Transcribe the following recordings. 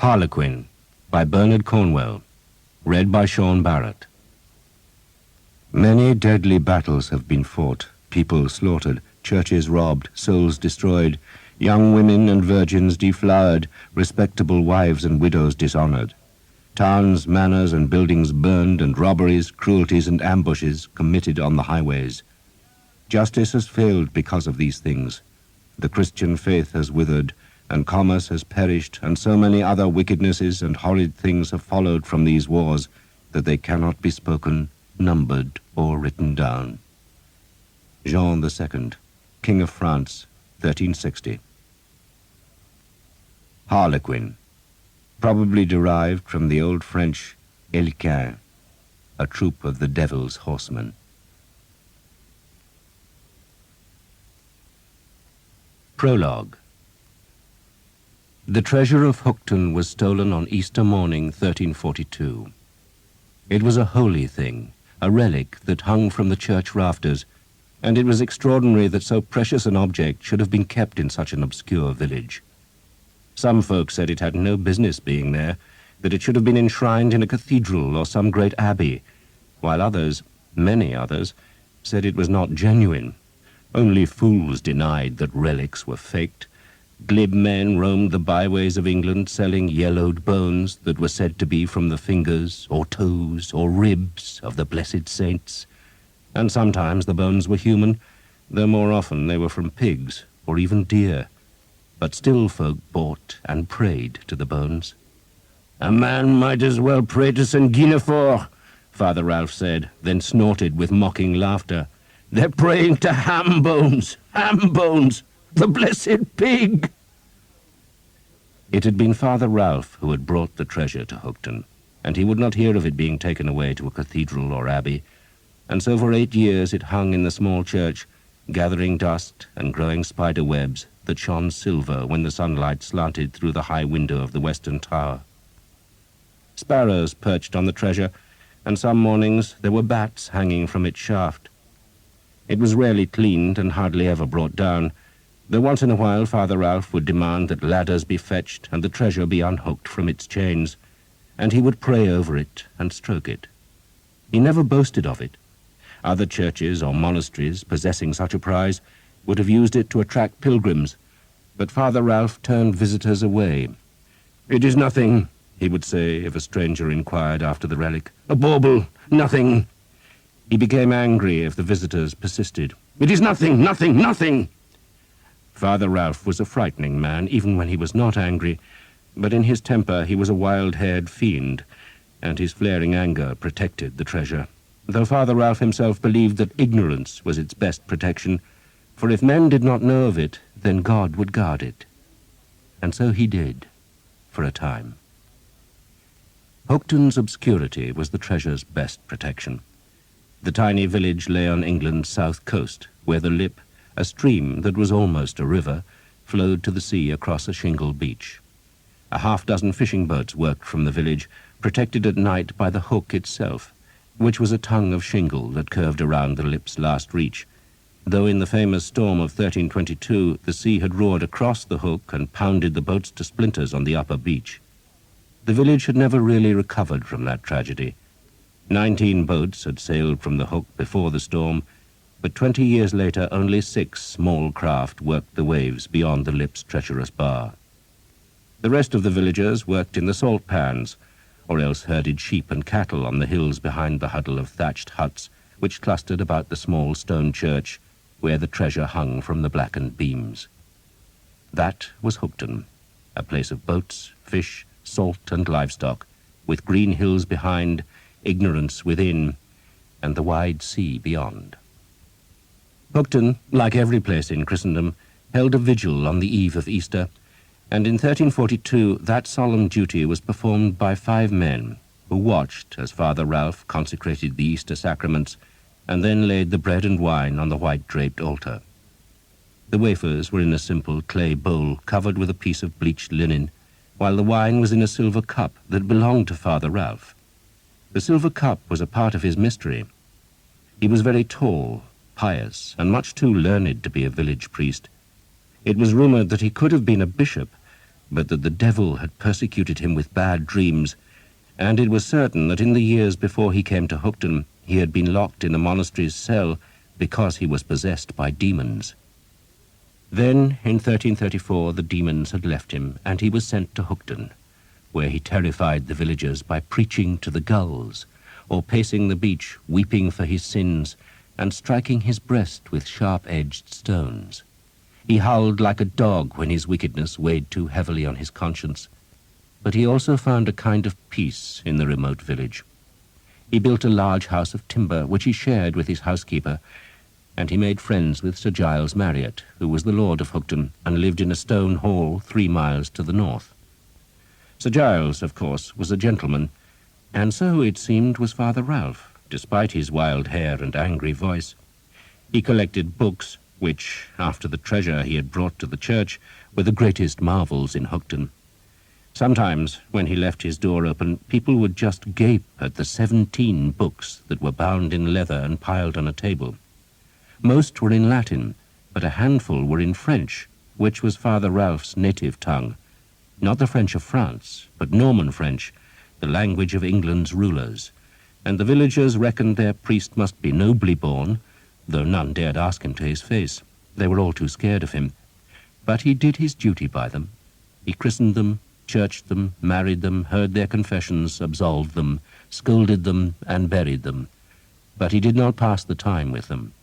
Harlequin by Bernard Cornwell, read by Sean Barrett. Many deadly battles have been fought, people slaughtered, churches robbed, souls destroyed, young women and virgins deflowered, respectable wives and widows dishonored. Towns, manors, and buildings burned, and robberies, cruelties, and ambushes committed on the highways. Justice has failed because of these things. The Christian faith has withered, and commerce has perished, and so many other wickednesses and horrid things have followed from these wars that they cannot be spoken, numbered, or written down. Jean II, King of France, 1360. Harlequin, probably derived from the old French Harlequin, a troop of the devil's horsemen. Prologue. The treasure of Hookton was stolen on Easter morning, 1342. It was a holy thing, a relic that hung from the church rafters, and it was extraordinary that so precious an object should have been kept in such an obscure village. Some folk said it had no business being there, that it should have been enshrined in a cathedral or some great abbey, while others, many others, said it was not genuine. Only fools denied that relics were faked. Glib men roamed the byways of England selling yellowed bones that were said to be from the fingers or toes or ribs of the blessed saints. And sometimes the bones were human, though more often they were from pigs or even deer. But still folk bought and prayed to the bones. "A man might as well pray to St. Guinevere," Father Ralph said, then snorted with mocking laughter. "They're praying to ham bones, the blessed pig!" It had been Father Ralph who had brought the treasure to Hookton, and he would not hear of it being taken away to a cathedral or abbey, and so for 8 years it hung in the small church, gathering dust and growing spider webs that shone silver when the sunlight slanted through the high window of the western tower. Sparrows perched on the treasure, and some mornings there were bats hanging from its shaft. It was rarely cleaned and hardly ever brought down, though once in a while Father Ralph would demand that ladders be fetched and the treasure be unhooked from its chains, and he would pray over it and stroke it. He never boasted of it. Other churches or monasteries possessing such a prize would have used it to attract pilgrims, but Father Ralph turned visitors away. "It is nothing," he would say if a stranger inquired after the relic. "A bauble, nothing." He became angry if the visitors persisted. "It is nothing, nothing, nothing." Father Ralph was a frightening man, even when he was not angry, but in his temper he was a wild-haired fiend, and his flaring anger protected the treasure, though Father Ralph himself believed that ignorance was its best protection, for if men did not know of it, then God would guard it. And so he did, for a time. Hookton's obscurity was the treasure's best protection. The tiny village lay on England's south coast, where the Lip, a stream that was almost a river, flowed to the sea across a shingle beach. A half-dozen fishing boats worked from the village, protected at night by the hook itself, which was a tongue of shingle that curved around the Lip's last reach, though in the famous storm of 1322 the sea had roared across the hook and pounded the boats to splinters on the upper beach. The village had never really recovered from that tragedy. 19 boats had sailed from the hook before the storm, but 20 years later only 6 small craft worked the waves beyond the Lip's treacherous bar. The rest of the villagers worked in the salt pans, or else herded sheep and cattle on the hills behind the huddle of thatched huts which clustered about the small stone church where the treasure hung from the blackened beams. That was Hookton, a place of boats, fish, salt and livestock, with green hills behind, ignorance within, and the wide sea beyond. Hookton, like every place in Christendom, held a vigil on the eve of Easter, and in 1342 that solemn duty was performed by 5 men who watched as Father Ralph consecrated the Easter sacraments and then laid the bread and wine on the white-draped altar. The wafers were in a simple clay bowl covered with a piece of bleached linen, while the wine was in a silver cup that belonged to Father Ralph. The silver cup was a part of his mystery. He was very tall, pious, and much too learned to be a village priest. It was rumored that he could have been a bishop, but that the devil had persecuted him with bad dreams, and it was certain that in the years before he came to Hookton he had been locked in a monastery's cell because he was possessed by demons. Then, in 1334, the demons had left him, and he was sent to Hookton, where he terrified the villagers by preaching to the gulls, or pacing the beach, weeping for his sins, and striking his breast with sharp-edged stones. He howled like a dog when his wickedness weighed too heavily on his conscience, but he also found a kind of peace in the remote village. He built a large house of timber, which he shared with his housekeeper, and he made friends with Sir Giles Marriott, who was the lord of Hookton, and lived in a stone hall 3 miles to the north. Sir Giles, of course, was a gentleman, and so, it seemed, was Father Ralph, despite his wild hair and angry voice. He collected books, which, after the treasure he had brought to the church, were the greatest marvels in Hookton. Sometimes, when he left his door open, people would just gape at the 17 books that were bound in leather and piled on a table. Most were in Latin, but a handful were in French, which was Father Ralph's native tongue. Not the French of France, but Norman French, the language of England's rulers, and the villagers reckoned their priest must be nobly born, though none dared ask him to his face. They were all too scared of him. But he did his duty by them. He christened them, churched them, married them, heard their confessions, absolved them, scolded them, and buried them. But he did not pass the time with them.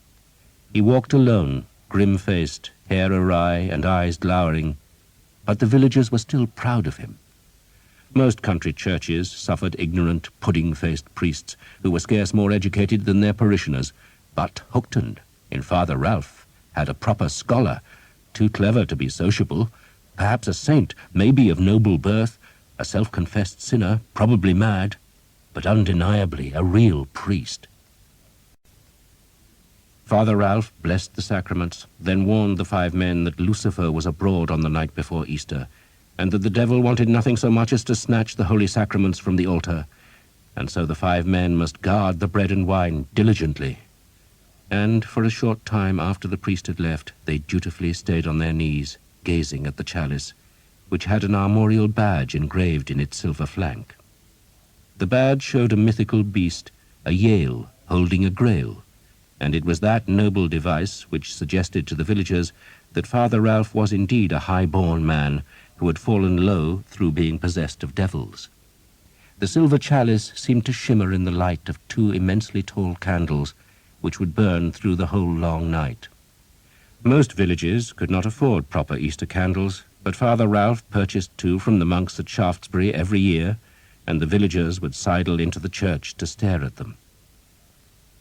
He walked alone, grim-faced, hair awry and eyes glowering, but the villagers were still proud of him. Most country churches suffered ignorant, pudding-faced priests who were scarce more educated than their parishioners, but Hookton, in Father Ralph, had a proper scholar, too clever to be sociable, perhaps a saint, maybe of noble birth, a self-confessed sinner, probably mad, but undeniably a real priest. Father Ralph blessed the sacraments, then warned the 5 men that Lucifer was abroad on the night before Easter, and that the devil wanted nothing so much as to snatch the holy sacraments from the altar, and so the 5 men must guard the bread and wine diligently. And for a short time after the priest had left, they dutifully stayed on their knees, gazing at the chalice, which had an armorial badge engraved in its silver flank. The badge showed a mythical beast, a Yale, holding a Grail, and it was that noble device which suggested to the villagers that Father Ralph was indeed a high-born man who had fallen low through being possessed of devils. The silver chalice seemed to shimmer in the light of 2 immensely tall candles, which would burn through the whole long night. Most villages could not afford proper Easter candles, but Father Ralph purchased 2 from the monks at Shaftesbury every year, and the villagers would sidle into the church to stare at them.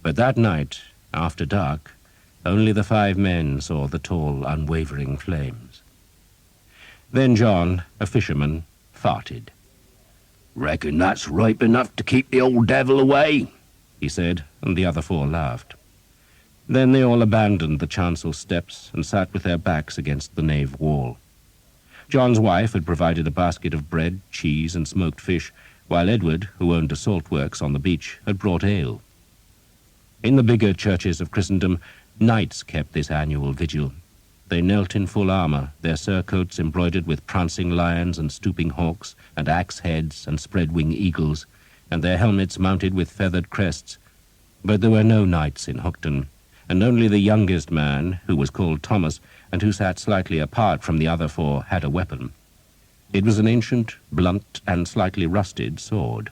But that night, after dark, only the 5 men saw the tall, unwavering flames. Then John, a fisherman, farted. "Reckon that's ripe enough to keep the old devil away," he said, and the other 4 laughed. Then they all abandoned the chancel steps and sat with their backs against the nave wall. John's wife had provided a basket of bread, cheese, and smoked fish, while Edward, who owned a salt works on the beach, had brought ale. In the bigger churches of Christendom, knights kept this annual vigil. They knelt in full armour, their surcoats embroidered with prancing lions and stooping hawks, and axe heads and spread-wing eagles, and their helmets mounted with feathered crests. But there were no knights in Hookton, and only the youngest man, who was called Thomas, and who sat slightly apart from the other 4, had a weapon. It was an ancient, blunt, and slightly rusted sword.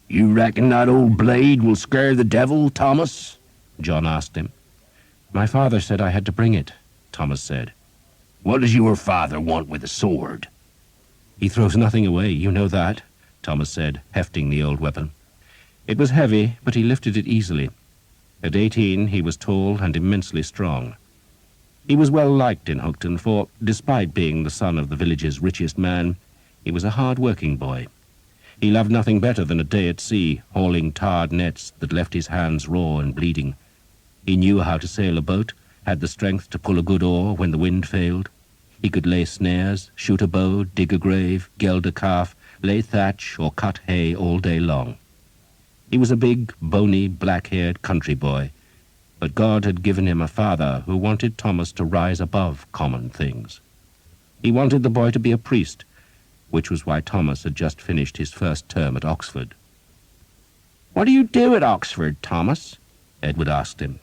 "You reckon that old blade will scare the devil, Thomas?" John asked him. "My father said I had to bring it," Thomas said. "What does your father want with a sword?" "He throws nothing away, you know that," Thomas said, hefting the old weapon. It was heavy, but he lifted it easily. At 18, he was tall and immensely strong. He was well liked in Hookton, for, despite being the son of the village's richest man, he was a hard-working boy. He loved nothing better than a day at sea, hauling tarred nets that left his hands raw and bleeding. He knew how to sail a boat, had the strength to pull a good oar when the wind failed. He could lay snares, shoot a bow, dig a grave, geld a calf, lay thatch, or cut hay all day long. He was a big, bony, black-haired country boy, but God had given him a father who wanted Thomas to rise above common things. He wanted the boy to be a priest, which was why Thomas had just finished his first term at Oxford. "What do you do at Oxford, Thomas?" Edward asked him.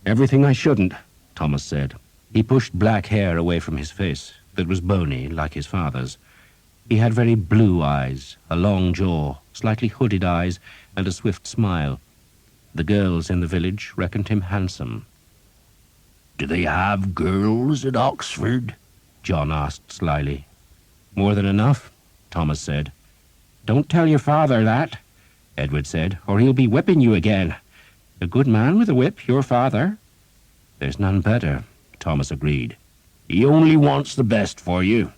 "Everything I shouldn't," Thomas said. He pushed black hair away from his face that was bony like his father's. He had very blue eyes, a long jaw, slightly hooded eyes, and a swift smile. The girls in the village reckoned him handsome. "Do they have girls at Oxford?" John asked slyly. "More than enough," Thomas said. "Don't tell your father that," Edward said, "or he'll be whipping you again. A good man with a whip, your father." "There's none better," Thomas agreed. "He only wants the best for you,"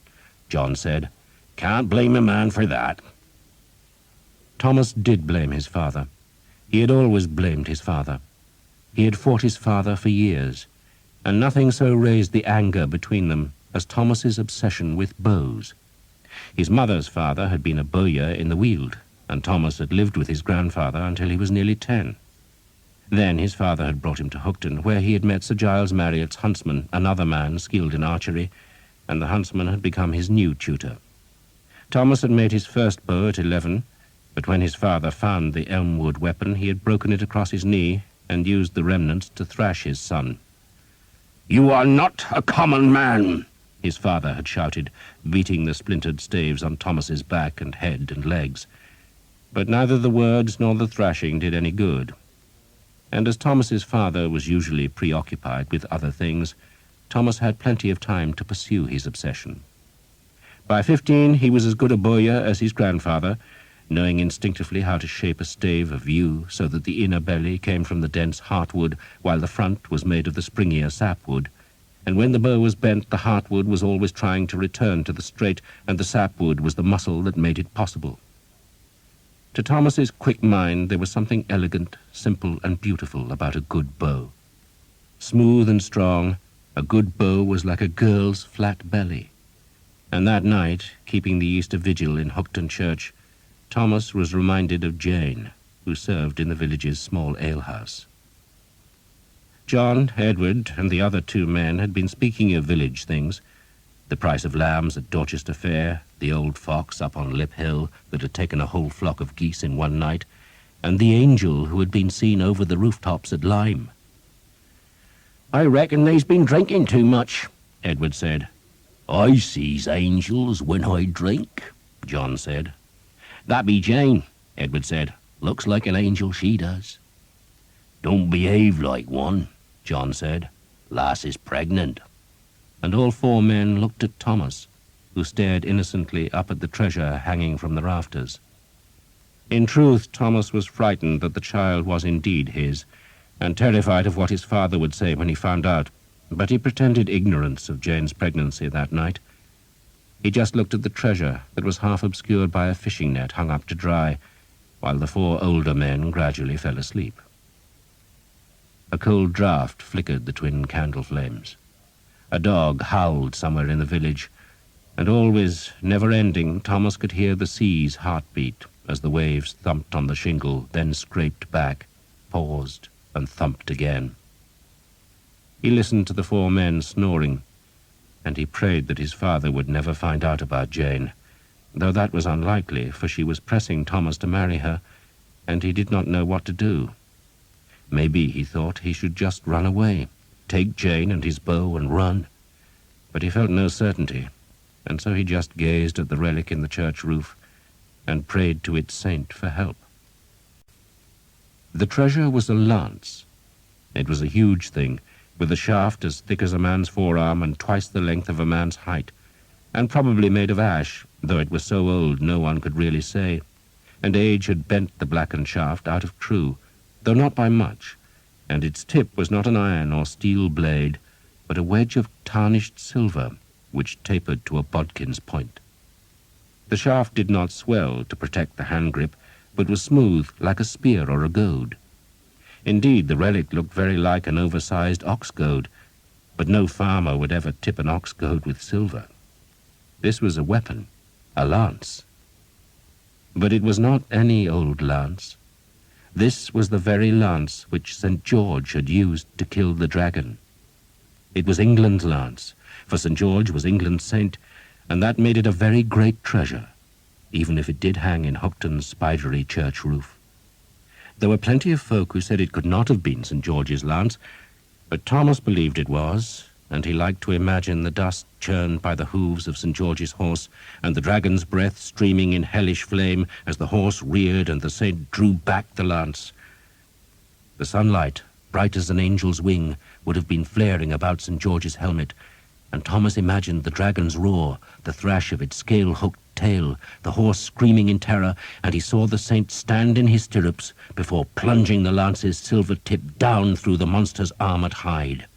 John said. "Can't blame a man for that." Thomas did blame his father. He had always blamed his father. He had fought his father for years, and nothing so raised the anger between them as Thomas's obsession with bows. His mother's father had been a bowyer in the Weald, and Thomas had lived with his grandfather until he was nearly 10. Then his father had brought him to Hookton, where he had met Sir Giles Marriott's huntsman, another man skilled in archery, and the huntsman had become his new tutor. Thomas had made his first bow at 11, but when his father found the elmwood weapon, he had broken it across his knee and used the remnants to thrash his son. "You are not a common man," his father had shouted, beating the splintered staves on Thomas's back and head and legs. But neither the words nor the thrashing did any good. And as Thomas's father was usually preoccupied with other things, Thomas had plenty of time to pursue his obsession. By 15, he was as good a bowyer as his grandfather, knowing instinctively how to shape a stave of yew so that the inner belly came from the dense heartwood, while the front was made of the springier sapwood. And when the bow was bent, the heartwood was always trying to return to the straight, and the sapwood was the muscle that made it possible. To Thomas's quick mind, there was something elegant, simple, and beautiful about a good bow. Smooth and strong, a good bow was like a girl's flat belly. And that night, keeping the Easter vigil in Hookton Church, Thomas was reminded of Jane, who served in the village's small alehouse. John, Edward, and the other two men had been speaking of village things, the price of lambs at Dorchester Fair, the old fox up on Lip Hill that had taken a whole flock of geese in one night, and the angel who had been seen over the rooftops at Lyme. "I reckon they's been drinking too much," Edward said. "I sees angels when I drink," John said. "That be Jane," Edward said. "Looks like an angel, she does." "Don't behave like one," John said. "Lass is pregnant." And all four men looked at Thomas, who stared innocently up at the treasure hanging from the rafters. In truth, Thomas was frightened that the child was indeed his, and terrified of what his father would say when he found out, but he pretended ignorance of Jane's pregnancy that night. He just looked at the treasure that was half obscured by a fishing net hung up to dry, while the four older men gradually fell asleep. A cold draught flickered the twin candle flames. A dog howled somewhere in the village, and always, never-ending, Thomas could hear the sea's heartbeat as the waves thumped on the shingle, then scraped back, paused, and thumped again. He listened to the four men snoring, and he prayed that his father would never find out about Jane, though that was unlikely, for she was pressing Thomas to marry her, and he did not know what to do. Maybe, he thought, he should just run away, take Jane and his bow and run. But he felt no certainty, and so he just gazed at the relic in the church roof and prayed to its saint for help. The treasure was a lance. It was a huge thing, with a shaft as thick as a man's forearm and twice the length of a man's height, and probably made of ash, though it was so old no one could really say, and age had bent the blackened shaft out of true, though not by much, and its tip was not an iron or steel blade, but a wedge of tarnished silver, which tapered to a bodkin's point. The shaft did not swell to protect the hand grip, but was smooth like a spear or a goad. Indeed, the relic looked very like an oversized ox goad, but no farmer would ever tip an ox goad with silver. This was a weapon, a lance. But it was not any old lance. This was the very lance which St. George had used to kill the dragon. It was England's lance, for St. George was England's saint, and that made it a very great treasure, even if it did hang in Hookton's spidery church roof. There were plenty of folk who said it could not have been St. George's lance, but Thomas believed it was, and he liked to imagine the dust churned by the hooves of St. George's horse, and the dragon's breath streaming in hellish flame as the horse reared and the saint drew back the lance. The sunlight, bright as an angel's wing, would have been flaring about St. George's helmet, and Thomas imagined the dragon's roar, the thrash of its scale-hooked tail, the horse screaming in terror, and he saw the saint stand in his stirrups before plunging the lance's silver tip down through the monster's armored hide.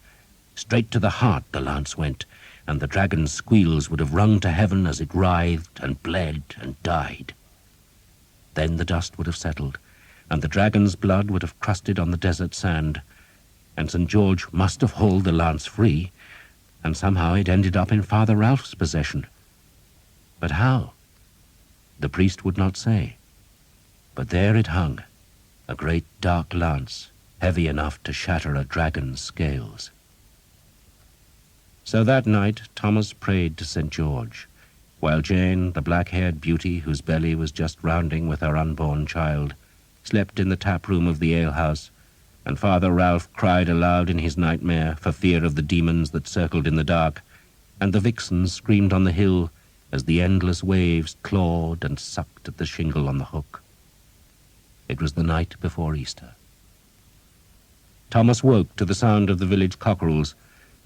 Straight to the heart the lance went, and the dragon's squeals would have rung to heaven as it writhed and bled and died. Then the dust would have settled, and the dragon's blood would have crusted on the desert sand, and St. George must have hauled the lance free, and somehow it ended up in Father Ralph's possession. But how? The priest would not say. But there it hung, a great dark lance, heavy enough to shatter a dragon's scales. So that night Thomas prayed to St. George, while Jane, the black-haired beauty whose belly was just rounding with her unborn child, slept in the tap-room of the alehouse, and Father Ralph cried aloud in his nightmare for fear of the demons that circled in the dark, and the vixens screamed on the hill as the endless waves clawed and sucked at the shingle on the hook. It was the night before Easter. Thomas woke to the sound of the village cockerels,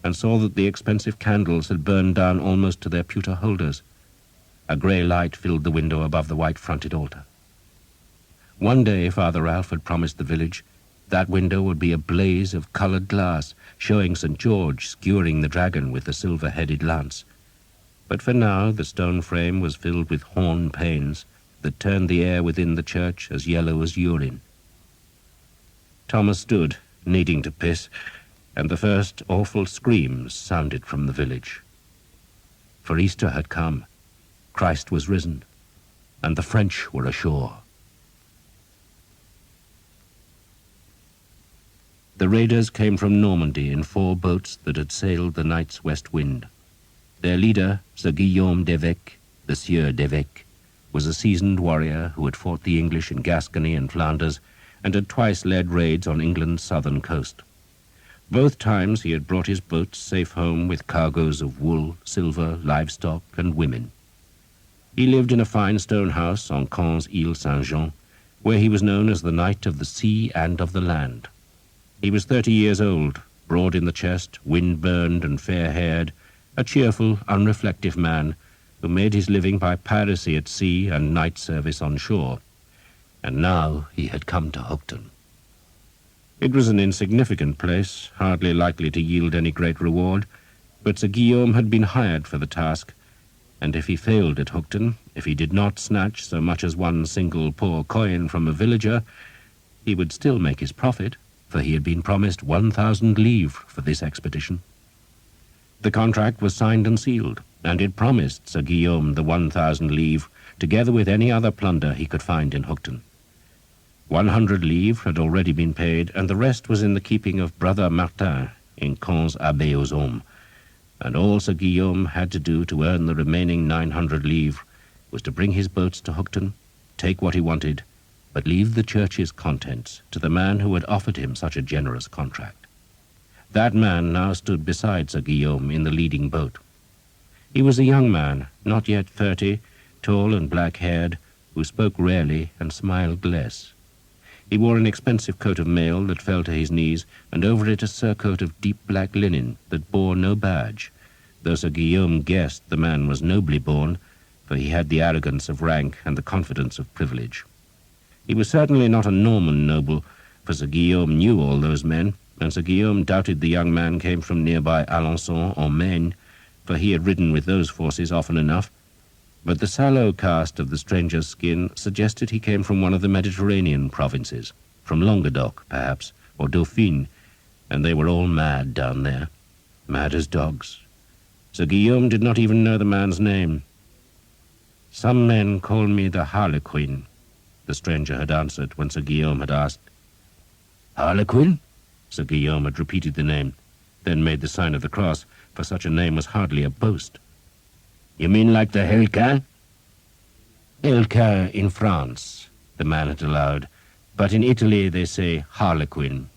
and saw that the expensive candles had burned down almost to their pewter holders. A grey light filled the window above the white-fronted altar. One day Father Ralph had promised the village that window would be a blaze of coloured glass, showing St. George skewering the dragon with the silver-headed lance. But for now the stone frame was filled with horn panes that turned the air within the church as yellow as urine. Thomas stood, needing to piss, and the first awful screams sounded from the village. For Easter had come, Christ was risen, and the French were ashore. The raiders came from Normandy in 4 boats that had sailed the night's west wind. Their leader, Sir Guillaume d'Evêque, the Sieur d'Evêque, was a seasoned warrior who had fought the English in Gascony and Flanders, and had twice led raids on England's southern coast. Both times he had brought his boats safe home with cargoes of wool, silver, livestock, and women. He lived in a fine stone house on Caen's Ile Saint-Jean, where he was known as the Knight of the Sea and of the Land. He was 30 years old, broad in the chest, wind-burned and fair-haired, a cheerful, unreflective man who made his living by piracy at sea and night service on shore. And now he had come to Hookton. It was an insignificant place, hardly likely to yield any great reward, but Sir Guillaume had been hired for the task, and if he failed at Hookton, if he did not snatch so much as one single poor coin from a villager, he would still make his profit, for he had been promised 1,000 livres for this expedition. The contract was signed and sealed, and it promised Sir Guillaume the 1,000 livres, together with any other plunder he could find in Hookton. 100 livres had already been paid, and the rest was in the keeping of Brother Martin in Caen's Abbey aux Hommes, and all Sir Guillaume had to do to earn the remaining 900 livres was to bring his boats to Hookton, take what he wanted, but leave the church's contents to the man who had offered him such a generous contract. That man now stood beside Sir Guillaume in the leading boat. He was a young man, not yet 30, tall and black-haired, who spoke rarely and smiled less. He wore an expensive coat of mail that fell to his knees, and over it a surcoat of deep black linen that bore no badge, though Sir Guillaume guessed the man was nobly born, for he had the arrogance of rank and the confidence of privilege. He was certainly not a Norman noble, for Sir Guillaume knew all those men, and Sir Guillaume doubted the young man came from nearby Alençon or Maine, for he had ridden with those forces often enough, but the sallow cast of the stranger's skin suggested he came from one of the Mediterranean provinces, from Languedoc, perhaps, or Dauphine, and they were all mad down there, mad as dogs. Sir Guillaume did not even know the man's name. "Some men call me the Harlequin," the stranger had answered when Sir Guillaume had asked. "Harlequin?" Sir Guillaume had repeated the name. then made the sign of the cross, for such a name was hardly a boast. You mean like the Harlequin? Harlequin in France, the man had allowed, but in Italy they say Harlequin.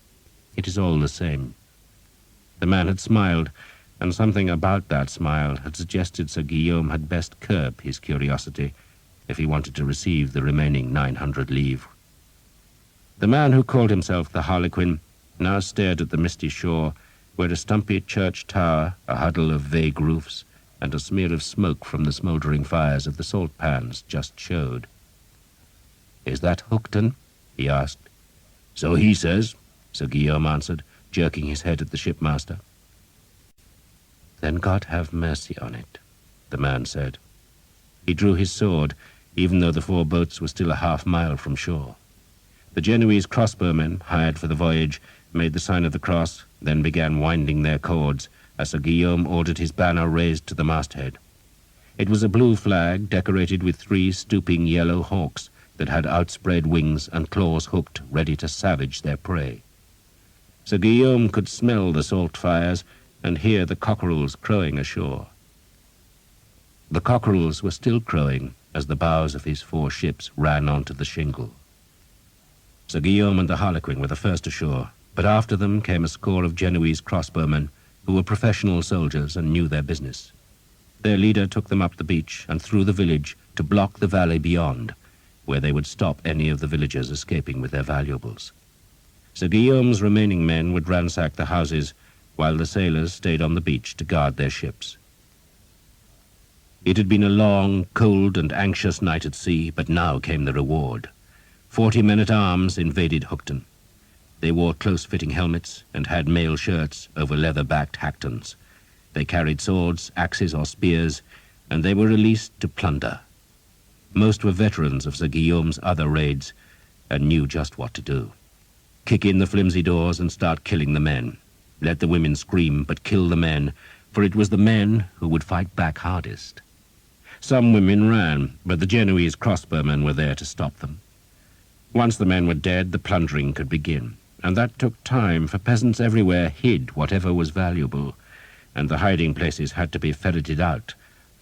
It is all the same. The man had smiled, and something about that smile had suggested Sir Guillaume had best curb his curiosity if he wanted to receive the remaining 900 livres. The man who called himself the Harlequin now stared at the misty shore, where a stumpy church tower, a huddle of vague roofs, and a smear of smoke from the smouldering fires of the salt pans just showed. "Is that Hookton?" he asked. "So he says," Sir Guillaume answered, jerking his head at the shipmaster. "Then God have mercy on it," the man said. He drew his sword, even though the 4 boats were still a half-mile from shore. The Genoese crossbowmen, hired for the voyage, made the sign of the cross, then began winding their cords, as Sir Guillaume ordered his banner raised to the masthead. It was a blue flag decorated with 3 stooping yellow hawks that had outspread wings and claws hooked, ready to savage their prey. Sir Guillaume could smell the salt fires and hear the cockerels crowing ashore. The cockerels were still crowing as the bows of his 4 ships ran onto the shingle. Sir Guillaume and the Harlequin were the first ashore, but after them came a score of Genoese crossbowmen who were professional soldiers and knew their business. Their leader took them up the beach and through the village to block the valley beyond, where they would stop any of the villagers escaping with their valuables. Sir Guillaume's remaining men would ransack the houses, while the sailors stayed on the beach to guard their ships. It had been a long, cold, and anxious night at sea, but now came the reward. 40 men-at-arms invaded Hookton. They wore close-fitting helmets and had mail shirts over leather-backed hacktons. They carried swords, axes, or spears, and they were released to plunder. Most were veterans of Sir Guillaume's other raids and knew just what to do. Kick in the flimsy doors and start killing the men. Let the women scream, but kill the men, for it was the men who would fight back hardest. Some women ran, but the Genoese crossbowmen were there to stop them. Once the men were dead, the plundering could begin, and that took time, for peasants everywhere hid whatever was valuable, and the hiding places had to be ferreted out.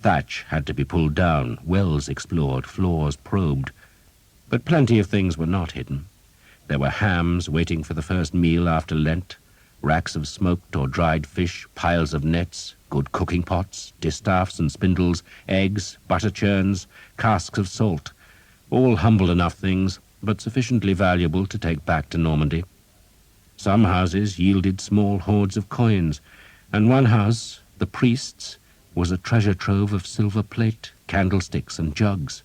Thatch had to be pulled down, wells explored, floors probed. But plenty of things were not hidden. There were hams waiting for the first meal after Lent, racks of smoked or dried fish, piles of nets, good cooking pots, distaffs and spindles, eggs, butter churns, casks of salt, all humble enough things, but sufficiently valuable to take back to Normandy. Some houses yielded small hoards of coins, and one house, the priest's, was a treasure trove of silver plate, candlesticks, and jugs.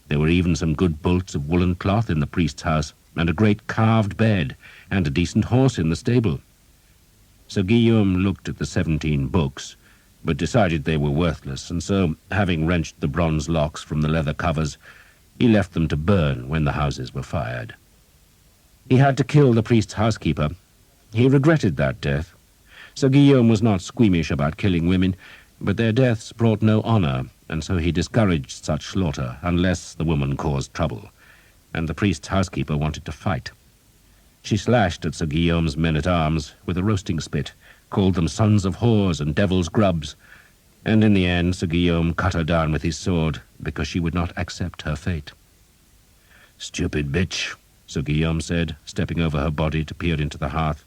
There were even some good bolts of woolen cloth in the priest's house, and a great carved bed, and a decent horse in the stable. Sir Guillaume looked at the 17 books, but decided they were worthless, and so, having wrenched the bronze locks from the leather covers, he left them to burn when the houses were fired. He had to kill the priest's housekeeper. He regretted that death. Sir Guillaume was not squeamish about killing women, but their deaths brought no honor, and so he discouraged such slaughter unless the woman caused trouble, and the priest's housekeeper wanted to fight. She slashed at Sir Guillaume's men-at-arms with a roasting spit, called them sons of whores and devil's grubs, and in the end Sir Guillaume cut her down with his sword because she would not accept her fate. "Stupid bitch," Sir Guillaume said, stepping over her body to peer into the hearth.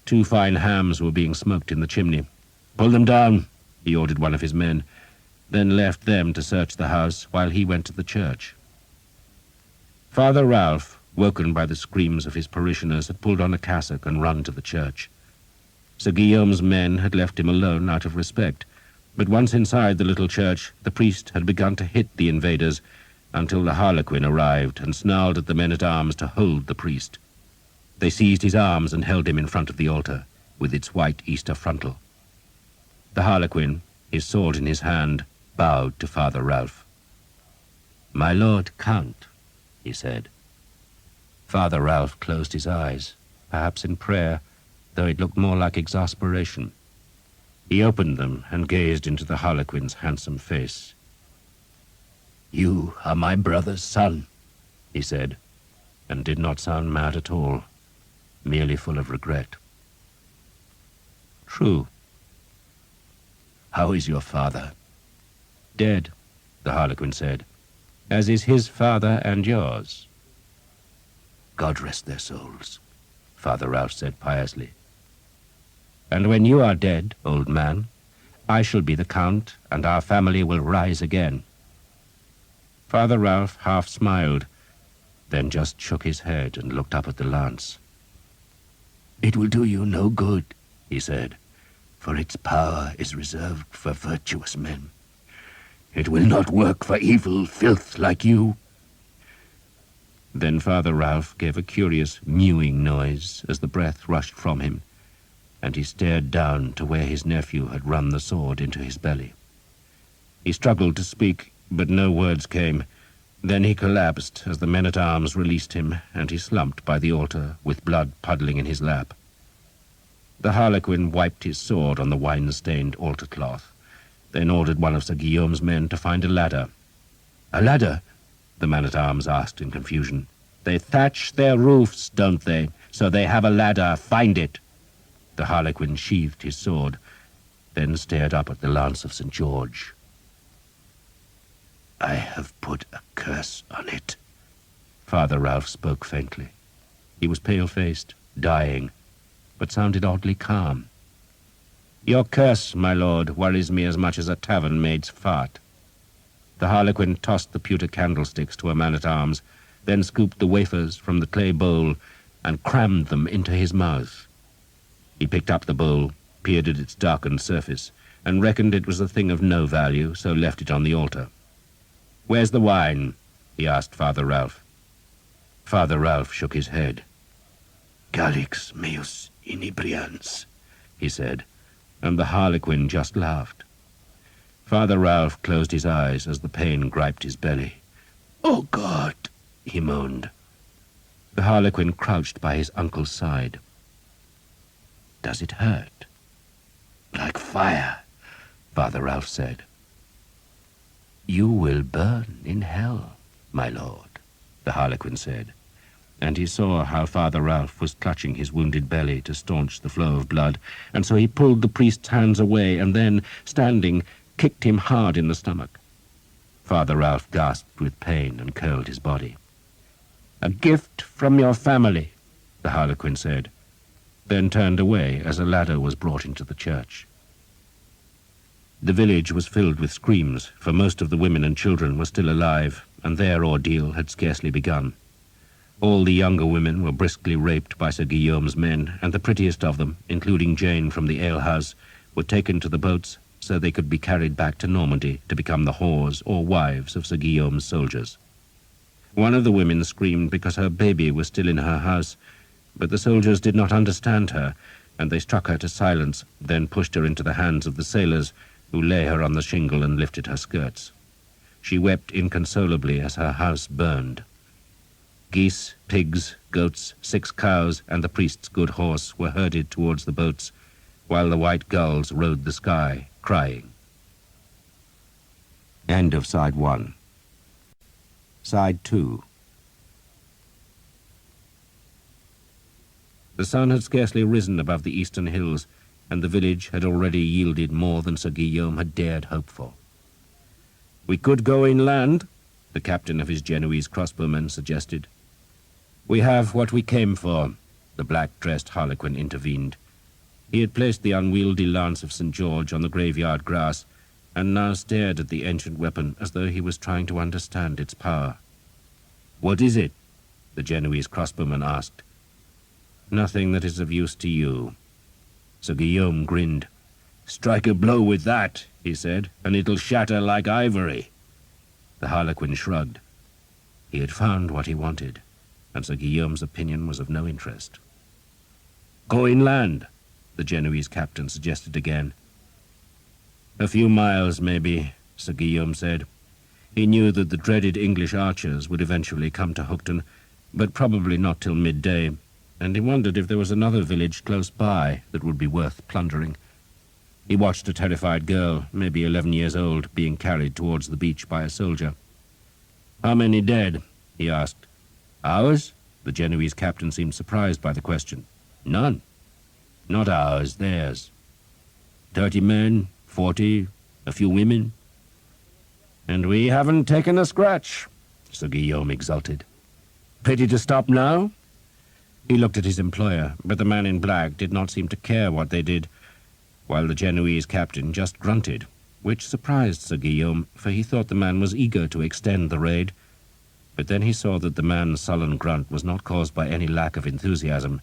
2 fine hams were being smoked in the chimney. "Pull them down," he ordered one of his men, then left them to search the house while he went to the church. Father Ralph, woken by the screams of his parishioners, had pulled on a cassock and run to the church. Sir Guillaume's men had left him alone out of respect, but once inside the little church, the priest had begun to hit the invaders until the Harlequin arrived and snarled at the men-at-arms to hold the priest. They seized his arms and held him in front of the altar, with its white Easter frontal. The Harlequin, his sword in his hand, bowed to Father Ralph. "My lord Count," he said. Father Ralph closed his eyes, perhaps in prayer, though it looked more like exasperation. He opened them and gazed into the Harlequin's handsome face. "You are my brother's son," he said, and did not sound mad at all, merely full of regret. True. How is your father? Dead, the Harlequin said, as is his father and yours. God rest their souls, Father Ralph said piously. And when you are dead, old man, I shall be the Count, and our family will rise again. Father Ralph half smiled, then just shook his head and looked up at the lance. It will do you no good, he said, for its power is reserved for virtuous men. It will not work for evil filth like you. Then Father Ralph gave a curious mewing noise as the breath rushed from him, and he stared down to where his nephew had run the sword into his belly. He struggled to speak, but no words came. Then he collapsed as the men-at-arms released him, and he slumped by the altar with blood puddling in his lap. The Harlequin wiped his sword on the wine-stained altar-cloth, then ordered one of Sir Guillaume's men to find a ladder. A ladder? The man-at-arms asked in confusion. They thatch their roofs, don't they? So they have a ladder. Find it. The Harlequin sheathed his sword, then stared up at the lance of St. George. I have put a curse on it. Father Ralph spoke faintly. He was pale-faced, dying, but sounded oddly calm. Your curse, my lord, worries me as much as a tavern-maid's fart. The Harlequin tossed the pewter candlesticks to a man-at-arms, then scooped the wafers from the clay bowl and crammed them into his mouth. He picked up the bowl, peered at its darkened surface, and reckoned it was a thing of no value, so left it on the altar. Where's the wine? He asked Father Ralph. Father Ralph shook his head. Galix meus inebrians, he said, and the Harlequin just laughed. Father Ralph closed his eyes as the pain griped his belly. Oh, God, he moaned. The Harlequin crouched by his uncle's side. Does it hurt? Like fire, Father Ralph said. You will burn in hell, my lord, the Harlequin said, and he saw how Father Ralph was clutching his wounded belly to staunch the flow of blood, and so he pulled the priest's hands away and then, standing, kicked him hard in the stomach. Father Ralph gasped with pain and curled his body. A gift from your family, the Harlequin said, then turned away as a ladder was brought into the church. The village was filled with screams, for most of the women and children were still alive, and their ordeal had scarcely begun. All the younger women were briskly raped by Sir Guillaume's men, and the prettiest of them, including Jane from the alehouse, were taken to the boats so they could be carried back to Normandy to become the whores or wives of Sir Guillaume's soldiers. One of the women screamed because her baby was still in her house, but the soldiers did not understand her, and they struck her to silence, then pushed her into the hands of the sailors, who lay her on the shingle and lifted her skirts. She wept inconsolably as her house burned. Geese, pigs, goats, 6 cows, and the priest's good horse were herded towards the boats, while the white gulls rode the sky, crying. End of Side 1. Side 2. The sun had scarcely risen above the eastern hills, and the village had already yielded more than Sir Guillaume had dared hope for. We could go inland, the captain of his Genoese crossbowmen suggested. We have what we came for, the black-dressed Harlequin intervened. He had placed the unwieldy lance of St. George on the graveyard grass, and now stared at the ancient weapon as though he was trying to understand its power. What is it? The Genoese crossbowman asked. Nothing that is of use to you. Sir Guillaume grinned. Strike a blow with that, he said, and it'll shatter like ivory. The Harlequin shrugged. He had found what he wanted, and Sir Guillaume's opinion was of no interest. Go inland, the Genoese captain suggested again. A few miles, maybe, Sir Guillaume said. He knew that the dreaded English archers would eventually come to Hookton, but probably not till midday, and he wondered if there was another village close by that would be worth plundering. He watched a terrified girl, maybe 11 years old, being carried towards the beach by a soldier. How many dead? He asked. Ours? The Genoese captain seemed surprised by the question. None. Not ours, theirs. 30 men, 40, a few women. And we haven't taken a scratch, Sir Guillaume exulted. Pity to stop now? He looked at his employer, but the man in black did not seem to care what they did, while the Genoese captain just grunted, which surprised Sir Guillaume, for he thought the man was eager to extend the raid. But then he saw that the man's sullen grunt was not caused by any lack of enthusiasm,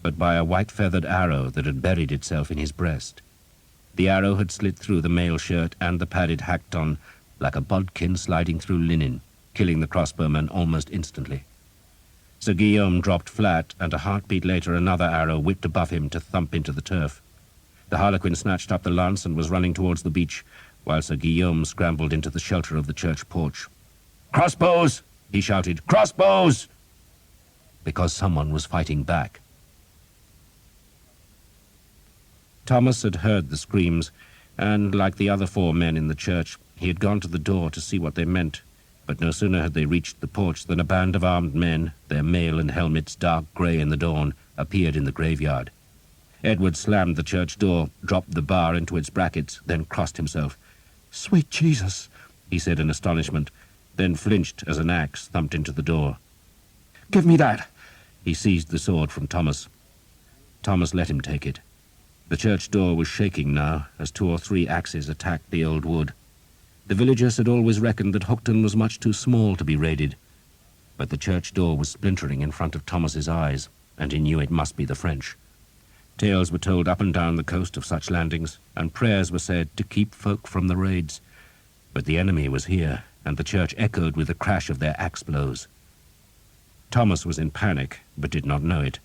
but by a white-feathered arrow that had buried itself in his breast. The arrow had slit through the mail shirt and the padded hackton like a bodkin sliding through linen, killing the crossbowman almost instantly. Sir Guillaume dropped flat, and a heartbeat later another arrow whipped above him to thump into the turf. The Harlequin snatched up the lance and was running towards the beach, while Sir Guillaume scrambled into the shelter of the church porch. "Crossbows!" he shouted. "Crossbows!" Because someone was fighting back. Thomas had heard the screams, and, like the other 4 men in the church, he had gone to the door to see what they meant. But no sooner had they reached the porch than a band of armed men, their mail and helmets dark grey in the dawn, appeared in the graveyard. Edward slammed the church door, dropped the bar into its brackets, then crossed himself. "Sweet Jesus!" he said in astonishment, then flinched as an axe thumped into the door. "Give me that!" He seized the sword from Thomas. Thomas let him take it. The church door was shaking now as 2 or 3 axes attacked the old wood. The villagers had always reckoned that Hookton was much too small to be raided, but the church door was splintering in front of Thomas's eyes, and he knew it must be the French. Tales were told up and down the coast of such landings, and prayers were said to keep folk from the raids. But the enemy was here, and the church echoed with the crash of their axe blows. Thomas was in panic, but did not know it.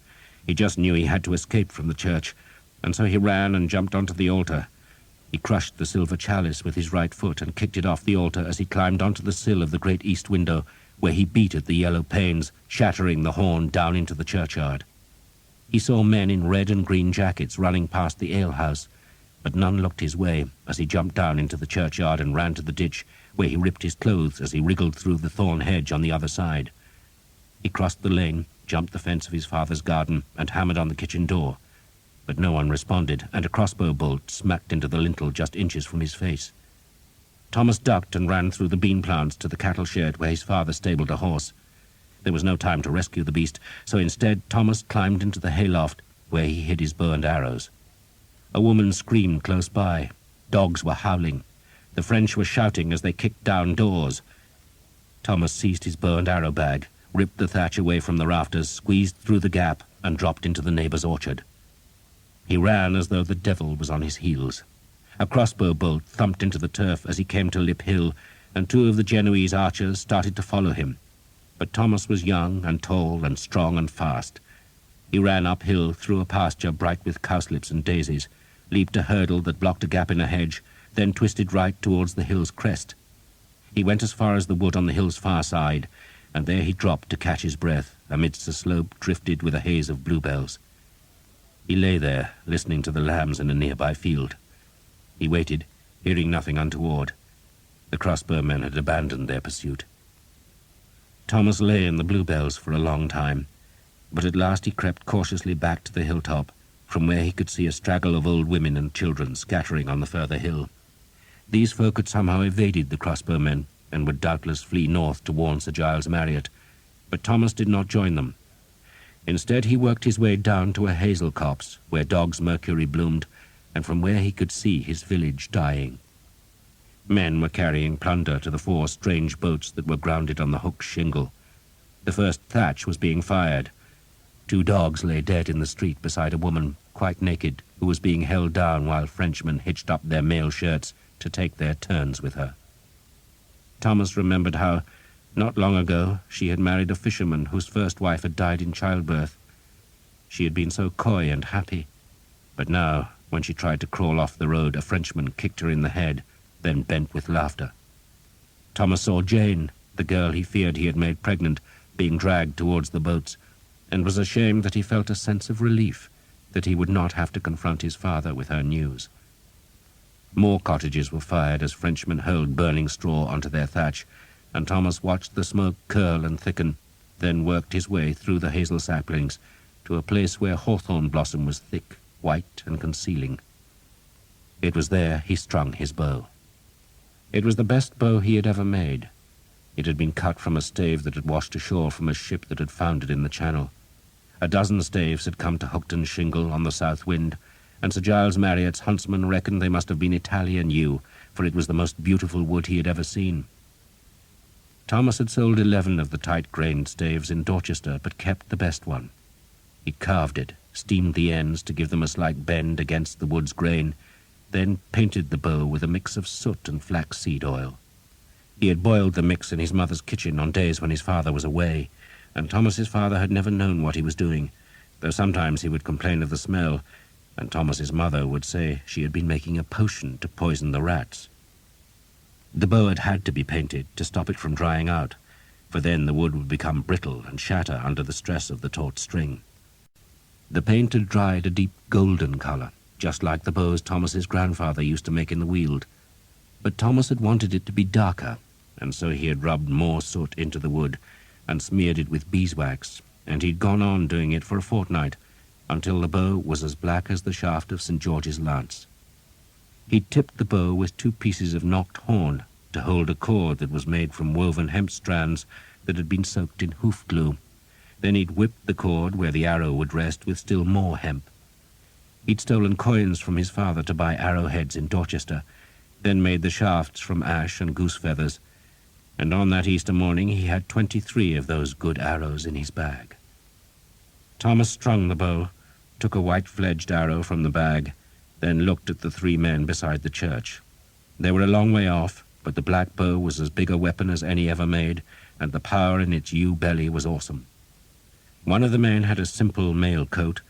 He just knew he had to escape from the church, and so he ran and jumped onto the altar. He crushed the silver chalice with his right foot and kicked it off the altar as he climbed onto the sill of the great east window, where he beat at the yellow panes, shattering the horn down into the churchyard. He saw men in red and green jackets running past the alehouse, but none looked his way as he jumped down into the churchyard and ran to the ditch, where he ripped his clothes as he wriggled through the thorn hedge on the other side. He crossed the lane, jumped the fence of his father's garden, and hammered on the kitchen door. But no one responded, and a crossbow bolt smacked into the lintel just inches from his face. Thomas ducked and ran through the bean plants to the cattle shed where his father stabled a horse. There was no time to rescue the beast, so instead Thomas climbed into the hayloft, where he hid his bow and arrows. A woman screamed close by. Dogs were howling. The French were shouting as they kicked down doors. Thomas seized his bow and arrow bag, ripped the thatch away from the rafters, squeezed through the gap, and dropped into the neighbour's orchard. He ran as though the devil was on his heels. A crossbow bolt thumped into the turf as he came to Lip Hill, and 2 of the Genoese archers started to follow him. But Thomas was young and tall and strong and fast. He ran uphill through a pasture bright with cowslips and daisies, leaped a hurdle that blocked a gap in a hedge, then twisted right towards the hill's crest. He went as far as the wood on the hill's far side, and there he dropped to catch his breath amidst a slope drifted with a haze of bluebells. He lay there, listening to the lambs in a nearby field. He waited, hearing nothing untoward. The crossbowmen had abandoned their pursuit. Thomas lay in the bluebells for a long time, but at last he crept cautiously back to the hilltop, from where he could see a straggle of old women and children scattering on the further hill. These folk had somehow evaded the crossbowmen, and would doubtless flee north to warn Sir Giles Marriott, but Thomas did not join them. Instead, he worked his way down to a hazel copse, where dog's mercury bloomed, and from where he could see his village dying. Men were carrying plunder to the 4 strange boats that were grounded on the hook shingle. The first thatch was being fired. 2 dogs lay dead in the street beside a woman, quite naked, who was being held down while Frenchmen hitched up their mail shirts to take their turns with her. Thomas remembered how, not long ago, she had married a fisherman whose first wife had died in childbirth. She had been so coy and happy, but now, when she tried to crawl off the road, a Frenchman kicked her in the head, then bent with laughter. Thomas saw Jane, the girl he feared he had made pregnant, being dragged towards the boats, and was ashamed that he felt a sense of relief that he would not have to confront his father with her news. More cottages were fired as Frenchmen hurled burning straw onto their thatch, and Thomas watched the smoke curl and thicken, then worked his way through the hazel saplings to a place where hawthorn blossom was thick, white, and concealing. It was there he strung his bow. It was the best bow he had ever made. It had been cut from a stave that had washed ashore from a ship that had foundered in the Channel. A dozen staves had come to Hookton's shingle on the south wind, and Sir Giles Marriott's huntsman reckoned they must have been Italian yew, for it was the most beautiful wood he had ever seen. Thomas had sold 11 of the tight-grained staves in Dorchester, but kept the best one. He carved it, steamed the ends to give them a slight bend against the wood's grain, then painted the bow with a mix of soot and flaxseed oil. He had boiled the mix in his mother's kitchen on days when his father was away, and Thomas's father had never known what he was doing, though sometimes he would complain of the smell, and Thomas's mother would say she had been making a potion to poison the rats. The bow had had to be painted to stop it from drying out, for then the wood would become brittle and shatter under the stress of the taut string. The paint had dried a deep golden colour, just like the bows Thomas's grandfather used to make in the Weald, but Thomas had wanted it to be darker, and so he had rubbed more soot into the wood and smeared it with beeswax, and he'd gone on doing it for a fortnight, until the bow was as black as the shaft of St. George's lance. He tipped the bow with 2 pieces of knocked horn to hold a cord that was made from woven hemp strands that had been soaked in hoof glue. Then he'd whipped the cord where the arrow would rest with still more hemp. He'd stolen coins from his father to buy arrowheads in Dorchester, then made the shafts from ash and goose feathers, and on that Easter morning he had 23 of those good arrows in his bag. Thomas strung the bow, took a white-fledged arrow from the bag, then looked at the 3 men beside the church. They were a long way off, but the black bow was as big a weapon as any ever made, and the power in its yew belly was awesome. One of the men had a simple mail coat,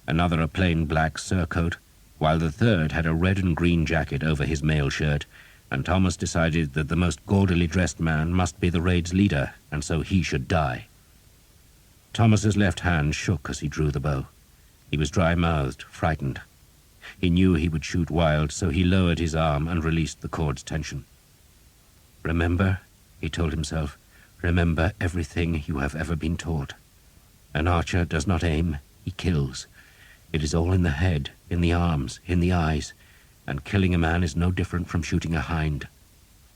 another a plain black surcoat, while the third had a red and green jacket over his mail shirt, and Thomas decided that the most gaudily dressed man must be the raid's leader, and so he should die. Thomas's left hand shook as he drew the bow. He was dry-mouthed, frightened. He knew he would shoot wild, so he lowered his arm and released the cord's tension. "Remember," he told himself, "remember everything you have ever been taught. An archer does not aim, he kills. It is all in the head, in the arms, in the eyes, and killing a man is no different from shooting a hind.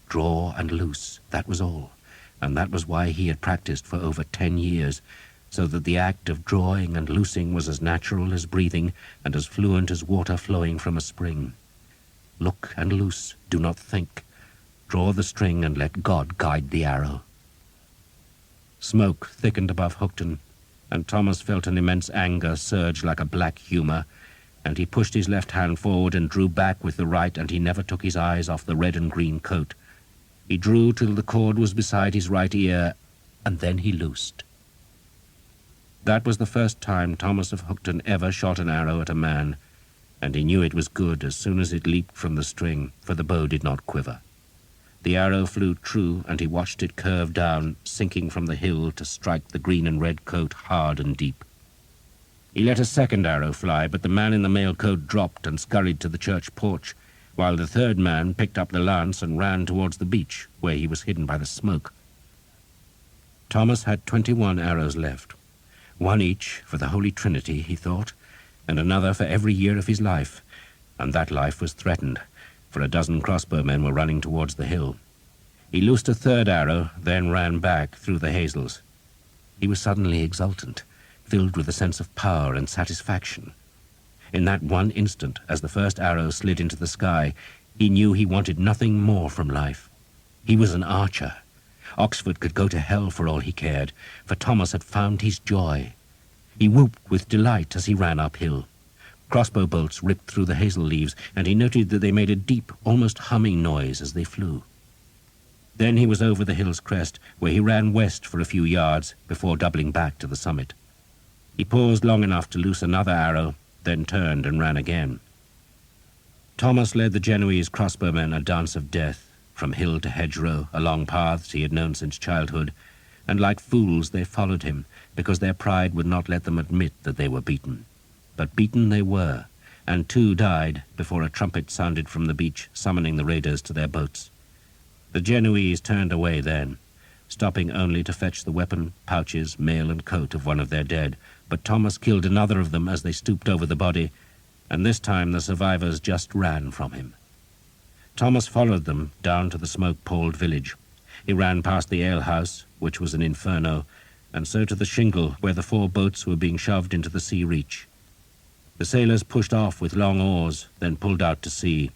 Draw and loose, that was all, and that was why he had practiced for over 10 years, so that the act of drawing and loosing was as natural as breathing and as fluent as water flowing from a spring. Look and loose, do not think. Draw the string and let God guide the arrow." Smoke thickened above Hookton, and Thomas felt an immense anger surge like a black humour, and he pushed his left hand forward and drew back with the right, and he never took his eyes off the red and green coat. He drew till the cord was beside his right ear, and then he loosed. That was the first time Thomas of Hookton ever shot an arrow at a man, and he knew it was good as soon as it leaped from the string, for the bow did not quiver. The arrow flew true, and he watched it curve down, sinking from the hill to strike the green and red coat hard and deep. He let a second arrow fly, but the man in the mail coat dropped and scurried to the church porch, while the third man picked up the lance and ran towards the beach, where he was hidden by the smoke. Thomas had 21 arrows left. 1 each for the Holy Trinity, he thought, and another for every year of his life, and that life was threatened, for a dozen crossbowmen were running towards the hill. He loosed a third arrow, then ran back through the hazels. He was suddenly exultant, filled with a sense of power and satisfaction. In that one instant, as the first arrow slid into the sky, he knew he wanted nothing more from life. He was an archer. Oxford could go to hell for all he cared, for Thomas had found his joy. He whooped with delight as he ran uphill. Crossbow bolts ripped through the hazel leaves, and he noted that they made a deep, almost humming noise as they flew. Then he was over the hill's crest, where he ran west for a few yards before doubling back to the summit. He paused long enough to loose another arrow, then turned and ran again. Thomas led the Genoese crossbowmen a dance of death, from hill to hedgerow, along paths he had known since childhood, and like fools they followed him, because their pride would not let them admit that they were beaten. But beaten they were, and 2 died before a trumpet sounded from the beach, summoning the raiders to their boats. The Genoese turned away then, stopping only to fetch the weapon, pouches, mail and coat of one of their dead, but Thomas killed another of them as they stooped over the body, and this time the survivors just ran from him. Thomas followed them down to the smoke-palled village. He ran past the alehouse, which was an inferno, and so to the shingle where the 4 boats were being shoved into the sea reach. The sailors pushed off with long oars, then pulled out to sea.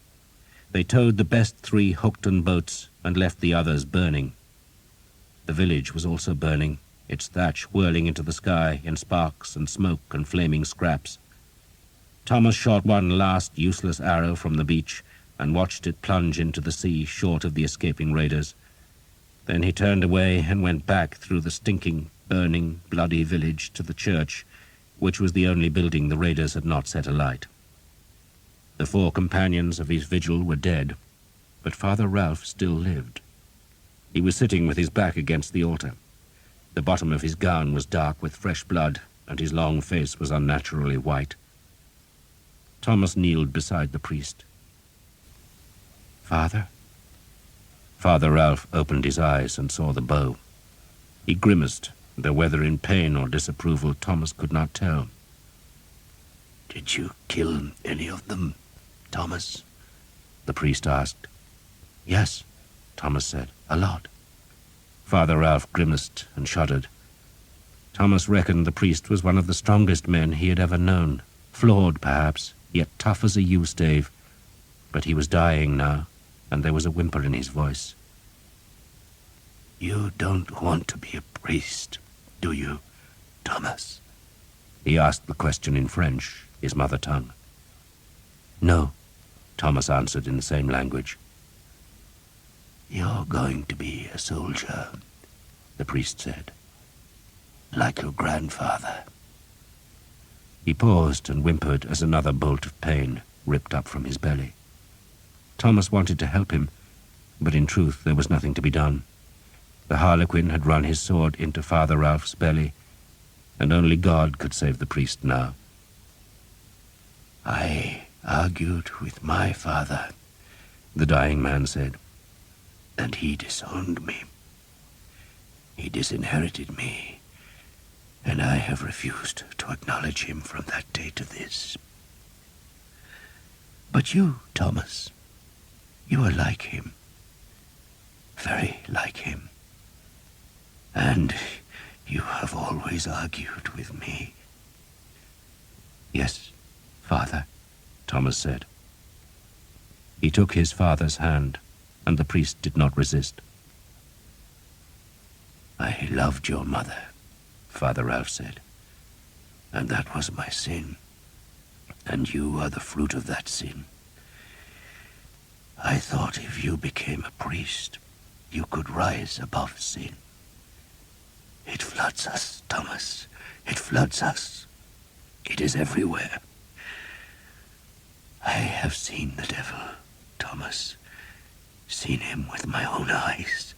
They towed the best 3 Hookton boats and left the others burning. The village was also burning, its thatch whirling into the sky in sparks and smoke and flaming scraps. Thomas shot one last useless arrow from the beach and watched it plunge into the sea short of the escaping raiders. Then he turned away and went back through the stinking, burning, bloody village to the church, which was the only building the raiders had not set alight. The 4 companions of his vigil were dead, but Father Ralph still lived. He was sitting with his back against the altar. The bottom of his gown was dark with fresh blood, and his long face was unnaturally white. Thomas kneeled beside the priest. "Father?" Father Ralph opened his eyes and saw the bow. He grimaced, though whether in pain or disapproval Thomas could not tell. "Did you kill any of them, Thomas?" the priest asked. "Yes," Thomas said, "a lot." Father Ralph grimaced and shuddered. Thomas reckoned the priest was one of the strongest men he had ever known, flawed perhaps, yet tough as a yew-stave. But he was dying now, and there was a whimper in his voice. "You don't want to be a priest, do you, Thomas?" He asked the question in French, his mother tongue. "No," Thomas answered in the same language. "You're going to be a soldier," the priest said, "like your grandfather." He paused and whimpered as another bolt of pain ripped up from his belly. Thomas wanted to help him, but in truth there was nothing to be done. The Harlequin had run his sword into Father Ralph's belly, and only God could save the priest now. "I argued with my father," the dying man said. "and he disowned me. He disinherited me, and I have refused to acknowledge him from that day to this. But you, Thomas, you are like him, very like him, and you have always argued with me." "Yes, Father," Thomas said. He took his father's hand, and the priest did not resist. "I loved your mother," Father Ralph said, "and that was my sin, and you are the fruit of that sin. I thought if you became a priest, you could rise above sin. It floods us, Thomas. It floods us. It is everywhere. I have seen the devil, Thomas, seen him with my own eyes,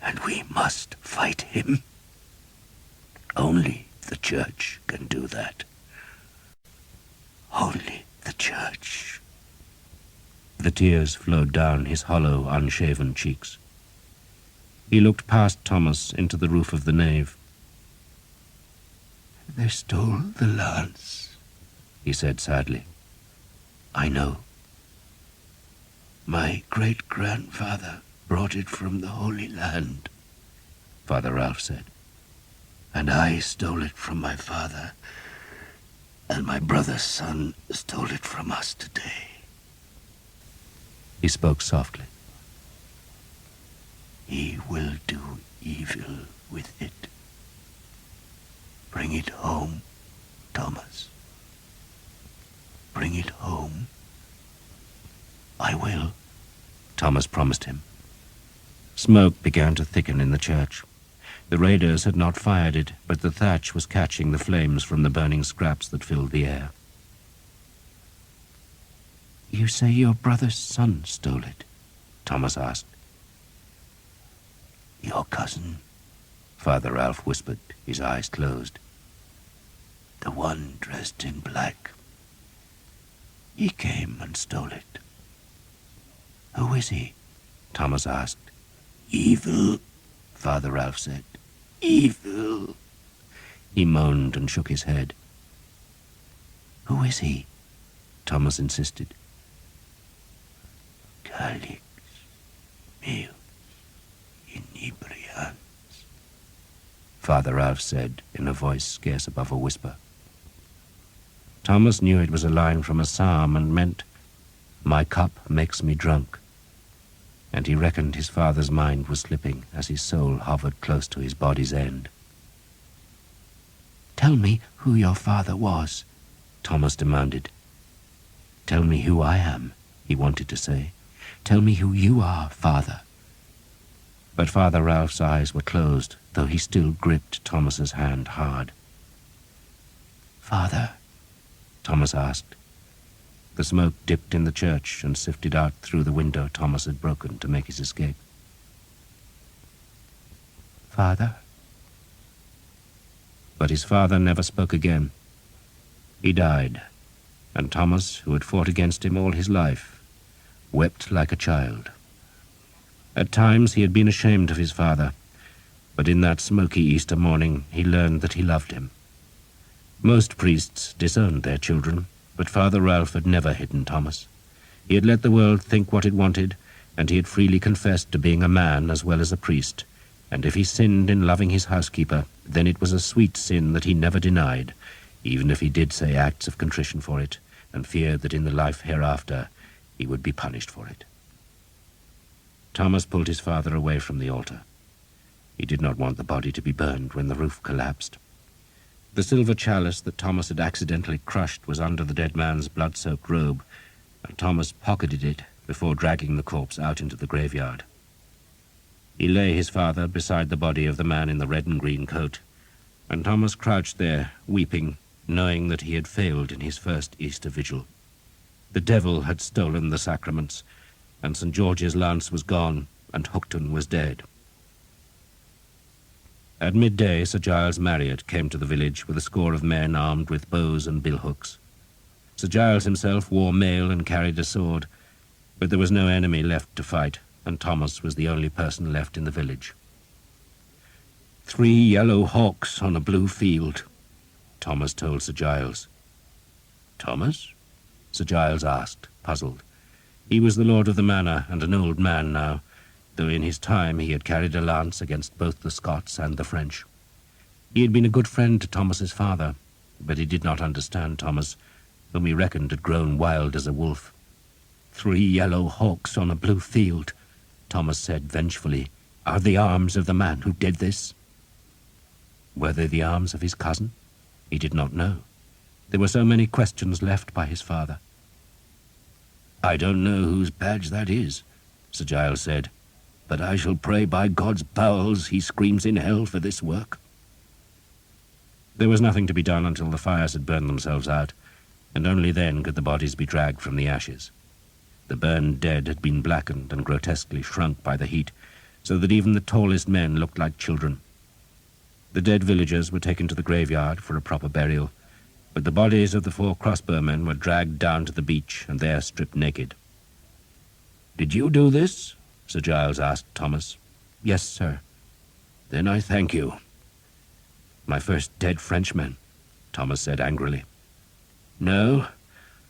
and we must fight him. Only the church can do that. Only the church." The tears flowed down his hollow, unshaven cheeks. He looked past Thomas into the roof of the nave. "They stole the lance," he said sadly. "I know. My great-grandfather brought it from the Holy Land," Father Ralph said. "And I stole it from my father, and my brother's son stole it from us today." He spoke softly. "He will do evil with it. Bring it home, Thomas. Bring it home." "I will," Thomas promised him. Smoke began to thicken in the church. The raiders had not fired it, but the thatch was catching the flames from the burning scraps that filled the air. "You say your brother's son stole it?" Thomas asked. "Your cousin," Father Ralph whispered, his eyes closed. "The one dressed in black. He came and stole it." "Who is he?" Thomas asked. "Evil," Father Ralph said. "Evil." He moaned and shook his head. "Who is he?" Thomas insisted. Calix meus inebrians, Father Ralph said in a voice scarce above a whisper. Thomas knew it was a line from a psalm and meant, "My cup makes me drunk," and he reckoned his father's mind was slipping as his soul hovered close to his body's end. "Tell me who your father was," Thomas demanded. "Tell me who I am," he wanted to say. "Tell me who you are, Father." But Father Ralph's eyes were closed, though he still gripped Thomas's hand hard. "Father?" Thomas asked. The smoke dipped in the church and sifted out through the window Thomas had broken to make his escape. "Father?" But his father never spoke again. He died, and Thomas, who had fought against him all his life, wept like a child. At times he had been ashamed of his father, but in that smoky Easter morning he learned that he loved him. Most priests disowned their children, but Father Ralph had never hidden Thomas. He had let the world think what it wanted, and he had freely confessed to being a man as well as a priest, and if he sinned in loving his housekeeper, then it was a sweet sin that he never denied, even if he did say acts of contrition for it, and feared that in the life hereafter he would be punished for it. Thomas pulled his father away from the altar. He did not want the body to be burned when the roof collapsed. The silver chalice that Thomas had accidentally crushed was under the dead man's blood-soaked robe, and Thomas pocketed it before dragging the corpse out into the graveyard. He lay his father beside the body of the man in the red and green coat, and Thomas crouched there, weeping, knowing that he had failed in his first Easter vigil. The devil had stolen the sacraments, and St. George's lance was gone, and Hookton was dead. At midday, Sir Giles Marriott came to the village with a score of men armed with bows and billhooks. Sir Giles himself wore mail and carried a sword, but there was no enemy left to fight, and Thomas was the only person left in the village. 3 yellow hawks on a blue field, Thomas told Sir Giles. Thomas? Sir Giles asked, puzzled. He was the lord of the manor and an old man now, though in his time he had carried a lance against both the Scots and the French. He had been a good friend to Thomas's father, but he did not understand Thomas, whom he reckoned had grown wild as a wolf. 3 yellow hawks on a blue field, Thomas said vengefully, are the arms of the man who did this. Were they the arms of his cousin? He did not know. There were so many questions left by his father. I don't know whose badge that is, Sir Giles said, but I shall pray by God's bowels he screams in hell for this work. There was nothing to be done until the fires had burned themselves out, and only then could the bodies be dragged from the ashes. The burned dead had been blackened and grotesquely shrunk by the heat, so that even the tallest men looked like children. The dead villagers were taken to the graveyard for a proper burial, but the bodies of the 4 crossbowmen were dragged down to the beach and there stripped naked. Did you do this? Sir Giles asked Thomas. Yes, sir. Then I thank you. My first dead Frenchman, Thomas said angrily. No,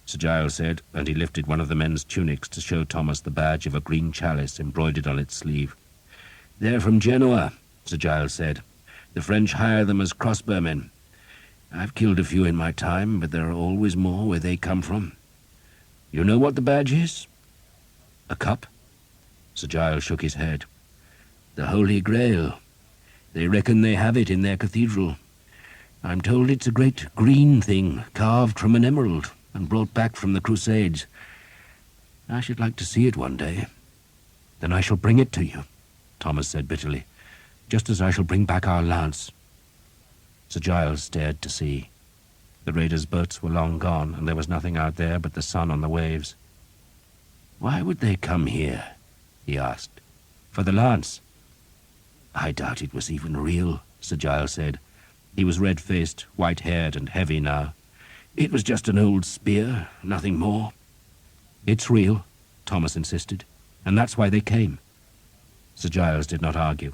Sir Giles said, and he lifted one of the men's tunics to show Thomas the badge of a green chalice embroidered on its sleeve. They're from Genoa, Sir Giles said. The French hire them as crossbowmen. I've killed a few in my time, but there are always more where they come from. You know what the badge is? A cup? Sir Giles shook his head. The Holy Grail. They reckon they have it in their cathedral. I'm told it's a great green thing, carved from an emerald and brought back from the Crusades. I should like to see it one day. Then I shall bring it to you, Thomas said bitterly, just as I shall bring back our lance. Sir Giles stared to sea. The raiders' boats were long gone, and there was nothing out there but the sun on the waves. Why would they come here? He asked. For the lance? I doubt it was even real, Sir Giles said. He was red-faced, white-haired, and heavy now. It was just an old spear, nothing more. It's real, Thomas insisted, and that's why they came. Sir Giles did not argue.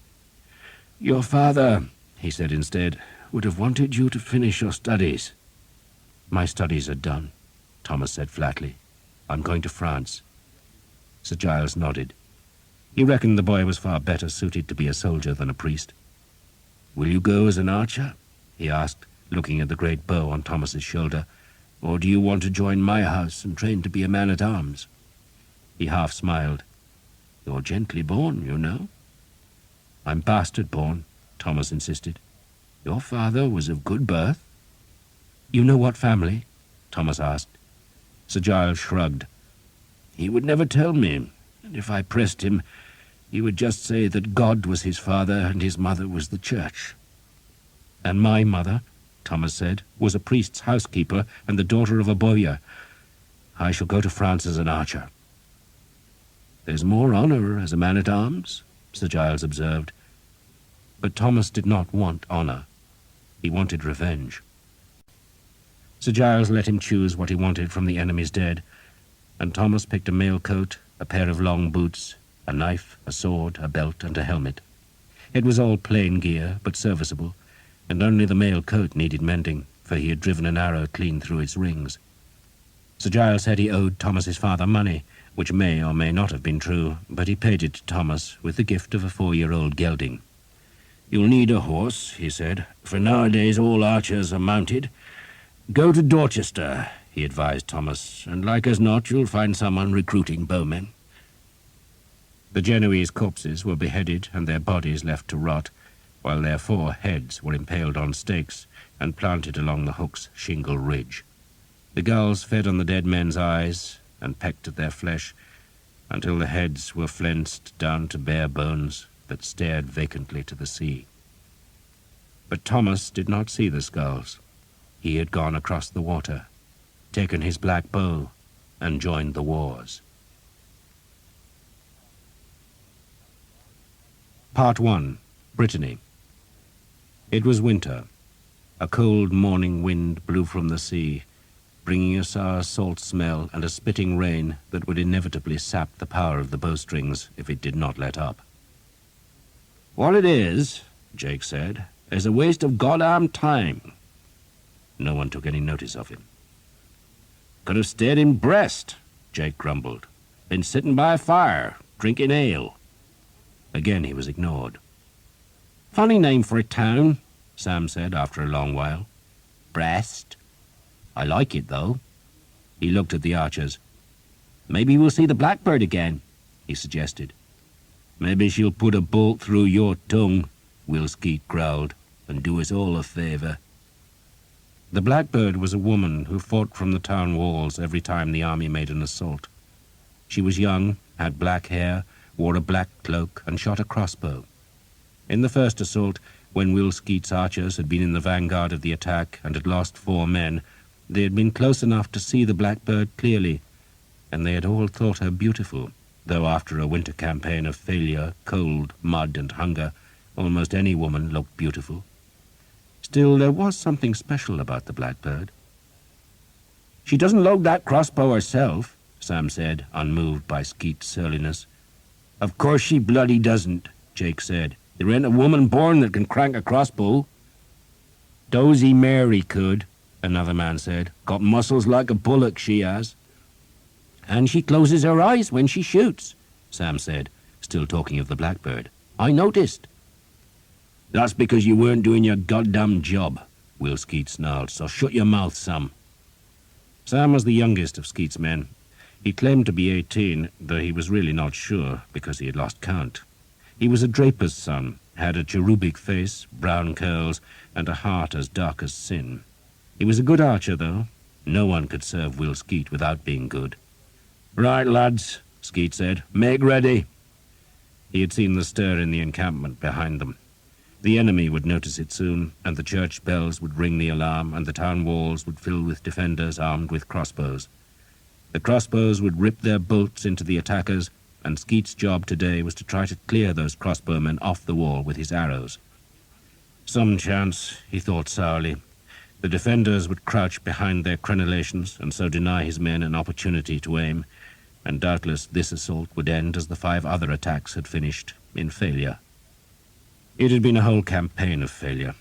Your father, he said instead, would have wanted you to finish your studies. My studies are done. Thomas said flatly. "I'm going to France." Sir Giles nodded. He reckoned the boy was far better suited to be a soldier than a priest. "Will you go as an archer?" he asked, looking at the great bow on Thomas's shoulder. "Or do you want to join my house and train to be a man-at-arms?" He half smiled. "You're gently born, you know." "I'm bastard-born," Thomas insisted. "Your father was of good birth." "You know what family?" Thomas asked. Sir Giles shrugged. "He would never tell me, and if I pressed him, he would just say that God was his father and his mother was the church." "And my mother," Thomas said, "was a priest's housekeeper and the daughter of a bowyer. I shall go to France as an archer." "There's more honour as a man-at-arms," Sir Giles observed. But Thomas did not want honour. He wanted revenge. Sir Giles let him choose what he wanted from the enemy's dead, and Thomas picked a mail coat, a pair of long boots, a knife, a sword, a belt, and a helmet. It was all plain gear, but serviceable, and only the mail coat needed mending, for he had driven an arrow clean through its rings. Sir Giles said he owed Thomas's father money, which may or may not have been true, but he paid it to Thomas with the gift of a 4-year-old gelding. "You'll need a horse," he said, "for nowadays all archers are mounted. Go to Dorchester," he advised Thomas, "and like as not you'll find someone recruiting bowmen." The Genoese corpses were beheaded and their bodies left to rot, while their 4 heads were impaled on stakes and planted along the Hook's shingle ridge. The gulls fed on the dead men's eyes and pecked at their flesh until the heads were flensed down to bare bones that stared vacantly to the sea. But Thomas did not see the skulls. He had gone across the water, taken his black bow, and joined the wars. Part 1. Brittany. It was winter. A cold morning wind blew from the sea, bringing a sour salt smell and a spitting rain that would inevitably sap the power of the bowstrings if it did not let up. "What it is," Jake said, "is a waste of goddamn time." No one took any notice of him. "Could have stayed in Brest," Jake grumbled. "Been sitting by a fire, drinking ale." Again he was ignored. "Funny name for a town," Sam said after a long while. "Brest. I like it, though." He looked at the archers. "Maybe we'll see the blackbird again," he suggested. "Maybe she'll put a bolt through your tongue," Will Skeet growled, "and do us all a favour." The blackbird was a woman who fought from the town walls every time the army made an assault. She was young, had black hair, wore a black cloak, and shot a crossbow. In the first assault, when Will Skeet's archers had been in the vanguard of the attack and had lost 4 men, they had been close enough to see the blackbird clearly, and they had all thought her beautiful, though after a winter campaign of failure, cold, mud, and hunger, almost any woman looked beautiful. Still, there was something special about the blackbird. "She doesn't load that crossbow herself," Sam said, unmoved by Skeet's surliness. "Of course she bloody doesn't," Jake said. "There ain't a woman born that can crank a crossbow." "Dozy Mary could," another man said. "Got muscles like a bullock, she has." "And she closes her eyes when she shoots," Sam said, still talking of the blackbird. "I noticed." "That's because you weren't doing your goddamn job," Will Skeet snarled, "so shut your mouth, Sam." Sam was the youngest of Skeet's men. He claimed to be 18, though he was really not sure, because he had lost count. He was a draper's son, had a cherubic face, brown curls, and a heart as dark as sin. He was a good archer, though. No one could serve Will Skeet without being good. "Right, lads," Skeet said. "Make ready." He had seen the stir in the encampment behind them. The enemy would notice it soon, and the church bells would ring the alarm, and the town walls would fill with defenders armed with crossbows. The crossbows would rip their bolts into the attackers, and Skeet's job today was to try to clear those crossbowmen off the wall with his arrows. Some chance, he thought sourly. The defenders would crouch behind their crenellations and so deny his men an opportunity to aim, and doubtless this assault would end as the 5 other attacks had finished, in failure. It had been a whole campaign of failure.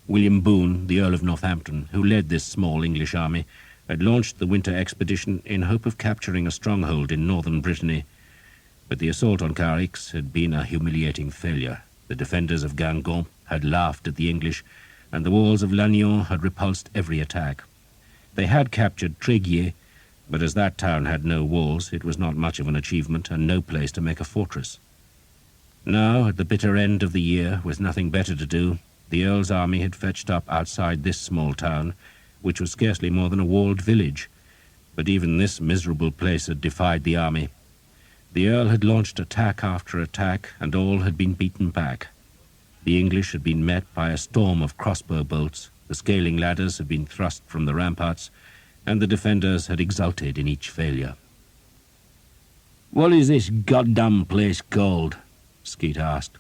William Boone, the Earl of Northampton, who led this small English army, had launched the winter expedition in hope of capturing a stronghold in northern Brittany, but the assault on Carix had been a humiliating failure. The defenders of Guingamp had laughed at the English, and the walls of Lannion had repulsed every attack. They had captured Tréguier, but as that town had no walls, it was not much of an achievement and no place to make a fortress. Now, at the bitter end of the year, with nothing better to do, the Earl's army had fetched up outside this small town, which was scarcely more than a walled village. But even this miserable place had defied the army. The Earl had launched attack after attack, and all had been beaten back. The English had been met by a storm of crossbow bolts, the scaling ladders had been thrust from the ramparts, and the defenders had exulted in each failure. "What is this goddamn place called?" Skeet asked.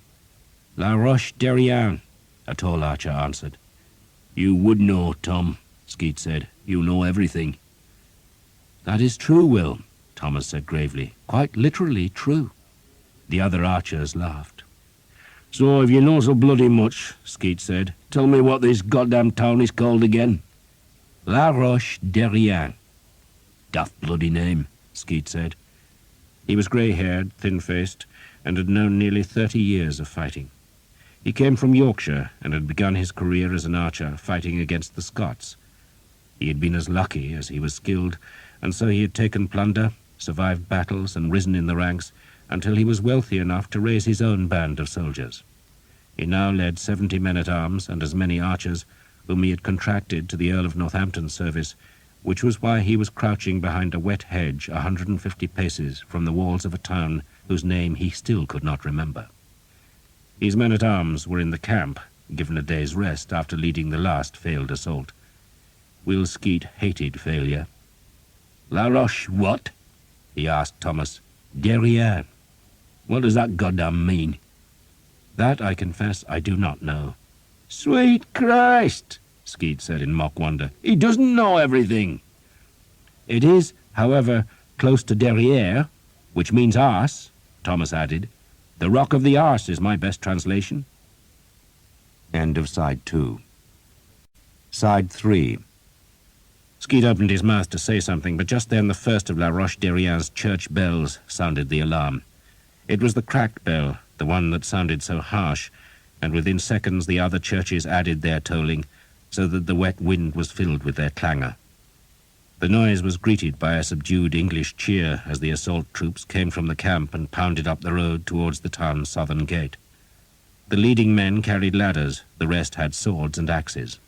"La Roche-Derrien," a tall archer answered. "You would know, Tom," Skeet said. "You know everything." "That is true, Will," Thomas said gravely. "Quite literally true." The other archers laughed. "So if you know so bloody much," Skeet said, "tell me what this goddamn town is called again." "La Roche-Derrien." "Daft bloody name," Skeet said. He was grey-haired, thin-faced, and had known nearly 30 years of fighting. He came from Yorkshire and had begun his career as an archer fighting against the Scots. He had been as lucky as he was skilled, and so he had taken plunder, survived battles, and risen in the ranks until he was wealthy enough to raise his own band of soldiers. He now led 70 men-at-arms and as many archers, whom he had contracted to the Earl of Northampton's service, which was why he was crouching behind a wet hedge 150 paces from the walls of a town whose name he still could not remember. His men-at-arms were in the camp, given a day's rest after leading the last failed assault. Will Skeet hated failure. "La Roche what?" he asked Thomas. "Derrien. What does that goddamn mean?" "That, I confess, I do not know." "Sweet Christ!" Skeet said in mock wonder. "He doesn't know everything." "It is, however, close to Derrière, which means arse," Thomas added. "The Rock of the Arse is my best translation." End of Side 2. Side 3. Skeet opened his mouth to say something, but just then the first of La Roche-Derrien's church bells sounded the alarm. It was the cracked bell, the one that sounded so harsh, and within seconds the other churches added their tolling, so that the wet wind was filled with their clangor. The noise was greeted by a subdued English cheer as the assault troops came from the camp and pounded up the road towards the town's southern gate. The leading men carried ladders, the rest had swords and axes.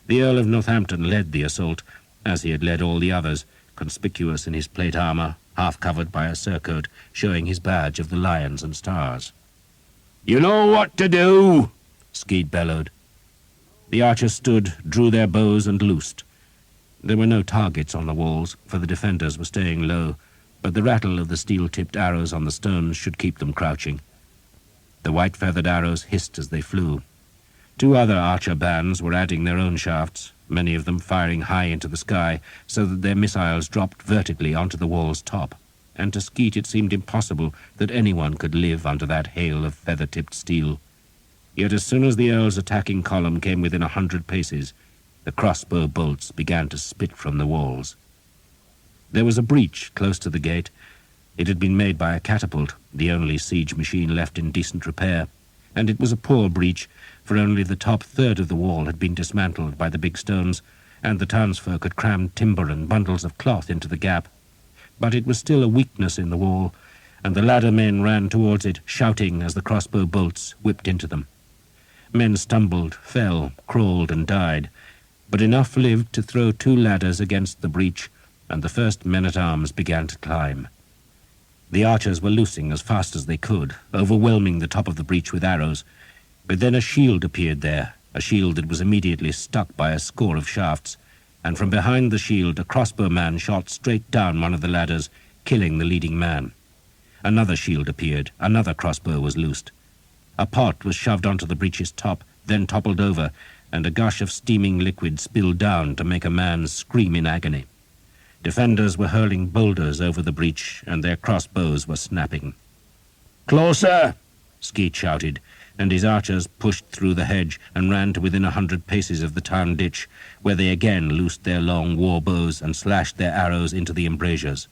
The Earl of Northampton led the assault, as he had led all the others, conspicuous in his plate armour, half covered by a surcoat, showing his badge of the Lions and Stars. "You know what to do!" Skeet bellowed. The archers stood, drew their bows and loosed. There were no targets on the walls, for the defenders were staying low, but the rattle of the steel-tipped arrows on the stones should keep them crouching. The white-feathered arrows hissed as they flew. Two other archer bands were adding their own shafts, many of them firing high into the sky, so that their missiles dropped vertically onto the wall's top, and to Skeet it seemed impossible that anyone could live under that hail of feather-tipped steel. Yet as soon as the Earl's attacking column came within 100 paces, the crossbow bolts began to spit from the walls. There was a breach close to the gate. It had been made by a catapult, the only siege machine left in decent repair, and it was a poor breach, for only the top third of the wall had been dismantled by the big stones, and the townsfolk had crammed timber and bundles of cloth into the gap. But it was still a weakness in the wall, and the ladder men ran towards it, shouting as the crossbow bolts whipped into them. Men stumbled, fell, crawled, and died, but enough lived to throw 2 ladders against the breach, and the first men-at-arms began to climb. The archers were loosing as fast as they could, overwhelming the top of the breach with arrows, but then a shield appeared there, a shield that was immediately stuck by a score of shafts, and from behind the shield a crossbowman shot straight down one of the ladders, killing the leading man. Another shield appeared, another crossbow was loosed. A pot was shoved onto the breach's top, then toppled over, and a gush of steaming liquid spilled down to make a man scream in agony. Defenders were hurling boulders over the breach, and their crossbows were snapping. "Closer!" Skeet shouted, and his archers pushed through the hedge and ran to within 100 paces of the town ditch, where they again loosed their long war bows and slashed their arrows into the embrasures.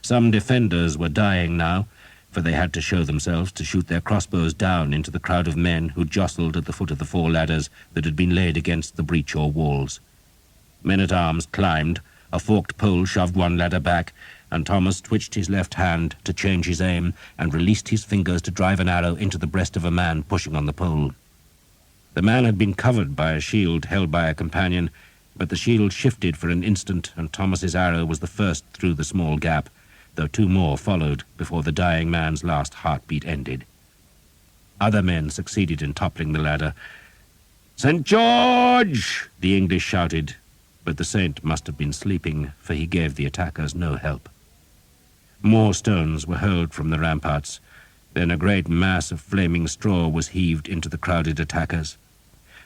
Some defenders were dying now, for they had to show themselves to shoot their crossbows down into the crowd of men who jostled at the foot of the 4 ladders that had been laid against the breach or walls. Men-at-arms climbed, a forked pole shoved one ladder back, and Thomas twitched his left hand to change his aim and released his fingers to drive an arrow into the breast of a man pushing on the pole. The man had been covered by a shield held by a companion, but the shield shifted for an instant, and Thomas's arrow was the first through the small gap, though 2 more followed before the dying man's last heartbeat ended. Other men succeeded in toppling the ladder. "St. George!" the English shouted, but the saint must have been sleeping, for he gave the attackers no help. More stones were hurled from the ramparts. Then a great mass of flaming straw was heaved into the crowded attackers.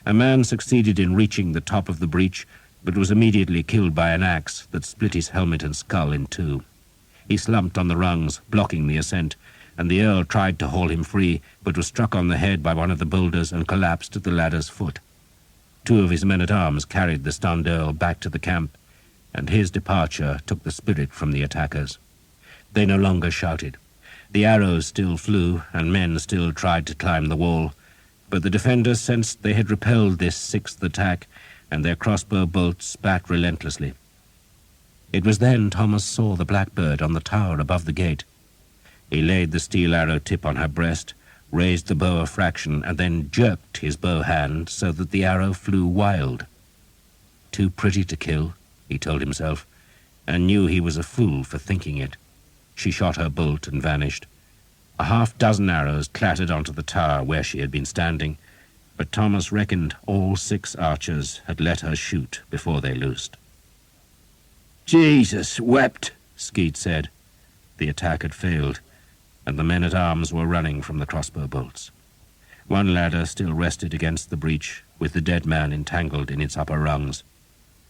A man succeeded in reaching the top of the breach, but was immediately killed by an axe that split his helmet and skull in 2. He slumped on the rungs, blocking the ascent, and the Earl tried to haul him free, but was struck on the head by one of the boulders and collapsed at the ladder's foot. 2 of his men-at-arms carried the stunned Earl back to the camp, and his departure took the spirit from the attackers. They no longer shouted. The arrows still flew, and men still tried to climb the wall, but the defenders sensed they had repelled this 6th attack, and their crossbow bolts spat relentlessly. It was then Thomas saw the blackbird on the tower above the gate. He laid the steel arrow tip on her breast, raised the bow a fraction, and then jerked his bow hand so that the arrow flew wild. Too pretty to kill, he told himself, and knew he was a fool for thinking it. She shot her bolt and vanished. A half-dozen arrows clattered onto the tower where she had been standing, but Thomas reckoned all 6 archers had let her shoot before they loosed. "Jesus wept," Skeet said. The attack had failed, and the men-at-arms were running from the crossbow bolts. One ladder still rested against the breach, with the dead man entangled in its upper rungs.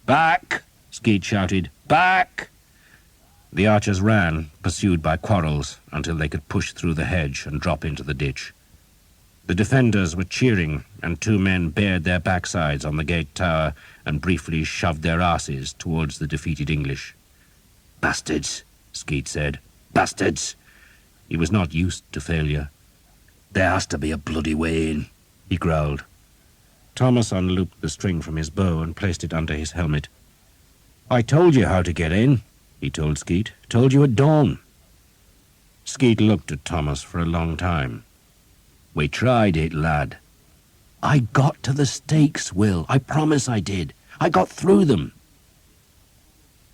"Back!" Skeet shouted. "Back!" The archers ran, pursued by quarrels, until they could push through the hedge and drop into the ditch. The defenders were cheering, and 2 men bared their backsides on the gate tower and briefly shoved their asses towards the defeated English. "Bastards," Skeet said. "Bastards." He was not used to failure. "There has to be a bloody way in," he growled. Thomas unlooped the string from his bow and placed it under his helmet. "I told you how to get in," he told Skeet. "Told you at dawn." Skeet looked at Thomas for a long time. "We tried it, lad." "I got to the stakes, Will. I promise I did. I got through them."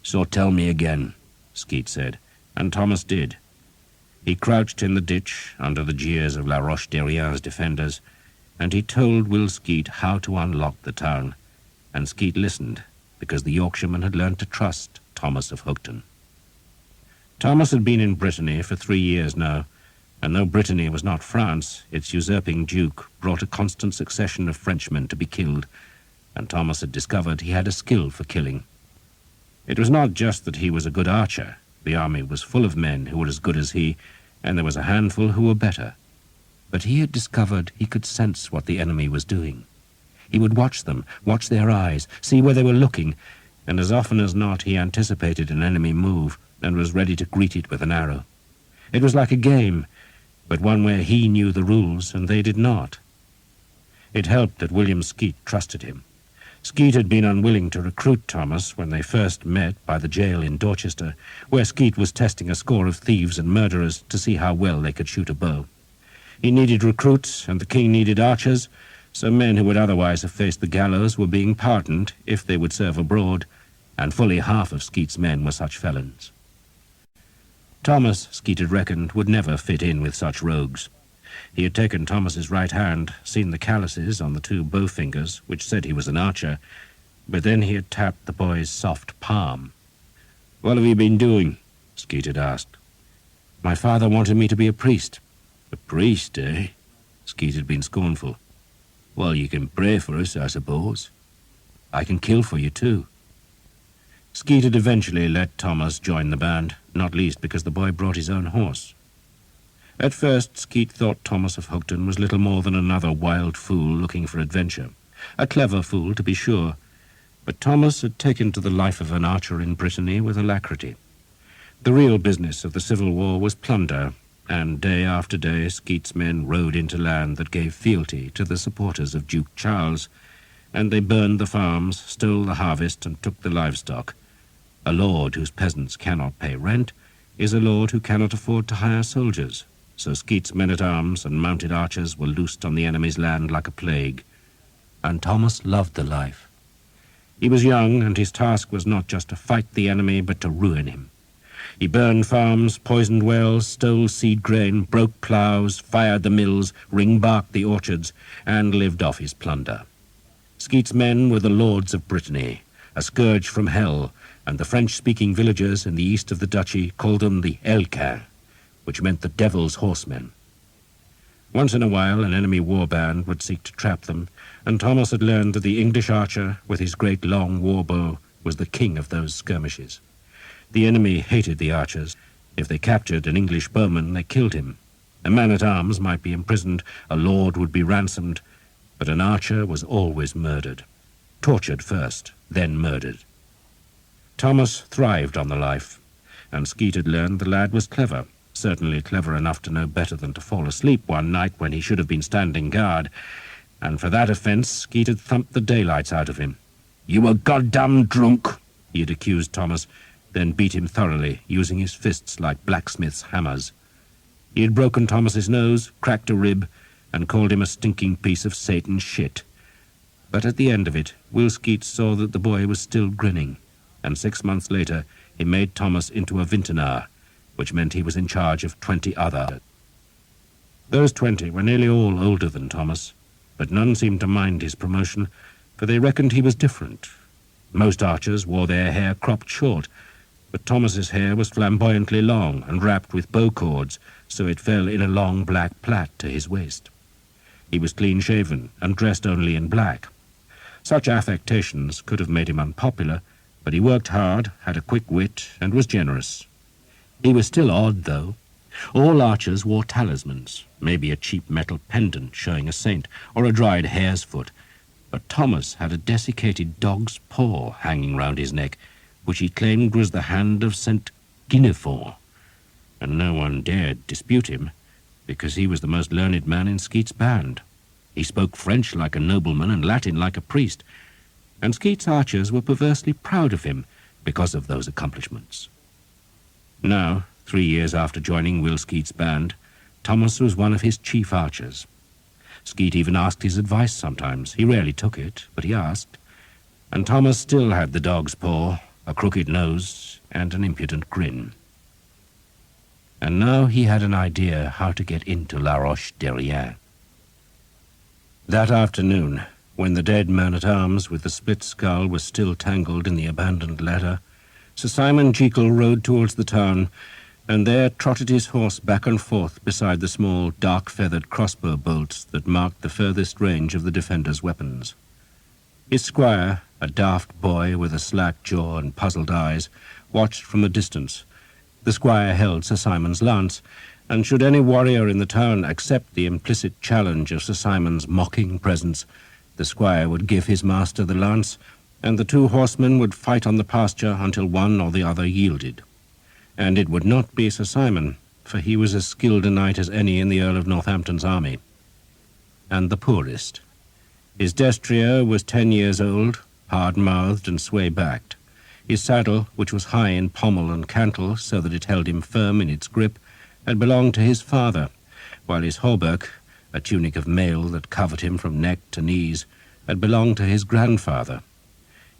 "So tell me again," Skeet said, and Thomas did. He crouched in the ditch under the jeers of La Roche-Derrien's defenders, and he told Will Skeet how to unlock the town, and Skeet listened, because the Yorkshireman had learned to trust Thomas of Hookton. Thomas had been in Brittany for 3 years now, and though Brittany was not France, its usurping duke brought a constant succession of Frenchmen to be killed, and Thomas had discovered he had a skill for killing. It was not just that he was a good archer. The army was full of men who were as good as he, and there was a handful who were better. But he had discovered he could sense what the enemy was doing. He would watch them, watch their eyes, see where they were looking, and as often as not he anticipated an enemy move and was ready to greet it with an arrow. It was like a game, but one where he knew the rules and they did not. It helped that William Skeet trusted him. Skeet had been unwilling to recruit Thomas when they first met by the jail in Dorchester, where Skeet was testing a score of thieves and murderers to see how well they could shoot a bow. He needed recruits, and the king needed archers, so men who would otherwise have faced the gallows were being pardoned if they would serve abroad, and fully half of Skeet's men were such felons. Thomas, Skeet had reckoned, would never fit in with such rogues. He had taken Thomas's right hand, seen the calluses on the 2 bow fingers, which said he was an archer, but then he had tapped the boy's soft palm. "What have you been doing?" Skeet had asked. "My father wanted me to be a priest." "A priest, eh?" Skeet had been scornful. "Well, you can pray for us, I suppose." "I can kill for you, too." Skeet had eventually let Thomas join the band, not least because the boy brought his own horse. At first, Skeet thought Thomas of Hookton was little more than another wild fool looking for adventure. A clever fool, to be sure, but Thomas had taken to the life of an archer in Brittany with alacrity. The real business of the Civil War was plunder, and day after day Skeet's men rode into land that gave fealty to the supporters of Duke Charles, and they burned the farms, stole the harvest, and took the livestock. A lord whose peasants cannot pay rent is a lord who cannot afford to hire soldiers, so Skeet's men-at-arms and mounted archers were loosed on the enemy's land like a plague. And Thomas loved the life. He was young, and his task was not just to fight the enemy, but to ruin him. He burned farms, poisoned wells, stole seed grain, broke ploughs, fired the mills, ring-barked the orchards, and lived off his plunder. Skeet's men were the lords of Brittany, a scourge from hell, and the French-speaking villagers in the east of the duchy called them the Harlequin, which meant the devil's horsemen. Once in a while an enemy war band would seek to trap them, and Thomas had learned that the English archer, with his great long war bow, was the king of those skirmishes. The enemy hated the archers. If they captured an English bowman, they killed him. A man-at-arms might be imprisoned, a lord would be ransomed, but an archer was always murdered. Tortured first, then murdered. Thomas thrived on the life, and Skeet had learned the lad was clever, certainly clever enough to know better than to fall asleep one night when he should have been standing guard, and for that offence Skeet had thumped the daylights out of him. "You were goddamn drunk," he had accused Thomas, then beat him thoroughly, using his fists like blacksmiths' hammers. He had broken Thomas's nose, cracked a rib, and called him a stinking piece of Satan's shit. But at the end of it, Will Skeet saw that the boy was still grinning, and 6 months later he made Thomas into a vintner, which meant he was in charge of 20 other. Those 20 were nearly all older than Thomas, but none seemed to mind his promotion, for they reckoned he was different. Most archers wore their hair cropped short, but Thomas's hair was flamboyantly long and wrapped with bow cords, so it fell in a long black plait to his waist. He was clean-shaven and dressed only in black. Such affectations could have made him unpopular, but he worked hard, had a quick wit, and was generous. He was still odd, though. All archers wore talismans, maybe a cheap metal pendant showing a saint, or a dried hare's foot, but Thomas had a desiccated dog's paw hanging round his neck, which he claimed was the hand of St. Guinevere, and no one dared dispute him, because he was the most learned man in Skeet's band. He spoke French like a nobleman and Latin like a priest, and Skeet's archers were perversely proud of him because of those accomplishments. Now, 3 years after joining Will Skeet's band, Thomas was one of his chief archers. Skeet even asked his advice sometimes. He rarely took it, but he asked, and Thomas still had the dog's paw, a crooked nose, and an impudent grin. And now he had an idea how to get into La Roche-Derrien. That afternoon, when the dead man-at-arms with the split skull was still tangled in the abandoned ladder, Sir Simon Jekyll rode towards the town, and there trotted his horse back and forth beside the small, dark-feathered crossbow bolts that marked the furthest range of the defenders' weapons. His squire, a daft boy with a slack jaw and puzzled eyes, watched from a distance. The squire held Sir Simon's lance, and should any warrior in the town accept the implicit challenge of Sir Simon's mocking presence, the squire would give his master the lance, and the two horsemen would fight on the pasture until one or the other yielded. And it would not be Sir Simon, for he was as skilled a knight as any in the Earl of Northampton's army, and the poorest. His destrier was 10 years old, hard-mouthed and sway-backed. His saddle, which was high in pommel and cantle so that it held him firm in its grip, had belonged to his father, while his hauberk, a tunic of mail that covered him from neck to knees, had belonged to his grandfather.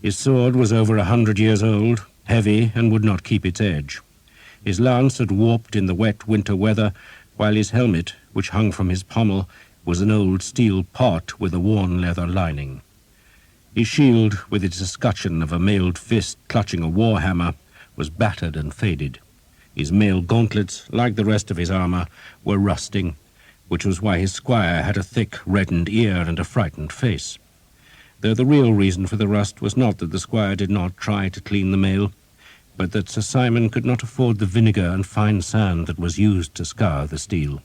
His sword was over 100 years old, heavy, and would not keep its edge. His lance had warped in the wet winter weather, while his helmet, which hung from his pommel, was an old steel pot with a worn leather lining. His shield, with its escutcheon of a mailed fist clutching a war-hammer, was battered and faded. His mail gauntlets, like the rest of his armour, were rusting, which was why his squire had a thick, reddened ear and a frightened face. Though the real reason for the rust was not that the squire did not try to clean the mail, but that Sir Simon could not afford the vinegar and fine sand that was used to scour the steel.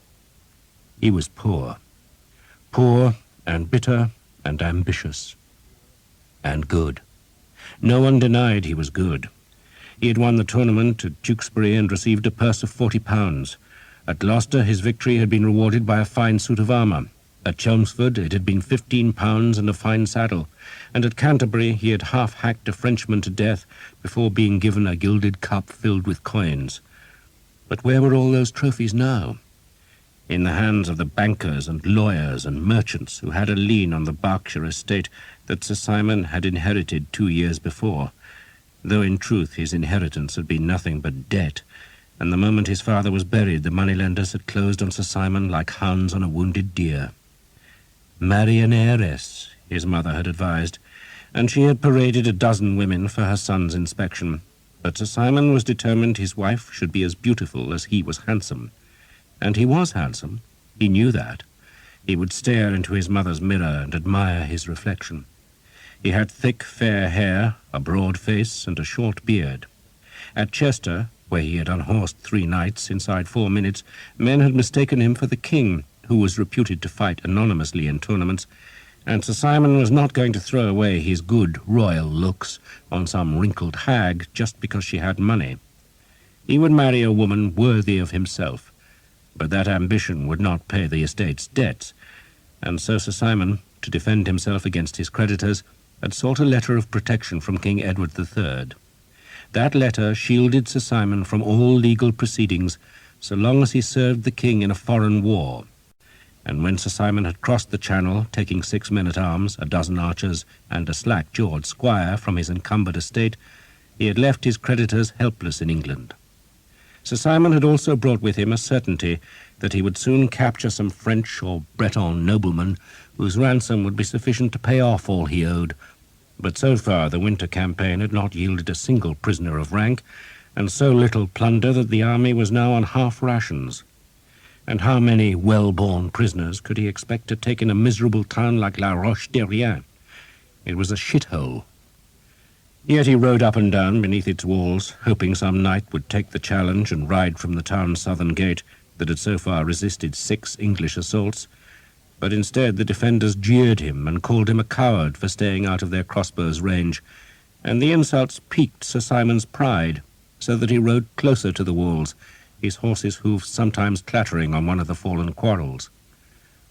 He was poor. Poor and bitter and ambitious. And good. No one denied he was good. He had won the tournament at Tewkesbury and received a purse of £40. At Gloucester his victory had been rewarded by a fine suit of armour. At Chelmsford it had been £15 and a fine saddle, and at Canterbury he had half-hacked a Frenchman to death before being given a gilded cup filled with coins. But where were all those trophies now? In the hands of the bankers and lawyers and merchants who had a lien on the Berkshire estate that Sir Simon had inherited 2 years before, though in truth his inheritance had been nothing but debt, and the moment his father was buried the moneylenders had closed on Sir Simon like hounds on a wounded deer. Marry an heiress, his mother had advised, and she had paraded a dozen women for her son's inspection, but Sir Simon was determined his wife should be as beautiful as he was handsome. And he was handsome. He knew that. He would stare into his mother's mirror and admire his reflection. He had thick, fair hair, a broad face, and a short beard. At Chester, where he had unhorsed 3 knights inside 4 minutes, men had mistaken him for the king, who was reputed to fight anonymously in tournaments, and Sir Simon was not going to throw away his good royal looks on some wrinkled hag just because she had money. He would marry a woman worthy of himself, but that ambition would not pay the estate's debts, and so Sir Simon, to defend himself against his creditors, had sought a letter of protection from King Edward III. That letter shielded Sir Simon from all legal proceedings so long as he served the king in a foreign war. And when Sir Simon had crossed the Channel, taking 6 men-at-arms, a dozen archers, and a slack-jawed squire from his encumbered estate, he had left his creditors helpless in England. Sir Simon had also brought with him a certainty that he would soon capture some French or Breton nobleman whose ransom would be sufficient to pay off all he owed. But so far the winter campaign had not yielded a single prisoner of rank, and so little plunder that the army was now on half rations. And how many well-born prisoners could he expect to take in a miserable town like La Roche-Derrien? It was a shithole. Yet he rode up and down beneath its walls, hoping some knight would take the challenge and ride from the town's southern gate that had so far resisted 6 English assaults. But instead the defenders jeered him and called him a coward for staying out of their crossbows' range, and the insults piqued Sir Simon's pride, so that he rode closer to the walls, his horse's hoofs sometimes clattering on one of the fallen quarrels.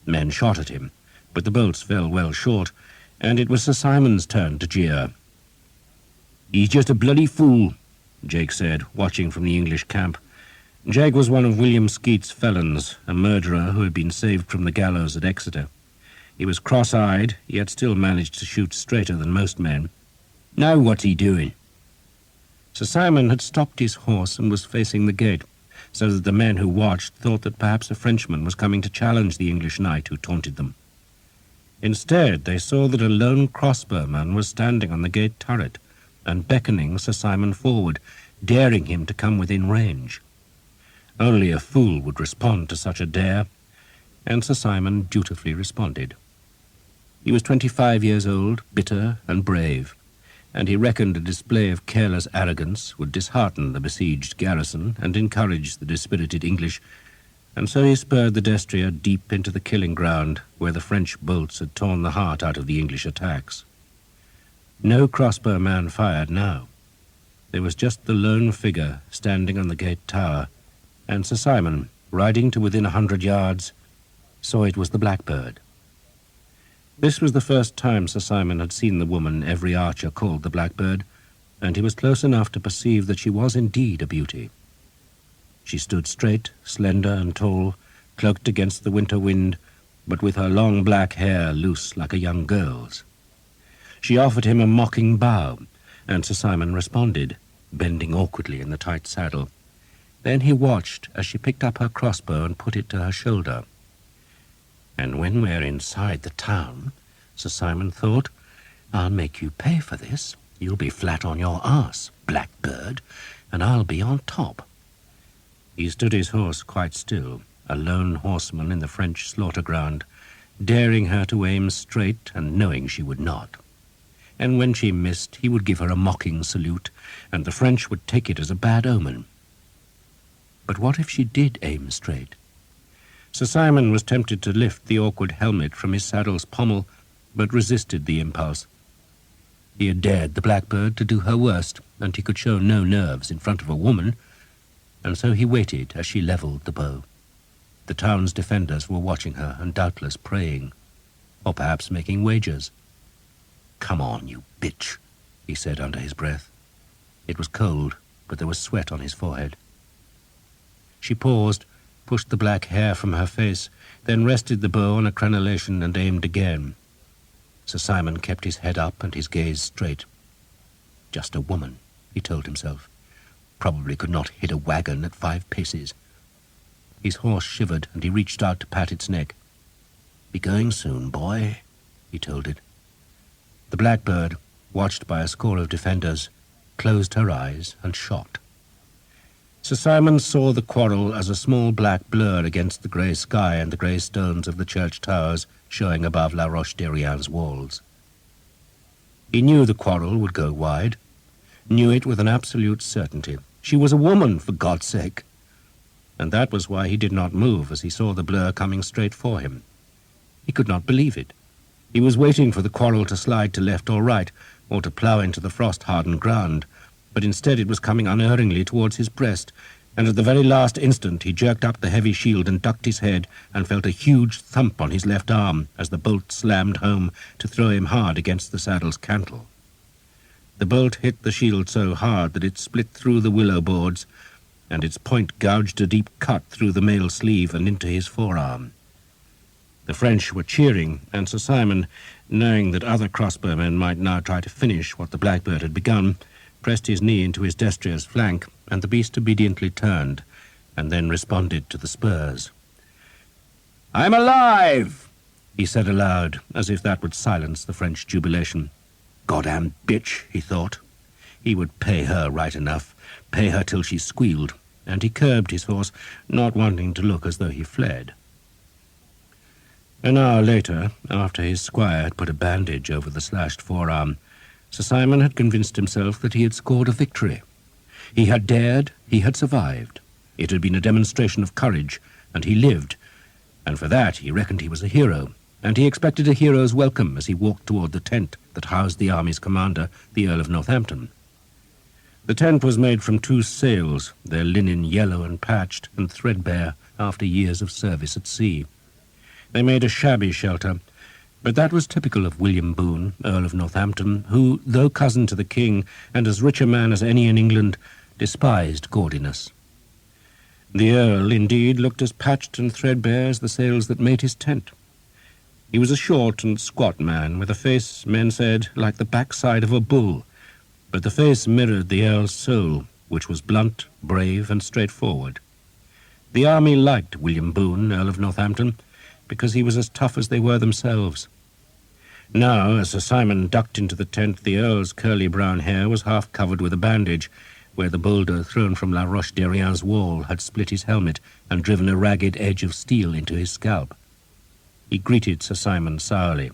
Men shot at him, but the bolts fell well short, and it was Sir Simon's turn to jeer. "He's just a bloody fool," Jake said, watching from the English camp. Jake was one of William Skeet's felons, a murderer who had been saved from the gallows at Exeter. He was cross-eyed, yet still managed to shoot straighter than most men. "Now what's he doing?" Sir Simon had stopped his horse and was facing the gate, so that the men who watched thought that perhaps a Frenchman was coming to challenge the English knight who taunted them. Instead, they saw that a lone crossbowman was standing on the gate turret and beckoning Sir Simon forward, daring him to come within range. Only a fool would respond to such a dare, and Sir Simon dutifully responded. He was 25 years old, bitter and brave, and he reckoned a display of careless arrogance would dishearten the besieged garrison and encourage the dispirited English, and so he spurred the destrier deep into the killing ground where the French bolts had torn the heart out of the English attacks. No crossbow man fired now. There was just the lone figure standing on the gate tower, and Sir Simon, riding to within 100 yards, saw it was the Blackbird. This was the first time Sir Simon had seen the woman every archer called the Blackbird, and he was close enough to perceive that she was indeed a beauty. She stood straight, slender and tall, cloaked against the winter wind, but with her long black hair loose like a young girl's. She offered him a mocking bow, and Sir Simon responded, bending awkwardly in the tight saddle. Then he watched as she picked up her crossbow and put it to her shoulder. "And when we're inside the town," Sir Simon thought, "I'll make you pay for this. You'll be flat on your arse, Blackbird, and I'll be on top." He stood his horse quite still, a lone horseman in the French slaughter ground, daring her to aim straight and knowing she would not. And when she missed, he would give her a mocking salute, and the French would take it as a bad omen. But what if she did aim straight? Sir Simon was tempted to lift the awkward helmet from his saddle's pommel, but resisted the impulse. He had dared the blackbird to do her worst, and he could show no nerves in front of a woman, and so he waited as she levelled the bow. The town's defenders were watching her and doubtless praying, or perhaps making wagers. "Come on, you bitch," he said under his breath. It was cold, but there was sweat on his forehead. She paused, pushed the black hair from her face, then rested the bow on a crenellation and aimed again. Sir Simon kept his head up and his gaze straight. Just a woman, he told himself. Probably could not hit a wagon at 5 paces. His horse shivered, and he reached out to pat its neck. "Be going soon, boy," he told it. The blackbird, watched by a score of defenders, closed her eyes and shot. Sir Simon saw the quarrel as a small black blur against the grey sky and the grey stones of the church towers showing above La Roche-Derrien's walls. He knew the quarrel would go wide, knew it with an absolute certainty. She was a woman, for God's sake! And that was why he did not move as he saw the blur coming straight for him. He could not believe it. He was waiting for the quarrel to slide to left or right, or to plough into the frost-hardened ground, but instead it was coming unerringly towards his breast, and at the very last instant he jerked up the heavy shield and ducked his head and felt a huge thump on his left arm as the bolt slammed home to throw him hard against the saddle's cantle. The bolt hit the shield so hard that it split through the willow boards, and its point gouged a deep cut through the mail sleeve and into his forearm. The French were cheering, and Sir Simon, knowing that other crossbowmen might now try to finish what the blackbird had begun, pressed his knee into his destrier's flank, and the beast obediently turned, and then responded to the spurs. "I'm alive!" he said aloud, as if that would silence the French jubilation. "Goddamn bitch," he thought. He would pay her right enough, pay her till she squealed, and he curbed his horse, not wanting to look as though he fled. An hour later, after his squire had put a bandage over the slashed forearm, Sir Simon had convinced himself that he had scored a victory. He had dared, he had survived. It had been a demonstration of courage, and he lived, and for that he reckoned he was a hero, and he expected a hero's welcome as he walked toward the tent that housed the army's commander, the Earl of Northampton. The tent was made from 2 sails, their linen yellow and patched and threadbare after years of service at sea. They made a shabby shelter, but that was typical of William Boone, Earl of Northampton, who, though cousin to the king and as rich a man as any in England, despised gaudiness. The Earl, indeed, looked as patched and threadbare as the sails that made his tent. He was a short and squat man, with a face, men said, like the backside of a bull, but the face mirrored the Earl's soul, which was blunt, brave, and straightforward. The army liked William Boone, Earl of Northampton, because he was as tough as they were themselves. Now, as Sir Simon ducked into the tent, the Earl's curly brown hair was half covered with a bandage, where the boulder thrown from La Roche-Derrien's wall had split his helmet and driven a ragged edge of steel into his scalp. He greeted Sir Simon sourly.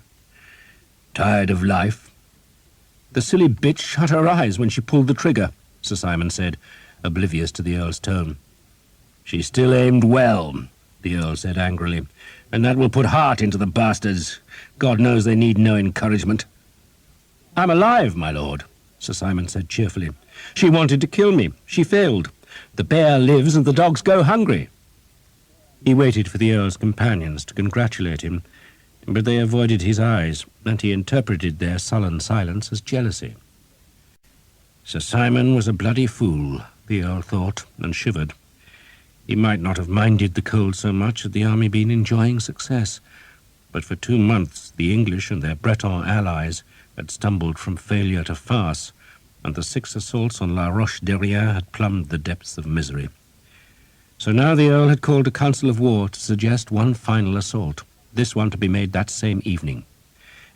"Tired of life?" "The silly bitch shut her eyes when she pulled the trigger," Sir Simon said, oblivious to the Earl's tone. "She still aimed well," the Earl said angrily, "and that will put heart into the bastards. God knows they need no encouragement." "I'm alive, my lord," Sir Simon said cheerfully. "She wanted to kill me. She failed. The bear lives and the dogs go hungry." He waited for the Earl's companions to congratulate him, but they avoided his eyes, and he interpreted their sullen silence as jealousy. Sir Simon was a bloody fool, the Earl thought, and shivered. He might not have minded the cold so much had the army been enjoying success, but for 2 months the English and their Breton allies had stumbled from failure to farce, and the 6 assaults on La Roche-Derrien had plumbed the depths of misery. So now the Earl had called a council of war to suggest one final assault, this one to be made that same evening.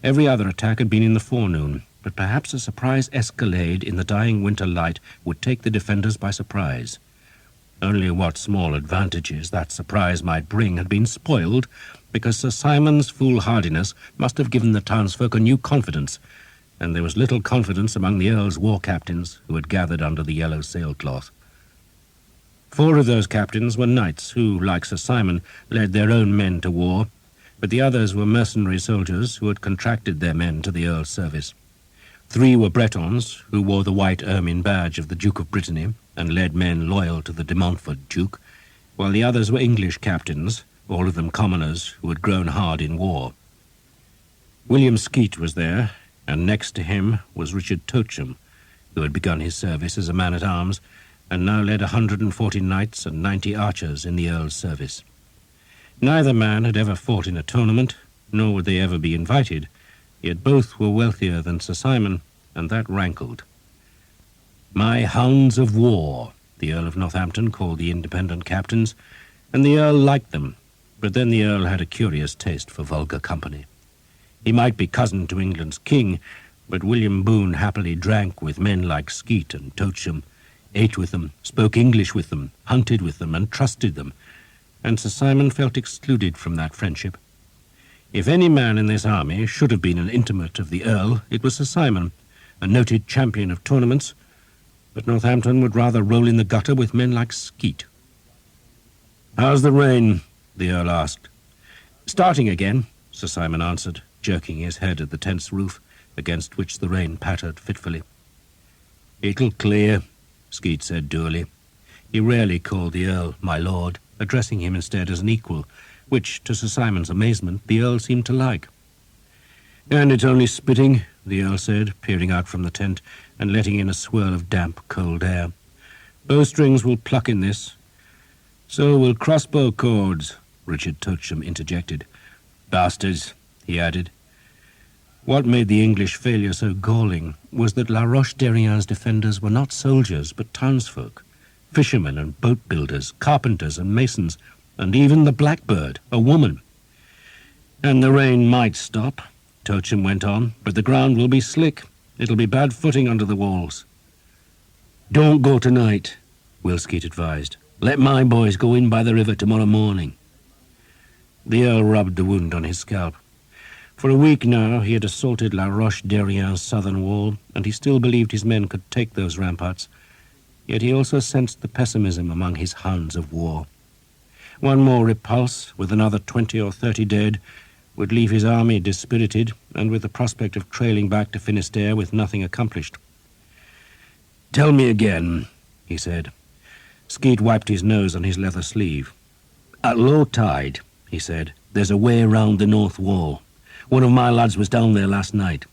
Every other attack had been in the forenoon, but perhaps a surprise escalade in the dying winter light would take the defenders by surprise. Only what small advantages that surprise might bring had been spoiled, because Sir Simon's foolhardiness must have given the townsfolk a new confidence, and there was little confidence among the Earl's war captains who had gathered under the yellow sailcloth. 4 of those captains were knights who, like Sir Simon, led their own men to war, but the others were mercenary soldiers who had contracted their men to the Earl's service. 3 were Bretons, who wore the white ermine badge of the Duke of Brittany and led men loyal to the de Montfort Duke, while the others were English captains, all of them commoners who had grown hard in war. William Skeet was there, and next to him was Richard Tocham, who had begun his service as a man-at-arms and now led 140 knights and 90 archers in the Earl's service. Neither man had ever fought in a tournament, nor would they ever be invited, yet both were wealthier than Sir Simon, and that rankled. "My hounds of war," the Earl of Northampton called the independent captains, and the Earl liked them, but then the Earl had a curious taste for vulgar company. He might be cousin to England's king, but William Boone happily drank with men like Skeet and Tocham, ate with them, spoke English with them, hunted with them, and trusted them, and Sir Simon felt excluded from that friendship. If any man in this army should have been an intimate of the Earl, it was Sir Simon, a noted champion of tournaments, but Northampton would rather roll in the gutter with men like Skeet. "How's the rain?" the Earl asked. "Starting again," Sir Simon answered, jerking his head at the tent's roof, against which the rain pattered fitfully. "It'll clear," Skeet said dourly. He rarely called the Earl "my lord," addressing him instead as an equal, which, to Sir Simon's amazement, the Earl seemed to like. "And it's only spitting," the Earl said, peering out from the tent and letting in a swirl of damp, cold air. "Bowstrings will pluck in this." "So will crossbow cords," Richard Tocham interjected. "Bastards," he added. What made the English failure so galling was that La Roche-Derrien's defenders were not soldiers but townsfolk, fishermen and boat builders, carpenters and masons, and even the Blackbird, a woman. "And the rain might stop," Tocham went on, "but the ground will be slick. It'll be bad footing under the walls." "Don't go tonight," Will Skeet advised. "Let my boys go in by the river tomorrow morning." The Earl rubbed the wound on his scalp. For a week now he had assaulted La Roche-Derrien's southern wall, and he still believed his men could take those ramparts. Yet he also sensed the pessimism among his hounds of war. One more repulse, with another 20 or 30 dead, would leave his army dispirited and with the prospect of trailing back to Finisterre with nothing accomplished. "Tell me again," he said. Skeet wiped his nose on his leather sleeve. "At low tide," he said, "there's a way round the north wall. One of my lads was down there last night."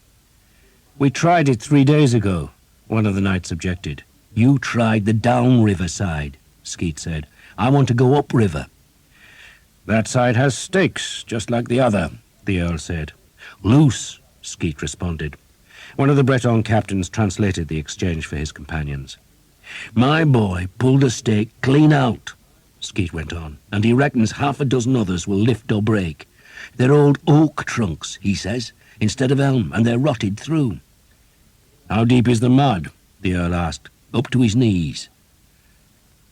"We tried it 3 days ago," one of the knights objected. "You tried the downriver side," Skeet said. "I want to go upriver." "That side has stakes, just like the other," the Earl said. "Loose," Skeet responded. One of the Breton captains translated the exchange for his companions. "My boy pulled a stake clean out," Skeet went on, "and he reckons half a dozen others will lift or break. They're old oak trunks, he says, instead of elm, and they're rotted through." "How deep is the mud?" the Earl asked. "Up to his knees."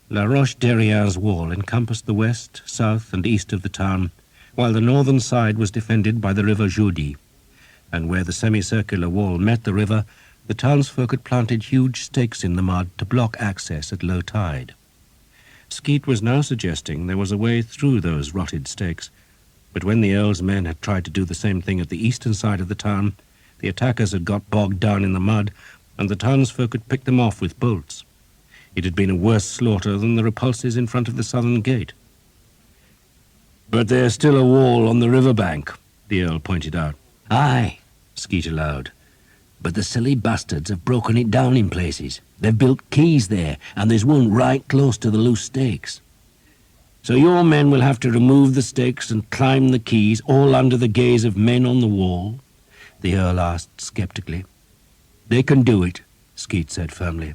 La Roche-Derrien's wall encompassed the west, south, and east of the town, while the northern side was defended by the river Joudie, and where the semicircular wall met the river, the townsfolk had planted huge stakes in the mud to block access at low tide. Skeet was now suggesting there was a way through those rotted stakes, but when the Earl's men had tried to do the same thing at the eastern side of the town, the attackers had got bogged down in the mud, and the townsfolk had picked them off with bolts. It had been a worse slaughter than the repulses in front of the southern gate. "But there's still a wall on the river bank," the Earl pointed out. "Aye," Skeet allowed, "but the silly bastards have broken it down in places. They've built quays there, and there's one right close to the loose stakes. So your men will have to remove the stakes and climb the quays, all under the gaze of men on the wall?" the Earl asked sceptically. "They can do it," Skeet said firmly.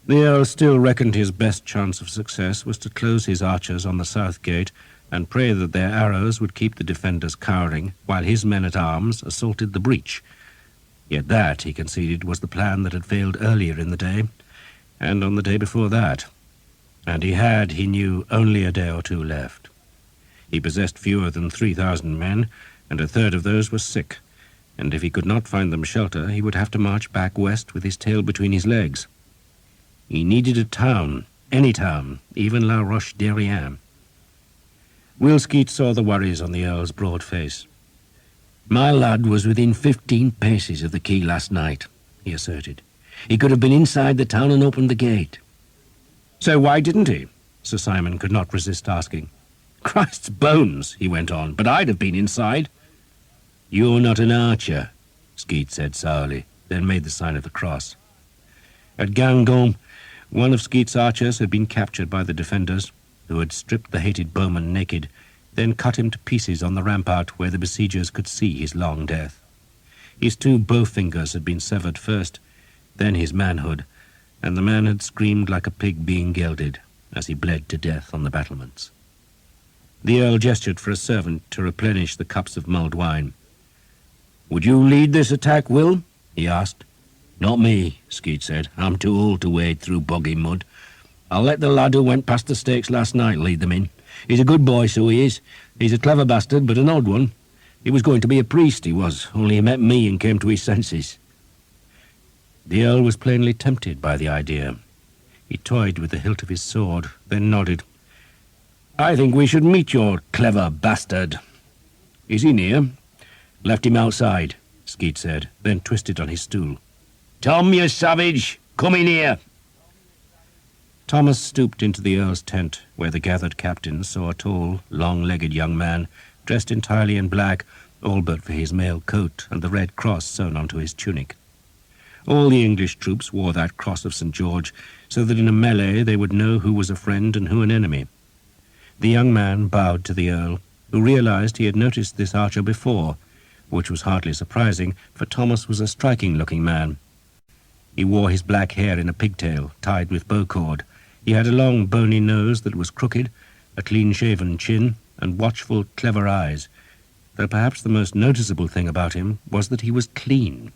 The Earl still reckoned his best chance of success was to close his archers on the south gate and pray that their arrows would keep the defenders cowering while his men-at-arms assaulted the breach. Yet that, he conceded, was the plan that had failed earlier in the day, and on the day before that. And he had, he knew, only a day or two left. He possessed fewer than 3,000 men, and a third of those were sick, and if he could not find them shelter, he would have to march back west with his tail between his legs. He needed a town, any town, even La Roche-Derrien. Will Skeet saw the worries on the Earl's broad face. "My lad was within 15 paces of the quay last night," he asserted. "He could have been inside the town and opened the gate." "So why didn't he?" Sir Simon could not resist asking. "Christ's bones," he went on, "but I'd have been inside." "You're not an archer," Skeet said sourly, then made the sign of the cross. At Guingamp, one of Skeet's archers had been captured by the defenders, who had stripped the hated bowman naked, then cut him to pieces on the rampart where the besiegers could see his long death. His 2 bow fingers had been severed first, then his manhood, and the man had screamed like a pig being gelded as he bled to death on the battlements. The Earl gestured for a servant to replenish the cups of mulled wine. "Would you lead this attack, Will?" he asked. "Not me," Skeet said. "I'm too old to wade through boggy mud. I'll let the lad who went past the stakes last night lead them in. He's a good boy, so he is. He's a clever bastard, but an odd one. He was going to be a priest, he was, only he met me and came to his senses." The Earl was plainly tempted by the idea. He toyed with the hilt of his sword, then nodded. "I think we should meet your clever bastard." "Is he near?" "Left him outside," Skeet said, then twisted on his stool. "Tom, you savage! Come in here!" Thomas stooped into the Earl's tent, where the gathered captains saw a tall, long-legged young man, dressed entirely in black, all but for his mail coat and the red cross sewn onto his tunic. All the English troops wore that cross of St. George, so that in a melee they would know who was a friend and who an enemy. The young man bowed to the Earl, who realized he had noticed this archer before, which was hardly surprising, for Thomas was a striking-looking man. He wore his black hair in a pigtail, tied with bowcord. He had a long, bony nose that was crooked, a clean-shaven chin, and watchful, clever eyes, though perhaps the most noticeable thing about him was that he was clean.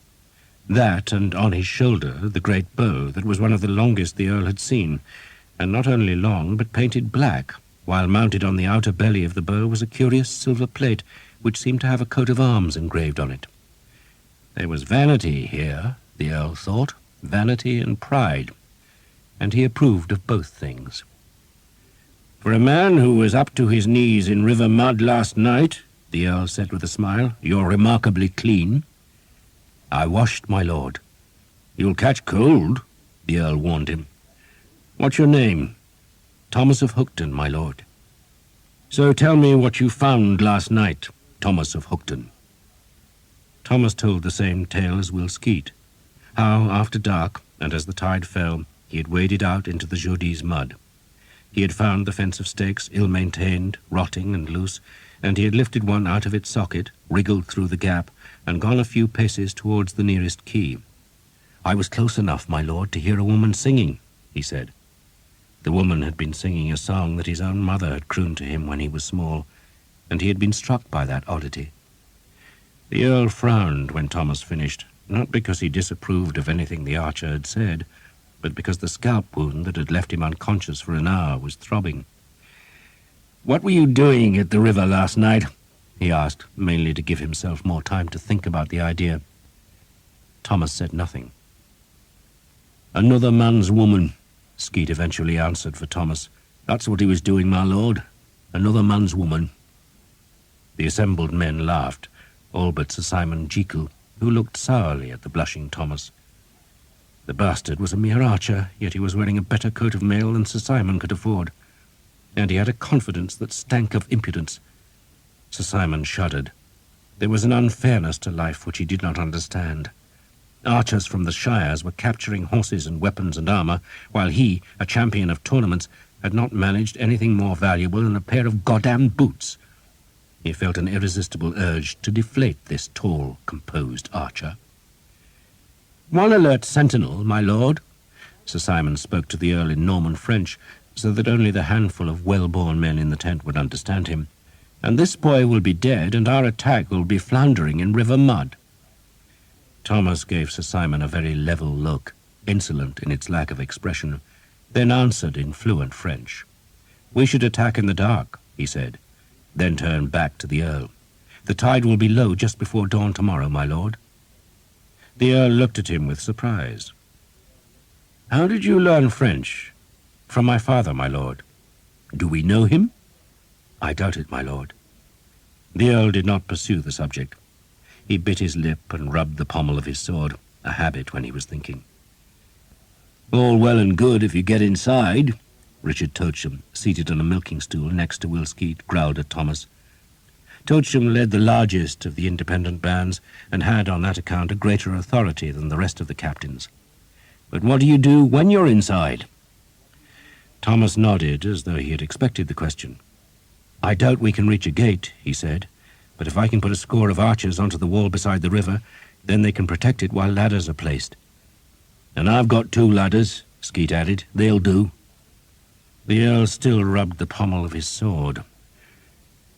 That, and on his shoulder, the great bow that was one of the longest the Earl had seen, and not only long, but painted black, while mounted on the outer belly of the bow was a curious silver plate, which seemed to have a coat of arms engraved on it. There was vanity here, the Earl thought, vanity and pride, and he approved of both things. "For a man who was up to his knees in river mud last night," the Earl said with a smile, "you're remarkably clean." "I washed, my lord." "You'll catch cold," the Earl warned him. "What's your name?" "Thomas of Hookton, my lord." "So tell me what you found last night, Thomas of Hookton." Thomas told the same tale as Will Skeet, how, after dark, and as the tide fell, he had waded out into the Jaudi's mud. He had found the fence of stakes ill-maintained, rotting and loose, and he had lifted one out of its socket, wriggled through the gap, and gone a few paces towards the nearest quay. "I was close enough, my lord, to hear a woman singing," he said. The woman had been singing a song that his own mother had crooned to him when he was small, and he had been struck by that oddity. The Earl frowned when Thomas finished, not because he disapproved of anything the archer had said, but because the scalp wound that had left him unconscious for an hour was throbbing. "What were you doing at the river last night?" he asked, mainly to give himself more time to think about the idea. Thomas said nothing. "Another man's woman," Skeet eventually answered for Thomas. "That's what he was doing, my lord. Another man's woman." The assembled men laughed, all but Sir Simon Jekyll, who looked sourly at the blushing Thomas. The bastard was a mere archer, yet he was wearing a better coat of mail than Sir Simon could afford, and he had a confidence that stank of impudence. Sir Simon shuddered. There was an unfairness to life which he did not understand. Archers from the shires were capturing horses and weapons and armour, while he, a champion of tournaments, had not managed anything more valuable than a pair of goddamn boots. He felt an irresistible urge to deflate this tall, composed archer. "One alert sentinel, my lord." Sir Simon spoke to the Earl in Norman French, so that only the handful of well-born men in the tent would understand him. "And this boy will be dead, and our attack will be floundering in river mud." Thomas gave Sir Simon a very level look, insolent in its lack of expression, then answered in fluent French. "We should attack in the dark," he said, then turned back to the Earl. "The tide will be low just before dawn tomorrow, my lord." The Earl looked at him with surprise. "How did you learn French?" "From my father, my lord." "Do we know him?" "I doubt it, my lord." The Earl did not pursue the subject. He bit his lip and rubbed the pommel of his sword, a habit when he was thinking. "All well and good if you get inside," Richard Toacham, seated on a milking stool next to Will Skeet, growled at Thomas. Toacham led the largest of the independent bands and had on that account a greater authority than the rest of the captains. "But what do you do when you're inside?" Thomas nodded as though he had expected the question. "I doubt we can reach a gate," he said, "but if I can put a score of archers onto the wall beside the river, then they can protect it while ladders are placed." "And I've got 2 ladders," Skeet added. "They'll do." The Earl still rubbed the pommel of his sword.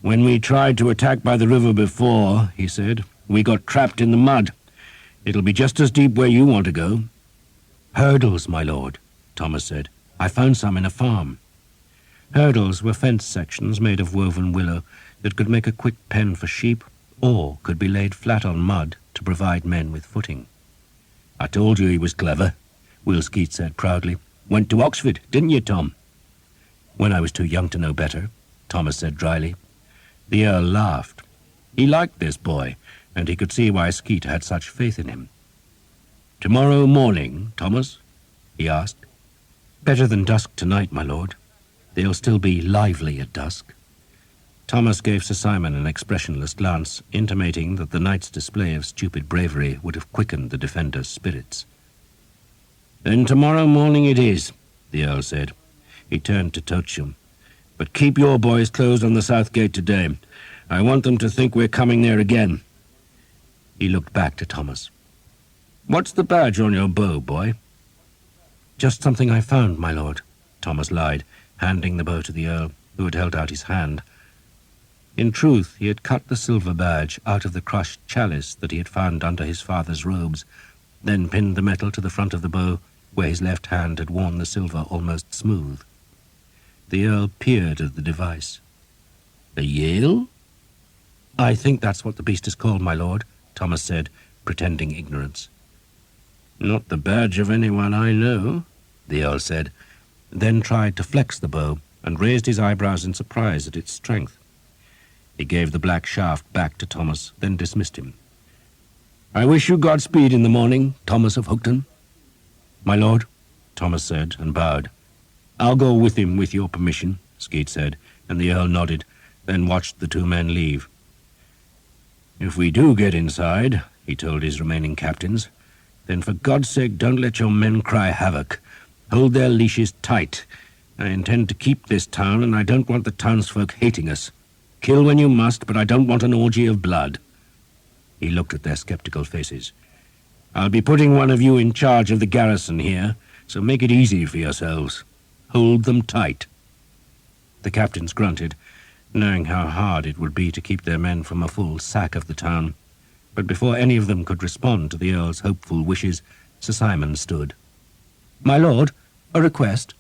"When we tried to attack by the river before," he said, "we got trapped in the mud. It'll be just as deep where you want to go." "Hurdles, my lord," Thomas said. "I found some in a farm." Hurdles were fence sections made of woven willow that could make a quick pen for sheep or could be laid flat on mud to provide men with footing. "I told you he was clever," Will Skeet said proudly. "Went to Oxford, didn't you, Tom?" "When I was too young to know better," Thomas said dryly. The Earl laughed. He liked this boy, and he could see why Skeet had such faith in him. "Tomorrow morning, Thomas?" he asked. "Better than dusk tonight, my lord. They'll still be lively at dusk." Thomas gave Sir Simon an expressionless glance, intimating that the night's display of stupid bravery would have quickened the defenders' spirits. "Then tomorrow morning it is," the Earl said. He turned to Toacham. "But keep your boys closed on the south gate today. I want them to think we're coming there again." He looked back to Thomas. "What's the badge on your bow, boy?" "Just something I found, my lord," Thomas lied, handing the bow to the Earl, who had held out his hand. In truth, he had cut the silver badge out of the crushed chalice that he had found under his father's robes, then pinned the metal to the front of the bow, where his left hand had worn the silver almost smooth. The Earl peered at the device. "A Yale?" "I think that's what the beast is called, my lord," Thomas said, pretending ignorance. "Not the badge of anyone I know," the Earl said, then tried to flex the bow and raised his eyebrows in surprise at its strength. He gave the black shaft back to Thomas, then dismissed him. "I wish you Godspeed in the morning, Thomas of Hookton." "My lord," Thomas said, and bowed. "I'll go with him, with your permission," Skeet said, and the Earl nodded, then watched the 2 men leave. "If we do get inside," he told his remaining captains, "then for God's sake don't let your men cry havoc. Hold their leashes tight. I intend to keep this town, and I don't want the townsfolk hating us. Kill when you must, but I don't want an orgy of blood." He looked at their skeptical faces. "I'll be putting one of you in charge of the garrison here, so make it easy for yourselves. Hold them tight." The captains grunted, knowing how hard it would be to keep their men from a full sack of the town. But before any of them could respond to the Earl's hopeful wishes, Sir Simon stood. "My lord, a request."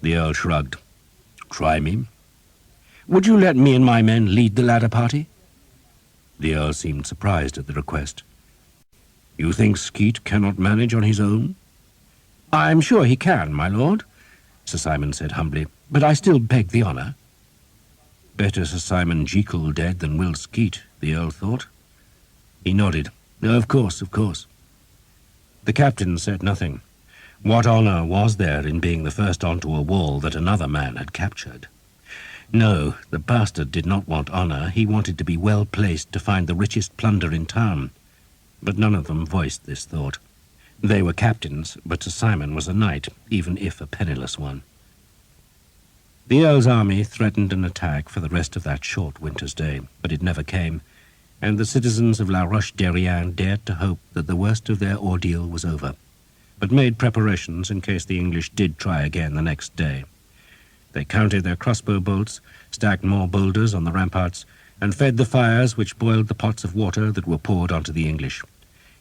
The Earl shrugged. "Try me." "Would you let me and my men lead the ladder party?" The Earl seemed surprised at the request. "You think Skeet cannot manage on his own?" "I'm sure he can, my lord," Sir Simon said humbly, "but I still beg the honour." Better Sir Simon Jekyll dead than Will Skeet, the Earl thought. He nodded. "Of course, of course." The captain said nothing. What honour was there in being the first onto a wall that another man had captured? No, the bastard did not want honour. He wanted to be well placed to find the richest plunder in town. But none of them voiced this thought. They were captains, but Sir Simon was a knight, even if a penniless one. The Earl's army threatened an attack for the rest of that short winter's day, but it never came, and the citizens of La Roche-Derrien dared to hope that the worst of their ordeal was over, but made preparations in case the English did try again the next day. They counted their crossbow bolts, stacked more boulders on the ramparts, and fed the fires which boiled the pots of water that were poured onto the English.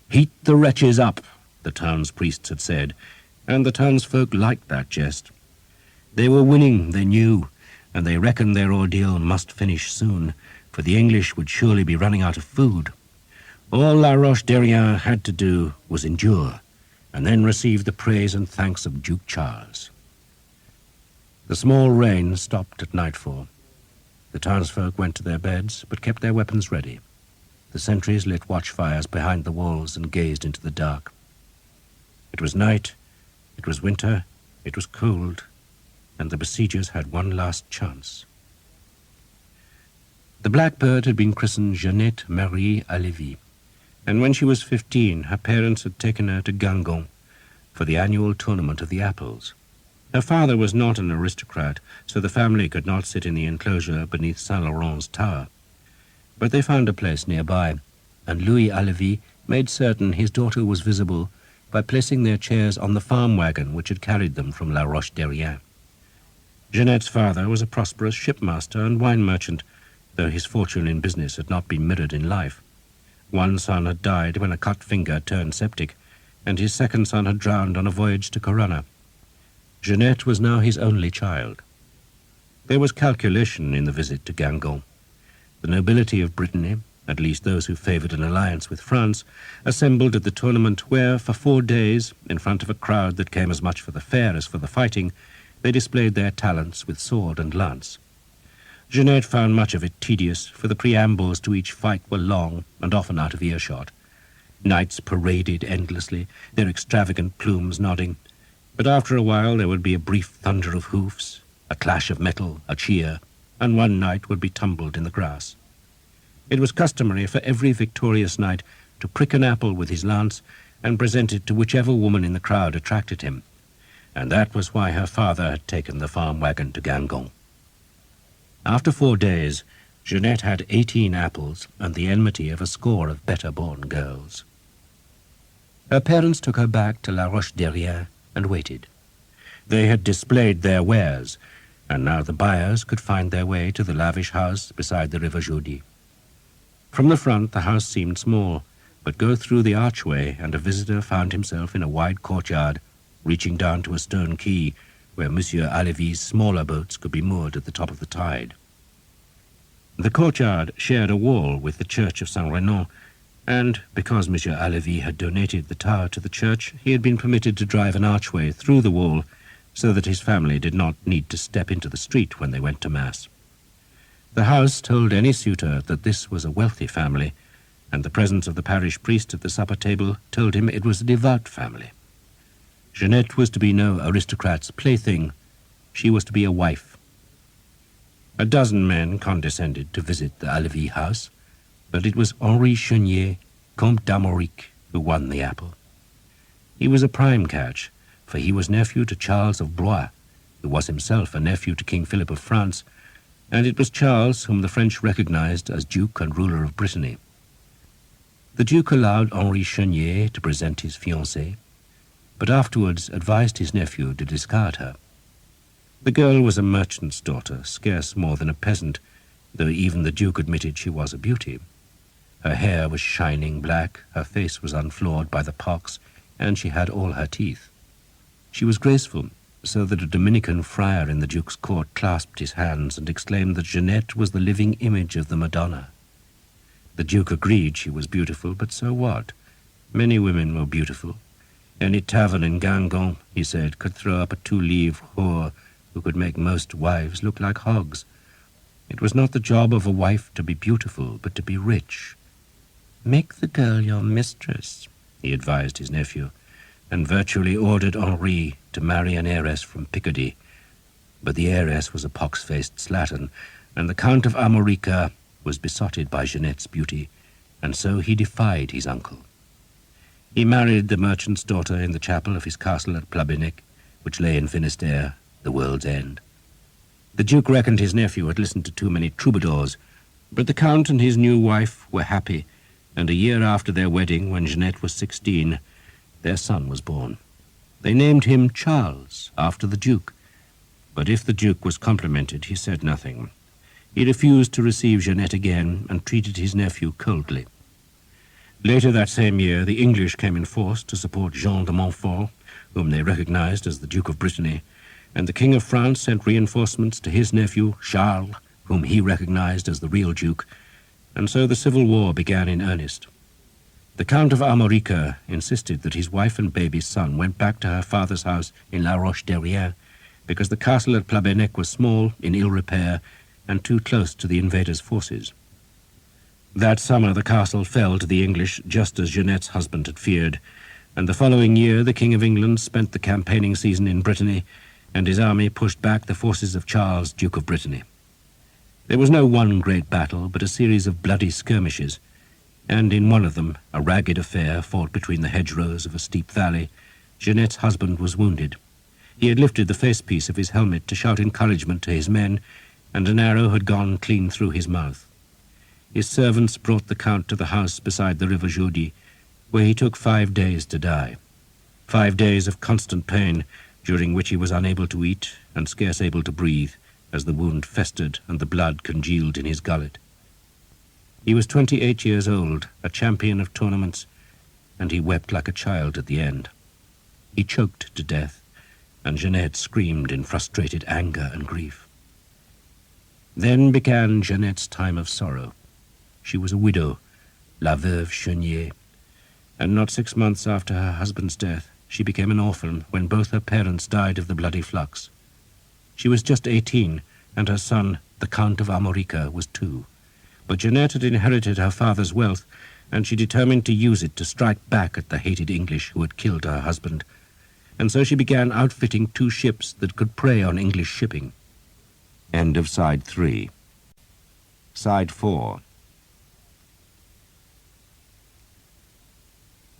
"Heat the wretches up," the town's priests had said, and the townsfolk liked that jest. They were winning, they knew, and they reckoned their ordeal must finish soon, for the English would surely be running out of food. All La Roche-Derrien had to do was endure, and then receive the praise and thanks of Duke Charles. The small rain stopped at nightfall. The townsfolk went to their beds, but kept their weapons ready. The sentries lit watchfires behind the walls and gazed into the dark. It was night, it was winter, it was cold, and the besiegers had one last chance. The Blackbird had been christened Jeannette Marie Alévi, and when she was 15, her parents had taken her to Guingamp for the annual tournament of the apples. Her father was not an aristocrat, so the family could not sit in the enclosure beneath Saint-Laurent's tower. But they found a place nearby, and Louis Alévi made certain his daughter was visible by placing their chairs on the farm wagon which had carried them from La Roche-Derrien. Jeanette's father was a prosperous shipmaster and wine merchant, though his fortune in business had not been mirrored in life. One son had died when a cut finger turned septic, and his second son had drowned on a voyage to Corunna. Jeanette was now his only child. There was calculation in the visit to Guingamp. The nobility of Brittany, at least those who favoured an alliance with France, assembled at the tournament where, for 4 days, in front of a crowd that came as much for the fair as for the fighting, they displayed their talents with sword and lance. Jeanette found much of it tedious, for the preambles to each fight were long and often out of earshot. Knights paraded endlessly, their extravagant plumes nodding, but after a while there would be a brief thunder of hoofs, a clash of metal, a cheer, and one knight would be tumbled in the grass. It was customary for every victorious knight to prick an apple with his lance and present it to whichever woman in the crowd attracted him, and that was why her father had taken the farm wagon to Guingamp. After 4 days, Jeanette had 18 apples and the enmity of a score of better-born girls. Her parents took her back to La Roche-Derrien and waited. They had displayed their wares, and now the buyers could find their way to the lavish house beside the river Jaudy. From the front the house seemed small, but go through the archway and a visitor found himself in a wide courtyard, reaching down to a stone quay where Monsieur Alévi's smaller boats could be moored at the top of the tide. The courtyard shared a wall with the church of Saint-Renan, and because Monsieur Alévi had donated the tower to the church, he had been permitted to drive an archway through the wall so that his family did not need to step into the street when they went to Mass. The house told any suitor that this was a wealthy family, and the presence of the parish priest at the supper table told him it was a devout family. Jeanette was to be no aristocrat's plaything. She was to be a wife. A dozen men condescended to visit the Alévi house, but it was Henri Chenier, Comte d'Armorique, who won the apple. He was a prime catch, for he was nephew to Charles of Blois, who was himself a nephew to King Philip of France, and it was Charles whom the French recognized as Duke and ruler of Brittany. The Duke allowed Henri Chenier to present his fiancée, but afterwards advised his nephew to discard her. The girl was a merchant's daughter, scarce more than a peasant, though even the Duke admitted she was a beauty. Her hair was shining black, her face was unflawed by the pox, and she had all her teeth. She was graceful, so that a Dominican friar in the Duke's court clasped his hands and exclaimed that Jeanette was the living image of the Madonna. The Duke agreed she was beautiful, but so what? Many women were beautiful. Any tavern in Guingamp, he said, could throw up a 2-livre whore who could make most wives look like hogs. It was not the job of a wife to be beautiful, but to be rich. "Make the girl your mistress," he advised his nephew, and virtually ordered Henri to marry an heiress from Picardy. But the heiress was a pox-faced slattern, and the Count of Armorica was besotted by Jeanette's beauty, and so he defied his uncle. He married the merchant's daughter in the chapel of his castle at Plabennec, which lay in Finistère, the world's end. The Duke reckoned his nephew had listened to too many troubadours, but the Count and his new wife were happy, and a year after their wedding, when Jeanette was 16, their son was born. They named him Charles, after the Duke, but if the Duke was complimented, he said nothing. He refused to receive Jeanette again and treated his nephew coldly. Later that same year, the English came in force to support Jean de Montfort, whom they recognized as the Duke of Brittany, and the King of France sent reinforcements to his nephew, Charles, whom he recognized as the real Duke, and so the Civil War began in earnest. The Count of Armorica insisted that his wife and baby son went back to her father's house in La Roche-Derrien, because the castle at Plabennec was small, in ill repair, and too close to the invaders' forces. That summer the castle fell to the English just as Jeanette's husband had feared, and the following year the King of England spent the campaigning season in Brittany, and his army pushed back the forces of Charles, Duke of Brittany. There was no one great battle, but a series of bloody skirmishes, and in one of them, a ragged affair fought between the hedgerows of a steep valley, Jeanette's husband was wounded. He had lifted the facepiece of his helmet to shout encouragement to his men, and an arrow had gone clean through his mouth. His servants brought the Count to the house beside the river Jaudy, where he took 5 days to die. 5 days of constant pain, during which he was unable to eat and scarce able to breathe, as the wound festered and the blood congealed in his gullet. He was 28 years old, a champion of tournaments, and he wept like a child at the end. He choked to death, and Jeanette screamed in frustrated anger and grief. Then began Jeanette's time of sorrow. She was a widow, la veuve Chenier, and not 6 months after her husband's death, she became an orphan when both her parents died of the bloody flux. She was just 18, and her son, the Count of Armorica, was 2. But Jeanette had inherited her father's wealth, and she determined to use it to strike back at the hated English who had killed her husband. And so she began outfitting 2 ships that could prey on English shipping. End of Side 3. Side 4.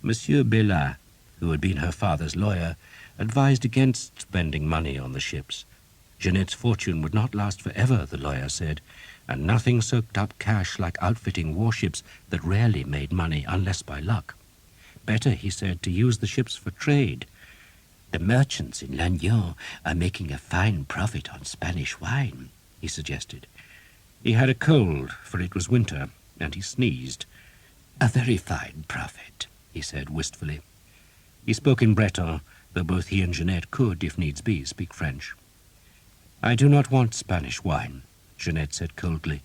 Monsieur Bellat, who had been her father's lawyer, advised against spending money on the ships. Jeanette's fortune would not last forever, the lawyer said, and nothing soaked up cash like outfitting warships that rarely made money unless by luck. Better, he said, to use the ships for trade. The merchants in Lannion are making a fine profit on Spanish wine, he suggested. He had a cold, for it was winter, and he sneezed. A very fine profit, he said wistfully. He spoke in Breton, though both he and Jeanette could, if needs be, speak French. I do not want Spanish wine, Jeanette said coldly,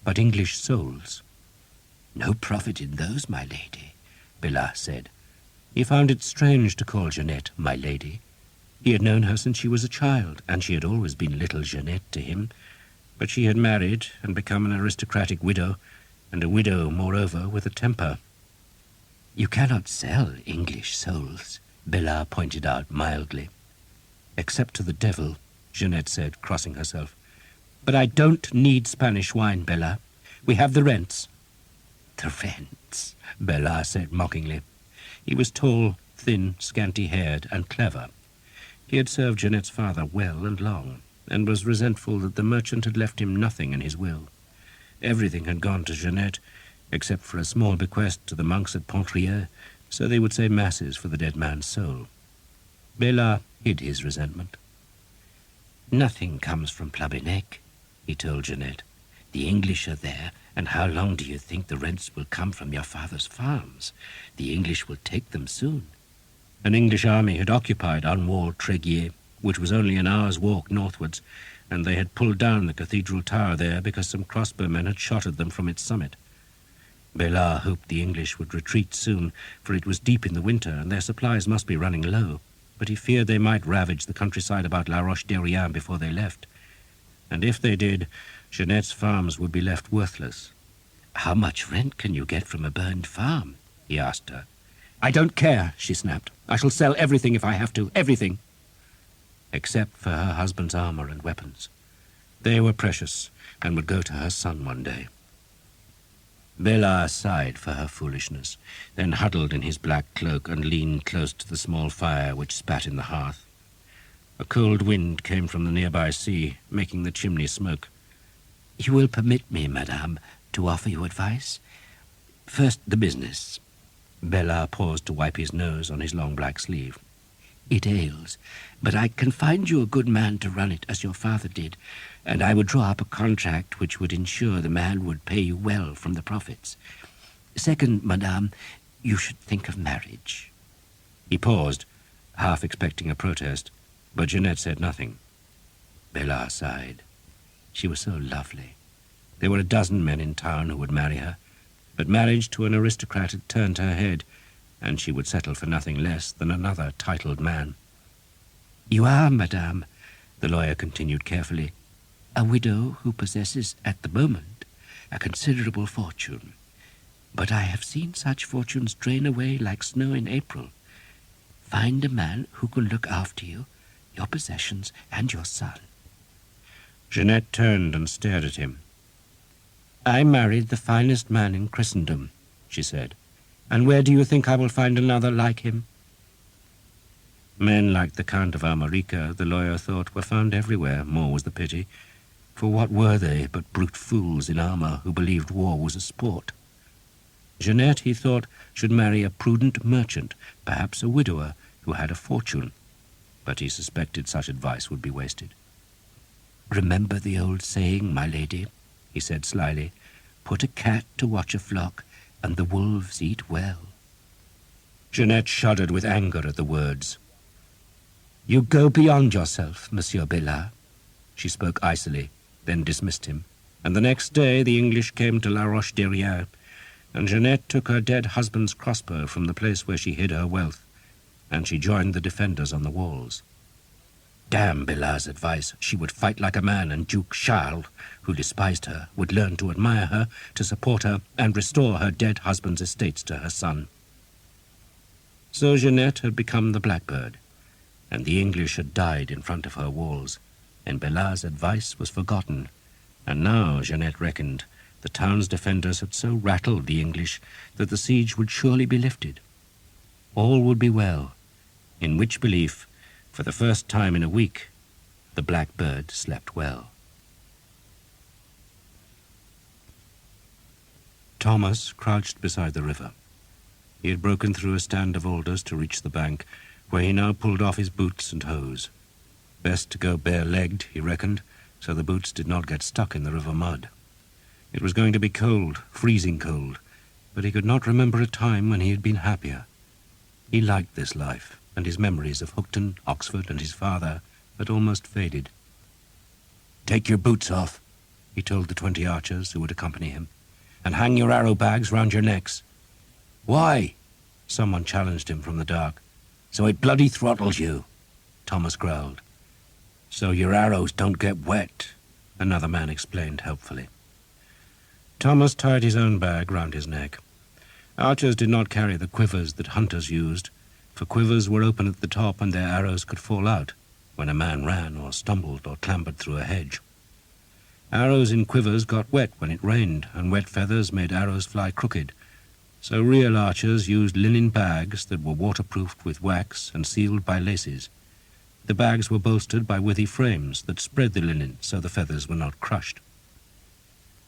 but English souls. No profit in those, my lady, Bellat said. He found it strange to call Jeanette my lady. He had known her since she was a child, and she had always been little Jeanette to him, but she had married and become an aristocratic widow, and a widow, moreover, with a temper. You cannot sell English souls, Bellat pointed out mildly. Except to the devil, Jeanette said, crossing herself. But I don't need Spanish wine, Bellat. We have the rents. The rents, Bellat said mockingly. He was tall, thin, scanty-haired, and clever. He had served Jeanette's father well and long, and was resentful that the merchant had left him nothing in his will. Everything had gone to Jeanette, except for a small bequest to the monks at Pontrier, so they would say masses for the dead man's soul. Bellat hid his resentment. Nothing comes from Plabennec, he told Jeanette. The English are there, and how long do you think the rents will come from your father's farms? The English will take them soon. An English army had occupied unwalled Tréguier, which was only an hour's walk northwards, and they had pulled down the cathedral tower there because some crossbowmen had shot at them from its summit. Bellat hoped the English would retreat soon, for it was deep in the winter, and their supplies must be running low, but he feared they might ravage the countryside about La Roche-Derrien before they left. And if they did, Jeanette's farms would be left worthless. How much rent can you get from a burned farm? He asked her. I don't care, she snapped. I shall sell everything if I have to, everything. Except for her husband's armor and weapons. They were precious, and would go to her son one day. Bellat sighed for her foolishness, then huddled in his black cloak and leaned close to the small fire which spat in the hearth. A cold wind came from the nearby sea, making the chimney smoke. You will permit me, madame, to offer you advice? First, the business. Bellat paused to wipe his nose on his long black sleeve. It ails, but I can find you a good man to run it as your father did, and I would draw up a contract which would ensure the man would pay you well from the profits. Second, madame, you should think of marriage. He paused, half expecting a protest, but Jeanette said nothing. Bellat sighed. She was so lovely. There were a dozen men in town who would marry her, but marriage to an aristocrat had turned her head, and she would settle for nothing less than another titled man. You are, madame, the lawyer continued carefully. "A widow who possesses, at the moment, a considerable fortune. But I have seen such fortunes drain away like snow in April. Find a man who can look after you, your possessions, and your son." Jeanette turned and stared at him. "I married the finest man in Christendom," she said. "And where do you think I will find another like him?" Men like the Count of Armorica, the lawyer thought, were found everywhere, more was the pity. For what were they but brute fools in armour who believed war was a sport? Jeanette, he thought, should marry a prudent merchant, perhaps a widower, who had a fortune. But he suspected such advice would be wasted. "Remember the old saying, my lady," he said slyly. "Put a cat to watch a flock, and the wolves eat well." Jeanette shuddered with anger at the words. "You go beyond yourself, Monsieur Bellard." She spoke icily, then dismissed him, and the next day the English came to La Roche-Derrien, and Jeanette took her dead husband's crossbow from the place where she hid her wealth, and she joined the defenders on the walls. Damn Bellard's advice. She would fight like a man, and Duke Charles, who despised her, would learn to admire her, to support her, and restore her dead husband's estates to her son. So Jeanette had become the blackbird, and the English had died in front of her walls, and Bellard's advice was forgotten. And now, Jeanette reckoned, the town's defenders had so rattled the English that the siege would surely be lifted. All would be well, in which belief, for the first time in a week, the blackbird slept well. Thomas crouched beside the river. He had broken through a stand of alders to reach the bank, where he now pulled off his boots and hose. Best to go bare-legged, he reckoned, so the boots did not get stuck in the river mud. It was going to be cold, freezing cold, but he could not remember a time when he had been happier. He liked this life, and his memories of Hookton, Oxford, and his father had almost faded. "Take your boots off," he told the 20 archers who would accompany him, "and hang your arrow bags round your necks." "Why?" someone challenged him from the dark. "So it bloody throttles you," Thomas growled. "So your arrows don't get wet," another man explained helpfully. Thomas tied his own bag round his neck. Archers did not carry the quivers that hunters used, for quivers were open at the top and their arrows could fall out when a man ran or stumbled or clambered through a hedge. Arrows in quivers got wet when it rained, and wet feathers made arrows fly crooked, so real archers used linen bags that were waterproofed with wax and sealed by laces. The bags were bolstered by withy frames that spread the linen so the feathers were not crushed.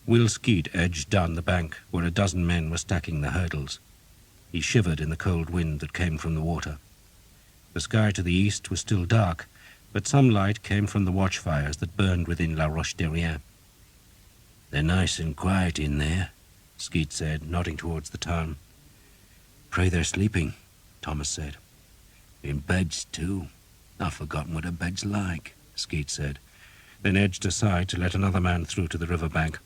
Will Skeet edged down the bank where a dozen men were stacking the hurdles. He shivered in the cold wind that came from the water. The sky to the east was still dark, but some light came from the watchfires that burned within La Roche-Derrien. "They're nice and quiet in there," Skeet said, nodding towards the town. "Pray they're sleeping," Thomas said. "In beds, too. I've forgotten what a bed's like," Skeet said, then edged aside to let another man through to the river bank.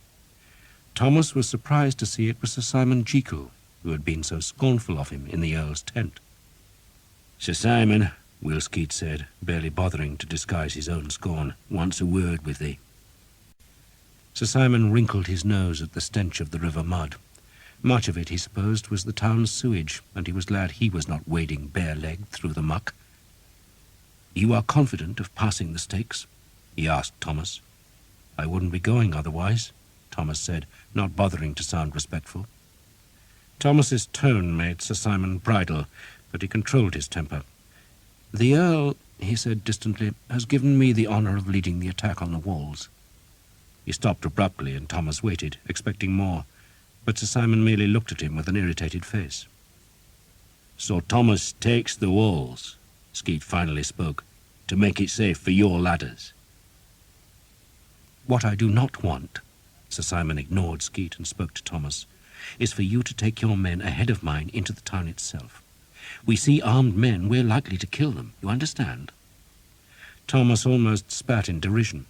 Thomas was surprised to see it was Sir Simon Jekyll, who had been so scornful of him in the Earl's tent. "Sir Simon," Will Skeet said, barely bothering to disguise his own scorn, "wants a word with thee." Sir Simon wrinkled his nose at the stench of the river mud. Much of it, he supposed, was the town's sewage, and he was glad he was not wading bare-legged through the muck. "You are confident of passing the stakes?" he asked Thomas. "I wouldn't be going otherwise," Thomas said, not bothering to sound respectful. Thomas's tone made Sir Simon bridle, but he controlled his temper. "The Earl," he said distantly, "has given me the honour of leading the attack on the walls." He stopped abruptly, and Thomas waited, expecting more, but Sir Simon merely looked at him with an irritated face. "So Thomas takes the walls," Skeet finally spoke, "to make it safe for your ladders." "What I do not want," Sir Simon ignored Skeet and spoke to Thomas, "is for you to take your men ahead of mine into the town itself. We see armed men, we're likely to kill them, you understand?" Thomas almost spat in derision.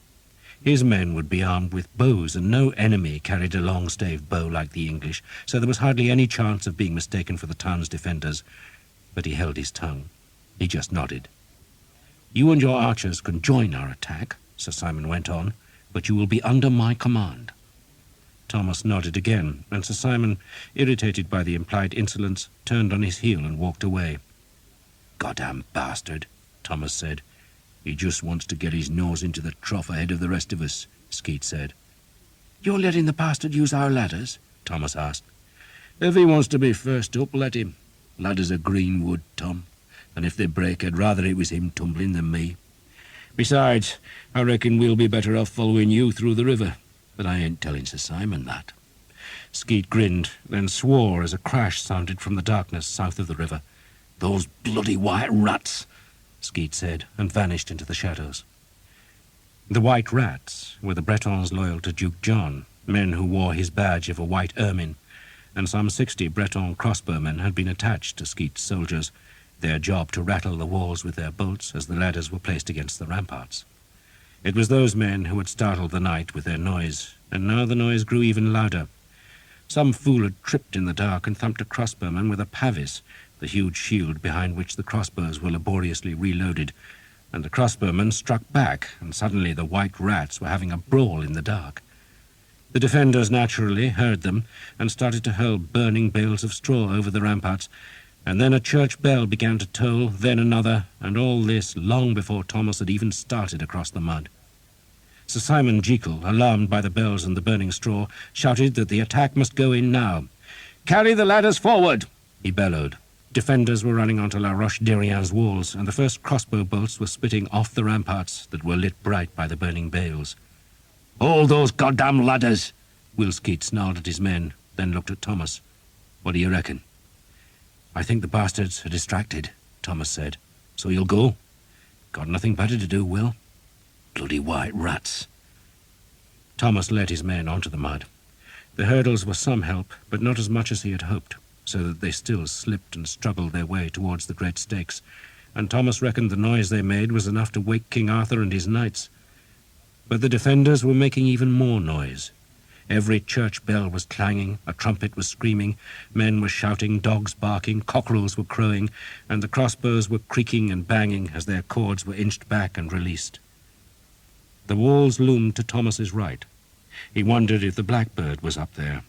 His men would be armed with bows, and no enemy carried a long-staved bow like the English, so there was hardly any chance of being mistaken for the town's defenders. But he held his tongue. He just nodded. You and your archers can join our attack, Sir Simon went on, but you will be under my command. Thomas nodded again, and Sir Simon, irritated by the implied insolence, turned on his heel and walked away. "Goddamn bastard," Thomas said. "He just wants to get his nose into the trough ahead of the rest of us," Skeet said. "You're letting the bastard use our ladders?" Thomas asked. "If he wants to be first up, let him. Ladders are green wood, Tom, and if they break, I'd rather it was him tumbling than me. Besides, I reckon we'll be better off following you through the river, but I ain't telling Sir Simon that." Skeet grinned, then swore as a crash sounded from the darkness south of the river. "Those bloody white rats," Skeet said, and vanished into the shadows. The white rats were the Bretons loyal to Duke John, men who wore his badge of a white ermine, and some 60 Breton crossbowmen had been attached to Skeet's soldiers, their job to rattle the walls with their bolts as the ladders were placed against the ramparts. It was those men who had startled the night with their noise, and now the noise grew even louder. Some fool had tripped in the dark and thumped a crossbowman with a pavis, the huge shield behind which the crossbows were laboriously reloaded, and the crossbowman struck back, and suddenly the white rats were having a brawl in the dark. The defenders naturally heard them and started to hurl burning bales of straw over the ramparts, and then a church bell began to toll, then another, and all this long before Thomas had even started across the mud. Sir Simon Jekyll, alarmed by the bells and the burning straw, shouted that the attack must go in now. "Carry the ladders forward!" he bellowed. Defenders were running onto La Roche-Derrien's walls, and the first crossbow bolts were spitting off the ramparts that were lit bright by the burning bales. "Hold those goddamn ladders!" Will Skeet snarled at his men, then looked at Thomas. "What do you reckon?" "I think the bastards are distracted," Thomas said. "So you'll go?" "Got nothing better to do, Will." "Bloody white rats." Thomas led his men onto the mud. The hurdles were some help, but not as much as he had hoped, so that they still slipped and struggled their way towards the great stakes, and Thomas reckoned the noise they made was enough to wake King Arthur and his knights. But the defenders were making even more noise. Every church bell was clanging, a trumpet was screaming, men were shouting, dogs barking, cockerels were crowing, and the crossbows were creaking and banging as their cords were inched back and released. The walls loomed to Thomas's right. He wondered if the blackbird was up there.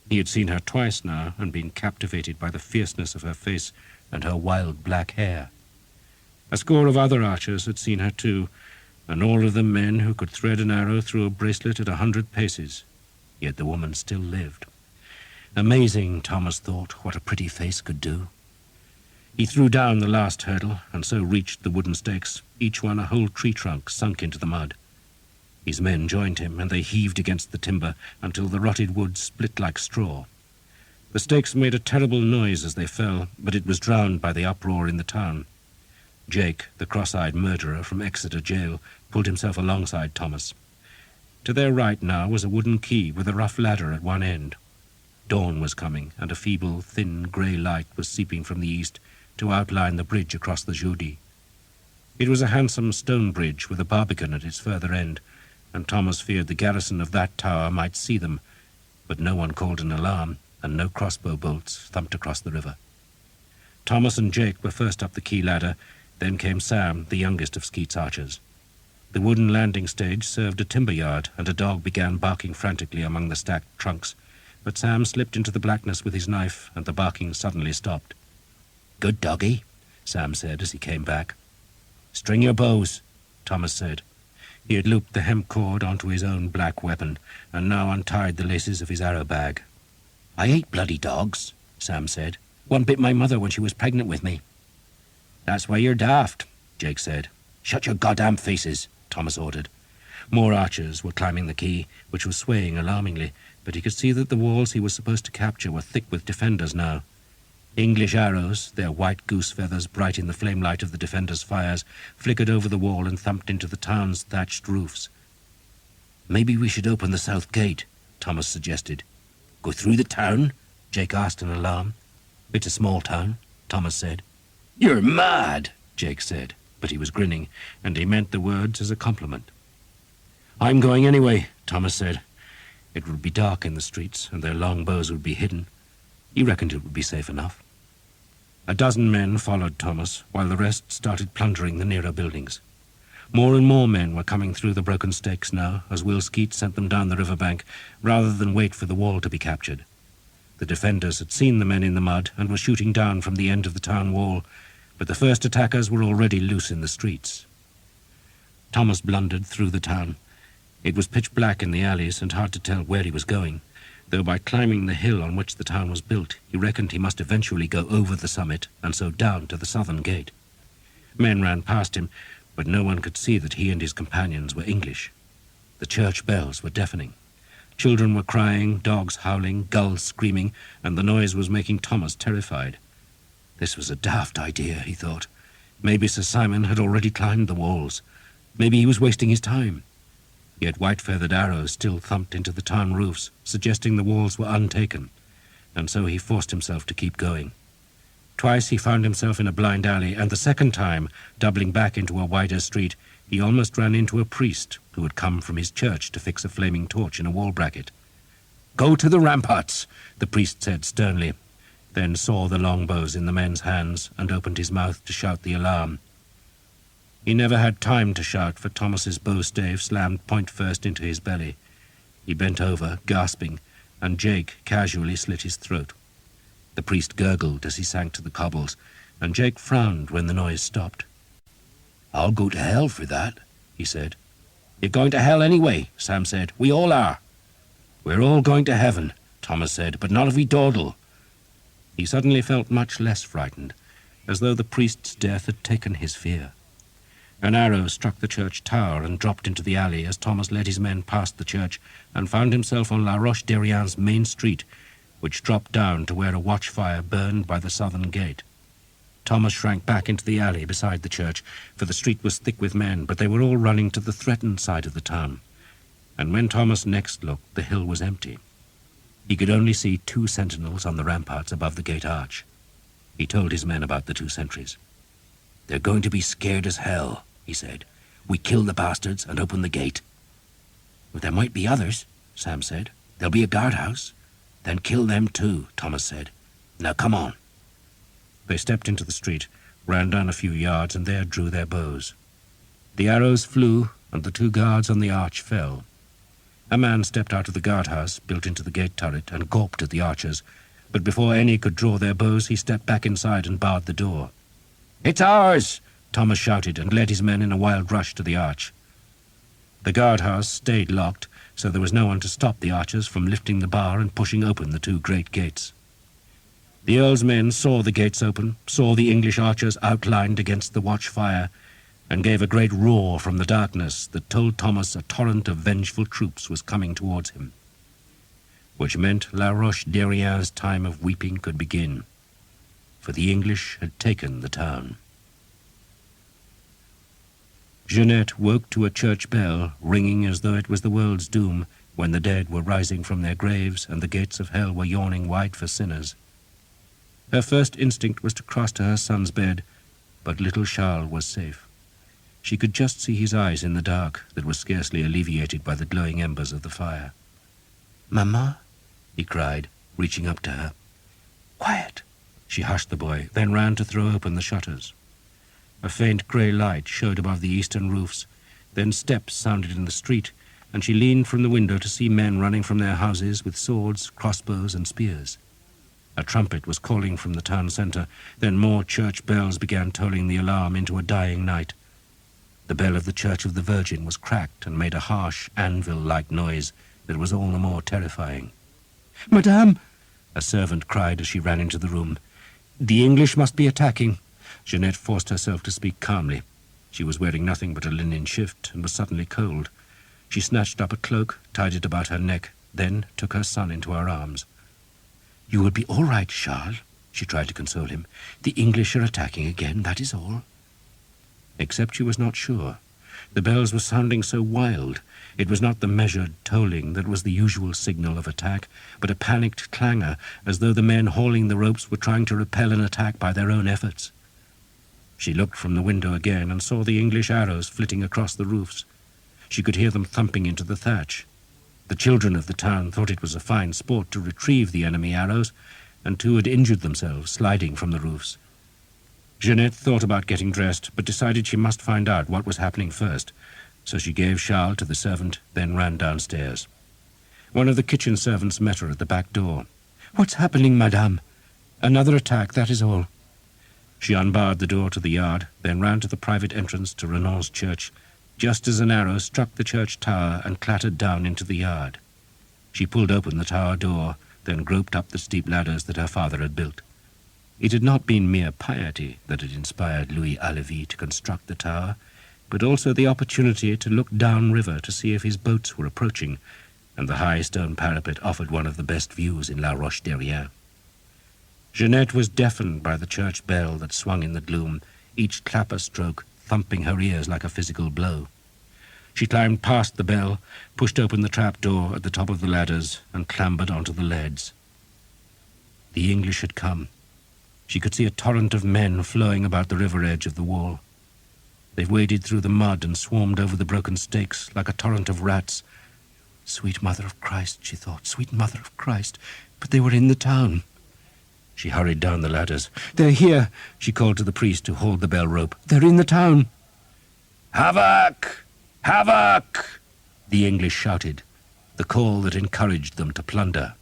He had seen her twice now and been captivated by the fierceness of her face and her wild black hair. A score of other archers had seen her too, and all of them men who could thread an arrow through a bracelet at 100 paces. Yet the woman still lived. Amazing, Thomas thought, what a pretty face could do. He threw down the last hurdle, and so reached the wooden stakes, each one a whole tree trunk sunk into the mud. His men joined him, and they heaved against the timber until the rotted wood split like straw. The stakes made a terrible noise as they fell, but it was drowned by the uproar in the town. Jake, the cross-eyed murderer from Exeter jail, pulled himself alongside Thomas. To their right now was a wooden quay with a rough ladder at one end. Dawn was coming, and a feeble, thin, grey light was seeping from the east to outline the bridge across the Jeudi. It was a handsome stone bridge with a barbican at its further end, and Thomas feared the garrison of that tower might see them, but no one called an alarm, and no crossbow bolts thumped across the river. Thomas and Jake were first up the quay ladder, then came Sam, the youngest of Skeet's archers. The wooden landing stage served a timber yard, and a dog began barking frantically among the stacked trunks, but Sam slipped into the blackness with his knife, and the barking suddenly stopped. "Good doggy," Sam said as he came back. "String your bows," Thomas said. He had looped the hemp cord onto his own black weapon, and now untied the laces of his arrow bag. "I hate bloody dogs," Sam said. "One bit my mother when she was pregnant with me." "That's why you're daft," Jake said. "Shut your goddamn faces," Thomas ordered. More archers were climbing the quay, which was swaying alarmingly, but he could see that the walls he was supposed to capture were thick with defenders now. English arrows, their white goose feathers bright in the flame-light of the defenders' fires, flickered over the wall and thumped into the town's thatched roofs. "Maybe we should open the south gate," Thomas suggested. "Go through the town?" Jake asked in alarm. "It's a small town," Thomas said. "You're mad," Jake said, but he was grinning, and he meant the words as a compliment. "I'm going anyway," Thomas said. It would be dark in the streets, and their longbows would be hidden. He reckoned it would be safe enough. A dozen men followed Thomas, while the rest started plundering the nearer buildings. More and more men were coming through the broken stakes now, as Will Skeet sent them down the river bank, rather than wait for the wall to be captured. The defenders had seen the men in the mud and were shooting down from the end of the town wall, but the first attackers were already loose in the streets. Thomas blundered through the town. It was pitch black in the alleys and hard to tell where he was going, though by climbing the hill on which the town was built, he reckoned he must eventually go over the summit and so down to the southern gate. Men ran past him, but no one could see that he and his companions were English. The church bells were deafening. Children were crying, dogs howling, gulls screaming, and the noise was making Thomas terrified. This was a daft idea, he thought. Maybe Sir Simon had already climbed the walls. Maybe he was wasting his time. Yet white-feathered arrows still thumped into the town roofs, suggesting the walls were untaken, and so he forced himself to keep going. Twice he found himself in a blind alley, and the second time, doubling back into a wider street, he almost ran into a priest who had come from his church to fix a flaming torch in a wall bracket. "Go to the ramparts," the priest said sternly, then saw the longbows in the men's hands and opened his mouth to shout the alarm. He never had time to shout, for Thomas's bow-stave slammed point first into his belly. He bent over, gasping, and Jake casually slit his throat. The priest gurgled as he sank to the cobbles, and Jake frowned when the noise stopped. "I'll go to hell for that," he said. "You're going to hell anyway," Sam said. "We all are." "We're all going to heaven," Thomas said, "but not if we dawdle." He suddenly felt much less frightened, as though the priest's death had taken his fear. An arrow struck the church tower and dropped into the alley as Thomas led his men past the church and found himself on La Roche-Derrien's main street, which dropped down to where a watchfire burned by the southern gate. Thomas shrank back into the alley beside the church, for the street was thick with men, but they were all running to the threatened side of the town. And when Thomas next looked, the hill was empty. He could only see 2 sentinels on the ramparts above the gate arch. He told his men about the 2 sentries. "They're going to be scared as hell," he said. "We kill the bastards and open the gate." "But there might be others," Sam said. "There'll be a guardhouse." "Then kill them too," Thomas said. "Now come on." They stepped into the street, ran down a few yards, and there drew their bows. The arrows flew, and the 2 guards on the arch fell. A man stepped out of the guardhouse, built into the gate turret, and gawped at the archers, but before any could draw their bows, he stepped back inside and barred the door. "It's ours!" Thomas shouted, and led his men in a wild rush to the arch. The guardhouse stayed locked, so there was no one to stop the archers from lifting the bar and pushing open the 2 great gates. The Earl's men saw the gates open, saw the English archers outlined against the watchfire, and gave a great roar from the darkness that told Thomas a torrent of vengeful troops was coming towards him, which meant La Roche-Derrien's time of weeping could begin, for the English had taken the town. Jeanette woke to a church bell ringing as though it was the world's doom, when the dead were rising from their graves and the gates of hell were yawning wide for sinners. Her first instinct was to cross to her son's bed, but little Charles was safe. She could just see his eyes in the dark that was scarcely alleviated by the glowing embers of the fire. "Mamma," he cried, reaching up to her. "Quiet." She hushed the boy, then ran to throw open the shutters. A faint grey light showed above the eastern roofs, then steps sounded in the street, and she leaned from the window to see men running from their houses with swords, crossbows, and spears. A trumpet was calling from the town centre, then more church bells began tolling the alarm into a dying night. The bell of the Church of the Virgin was cracked and made a harsh, anvil-like noise that was all the more terrifying. "Madame!" a servant cried as she ran into the room. "The English must be attacking." Jeanette forced herself to speak calmly. She was wearing nothing but a linen shift and was suddenly cold. She snatched up a cloak, tied it about her neck, then took her son into her arms. "You will be all right, Charles," she tried to console him. "The English are attacking again, that is all." Except she was not sure. The bells were sounding so wild. It was not the measured tolling that was the usual signal of attack, but a panicked clangor, as though the men hauling the ropes were trying to repel an attack by their own efforts. She looked from the window again and saw the English arrows flitting across the roofs. She could hear them thumping into the thatch. The children of the town thought it was a fine sport to retrieve the enemy arrows, and 2 had injured themselves sliding from the roofs. Jeanette thought about getting dressed, but decided she must find out what was happening first, so she gave Charles to the servant, then ran downstairs. One of the kitchen servants met her at the back door. "What's happening, madame?" "Another attack, that is all." She unbarred the door to the yard, then ran to the private entrance to Renon's church, just as an arrow struck the church tower and clattered down into the yard. She pulled open the tower door, then groped up the steep ladders that her father had built. It had not been mere piety that had inspired Louis Halévy to construct the tower, but also the opportunity to look downriver to see if his boats were approaching, and the high stone parapet offered one of the best views in La Roche-Derrien. Jeanette was deafened by the church bell that swung in the gloom, each clapper stroke thumping her ears like a physical blow. She climbed past the bell, pushed open the trap door at the top of the ladders, and clambered onto the leads. The English had come. She could see a torrent of men flowing about the river edge of the wall. They waded through the mud and swarmed over the broken stakes like a torrent of rats. Sweet Mother of Christ, she thought, sweet Mother of Christ, but they were in the town. She hurried down the ladders. "They're here," she called to the priest who hauled the bell rope. "They're in the town." "Havoc! Havoc!" the English shouted, the call that encouraged them to plunder.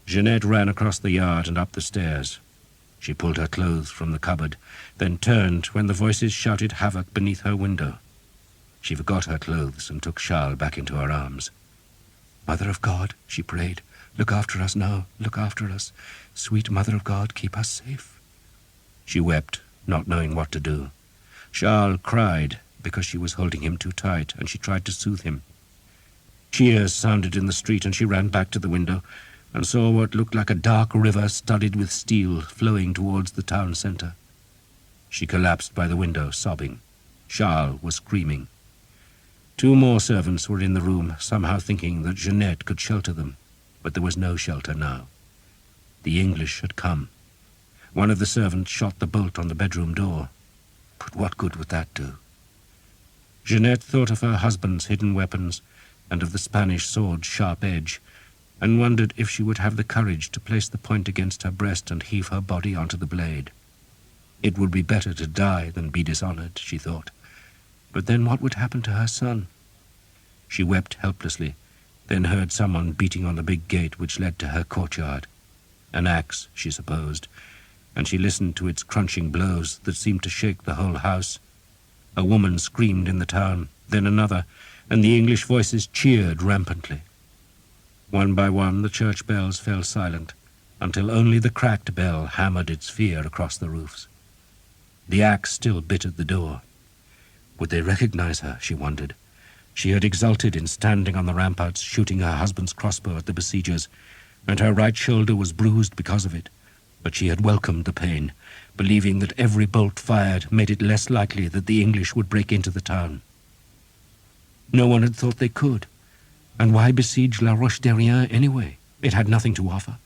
Jeanette ran across the yard and up the stairs. She pulled her clothes from the cupboard, then turned when the voices shouted havoc beneath her window. She forgot her clothes and took Charles back into her arms. "Mother of God," she prayed, "look after us now, look after us. Sweet Mother of God, keep us safe." She wept, not knowing what to do. Charles cried because she was holding him too tight, and she tried to soothe him. Cheers sounded in the street, and she ran back to the window and saw what looked like a dark river studded with steel flowing towards the town centre. She collapsed by the window, sobbing. Charles was screaming. 2 more servants were in the room, somehow thinking that Jeanette could shelter them, but there was no shelter now. The English had come. One of the servants shot the bolt on the bedroom door. But what good would that do? Jeanette thought of her husband's hidden weapons and of the Spanish sword's sharp edge, and wondered if she would have the courage to place the point against her breast and heave her body onto the blade. It would be better to die than be dishonored, she thought. But then what would happen to her son? She wept helplessly, then heard someone beating on the big gate which led to her courtyard. An axe, she supposed, and she listened to its crunching blows that seemed to shake the whole house. A woman screamed in the town, then another, and the English voices cheered rampantly. One by one the church bells fell silent, until only the cracked bell hammered its fear across the roofs. The axe still bit at the door. Would they recognize her, she wondered. She had exulted in standing on the ramparts, shooting her husband's crossbow at the besiegers, and her right shoulder was bruised because of it. But she had welcomed the pain, believing that every bolt fired made it less likely that the English would break into the town. No one had thought they could. And why besiege La Roche-Derrien anyway? It had nothing to offer.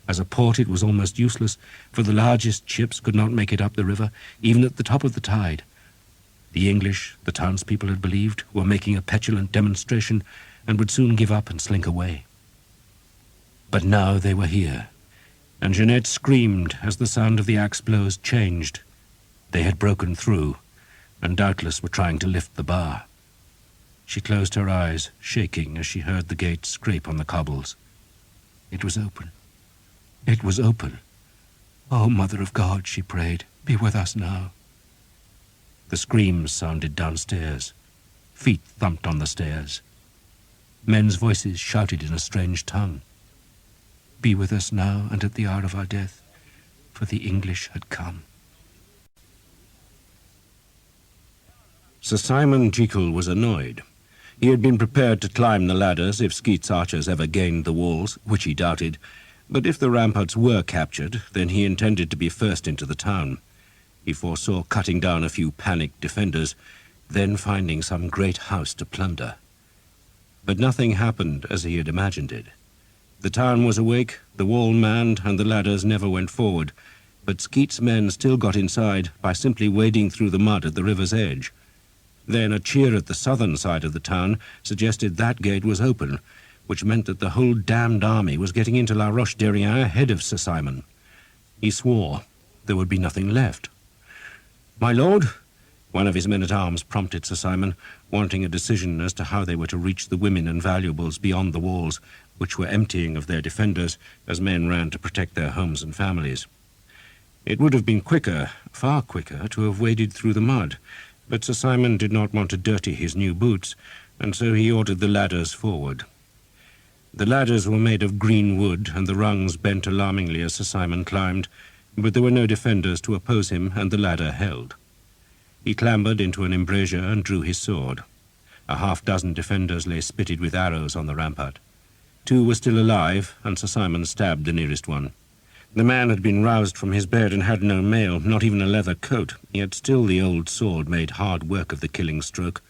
As a port it was almost useless, for the largest ships could not make it up the river, even at the top of the tide. The English, the townspeople had believed, were making a petulant demonstration and would soon give up and slink away. But now they were here, and Jeanette screamed as the sound of the axe blows changed. They had broken through, and doubtless were trying to lift the bar. She closed her eyes, shaking as she heard the gate scrape on the cobbles. It was open. It was open. "Oh, Mother of God," she prayed, "be with us now." The screams sounded downstairs. Feet thumped on the stairs. Men's voices shouted in a strange tongue. "Be with us now and at the hour of our death, for the English had come." Sir Simon Jekyll was annoyed. He had been prepared to climb the ladders if Skeet's archers ever gained the walls, which he doubted, but if the ramparts were captured, then he intended to be first into the town. He foresaw cutting down a few panicked defenders, then finding some great house to plunder. But nothing happened as he had imagined it. The town was awake, the wall manned, and the ladders never went forward, but Skeet's men still got inside by simply wading through the mud at the river's edge. Then a cheer at the southern side of the town suggested that gate was open, which meant that the whole damned army was getting into La Roche-Derrien ahead of Sir Simon. He swore. there would be nothing left. "My lord," one of his men-at-arms prompted Sir Simon, wanting a decision as to how they were to reach the women and valuables beyond the walls, which were emptying of their defenders as men ran to protect their homes and families. It would have been quicker, far quicker, to have waded through the mud, but Sir Simon did not want to dirty his new boots, and so he ordered the ladders forward. The ladders were made of green wood, and the rungs bent alarmingly as Sir Simon climbed, but there were no defenders to oppose him, and the ladder held. He clambered into an embrasure and drew his sword. A half-dozen defenders lay spitted with arrows on the rampart. 2 were still alive, and Sir Simon stabbed the nearest one. The man had been roused from his bed and had no mail, not even a leather coat, yet still the old sword made hard work of the killing stroke.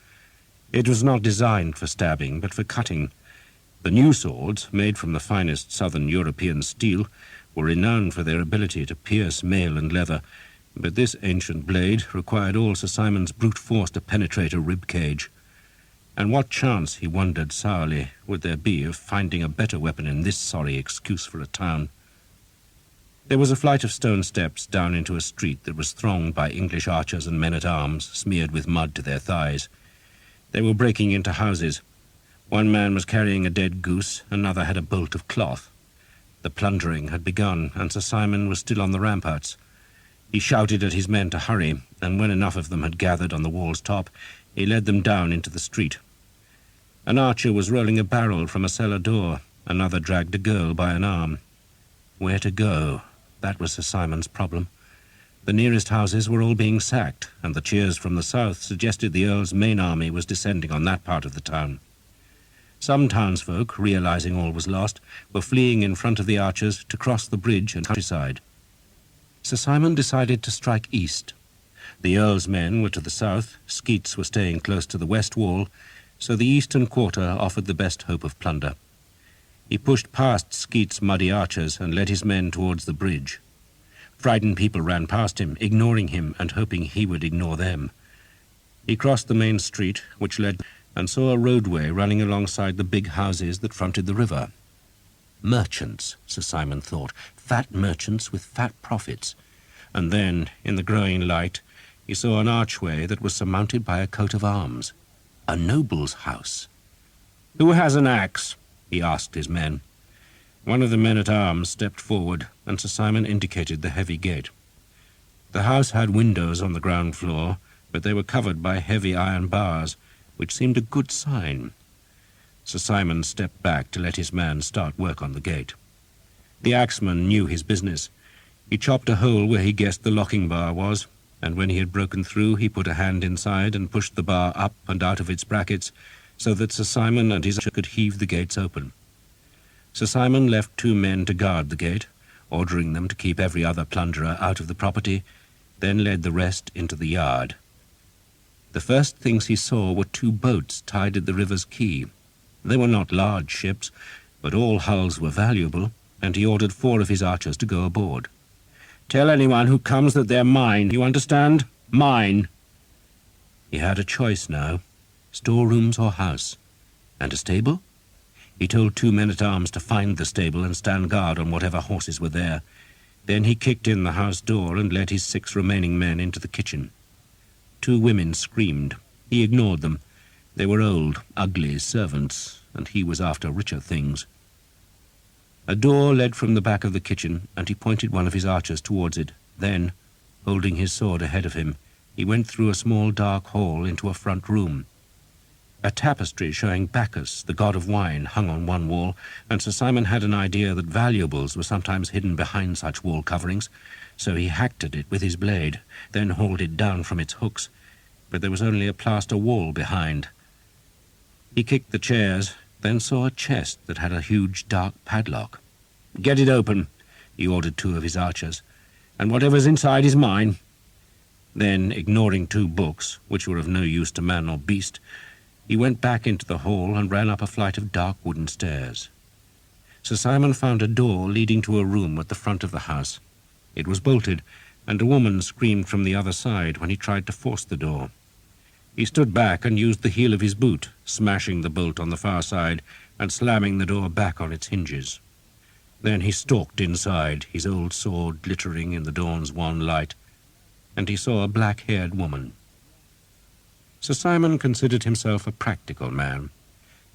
It was not designed for stabbing, but for cutting. The new swords, made from the finest southern European steel, were renowned for their ability to pierce mail and leather, but this ancient blade required all Sir Simon's brute force to penetrate a rib cage. And what chance, he wondered sourly, would there be of finding a better weapon in this sorry excuse for a town? There was a flight of stone steps down into a street that was thronged by English archers and men-at-arms, smeared with mud to their thighs. They were breaking into houses. One man was carrying a dead goose, another had a bolt of cloth. The plundering had begun, and Sir Simon was still on the ramparts. He shouted at his men to hurry, and when enough of them had gathered on the wall's top, he led them down into the street. An archer was rolling a barrel from a cellar door, another dragged a girl by an arm. Where to go? That was Sir Simon's problem. The nearest houses were all being sacked, and the cheers from the south suggested the Earl's main army was descending on that part of the town. Some townsfolk, realizing all was lost, were fleeing in front of the archers to cross the bridge and countryside. Sir Simon decided to strike east. The Earl's men were to the south, Skeets were staying close to the west wall, so the eastern quarter offered the best hope of plunder. He pushed past Skeet's muddy archers and led his men towards the bridge. Frightened people ran past him, ignoring him and hoping he would ignore them. He crossed the main street, which led, and saw a roadway running alongside the big houses that fronted the river. Merchants, Sir Simon thought, fat merchants with fat profits. And then, in the growing light, he saw an archway that was surmounted by a coat of arms. A noble's house. "Who has an axe?" he asked his men. One of the men-at-arms stepped forward, and Sir Simon indicated the heavy gate. The house had windows on the ground floor, but they were covered by heavy iron bars, which seemed a good sign. Sir Simon stepped back to let his man start work on the gate. The axeman knew his business. He chopped a hole where he guessed the locking bar was, and when he had broken through, he put a hand inside and pushed the bar up and out of its brackets, so that Sir Simon and his could heave the gates open. Sir Simon left 2 men to guard the gate, ordering them to keep every other plunderer out of the property, then led the rest into the yard. The first things he saw were 2 boats tied at the river's quay. They were not large ships, but all hulls were valuable, and he ordered 4 of his archers to go aboard. "Tell anyone who comes that they're mine, you understand? Mine." He had a choice now. Storerooms or house. And a stable? He told 2 men-at-arms to find the stable and stand guard on whatever horses were there. Then he kicked in the house door and led his 6 remaining men into the kitchen. 2 women screamed. He ignored them. They were old, ugly servants, and he was after richer things. A door led from the back of the kitchen, and he pointed one of his archers towards it. Then, holding his sword ahead of him, he went through a small dark hall into a front room. A tapestry showing Bacchus, the god of wine, hung on one wall, and Sir Simon had an idea that valuables were sometimes hidden behind such wall coverings, so he hacked at it with his blade, then hauled it down from its hooks, but there was only a plaster wall behind. He kicked the chairs, then saw a chest that had a huge dark padlock. "Get it open," he ordered 2 of his archers, "and whatever's inside is mine." Then, ignoring 2 books, which were of no use to man or beast, he went back into the hall and ran up a flight of dark wooden stairs. Sir Simon found a door leading to a room at the front of the house. It was bolted, and a woman screamed from the other side when he tried to force the door. He stood back and used the heel of his boot, smashing the bolt on the far side and slamming the door back on its hinges. Then he stalked inside, his old sword glittering in the dawn's wan light, and he saw a black-haired woman. Sir Simon considered himself a practical man.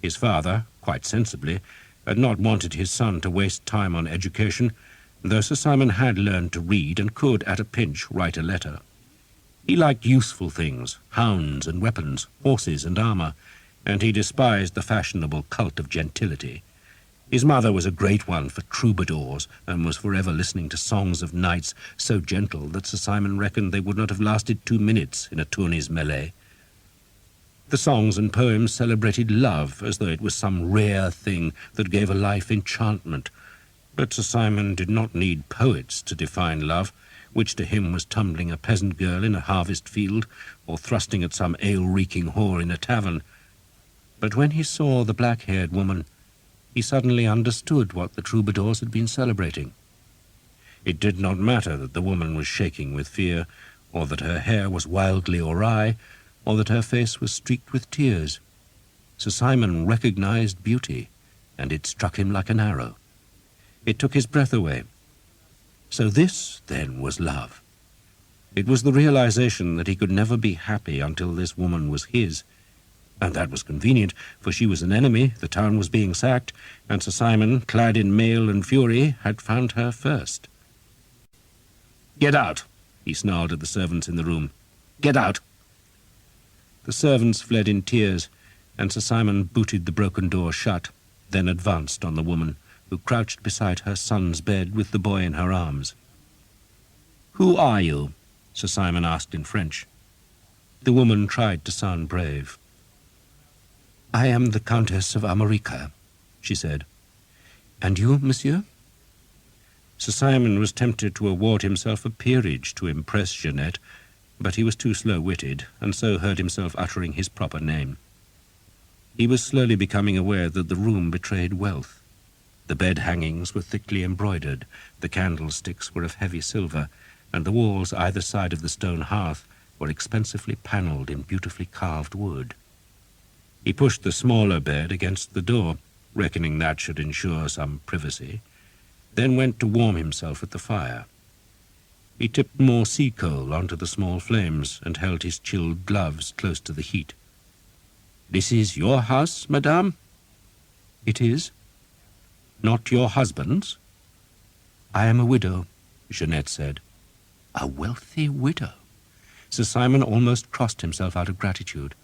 His father, quite sensibly, had not wanted his son to waste time on education, though Sir Simon had learned to read and could, at a pinch, write a letter. He liked useful things, hounds and weapons, horses and armour, and he despised the fashionable cult of gentility. His mother was a great one for troubadours, and was forever listening to songs of knights so gentle that Sir Simon reckoned they would not have lasted 2 minutes in a tourney's melee. The songs and poems celebrated love as though it was some rare thing that gave a life enchantment. But Sir Simon did not need poets to define love, which to him was tumbling a peasant girl in a harvest field, or thrusting at some ale-reeking whore in a tavern. But when he saw the black-haired woman, he suddenly understood what the troubadours had been celebrating. It did not matter that the woman was shaking with fear, or that her hair was wildly awry, or that her face was streaked with tears. Sir Simon recognized beauty, and it struck him like an arrow. It took his breath away. So this, then, was love. It was the realization that he could never be happy until this woman was his, and that was convenient, for she was an enemy, the town was being sacked, and Sir Simon, clad in mail and fury, had found her first. "Get out!" he snarled at the servants in the room. "Get out!" The servants fled in tears, and Sir Simon booted the broken door shut, then advanced on the woman, who crouched beside her son's bed with the boy in her arms. "Who are you?" Sir Simon asked in French. The woman tried to sound brave. "I am the Countess of Armorica," she said. "And you, monsieur?" Sir Simon was tempted to award himself a peerage to impress Jeanette, but he was too slow-witted, and so heard himself uttering his proper name. He was slowly becoming aware that the room betrayed wealth. The bed hangings were thickly embroidered, the candlesticks were of heavy silver, and the walls either side of the stone hearth were expensively panelled in beautifully carved wood. He pushed the smaller bed against the door, reckoning that should ensure some privacy, then went to warm himself at the fire. He tipped more sea coal onto the small flames and held his chilled gloves close to the heat. "This is your house, madame?" "It is." "Not your husband's?" "I am a widow," Jeanette said. A wealthy widow! Sir Simon almost crossed himself out of gratitude.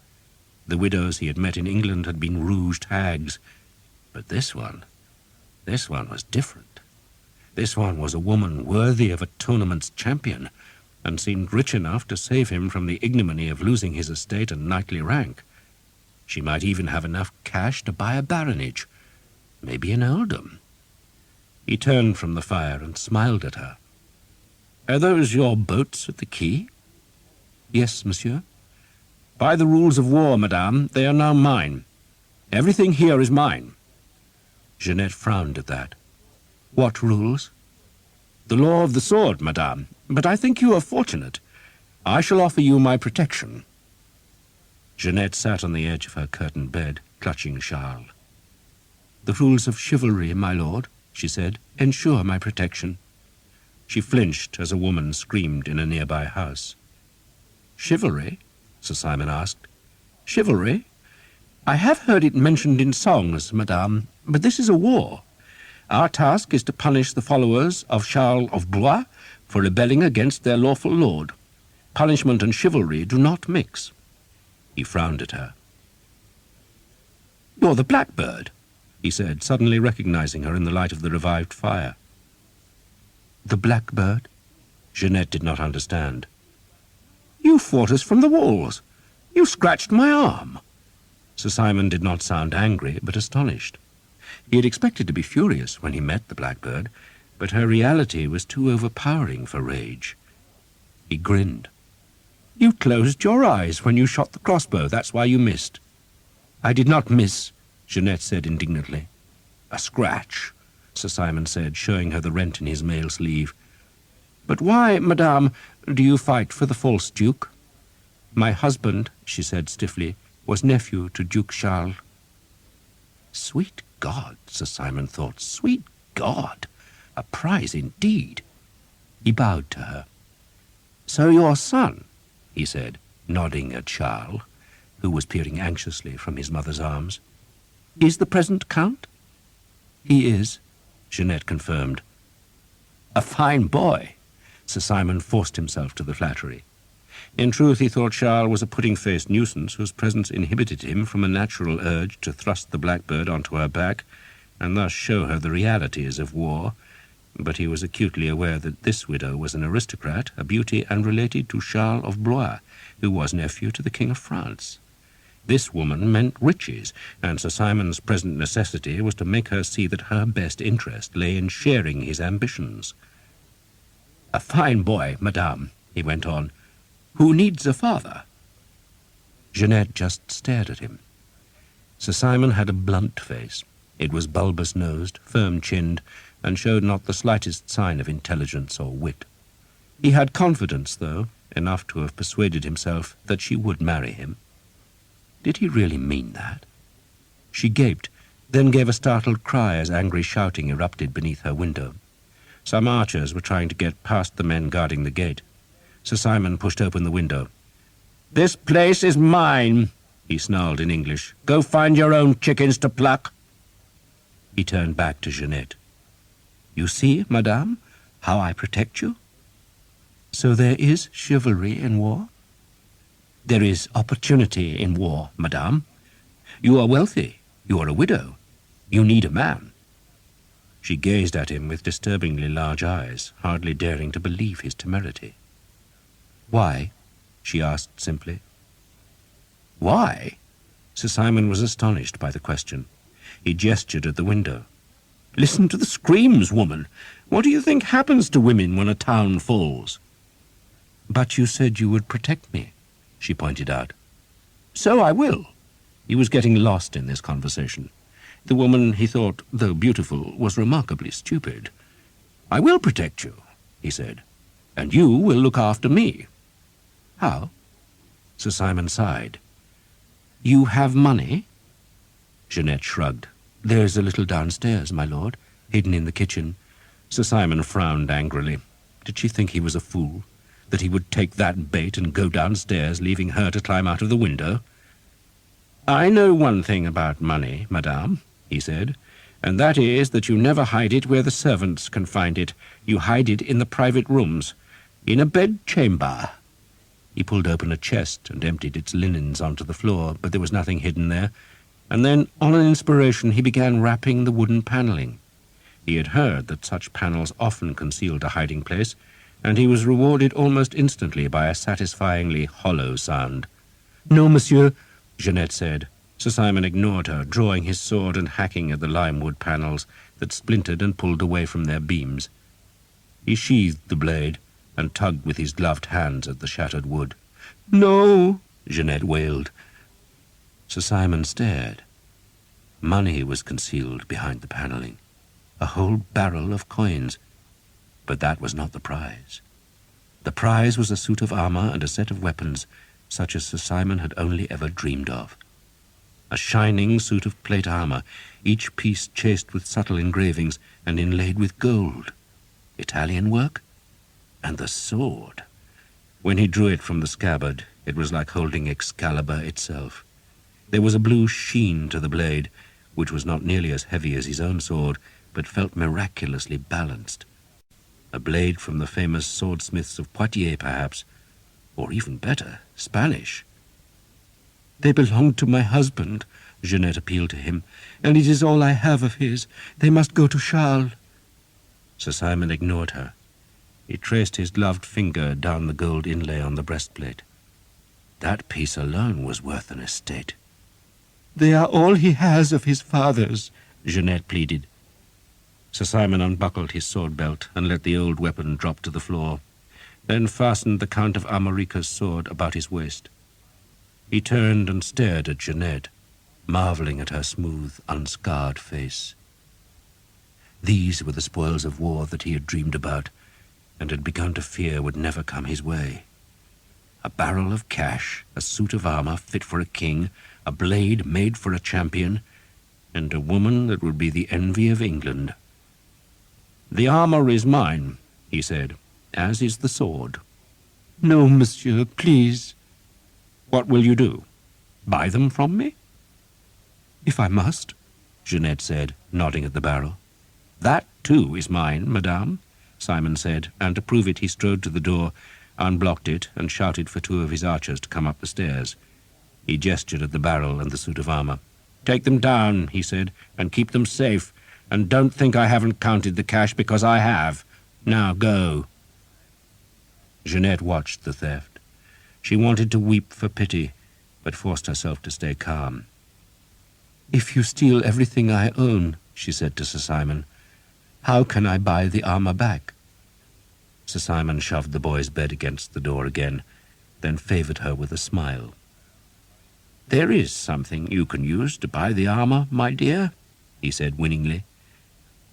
The widows he had met in England had been rouged hags, but this one was different. This one was a woman worthy of a tournament's champion, and seemed rich enough to save him from the ignominy of losing his estate and knightly rank. She might even have enough cash to buy a baronage, maybe an earldom. He turned from the fire and smiled at her. "Are those your boats at the quay?" "Yes, monsieur." "By the rules of war, madame, they are now mine. Everything here is mine." Jeanette frowned at that. "What rules?" "The law of the sword, madame, but I think you are fortunate. I shall offer you my protection." Jeanette sat on the edge of her curtained bed, clutching Charles. "The rules of chivalry, my lord," she said, "ensure my protection." She flinched as a woman screamed in a nearby house. "Chivalry?" Sir Simon asked. "Chivalry? I have heard it mentioned in songs, madame, but this is a war. Our task is to punish the followers of Charles of Blois for rebelling against their lawful lord. Punishment and chivalry do not mix." He frowned at her. "You're the Blackbird," he said, suddenly recognizing her in the light of the revived fire. "The Blackbird?" Jeanette did not understand. "You fought us from the walls. You scratched my arm." Sir Simon did not sound angry, but astonished. He had expected to be furious when he met the Blackbird, but her reality was too overpowering for rage. He grinned. "You closed your eyes when you shot the crossbow. That's why you missed." "I did not miss," Jeanette said indignantly. "A scratch," Sir Simon said, showing her the rent in his mail sleeve. "But why, madame, do you fight for the false duke?" "My husband," she said stiffly, "was nephew to Duke Charles." Sweet God, Sir Simon thought, sweet God! A prize indeed. He bowed to her. So your son, he said, nodding at Charles, who was peering anxiously from his mother's arms, is the present Count? He is, Jeanette confirmed. A fine boy. Sir Simon forced himself to the flattery. In truth, he thought Charles was a pudding-faced nuisance whose presence inhibited him from a natural urge to thrust the blackbird onto her back and thus show her the realities of war, but he was acutely aware that this widow was an aristocrat, a beauty, and related to Charles of Blois, who was nephew to the King of France. This woman meant riches, and Sir Simon's present necessity was to make her see that her best interest lay in sharing his ambitions. A fine boy, madame, he went on, who needs a father. Jeanette just stared at him. Sir Simon had a blunt face. It was bulbous-nosed, firm-chinned, and showed not the slightest sign of intelligence or wit. He had confidence, though, enough to have persuaded himself that she would marry him. Did he really mean that? She gaped, then gave a startled cry as angry shouting erupted beneath her window. Some archers were trying to get past the men guarding the gate. Sir Simon pushed open the window. "This place is mine," he snarled in English. "Go find your own chickens to pluck." He turned back to Jeanette. "You see, madame, how I protect you? So there is chivalry in war?" "There is opportunity in war, madame. You are wealthy. You are a widow. You need a man." She gazed at him with disturbingly large eyes, hardly daring to believe his temerity. "Why?" she asked simply. "Why?" Sir Simon was astonished by the question. He gestured at the window. "Listen to the screams, woman. What do you think happens to women when a town falls?" "But you said you would protect me," she pointed out. "So I will." He was getting lost in this conversation. The woman, he thought, though beautiful, was remarkably stupid. "I will protect you," he said, "and you will look after me." "How?" Sir Simon sighed. "You have money?" Jeanette shrugged. "There's a little downstairs, my lord, hidden in the kitchen." Sir Simon frowned angrily. Did she think he was a fool, that he would take that bait and go downstairs, leaving her to climb out of the window? "I know one thing about money, madame," he said, "and that is that you never hide it where the servants can find it. You hide it in the private rooms, in a bed-chamber." He pulled open a chest and emptied its linens onto the floor, but there was nothing hidden there, and then, on an inspiration, he began rapping the wooden panelling. He had heard that such panels often concealed a hiding place, and he was rewarded almost instantly by a satisfyingly hollow sound. "No, monsieur," Jeanette said. Sir Simon ignored her, drawing his sword and hacking at the limewood panels that splintered and pulled away from their beams. He sheathed the blade and tugged with his gloved hands at the shattered wood. "No," Jeanette wailed. Sir Simon stared. Money was concealed behind the panelling, a whole barrel of coins. But that was not the prize. The prize was a suit of armour and a set of weapons, such as Sir Simon had only ever dreamed of. A shining suit of plate armour, each piece chased with subtle engravings and inlaid with gold. Italian work? And the sword! When he drew it from the scabbard, it was like holding Excalibur itself. There was a blue sheen to the blade, which was not nearly as heavy as his own sword, but felt miraculously balanced. A blade from the famous swordsmiths of Poitiers, perhaps, or even better, Spanish. "They belonged to my husband," Jeanette appealed to him, "and it is all I have of his. They must go to Charles." Sir Simon ignored her. He traced his gloved finger down the gold inlay on the breastplate. That piece alone was worth an estate. "They are all he has of his father's," Jeanette pleaded. Sir Simon unbuckled his sword belt and let the old weapon drop to the floor, then fastened the Count of Armorica's sword about his waist. He turned and stared at Jeanette, marvelling at her smooth, unscarred face. These were the spoils of war that he had dreamed about, and had begun to fear would never come his way. A barrel of cash, a suit of armour fit for a king, a blade made for a champion, and a woman that would be the envy of England. "The armour is mine," he said, "as is the sword." "No, monsieur, please." "What will you do? Buy them from me?" "If I must," Jeanette said, nodding at the barrel. "That, too, is mine, madame," Simon said, and to prove it he strode to the door, unblocked it, and shouted for two of his archers to come up the stairs. He gestured at the barrel and the suit of armour. "Take them down," he said, "and keep them safe, and don't think I haven't counted the cash, because I have. Now go." Jeanette watched the theft. She wanted to weep for pity, but forced herself to stay calm. "If you steal everything I own," she said to Sir Simon, "how can I buy the armour back?" Sir Simon shoved the boy's bed against the door again, then favoured her with a smile. "There is something you can use to buy the armour, my dear," he said winningly.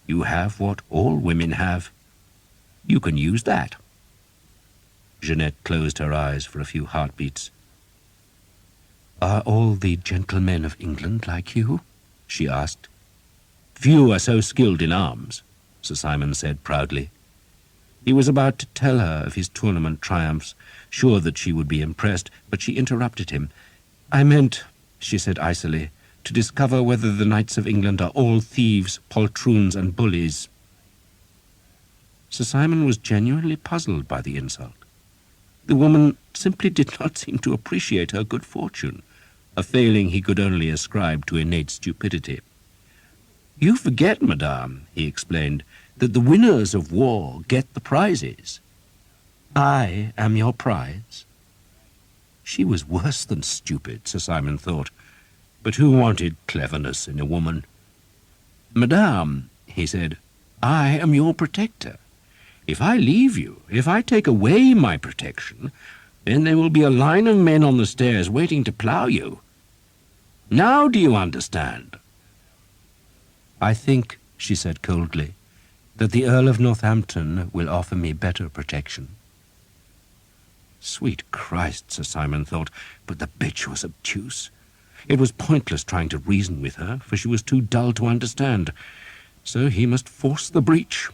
"You have what all women have. You can use that." Jeanette closed her eyes for a few heartbeats. "Are all the gentlemen of England like you?" she asked. "Few are so skilled in arms," Sir Simon said proudly. He was about to tell her of his tournament triumphs, sure that she would be impressed, but she interrupted him. "I meant," she said icily, "to discover whether the knights of England are all thieves, poltroons, and bullies." Sir Simon was genuinely puzzled by the insult. The woman simply did not seem to appreciate her good fortune, a failing he could only ascribe to innate stupidity. "You forget, madame," he explained, "that the winners of war get the prizes. I am your prize." She was worse than stupid, Sir Simon thought, but who wanted cleverness in a woman? "Madame," he said, "I am your protector. If I leave you, if I take away my protection, then there will be a line of men on the stairs waiting to plough you. Now do you understand?" "I think," she said coldly, "that the Earl of Northampton will offer me better protection." Sweet Christ, Sir Simon thought, but the bitch was obtuse. It was pointless trying to reason with her, for she was too dull to understand. So he must force the breach.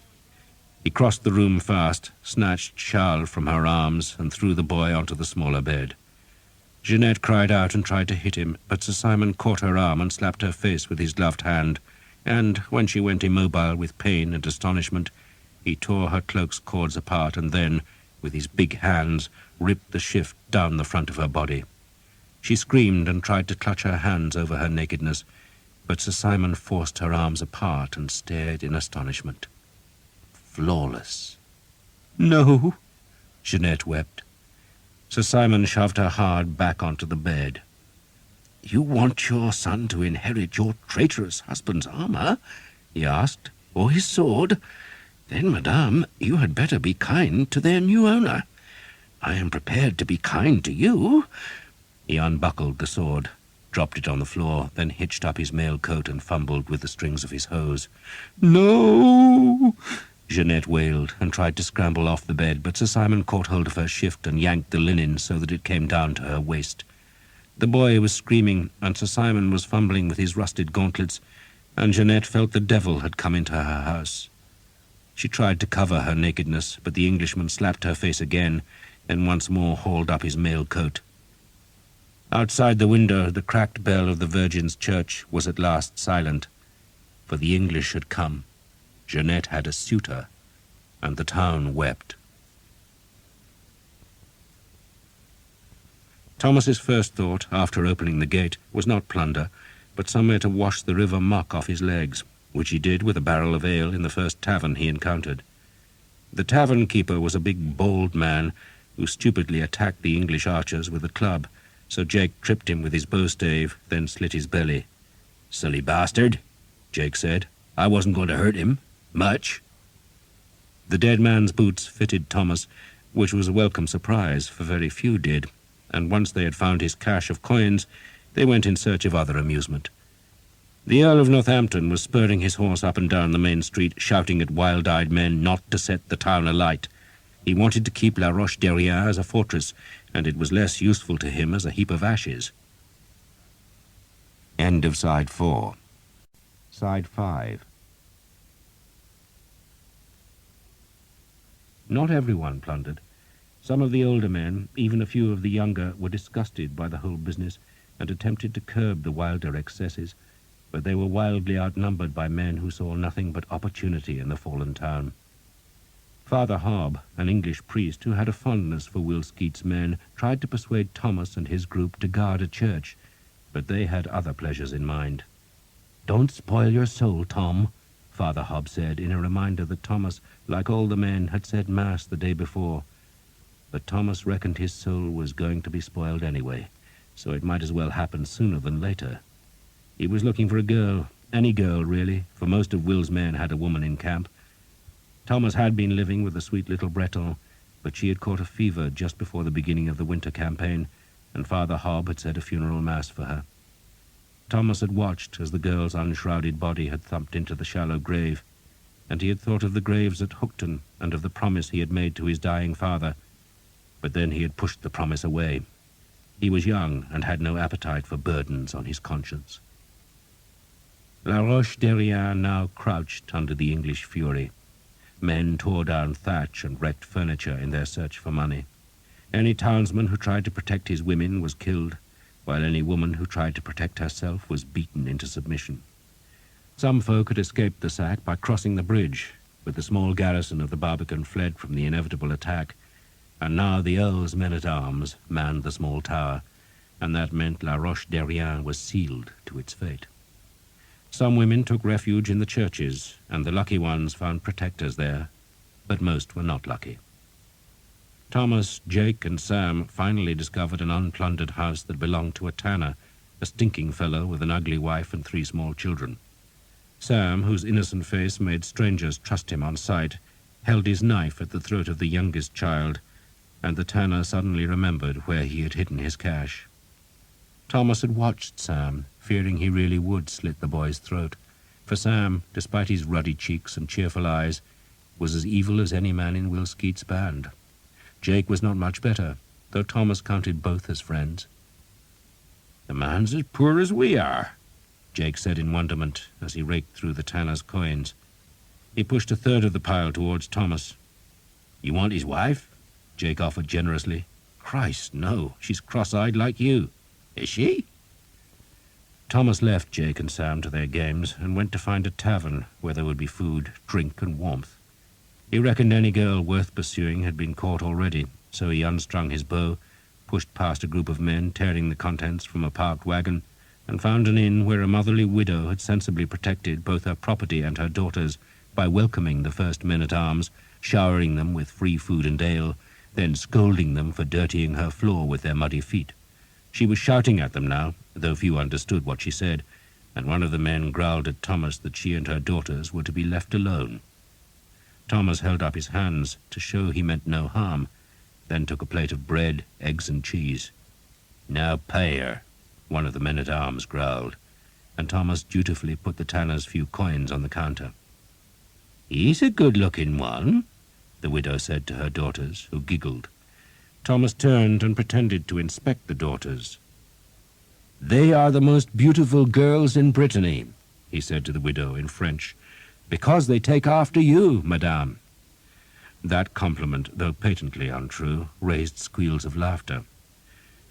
He crossed the room fast, snatched Charles from her arms, and threw the boy onto the smaller bed. Jeanette cried out and tried to hit him, but Sir Simon caught her arm and slapped her face with his gloved hand, and, when she went immobile with pain and astonishment, he tore her cloak's cords apart and then, with his big hands, ripped the shift down the front of her body. She screamed and tried to clutch her hands over her nakedness, but Sir Simon forced her arms apart and stared in astonishment. Flawless. "No," Jeanette wept. Sir Simon shoved her hard back onto the bed. "You want your son to inherit your traitorous husband's armour?" he asked, "or his sword? Then, madame, you had better be kind to their new owner. I am prepared to be kind to you." He unbuckled the sword, dropped it on the floor, then hitched up his mail coat and fumbled with the strings of his hose. "No!" Jeanette wailed and tried to scramble off the bed, but Sir Simon caught hold of her shift and yanked the linen so that it came down to her waist. The boy was screaming, and Sir Simon was fumbling with his rusted gauntlets, and Jeanette felt the devil had come into her house. She tried to cover her nakedness, but the Englishman slapped her face again, and once more hauled up his mail coat. Outside the window, the cracked bell of the Virgin's church was at last silent, for the English had come. Jeanette had a suitor, and the town wept. Thomas's first thought, after opening the gate, was not plunder, but somewhere to wash the river muck off his legs, which he did with a barrel of ale in the first tavern he encountered. The tavern-keeper was a big, bold man who stupidly attacked the English archers with a club, so Jake tripped him with his bowstave, then slit his belly. "Silly bastard," Jake said. "I wasn't going to hurt him. Much." The dead man's boots fitted Thomas, which was a welcome surprise, for very few did, and once they had found his cache of coins, they went in search of other amusement. The Earl of Northampton was spurring his horse up and down the main street, shouting at wild-eyed men not to set the town alight. He wanted to keep La Roche-Derrien as a fortress, and it was less useful to him as a heap of ashes. End of Side 4. Side 5. Not everyone plundered. Some of the older men, even a few of the younger, were disgusted by the whole business and attempted to curb the wilder excesses, but they were wildly outnumbered by men who saw nothing but opportunity in the fallen town. Father Hobb, an English priest who had a fondness for Will Skeet's men, tried to persuade Thomas and his group to guard a church, but they had other pleasures in mind. "Don't spoil your soul, Tom," Father Hobb said, in a reminder that Thomas, like all the men, had said Mass the day before. But Thomas reckoned his soul was going to be spoiled anyway, so it might as well happen sooner than later. He was looking for a girl, any girl really, for most of Will's men had a woman in camp. Thomas had been living with the sweet little Breton, but she had caught a fever just before the beginning of the winter campaign, and Father Hobb had said a funeral mass for her. Thomas had watched as the girl's unshrouded body had thumped into the shallow grave, and he had thought of the graves at Hookton and of the promise he had made to his dying father, but then he had pushed the promise away. He was young and had no appetite for burdens on his conscience. La Roche-Derrien now crouched under the English fury. Men tore down thatch and wrecked furniture in their search for money. Any townsman who tried to protect his women was killed, while any woman who tried to protect herself was beaten into submission. Some folk had escaped the sack by crossing the bridge, but the small garrison of the Barbican fled from the inevitable attack, and now the Earl's men-at-arms manned the small tower, and that meant La Roche-Derrien was sealed to its fate. Some women took refuge in the churches, and the lucky ones found protectors there, but most were not lucky. Thomas, Jake, and Sam finally discovered an unplundered house that belonged to a tanner, a stinking fellow with an ugly wife and 3 small children. Sam, whose innocent face made strangers trust him on sight, held his knife at the throat of the youngest child, and the tanner suddenly remembered where he had hidden his cash. Thomas had watched Sam, fearing he really would slit the boy's throat, for Sam, despite his ruddy cheeks and cheerful eyes, was as evil as any man in Will Skeet's band. Jake was not much better, though Thomas counted both as friends. "The man's as poor as we are," Jake said in wonderment as he raked through the tanner's coins. He pushed a third of the pile towards Thomas. "You want his wife?" Jake offered generously. "Christ, no. She's cross-eyed like you." "Is she?" Thomas left Jake and Sam to their games and went to find a tavern where there would be food, drink, and warmth. He reckoned any girl worth pursuing had been caught already, so he unstrung his bow, pushed past a group of men tearing the contents from a parked wagon, and found an inn where a motherly widow had sensibly protected both her property and her daughters by welcoming the first men-at-arms, showering them with free food and ale, then scolding them for dirtying her floor with their muddy feet. She was shouting at them now, though few understood what she said, and one of the men growled at Thomas that she and her daughters were to be left alone. Thomas held up his hands to show he meant no harm, then took a plate of bread, eggs, and cheese. "Now pay her," one of the men-at-arms growled, and Thomas dutifully put the tanner's few coins on the counter. "He's a good-looking one," the widow said to her daughters, who giggled. Thomas turned and pretended to inspect the daughters. "They are the most beautiful girls in Brittany," he said to the widow in French, "because they take after you, madame." That compliment, though patently untrue, raised squeals of laughter.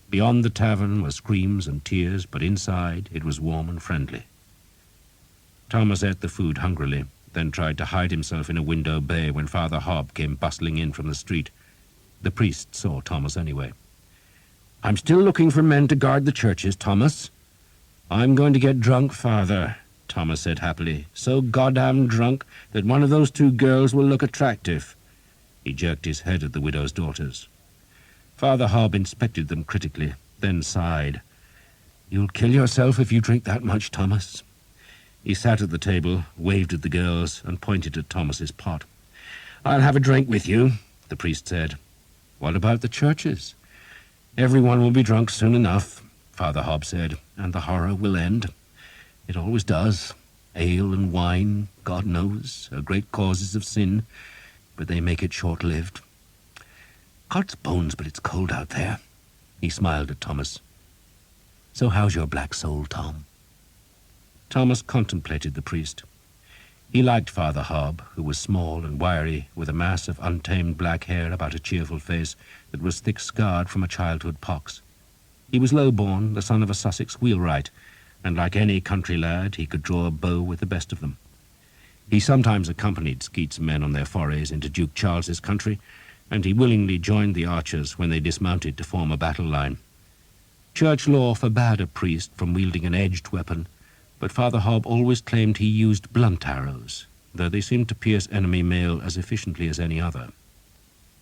Beyond the tavern were screams and tears, but inside it was warm and friendly. Thomas ate the food hungrily, then tried to hide himself in a window bay when Father Hobb came bustling in from the street. The priest saw Thomas anyway. "I'm still looking for men to guard the churches, Thomas." "I'm going to get drunk, Father," Thomas said happily, "so goddamn drunk that one of those 2 girls will look attractive." He jerked his head at the widow's daughters. Father Hobb inspected them critically, then sighed. "You'll kill yourself if you drink that much, Thomas." He sat at the table, waved at the girls, and pointed at Thomas's pot. "I'll have a drink with you," the priest said. "What about the churches?" "Everyone will be drunk soon enough," Father Hobb said, "and the horror will end. It always does. Ale and wine, God knows, are great causes of sin, but they make it short-lived. God's bones, but it's cold out there." He smiled at Thomas. "So how's your black soul, Tom?" Thomas contemplated the priest. He liked Father Hob, who was small and wiry, with a mass of untamed black hair about a cheerful face that was thick-scarred from a childhood pox. He was low-born, the son of a Sussex wheelwright, and like any country lad, he could draw a bow with the best of them. He sometimes accompanied Skeet's men on their forays into Duke Charles's country, and he willingly joined the archers when they dismounted to form a battle line. Church law forbade a priest from wielding an edged weapon, but Father Hob always claimed he used blunt arrows, though they seemed to pierce enemy mail as efficiently as any other.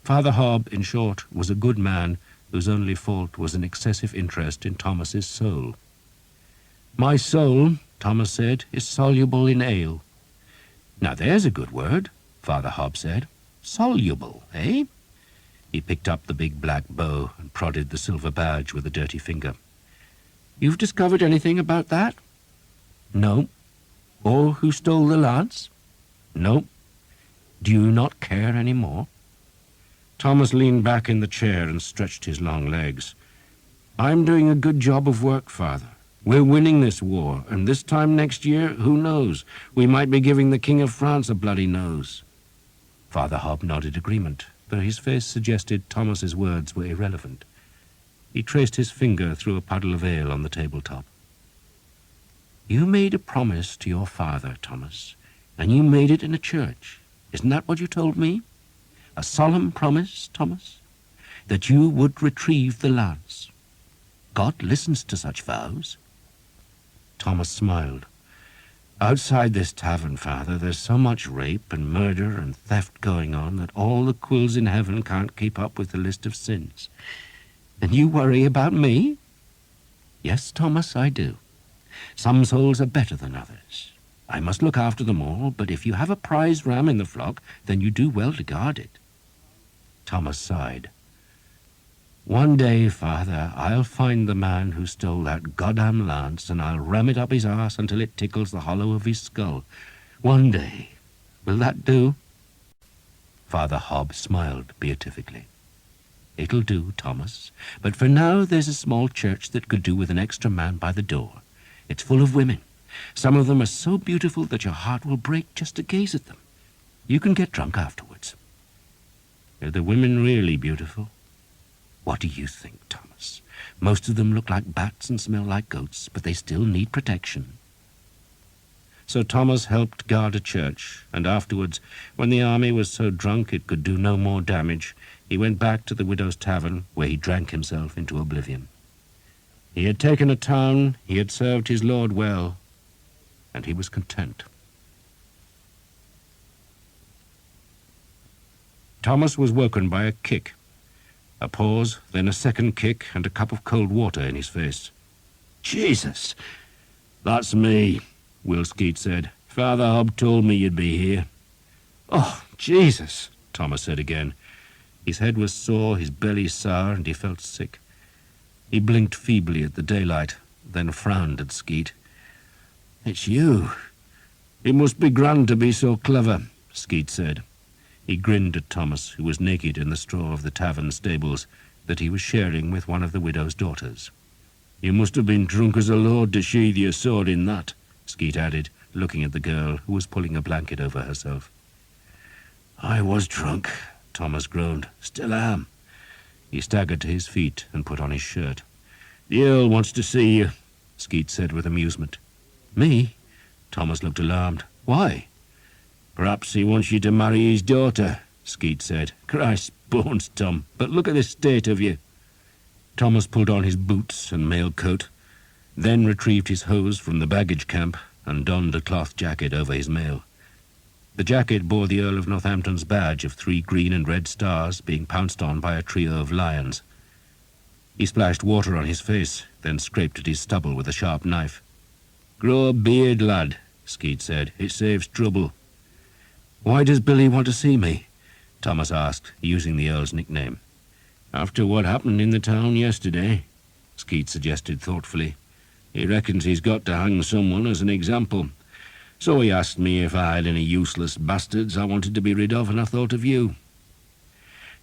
Father Hob, in short, was a good man whose only fault was an excessive interest in Thomas's soul. "My soul," Thomas said, "is soluble in ale." "Now there's a good word," Father Hob said. "Soluble, eh?" He picked up the big black bow and prodded the silver badge with a dirty finger. "You've discovered anything about that?" "No." "Or who stole the lance?" "No." "Do you not care any more?" Thomas leaned back in the chair and stretched his long legs. "I'm doing a good job of work, Father. We're winning this war, and this time next year, who knows? We might be giving the King of France a bloody nose." Father Hob nodded agreement, though his face suggested Thomas's words were irrelevant. He traced his finger through a puddle of ale on the tabletop. "You made a promise to your father, Thomas, and you made it in a church. Isn't that what you told me? A solemn promise, Thomas, that you would retrieve the lance. God listens to such vows." Thomas smiled. "Outside this tavern, Father, there's so much rape and murder and theft going on that all the quills in heaven can't keep up with the list of sins. And you worry about me?" "Yes, Thomas, I do. Some souls are better than others. I must look after them all, but if you have a prize ram in the flock, then you do well to guard it." Thomas sighed. "One day, Father, I'll find the man who stole that goddamn lance, and I'll ram it up his arse until it tickles the hollow of his skull. One day. Will that do?" Father Hob smiled beatifically. "It'll do, Thomas. But for now there's a small church that could do with an extra man by the door. It's full of women. Some of them are so beautiful that your heart will break just to gaze at them. You can get drunk afterwards." "Are the women really beautiful?" "What do you think, Thomas? Most of them look like bats and smell like goats, but they still need protection." So Thomas helped guard a church, and afterwards, when the army was so drunk it could do no more damage, he went back to the widow's tavern, where he drank himself into oblivion. He had taken a town, he had served his lord well, and he was content. Thomas was woken by a kick. A pause, then a second kick, and a cup of cold water in his face. "Jesus! That's me," Will Skeet said. "Father Hob told me you'd be here." "Oh, Jesus!" Thomas said again. His head was sore, his belly sour, and he felt sick. He blinked feebly at the daylight, then frowned at Skeet. "It's you. It must be grand to be so clever," Skeet said. He grinned at Thomas, who was naked in the straw of the tavern stables that he was sharing with one of the widow's daughters. "You must have been drunk as a lord to sheathe your sword in that," Skeet added, looking at the girl, who was pulling a blanket over herself. "I was drunk," Thomas groaned. "Still am." He staggered to his feet and put on his shirt. "The Earl wants to see you," Skeet said with amusement. "Me?" Thomas looked alarmed. "Why?" "Perhaps he wants you to marry his daughter," Skeet said. "Christ bones, Tom, but look at the state of you." Thomas pulled on his boots and mail coat, then retrieved his hose from the baggage camp and donned a cloth jacket over his mail. The jacket bore the Earl of Northampton's badge of 3 green and red stars being pounced on by a trio of lions. He splashed water on his face, then scraped at his stubble with a sharp knife. "Grow a beard, lad," Skeet said. "It saves trouble." "Why does Billy want to see me?" Thomas asked, using the Earl's nickname. "After what happened in the town yesterday," Skeet suggested thoughtfully. "He reckons he's got to hang someone as an example. So he asked me if I had any useless bastards I wanted to be rid of, and I thought of you."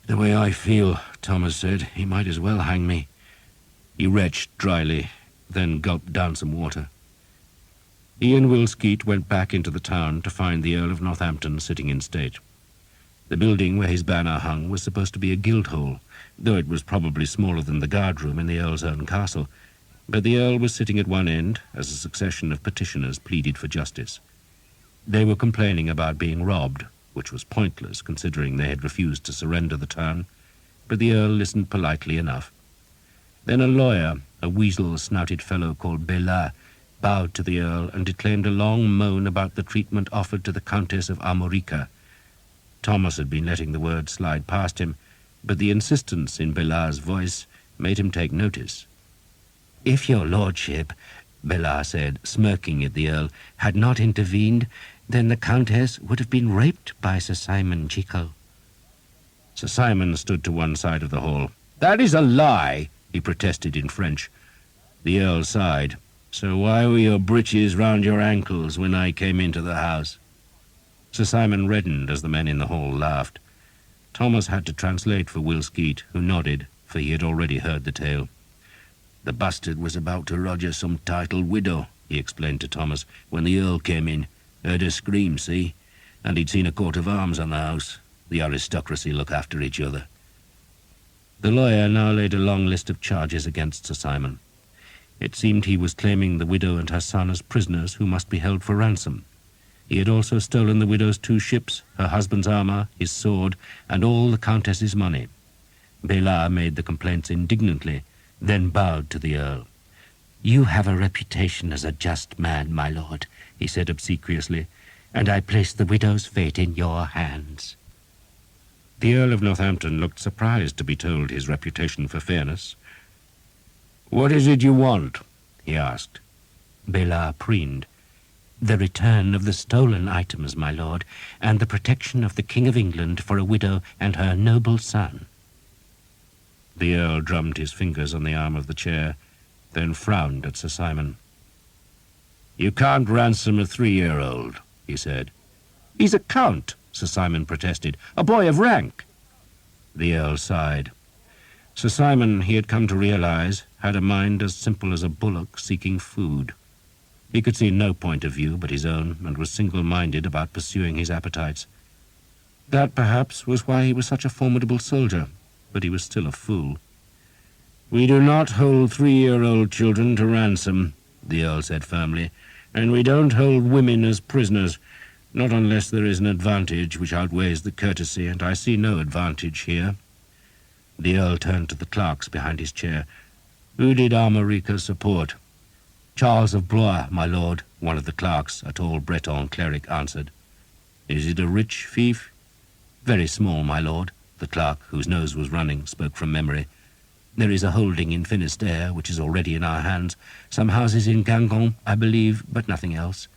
"The way I feel," Thomas said, "he might as well hang me." He retched dryly, then gulped down some water. He and Will Skeet went back into the town to find the Earl of Northampton sitting in state. The building where his banner hung was supposed to be a guildhall, though it was probably smaller than the guard-room in the Earl's own castle. But the Earl was sitting at one end as a succession of petitioners pleaded for justice. They were complaining about being robbed, which was pointless considering they had refused to surrender the town, but the Earl listened politely enough. Then a lawyer, a weasel-snouted fellow called Bella, bowed to the Earl and declaimed a long moan about the treatment offered to the Countess of Armorica. Thomas had been letting the word slide past him, but the insistence in Bella's voice made him take notice. "If your lordship," Bella said, smirking at the Earl, "had not intervened, then the Countess would have been raped by Sir Simon Chico." Sir Simon stood to one side of the hall. "That is a lie," he protested in French. The Earl sighed. "So why were your breeches round your ankles when I came into the house?" Sir Simon reddened as the men in the hall laughed. Thomas had to translate for Will Skeet, who nodded, for he had already heard the tale. "The bastard was about to roger some titled widow," he explained to Thomas, "when the Earl came in. Heard her scream, see? And he'd seen a coat of arms on the house. The aristocracy look after each other." The lawyer now laid a long list of charges against Sir Simon. It seemed he was claiming the widow and her son as prisoners who must be held for ransom. He had also stolen the widow's 2 ships, her husband's armour, his sword, and all the Countess's money. Bela made the complaints indignantly, then bowed to the Earl. "You have a reputation as a just man, my lord," he said obsequiously, "and I place the widow's fate in your hands." The Earl of Northampton looked surprised to be told his reputation for fairness. "What is it you want?" he asked. Bela preened. "The return of the stolen items, my lord, and the protection of the King of England for a widow and her noble son." The Earl drummed his fingers on the arm of the chair, then frowned at Sir Simon. "You can't ransom a 3-year-old, he said. "He's a count," Sir Simon protested, "a boy of rank." The Earl sighed. Sir Simon, he had come to realize, had a mind as simple as a bullock seeking food. He could see no point of view but his own, and was single-minded about pursuing his appetites. That, perhaps, was why he was such a formidable soldier, but he was still a fool. "We do not hold 3-year-old children to ransom," the Earl said firmly, "and we don't hold women as prisoners, not unless there is an advantage which outweighs the courtesy, and I see no advantage here." The Earl turned to the clerks behind his chair. "Who did Armorica support?" "Charles of Blois, my lord," one of the clerks, a tall Breton cleric, answered. "Is it a rich fief?" "Very small, my lord," the clerk, whose nose was running, spoke from memory. "There is a holding in Finistère, which is already in our hands, some houses in Guingamp, I believe, but nothing else."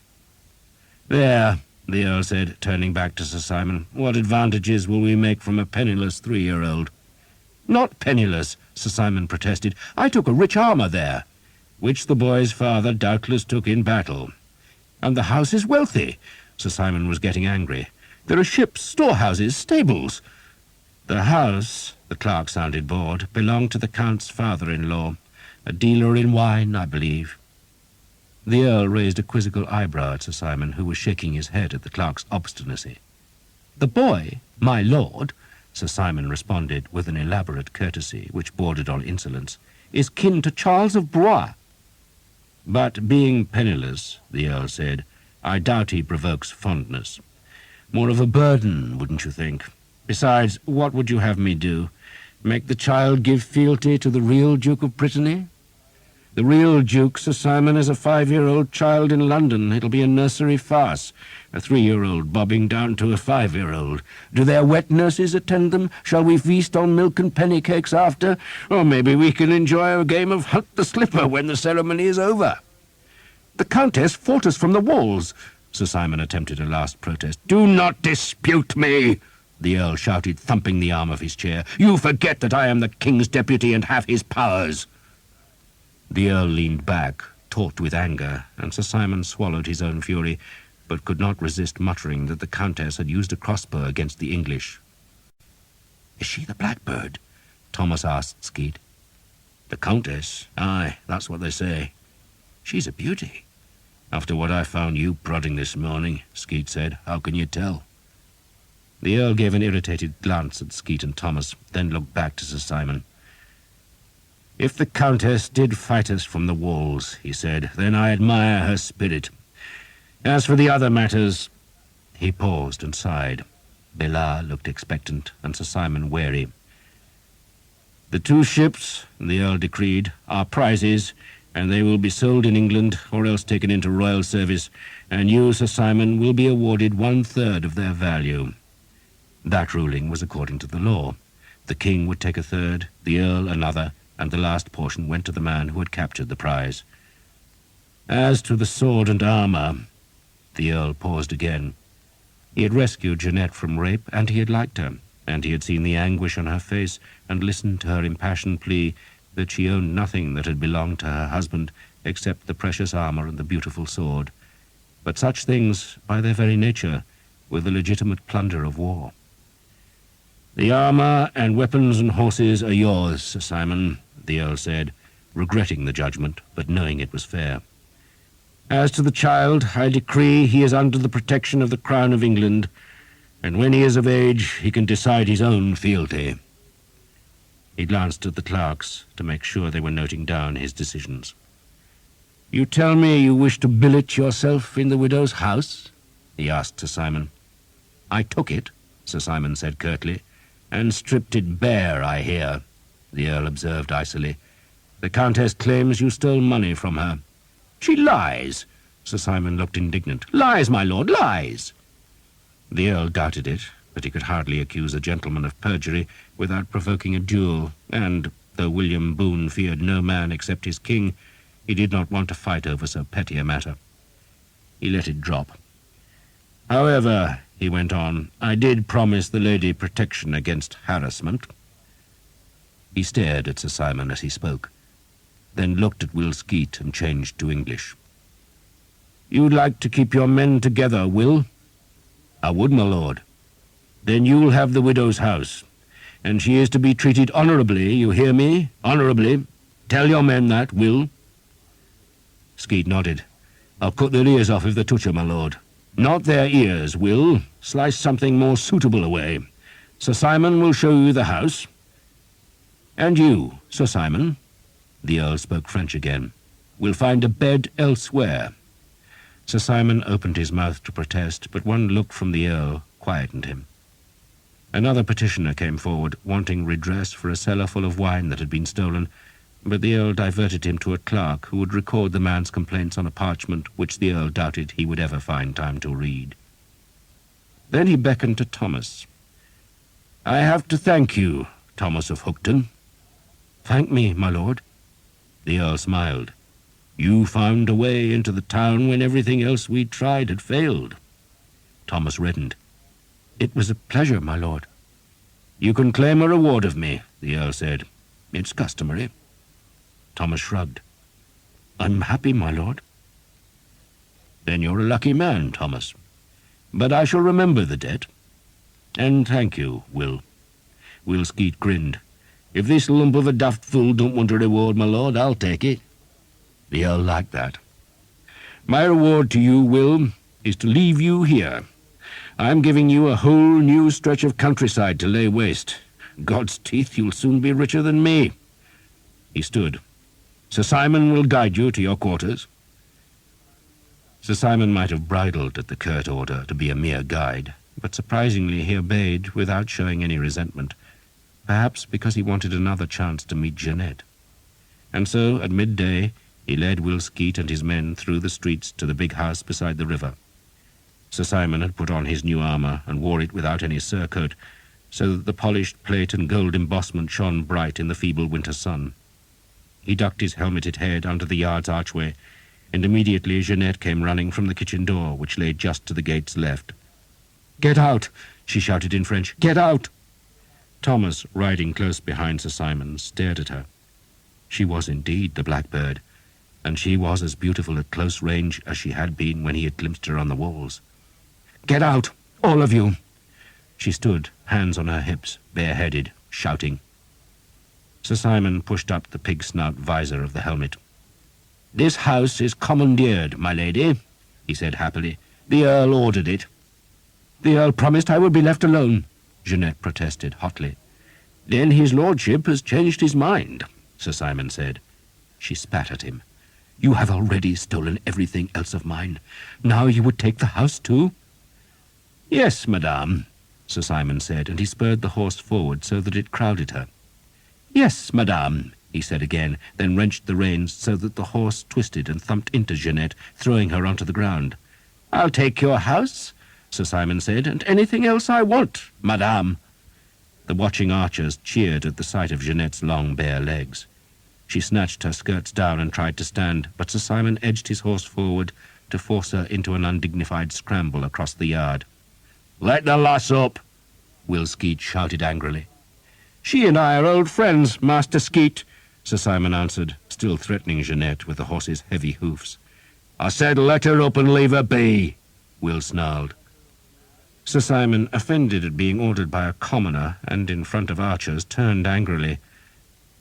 "There," the Earl said, turning back to Sir Simon, "what advantages will we make from a penniless 3-year-old?" "Not penniless," Sir Simon protested. "I took a rich armour there." "Which the boy's father doubtless took in battle." "And the house is wealthy." Sir Simon was getting angry. "There are ships, storehouses, stables." "The house," the clerk sounded bored, "belonged to the Count's father-in-law, a dealer in wine, I believe." The Earl raised a quizzical eyebrow at Sir Simon, who was shaking his head at the clerk's obstinacy. "The boy, my lord," Sir Simon responded with an elaborate courtesy which bordered on insolence, "is kin to Charles of Blois." "But being penniless," the Earl said, "I doubt he provokes fondness. More of a burden, wouldn't you think? Besides, what would you have me do? Make the child give fealty to the real Duke of Brittany? The real Duke, Sir Simon, is a 5-year-old child in London. It'll be a nursery farce. A 3-year-old bobbing down to a 5-year-old. Do their wet nurses attend them? Shall we feast on milk and penny cakes after? Or maybe we can enjoy a game of Hunt the Slipper when the ceremony is over." "The Countess fought us from the walls," Sir Simon attempted a last protest. "Do not dispute me," the Earl shouted, thumping the arm of his chair. "You forget that I am the King's deputy and have his powers." The Earl leaned back, taut with anger, and Sir Simon swallowed his own fury, but could not resist muttering that the Countess had used a crossbow against the English. "Is she the Blackbird?" Thomas asked Skeet. "The Countess? Aye, that's what they say." "She's a beauty." "After what I found you prodding this morning," Skeet said, "how can you tell?" The Earl gave an irritated glance at Skeet and Thomas, then looked back to Sir Simon. "If the Countess did fight us from the walls," he said, "then I admire her spirit. As for the other matters—" He paused and sighed. Bellart looked expectant, and Sir Simon wary. "The 2 ships," the Earl decreed, "are prizes, and they will be sold in England or else taken into royal service, and you, Sir Simon, will be awarded 1/3 of their value." That ruling was according to the law. The king would take 1/3, the Earl another, and the last portion went to the man who had captured the prize. As to the sword and armour, the Earl paused again. He had rescued Jeanette from rape, and he had liked her, and he had seen the anguish on her face and listened to her impassioned plea that she owned nothing that had belonged to her husband except the precious armour and the beautiful sword. But such things, by their very nature, were the legitimate plunder of war. "The armour and weapons and horses are yours, Sir Simon," the Earl said, regretting the judgment, but knowing it was fair. "As to the child, I decree he is under the protection of the Crown of England, and when he is of age he can decide his own fealty." He glanced at the clerks to make sure they were noting down his decisions. "You tell me you wish to billet yourself in the widow's house?" he asked Sir Simon. "I took it," Sir Simon said curtly. "And stripped it bare, I hear," the Earl observed icily. "The Countess claims you stole money from her." "She lies!" Sir Simon looked indignant. "Lies, my lord, lies!" The Earl doubted it, but he could hardly accuse a gentleman of perjury without provoking a duel, and, though William Boone feared no man except his king, he did not want to fight over so petty a matter. He let it drop. "However," he went on, "I did promise the lady protection against harassment." He stared at Sir Simon as he spoke, then looked at Will Skeet and changed to English. "You'd like to keep your men together, Will?" "I would, my lord." "Then you'll have the widow's house, and she is to be treated honourably, you hear me? Honourably. Tell your men that, Will." Skeet nodded. "I'll cut their ears off if they touch her, my lord." "Not their ears, Will. Slice something more suitable away. Sir Simon will show you the house. And you, Sir Simon," the Earl spoke French again, "will find a bed elsewhere." Sir Simon opened his mouth to protest, but one look from the Earl quietened him. Another petitioner came forward, wanting redress for a cellar full of wine that had been stolen, but the Earl diverted him to a clerk who would record the man's complaints on a parchment which the Earl doubted he would ever find time to read. Then he beckoned to Thomas. "I have to thank you, Thomas of Hookton." "Thank me, my lord." The Earl smiled. "You found a way into the town when everything else we'd tried had failed." Thomas reddened. "It was a pleasure, my lord." "You can claim a reward of me," the Earl said. "It's customary." Thomas shrugged. "I'm happy, my lord." "Then you're a lucky man, Thomas. But I shall remember the debt. And thank you, Will." Will Skeet grinned. "If this lump of a daft fool don't want a reward, my lord, I'll take it." The Earl liked that. "My reward to you, Will, is to leave you here. I'm giving you a whole new stretch of countryside to lay waste. God's teeth, you'll soon be richer than me." He stood. "Sir Simon will guide you to your quarters." Sir Simon might have bridled at the curt order to be a mere guide, but surprisingly he obeyed without showing any resentment, perhaps because he wanted another chance to meet Jeanette. And so, at midday, he led Will Skeet and his men through the streets to the big house beside the river. Sir Simon had put on his new armour and wore it without any surcoat, so that the polished plate and gold embossment shone bright in the feeble winter sun. He ducked his helmeted head under the yard's archway, and immediately Jeanette came running from the kitchen door, which lay just to the gate's left. "Get out!" she shouted in French. "Get out!" Thomas, riding close behind Sir Simon, stared at her. She was indeed the Blackbird, and she was as beautiful at close range as she had been when he had glimpsed her on the walls. "Get out, all of you!" She stood, hands on her hips, bareheaded, shouting. Sir Simon pushed up the pig-snout visor of the helmet. "This house is commandeered, my lady," he said happily. "The Earl ordered it." "The Earl promised I would be left alone," Jeanette protested hotly. "Then his lordship has changed his mind," Sir Simon said. She spat at him. "You have already stolen everything else of mine. Now you would take the house too?" "Yes, madame," Sir Simon said, and he spurred the horse forward so that it crowded her. "Yes, madame," he said again, then wrenched the reins so that the horse twisted and thumped into Jeanette, throwing her onto the ground. "I'll take your house," Sir Simon said, "and anything else I want, madame." The watching archers cheered at the sight of Jeanette's long bare legs. She snatched her skirts down and tried to stand, but Sir Simon edged his horse forward to force her into an undignified scramble across the yard. "Let the lass up," Will Skeet shouted angrily. "She and I are old friends, Master Skeet," Sir Simon answered, still threatening Jeanette with the horse's heavy hoofs. "I said let her up and leave her be," Will snarled. Sir Simon, offended at being ordered by a commoner and in front of archers, turned angrily.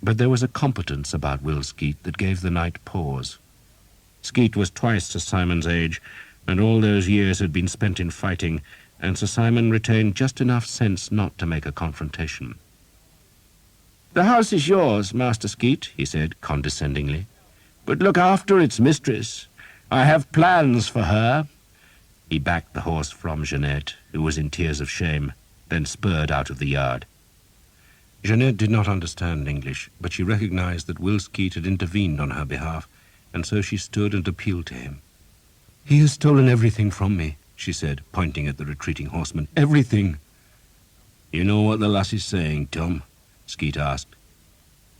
But there was a competence about Will Skeet that gave the knight pause. Skeet was twice Sir Simon's age, and all those years had been spent in fighting, and Sir Simon retained just enough sense not to make a confrontation. "The house is yours, Master Skeet," he said condescendingly, "but look after its mistress. I have plans for her." He backed the horse from Jeanette, who was in tears of shame, then spurred out of the yard. Jeanette did not understand English, but she recognized that Will Skeet had intervened on her behalf, and so she stood and appealed to him. "He has stolen everything from me," she said, pointing at the retreating horseman. "Everything." "You know what the lass is saying, Tom?" Skeet asked.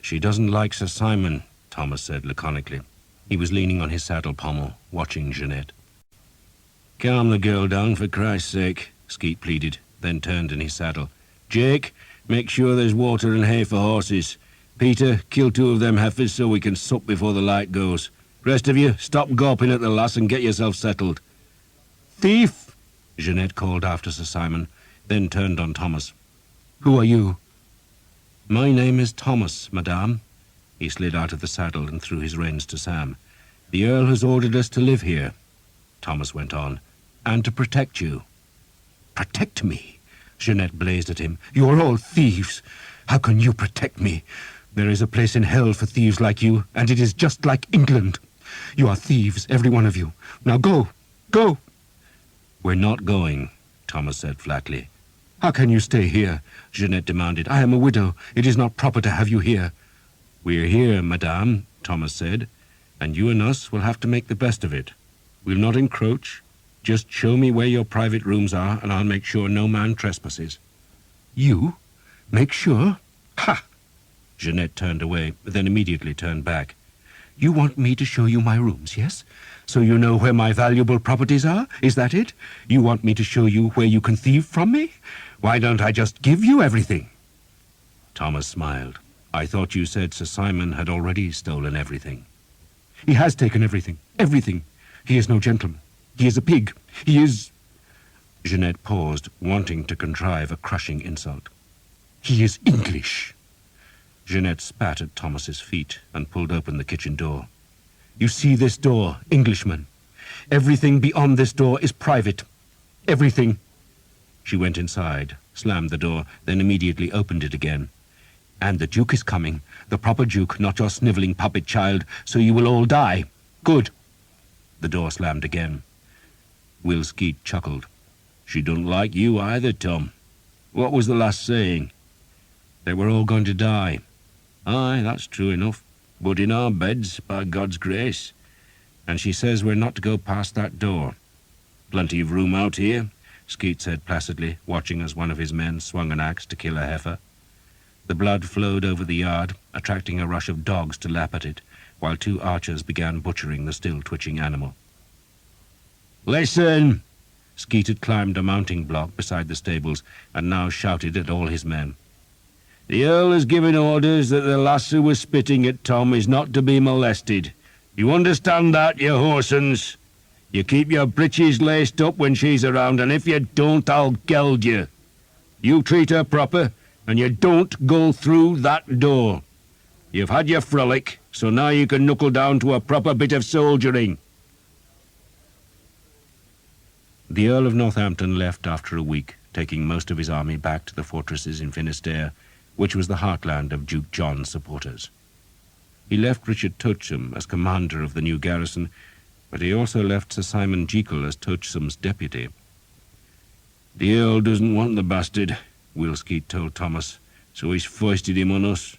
"She doesn't like Sir Simon," Thomas said laconically. He was leaning on his saddle pommel, watching Jeanette. "Calm the girl down, for Christ's sake," Skeet pleaded, then turned in his saddle. "Jake, make sure there's water and hay for horses. Peter, kill 2 of them heifers so we can sup before the light goes. Rest of you, stop gawping at the lass and get yourself settled." "Thief!" Jeanette called after Sir Simon, then turned on Thomas. "Who are you?" "My name is Thomas, madame." He slid out of the saddle and threw his reins to Sam. "The Earl has ordered us to live here," Thomas went on, "and to protect you." "Protect me?" Jeanette blazed at him. "You are all thieves. How can you protect me? There is a place in hell for thieves like you, and it is just like England. You are thieves, every one of you. Now go! Go!" "We're not going," Thomas said flatly. "How can you stay here?" Jeanette demanded. "I am a widow. It is not proper to have you here." "We're here, madame," Thomas said, "and you and us will have to make the best of it. We'll not encroach. Just show me where your private rooms are, and I'll make sure no man trespasses." "You? Make sure? Ha!" Jeanette turned away, then immediately turned back. "You want me to show you my rooms, yes? So you know where my valuable properties are? Is that it? You want me to show you where you can thieve from me? Why don't I just give you everything?" Thomas smiled. "I thought you said Sir Simon had already stolen everything." "He has taken everything. Everything. He is no gentleman. He is a pig. He is—" Jeanette paused, wanting to contrive a crushing insult. "He is English." Jeanette spat at Thomas's feet and pulled open the kitchen door. "You see this door, Englishman? Everything beyond this door is private. Everything." She went inside, slammed the door, then immediately opened it again. "And the Duke is coming. The proper Duke, not your snivelling puppet child, so you will all die. Good." The door slammed again. Will Skeet chuckled. "She don't like you either, Tom. What was the last saying?" "They were all going to die." "Aye, that's true enough. But in our beds, by God's grace. And she says we're not to go past that door." "Plenty of room out here," Skeet said placidly, watching as one of his men swung an axe to kill a heifer. The blood flowed over the yard, attracting a rush of dogs to lap at it, while 2 archers began butchering the still twitching animal. "Listen!" Skeet had climbed a mounting block beside the stables and now shouted at all his men. "The Earl has given orders that the lass who was spitting at Tom is not to be molested. You understand that, you horsens? You keep your breeches laced up when she's around, and if you don't, I'll geld you. You treat her proper, and you don't go through that door. You've had your frolic. So now you can knuckle down to a proper bit of soldiering." The Earl of Northampton left after a week, taking most of his army back to the fortresses in Finisterre, which was the heartland of Duke John's supporters. He left Richard Tocham as commander of the new garrison, but he also left Sir Simon Jekyll as Tocham's deputy. "The Earl doesn't want the bastard," Will Skeet told Thomas, "so he's foisted him on us."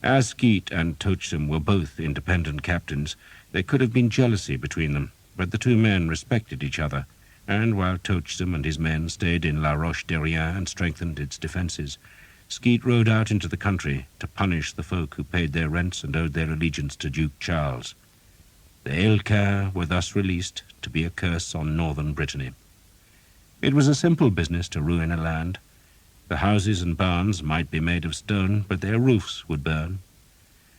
As Skeet and Tocham were both independent captains, there could have been jealousy between them, but the two men respected each other, and while Tocham and his men stayed in La Roche-Derrien and strengthened its defences, Skeet rode out into the country to punish the folk who paid their rents and owed their allegiance to Duke Charles. The Aelcar were thus released to be a curse on northern Brittany. It was a simple business to ruin a land. The houses and barns might be made of stone, but their roofs would burn.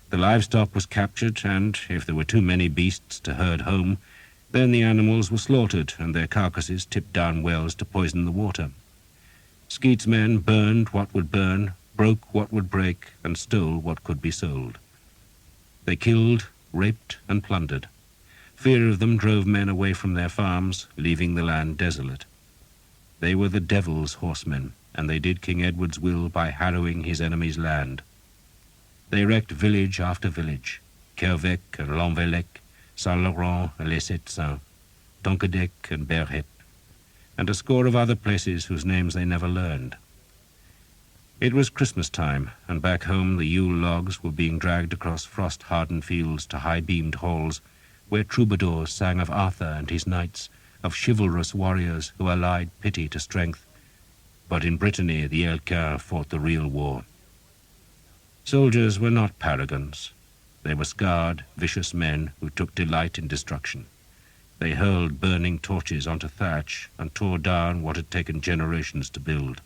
The livestock was captured, and if there were too many beasts to herd home, then the animals were slaughtered and their carcasses tipped down wells to poison the water. Skeet's men burned what would burn, broke what would break, and stole what could be sold. They killed, raped, and plundered. Fear of them drove men away from their farms, leaving the land desolate. They were the devil's horsemen, and they did King Edward's will by harrowing his enemy's land. They wrecked village after village, Kervec and Lanvelec, Saint-Laurent and Les Sept Saints, Tonquedec and Berhet, and a score of other places whose names they never learned. It was Christmas time, and back home the Yule logs were being dragged across frost-hardened fields to high-beamed halls, where troubadours sang of Arthur and his knights, of chivalrous warriors who allied pity to strength. But in Brittany the Aelcar fought the real war. Soldiers were not paragons. They were scarred, vicious men who took delight in destruction. They hurled burning torches onto thatch and tore down what had taken generations to build.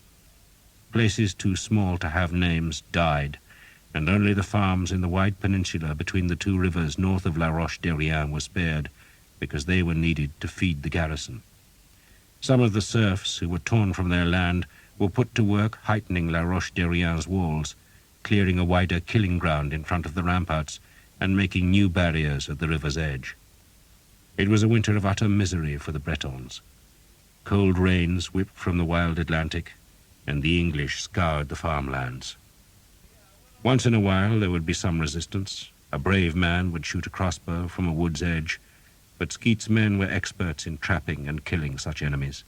Places too small to have names died, and only the farms in the wide peninsula between the two rivers north of La Roche-Derrien were spared, because they were needed to feed the garrison. Some of the serfs who were torn from their land were put to work heightening La Roche-Derrien's walls, clearing a wider killing ground in front of the ramparts, and making new barriers at the river's edge. It was a winter of utter misery for the Bretons. Cold rains whipped from the wild Atlantic, and the English scoured the farmlands. Once in a while there would be some resistance. A brave man would shoot a crossbow from a wood's edge, but Skeet's men were experts in trapping and killing such enemies.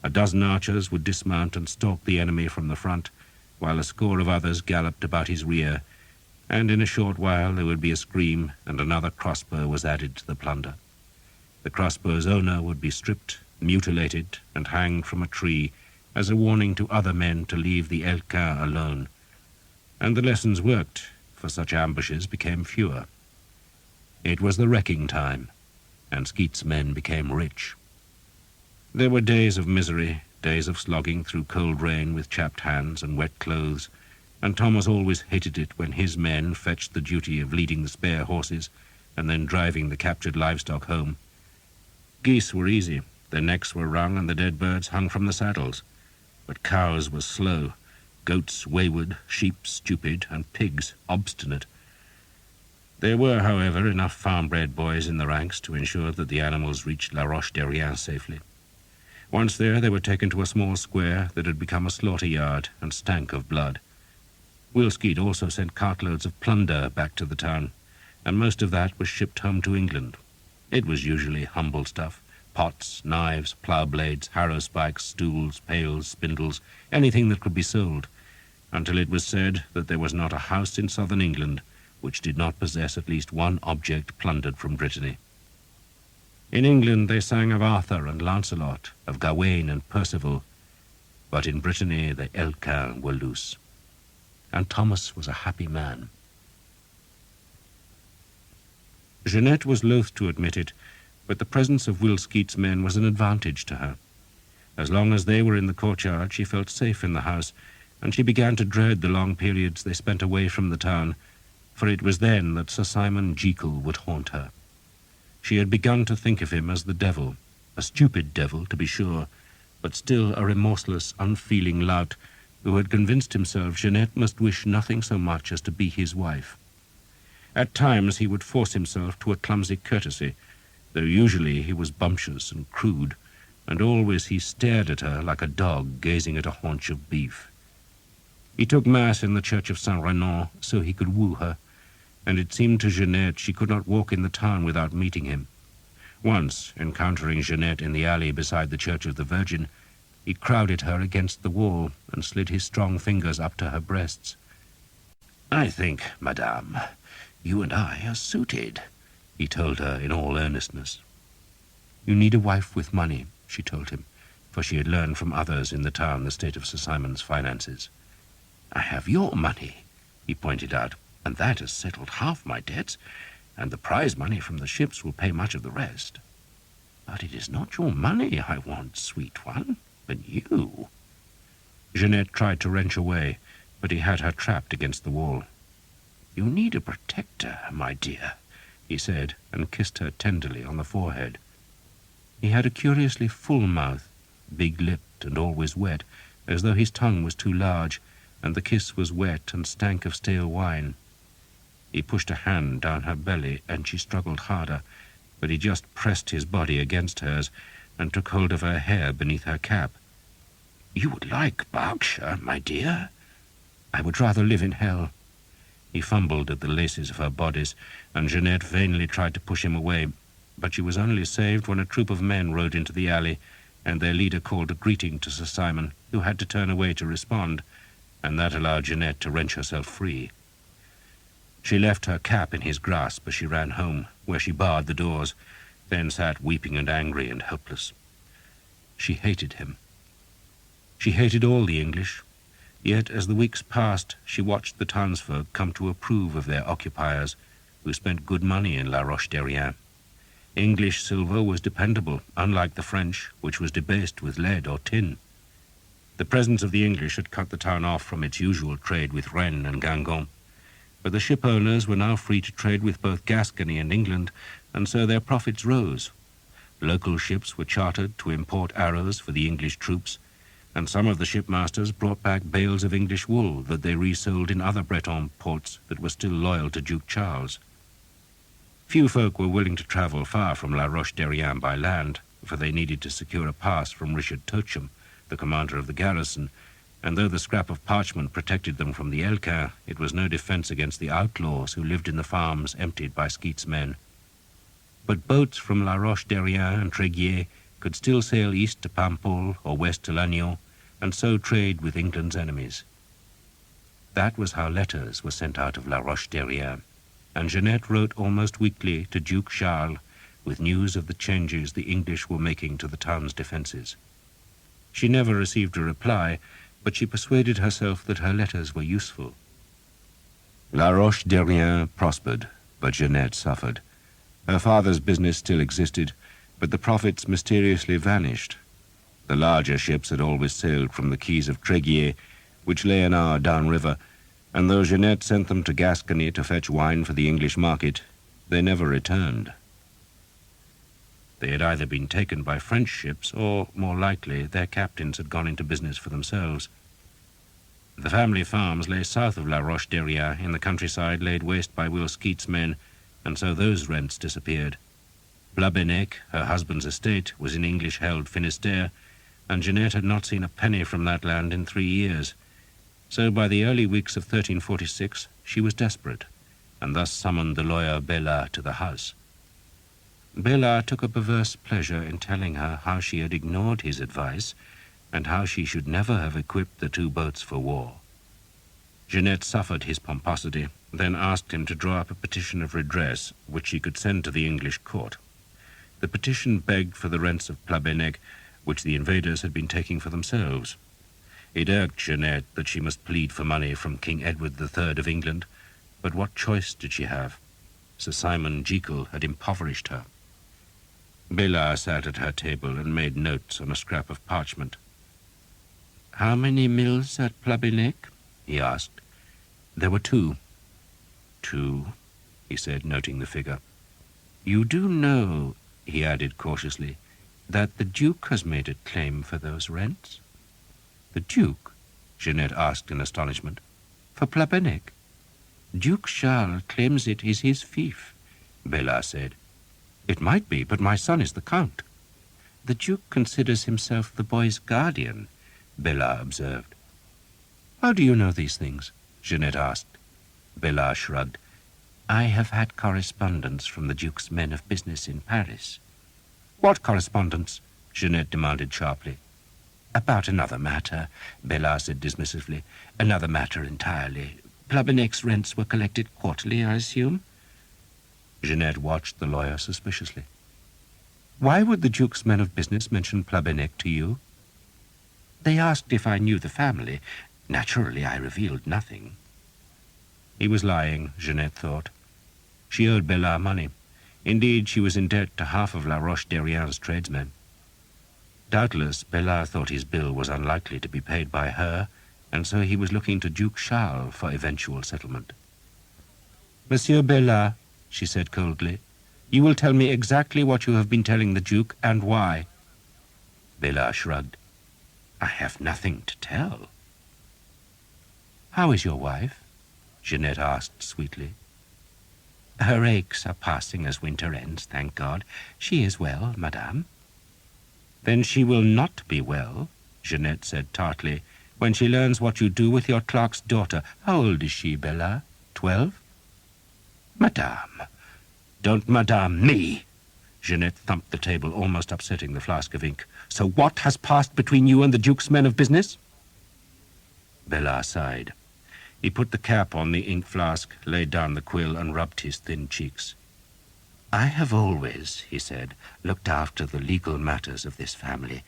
A dozen archers would dismount and stalk the enemy from the front, while a score of others galloped about his rear, and in a short while there would be a scream, and another crossbow was added to the plunder. The crossbow's owner would be stripped, mutilated, and hanged from a tree as a warning to other men to leave the Aelcar alone. And the lessons worked, for such ambushes became fewer. It was the wrecking time, and Skeet's men became rich. There were days of misery, days of slogging through cold rain with chapped hands and wet clothes, and Thomas always hated it when his men fetched the duty of leading the spare horses and then driving the captured livestock home. Geese were easy. Their necks were wrung and the dead birds hung from the saddles. But cows were slow, goats wayward, sheep stupid, and pigs obstinate. There were, however, enough farm-bred boys in the ranks to ensure that the animals reached La Roche-Derrien safely. Once there, they were taken to a small square that had become a slaughter yard and stank of blood. Will Skeet also sent cartloads of plunder back to the town, and most of that was shipped home to England. It was usually humble stuff: pots, knives, plough blades, harrow spikes, stools, pails, spindles, anything that could be sold, until it was said that there was not a house in southern England which did not possess at least one object plundered from Brittany. In England they sang of Arthur and Lancelot, of Gawain and Percival, but in Brittany the Aelcar were loose. And Thomas was a happy man. Jeanette was loath to admit it, but the presence of Will Skeet's men was an advantage to her. As long as they were in the courtyard, she felt safe in the house, and she began to dread the long periods they spent away from the town, for it was then that Sir Simon Jekyll would haunt her. She had begun to think of him as the devil, a stupid devil, to be sure, but still a remorseless, unfeeling lout who had convinced himself Jeanette must wish nothing so much as to be his wife. At times he would force himself to a clumsy courtesy, though usually he was bumptious and crude, and always he stared at her like a dog gazing at a haunch of beef. He took Mass in the church of Saint-Renan so he could woo her, and it seemed to Jeanette she could not walk in the town without meeting him. Once, encountering Jeanette in the alley beside the Church of the Virgin, he crowded her against the wall and slid his strong fingers up to her breasts. "I think, madame, you and I are suited," he told her in all earnestness. "You need a wife with money," she told him, for she had learned from others in the town the state of Sir Simon's finances. "I have your money," he pointed out, "and that has settled half my debts, and the prize money from the ships will pay much of the rest. But it is not your money I want, sweet one, but you." Jeanette tried to wrench away, but he had her trapped against the wall. "You need a protector, my dear," he said, and kissed her tenderly on the forehead. He had a curiously full mouth, big-lipped and always wet, as though his tongue was too large, and the kiss was wet and stank of stale wine. He pushed a hand down her belly, and she struggled harder, but he just pressed his body against hers and took hold of her hair beneath her cap. "You would like Berkshire, my dear?" "I would rather live in hell." He fumbled at the laces of her bodice, and Jeanette vainly tried to push him away, but she was only saved when a troop of men rode into the alley, and their leader called a greeting to Sir Simon, who had to turn away to respond, and that allowed Jeanette to wrench herself free. She left her cap in his grasp as she ran home, where she barred the doors, then sat weeping and angry and helpless. She hated him. She hated all the English, yet as the weeks passed she watched the townsfolk come to approve of their occupiers, who spent good money in La Roche-Derrien. English silver was dependable, unlike the French, which was debased with lead or tin. The presence of the English had cut the town off from its usual trade with Rennes and Guingamp, but the ship owners were now free to trade with both Gascony and England, and so their profits rose. Local ships were chartered to import arrows for the English troops, and some of the shipmasters brought back bales of English wool that they resold in other Breton ports that were still loyal to Duke Charles. Few folk were willing to travel far from La Roche-Derrien by land, for they needed to secure a pass from Richard Tocham, the commander of the garrison, and though the scrap of parchment protected them from the Elquin, it was no defence against the outlaws who lived in the farms emptied by Skeet's men. But boats from La Roche-Derrien and Tréguier could still sail east to Paimpol or west to Lannion, and so trade with England's enemies. That was how letters were sent out of La Roche-Derrien, and Jeanette wrote almost weekly to Duke Charles with news of the changes the English were making to the town's defences. She never received a reply, but she persuaded herself that her letters were useful. La Roche-Derrien prospered, but Jeanette suffered. Her father's business still existed, but the profits mysteriously vanished. The larger ships had always sailed from the quays of Tréguier, which lay an hour downriver, and though Jeanette sent them to Gascony to fetch wine for the English market, they never returned. They had either been taken by French ships, or, more likely, their captains had gone into business for themselves. The family farms lay south of La Roche-Derrien, in the countryside laid waste by Will Skeet's men, and so those rents disappeared. Plabennec, her husband's estate, was in English-held Finistère, and Jeanette had not seen a penny from that land in 3 years. So by the early weeks of 1346 she was desperate, and thus summoned the lawyer Bélard to the house. Bélard took a perverse pleasure in telling her how she had ignored his advice, and how she should never have equipped the 2 boats for war. Jeanette suffered his pomposity, then asked him to draw up a petition of redress, which she could send to the English court. The petition begged for the rents of Plabennec, which the invaders had been taking for themselves. It irked Jeanette that she must plead for money from King Edward III of England, but what choice did she have? Sir Simon Jekyll had impoverished her. Bélard sat at her table and made notes on a scrap of parchment. "How many mills at Plabennec?" he asked. "There were 2. 2, he said, noting the figure. "You do know," he added cautiously, "that the Duke has made a claim for those rents?" "The Duke?" Jeanette asked in astonishment. "For Plabennec?" Duke Charles claims it is his fief, Bella said. It might be, but my son is the Count. The Duke considers himself the boy's guardian, Bella observed. How do you know these things? Jeanette asked. Bella shrugged. I have had correspondence from the Duke's men of business in Paris. What correspondence? Jeanette demanded sharply. About another matter, Bella said dismissively. Another matter entirely. Plubbenec's rents were collected quarterly, I assume? Jeanette watched the lawyer suspiciously. Why would the Duke's men of business mention Plubbenec to you? They asked if I knew the family. Naturally, I revealed nothing. He was lying, Jeanette thought. She owed Bella money. Indeed, she was in debt to half of La Roche-Derrien's tradesmen. Doubtless, Bella thought his bill was unlikely to be paid by her, and so he was looking to Duke Charles for eventual settlement. Monsieur Bella, she said coldly, you will tell me exactly what you have been telling the Duke and why. Bella shrugged. I have nothing to tell. How is your wife? Jeanette asked sweetly. Her aches are passing as winter ends, thank God. She is well, madame. Then she will not be well, Jeanette said tartly, when she learns what you do with your clerk's daughter. How old is she, Bella? 12? Madame. Don't madame me. Jeanette thumped the table, almost upsetting the flask of ink. So what has passed between you and the Duke's men of business? Bella sighed. He put the cap on the ink flask, laid down the quill, and rubbed his thin cheeks. I have always, he said, looked after the legal matters of this family.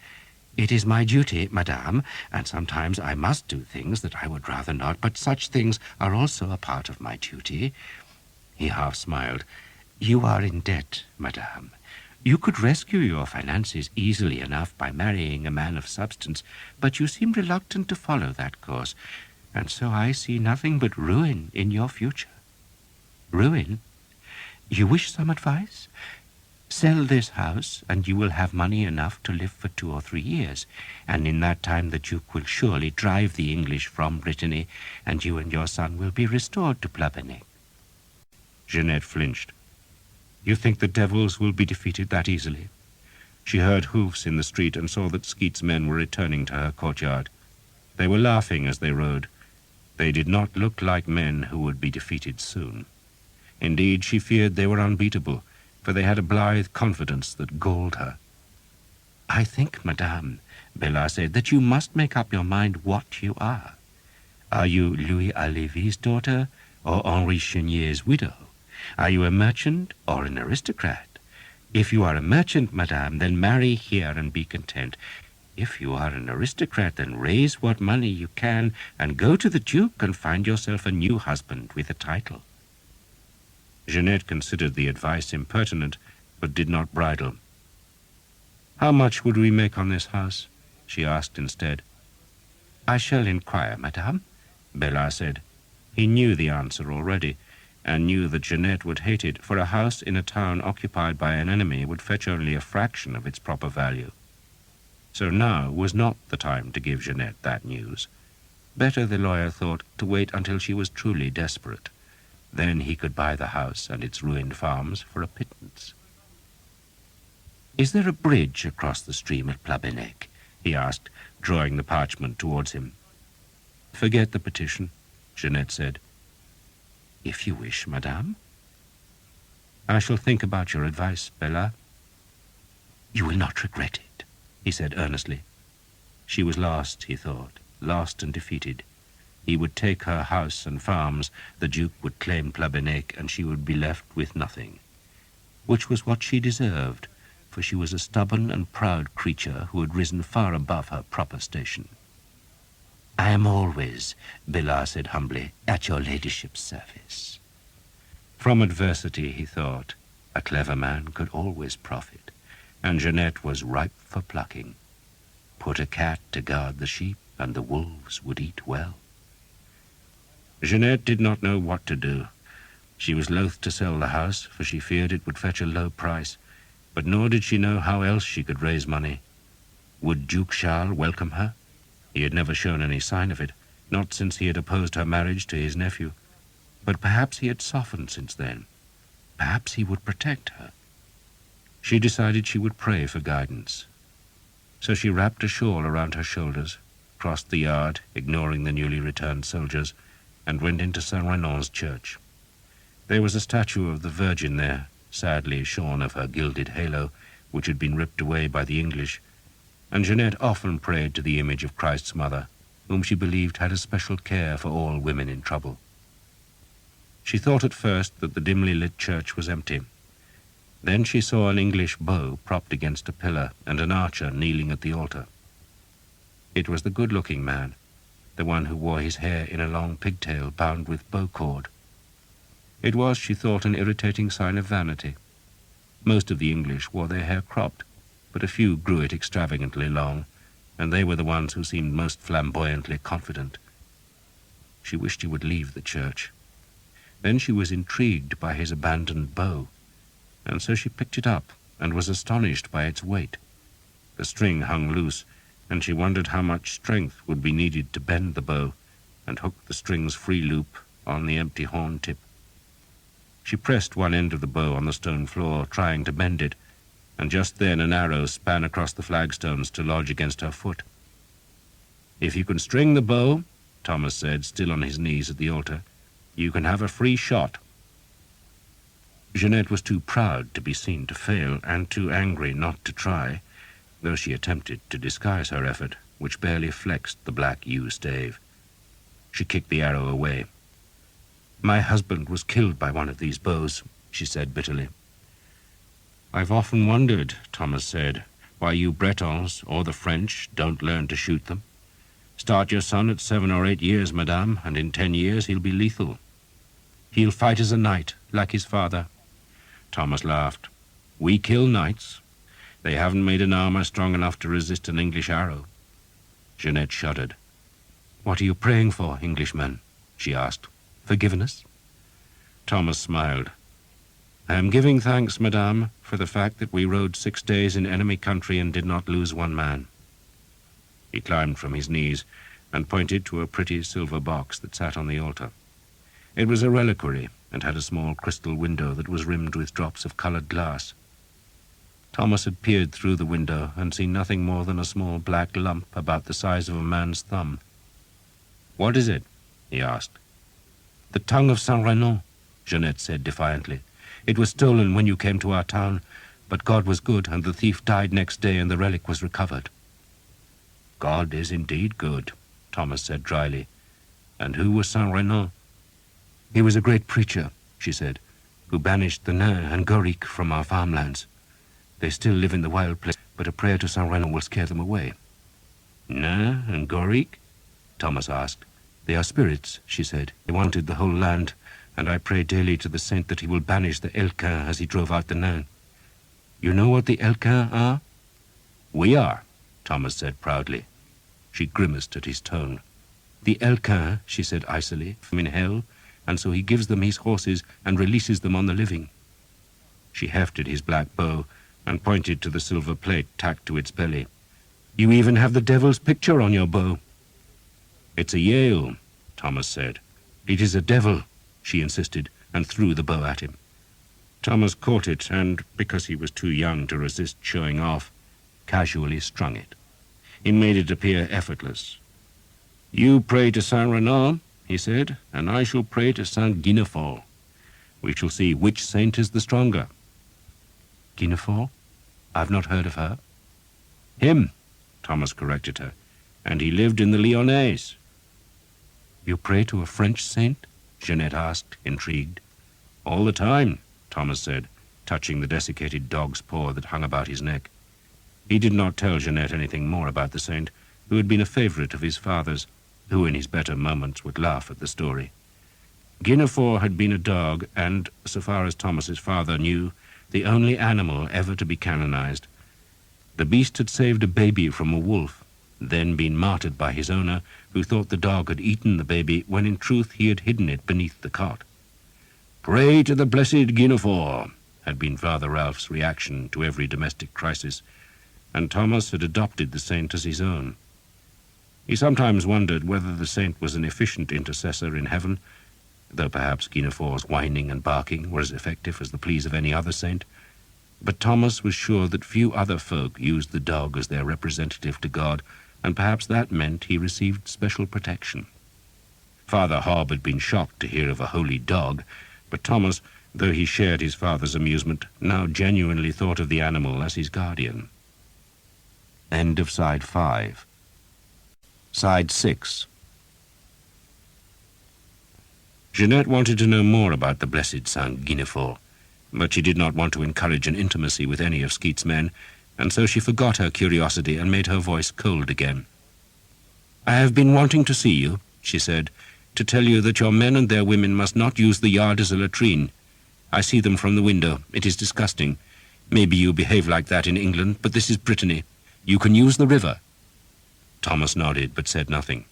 It is my duty, madame, and sometimes I must do things that I would rather not, but such things are also a part of my duty. He half smiled. You are in debt, madame. You could rescue your finances easily enough by marrying a man of substance, but you seem reluctant to follow that course, and so I see nothing but ruin in your future. Ruin? You wish some advice? Sell this house, and you will have money enough to live for 2 or 3 years, and in that time the Duke will surely drive the English from Brittany, and you and your son will be restored to Plubbenec. Jeanette flinched. You think the devils will be defeated that easily? She heard hoofs in the street and saw that Skeet's men were returning to her courtyard. They were laughing as they rode. They did not look like men who would be defeated soon. Indeed, she feared they were unbeatable, for they had a blithe confidence that galled her. I think, madame, Bella said, that you must make up your mind what you are. Are you Louis Alévy's daughter or Henri Chenier's widow? Are you a merchant or an aristocrat? If you are a merchant, madame, then marry here and be content. If you are an aristocrat, then raise what money you can and go to the Duke and find yourself a new husband with a title. Jeanette considered the advice impertinent, but did not bridle. How much would we make on this house? She asked instead. I shall inquire, madame, Bella said. He knew the answer already, and knew that Jeanette would hate it, for a house in a town occupied by an enemy would fetch only a fraction of its proper value. So now was not the time to give Jeanette that news. Better, the lawyer thought, to wait until she was truly desperate. Then he could buy the house and its ruined farms for a pittance. Is there a bridge across the stream at Plubbenec? He asked, drawing the parchment towards him. Forget the petition, Jeanette said. If you wish, madame. I shall think about your advice, Bella. You will not regret it, he said earnestly. She was lost, he thought, lost and defeated. He would take her house and farms, the Duke would claim Plubbenec, and she would be left with nothing, which was what she deserved, for she was a stubborn and proud creature who had risen far above her proper station. I am always, Bella said humbly, at your ladyship's service. From adversity, he thought, a clever man could always profit, and Jeanette was ripe for plucking. Put a cat to guard the sheep, and the wolves would eat well. Jeanette did not know what to do. She was loath to sell the house, for she feared it would fetch a low price, but nor did she know how else she could raise money. Would Duke Charles welcome her? He had never shown any sign of it, not since he had opposed her marriage to his nephew. But perhaps he had softened since then. Perhaps he would protect her. She decided she would pray for guidance. So she wrapped a shawl around her shoulders, crossed the yard, ignoring the newly returned soldiers, and went into Saint Renan's church. There was a statue of the Virgin there, sadly shorn of her gilded halo, which had been ripped away by the English, and Jeanette often prayed to the image of Christ's mother, whom she believed had a special care for all women in trouble. She thought at first that the dimly lit church was empty. Then she saw an English bow propped against a pillar and an archer kneeling at the altar. It was the good-looking man, the one who wore his hair in a long pigtail bound with bow cord. It was, she thought, an irritating sign of vanity. Most of the English wore their hair cropped, but a few grew it extravagantly long, and they were the ones who seemed most flamboyantly confident. She wished he would leave the church. Then she was intrigued by his abandoned bow, and so she picked it up and was astonished by its weight. The string hung loose, and she wondered how much strength would be needed to bend the bow and hook the string's free loop on the empty horn tip. She pressed one end of the bow on the stone floor, trying to bend it, and just then an arrow span across the flagstones to lodge against her foot. "If you can string the bow," Thomas said, still on his knees at the altar, "you can have a free shot." Jeanette was too proud to be seen to fail, and too angry not to try, though she attempted to disguise her effort, which barely flexed the black yew stave. She kicked the arrow away. "My husband was killed by one of these bows," she said bitterly. "I've often wondered," Thomas said, "why you Bretons, or the French, don't learn to shoot them. Start your son at 7 or 8 years, madame, and in 10 years he'll be lethal. He'll fight as a knight, like his father." Thomas laughed. "We kill knights. They haven't made an armor strong enough to resist an English arrow." Jeanette shuddered. "What are you praying for, Englishman?" she asked. "Forgiveness?" Thomas smiled. "I am giving thanks, madame, for the fact that we rode 6 days in enemy country and did not lose one man." He climbed from his knees and pointed to a pretty silver box that sat on the altar. It was a reliquary and had a small crystal window that was rimmed with drops of colored glass. Thomas had peered through the window and seen nothing more than a small black lump about the size of a man's thumb. "What is it?" he asked. "The tongue of Saint Renan," Jeanette said defiantly. "It was stolen when you came to our town, but God was good, and the thief died next day, and the relic was recovered." "God is indeed good," Thomas said dryly. "And who was Saint Renan?" "He was a great preacher," she said, "who banished the nains and goriques from our farmlands. They still live in the wild place, but a prayer to Saint Renan will scare them away." "Nains and goriques?" Thomas asked. "They are spirits," she said. "They wanted the whole land, and I pray daily to the saint that he will banish the Harlequin as he drove out the nains. You know what the Harlequin are?" "We are," Thomas said proudly. She grimaced at his tone. "The Harlequin," she said icily, "from in hell, and so he gives them his horses and releases them on the living." She hefted his black bow and pointed to the silver plate tacked to its belly. "You even have the devil's picture on your bow." "It's a Yale," Thomas said. "It is a devil," she insisted, and threw the bow at him. Thomas caught it and, because he was too young to resist showing off, casually strung it. He made it appear effortless. "You pray to Saint Renan," he said, "and I shall pray to Saint Guinefort. We shall see which saint is the stronger." "Guinefort? I've not heard of her." "Him," Thomas corrected her, "and he lived in the Lyonnais." "You pray to a French saint?" Jeanette asked, intrigued. "All the time," Thomas said, touching the desiccated dog's paw that hung about his neck. He did not tell Jeanette anything more about the saint, who had been a favorite of his father's, who in his better moments would laugh at the story. Guinefort had been a dog, and, so far as Thomas's father knew, the only animal ever to be canonized. The beast had saved a baby from a wolf, then been martyred by his owner, who thought the dog had eaten the baby, when in truth he had hidden it beneath the cot. "Pray to the blessed Guinefort," had been Father Ralph's reaction to every domestic crisis, and Thomas had adopted the saint as his own. He sometimes wondered whether the saint was an efficient intercessor in heaven, though perhaps Guinefort's whining and barking were as effective as the pleas of any other saint. But Thomas was sure that few other folk used the dog as their representative to God, and perhaps that meant he received special protection. Father Hobb had been shocked to hear of a holy dog, but Thomas, though he shared his father's amusement, now genuinely thought of the animal as his guardian. End of side 5. Side 6. Jeanette wanted to know more about the blessed Saint Guinefort, but she did not want to encourage an intimacy with any of Skeet's men, and so she forgot her curiosity and made her voice cold again. "I have been wanting to see you," she said, "to tell you that your men and their women must not use the yard as a latrine. I see them from the window. It is disgusting. Maybe you behave like that in England, but this is Brittany. You can use the river." Thomas nodded, but said nothing.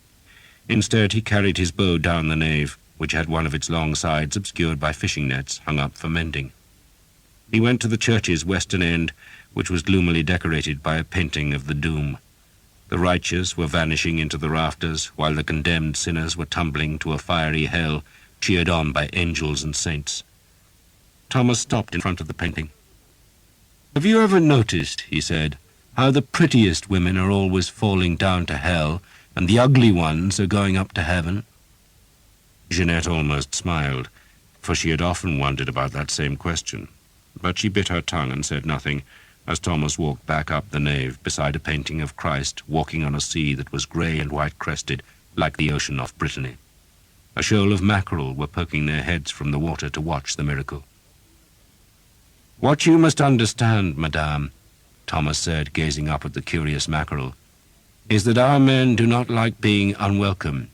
Instead, he carried his bow down the nave, which had one of its long sides obscured by fishing nets hung up for mending. He went to the church's western end, which was gloomily decorated by a painting of the Doom. The righteous were vanishing into the rafters, while the condemned sinners were tumbling to a fiery hell, cheered on by angels and saints. Thomas stopped in front of the painting. "Have you ever noticed," he said, "how the prettiest women are always falling down to hell, and the ugly ones are going up to heaven?" Jeanette almost smiled, for she had often wondered about that same question. But she bit her tongue and said nothing, as Thomas walked back up the nave beside a painting of Christ walking on a sea that was grey and white-crested, like the ocean off Brittany. A shoal of mackerel were poking their heads from the water to watch the miracle. "What you must understand, madame," Thomas said, gazing up at the curious mackerel, "is that our men do not like being unwelcome.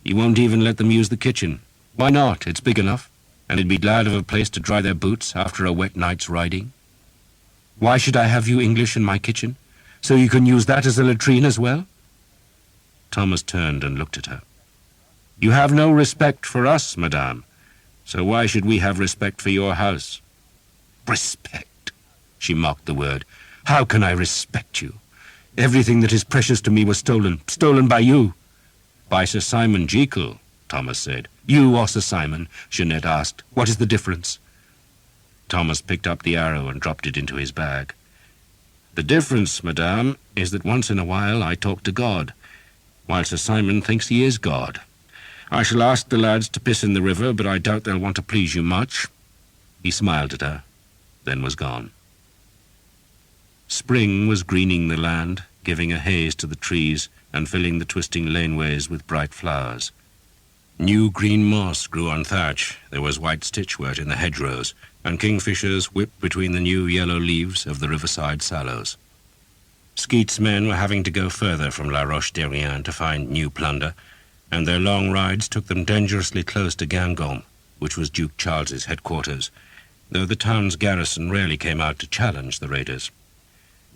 You won't even let them use the kitchen. Why not? It's big enough, and they'd be glad of a place to dry their boots after a wet night's riding. Why should I have you English in my kitchen? So you can use that as a latrine as well?" Thomas turned and looked at her. "You have no respect for us, madame, so why should we have respect for your house?" "Respect?" She mocked the word. "How can I respect you? Everything that is precious to me was stolen by you." "By Sir Simon Jekyll," Thomas said. "You or Sir Simon?" Jeanette asked. "What is the difference?" Thomas picked up the arrow and dropped it into his bag. "The difference, madame, is that once in a while I talk to God, while Sir Simon thinks he is God. I shall ask the lads to piss in the river, but I doubt they'll want to please you much." He smiled at her, then was gone. Spring was greening the land, giving a haze to the trees and filling the twisting laneways with bright flowers. New green moss grew on thatch, there was white stitchwort in the hedgerows, and kingfishers whipped between the new yellow leaves of the riverside sallows. Skeet's men were having to go further from La Roche-Derrien to find new plunder, and their long rides took them dangerously close to Guingamp, which was Duke Charles's headquarters, though the town's garrison rarely came out to challenge the raiders.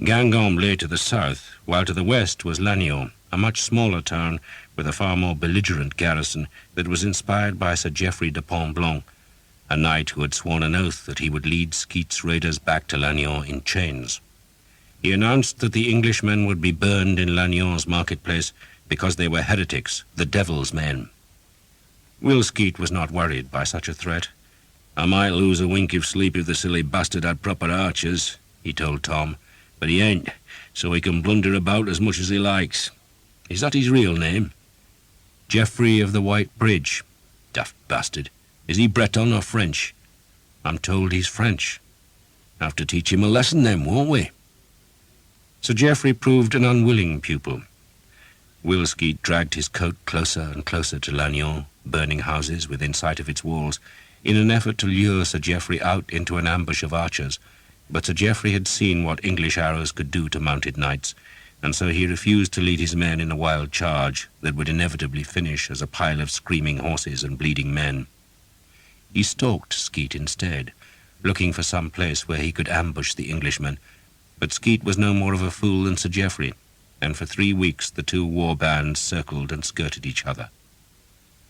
Guingamp lay to the south, while to the west was Lannion, a much smaller town with a far more belligerent garrison that was inspired by Sir Geoffrey de Pontblanc, a knight who had sworn an oath that he would lead Skeet's raiders back to Lannion in chains. He announced that the Englishmen would be burned in Lannion's marketplace because they were heretics, the devil's men. Will Skeet was not worried by such a threat. "I might lose a wink of sleep if the silly bastard had proper archers," he told Tom, "but he ain't, so he can blunder about as much as he likes. Is that his real name?" "Geoffrey of the White Bridge." "Daft bastard. Is he Breton or French?" "I'm told he's French." "Have to teach him a lesson then, won't we?" Sir Geoffrey proved an unwilling pupil. Will Skeet dragged his coat closer and closer to Lannion, burning houses within sight of its walls, in an effort to lure Sir Geoffrey out into an ambush of archers, but Sir Geoffrey had seen what English arrows could do to mounted knights, and so he refused to lead his men in a wild charge that would inevitably finish as a pile of screaming horses and bleeding men. He stalked Skeet instead, looking for some place where he could ambush the Englishmen, but Skeet was no more of a fool than Sir Geoffrey, and for 3 weeks the two war bands circled and skirted each other.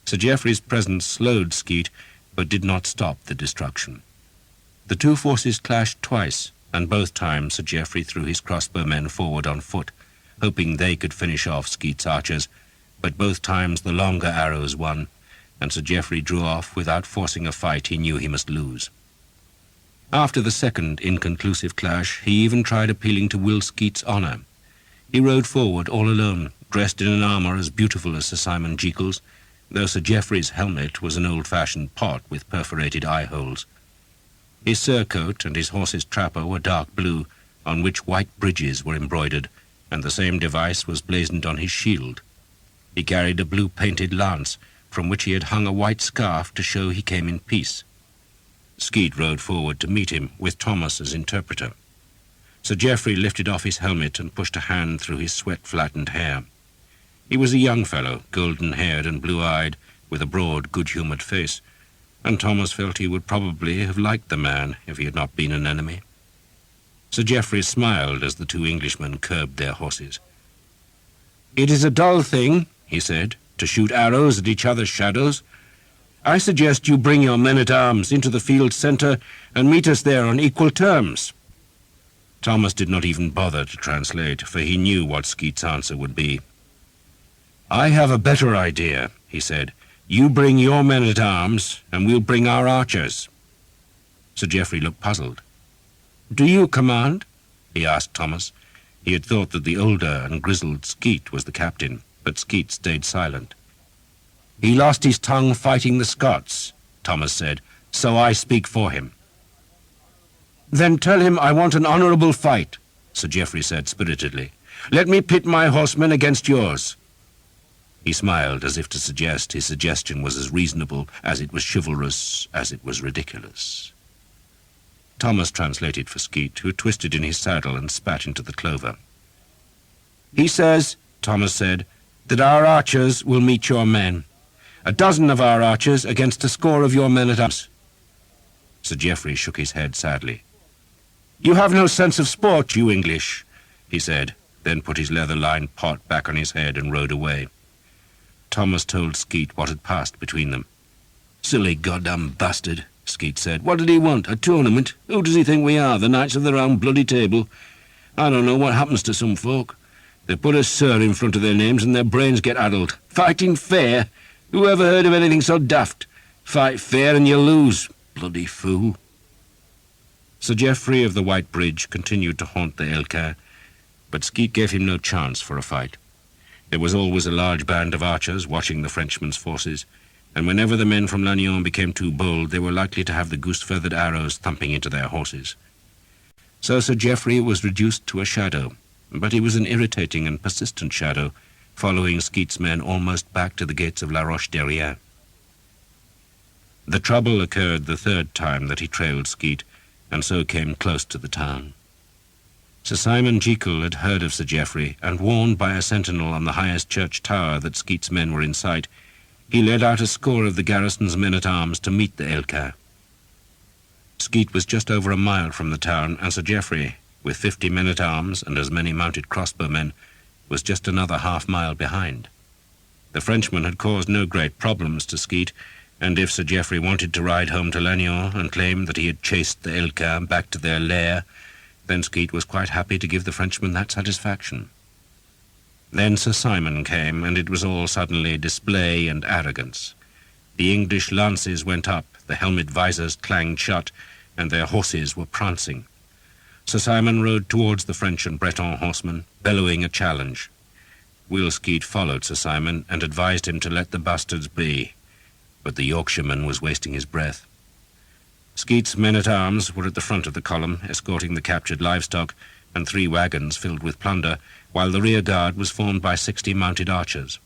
Sir Geoffrey's presence slowed Skeet, but did not stop the destruction. The two forces clashed twice, and both times Sir Geoffrey threw his crossbowmen forward on foot, hoping they could finish off Skeet's archers, but both times the longer arrows won, and Sir Geoffrey drew off without forcing a fight he knew he must lose. After the second inconclusive clash, he even tried appealing to Will Skeet's honour. He rode forward all alone, dressed in an armour as beautiful as Sir Simon Jekyll's, though Sir Geoffrey's helmet was an old-fashioned pot with perforated eye-holes. His surcoat and his horse's trapper were dark blue, on which white bridges were embroidered, and the same device was blazoned on his shield. He carried a blue-painted lance, from which he had hung a white scarf to show he came in peace. Skeet rode forward to meet him, with Thomas as interpreter. Sir Geoffrey lifted off his helmet and pushed a hand through his sweat-flattened hair. He was a young fellow, golden-haired and blue-eyed, with a broad, good-humoured face, and Thomas felt he would probably have liked the man if he had not been an enemy. Sir Geoffrey smiled as the two Englishmen curbed their horses. "It is a dull thing," he said, "to shoot arrows at each other's shadows. I suggest you bring your men-at-arms into the field centre and meet us there on equal terms." Thomas did not even bother to translate, for he knew what Skeet's answer would be. "I have a better idea," he said. "You bring your men-at-arms, and we'll bring our archers." Sir Geoffrey looked puzzled. "Do you command?" he asked Thomas. He had thought that the older and grizzled Skeet was the captain, but Skeet stayed silent. "He lost his tongue fighting the Scots," Thomas said, "so I speak for him." "Then tell him I want an honourable fight," Sir Geoffrey said spiritedly. "Let me pit my horsemen against yours." He smiled as if to suggest his suggestion was as reasonable as it was chivalrous as it was ridiculous. Thomas translated for Skeet, who twisted in his saddle and spat into the clover. "He says," Thomas said, "that our archers will meet your men. 12 of our archers against 100 of your men-at-arms." Sir Geoffrey shook his head sadly. "You have no sense of sport, you English," he said, then put his leather-lined pot back on his head and rode away. Thomas told Skeet what had passed between them. "Silly goddamn bastard," Skeet said. "What did he want? A tournament? Who does he think we are, the Knights of the Round Bloody Table? I don't know what happens to some folk. They put a sir in front of their names and their brains get addled. Fighting fair? Who ever heard of anything so daft? Fight fair and you lose, bloody fool." Sir Geoffrey of the White Bridge continued to haunt the Elka, but Skeet gave him no chance for a fight. There was always a large band of archers watching the Frenchmen's forces, and whenever the men from Lannion became too bold, they were likely to have the goose-feathered arrows thumping into their horses. So Sir Geoffrey was reduced to a shadow, but he was an irritating and persistent shadow, following Skeet's men almost back to the gates of La Roche-Derrien. The trouble occurred the third time that he trailed Skeet, and so came close to the town. Sir Simon Jekyll had heard of Sir Geoffrey, and warned by a sentinel on the highest church tower that Skeet's men were in sight, he led out 100 of the garrison's men-at-arms to meet the Elka. Skeet was just over a mile from the town, and Sir Geoffrey, with 50 men-at-arms and as many mounted crossbowmen, was just another half-mile behind. The Frenchman had caused no great problems to Skeet, and if Sir Geoffrey wanted to ride home to Lannion and claim that he had chased the Elka back to their lair, then Skeet was quite happy to give the Frenchman that satisfaction. Then Sir Simon came, and it was all suddenly display and arrogance. The English lances went up, the helmet visors clanged shut, and their horses were prancing. Sir Simon rode towards the French and Breton horsemen, bellowing a challenge. Will Skeet followed Sir Simon and advised him to let the bastards be, but the Yorkshireman was wasting his breath. Skeet's men-at-arms were at the front of the column, escorting the captured livestock and 3 wagons filled with plunder, while the rear guard was formed by 60 mounted archers.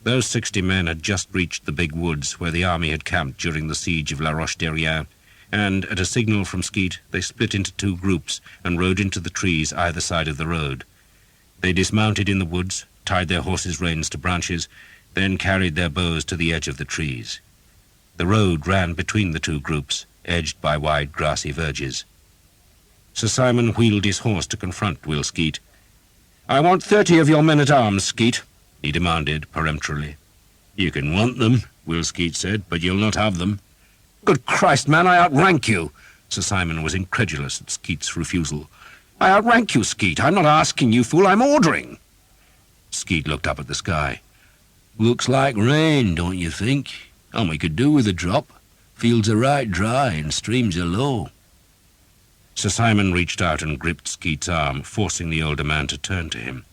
Those 60 men had just reached the big woods where the army had camped during the siege of La Roche-Derrien, and at a signal from Skeet they split into 2 groups and rode into the trees either side of the road. They dismounted in the woods, tied their horses' reins to branches, then carried their bows to the edge of the trees. The road ran between the 2 groups, edged by wide grassy verges. Sir Simon wheeled his horse to confront Will Skeet. "I want 30 of your men-at-arms, Skeet," he demanded peremptorily. "You can want them," Will Skeet said, "but you'll not have them." "Good Christ, man, I outrank you!" Sir Simon was incredulous at Skeet's refusal. "I outrank you, Skeet. I'm not asking you, fool, I'm ordering." Skeet looked up at the sky. "Looks like rain, don't you think? and we could do with a drop. Fields are right dry and streams are low." Sir Simon reached out and gripped Skeet's arm, forcing the older man to turn to him.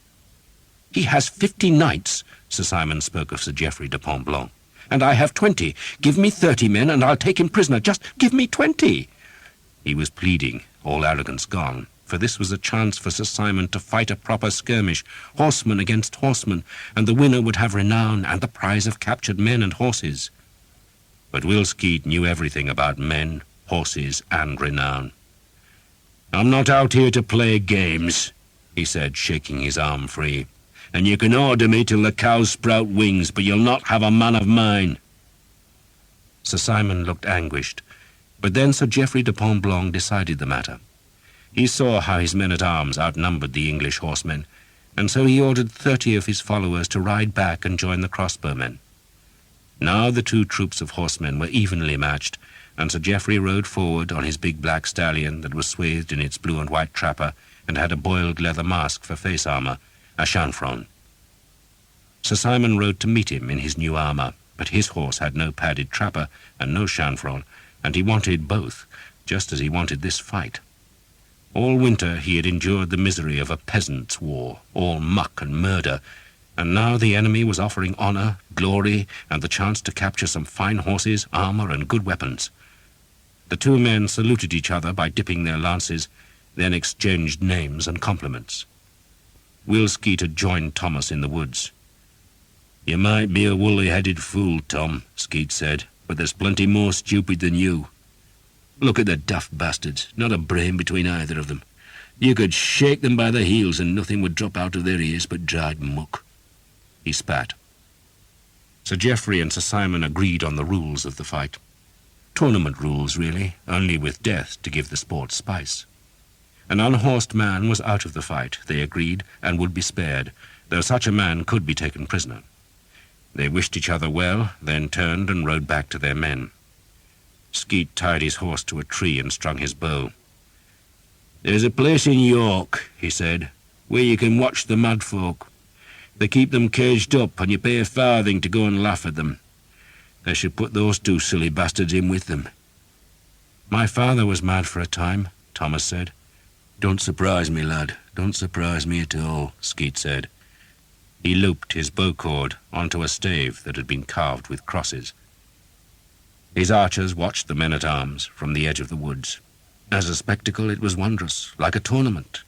"He has 50 knights," Sir Simon spoke of Sir Geoffrey de Pontblanc, "and I have 20. Give me 30 men, and I'll take him prisoner. Just give me 20. He was pleading, all arrogance gone, for this was a chance for Sir Simon to fight a proper skirmish, horseman against horseman, and the winner would have renown and the prize of captured men and horses. But Will Skeet knew everything about men, horses, and renown. "I'm not out here to play games," he said, shaking his arm free. "And you can order me till the cows sprout wings, but you'll not have a man of mine." Sir Simon looked anguished, but then Sir Geoffrey de Pontblanc decided the matter. He saw how his men-at-arms outnumbered the English horsemen, and so he ordered 30 of his followers to ride back and join the crossbowmen. Now the two troops of horsemen were evenly matched, and Sir Geoffrey rode forward on his big black stallion that was swathed in its blue and white trapper and had a boiled leather mask for face armour, a chanfron. Sir Simon rode to meet him in his new armour, but his horse had no padded trapper and no chanfron, and he wanted both, just as he wanted this fight. All winter he had endured the misery of a peasant's war, all muck and murder, and now the enemy was offering honour, glory, and the chance to capture some fine horses, armour, and good weapons. The two men saluted each other by dipping their lances, then exchanged names and compliments. Will Skeet had joined Thomas in the woods. "You might be a woolly-headed fool, Tom," Skeet said, "but there's plenty more stupid than you. Look at the daft bastards, not a brain between either of them. You could shake them by the heels and nothing would drop out of their ears but dried muck." He spat. Sir Geoffrey and Sir Simon agreed on the rules of the fight. Tournament rules, really, only with death to give the sport spice. An unhorsed man was out of the fight, they agreed, and would be spared, though such a man could be taken prisoner. They wished each other well, then turned and rode back to their men. Skeet tied his horse to a tree and strung his bow. "There's a place in York," he said, "where you can watch the mad folk. They keep them caged up, and you pay a farthing to go and laugh at them. They should put those two silly bastards in with them." "My father was mad for a time," Thomas said. "Don't surprise me, lad. Don't surprise me at all," Skeet said. He looped his bow cord onto a stave that had been carved with crosses. His archers watched the men-at-arms from the edge of the woods. As a spectacle it was wondrous, like a tournament,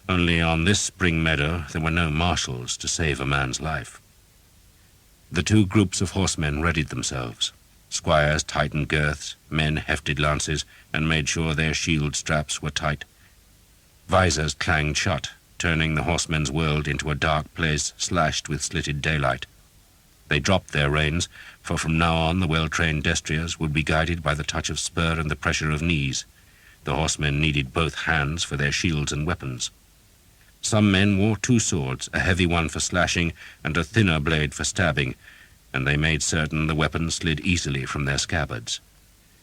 only on this spring meadow there were no marshals to save a man's life. The two groups of horsemen readied themselves. Squires tightened girths, men hefted lances, and made sure their shield straps were tight. Visors clanged shut, turning the horsemen's world into a dark place slashed with slitted daylight. They dropped their reins, for from now on the well-trained destriers would be guided by the touch of spur and the pressure of knees. The horsemen needed both hands for their shields and weapons. Some men wore two swords, a heavy one for slashing and a thinner blade for stabbing, and they made certain the weapons slid easily from their scabbards.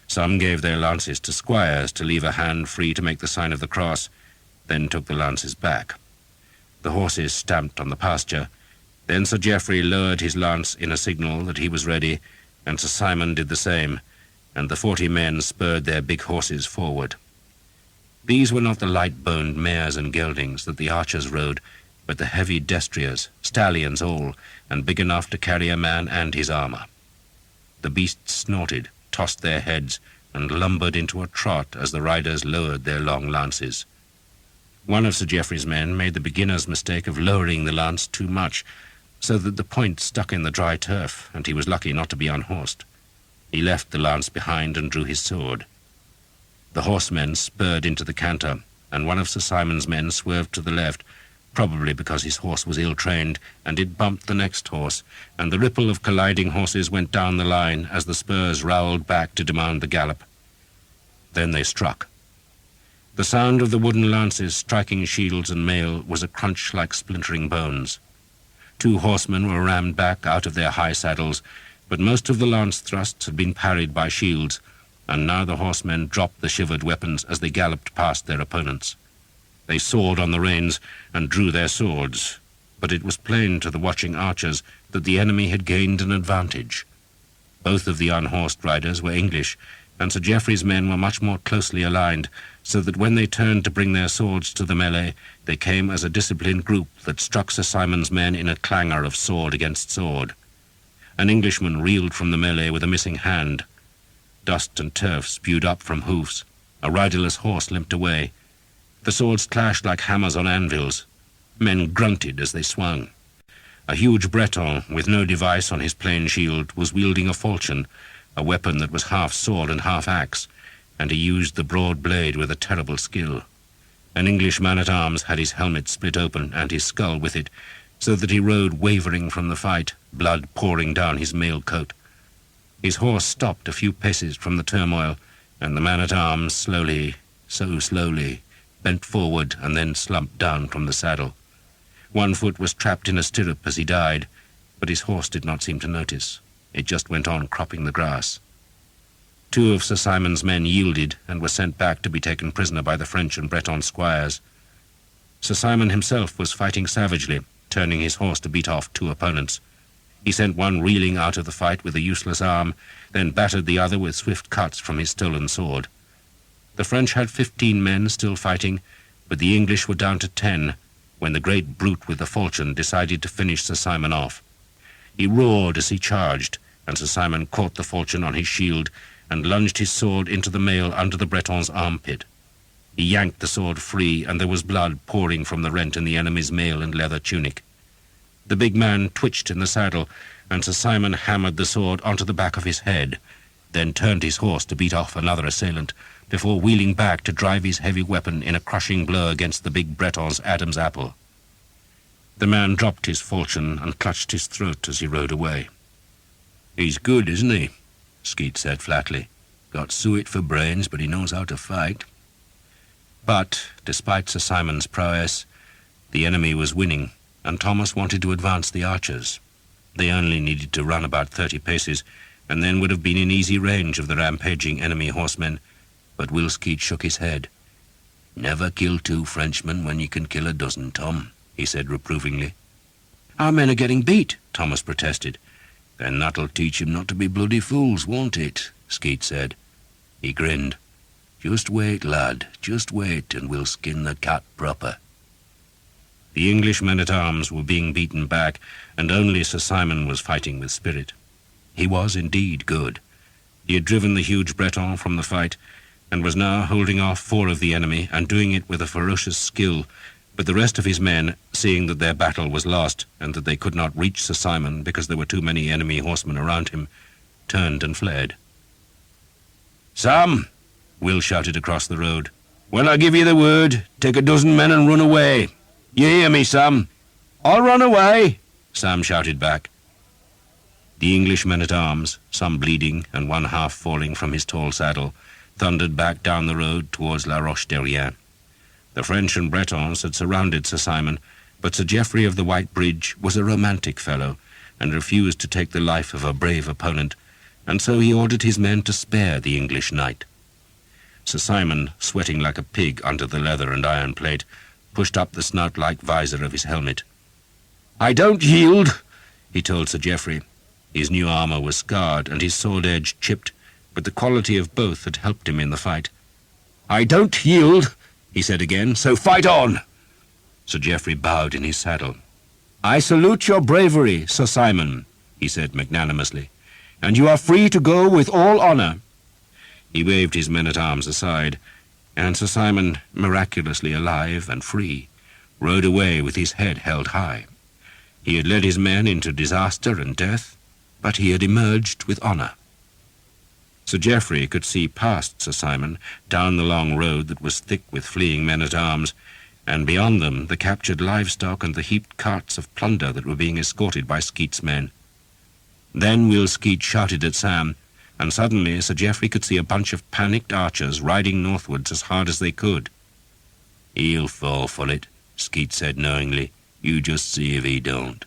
Some gave their lances to squires to leave a hand free to make the sign of the cross, then took the lances back. The horses stamped on the pasture. Then Sir Geoffrey lowered his lance in a signal that he was ready, and Sir Simon did the same, and the 40 men spurred their big horses forward. These were not the light-boned mares and geldings that the archers rode, but the heavy destriers, stallions all, and big enough to carry a man and his armour. The beasts snorted, tossed their heads, and lumbered into a trot as the riders lowered their long lances. One of Sir Geoffrey's men made the beginner's mistake of lowering the lance too much, so that the point stuck in the dry turf, and he was lucky not to be unhorsed. He left the lance behind and drew his sword. The horsemen spurred into the canter, and one of Sir Simon's men swerved to the left, probably because his horse was ill-trained, and it bumped the next horse, and the ripple of colliding horses went down the line as the spurs rowelled back to demand the gallop. Then they struck. The sound of the wooden lances striking shields and mail was a crunch like splintering bones. 2 horsemen were rammed back out of their high saddles, but most of the lance thrusts had been parried by shields, and now the horsemen dropped the shivered weapons as they galloped past their opponents. They sawed on the reins and drew their swords, but it was plain to the watching archers that the enemy had gained an advantage. Both of the unhorsed riders were English, and Sir Geoffrey's men were much more closely aligned, so that when they turned to bring their swords to the melee, they came as a disciplined group that struck Sir Simon's men in a clangor of sword against sword. An Englishman reeled from the melee with a missing hand. Dust and turf spewed up from hoofs. A riderless horse limped away. The swords clashed like hammers on anvils. Men grunted as they swung. A huge Breton, with no device on his plain shield, was wielding a falchion, a weapon that was half sword and half axe, and he used the broad blade with a terrible skill. An English man-at-arms had his helmet split open and his skull with it, so that he rode wavering from the fight, blood pouring down his mail coat. His horse stopped a few paces from the turmoil, and the man-at-arms slowly, so slowly, bent forward and then slumped down from the saddle. One foot was trapped in a stirrup as he died, but his horse did not seem to notice. It just went on cropping the grass. 2 of Sir Simon's men yielded and were sent back to be taken prisoner by the French and Breton squires. Sir Simon himself was fighting savagely, turning his horse to beat off 2 opponents. He sent one reeling out of the fight with a useless arm, then battered the other with swift cuts from his stolen sword. The French had 15 men still fighting, but the English were down to 10, when the great brute with the falchion decided to finish Sir Simon off. He roared as he charged, and Sir Simon caught the falchion on his shield and lunged his sword into the mail under the Breton's armpit. He yanked the sword free, and there was blood pouring from the rent in the enemy's mail and leather tunic. The big man twitched in the saddle, and Sir Simon hammered the sword onto the back of his head, then turned his horse to beat off another assailant, before wheeling back to drive his heavy weapon in a crushing blow against the big Breton's Adam's apple. The man dropped his falchion and clutched his throat as he rode away. "He's good, isn't he?" Skeet said flatly. "Got suet for brains, but he knows how to fight." But, despite Sir Simon's prowess, the enemy was winning, and Thomas wanted to advance the archers. They only needed to run about 30 paces, and then would have been in easy range of the rampaging enemy horsemen, but Will Skeet shook his head. "Never kill 2 Frenchmen when you can kill a dozen, Tom," he said reprovingly. "Our men are getting beat," Thomas protested. "Then that'll teach 'em not to be bloody fools, won't it?" Skeet said. He grinned. "Just wait, lad, just wait, and we'll skin the cat proper." The English men-at-arms were being beaten back, and only Sir Simon was fighting with spirit. He was indeed good. He had driven the huge Breton from the fight, and was now holding off 4 of the enemy, and doing it with a ferocious skill, but the rest of his men, seeing that their battle was lost, and that they could not reach Sir Simon because there were too many enemy horsemen around him, turned and fled. "Sam!" Will shouted across the road. "When I give you the word, take a dozen men and run away. You hear me, Sam?" "I'll run away," Sam shouted back. The English men-at-arms, some bleeding and one half falling from his tall saddle, thundered back down the road towards La Roche-Derrien. The French and Bretons had surrounded Sir Simon, but Sir Geoffrey of the White Bridge was a romantic fellow, and refused to take the life of a brave opponent, and so he ordered his men to spare the English knight. Sir Simon, sweating like a pig under the leather and iron plate, pushed up the snout-like visor of his helmet. "I don't yield," he told Sir Geoffrey. His new armour was scarred and his sword edge chipped, but the quality of both had helped him in the fight. "I don't yield," he said again, "so fight on." Sir Geoffrey bowed in his saddle. "I salute your bravery, Sir Simon," he said magnanimously, "and you are free to go with all honour." He waved his men-at-arms aside, and Sir Simon, miraculously alive and free, rode away with his head held high. He had led his men into disaster and death, but he had emerged with honour. Sir Geoffrey could see past Sir Simon, down the long road that was thick with fleeing men-at-arms, and beyond them the captured livestock and the heaped carts of plunder that were being escorted by Skeet's men. Then Will Skeet shouted at Sam, and suddenly Sir Geoffrey could see a bunch of panicked archers riding northwards as hard as they could. "He'll fall for it," Skeet said knowingly. "You just see if he don't."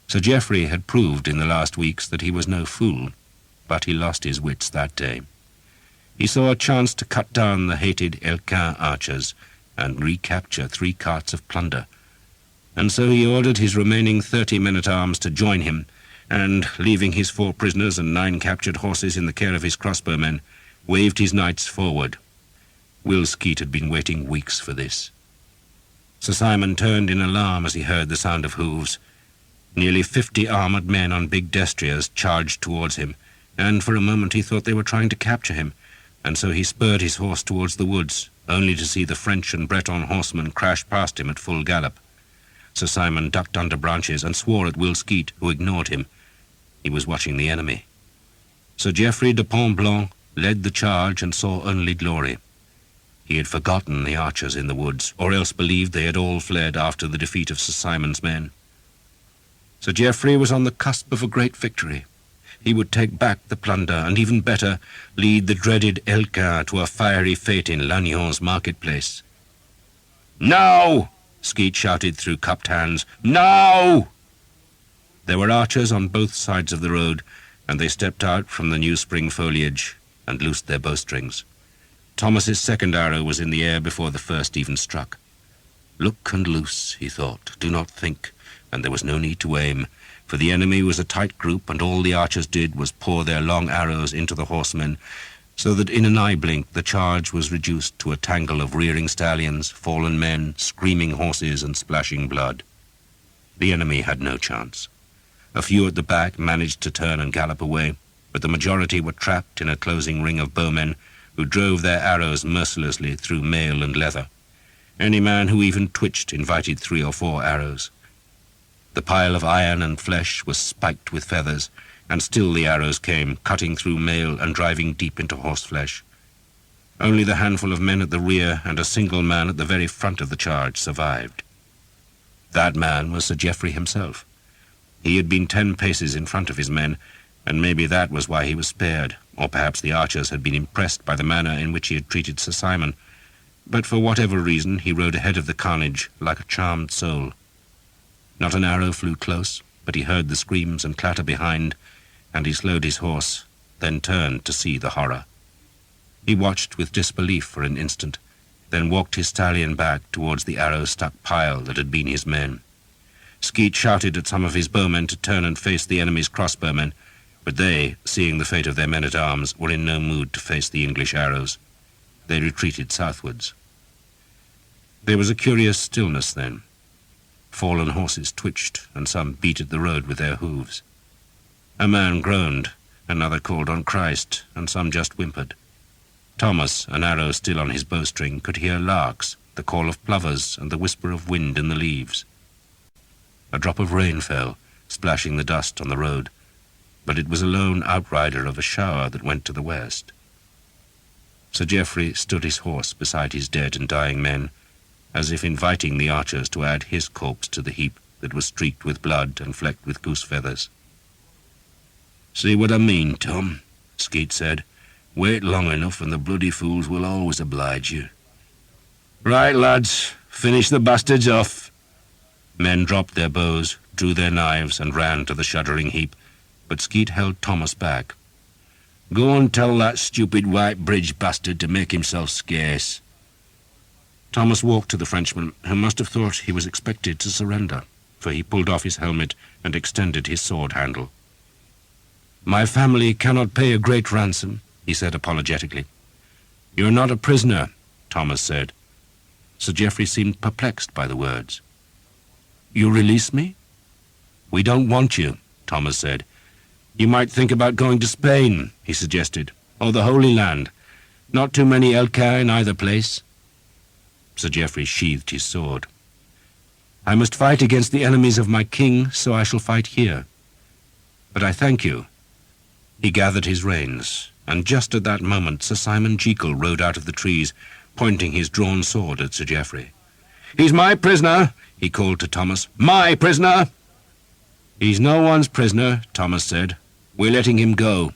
Sir Geoffrey had proved in the last weeks that he was no fool, but he lost his wits that day. He saw a chance to cut down the hated Harlequin archers and recapture 3 carts of plunder, and so he ordered his remaining 30 men-at-arms to join him, and, leaving his 4 prisoners and 9 captured horses in the care of his crossbowmen, waved his knights forward. Will Skeet had been waiting weeks for this. Sir Simon turned in alarm as he heard the sound of hooves. Nearly 50 armoured men on big destriers charged towards him, and for a moment he thought they were trying to capture him, and so he spurred his horse towards the woods, only to see the French and Breton horsemen crash past him at full gallop. Sir Simon ducked under branches and swore at Will Skeet, who ignored him. He was watching the enemy. Sir Geoffrey de Pontblanc led the charge and saw only glory. He had forgotten the archers in the woods, or else believed they had all fled after the defeat of Sir Simon's men. Sir Geoffrey was on the cusp of a great victory. He would take back the plunder, and even better, lead the dreaded Harlequin to a fiery fate in Lagnon's marketplace. "Now!" Skeet shouted through cupped hands. "Now!" There were archers on both sides of the road, and they stepped out from the new spring foliage and loosed their bowstrings. Thomas's second arrow was in the air before the first even struck. Look and loose, he thought, do not think, and there was no need to aim, for the enemy was a tight group, and all the archers did was pour their long arrows into the horsemen, so that in an eye blink the charge was reduced to a tangle of rearing stallions, fallen men, screaming horses, and splashing blood. The enemy had no chance. A few at the back managed to turn and gallop away, but the majority were trapped in a closing ring of bowmen who drove their arrows mercilessly through mail and leather. Any man who even twitched invited 3 or 4 arrows. The pile of iron and flesh was spiked with feathers, and still the arrows came, cutting through mail and driving deep into horseflesh. Only the handful of men at the rear and a single man at the very front of the charge survived. That man was Sir Geoffrey himself. He had been 10 paces in front of his men, and maybe that was why he was spared, or perhaps the archers had been impressed by the manner in which he had treated Sir Simon. But for whatever reason, he rode ahead of the carnage like a charmed soul. Not an arrow flew close, but he heard the screams and clatter behind, and he slowed his horse, then turned to see the horror. He watched with disbelief for an instant, then walked his stallion back towards the arrow-stuck pile that had been his men. Skeet shouted at some of his bowmen to turn and face the enemy's crossbowmen, but they, seeing the fate of their men-at-arms, were in no mood to face the English arrows. They retreated southwards. There was a curious stillness then. Fallen horses twitched, and some beat at the road with their hooves. A man groaned, another called on Christ, and some just whimpered. Thomas, an arrow still on his bowstring, could hear larks, the call of plovers, and the whisper of wind in the leaves. A drop of rain fell, splashing the dust on the road, but it was a lone outrider of a shower that went to the west. Sir Geoffrey stood his horse beside his dead and dying men, as if inviting the archers to add his corpse to the heap that was streaked with blood and flecked with goose feathers. "See what I mean, Tom," Skeet said. "Wait long enough and the bloody fools will always oblige you." "Right, lads, finish the bastards off." Men dropped their bows, drew their knives, and ran to the shuddering heap, but Skeet held Thomas back. "Go and tell that stupid White Bridge bastard to make himself scarce." Thomas walked to the Frenchman, who must have thought he was expected to surrender, for he pulled off his helmet and extended his sword handle. "My family cannot pay a great ransom," he said apologetically. "You're not a prisoner," Thomas said. Sir Geoffrey seemed perplexed by the words. "You release me?" "We don't want you," Thomas said. "You might think about going to Spain," he suggested, "or the Holy Land. Not too many Harlequins in either place." Sir Geoffrey sheathed his sword. "I must fight against the enemies of my king, so I shall fight here. But I thank you." He gathered his reins, and just at that moment Sir Simon Jekyll rode out of the trees, pointing his drawn sword at Sir Geoffrey. "He's my prisoner," he called to Thomas. "My prisoner!" "He's no one's prisoner," Thomas said. "We're letting him go."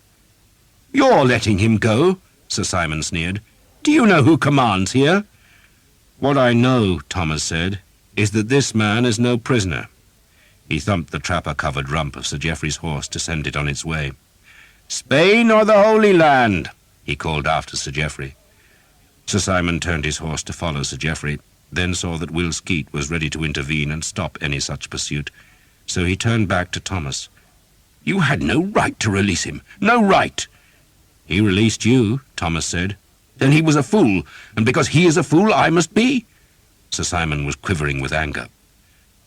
"You're letting him go?" Sir Simon sneered. "Do you know who commands here?" "What I know," Thomas said, "is that this man is no prisoner." He thumped the trapper-covered rump of Sir Geoffrey's horse to send it on its way. "Spain or the Holy Land?" he called after Sir Geoffrey. Sir Simon turned his horse to follow Sir Geoffrey, then saw that Will Skeet was ready to intervene and stop any such pursuit, so he turned back to Thomas. You had no right to release him. No right. He released you, Thomas said. Then he was a fool, and because he is a fool, I must be? Sir Simon was quivering with anger.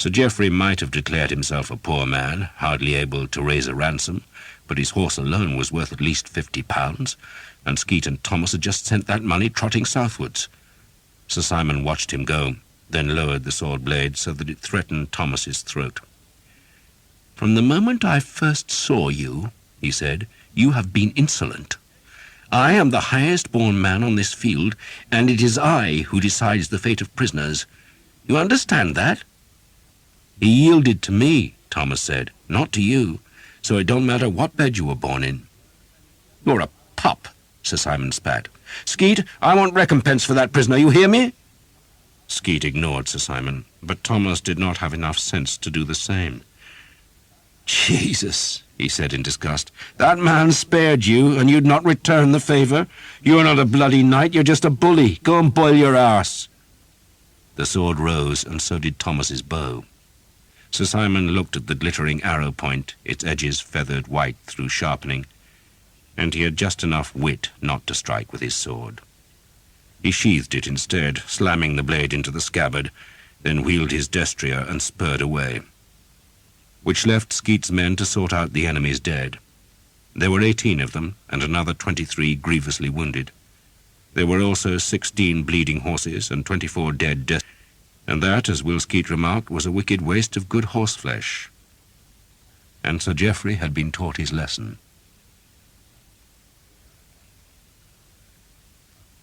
Sir Geoffrey might have declared himself a poor man, hardly able to raise a ransom, but his horse alone was worth at least £50, and Skeet and Thomas had just sent that money trotting southwards. Sir Simon watched him go, then lowered the sword blade so that it threatened Thomas's throat. From the moment I first saw you, he said, you have been insolent. I am the highest-born man on this field, and it is I who decides the fate of prisoners. You understand that? He yielded to me, Thomas said, not to you, so it don't matter what bed you were born in. You're a pup, Sir Simon spat. Skeet, I want recompense for that prisoner, you hear me? Skeet ignored Sir Simon, but Thomas did not have enough sense to do the same. Jesus, he said in disgust. That man spared you, and you'd not return the favour. You're not a bloody knight, you're just a bully. Go and boil your arse. The sword rose, and so did Thomas's bow. Sir Simon looked at the glittering arrow point, its edges feathered white through sharpening, and he had just enough wit not to strike with his sword. He sheathed it instead, slamming the blade into the scabbard, then wheeled his destrier and spurred away, which left Skeet's men to sort out the enemy's dead. There were 18 of them, and another 23 grievously wounded. There were also 16 bleeding horses and 24 dead and that, as Will Skeet remarked, was a wicked waste of good horseflesh. And Sir Geoffrey had been taught his lesson.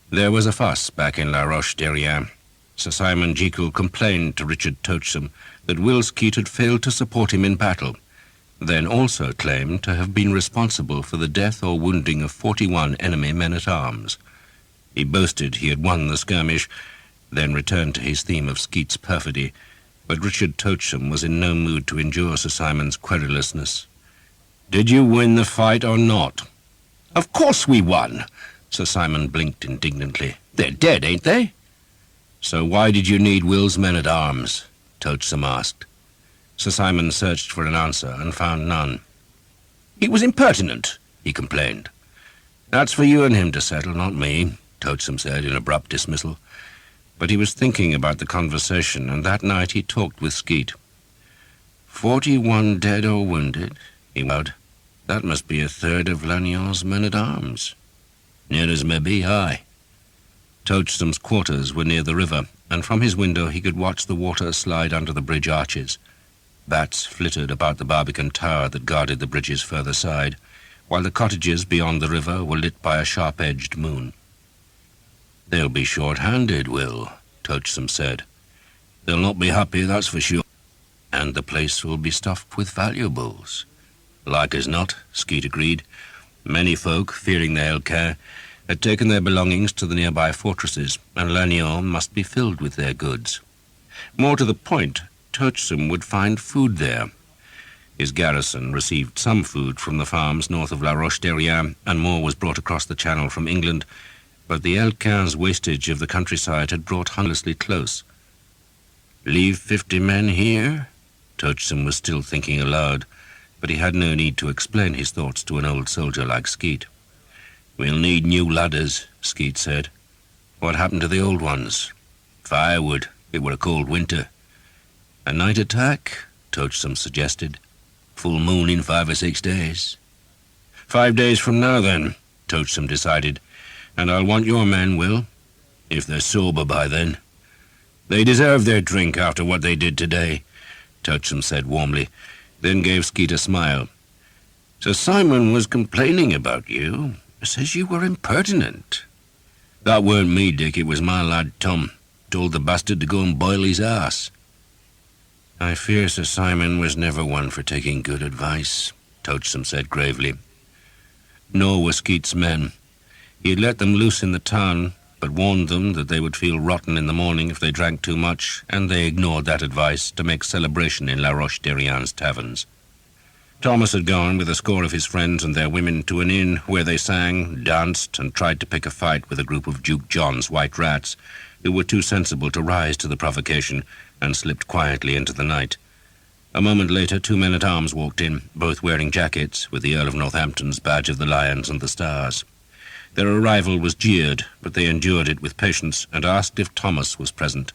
There was a fuss back in La Roche-Derrien. Sir Simon Jekyll complained to Richard Toachsome that Will Skeet had failed to support him in battle, then also claimed to have been responsible for the death or wounding of 41 enemy men-at-arms. He boasted he had won the skirmish, then returned to his theme of Skeet's perfidy, but Richard Toachsome was in no mood to endure Sir Simon's querulousness. Did you win the fight or not? Of course we won, Sir Simon blinked indignantly. They're dead, ain't they? So why did you need Will's men-at-arms? Toachsome asked. Sir Simon searched for an answer and found none. He was impertinent, he complained. That's for you and him to settle, not me, Toachsome said in abrupt dismissal. But he was thinking about the conversation, and that night he talked with Skeet. 41 dead or wounded, he vowed. That must be a third of Lanion's men-at-arms. Near as may be, aye. Toachsome's quarters were near the river, and from his window he could watch the water slide under the bridge arches. Bats flitted about the Barbican tower that guarded the bridge's further side, while the cottages beyond the river were lit by a sharp-edged moon. They'll be short-handed, Will, Toachsome said. They'll not be happy, that's for sure. And the place will be stuffed with valuables. Like as not, Skeet agreed. Many folk, fearing the Elcaire, had taken their belongings to the nearby fortresses, and Lannion must be filled with their goods. More to the point, Toachsome would find food there. His garrison received some food from the farms north of La Roche-Derrien, and more was brought across the Channel from England, but the Elcaire's wastage of the countryside had brought harmlessly close. Leave 50 men here? Toachsome was still thinking aloud, but he had no need to explain his thoughts to an old soldier like Skeet. We'll need new ladders, Skeet said. What happened to the old ones? Firewood. It were a cold winter. A night attack? Toachsome suggested. Full moon in 5 or 6 days. 5 days from now, then, Toachsome decided. And I'll want your men, Will, if they're sober by then. They deserve their drink after what they did today, Toachsome said warmly, then gave Skeet a smile. Sir Simon was complaining about you. Says you were impertinent. That weren't me, Dick. It was my lad Tom. Told the bastard to go and boil his ass. I fear Sir Simon was never one for taking good advice, Toachsome said gravely. Nor were Skeet's men. He had let them loose in the town, but warned them that they would feel rotten in the morning if they drank too much, and they ignored that advice to make celebration in La Roche-Derrien's taverns. Thomas had gone with a score of his friends and their women to an inn where they sang, danced, and tried to pick a fight with a group of Duke John's white rats, who were too sensible to rise to the provocation and slipped quietly into the night. A moment later, 2 men-at-arms walked in, both wearing jackets with the Earl of Northampton's badge of the Lions and the Stars. Their arrival was jeered, but they endured it with patience and asked if Thomas was present.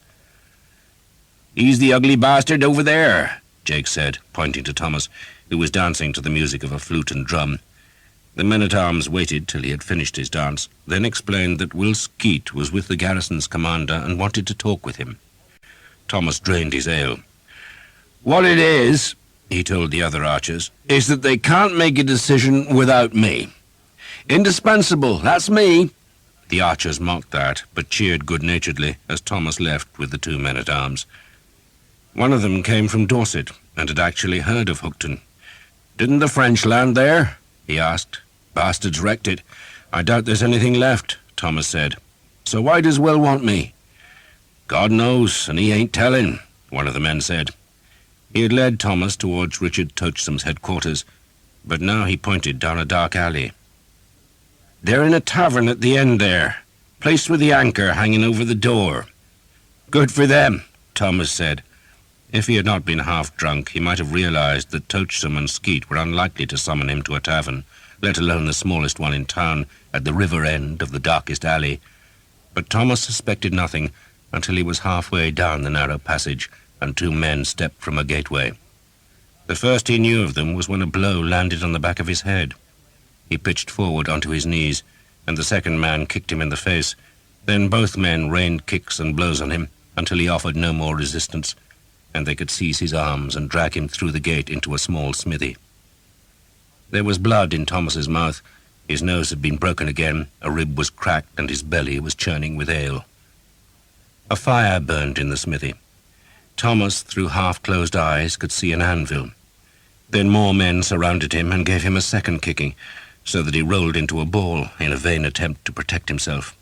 "He's the ugly bastard over there," Jake said, pointing to Thomas, who was dancing to the music of a flute and drum. The men-at-arms waited till he had finished his dance, then explained that Will Skeet was with the garrison's commander and wanted to talk with him. Thomas drained his ale. "What it is," he told the other archers, "is that they can't make a decision without me. Indispensable, that's me." The archers mocked that, but cheered good-naturedly as Thomas left with the 2 men-at-arms. One of them came from Dorset and had actually heard of Hookton. "Didn't the French land there?" he asked. "Bastards wrecked it. I doubt there's anything left," Thomas said. "So why does Will want me?" "God knows, and he ain't telling," one of the men said. He had led Thomas towards Richard Touchsom's headquarters, but now he pointed down a dark alley. "They're in a tavern at the end there, place with the anchor hanging over the door." "Good for them," Thomas said. If he had not been half drunk, he might have realized that Touchsom and Skeet were unlikely to summon him to a tavern, let alone the smallest one in town, at the river end of the darkest alley. But Thomas suspected nothing until he was halfway down the narrow passage, and 2 men stepped from a gateway. The first he knew of them was when a blow landed on the back of his head. He pitched forward onto his knees, and the second man kicked him in the face. Then both men rained kicks and blows on him until he offered no more resistance, and they could seize his arms and drag him through the gate into a small smithy. There was blood in Thomas's mouth. His nose had been broken again, a rib was cracked, and his belly was churning with ale. A fire burned in the smithy. Thomas, through half-closed eyes, could see an anvil. Then more men surrounded him and gave him a second kicking, so that he rolled into a ball in a vain attempt to protect himself.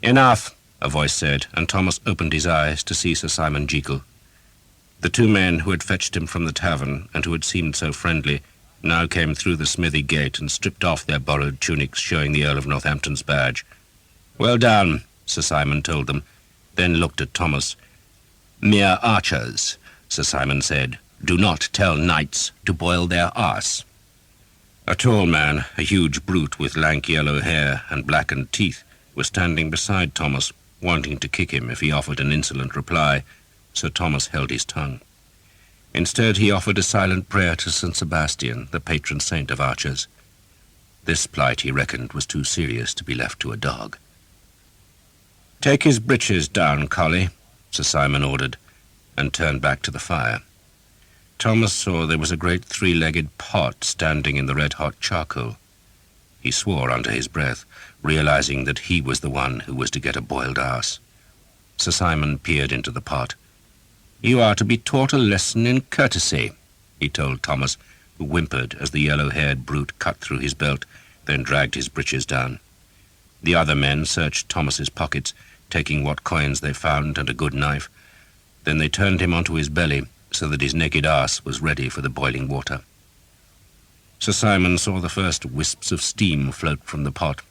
"Enough," a voice said, and Thomas opened his eyes to see Sir Simon Jekyll. The 2 men who had fetched him from the tavern and who had seemed so friendly now came through the smithy gate and stripped off their borrowed tunics showing the Earl of Northampton's badge. "Well done," Sir Simon told them, then looked at Thomas. "Mere archers," Sir Simon said. "Do not tell knights to boil their arse." A tall man, a huge brute with lank yellow hair and blackened teeth, was standing beside Thomas, wanting to kick him if he offered an insolent reply, so Thomas held his tongue. Instead, he offered a silent prayer to St. Sebastian, the patron saint of archers. This plight, he reckoned, was too serious to be left to a dog. "Take his breeches down, Collie," Sir Simon ordered, and turned back to the fire. Thomas saw there was a great 3-legged pot standing in the red-hot charcoal. He swore under his breath, realizing that he was the one who was to get a boiled arse. Sir Simon peered into the pot. "You are to be taught a lesson in courtesy," he told Thomas, who whimpered as the yellow-haired brute cut through his belt, then dragged his breeches down. The other men searched Thomas's pockets, taking what coins they found and a good knife. Then they turned him onto his belly so that his naked arse was ready for the boiling water. Sir Simon saw the first wisps of steam float from the pot.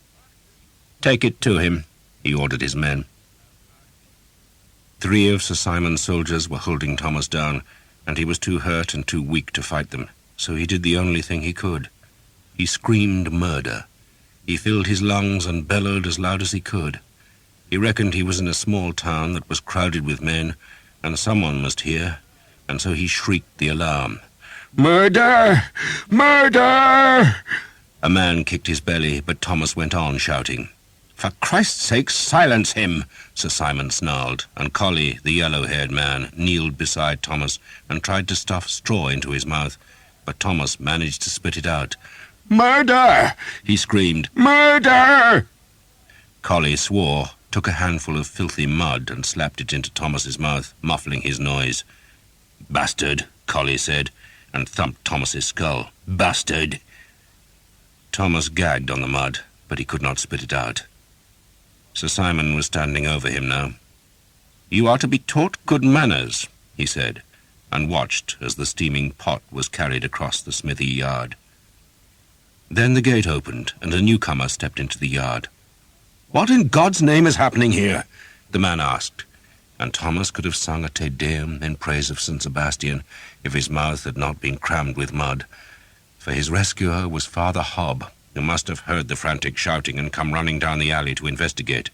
"Take it to him," he ordered his men. 3 of Sir Simon's soldiers were holding Thomas down, and he was too hurt and too weak to fight them, so he did the only thing he could. He screamed murder. He filled his lungs and bellowed as loud as he could. He reckoned he was in a small town that was crowded with men, and someone must hear, and so he shrieked the alarm. "Murder! Murder!" A man kicked his belly, but Thomas went on shouting. "For Christ's sake, silence him!" Sir Simon snarled, and Collie, the yellow-haired man, kneeled beside Thomas and tried to stuff straw into his mouth, but Thomas managed to spit it out. "Murder!" he screamed. "Murder!" Collie swore, took a handful of filthy mud and slapped it into Thomas's mouth, muffling his noise. "Bastard," Collie said, and thumped Thomas's skull. "Bastard!" Thomas gagged on the mud, but he could not spit it out. Sir Simon was standing over him now. "You are to be taught good manners," he said, and watched as the steaming pot was carried across the smithy yard. Then the gate opened, and a newcomer stepped into the yard. "What in God's name is happening here?" the man asked. and Thomas could have sung a Te Deum in praise of St. Sebastian if his mouth had not been crammed with mud. For his rescuer was Father Hobb, who must have heard the frantic shouting and come running down the alley to investigate.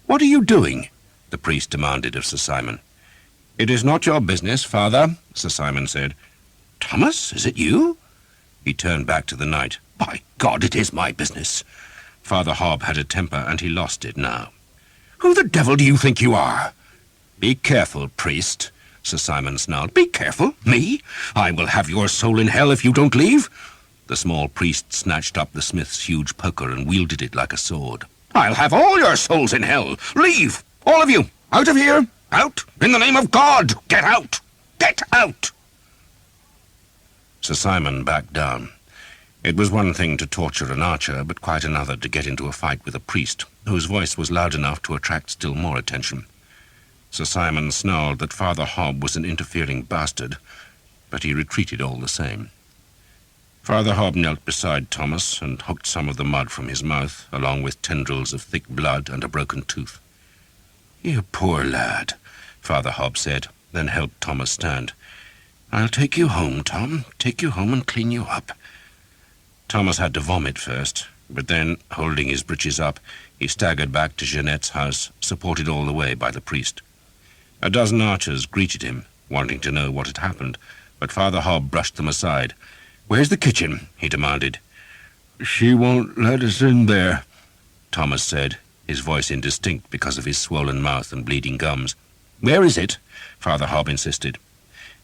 "What are you doing?" the priest demanded of Sir Simon. "It is not your business, Father," Sir Simon said. "Thomas, is it you?" He turned back to the knight. "By God, it is my business." Father Hobb had a temper, and he lost it now. "Who the devil do you think you are?" "Be careful, priest," Sir Simon snarled. "Be careful? Me? I will have your soul in hell if you don't leave." The small priest snatched up the smith's huge poker and wielded it like a sword. "I'll have all your souls in hell. Leave! All of you! Out of here! Out! In the name of God! Get out! Get out!" Sir Simon backed down. It was one thing to torture an archer, but quite another to get into a fight with a priest, whose voice was loud enough to attract still more attention. Sir Simon snarled that Father Hobb was an interfering bastard, but he retreated all the same. Father Hobb knelt beside Thomas and hooked some of the mud from his mouth, along with tendrils of thick blood and a broken tooth. "You poor lad," Father Hobb said, then helped Thomas stand. "I'll take you home, Tom, take you home and clean you up." Thomas had to vomit first, but then, holding his breeches up, he staggered back to Jeanette's house, supported all the way by the priest. A dozen archers greeted him, wanting to know what had happened, but Father Hobb brushed them aside. "Where's the kitchen?" he demanded. "She won't let us in there," Thomas said, his voice indistinct because of his swollen mouth and bleeding gums. "Where is it?" Father Hobb insisted.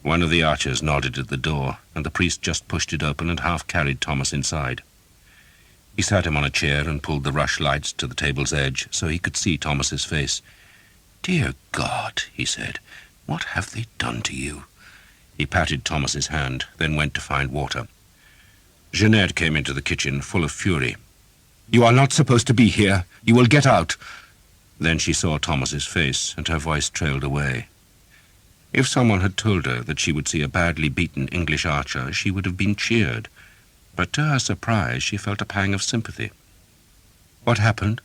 One of the archers nodded at the door, and the priest just pushed it open and half-carried Thomas inside. He sat him on a chair and pulled the rush lights to the table's edge so he could see Thomas's face. "Dear God," he said, "what have they done to you?" He patted Thomas's hand, then went to find water. Jeanette came into the kitchen, full of fury. "You are not supposed to be here. You will get out." Then she saw Thomas's face, and her voice trailed away. If someone had told her that she would see a badly beaten English archer, she would have been cheered. But to her surprise, she felt a pang of sympathy. "What happened?"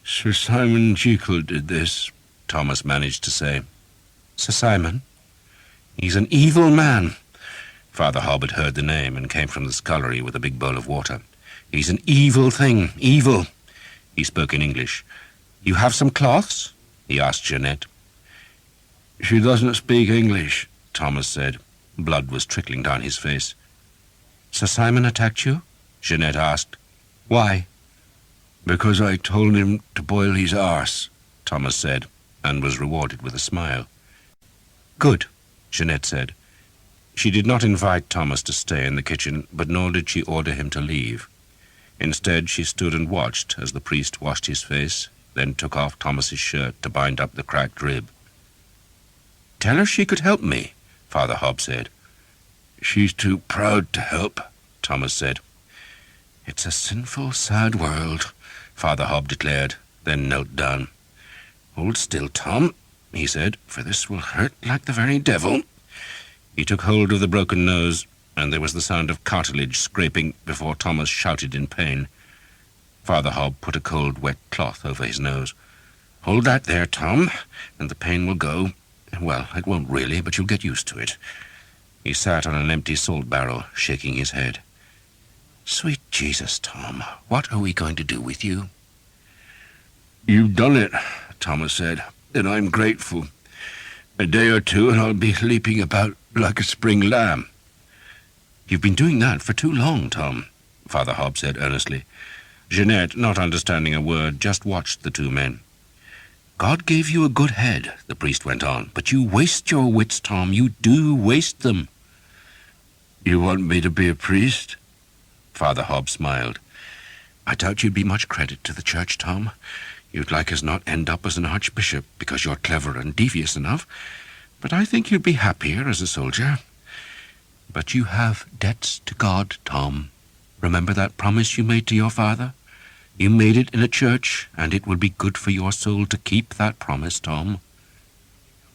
"Sir Simon Jekyll did this," Thomas managed to say. "Sir Simon? He's an evil man." Father Hobb had heard the name and came from the scullery with a big bowl of water. "He's an evil thing, evil." He spoke in English. "You have some cloths?" he asked Jeanette. "She doesn't speak English," Thomas said. Blood was trickling down his face. "Sir Simon attacked you?" Jeanette asked. "Why?" "Because I told him to boil his arse," Thomas said, and was rewarded with a smile. "Good," Jeanette said. She did not invite Thomas to stay in the kitchen, but nor did she order him to leave. Instead, she stood and watched as the priest washed his face, then took off Thomas's shirt to bind up the cracked rib. "Tell her she could help me," Father Hobb said. "She's too proud to help," Thomas said. "It's a sinful, sad world," Father Hobb declared, then knelt down. "Hold still, Tom," he said, "for this will hurt like the very devil." He took hold of the broken nose, and there was the sound of cartilage scraping before Thomas shouted in pain. Father Hobb put a cold, wet cloth over his nose. "Hold that there, Tom, and the pain will go. Well, it won't really, but you'll get used to it." He sat on an empty salt barrel, shaking his head. "Sweet Jesus, Tom, what are we going to do with you?" "You've done it," Thomas said, "and I'm grateful. A day or two and I'll be leaping about like a spring lamb." "You've been doing that for too long, Tom," Father Hobb said earnestly. Jeanette, not understanding a word, just watched the two men. "God gave you a good head," the priest went on, "but you waste your wits, Tom. You do waste them." "You want me to be a priest?" Father Hobb smiled. "I doubt you'd be much credit to the church, Tom. You'd like as not end up as an archbishop, because you're clever and devious enough. But I think you'd be happier as a soldier. But you have debts to God, Tom. Remember that promise you made to your father? You made it in a church, and it will be good for your soul to keep that promise, Tom."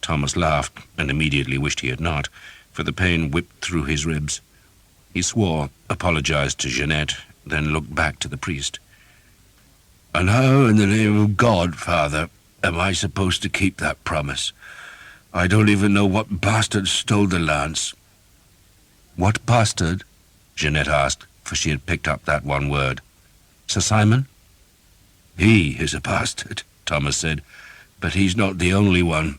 Thomas laughed, and immediately wished he had not, for the pain whipped through his ribs. He swore, apologized to Jeanette, then looked back to the priest. "And now, in the name of God, Father, am I supposed to keep that promise? I don't even know what bastard stole the lance." "What bastard?" Jeanette asked, for she had picked up that one word. "Sir Simon?" "He is a bastard," Thomas said, "but he's not the only one."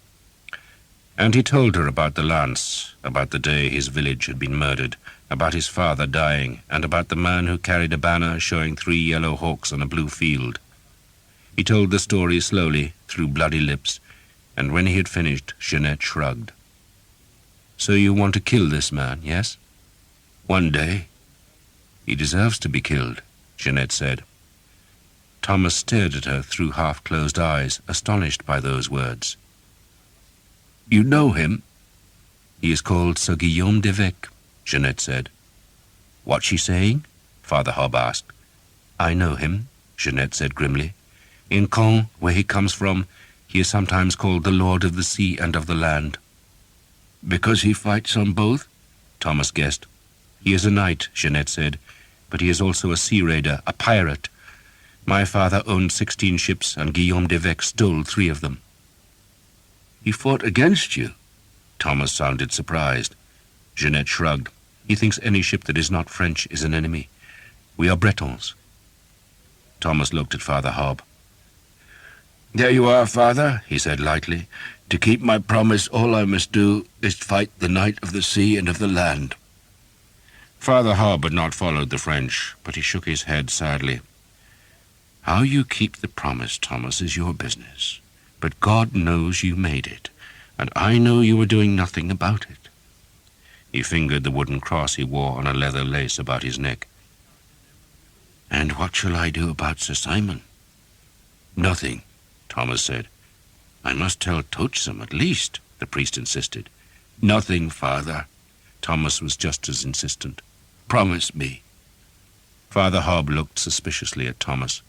And he told her about the lance, about the day his village had been murdered, about his father dying, and about the man who carried a banner showing 3 yellow hawks on a blue field. He told the story slowly, through bloody lips, and when he had finished, Jeanette shrugged. "So you want to kill this man, yes?" "One day." "He deserves to be killed," Jeanette said. Thomas stared at her through half-closed eyes, astonished by those words. "You know him?" "He is called Sir Guillaume d'Evêque," Jeanette said. "What's she saying?" Father Hob asked. "I know him," Jeanette said grimly. "In Caen, where he comes from, he is sometimes called the Lord of the Sea and of the Land." "Because he fights on both?" Thomas guessed. "He is a knight," Jeanette said, "but he is also a sea raider, a pirate. My father owned 16 ships, and Guillaume d'Evêque stole 3 of them." "He fought against you?" Thomas sounded surprised. Jeanette shrugged. "He thinks any ship that is not French is an enemy. We are Bretons." Thomas looked at Father Hob. "There you are, Father," he said lightly. "To keep my promise, all I must do is fight the Knight of the Sea and of the Land." Father Hob had not followed the French, but he shook his head sadly. "How you keep the promise, Thomas, is your business. But God knows you made it, and I know you were doing nothing about it." He fingered the wooden cross he wore on a leather lace about his neck. "And what shall I do about Sir Simon?" "Nothing," Thomas said. "I must tell Tochsome at least," the priest insisted. "Nothing, Father." Thomas was just as insistent. "Promise me." Father Hob looked suspiciously at Thomas.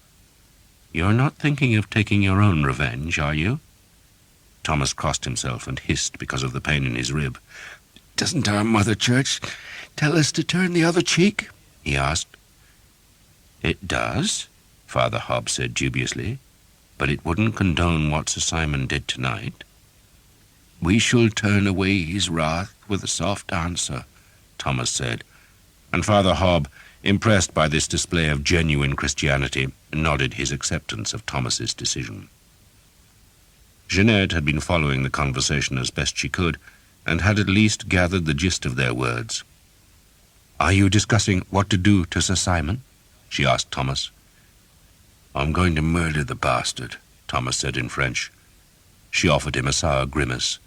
"You're not thinking of taking your own revenge, are you?" Thomas crossed himself and hissed because of the pain in his rib. "Doesn't our Mother Church tell us to turn the other cheek?" he asked. "It does," Father Hob said dubiously, "but it wouldn't condone what Sir Simon did tonight." "We shall turn away his wrath with a soft answer," Thomas said, and Father Hob, impressed by this display of genuine Christianity, nodded his acceptance of Thomas's decision. Jeanette had been following the conversation as best she could, and had at least gathered the gist of their words. "Are you discussing what to do to Sir Simon?" she asked Thomas. "I'm going to murder the bastard," Thomas said in French. She offered him a sour grimace.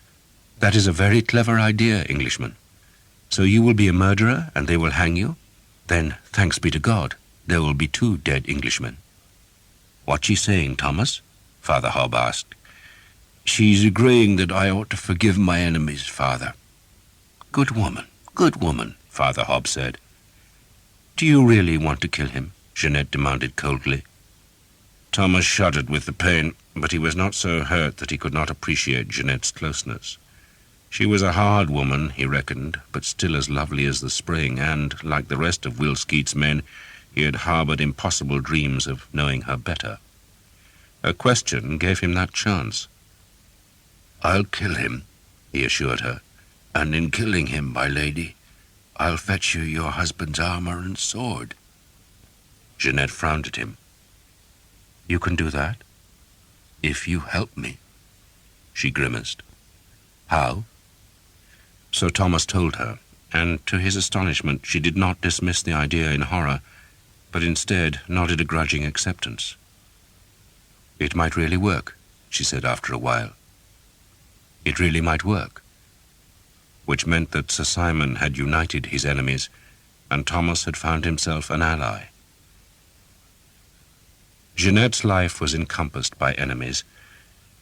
"That is a very clever idea, Englishman. So you will be a murderer, and they will hang you? Then, thanks be to God, there will be 2 dead Englishmen." "What's she saying, Thomas?" Father Hob asked. "She's agreeing that I ought to forgive my enemies, Father." Good woman," Father Hob said. "Do you really want to kill him?" Jeanette demanded coldly. Thomas shuddered with the pain, but he was not so hurt that he could not appreciate Jeanette's closeness. She was a hard woman, he reckoned, but still as lovely as the spring, and, like the rest of Will Skeet's men, he had harbored impossible dreams of knowing her better. A question gave him that chance. "I'll kill him," he assured her, "and in killing him, my lady, I'll fetch you your husband's armor and sword." Jeanette frowned at him. "You can do that?" "If you help me." She grimaced. "How?" So Thomas told her, and to his astonishment she did not dismiss the idea in horror, but instead nodded a grudging acceptance. "It might really work," she said after a while. "It really might work." Which meant that Sir Simon had united his enemies, and Thomas had found himself an ally. Jeanette's life was encompassed by enemies.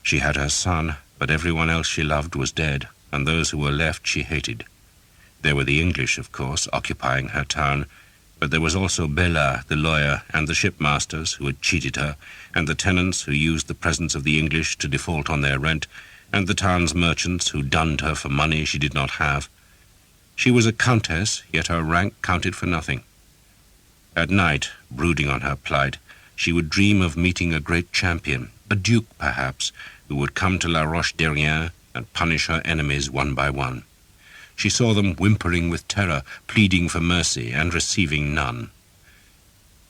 She had her son, but everyone else she loved was dead, and those who were left she hated. There were the English, of course, occupying her town, but there was also Bella, the lawyer, and the shipmasters who had cheated her, and the tenants who used the presence of the English to default on their rent, and the town's merchants who dunned her for money she did not have. She was a countess, yet her rank counted for nothing. At night, brooding on her plight, she would dream of meeting a great champion, a duke perhaps, who would come to La Roche-Derrien and punish her enemies one by one. She saw them whimpering with terror, pleading for mercy, and receiving none.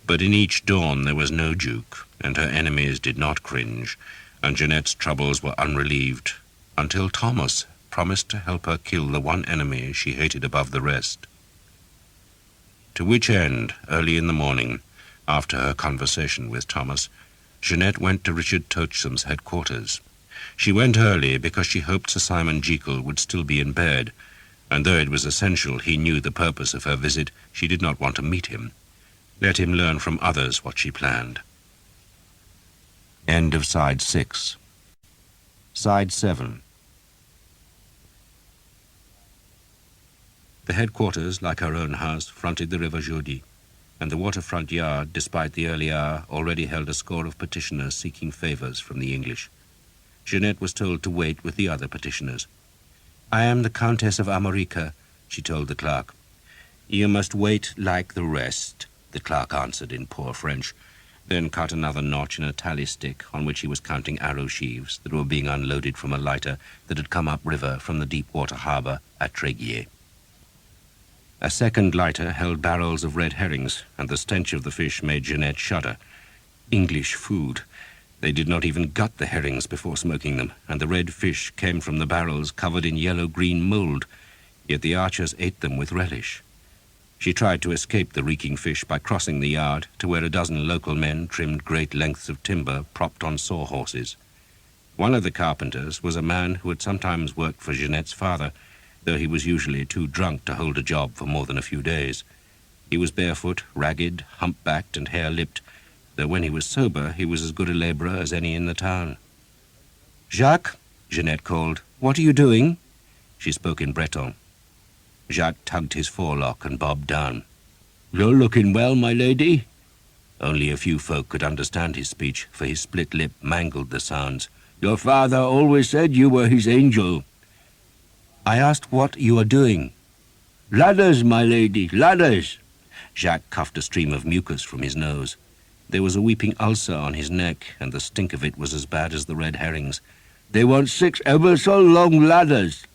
But in each dawn there was no duke, and her enemies did not cringe, and Jeanette's troubles were unrelieved, until Thomas promised to help her kill the one enemy she hated above the rest. To which end, early in the morning, after her conversation with Thomas, Jeanette went to Richard Toachsom's headquarters. She went early because she hoped Sir Simon Jekyll would still be in bed, and though it was essential he knew the purpose of her visit, she did not want to meet him. Let him learn from others what she planned. End of Side 6. Side 7. The headquarters, like her own house, fronted the River Jeudi, and the waterfront yard, despite the early hour, already held a score of petitioners seeking favours from the English. Jeanette was told to wait with the other petitioners. "I am the Countess of Armorica," she told the clerk. "You must wait like the rest," the clerk answered in poor French, then cut another notch in a tally stick on which he was counting arrow sheaves that were being unloaded from a lighter that had come upriver from the deep-water harbour at Tréguier. A second lighter held barrels of red herrings, and the stench of the fish made Jeanette shudder. English food! They did not even gut the herrings before smoking them, and the red fish came from the barrels covered in yellow-green mould, yet the archers ate them with relish. She tried to escape the reeking fish by crossing the yard to where a dozen local men trimmed great lengths of timber propped on saw-horses. One of the carpenters was a man who had sometimes worked for Jeanette's father, though he was usually too drunk to hold a job for more than a few days. He was barefoot, ragged, hump-backed, and hare-lipped, though when he was sober he was as good a labourer as any in the town. "Jacques," Jeanette called, "what are you doing?" She spoke in Breton. Jacques tugged his forelock and bobbed down. "You're looking well, my lady." Only a few folk could understand his speech, for his split lip mangled the sounds. "Your father always said you were his angel." "I asked what you are doing." "Ladders, my lady, ladders." Jacques cuffed a stream of mucus from his nose. There was a weeping ulcer on his neck, and the stink of it was as bad as the red herrings. "They want 6 ever so long ladders."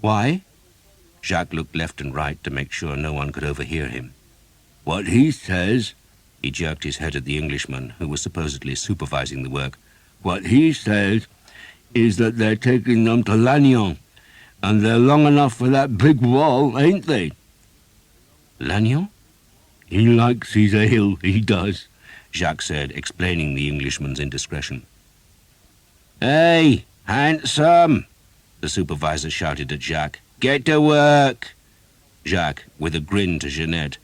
"Why?" Jacques looked left and right to make sure no one could overhear him. "What he says," he jerked his head at the Englishman, who was supposedly supervising the work, "what he says is that they're taking them to Lannion, and they're long enough for that big wall, ain't they?" "Lannion?" "He likes his ale, he does," Jacques said, explaining the Englishman's indiscretion. "Hey, handsome!" the supervisor shouted at Jacques. "Get to work!" Jacques, with a grin to Jeanette,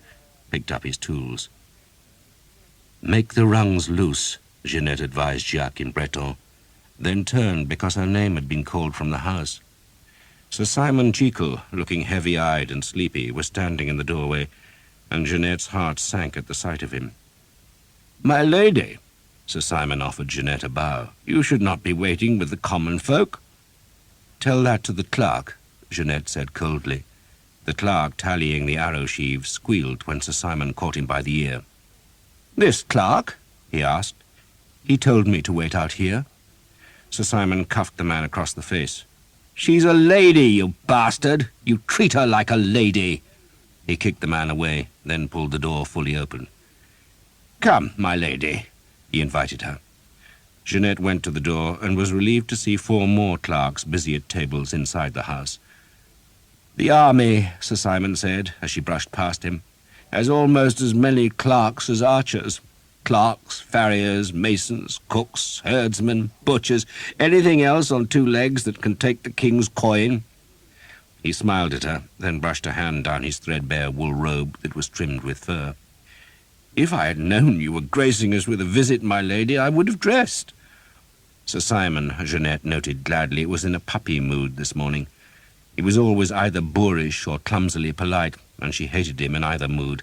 picked up his tools. "Make the rungs loose," Jeanette advised Jacques in Breton, then turned because her name had been called from the house. Sir Simon Jekyll, looking heavy-eyed and sleepy, was standing in the doorway, and Jeanette's heart sank at the sight of him. "My lady," Sir Simon offered Jeanette a bow, "you should not be waiting with the common folk." "Tell that to the clerk," Jeanette said coldly. The clerk, tallying the arrow sheaves, squealed when Sir Simon caught him by the ear. "This clerk?" he asked. "He told me to wait out here." Sir Simon cuffed the man across the face. "She's a lady, you bastard! You treat her like a lady!" He kicked the man away, then pulled the door fully open. "Come, my lady," he invited her. Jeanette went to the door and was relieved to see 4 more clerks busy at tables inside the house. "The army," Sir Simon said, as she brushed past him, "has almost as many clerks as archers. Clerks, farriers, masons, cooks, herdsmen, butchers, anything else on 2 legs that can take the king's coin." He smiled at her, then brushed a hand down his threadbare wool robe that was trimmed with fur. "If I had known you were gracing us with a visit, my lady, I would have dressed." Sir Simon, Jeanette noted gladly, was in a puppy mood this morning. He was always either boorish or clumsily polite, and she hated him in either mood,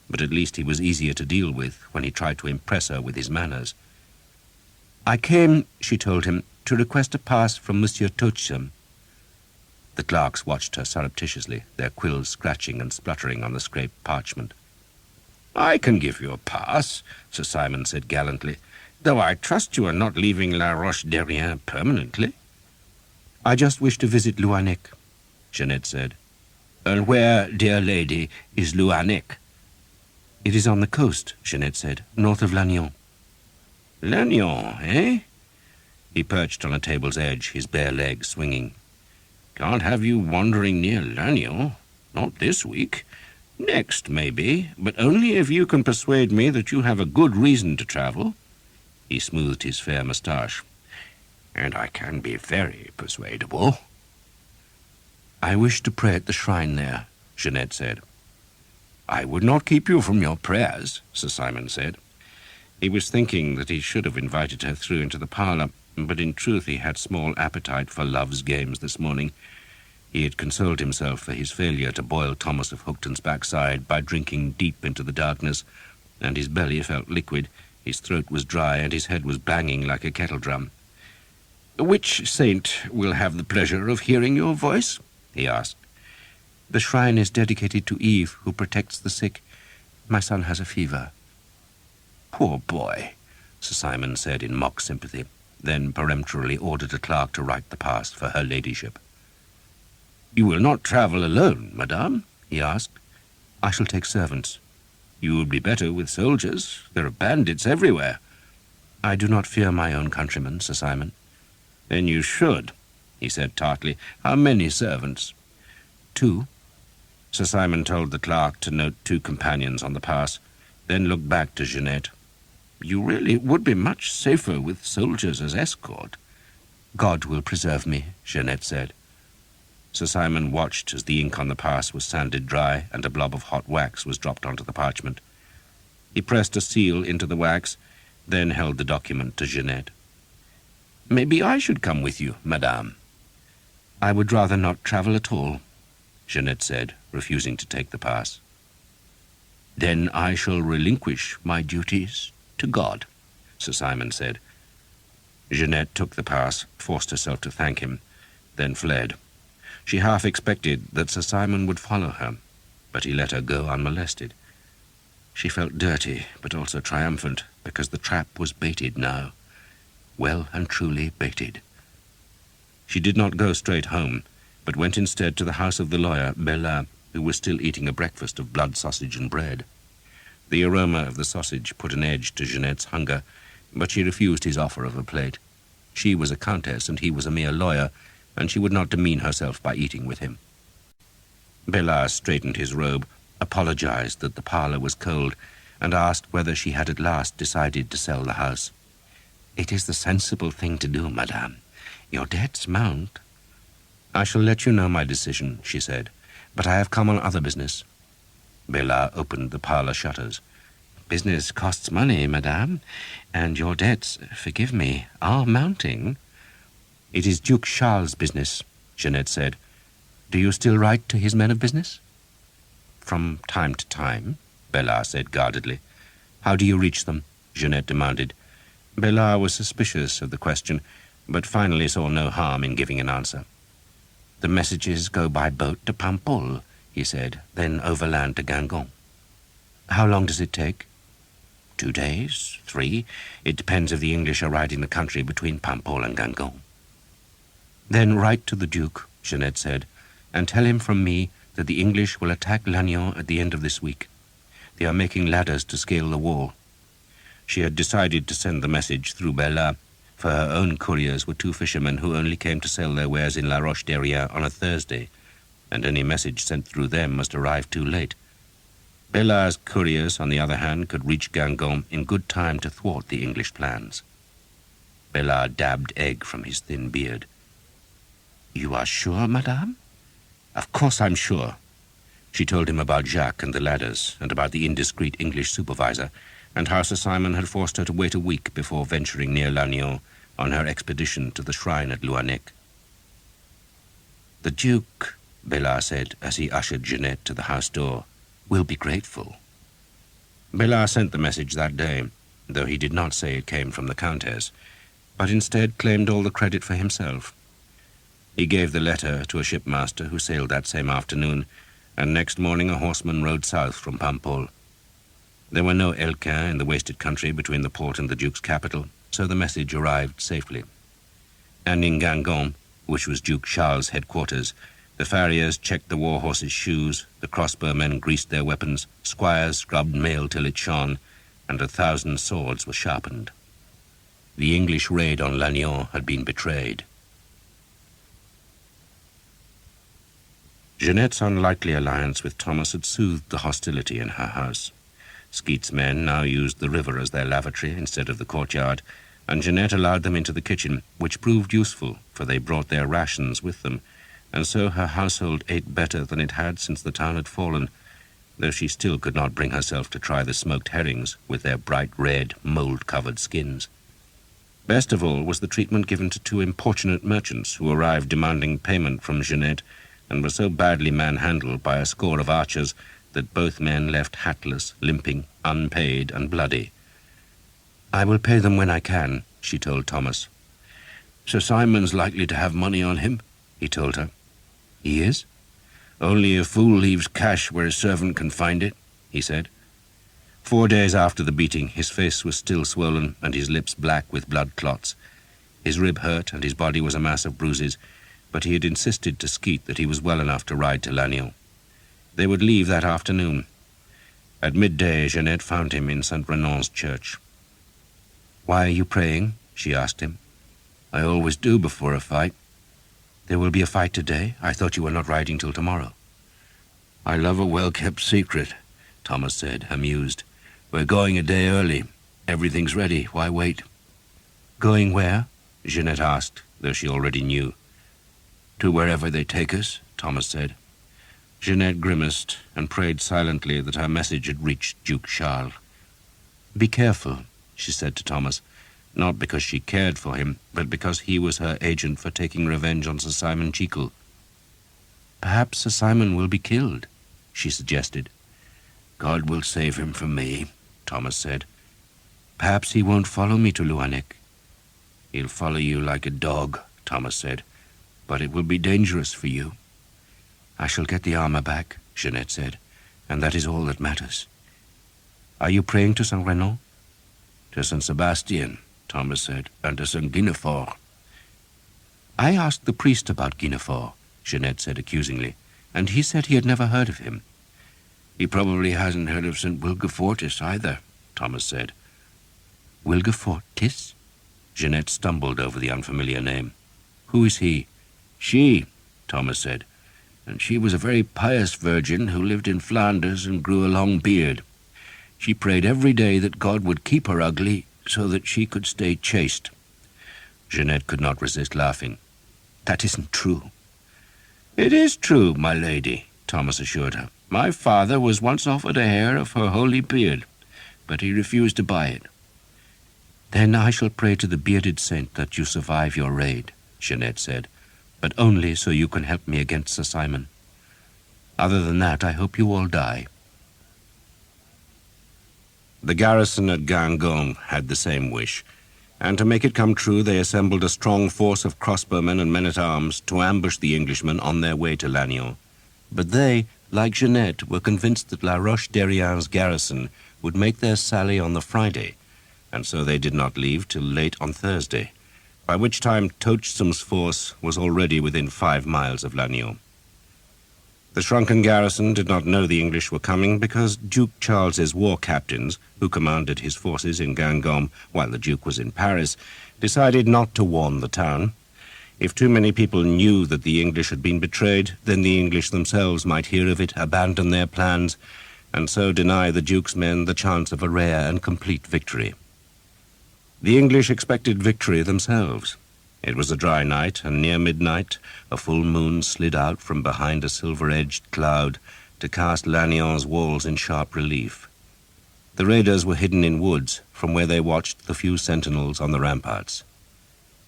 but at least he was easier to deal with when he tried to impress her with his manners. "I came," she told him, "to request a pass from Monsieur Toachsom." The clerks watched her surreptitiously, their quills scratching and spluttering on the scraped parchment. "I can give you a pass," Sir Simon said gallantly. though I trust you are not leaving La Roche-Derrien permanently. I just wish to visit Louannec, Jeanette said. And where, dear lady, is Louannec? It is on the coast, Jeanette said, north of Lannion. Lannion, eh? He perched on a table's edge, his bare legs swinging. Can't have you wandering near Lannion. Not this week. Next, maybe, but only if you can persuade me that you have a good reason to travel. He smoothed his fair moustache. And I can be very persuadable. I wish to pray at the shrine there, Jeanette said. I would not keep you from your prayers, Sir Simon said. He was thinking that he should have invited her through into the parlour, but in truth he had small appetite for love's games this morning. He had consoled himself for his failure to boil Thomas of Hookton's backside by drinking deep into the darkness, and his belly felt liquid, his throat was dry, and his head was banging like a kettle drum. "Which saint will have the pleasure of hearing your voice?" he asked. The shrine is dedicated to Eve, who protects the sick. My son has a fever. "Poor boy," Sir Simon said in mock sympathy, then peremptorily ordered a clerk to write the pass for her ladyship. "You will not travel alone, madame?" he asked. I shall take servants. "You would be better with soldiers. There are bandits everywhere." I do not fear my own countrymen, Sir Simon. "Then you should," he said tartly. "How many servants?" 2. Sir Simon told the clerk to note 2 companions on the pass, then looked back to Jeanette. "You really would be much safer with soldiers as escort." God will preserve me, Jeanette said. Sir Simon watched as the ink on the pass was sanded dry and a blob of hot wax was dropped onto the parchment. He pressed a seal into the wax, then held the document to Jeanette. "Maybe I should come with you, madame." I would rather not travel at all, Jeanette said, refusing to take the pass. "Then I shall relinquish my duties to God," Sir Simon said. Jeanette took the pass, forced herself to thank him, then fled. She half expected that Sir Simon would follow her, but he let her go unmolested. She felt dirty, but also triumphant, because the trap was baited now. Well and truly baited. She did not go straight home, but went instead to the house of the lawyer, Bellin, who was still eating a breakfast of blood sausage and bread. The aroma of the sausage put an edge to Jeanette's hunger, but she refused his offer of a plate. She was a countess, and he was a mere lawyer, and she would not demean herself by eating with him. Bellin straightened his robe, apologized that the parlour was cold, and asked whether she had at last decided to sell the house. "It is the sensible thing to do, madame. Your debts mount." I shall let you know my decision, she said, but I have come on other business. Bellin opened the parlour shutters. "Business costs money, madame, and your debts, forgive me, are mounting." It is Duke Charles' business, Jeanette said. Do you still write to his men of business? "From time to time," Bellin said guardedly. How do you reach them? Jeanette demanded. Bellin was suspicious of the question, but finally saw no harm in giving an answer. "The messages go by boat to Paimpol," he said, "then overland to Guingamp." How long does it take? 2 days, 3. It depends if the English are riding the country between Paimpol and Guingamp. Then write to the Duke, Jeanette said, and tell him from me that the English will attack Lannion at the end of this week. They are making ladders to scale the wall. She had decided to send the message through Bellin, for her own couriers were 2 fishermen who only came to sell their wares in La Roche-Derrien on a Thursday, and any message sent through them must arrive too late. Bellin's couriers, on the other hand, could reach Guingamp in good time to thwart the English plans. Bellin dabbed egg from his thin beard. "You are sure, madame?" Of course I'm sure. She told him about Jacques and the ladders, and about the indiscreet English supervisor, and how Sir Simon had forced her to wait a week before venturing near Lannion on her expedition to the shrine at Louannec. "The Duke," Bellin said as he ushered Jeanette to the house door, "will be grateful." Bellin sent the message that day, though he did not say it came from the Countess, but instead claimed all the credit for himself. He gave the letter to a shipmaster who sailed that same afternoon, and next morning a horseman rode south from Paimpol. There were no Harlequins in the wasted country between the port and the Duke's capital, so the message arrived safely. And in Guingamp, which was Duke Charles' headquarters, the farriers checked the war horses' shoes, the crossbowmen greased their weapons, squires scrubbed mail till it shone, and 1,000 swords were sharpened. The English raid on Lannion had been betrayed. Jeanette's unlikely alliance with Thomas had soothed the hostility in her house. Skeet's men now used the river as their lavatory instead of the courtyard, and Jeanette allowed them into the kitchen, which proved useful, for they brought their rations with them, and so her household ate better than it had since the town had fallen, though she still could not bring herself to try the smoked herrings with their bright red, mould-covered skins. Best of all was the treatment given to 2 importunate merchants who arrived demanding payment from Jeanette, and were so badly manhandled by a score of archers that both men left hatless, limping, unpaid, and bloody. "I will pay them when I can," she told Thomas. "Sir Simon's likely to have money on him," he told her. "He is?" "Only a fool leaves cash where a servant can find it," he said. 4 days after the beating, his face was still swollen and his lips black with blood clots. His rib hurt and his body was a mass of bruises, but he had insisted to Skeet that he was well enough to ride to Lannion. They would leave that afternoon. At midday, Jeanette found him in St. Renan's church. "Why are you praying?" she asked him. "I always do before a fight." "There will be a fight today? I thought you were not riding till tomorrow." "I love a well-kept secret," Thomas said, amused. "We're going a day early. Everything's ready. Why wait?" "Going where?" Jeanette asked, though she already knew. "To wherever they take us," Thomas said. Jeanette grimaced and prayed silently that her message had reached Duke Charles. "Be careful," she said to Thomas, not because she cared for him, but because he was her agent for taking revenge on Sir Simon Jekyll. "Perhaps Sir Simon will be killed," she suggested. "God will save him from me," Thomas said. "Perhaps he won't follow me to Luanek." "He'll follow you like a dog," Thomas said. "But it will be dangerous for you." "I shall get the armor back," Jeanette said, "and that is all that matters. Are you praying to Saint Renan?" "To Saint Sebastian," Thomas said, "and to Saint Guinefort." "I asked the priest about Guinefort," Jeanette said accusingly, "and he said he had never heard of him." "He probably hasn't heard of Saint Wilgefortis either," Thomas said. "Wilgefortis?" Jeanette stumbled over the unfamiliar name. "Who is he?" "She," Thomas said, "and she was a very pious virgin who lived in Flanders and grew a long beard. She prayed every day that God would keep her ugly so that she could stay chaste." Jeanette could not resist laughing. "That isn't true." "It is true, my lady," Thomas assured her. "My father was once offered a hair of her holy beard, but he refused to buy it." "Then I shall pray to the bearded saint that you survive your raid," Jeanette said, "but only so you can help me against Sir Simon. Other than that, I hope you all die." The garrison at Guingamp had the same wish, and to make it come true they assembled a strong force of crossbowmen and men-at-arms to ambush the Englishmen on their way to Lannion. But they, like Jeanette, were convinced that La Roche-Derrien's garrison would make their sally on the Friday, and so they did not leave till late on Thursday, by which time Tochesom's force was already within 5 miles of Lannion. The shrunken garrison did not know the English were coming because Duke Charles's war captains, who commanded his forces in Guingamp while the Duke was in Paris, decided not to warn the town. If too many people knew that the English had been betrayed, then the English themselves might hear of it, abandon their plans, and so deny the Duke's men the chance of a rare and complete victory. The English expected victory themselves. It was a dry night, and near midnight a full moon slid out from behind a silver-edged cloud to cast Lannion's walls in sharp relief. The raiders were hidden in woods, from where they watched the few sentinels on the ramparts.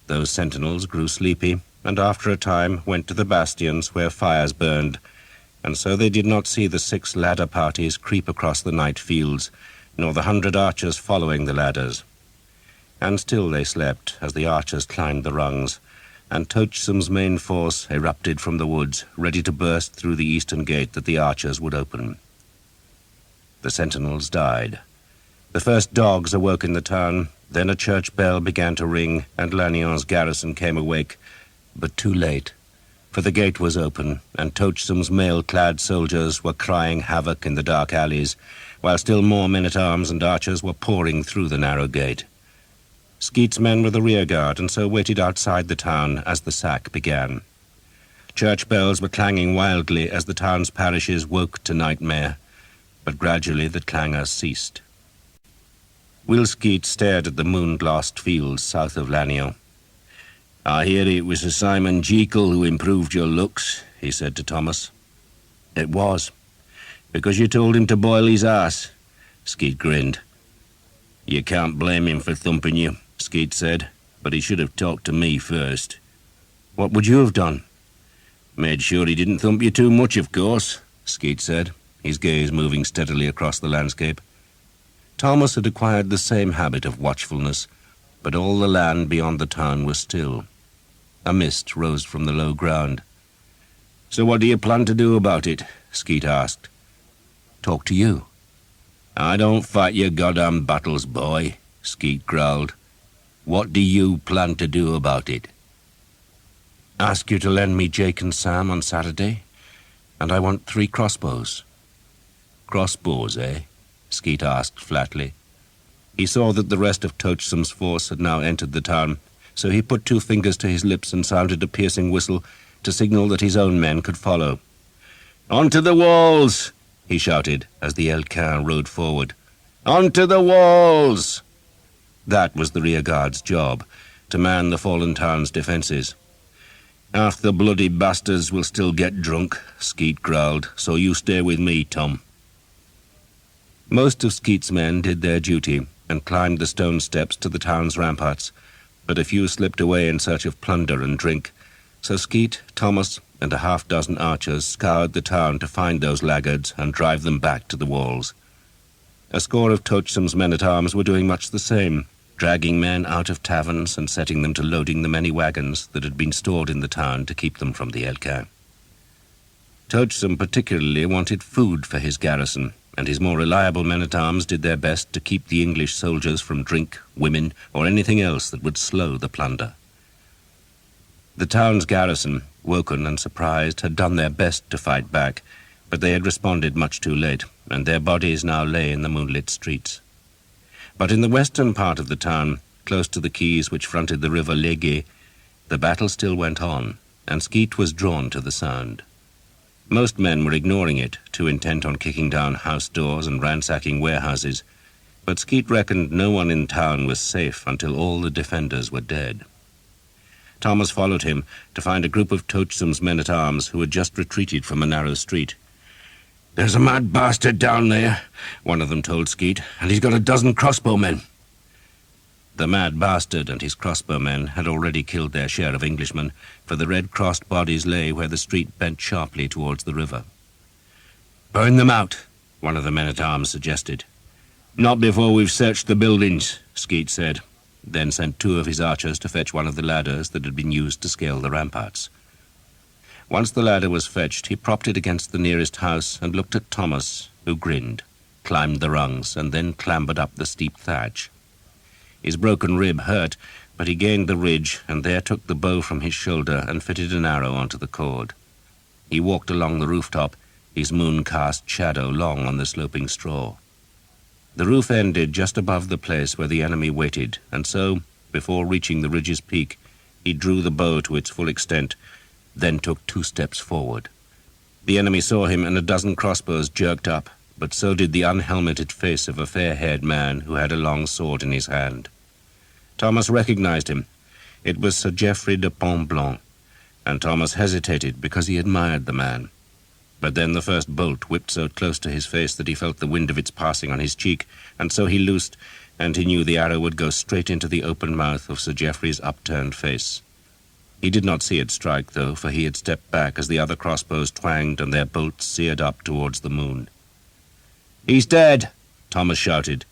Those sentinels grew sleepy, and after a time went to the bastions where fires burned, and so they did not see the 6 ladder parties creep across the night fields, nor the 100 archers following the ladders. And still they slept as the archers climbed the rungs, and Tochesom's main force erupted from the woods, ready to burst through the eastern gate that the archers would open. The sentinels died, The first dogs awoke in the town, then a church bell began to ring, and Lanyon's garrison came awake, but too late, for the gate was open, and Tochsom's mail-clad soldiers were crying havoc in the dark alleys, while still more men-at-arms and archers were pouring through the narrow gate. Skeet's men were the rear guard, and so waited outside the town as the sack began. Church bells were clanging wildly as the town's parishes woke to nightmare, but gradually the clangor ceased. Will Skeet stared at the moon-glossed fields south of Lannion. "I hear it was Sir Simon Jekyll who improved your looks," he said to Thomas. "It was. Because you told him to boil his ass." Skeet grinned. "You can't blame him for thumping you," Skeet said, "but he should have talked to me first." "What would you have done?" "Made sure he didn't thump you too much, of course," Skeet said, his gaze moving steadily across the landscape. Thomas had acquired the same habit of watchfulness, but all the land beyond the town was still. A mist rose from the low ground. "So what do you plan to do about it?" Skeet asked. "Talk to you." "I don't fight your goddamn battles, boy," Skeet growled. "What do you plan to do about it?" "Ask you to lend me Jake and Sam on Saturday, and I want 3 crossbows." "Crossbows, eh?" Skeet asked flatly. He saw that the rest of Tochsom's force had now entered the town, so he put 2 fingers to his lips and sounded a piercing whistle to signal that his own men could follow. "Onto the walls!" he shouted as the Harlequin rode forward. "Onto the walls!" That was the rearguard's job, to man the fallen town's defences. "Half the bloody bastards will still get drunk," Skeet growled, "so you stay with me, Tom." Most of Skeet's men did their duty and climbed the stone steps to the town's ramparts, but a few slipped away in search of plunder and drink, so Skeet, Thomas, and a half-dozen archers scoured the town to find those laggards and drive them back to the walls. A score of Tochsom's men-at-arms were doing much the same, dragging men out of taverns and setting them to loading the many wagons that had been stored in the town to keep them from the Harlequin. Tochsom particularly wanted food for his garrison, and his more reliable men-at-arms did their best to keep the English soldiers from drink, women, or anything else that would slow the plunder. The town's garrison, woken and surprised, had done their best to fight back, but they had responded much too late, and their bodies now lay in the moonlit streets. But in the western part of the town, close to the quays which fronted the river Légué, the battle still went on, and Skeet was drawn to the sound. Most men were ignoring it, too intent on kicking down house doors and ransacking warehouses, but Skeet reckoned no one in town was safe until all the defenders were dead. Thomas followed him to find a group of Tochsom's men-at-arms who had just retreated from a narrow street. "There's a mad bastard down there," one of them told Skeet, "and he's got a dozen crossbowmen." The mad bastard and his crossbowmen had already killed their share of Englishmen, for the red-crossed bodies lay where the street bent sharply towards the river. "Burn them out," one of the men-at-arms suggested. "Not before we've searched the buildings," Skeet said, then sent 2 of his archers to fetch one of the ladders that had been used to scale the ramparts. Once the ladder was fetched, he propped it against the nearest house and looked at Thomas, who grinned, climbed the rungs, and then clambered up the steep thatch. His broken rib hurt, but he gained the ridge and there took the bow from his shoulder and fitted an arrow onto the cord. He walked along the rooftop, his moon-cast shadow long on the sloping straw. The roof ended just above the place where the enemy waited, and so, before reaching the ridge's peak, he drew the bow to its full extent, then took 2 steps forward. The enemy saw him, and a dozen crossbows jerked up, but so did the unhelmeted face of a fair-haired man who had a long sword in his hand. Thomas recognized him. It was Sir Geoffrey de Pontblanc, and Thomas hesitated because he admired the man. But then the first bolt whipped so close to his face that he felt the wind of its passing on his cheek, and so he loosed, and he knew the arrow would go straight into the open mouth of Sir Geoffrey's upturned face. He did not see it strike, though, for he had stepped back as the other crossbows twanged and their bolts seared up towards the moon. "He's dead!" Thomas shouted.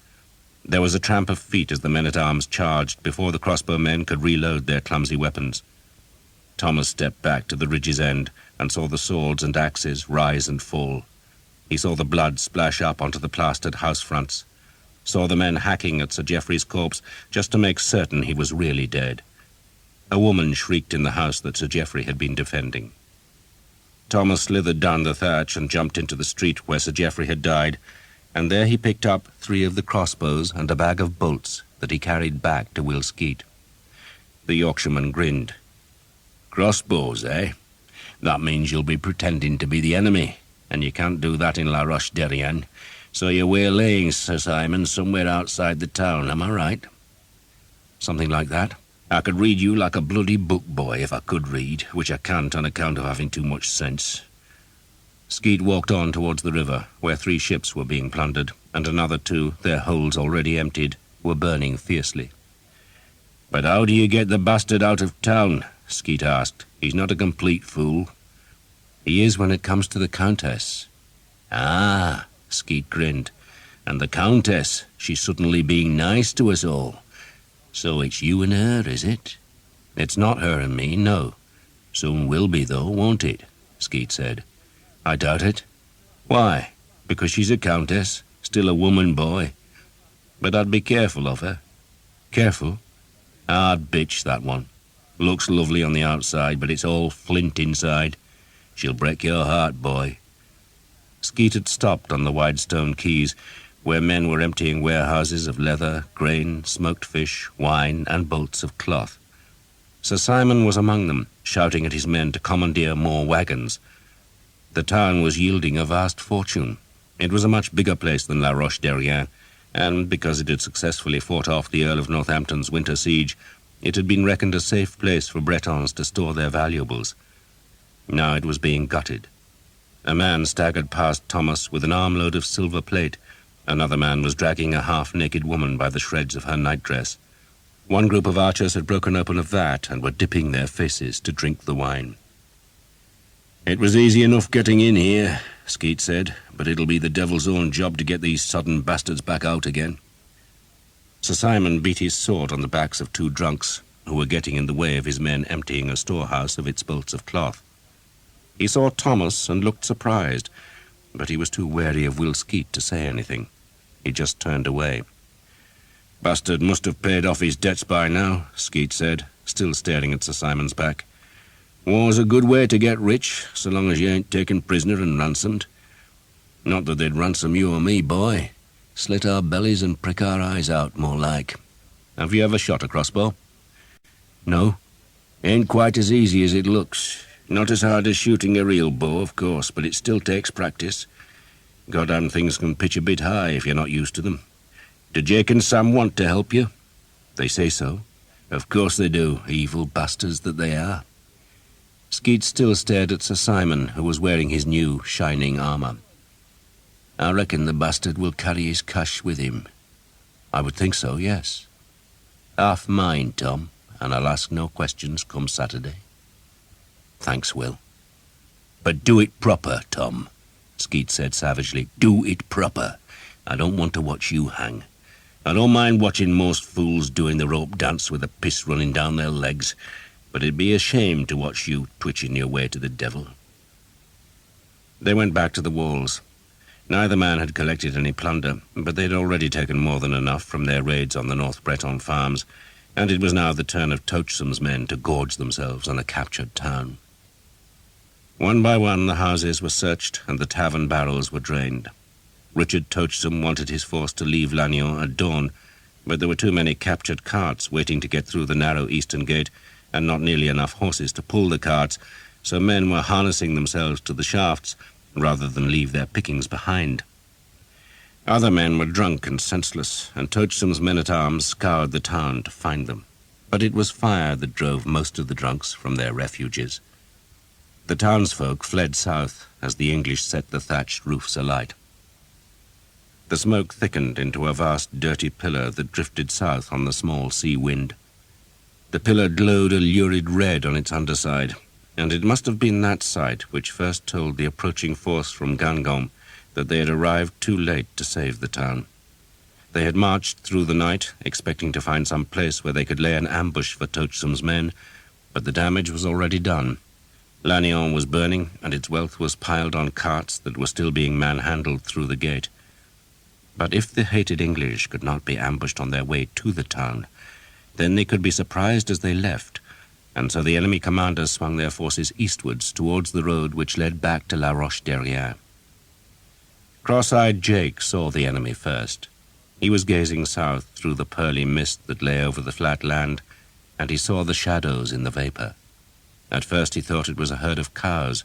There was a tramp of feet as the men-at-arms charged before the crossbowmen could reload their clumsy weapons. Thomas stepped back to the ridge's end and saw the swords and axes rise and fall. He saw the blood splash up onto the plastered house fronts. saw the men hacking at Sir Geoffrey's corpse just to make certain he was really dead. A woman shrieked in the house that Sir Geoffrey had been defending. Thomas slithered down the thatch and jumped into the street where Sir Geoffrey had died, and there he picked up 3 of the crossbows and a bag of bolts that he carried back to Will Skeet. The Yorkshireman grinned. "Crossbows, eh? That means you'll be pretending to be the enemy, and you can't do that in La Roche-Derrien, so you're waylaying Sir Simon somewhere outside the town, am I right?" "Something like that. I could read you like a bloody book, boy, if I could read, which I can't on account of having too much sense." Skeet walked on towards the river, where 3 ships were being plundered, and another 2, their holds already emptied, were burning fiercely. "But how do you get the bastard out of town?" Skeet asked. "He's not a complete fool." "He is when it comes to the Countess." "Ah," Skeet grinned. "And the Countess, she's suddenly being nice to us all. So it's you and her, is it?" "It's not her and me, no." "Soon will be, though, won't it?" Skeet said. "I doubt it." "Why? Because she's a countess, still a woman, boy. But I'd be careful of her." "Careful?" "Hard bitch, that one. Looks lovely on the outside, but it's all flint inside. She'll break your heart, boy." Skeet had stopped on the wide stone quays, where men were emptying warehouses of leather, grain, smoked fish, wine, and bolts of cloth. Sir Simon was among them, shouting at his men to commandeer more wagons. The town was yielding a vast fortune. It was a much bigger place than La Roche-Derrien, and because it had successfully fought off the Earl of Northampton's winter siege, it had been reckoned a safe place for Bretons to store their valuables. Now it was being gutted. A man staggered past Thomas with an armload of silver plate. Another man was dragging a half-naked woman by the shreds of her nightdress. One group of archers had broken open a vat and were dipping their faces to drink the wine. "It was easy enough getting in here," Skeet said, "but it'll be the devil's own job to get these sodden bastards back out again." Sir Simon beat his sword on the backs of 2 drunks who were getting in the way of his men emptying a storehouse of its bolts of cloth. He saw Thomas and looked surprised, but he was too wary of Will Skeet to say anything. He just turned away. "Bastard must have paid off his debts by now," Skeet said, still staring at Sir Simon's back. "War's a good way to get rich, so long as you ain't taken prisoner and ransomed. Not that they'd ransom you or me, boy. Slit our bellies and prick our eyes out, more like. Have you ever shot a crossbow?" "No." "Ain't quite as easy as it looks. Not as hard as shooting a real bow, of course, but it still takes practice. Goddamn things can pitch a bit high if you're not used to them. Do Jake and Sam want to help you?" "They say so." "Of course they do, evil bastards that they are." Skeet still stared at Sir Simon, who was wearing his new, shining armour. "I reckon the bastard will carry his cash with him." "I would think so, yes." "Half mine, Tom, and I'll ask no questions come Saturday." "Thanks, Will." "But do it proper, Tom," Skeet said savagely. "Do it proper. I don't want to watch you hang. I don't mind watching most fools doing the rope dance with the piss running down their legs, but it'd be a shame to watch you twitching your way to the devil." They went back to the walls. Neither man had collected any plunder, but they'd already taken more than enough from their raids on the North Breton farms, and it was now the turn of Toachsom's men to gorge themselves on a captured town. One by one the houses were searched and the tavern barrels were drained. Richard Toachsom wanted his force to leave Lannion at dawn, but there were too many captured carts waiting to get through the narrow eastern gate, and not nearly enough horses to pull the carts, so men were harnessing themselves to the shafts rather than leave their pickings behind. Other men were drunk and senseless, and Toachsom's men-at-arms scoured the town to find them. But it was fire that drove most of the drunks from their refuges. The townsfolk fled south as the English set the thatched roofs alight. The smoke thickened into a vast dirty pillar that drifted south on the small sea wind. The pillar glowed a lurid red on its underside, and it must have been that sight which first told the approaching force from Gangom that they had arrived too late to save the town. They had marched through the night, expecting to find some place where they could lay an ambush for Toachsom's men, but the damage was already done. Lannion was burning, and its wealth was piled on carts that were still being manhandled through the gate. But if the hated English could not be ambushed on their way to the town, then they could be surprised as they left, and so the enemy commanders swung their forces eastwards towards the road which led back to La Roche-Derrien. Cross-eyed Jake saw the enemy first. He was gazing south through the pearly mist that lay over the flat land, and he saw the shadows in the vapor. At first he thought it was a herd of cows.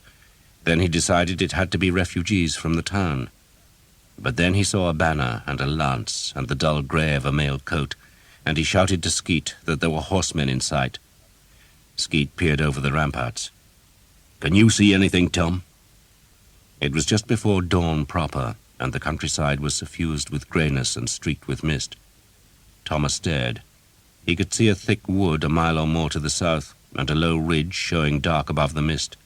Then he decided it had to be refugees from the town. But then he saw a banner and a lance and the dull grey of a mailed coat, and he shouted to Skeet that there were horsemen in sight. Skeet peered over the ramparts. "Can you see anything, Tom?" It was just before dawn proper, and the countryside was suffused with greyness and streaked with mist. Thomas stared. He could see a thick wood a mile or more to the south, and a low ridge showing dark above the mist.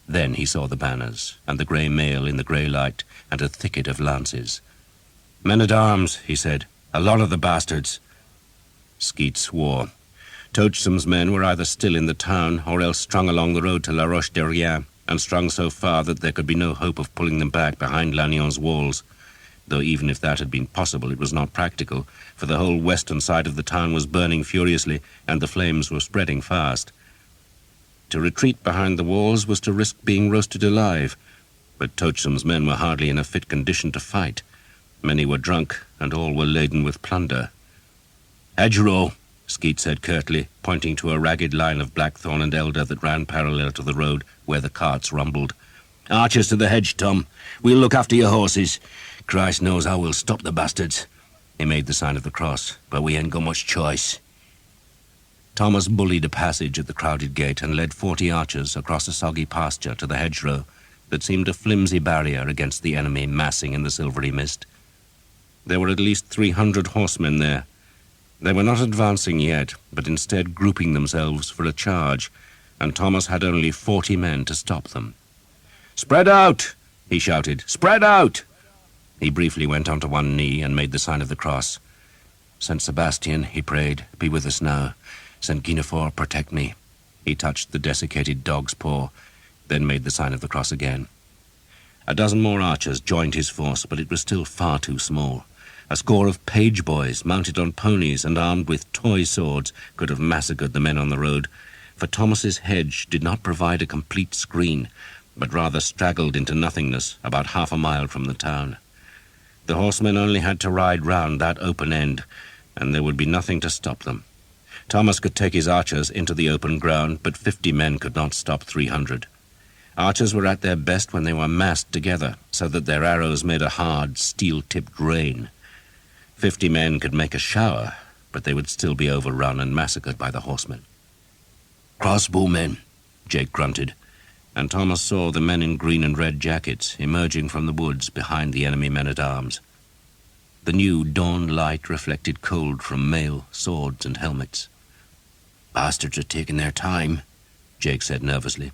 Then he saw the banners, and the grey mail in the grey light, and a thicket of lances. "Men-at-arms," he said. "A lot of the bastards." Skeet swore. Toachsom's men were either still in the town, or else strung along the road to La Roche-Derrien, and strung so far that there could be no hope of pulling them back behind Lannion's walls. Though even if that had been possible, it was not practical, for the whole western side of the town was burning furiously, and the flames were spreading fast. To retreat behind the walls was to risk being roasted alive, but Toachsom's men were hardly in a fit condition to fight. Many were drunk, and all were laden with plunder. "Hedgerow," Skeet said curtly, pointing to a ragged line of blackthorn and elder that ran parallel to the road where the carts rumbled. "Archers to the hedge, Tom. We'll look after your horses. Christ knows how we'll stop the bastards." He made the sign of the cross. "But we ain't got much choice." Thomas bullied a passage at the crowded gate and led 40 archers across a soggy pasture to the hedgerow that seemed a flimsy barrier against the enemy massing in the silvery mist. There were at least 300 horsemen there. They were not advancing yet, but instead grouping themselves for a charge, and Thomas had only 40 men to stop them. "Spread out!" he shouted. "Spread out!" He briefly went onto one knee and made the sign of the cross. "Saint Sebastian," he prayed, "be with us now. Saint Guinevere, protect me." He touched the desiccated dog's paw, then made the sign of the cross again. A dozen more archers joined his force, but it was still far too small. A score of page boys, mounted on ponies and armed with toy swords, could have massacred the men on the road, for Thomas's hedge did not provide a complete screen, but rather straggled into nothingness about half a mile from the town. The horsemen only had to ride round that open end, and there would be nothing to stop them. Thomas could take his archers into the open ground, but 50 men could not stop 300. Archers were at their best when they were massed together, so that their arrows made a hard, steel-tipped rain. 50 men could make a shower, but they would still be overrun and massacred by the horsemen. "Crossbowmen," Jake grunted, and Thomas saw the men in green and red jackets emerging from the woods behind the enemy men-at-arms. The new dawn light reflected cold from mail, swords, and helmets. "Bastards are taking their time," Jake said nervously.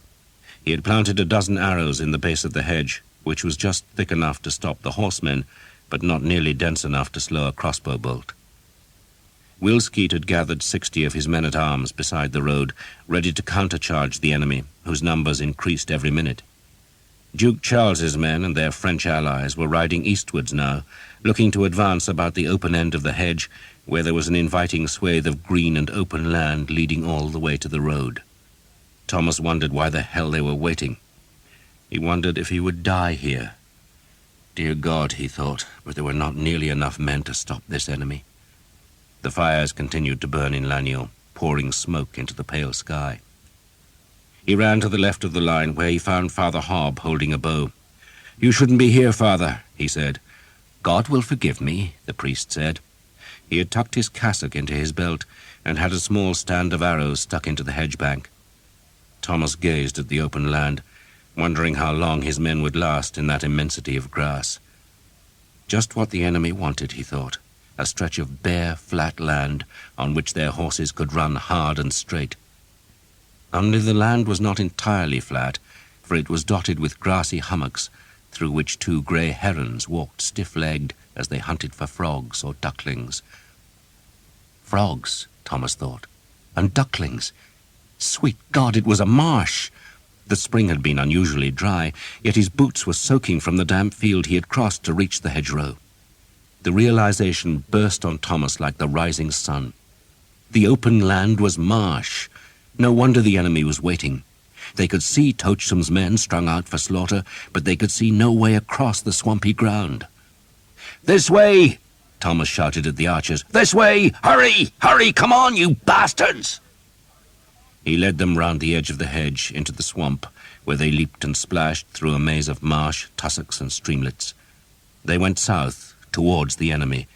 He had planted a dozen arrows in the base of the hedge, which was just thick enough to stop the horsemen, but not nearly dense enough to slow a crossbow bolt. Will Skeet had gathered 60 of his men-at-arms beside the road, ready to countercharge the enemy, whose numbers increased every minute. Duke Charles's men and their French allies were riding eastwards now, looking to advance about the open end of the hedge, where there was an inviting swathe of green and open land leading all the way to the road. Thomas wondered why the hell they were waiting. He wondered if he would die here. Dear God, he thought, but there were not nearly enough men to stop this enemy. The fires continued to burn in Lannion, pouring smoke into the pale sky. He ran to the left of the line, where he found Father Hobb holding a bow. "You shouldn't be here, Father," he said. "God will forgive me," the priest said. He had tucked his cassock into his belt and had a small stand of arrows stuck into the hedge bank. Thomas gazed at the open land, wondering how long his men would last in that immensity of grass. Just what the enemy wanted, he thought, a stretch of bare, flat land on which their horses could run hard and straight. Only the land was not entirely flat, for it was dotted with grassy hummocks through which 2 grey herons walked stiff-legged as they hunted for frogs or ducklings. Frogs, Thomas thought, and ducklings. Sweet God, it was a marsh! The spring had been unusually dry, yet his boots were soaking from the damp field he had crossed to reach the hedgerow. the realization burst on Thomas like the rising sun. The open land was marsh. No wonder the enemy was waiting. They could see Tochsom's men strung out for slaughter, but they could see no way across the swampy ground. "This way!" Thomas shouted at the archers. "This way! Hurry! Hurry! Come on, you bastards!" He led them round the edge of the hedge into the swamp, where they leaped and splashed through a maze of marsh, tussocks, and streamlets. They went south, towards the enemy,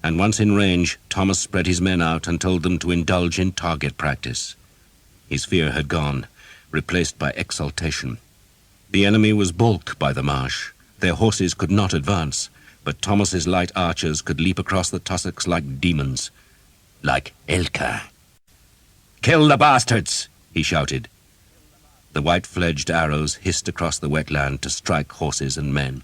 and once in range, Thomas spread his men out and told them to indulge in target practice. His fear had gone, replaced by exultation. The enemy was balked by the marsh. Their horses could not advance, but Thomas's light archers could leap across the tussocks like demons, like Elka. "Kill the bastards!" he shouted. The white-fledged arrows hissed across the wet land to strike horses and men.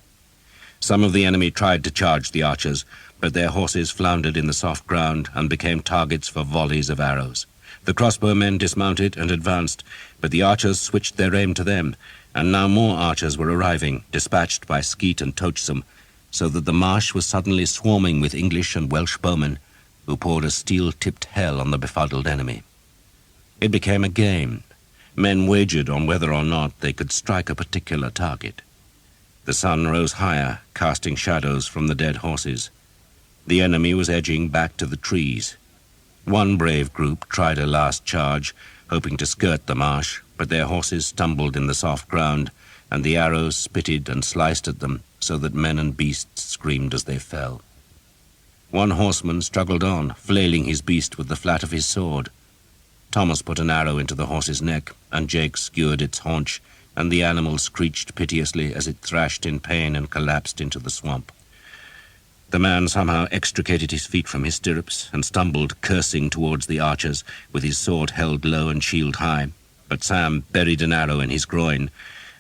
Some of the enemy tried to charge the archers, but their horses floundered in the soft ground and became targets for volleys of arrows. The crossbowmen dismounted and advanced, but the archers switched their aim to them, and now more archers were arriving, dispatched by Skeet and Tochsom, so that the marsh was suddenly swarming with English and Welsh bowmen, who poured a steel-tipped hell on the befuddled enemy. It became a game. Men wagered on whether or not they could strike a particular target. The sun rose higher, casting shadows from the dead horses. The enemy was edging back to the trees. One brave group tried a last charge, hoping to skirt the marsh, but their horses stumbled in the soft ground, and the arrows spitted and sliced at them, so that men and beasts screamed as they fell. One horseman struggled on, flailing his beast with the flat of his sword. Thomas put an arrow into the horse's neck, and Jake skewered its haunch, and the animal screeched piteously as it thrashed in pain and collapsed into the swamp. The man somehow extricated his feet from his stirrups and stumbled, cursing, towards the archers, with his sword held low and shield high, but Sam buried an arrow in his groin,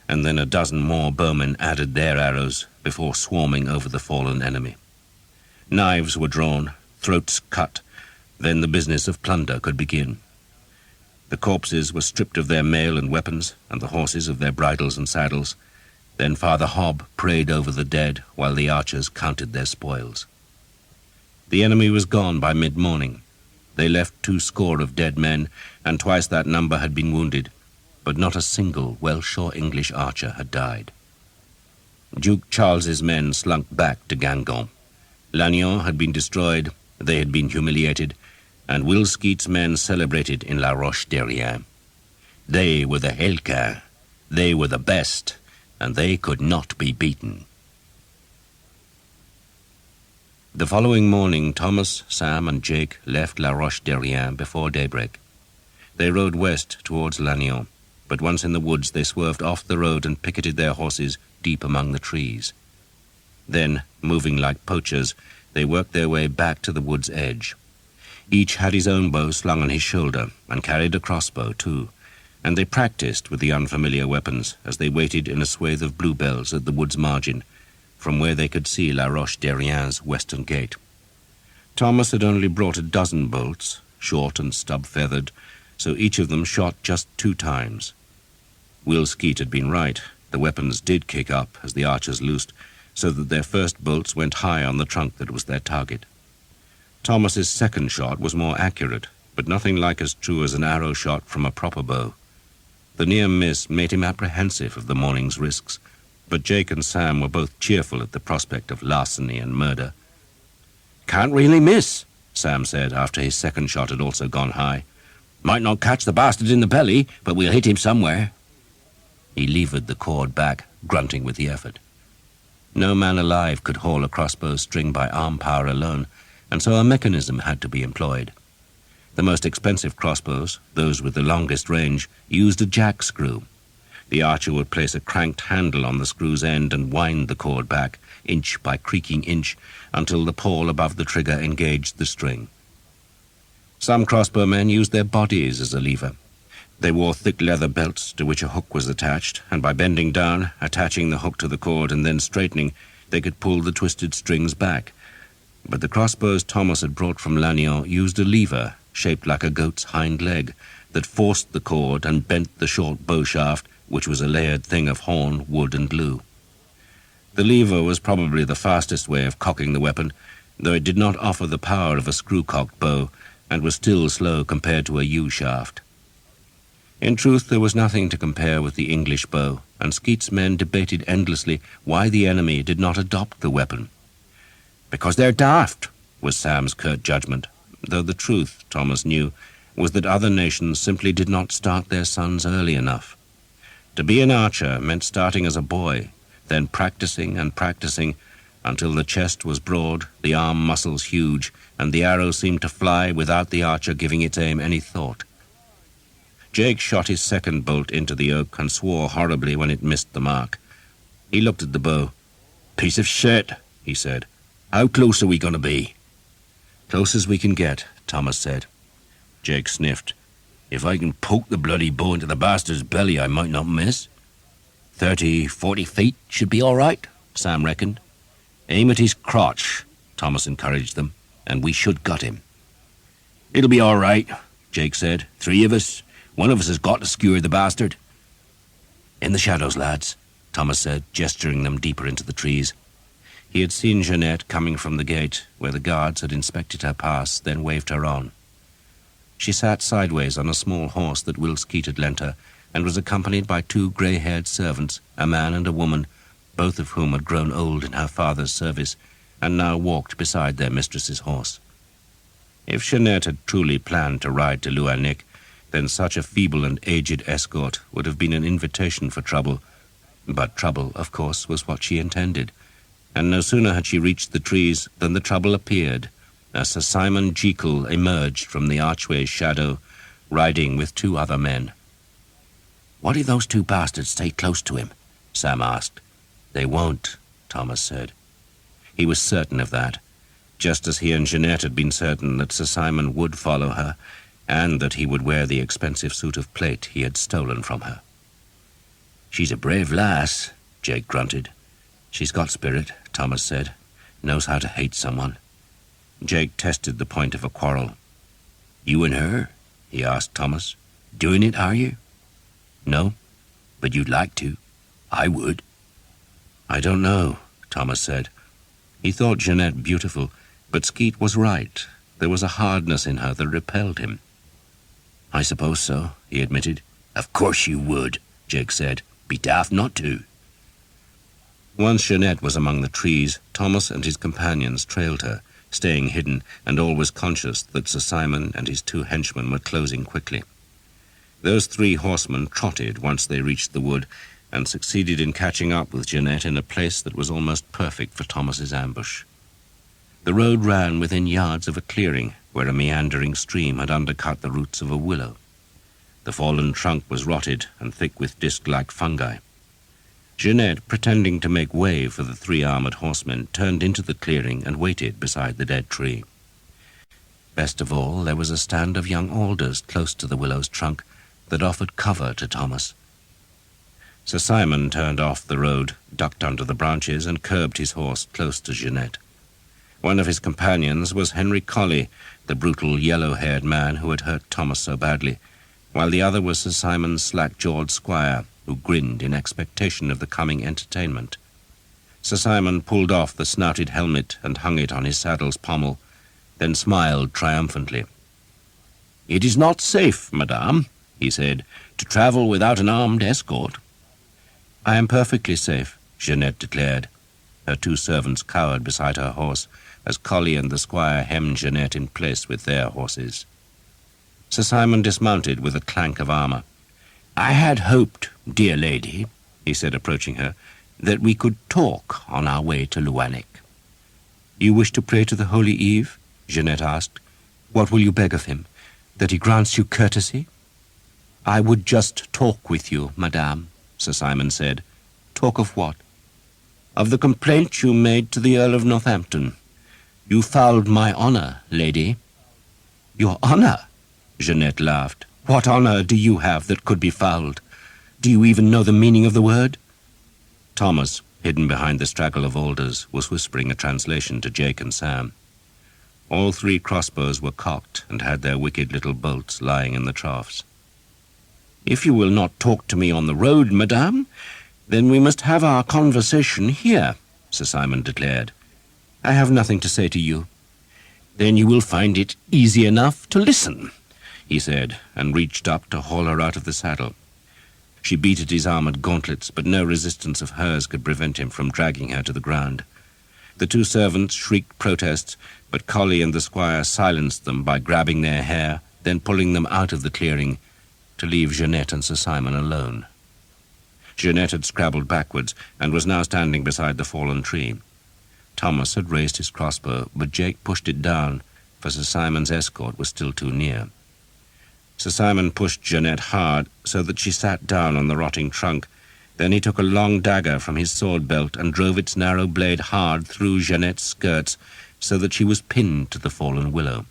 and then a dozen more bowmen added their arrows before swarming over the fallen enemy. Knives were drawn, throats cut, then the business of plunder could begin. The corpses were stripped of their mail and weapons, and the horses of their bridles and saddles. Then Father Hob prayed over the dead, while the archers counted their spoils. The enemy was gone by mid-morning. They left 200 of dead men, and twice that number had been wounded, but not a single Welsh or English archer had died. Duke Charles's men slunk back to Gangon. Lannion had been destroyed, they had been humiliated, and Will Skeet's men celebrated in La Roche-Derrien. They were the Helka, they were the best, and they could not be beaten. The following morning, Thomas, Sam, and Jake left La Roche-Derrien before daybreak. They rode west towards Lannion, but once in the woods they swerved off the road and picketed their horses deep among the trees. Then, moving like poachers, they worked their way back to the wood's edge. Each had his own bow slung on his shoulder, and carried a crossbow too, and they practiced with the unfamiliar weapons as they waited in a swathe of bluebells at the wood's margin, from where they could see La Roche-Derrien's western gate. Thomas had only brought a dozen bolts, short and stub-feathered, so each of them shot just 2 times. Will Skeet had been right. The weapons did kick up as the archers loosed, so that their first bolts went high on the trunk that was their target. Thomas's second shot was more accurate, but nothing like as true as an arrow shot from a proper bow. The near miss made him apprehensive of the morning's risks, but Jake and Sam were both cheerful at the prospect of larceny and murder. "Can't really miss," Sam said after his second shot had also gone high. "Might not catch the bastard in the belly, but we'll hit him somewhere." He levered the cord back, grunting with the effort. No man alive could haul a crossbow string by arm power alone, and so a mechanism had to be employed. The most expensive crossbows, those with the longest range, used a jack screw. The archer would place a cranked handle on the screw's end and wind the cord back, inch by creaking inch, until the pawl above the trigger engaged the string. Some crossbowmen used their bodies as a lever. They wore thick leather belts to which a hook was attached, and by bending down, attaching the hook to the cord and then straightening, they could pull the twisted strings back. But the crossbows Thomas had brought from Lannion used a lever, shaped like a goat's hind leg, that forced the cord and bent the short bow shaft, which was a layered thing of horn, wood, and glue. The lever was probably the fastest way of cocking the weapon, though it did not offer the power of a screw-cocked bow, and was still slow compared to a yew shaft. In truth, there was nothing to compare with the English bow, and Skeet's men debated endlessly why the enemy did not adopt the weapon. "Because they're daft," was Sam's curt judgment, though the truth, Thomas knew, was that other nations simply did not start their sons early enough. To be an archer meant starting as a boy, then practicing and practicing until the chest was broad, the arm muscles huge, and the arrow seemed to fly without the archer giving its aim any thought. Jake shot his second bolt into the oak and swore horribly when it missed the mark. He looked at the bow. "Piece of shit," he said. "How close are we going to be?" "Close as we can get," Thomas said. Jake sniffed. "If I can poke the bloody bow into the bastard's belly, I might not miss." 30-40 feet should be all right, Sam reckoned. "Aim at his crotch," Thomas encouraged them, "and we should gut him." "It'll be all right," Jake said. "3 of us. One of us has got to skewer the bastard." "In the shadows, lads," Thomas said, gesturing them deeper into the trees. He had seen Jeanette coming from the gate, where the guards had inspected her pass, then waved her on. She sat sideways on a small horse that Will Skeet had lent her, and was accompanied by 2 grey-haired servants, a man and a woman, both of whom had grown old in her father's service, and now walked beside their mistress's horse. If Jeanette had truly planned to ride to Luanic, then such a feeble and aged escort would have been an invitation for trouble. But trouble, of course, was what she intended, and no sooner had she reached the trees than the trouble appeared, as Sir Simon Jekyll emerged from the archway's shadow, riding with 2 other men. "What if those 2 bastards stay close to him?" Sam asked. "They won't," Thomas said. He was certain of that, just as he and Jeanette had been certain that Sir Simon would follow her, and that he would wear the expensive suit of plate he had stolen from her. "She's a brave lass," Jake grunted. "She's got spirit," Thomas said. "Knows how to hate someone." Jake tested the point of a quarrel. "You and her?" he asked Thomas. "Doing it, are you?" "No, but you'd like to." "I would." "I don't know," Thomas said. He thought Jeanette beautiful, but Skeet was right. There was a hardness in her that repelled him. "I suppose so," he admitted. "Of course you would," Jake said. "Be daft not to." Once Jeanette was among the trees, Thomas and his companions trailed her, staying hidden and always conscious that Sir Simon and his 2 henchmen were closing quickly. Those 3 horsemen trotted once they reached the wood, and succeeded in catching up with Jeanette in a place that was almost perfect for Thomas's ambush. The road ran within yards of a clearing where a meandering stream had undercut the roots of a willow. The fallen trunk was rotted and thick with disc-like fungi. Jeanette, pretending to make way for the 3 armoured horsemen, turned into the clearing and waited beside the dead tree. Best of all, there was a stand of young alders close to the willow's trunk that offered cover to Thomas. Sir Simon turned off the road, ducked under the branches, and curbed his horse close to Jeanette. One of his companions was Henry Colley, the brutal yellow-haired man who had hurt Thomas so badly, while the other was Sir Simon's slack-jawed squire, who grinned in expectation of the coming entertainment. Sir Simon pulled off the snouted helmet and hung it on his saddle's pommel, then smiled triumphantly. "It is not safe, madame," he said, "to travel without an armed escort." "I am perfectly safe," Jeanette declared. Her 2 servants cowered beside her horse as Colley and the squire hemmed Jeanette in place with their horses. Sir Simon dismounted with a clank of armour. "I had hoped, dear lady," he said, approaching her, "that we could talk on our way to Luanic." "You wish to pray to the Holy Eve?" Jeanette asked. "What will you beg of him? That he grants you courtesy?" "I would just talk with you, madame," Sir Simon said. "Talk of what?" "Of the complaint you made to the Earl of Northampton. You fouled my honour, lady." "Your honour?" Jeanette laughed. "What honour do you have that could be fouled? Do you even know the meaning of the word?" Thomas, hidden behind the straggle of alders, was whispering a translation to Jake and Sam. All 3 crossbows were cocked and had their wicked little bolts lying in the troughs. "If you will not talk to me on the road, madame, then we must have our conversation here," Sir Simon declared. I have nothing to say to you." "Then you will find it easy enough to listen," he said, and reached up to haul her out of the saddle. She beat at his armoured gauntlets, but no resistance of hers could prevent him from dragging her to the ground. The two servants shrieked protests, but Colley and the squire silenced them by grabbing their hair, then pulling them out of the clearing to leave Jeanette and Sir Simon alone. Jeanette had scrabbled backwards and was now standing beside the fallen tree. Thomas had raised his crossbow, but Jake pushed it down, for Sir Simon's escort was still too near. Sir Simon pushed Jeanette hard so that she sat down on the rotting trunk. Then he took a long dagger from his sword belt and drove its narrow blade hard through Jeanette's skirts so that she was pinned to the fallen willow.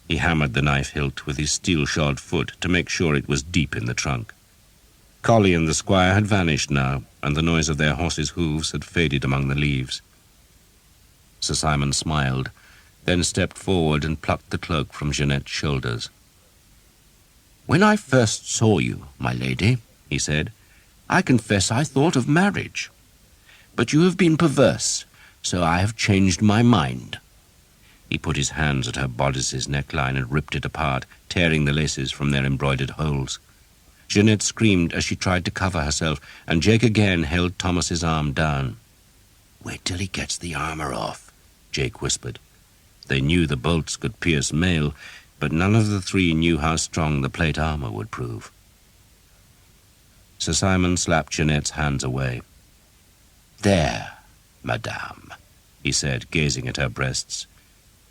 He hammered the knife hilt with his steel-shod foot to make sure it was deep in the trunk. Colley and the squire had vanished now, and the noise of their horses' hooves had faded among the leaves. Sir Simon smiled, then stepped forward and plucked the cloak from Jeanette's shoulders. "When I first saw you, my lady," he said, "I confess I thought of marriage. But you have been perverse, so I have changed my mind." He put his hands at her bodice's neckline and ripped it apart, tearing the laces from their embroidered holes. Jeanette screamed as she tried to cover herself, and Jake again held Thomas's arm down. "Wait till he gets the armour off," Jake whispered. They knew the bolts could pierce mail, but none of the three knew how strong the plate armour would prove. Sir Simon slapped Jeanette's hands away. "There, madame," he said, gazing at her breasts.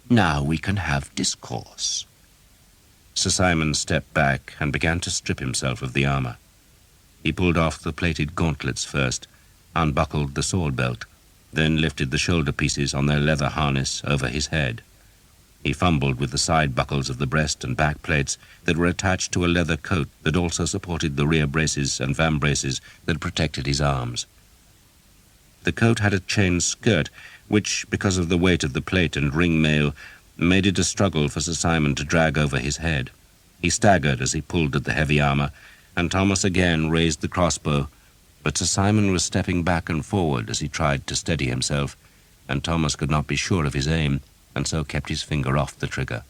"Now we can have discourse." Sir Simon stepped back and began to strip himself of the armour. He pulled off the plated gauntlets first, unbuckled the sword belt, then lifted the shoulder pieces on their leather harness over his head. He fumbled with the side buckles of the breast and back plates that were attached to a leather coat that also supported the rear braces and vambraces that protected his arms. The coat had a chain skirt, which, because of the weight of the plate and ring mail, made it a struggle for Sir Simon to drag over his head. He staggered as he pulled at the heavy armour, and Thomas again raised the crossbow, but Sir Simon was stepping back and forward as he tried to steady himself, and Thomas could not be sure of his aim, and so kept his finger off the trigger.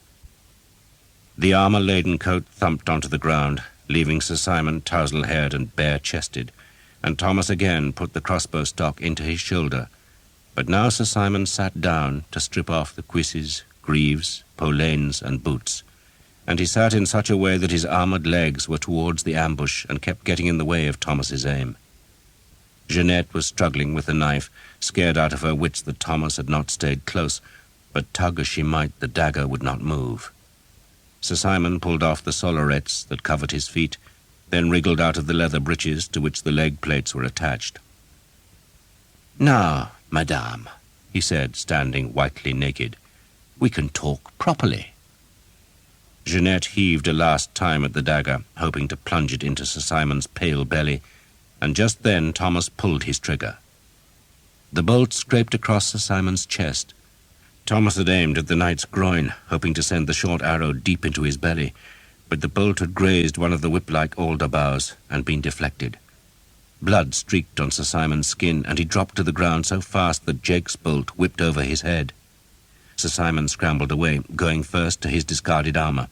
The armour-laden coat thumped onto the ground, leaving Sir Simon tousle-haired and bare-chested, and Thomas again put the crossbow stock into his shoulder. But now Sir Simon sat down to strip off the cuisses, greaves, polaines, and boots, and he sat in such a way that his armoured legs were towards the ambush and kept getting in the way of Thomas's aim. Jeanette was struggling with the knife, scared out of her wits that Thomas had not stayed close, but tug as she might, the dagger would not move. Sir Simon pulled off the sollerets that covered his feet, then wriggled out of the leather breeches to which the leg plates were attached. "Now, madame," he said, standing whitely naked, "we can talk properly." Jeanette heaved a last time at the dagger, hoping to plunge it into Sir Simon's pale belly, and just then Thomas pulled his trigger. The bolt scraped across Sir Simon's chest. Thomas had aimed at the knight's groin, hoping to send the short arrow deep into his belly, but the bolt had grazed one of the whip-like alder boughs and been deflected. Blood streaked on Sir Simon's skin, and he dropped to the ground so fast that Jake's bolt whipped over his head. Sir Simon scrambled away, going first to his discarded armour.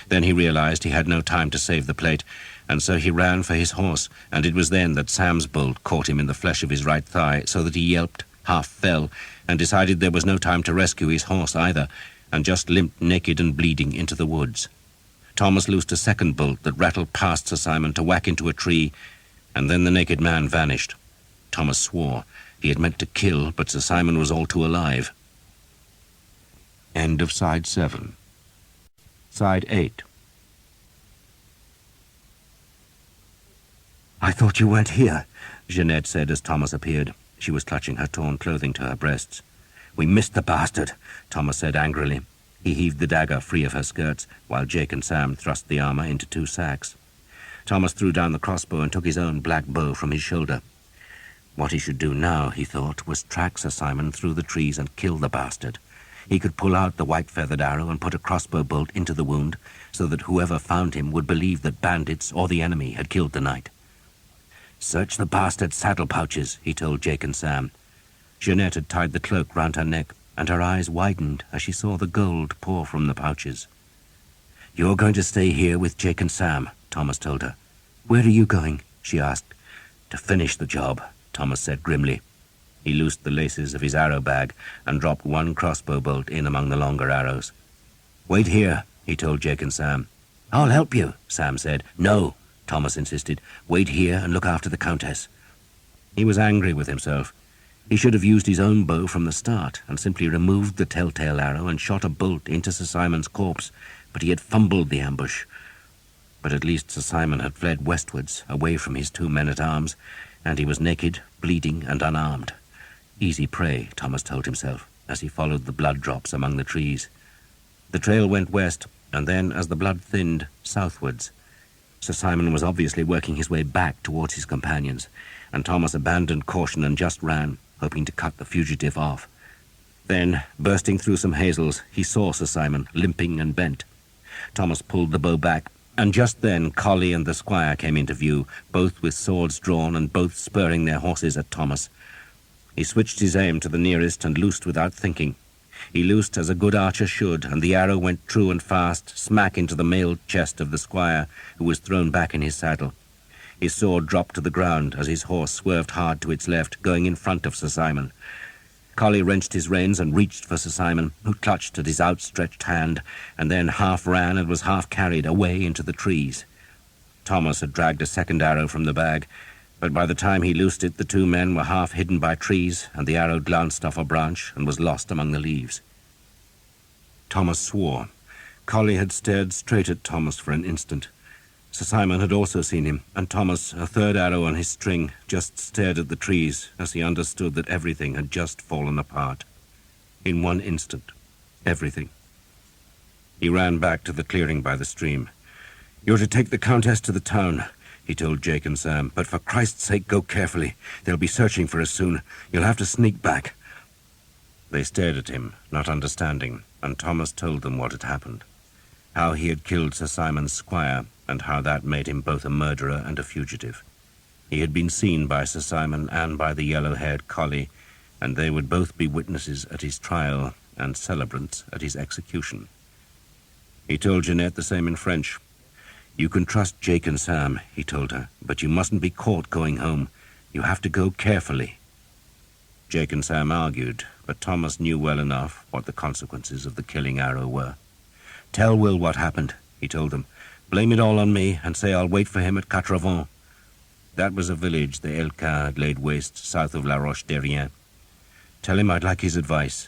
Then he realized he had no time to save the plate, and so he ran for his horse, and it was then that Sam's bolt caught him in the flesh of his right thigh, so that he yelped, half fell, and decided there was no time to rescue his horse either, and just limped naked and bleeding into the woods. Thomas loosed a second bolt that rattled past Sir Simon to whack into a tree, and then the naked man vanished. Thomas swore. He had meant to kill, but Sir Simon was all too alive. End of Side 7. Side 8. "I thought you weren't here," Jeanette said as Thomas appeared. She was clutching her torn clothing to her breasts. "We missed the bastard," Thomas said angrily. He heaved the dagger free of her skirts, while Jake and Sam thrust the armour into 2 sacks. Thomas threw down the crossbow and took his own black bow from his shoulder. What he should do now, he thought, was track Sir Simon through the trees and kill the bastard. He could pull out the white-feathered arrow and put a crossbow bolt into the wound, so that whoever found him would believe that bandits or the enemy had killed the knight. "Search the bastard's saddle pouches," he told Jake and Sam. Jeanette had tied the cloak round her neck, and her eyes widened as she saw the gold pour from the pouches. "You're going to stay here with Jake and Sam," Thomas told her. "Where are you going?" she asked. "To finish the job," Thomas said grimly. He loosed the laces of his arrow bag and dropped one crossbow bolt in among the longer arrows. "Wait here," he told Jake and Sam. "I'll help you," Sam said. "No," Thomas insisted. "Wait here and look after the Countess." He was angry with himself. He should have used his own bow from the start and simply removed the telltale arrow and shot a bolt into Sir Simon's corpse, but he had fumbled the ambush. But at least Sir Simon had fled westwards, away from his 2 men-at-arms, and he was naked, bleeding, and unarmed. Easy prey, Thomas told himself, as he followed the blood drops among the trees. The trail went west, and then, as the blood thinned, southwards. Sir Simon was obviously working his way back towards his companions, and Thomas abandoned caution and just ran, hoping to cut the fugitive off. Then, bursting through some hazels, he saw Sir Simon, limping and bent. Thomas pulled the bow back, and just then Colley and the squire came into view, both with swords drawn and both spurring their horses at Thomas. He switched his aim to the nearest and loosed without thinking. He loosed as a good archer should, and the arrow went true and fast, smack into the mailed chest of the squire, who was thrown back in his saddle. His sword dropped to the ground as his horse swerved hard to its left, going in front of Sir Simon. Colley wrenched his reins and reached for Sir Simon, who clutched at his outstretched hand, and then half ran and was half carried away into the trees. Thomas had dragged a second arrow from the bag, but by the time he loosed it, the 2 men were half hidden by trees, and the arrow glanced off a branch and was lost among the leaves. Thomas swore. Colley had stared straight at Thomas for an instant. Sir Simon had also seen him, and Thomas, a third arrow on his string, just stared at the trees as he understood that everything had just fallen apart. In one instant, everything. He ran back to the clearing by the stream. "You're to take the Countess to the town," he told Jake and Sam, "but for Christ's sake go carefully. They'll be searching for us soon. You'll have to sneak back." They stared at him, not understanding, and Thomas told them what had happened. How he had killed Sir Simon's squire, and how that made him both a murderer and a fugitive. He had been seen by Sir Simon and by the yellow-haired Colley, and they would both be witnesses at his trial and celebrants at his execution. He told Jeanette the same in French. "You can trust Jake and Sam," he told her, "but you mustn't be caught going home. You have to go carefully." Jake and Sam argued, but Thomas knew well enough what the consequences of the killing arrow were. "Tell Will what happened," he told them. "Blame it all on me, and say I'll wait for him at Quatre-Vents." That was a village the Elka had laid waste south of La Roche-Derrien. "Tell him I'd like his advice."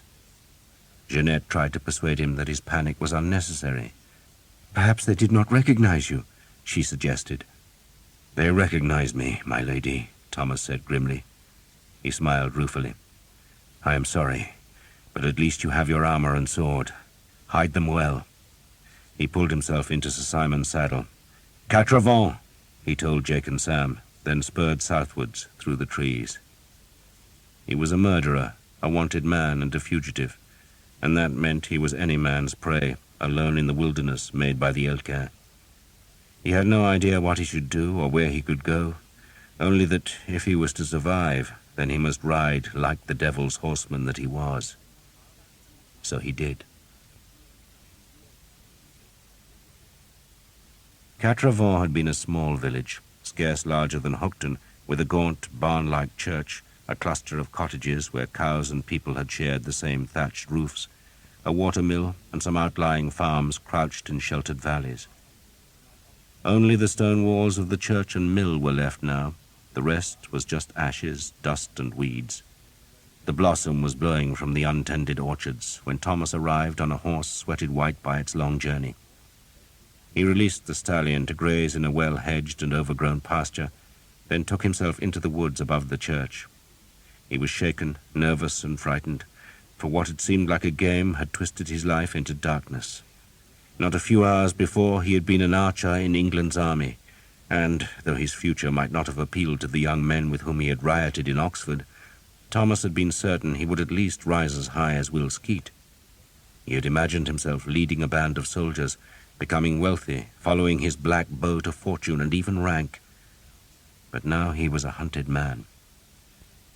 Jeanette tried to persuade him that his panic was unnecessary. "Perhaps they did not recognize you," she suggested. "They recognized me, my lady," Thomas said grimly. He smiled ruefully. "I am sorry, but at least you have your armor and sword. Hide them well." He pulled himself into Sir Simon's saddle. "Quatre-Vents," he told Jake and Sam, then spurred southwards through the trees. He was a murderer, a wanted man and a fugitive, and that meant he was any man's prey, alone in the wilderness made by the Elka. He had no idea what he should do or where he could go, only that if he was to survive, then he must ride like the devil's horseman that he was. So he did. Quatre-Vents had been a small village, scarce larger than Hookton, with a gaunt, barn-like church, a cluster of cottages where cows and people had shared the same thatched roofs, a watermill, and some outlying farms crouched in sheltered valleys. Only the stone walls of the church and mill were left now. The rest was just ashes, dust, and weeds. The blossom was blowing from the untended orchards when Thomas arrived on a horse sweated white by its long journey. He released the stallion to graze in a well-hedged and overgrown pasture, then took himself into the woods above the church. He was shaken, nervous, and frightened, for what had seemed like a game had twisted his life into darkness. Not a few hours before, he had been an archer in England's army, and, though his future might not have appealed to the young men with whom he had rioted in Oxford, Thomas had been certain he would at least rise as high as Will Skeet. He had imagined himself leading a band of soldiers, becoming wealthy, following his black bow to fortune and even rank. But now he was a hunted man.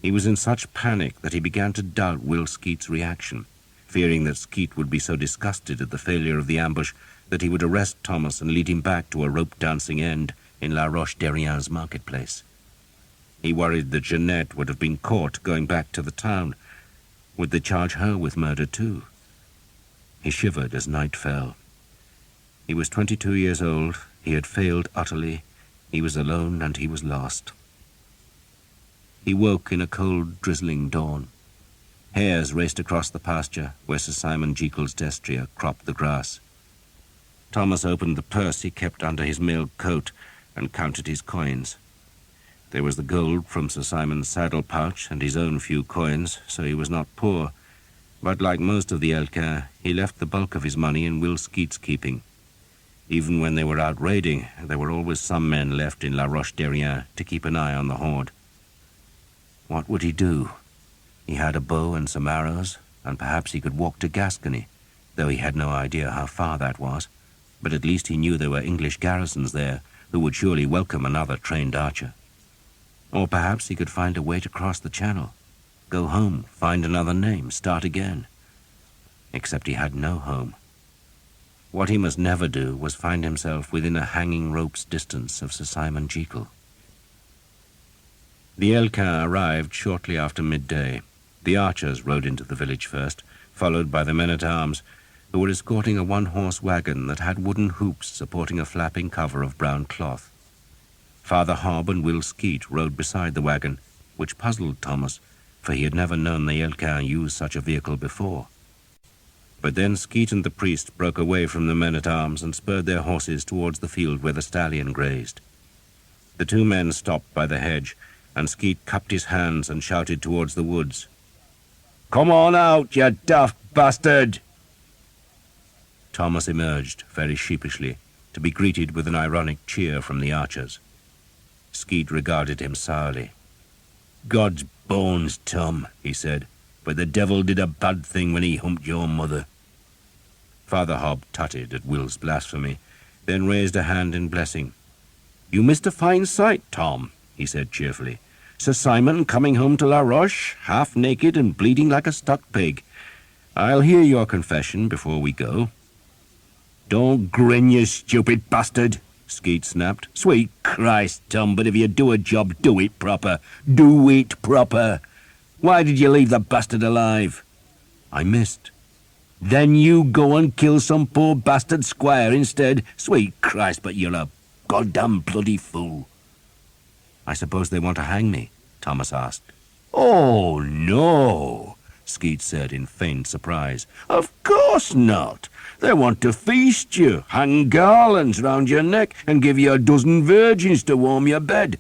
He was in such panic that he began to doubt Will Skeet's reaction, fearing that Skeet would be so disgusted at the failure of the ambush that he would arrest Thomas and lead him back to a rope-dancing end in La Roche-Derrien's marketplace. He worried that Jeanette would have been caught going back to the town. Would they charge her with murder too? He shivered as night fell. He was 22 years old, he had failed utterly, he was alone and he was lost. He woke in a cold, drizzling dawn. Hares raced across the pasture where Sir Simon Jekyll's destrier cropped the grass. Thomas opened the purse he kept under his mailed coat and counted his coins. There was the gold from Sir Simon's saddle pouch and his own few coins, so he was not poor. But like most of the Harlequins, he left the bulk of his money in Will Skeet's keeping. Even when they were out raiding, there were always some men left in La Roche-Derrien to keep an eye on the horde. What would he do? He had a bow and some arrows, and perhaps he could walk to Gascony, though he had no idea how far that was. But at least he knew there were English garrisons there who would surely welcome another trained archer. Or perhaps he could find a way to cross the channel, go home, find another name, start again. Except he had no home. What he must never do was find himself within a hanging rope's distance of Sir Simon Jekyll. The Harlequins arrived shortly after midday. The archers rode into the village first, followed by the men-at-arms, who were escorting a one-horse wagon that had wooden hoops supporting a flapping cover of brown cloth. Father Hobb and Will Skeet rode beside the wagon, which puzzled Thomas, for he had never known the Harlequins use such a vehicle before. But then Skeet and the priest broke away from the men-at-arms and spurred their horses towards the field where the stallion grazed. The two men stopped by the hedge, and Skeet cupped his hands and shouted towards the woods, "Come on out, you daft bastard!" Thomas emerged, very sheepishly, to be greeted with an ironic cheer from the archers. Skeet regarded him sourly. "God's bones, Tom," he said, "but the devil did a bad thing when he humped your mother." Father Hobb tutted at Will's blasphemy, then raised a hand in blessing. "You missed a fine sight, Tom," he said cheerfully. "Sir Simon coming home to La Roche, half naked and bleeding like a stuck pig. I'll hear your confession before we go." "Don't grin, you stupid bastard," Skeet snapped. "Sweet Christ, Tom, but if you do a job, do it proper. Do it proper. Why did you leave the bastard alive?" "I missed." "Then you go and kill some poor bastard squire instead. Sweet Christ, but you're a goddamn bloody fool." "I suppose they want to hang me?" Thomas asked. "Oh, no," Skeet said in feigned surprise. "Of course not. They want to feast you, hang garlands round your neck, and give you a dozen virgins to warm your bed.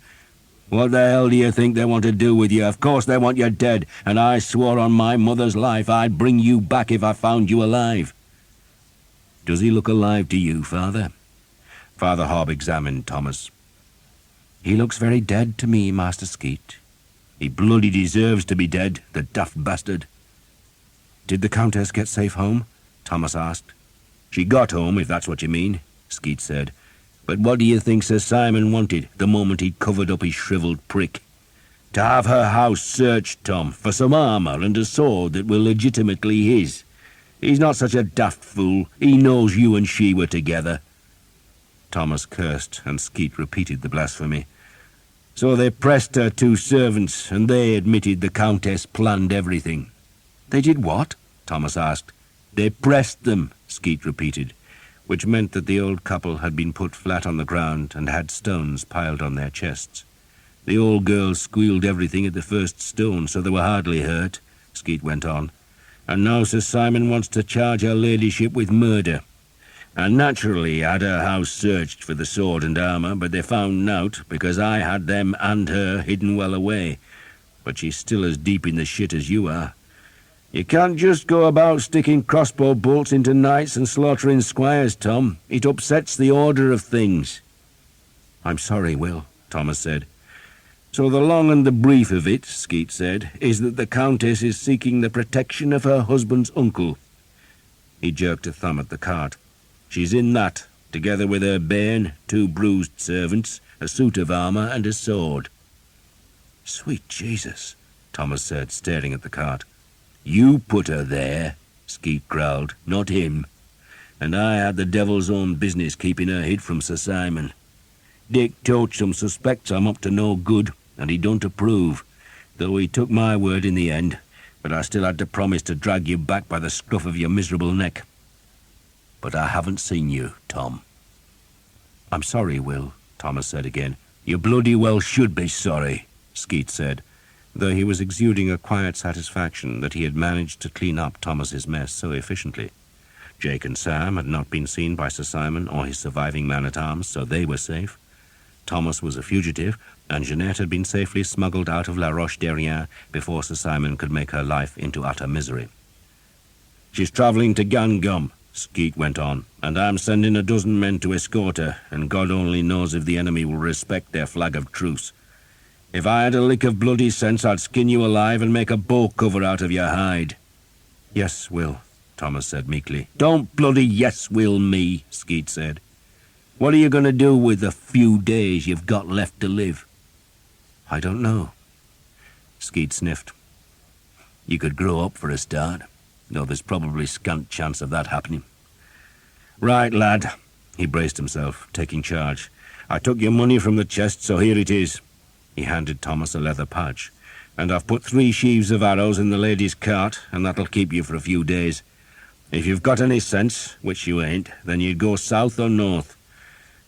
What the hell do you think they want to do with you? Of course they want you dead, and I swore on my mother's life I'd bring you back if I found you alive." "Does he look alive to you, Father?" Father Hobb examined Thomas. "He looks very dead to me, Master Skeet." "He bloody deserves to be dead, the daft bastard." "Did the Countess get safe home?" Thomas asked. "She got home, if that's what you mean," Skeet said. "But what do you think Sir Simon wanted the moment he'd covered up his shriveled prick? To have her house searched, Tom, for some armour and a sword that were legitimately his. He's not such a daft fool. He knows you and she were together." Thomas cursed, and Skeet repeated the blasphemy. "So they pressed her two servants, and they admitted the Countess planned everything." "They did what?" Thomas asked. "They pressed them," Skeet repeated, which meant that the old couple had been put flat on the ground and had stones piled on their chests. "The old girl squealed everything at the first stone, so they were hardly hurt," Skeet went on. "And now Sir Simon wants to charge her ladyship with murder. And naturally had her house searched for the sword and armour, but they found nought, because I had them and her hidden well away. But she's still as deep in the shit as you are. You can't just go about sticking crossbow bolts into knights and slaughtering squires, Tom. It upsets the order of things." "I'm sorry, Will," Thomas said. "So the long and the brief of it," Skeet said, "is that the Countess is seeking the protection of her husband's uncle." He jerked a thumb at the cart. "She's in that, together with her bairn, two bruised servants, a suit of armour, and a sword." "Sweet Jesus," Thomas said, staring at the cart. You put her there, Skeet growled, not him. And I had the devil's own business keeping her hid from Sir Simon. Dick Toacham suspects I'm up to no good, and he don't approve, though he took my word in the end, but I still had to promise to drag you back by the scruff of your miserable neck. But I haven't seen you, Tom. I'm sorry, Will, Thomas said again. You bloody well should be sorry, Skeet said, though he was exuding a quiet satisfaction that he had managed to clean up Thomas's mess so efficiently. Jake and Sam had not been seen by Sir Simon or his surviving man-at-arms, so they were safe. Thomas was a fugitive, and Jeanette had been safely smuggled out of La Roche-Derrien before Sir Simon could make her life into utter misery. She's travelling to Gangum, Skeet went on, and I'm sending a dozen men to escort her, and God only knows if the enemy will respect their flag of truce. If I had a lick of bloody sense, I'd skin you alive and make a bow cover out of your hide. Yes, Will, Thomas said meekly. Don't bloody yes will me, Skeet said. What are you going to do with the few days you've got left to live? I don't know. Skeet sniffed. You could grow up for a start, though there's probably scant chance of that happening. Right, lad. He braced himself, taking charge. I took your money from the chest, so here it is. He handed Thomas a leather pouch. And I've put 3 sheaves of arrows in the lady's cart, and that'll keep you for a few days. If you've got any sense, which you ain't, then you'd go south or north.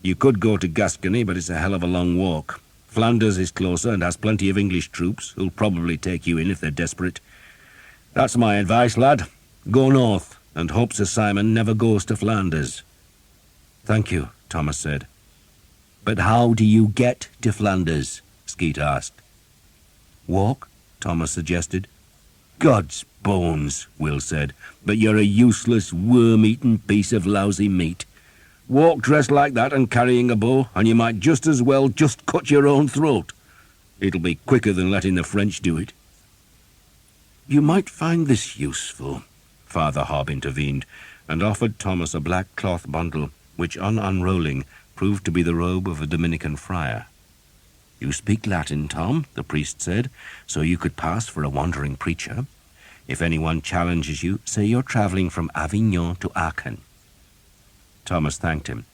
You could go to Gascony, but it's a hell of a long walk. Flanders is closer and has plenty of English troops, who'll probably take you in if they're desperate. That's my advice, lad. Go north, and hope Sir Simon never goes to Flanders. Thank you, Thomas said. But how do you get to Flanders? Skeet asked. Walk, Thomas suggested. God's bones, Will said, but you're a useless, worm-eaten piece of lousy meat. Walk dressed like that and carrying a bow, and you might just as well just cut your own throat. It'll be quicker than letting the French do it. You might find this useful, Father Hobb intervened, and offered Thomas a black cloth bundle, which on unrolling proved to be the robe of a Dominican friar. You speak Latin, Tom, the priest said, so you could pass for a wandering preacher. If anyone challenges you, say you're traveling from Avignon to Aachen. Thomas thanked him.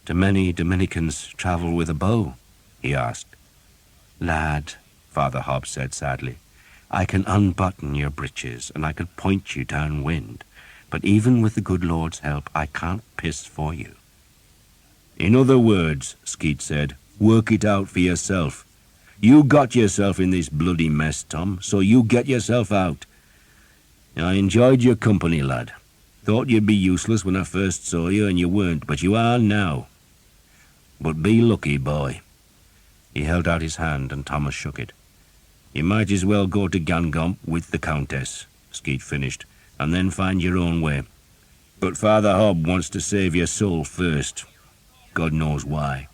Do many Dominicans travel with a bow? He asked. Lad, Father Hobb said sadly, I can unbutton your breeches and I could point you downwind, but even with the good Lord's help, I can't piss for you. In other words, Skeet said, work it out for yourself. You got yourself in this bloody mess, Tom, so you get yourself out. I enjoyed your company, lad. Thought you'd be useless when I first saw you, and you weren't, but you are now. But be lucky, boy. He held out his hand, and Thomas shook it. You might as well go to Gangump with the Countess, Skeet finished, and then find your own way. But Father Hobb wants to save your soul first. God knows why.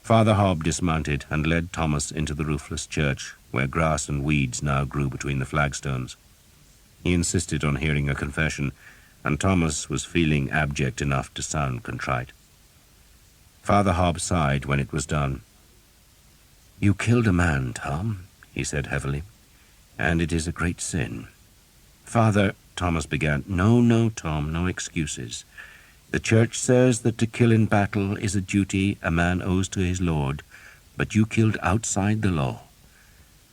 Father Hobb dismounted and led Thomas into the roofless church, where grass and weeds now grew between the flagstones. He insisted on hearing a confession, and Thomas was feeling abject enough to sound contrite. Father Hobb sighed when it was done. You killed a man, Tom, he said heavily, and it is a great sin. Father, Thomas began. No, Tom, no excuses. The Church says that to kill in battle is a duty a man owes to his Lord, but you killed outside the law.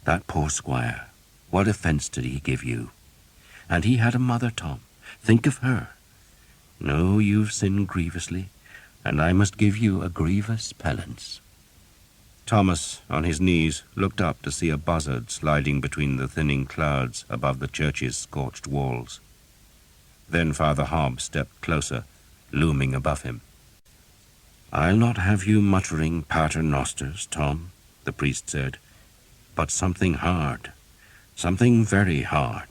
That poor squire, what offense did he give you? And he had a mother, Tom. Think of her. No, you've sinned grievously, and I must give you a grievous penance. Thomas, on his knees, looked up to see a buzzard sliding between the thinning clouds above the church's scorched walls. Then Father Hobb stepped closer, looming above him. I'll not have you muttering pater nosters, Tom, the priest said, but something hard, something very hard.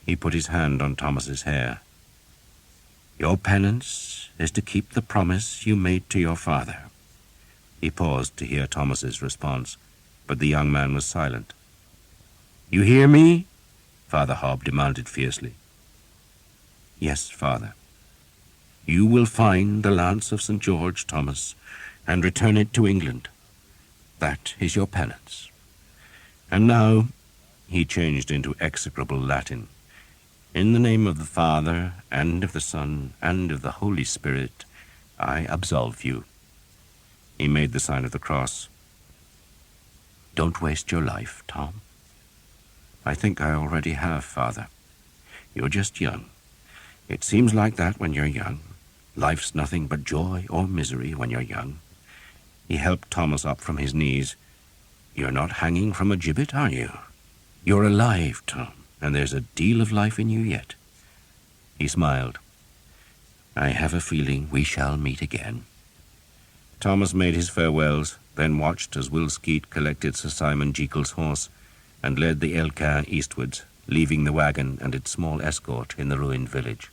He put his hand on Thomas's hair. Your penance is to keep the promise you made to your father. He paused to hear Thomas's response, but the young man was silent. You hear me? Father Hobb demanded fiercely. Yes, Father. You will find the lance of St. George, Thomas, and return it to England. That is your penance. And now," he changed into execrable Latin, "in the name of the Father, and of the Son, and of the Holy Spirit, I absolve you." He made the sign of the cross. "Don't waste your life, Tom." "I think I already have, Father. You're just young. It seems like that when you're young. Life's nothing but joy or misery when you're young." He helped Thomas up from his knees. "You're not hanging from a gibbet, are you? You're alive, Tom, and there's a deal of life in you yet." He smiled. "I have a feeling we shall meet again." Thomas made his farewells, then watched as Will Skeet collected Sir Simon Jekyll's horse and led the Harlequin eastwards, leaving the wagon and its small escort in the ruined village.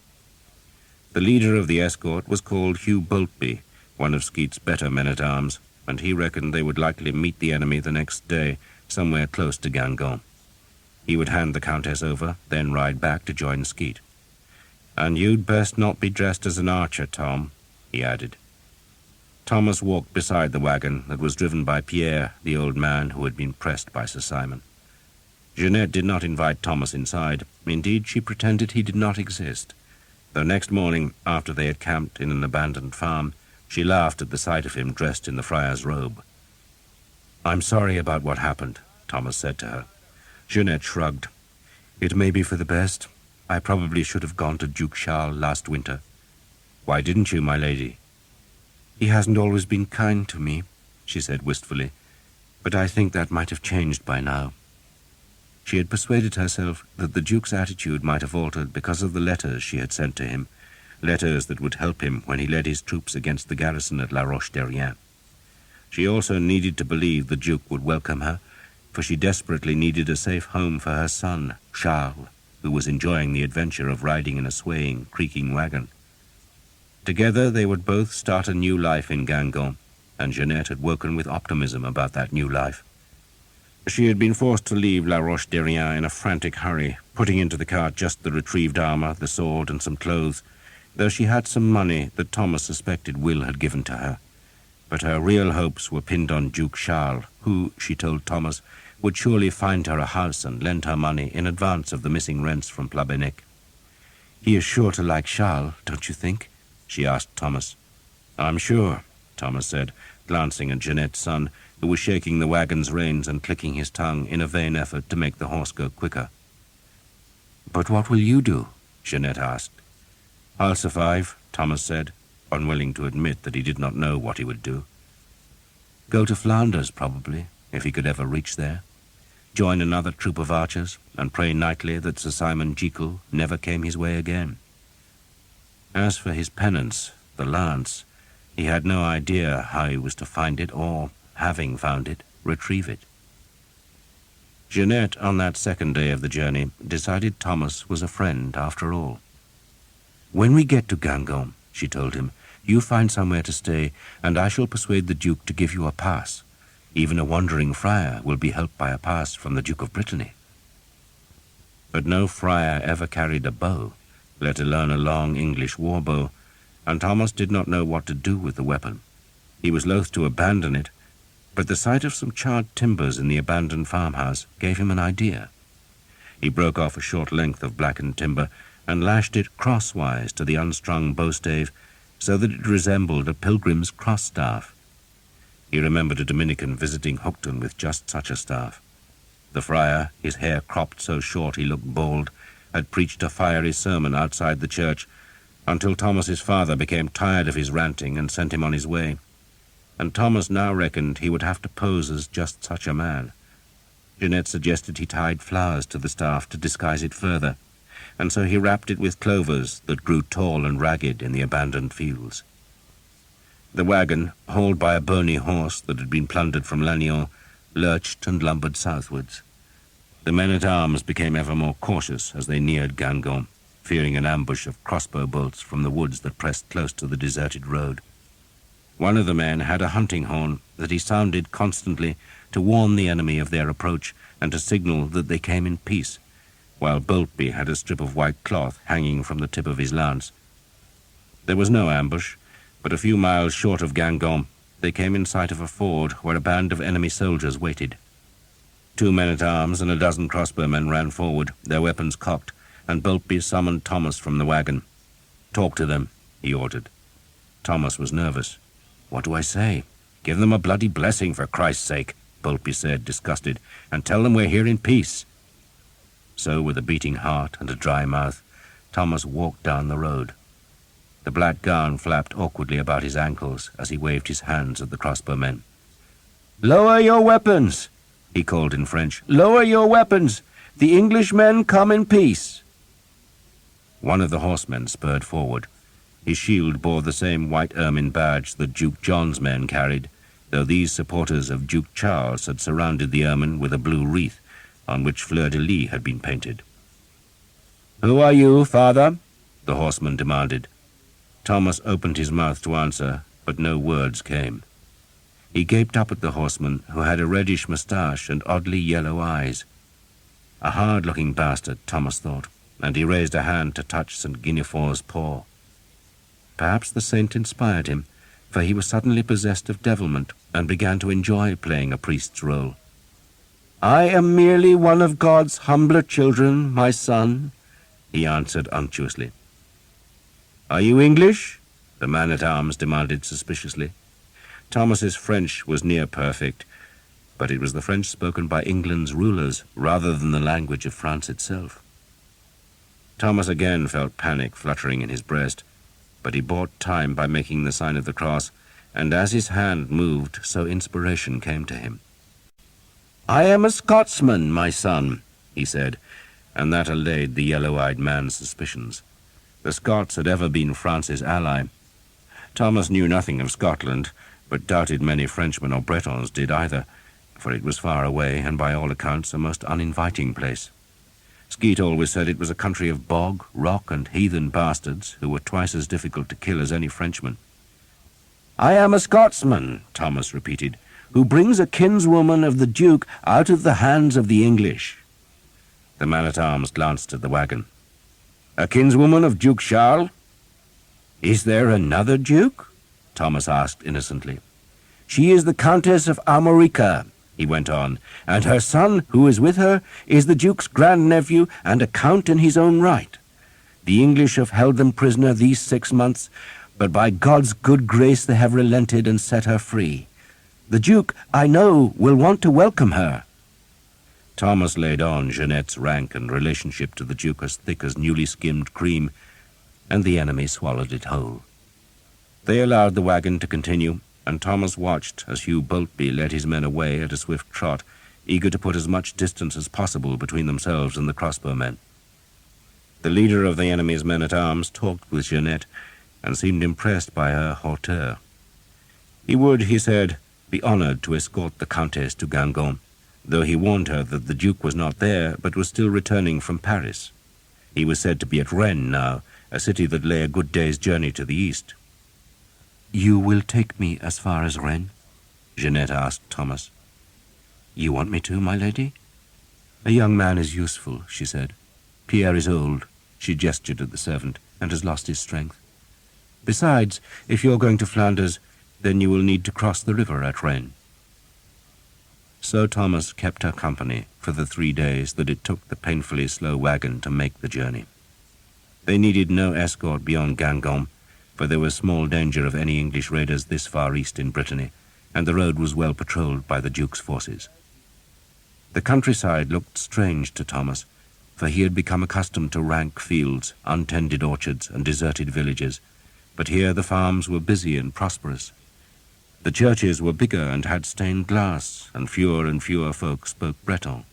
The leader of the escort was called Hugh Boltby, one of Skeet's better men-at-arms, and he reckoned they would likely meet the enemy the next day, somewhere close to Guingamp. He would hand the Countess over, then ride back to join Skeet. "And you'd best not be dressed as an archer, Tom," he added. Thomas walked beside the wagon that was driven by Pierre, the old man who had been pressed by Sir Simon. Jeanette did not invite Thomas inside. Indeed, she pretended he did not exist, though next morning, after they had camped in an abandoned farm, she laughed at the sight of him dressed in the friar's robe. "I'm sorry about what happened," Thomas said to her. Jeanette shrugged. "It may be for the best. I probably should have gone to Duke Charles last winter." "Why didn't you, my lady?" "He hasn't always been kind to me," she said wistfully, "but I think that might have changed by now." She had persuaded herself that the Duke's attitude might have altered because of the letters she had sent to him, letters that would help him when he led his troops against the garrison at La Roche-Derrien. She also needed to believe the Duke would welcome her, for she desperately needed a safe home for her son, Charles, who was enjoying the adventure of riding in a swaying, creaking wagon. Together they would both start a new life in Guingamp, and Jeanette had woken with optimism about that new life. She had been forced to leave La Roche-Derrien in a frantic hurry, putting into the cart just the retrieved armor, the sword, and some clothes, though she had some money that Thomas suspected Will had given to her. But her real hopes were pinned on Duke Charles, who, she told Thomas, would surely find her a house and lend her money in advance of the missing rents from Plabennec. "He is sure to like Charles, don't you think?" she asked Thomas. "I'm sure," Thomas said, glancing at Jeanette's son, who was shaking the wagon's reins and clicking his tongue in a vain effort to make the horse go quicker. "But what will you do?" Jeanette asked. "I'll survive," Thomas said, unwilling to admit that he did not know what he would do. "Go to Flanders, probably, if he could ever reach there. Join another troop of archers, and pray nightly that Sir Simon Jekyll never came his way again. As for his penance, the lance, he had no idea how he was to find it or, having found it, retrieve it." Jeanette, on that second day of the journey, decided Thomas was a friend after all. "When we get to Guingamp," she told him, "you find somewhere to stay, and I shall persuade the Duke to give you a pass. Even a wandering friar will be helped by a pass from the Duke of Brittany." But no friar ever carried a bow, let alone a long English war bow, and Thomas did not know what to do with the weapon. He was loath to abandon it, but the sight of some charred timbers in the abandoned farmhouse gave him an idea. He broke off a short length of blackened timber and lashed it crosswise to the unstrung bowstave so that it resembled a pilgrim's cross-staff. He remembered a Dominican visiting Hookton with just such a staff. The friar, his hair cropped so short he looked bald, had preached a fiery sermon outside the church until Thomas's father became tired of his ranting and sent him on his way. And Thomas now reckoned he would have to pose as just such a man. Jeanette suggested he tied flowers to the staff to disguise it further, and so he wrapped it with clovers that grew tall and ragged in the abandoned fields. The wagon, hauled by a bony horse that had been plundered from Lannion, lurched and lumbered southwards. The men-at-arms became ever more cautious as they neared Guingamp, fearing an ambush of crossbow bolts from the woods that pressed close to the deserted road. One of the men had a hunting horn that he sounded constantly to warn the enemy of their approach and to signal that they came in peace, while Boltby had a strip of white cloth hanging from the tip of his lance. There was no ambush, but a few miles short of Guingamp they came in sight of a ford where a band of enemy soldiers waited. 2 men-at-arms and a dozen crossbowmen ran forward, their weapons cocked, and Boltby summoned Thomas from the wagon. "Talk to them," he ordered. Thomas was nervous. "What do I say?" "Give them a bloody blessing, for Christ's sake," Boltby said, disgusted, "and tell them we're here in peace." So, with a beating heart and a dry mouth, Thomas walked down the road. The black gown flapped awkwardly about his ankles as he waved his hands at the crossbowmen. "Lower your weapons," he called in French. "Lower your weapons. The Englishmen come in peace." One of the horsemen spurred forward. His shield bore the same white ermine badge that Duke John's men carried, though these supporters of Duke Charles had surrounded the ermine with a blue wreath on which fleur-de-lis had been painted. "Who are you, father?" the horseman demanded. Thomas opened his mouth to answer, but no words came. He gaped up at the horseman, who had a reddish moustache and oddly yellow eyes. A hard-looking bastard, Thomas thought, and he raised a hand to touch St. Guinefort's paw. Perhaps the saint inspired him, for he was suddenly possessed of devilment and began to enjoy playing a priest's role. "I am merely one of God's humbler children, my son," he answered unctuously. "Are you English?" the man-at-arms demanded suspiciously. Thomas's French was near perfect, but it was the French spoken by England's rulers rather than the language of France itself. Thomas again felt panic fluttering in his breast, but he bought time by making the sign of the cross, and as his hand moved, so inspiration came to him. "I am a Scotsman, my son," he said, and that allayed the yellow-eyed man's suspicions. The Scots had ever been France's ally. Thomas knew nothing of Scotland, but doubted many Frenchmen or Bretons did either, for it was far away and by all accounts a most uninviting place. Skeet always said it was a country of bog, rock, and heathen bastards who were twice as difficult to kill as any Frenchman. "I am a Scotsman," Thomas repeated, "who brings a kinswoman of the Duke out of the hands of the English." The man-at-arms glanced at the wagon. "A kinswoman of Duke Charles?" "Is there another Duke?" Thomas asked innocently. "She is the Countess of Armorica," he went on, "and her son, who is with her, is the Duke's grandnephew and a count in his own right. The English have held them prisoner these 6 months, but by God's good grace they have relented and set her free. The Duke, I know, will want to welcome her." Thomas laid on Jeanette's rank and relationship to the Duke as thick as newly skimmed cream, and the enemy swallowed it whole. They allowed the wagon to continue, and Thomas watched as Hugh Boltby led his men away at a swift trot, eager to put as much distance as possible between themselves and the crossbowmen. The leader of the enemy's men-at-arms talked with Jeanette, and seemed impressed by her hauteur. He would, he said, be honoured to escort the Countess to Guingamp, though he warned her that the Duke was not there, but was still returning from Paris. He was said to be at Rennes now, a city that lay a good day's journey to the east. "You will take me as far as Rennes?" Jeanette asked Thomas. "You want me to, my lady?" "A young man is useful," she said. "Pierre is old," she gestured at the servant, "and has lost his strength. Besides, if you're going to Flanders, then you will need to cross the river at Rennes." So Thomas kept her company for the 3 days that it took the painfully slow wagon to make the journey. They needed no escort beyond Guingamp, for there was small danger of any English raiders this far east in Brittany, and the road was well patrolled by the Duke's forces. The countryside looked strange to Thomas, for he had become accustomed to rank fields, untended orchards, and deserted villages, but here the farms were busy and prosperous. The churches were bigger and had stained glass, and fewer folk spoke Breton.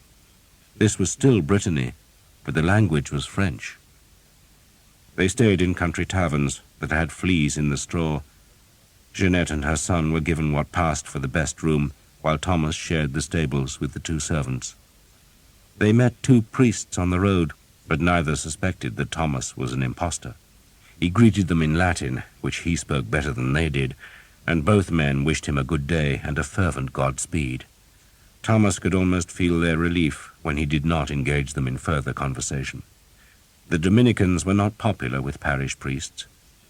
This was still Brittany, but the language was French. They stayed in country taverns that had fleas in the straw. Jeanette and her son were given what passed for the best room, while Thomas shared the stables with the 2 servants. They met 2 priests on the road, but neither suspected that Thomas was an impostor. He greeted them in Latin, which he spoke better than they did, and both men wished him a good day and a fervent Godspeed. Thomas could almost feel their relief when he did not engage them in further conversation. The Dominicans were not popular with parish priests.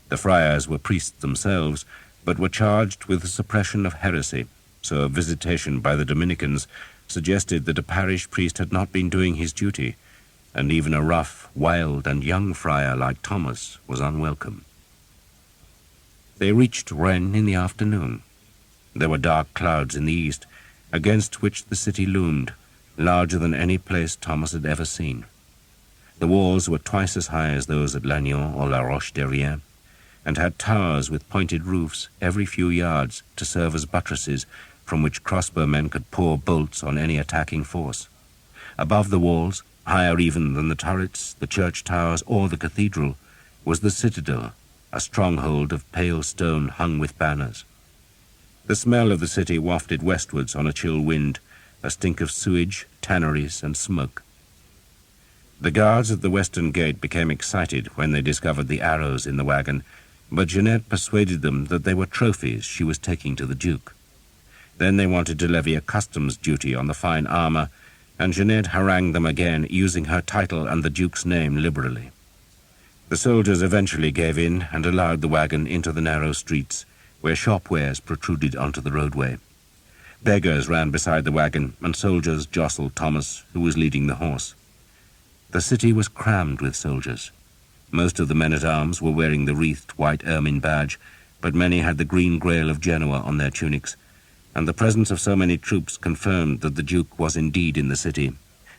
The friars were priests themselves, but were charged with the suppression of heresy, so a visitation by the Dominicans suggested that a parish priest had not been doing his duty, and even a rough, wild, and young friar like Thomas was unwelcome. They reached Rennes in the afternoon. There were dark clouds in the east, against which the city loomed, larger than any place Thomas had ever seen. The walls were twice as high as those at Lannion or La Roche-Derrien, and had towers with pointed roofs every few yards to serve as buttresses from which crossbowmen could pour bolts on any attacking force. Above the walls, higher even than the turrets, the church towers, or the cathedral, was the citadel, a stronghold of pale stone hung with banners. The smell of the city wafted westwards on a chill wind, a stink of sewage, tanneries, and smoke. The guards at the western gate became excited when they discovered the arrows in the wagon, but Jeanette persuaded them that they were trophies she was taking to the Duke. Then they wanted to levy a customs duty on the fine armour, and Jeanette harangued them again, using her title and the Duke's name liberally. The soldiers eventually gave in and allowed the wagon into the narrow streets, where shop wares protruded onto the roadway. Beggars ran beside the wagon, and soldiers jostled Thomas, who was leading the horse. The city was crammed with soldiers. Most of the men-at-arms were wearing the wreathed white ermine badge, but many had the green Grail of Genoa on their tunics, and the presence of so many troops confirmed that the Duke was indeed in the city,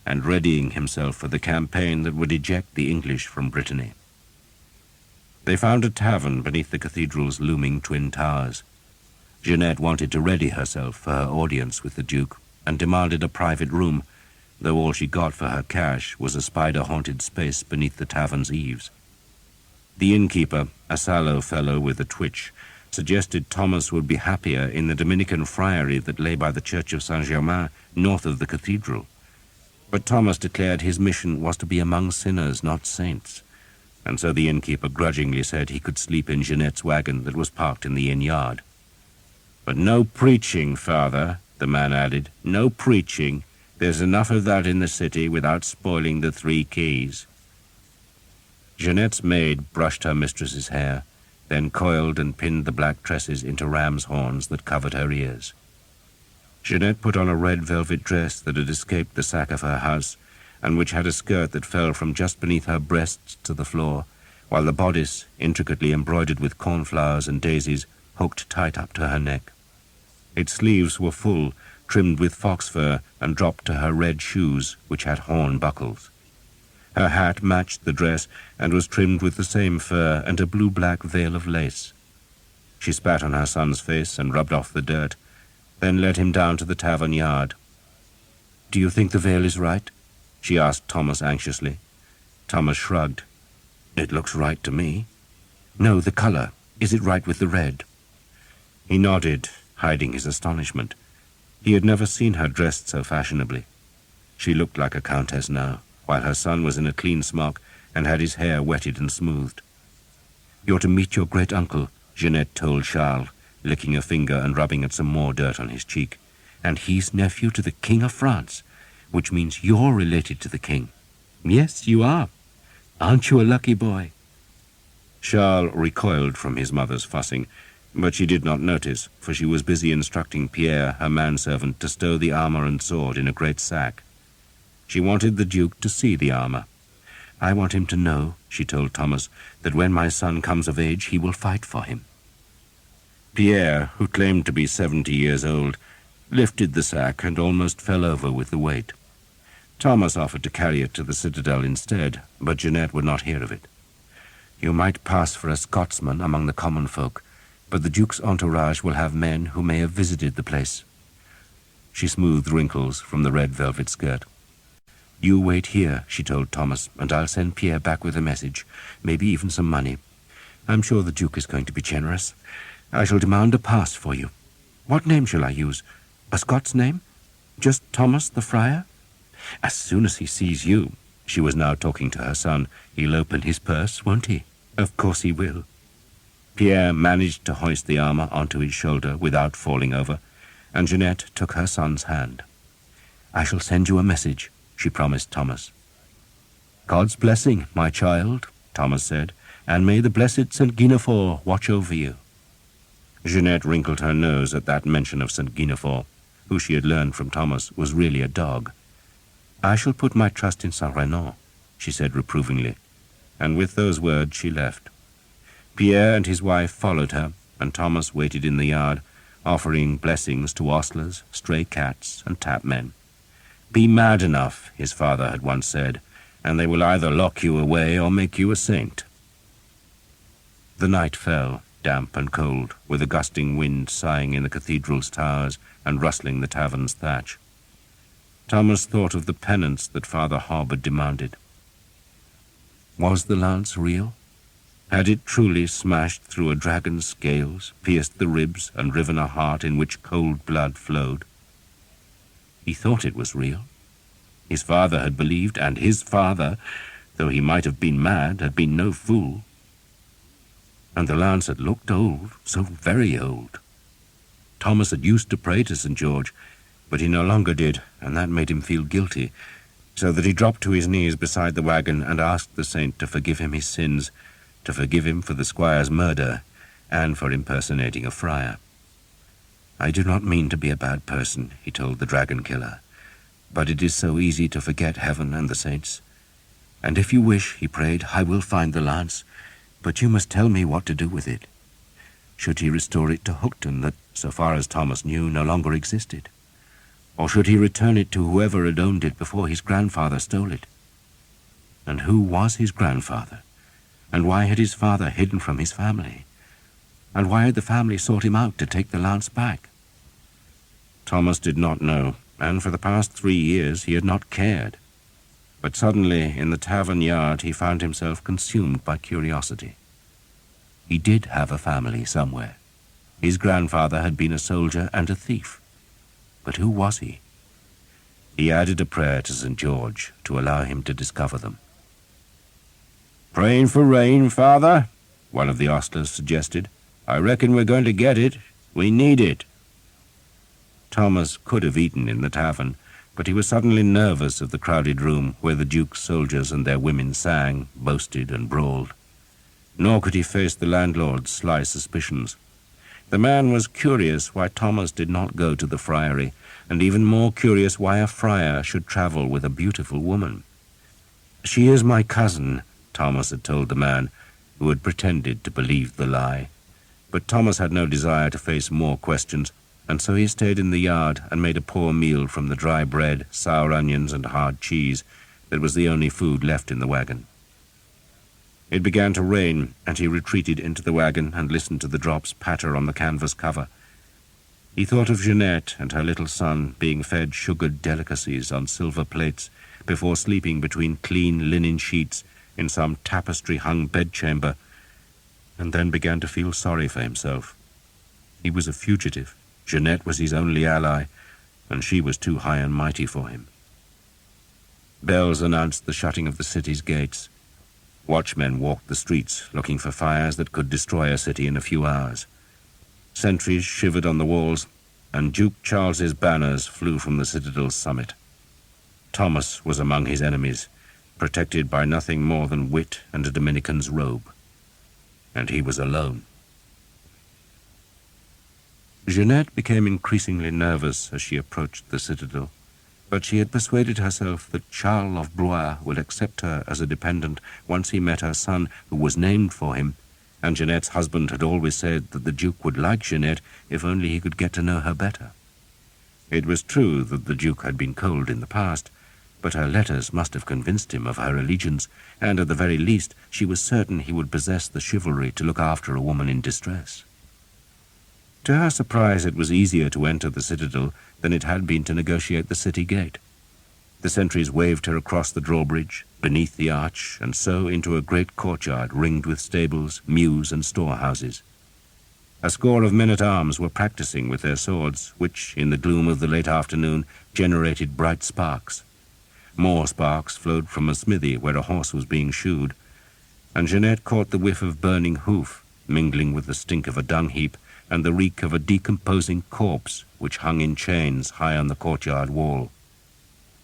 and readying himself for the campaign that would eject the English from Brittany. They found a tavern beneath the cathedral's looming twin towers. Jeanette wanted to ready herself for her audience with the Duke, and demanded a private room, though all she got for her cash was a spider-haunted space beneath the tavern's eaves. The innkeeper, a sallow fellow with a twitch, suggested Thomas would be happier in the Dominican friary that lay by the church of Saint-Germain, north of the cathedral. But Thomas declared his mission was to be among sinners, not saints, and so the innkeeper grudgingly said he could sleep in Jeanette's wagon that was parked in the inn yard. "But no preaching, father," the man added. "No preaching. There's enough of that in the city without spoiling the 3 keys." Jeanette's maid brushed her mistress's hair, then coiled and pinned the black tresses into ram's horns that covered her ears. Jeanette put on a red velvet dress that had escaped the sack of her house, and which had a skirt that fell from just beneath her breasts to the floor, while the bodice, intricately embroidered with cornflowers and daisies, hooked tight up to her neck. Its sleeves were full, trimmed with fox fur, and dropped to her red shoes, which had horn buckles. Her hat matched the dress and was trimmed with the same fur and a blue-black veil of lace. She spat on her son's face and rubbed off the dirt, then led him down to the tavern yard. "Do you think the veil is right?" she asked Thomas anxiously. Thomas shrugged. "It looks right to me." "No, the colour. Is it right with the red?" He nodded, hiding his astonishment. He had never seen her dressed so fashionably. She looked like a countess now, while her son was in a clean smock and had his hair wetted and smoothed. "You're to meet your great-uncle," Jeanette told Charles, licking a finger and rubbing at some more dirt on his cheek. "And he's nephew to the King of France, which means you're related to the king." "Yes, you are. Aren't you a lucky boy?" Charles recoiled from his mother's fussing, but she did not notice, for she was busy instructing Pierre, her manservant, to stow the armour and sword in a great sack. She wanted the Duke to see the armour. "I want him to know," she told Thomas, "that when my son comes of age, he will fight for him." Pierre, who claimed to be 70 years old, lifted the sack and almost fell over with the weight. Thomas offered to carry it to the citadel instead, but Jeanette would not hear of it. "You might pass for a Scotsman among the common folk, but the Duke's entourage will have men who may have visited the place." She smoothed wrinkles from the red velvet skirt. "You wait here," she told Thomas, "and I'll send Pierre back with a message, maybe even some money. I'm sure the Duke is going to be generous. I shall demand a pass for you. What name shall I use? A Scots name? Just Thomas the Friar? As soon as he sees you," she was now talking to her son, "he'll open his purse, won't he? Of course he will." Pierre managed to hoist the armour onto his shoulder without falling over, and Jeanette took her son's hand. "I shall send you a message," she promised Thomas. "God's blessing, my child," Thomas said, "and may the blessed St. Guinevere watch over you." Jeanette wrinkled her nose at that mention of St. Guinevere. who she had learned from Thomas was really a dog. "I shall put my trust in Saint Renan," she said reprovingly, and with those words she left. Pierre and his wife followed her, and Thomas waited in the yard, offering blessings to ostlers, stray cats, and tapmen. "Be mad enough," his father had once said, "and they will either lock you away or make you a saint." The night fell, damp and cold, with a gusting wind sighing in the cathedral's towers and rustling the tavern's thatch. Thomas thought of the penance that Father Hobb had demanded. Was the lance real? Had it truly smashed through a dragon's scales, pierced the ribs, and riven a heart in which cold blood flowed? He thought it was real. His father had believed, and his father, though he might have been mad, had been no fool. And the lance had looked old, so very old. Thomas had used to pray to St. George, but he no longer did, and that made him feel guilty, so that he dropped to his knees beside the wagon and asked the saint to forgive him his sins, to forgive him for the squire's murder, and for impersonating a friar. "I do not mean to be a bad person," he told the dragon killer, "but it is so easy to forget heaven and the saints. And if you wish," he prayed, "I will find the lance, but you must tell me what to do with it. Should he restore it to Hookton, that, so far as Thomas knew, no longer existed? Or should he return it to whoever had owned it before his grandfather stole it? And who was his grandfather? And why had his father hidden from his family? And why had the family sought him out to take the lance back?" Thomas did not know, and for the past 3 years he had not cared. But suddenly, in the tavern yard, he found himself consumed by curiosity. He did have a family somewhere. His grandfather had been a soldier and a thief. But who was he? He added a prayer to St. George to allow him to discover them. "Praying for rain, Father?" one of the ostlers suggested. "I reckon we're going to get it. We need it." Thomas could have eaten in the tavern, but he was suddenly nervous of the crowded room where the Duke's soldiers and their women sang, boasted, and brawled. Nor could he face the landlord's sly suspicions. The man was curious why Thomas did not go to the friary, and even more curious why a friar should travel with a beautiful woman. "She is my cousin," Thomas had told the man, who had pretended to believe the lie. But Thomas had no desire to face more questions, and so he stayed in the yard and made a poor meal from the dry bread, sour onions, and hard cheese that was the only food left in the wagon. It began to rain, and he retreated into the wagon and listened to the drops patter on the canvas cover. He thought of Jeanette and her little son being fed sugared delicacies on silver plates before sleeping between clean linen sheets in some tapestry-hung bedchamber, and then began to feel sorry for himself. He was a fugitive. Jeanette was his only ally, and she was too high and mighty for him. Bells announced the shutting of the city's gates. Watchmen walked the streets, looking for fires that could destroy a city in a few hours. Sentries shivered on the walls, and Duke Charles's banners flew from the citadel's summit. Thomas was among his enemies, protected by nothing more than wit and a Dominican's robe. And he was alone. Jeanette became increasingly nervous as she approached the citadel, but she had persuaded herself that Charles of Blois would accept her as a dependent once he met her son, who was named for him, and Jeanette's husband had always said that the Duke would like Jeanette if only he could get to know her better. It was true that the Duke had been cold in the past, but her letters must have convinced him of her allegiance, and at the very least she was certain he would possess the chivalry to look after a woman in distress. To her surprise, it was easier to enter the citadel than it had been to negotiate the city gate. The sentries waved her across the drawbridge, beneath the arch, and so into a great courtyard ringed with stables, mews, and storehouses. A score of men-at-arms were practicing with their swords, which, in the gloom of the late afternoon, generated bright sparks. More sparks flowed from a smithy where a horse was being shoed, and Jeanette caught the whiff of burning hoof, mingling with the stink of a dung-heap and the reek of a decomposing corpse which hung in chains high on the courtyard wall.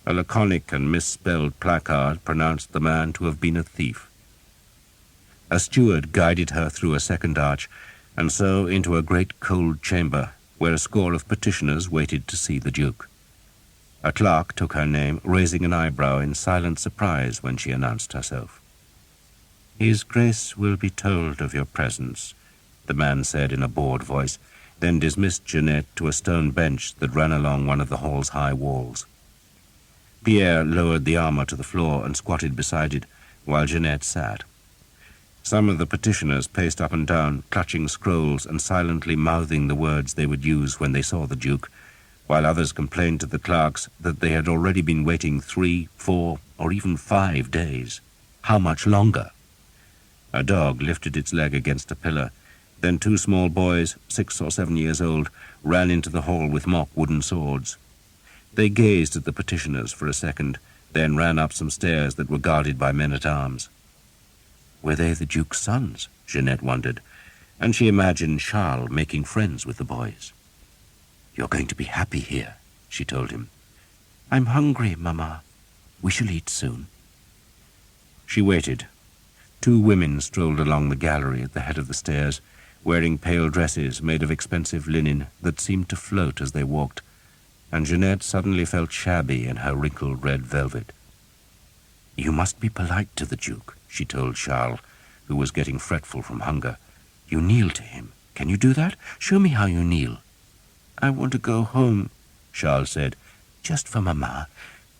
A laconic and misspelled placard pronounced the man to have been a thief. A steward guided her through a second arch, and so into a great cold chamber, where a score of petitioners waited to see the Duke. A clerk took her name, raising an eyebrow in silent surprise when she announced herself. "His Grace will be told of your presence," the man said in a bored voice, then dismissed Jeanette to a stone bench that ran along one of the hall's high walls. Pierre lowered the armor to the floor and squatted beside it, while Jeanette sat. Some of the petitioners paced up and down, clutching scrolls and silently mouthing the words they would use when they saw the Duke, while others complained to the clerks that they had already been waiting 3, 4, or even 5 days. How much longer? A dog lifted its leg against a pillar. Then 2 small boys, 6 or 7 years old, ran into the hall with mock wooden swords. They gazed at the petitioners for a second, then ran up some stairs that were guarded by men-at-arms. Were they the Duke's sons? Jeanette wondered, and she imagined Charles making friends with the boys. "You're going to be happy here," she told him. "I'm hungry, Mama. We shall eat soon." She waited. 2 women strolled along the gallery at the head of the stairs, wearing pale dresses made of expensive linen that seemed to float as they walked, and Jeanette suddenly felt shabby in her wrinkled red velvet. "You must be polite to the Duke," she told Charles, who was getting fretful from hunger. "You kneel to him. Can you do that? Show me how you kneel." "I want to go home," Charles said. "Just for Mama.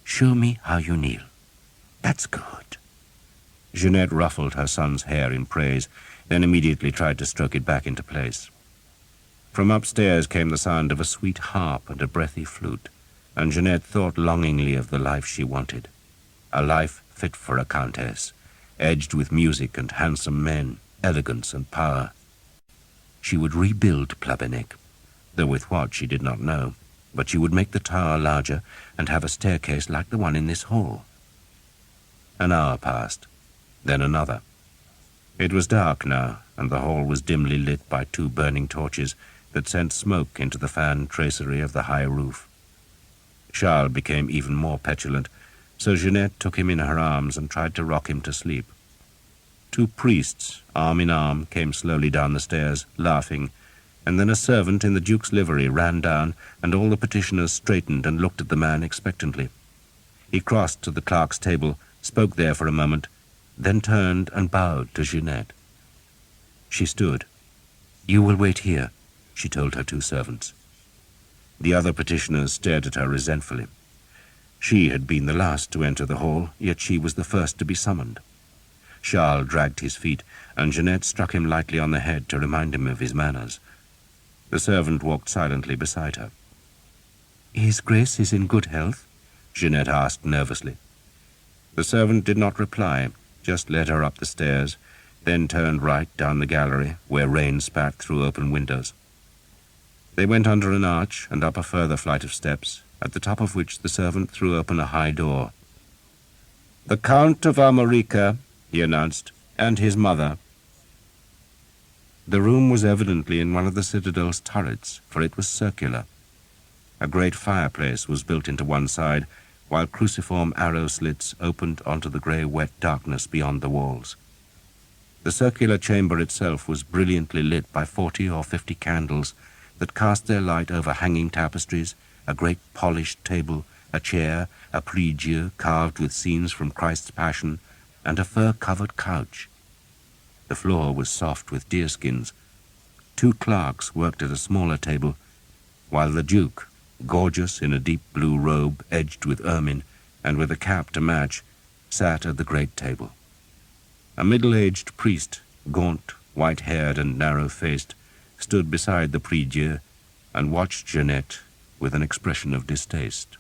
Show me how you kneel. That's good." Jeanette ruffled her son's hair in praise, then immediately tried to stroke it back into place. From upstairs came the sound of a sweet harp and a breathy flute, and Jeanette thought longingly of the life she wanted, a life fit for a countess, edged with music and handsome men, elegance and power. She would rebuild Plabennec, though with what she did not know, but she would make the tower larger and have a staircase like the one in this hall. An hour passed, then another. It was dark now, and the hall was dimly lit by 2 burning torches that sent smoke into the fan tracery of the high roof. Charles became even more petulant, so Jeanette took him in her arms and tried to rock him to sleep. 2 priests, arm in arm, came slowly down the stairs, laughing, and then a servant in the Duke's livery ran down, and all the petitioners straightened and looked at the man expectantly. He crossed to the clerk's table, spoke there for a moment, then turned and bowed to Jeanette. She stood. "You will wait here," she told her 2 servants. The other petitioners stared at her resentfully. She had been the last to enter the hall, yet she was the first to be summoned. Charles dragged his feet, and Jeanette struck him lightly on the head to remind him of his manners. The servant walked silently beside her. "His Grace is in good health?" Jeanette asked nervously. The servant did not reply, just led her up the stairs, then turned right down the gallery, where rain spat through open windows. They went under an arch and up a further flight of steps, at the top of which the servant threw open a high door. "The Count of Armorica," he announced, "and his mother." The room was evidently in one of the citadel's turrets, for it was circular. A great fireplace was built into one side, while cruciform arrow slits opened onto the grey wet darkness beyond the walls. The circular chamber itself was brilliantly lit by 40 or 50 candles that cast their light over hanging tapestries, a great polished table, a chair, a prie-dieu carved with scenes from Christ's Passion, and a fur-covered couch. The floor was soft with deerskins. 2 clerks worked at a smaller table, while the Duke, gorgeous in a deep blue robe edged with ermine and with a cap to match, sat at the great table. A middle-aged priest, gaunt, white-haired and narrow-faced, stood beside the prie-dieu and watched Jeanette with an expression of distaste.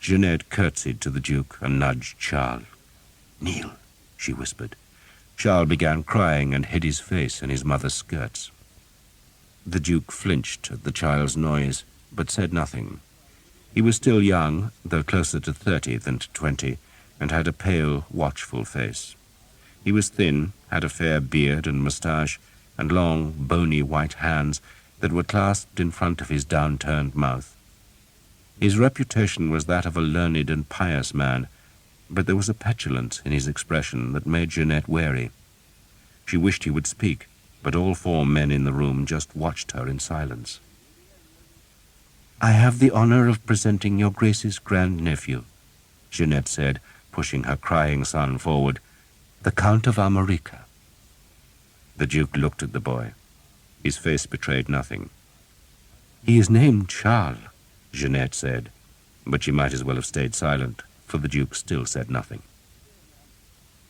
Jeanette curtsied to the Duke and nudged Charles. "Kneel," she whispered. Charles began crying and hid his face in his mother's skirts. The Duke flinched at the child's noise, but said nothing. He was still young, though closer to 30 than to 20, and had a pale, watchful face. He was thin, had a fair beard and moustache, and long, bony white hands that were clasped in front of his downturned mouth. His reputation was that of a learned and pious man, but there was a petulance in his expression that made Jeanette wary. She wished he would speak, but all 4 men in the room just watched her in silence. "I have the honor of presenting your Grace's grand-nephew," Jeanette said, pushing her crying son forward, "the Count of Armorica." The Duke looked at the boy. His face betrayed nothing. "He is named Charles," Jeanette said, but she might as well have stayed silent, for the Duke still said nothing.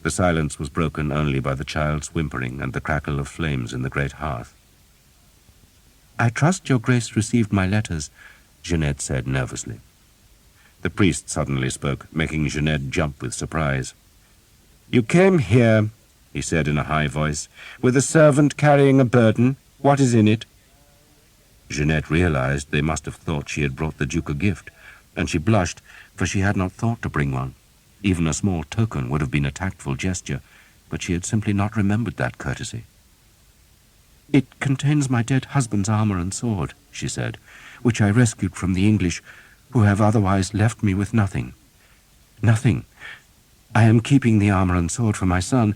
The silence was broken only by the child's whimpering and the crackle of flames in the great hearth. "I trust your Grace received my letters," Jeanette said nervously. The priest suddenly spoke, making Jeanette jump with surprise. "You came here," he said in a high voice, "with a servant carrying a burden. What is in it?" Jeanette realized they must have thought she had brought the Duke a gift, and she blushed, for she had not thought to bring one. Even a small token would have been a tactful gesture, but she had simply not remembered that courtesy. "It contains my dead husband's armor and sword," she said, "which I rescued from the English, who have otherwise left me with nothing. Nothing. I am keeping the armor and sword for my son,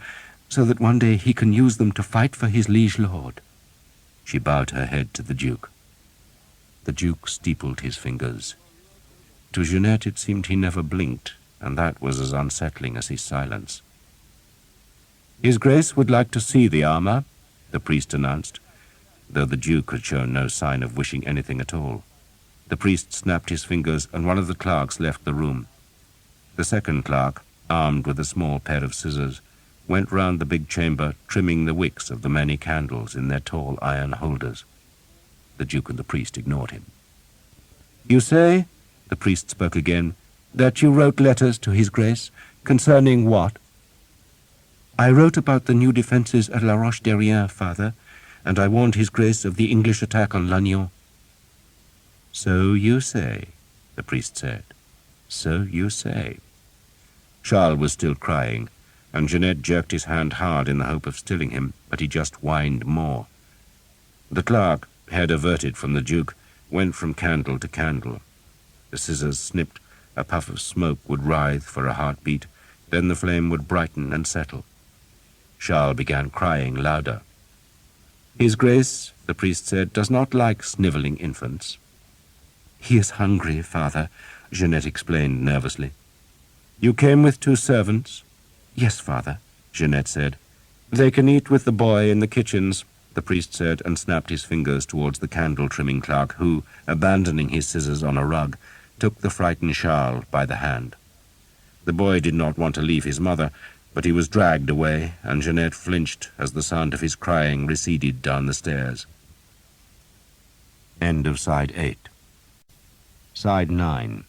so that one day he can use them to fight for his liege lord." She bowed her head to the Duke. The Duke steepled his fingers. To Jeanette it seemed he never blinked, and that was as unsettling as his silence. "His Grace would like to see the armor," the priest announced, though the Duke had shown no sign of wishing anything at all. The priest snapped his fingers, and one of the clerks left the room. The second clerk, armed with a small pair of scissors, went round the big chamber, trimming the wicks of the many candles in their tall iron holders. The Duke and the priest ignored him. "You say," the priest spoke again, "that you wrote letters to his Grace, concerning what?" "I wrote about the new defences at La Roche-Derrien, Father, and I warned his Grace of the English attack on Lannion." "So you say," the priest said. "So you say." Charles was still crying, and Jeanette jerked his hand hard in the hope of stilling him, but he just whined more. The clerk, head averted from the Duke, went from candle to candle. The scissors snipped, a puff of smoke would writhe for a heartbeat, then the flame would brighten and settle. Charles began crying louder. "His Grace," the priest said, "does not like snivelling infants." "He is hungry, Father," Jeanette explained nervously. "You came with 2 servants?" "Yes, Father," Jeanette said. "They can eat with the boy in the kitchens," the priest said, and snapped his fingers towards the candle-trimming clerk, who, abandoning his scissors on a rug, took the frightened Charles by the hand. The boy did not want to leave his mother, but he was dragged away, and Jeanette flinched as the sound of his crying receded down the stairs. End of Side 8. Side 9.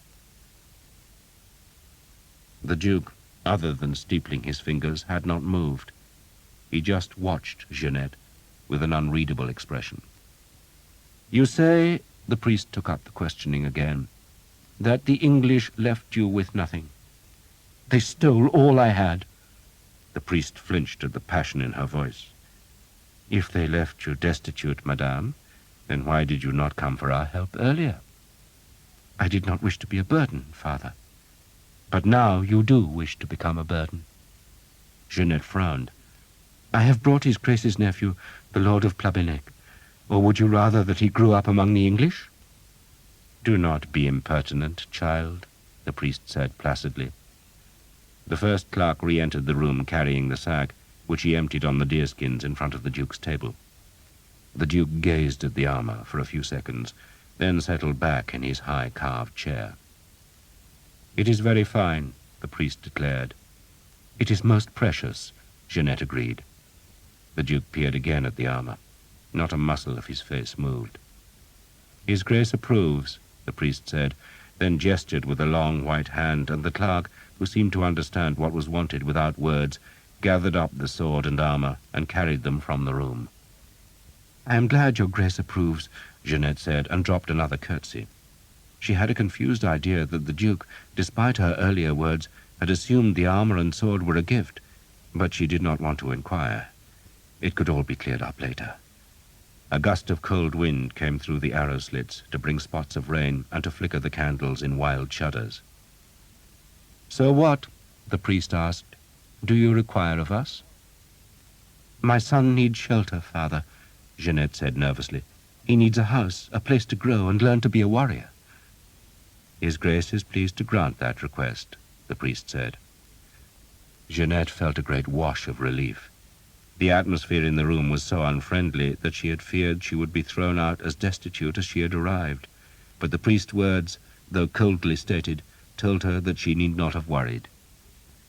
The Duke, other than steepling his fingers, had not moved. He just watched Jeanette with an unreadable expression. "You say," the priest took up the questioning again, "that the English left you with nothing. They stole all I had." The priest flinched at the passion in her voice. "If they left you destitute, madame, then why did you not come for our help earlier?" "I did not wish to be a burden, Father." "But now you do wish to become a burden." Jeanette frowned. "I have brought his Grace's nephew, the Lord of Plabennec. Or would you rather that he grew up among the English?" "Do not be impertinent, child," the priest said placidly. The first clerk re-entered the room carrying the sack, which he emptied on the deerskins in front of the Duke's table. The Duke gazed at the armor for a few seconds, then settled back in his high carved chair. "It is very fine," the priest declared. "It is most precious," Jeanette agreed. The Duke peered again at the armor. Not a muscle of his face moved. "His Grace approves," the priest said, then gestured with a long white hand, and the clerk, who seemed to understand what was wanted without words, gathered up the sword and armor and carried them from the room. "I am glad your Grace approves," Jeanette said, and dropped another curtsy. She had a confused idea that the Duke, despite her earlier words, had assumed the armor and sword were a gift, but she did not want to inquire. It could all be cleared up later. A gust of cold wind came through the arrow slits to bring spots of rain and to flicker the candles in wild shudders. "So what," the priest asked, "do you require of us?" "My son needs shelter, Father," Jeanette said nervously. "He needs a house, a place to grow and learn to be a warrior." His Grace is pleased to grant that request, the priest said. Jeanette felt a great wash of relief. The atmosphere in the room was so unfriendly that she had feared she would be thrown out as destitute as she had arrived. But the priest's words, though coldly stated, told her that she need not have worried.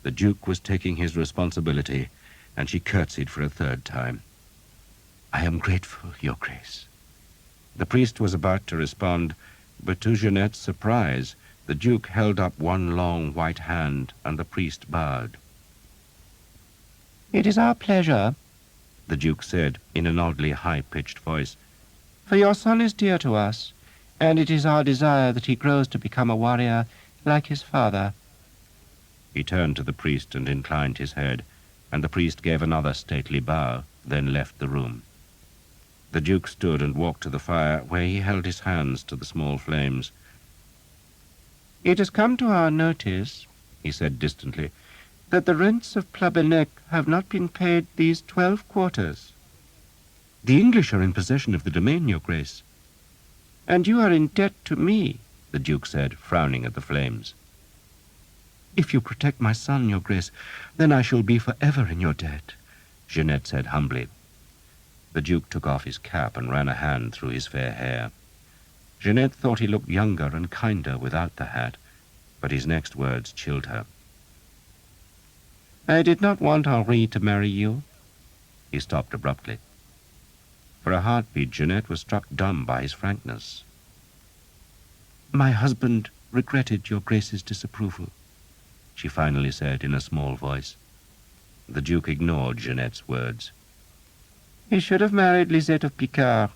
The Duke was taking his responsibility, and she curtsied for a third time. "I am grateful, Your Grace." The priest was about to respond, but to Jeanette's surprise, the Duke held up one long white hand, and the priest bowed. "It is our pleasure," the Duke said in an oddly high-pitched voice, "for your son is dear to us, and it is our desire that he grows to become a warrior like his father." He turned to the priest and inclined his head, and the priest gave another stately bow, then left the room. The Duke stood and walked to the fire, where he held his hands to the small flames. "It has come to our notice," he said distantly, "that the rents of Plabennec have not been paid these 12 quarters. The English are in possession of the domain, Your Grace." "And you are in debt to me," the Duke said, frowning at the flames. "If you protect my son, Your Grace, then I shall be forever in your debt," Jeanette said humbly. The Duke took off his cap and ran a hand through his fair hair. Jeanette thought he looked younger and kinder without the hat, but his next words chilled her. "I did not want Henri to marry you." He stopped abruptly. For a heartbeat, Jeanette was struck dumb by his frankness. "My husband regretted Your Grace's disapproval," she finally said in a small voice. The Duke ignored Jeanette's words. "He should have married Lisette of Picardy.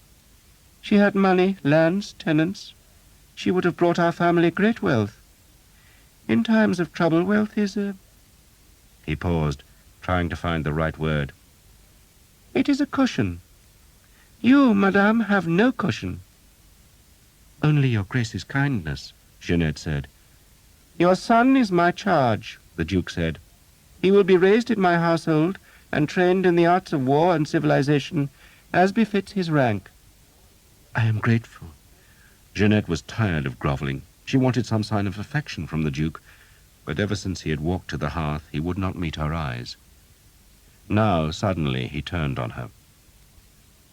She had money, lands, tenants. She would have brought our family great wealth. In times of trouble, wealth is a—" He paused, trying to find the right word. "It is a cushion. You, madame, have no cushion." "Only Your Grace's kindness," Jeanette said. "Your son is my charge," the Duke said. "He will be raised in my household and trained in the arts of war and civilization, as befits his rank." "I am grateful." Jeanette was tired of grovelling. She wanted some sign of affection from the Duke, but ever since he had walked to the hearth, he would not meet her eyes. Now, suddenly, he turned on her.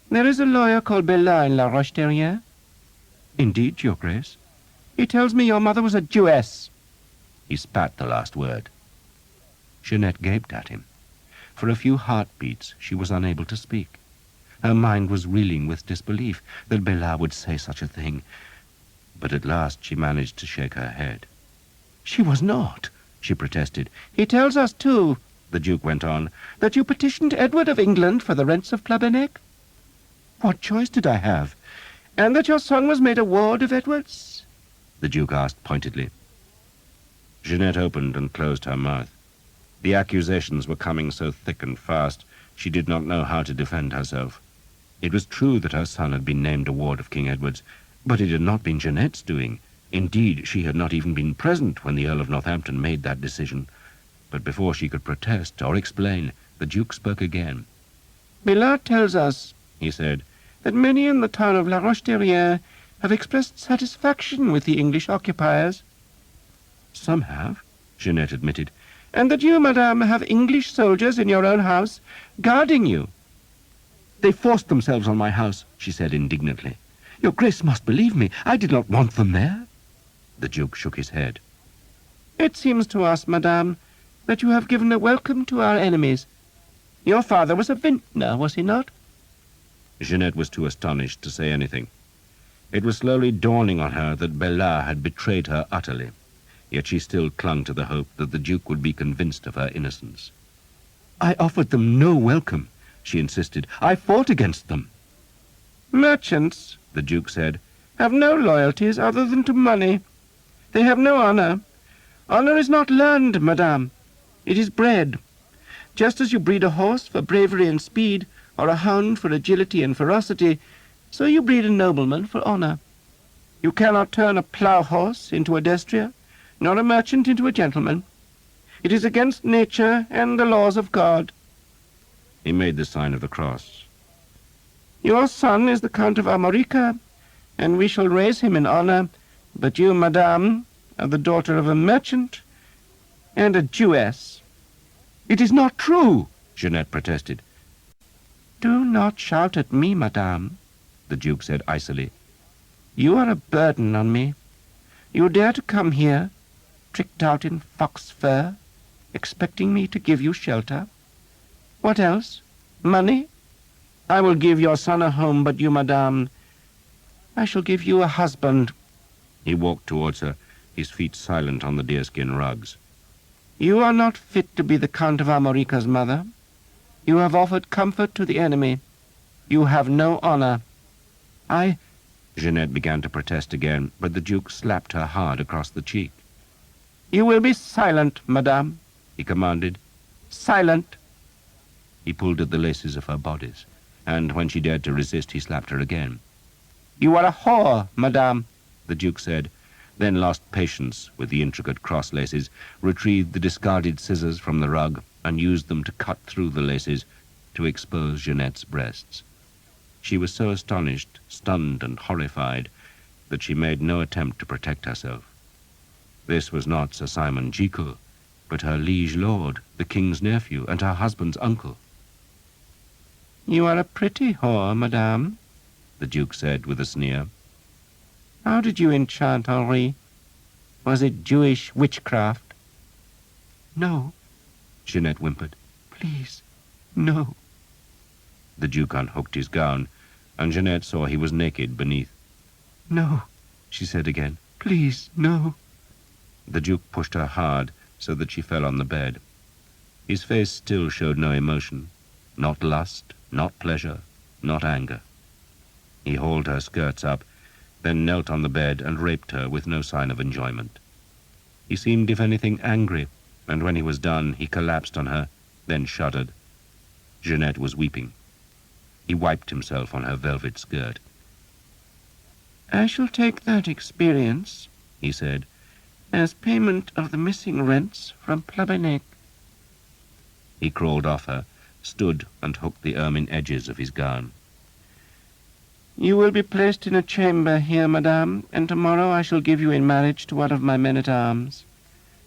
"There is a lawyer called Bellard in La Roche-Derrien." "Indeed, Your Grace." "He tells me your mother was a Jewess." He spat the last word. Jeanette gaped at him. For a few heartbeats, she was unable to speak. Her mind was reeling with disbelief that Bellard would say such a thing. But at last she managed to shake her head. "She was not," she protested. "He tells us, too," the Duke went on, "that you petitioned Edward of England for the rents of Plabennec." "What choice did I have?" "And that your son was made a ward of Edward's?" the Duke asked pointedly. Jeanette opened and closed her mouth. The accusations were coming so thick and fast, she did not know how to defend herself. It was true that her son had been named a ward of King Edward's, but it had not been Jeanette's doing. Indeed, she had not even been present when the Earl of Northampton made that decision. But before she could protest or explain, the Duke spoke again. "Bellard tells us," he said, "that many in the town of La Roche-Derrien have expressed satisfaction with the English occupiers." "Some have," Jeanette admitted. "And that you, madame, have English soldiers in your own house, guarding you." "They forced themselves on my house," she said indignantly. "Your Grace must believe me. I did not want them there." The Duke shook his head. "It seems to us, madame, that you have given a welcome to our enemies. Your father was a vintner, was he not?" Jeanette was too astonished to say anything. It was slowly dawning on her that Bellard had betrayed her utterly. Yet she still clung to the hope that the Duke would be convinced of her innocence. "I offered them no welcome," she insisted. "I fought against them." "Merchants," the Duke said, "have no loyalties other than to money. They have no honor. Honor is not learned, madame. It is bred. Just as you breed a horse for bravery and speed, or a hound for agility and ferocity, so you breed a nobleman for honor. You cannot turn a plough horse into a destrier, nor a merchant into a gentleman. It is against nature and the laws of God." He made the sign of the cross. "Your son is the Count of Armorica, and we shall raise him in honor, but you, madame, the daughter of a merchant and a Jewess. It is not true, Jeanette protested. Do not shout at me, madame, the Duke said icily. You are a burden on me. You dare to come here, tricked out in fox fur, expecting me to give you shelter. What else? Money? I will give your son a home, but you, madame, I shall give you a husband. He walked towards her, his feet silent on the deerskin rugs. You are not fit to be the Count of Armorica's mother. You have offered comfort to the enemy. You have no honor. Jeanette began to protest again, but the Duke slapped her hard across the cheek. You will be silent, madame, he commanded. Silent. He pulled at the laces of her bodice, and when she dared to resist, he slapped her again. You are a whore, madame, the Duke said, then lost patience with the intricate cross laces, retrieved the discarded scissors from the rug, and used them to cut through the laces to expose Jeanette's breasts. She was so astonished, stunned, and horrified that she made no attempt to protect herself. This was not Sir Simon Gico, but her liege lord, the king's nephew, and her husband's uncle. You are a pretty whore, madame, the Duke said with a sneer. How did you enchant Henri? Was it Jewish witchcraft? No, Jeanette whimpered. Please, no. The Duke unhooked his gown, and Jeanette saw he was naked beneath. No, she said again. Please, no. The Duke pushed her hard so that she fell on the bed. His face still showed no emotion, not lust, not pleasure, not anger. He hauled her skirts up, then knelt on the bed and raped her with no sign of enjoyment. He seemed, if anything, angry, and when he was done, he collapsed on her, then shuddered. Jeanette was weeping. He wiped himself on her velvet skirt. I shall take that experience, he said, as payment of the missing rents from Plabennec. He crawled off her, stood and hooked the ermine edges of his gown. You will be placed in a chamber here, madame, and tomorrow I shall give you in marriage to one of my men-at-arms.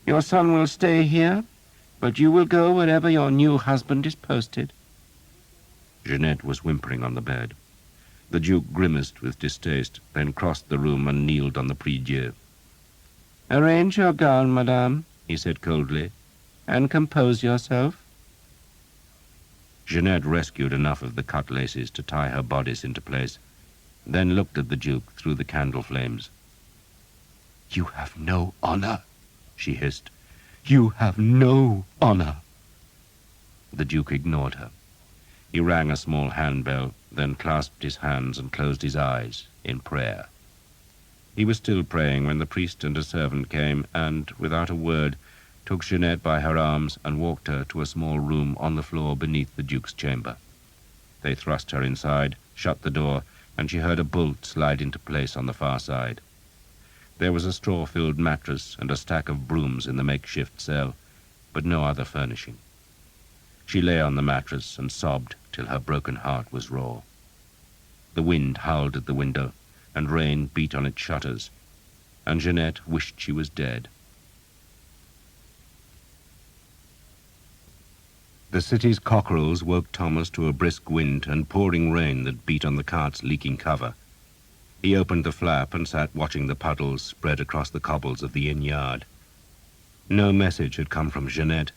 Your son will stay here, but you will go wherever your new husband is posted. Jeanette was whimpering on the bed. The Duke grimaced with distaste, then crossed the room and kneeled on the prie-dieu. Arrange your gown, madame, he said coldly, and compose yourself. Jeanette rescued enough of the cut laces to tie her bodice into place, then looked at the Duke through the candle flames. You have no honor, she hissed. You have no honor. The Duke ignored her. He rang a small handbell, then clasped his hands and closed his eyes in prayer. He was still praying when the priest and a servant came and, without a word, took Jeanette by her arms and walked her to a small room on the floor beneath the Duke's chamber. They thrust her inside, shut the door, and she heard a bolt slide into place on the far side. There was a straw-filled mattress and a stack of brooms in the makeshift cell, but no other furnishing. She lay on the mattress and sobbed till her broken heart was raw. The wind howled at the window, and rain beat on its shutters, and Jeanette wished she was dead. The city's cockerels woke Thomas to a brisk wind and pouring rain that beat on the cart's leaking cover. He opened the flap and sat watching the puddles spread across the cobbles of the inn yard. No message had come from Jeanette,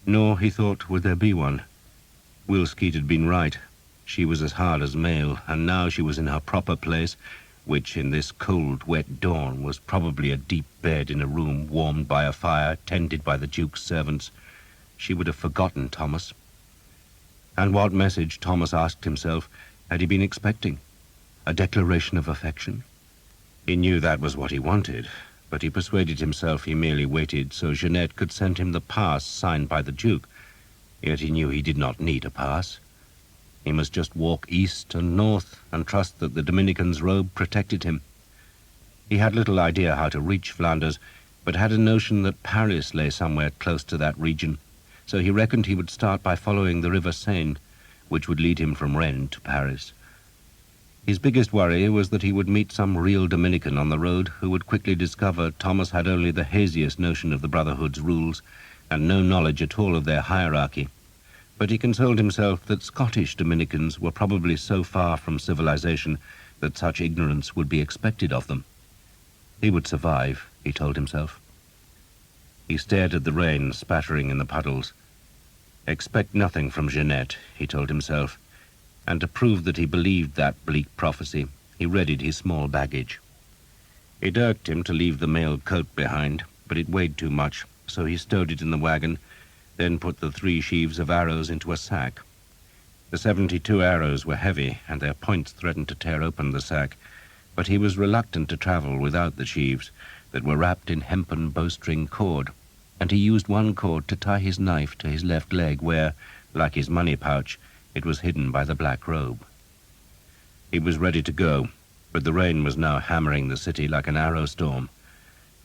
nor, he thought, would there be one. Will Skeet had been right. She was as hard as mail, and now she was in her proper place, which in this cold, wet dawn was probably a deep bed in a room warmed by a fire, tended by the Duke's servants. She would have forgotten Thomas. And what message, Thomas asked himself, had he been expecting? A declaration of affection? He knew that was what he wanted, but he persuaded himself he merely waited so Jeanette could send him the pass signed by the Duke. Yet he knew he did not need a pass. He must just walk east and north and trust that the Dominican's robe protected him. He had little idea how to reach Flanders, but had a notion that Paris lay somewhere close to that region, so he reckoned he would start by following the river Seine, which would lead him from Rennes to Paris. His biggest worry was that he would meet some real Dominican on the road who would quickly discover Thomas had only the haziest notion of the Brotherhood's rules and no knowledge at all of their hierarchy. But he consoled himself that Scottish Dominicans were probably so far from civilization that such ignorance would be expected of them. He would survive, he told himself. He stared at the rain spattering in the puddles. Expect nothing from Jeanette, he told himself, and to prove that he believed that bleak prophecy, he readied his small baggage. It irked him to leave the mail coat behind, but it weighed too much, so he stowed it in the wagon, then put the 3 sheaves of arrows into a sack. The 72 arrows were heavy, and their points threatened to tear open the sack, but he was reluctant to travel without the sheaves that were wrapped in hempen bowstring cord, and he used one cord to tie his knife to his left leg where, like his money pouch, it was hidden by the black robe. He was ready to go, but the rain was now hammering the city like an arrow storm.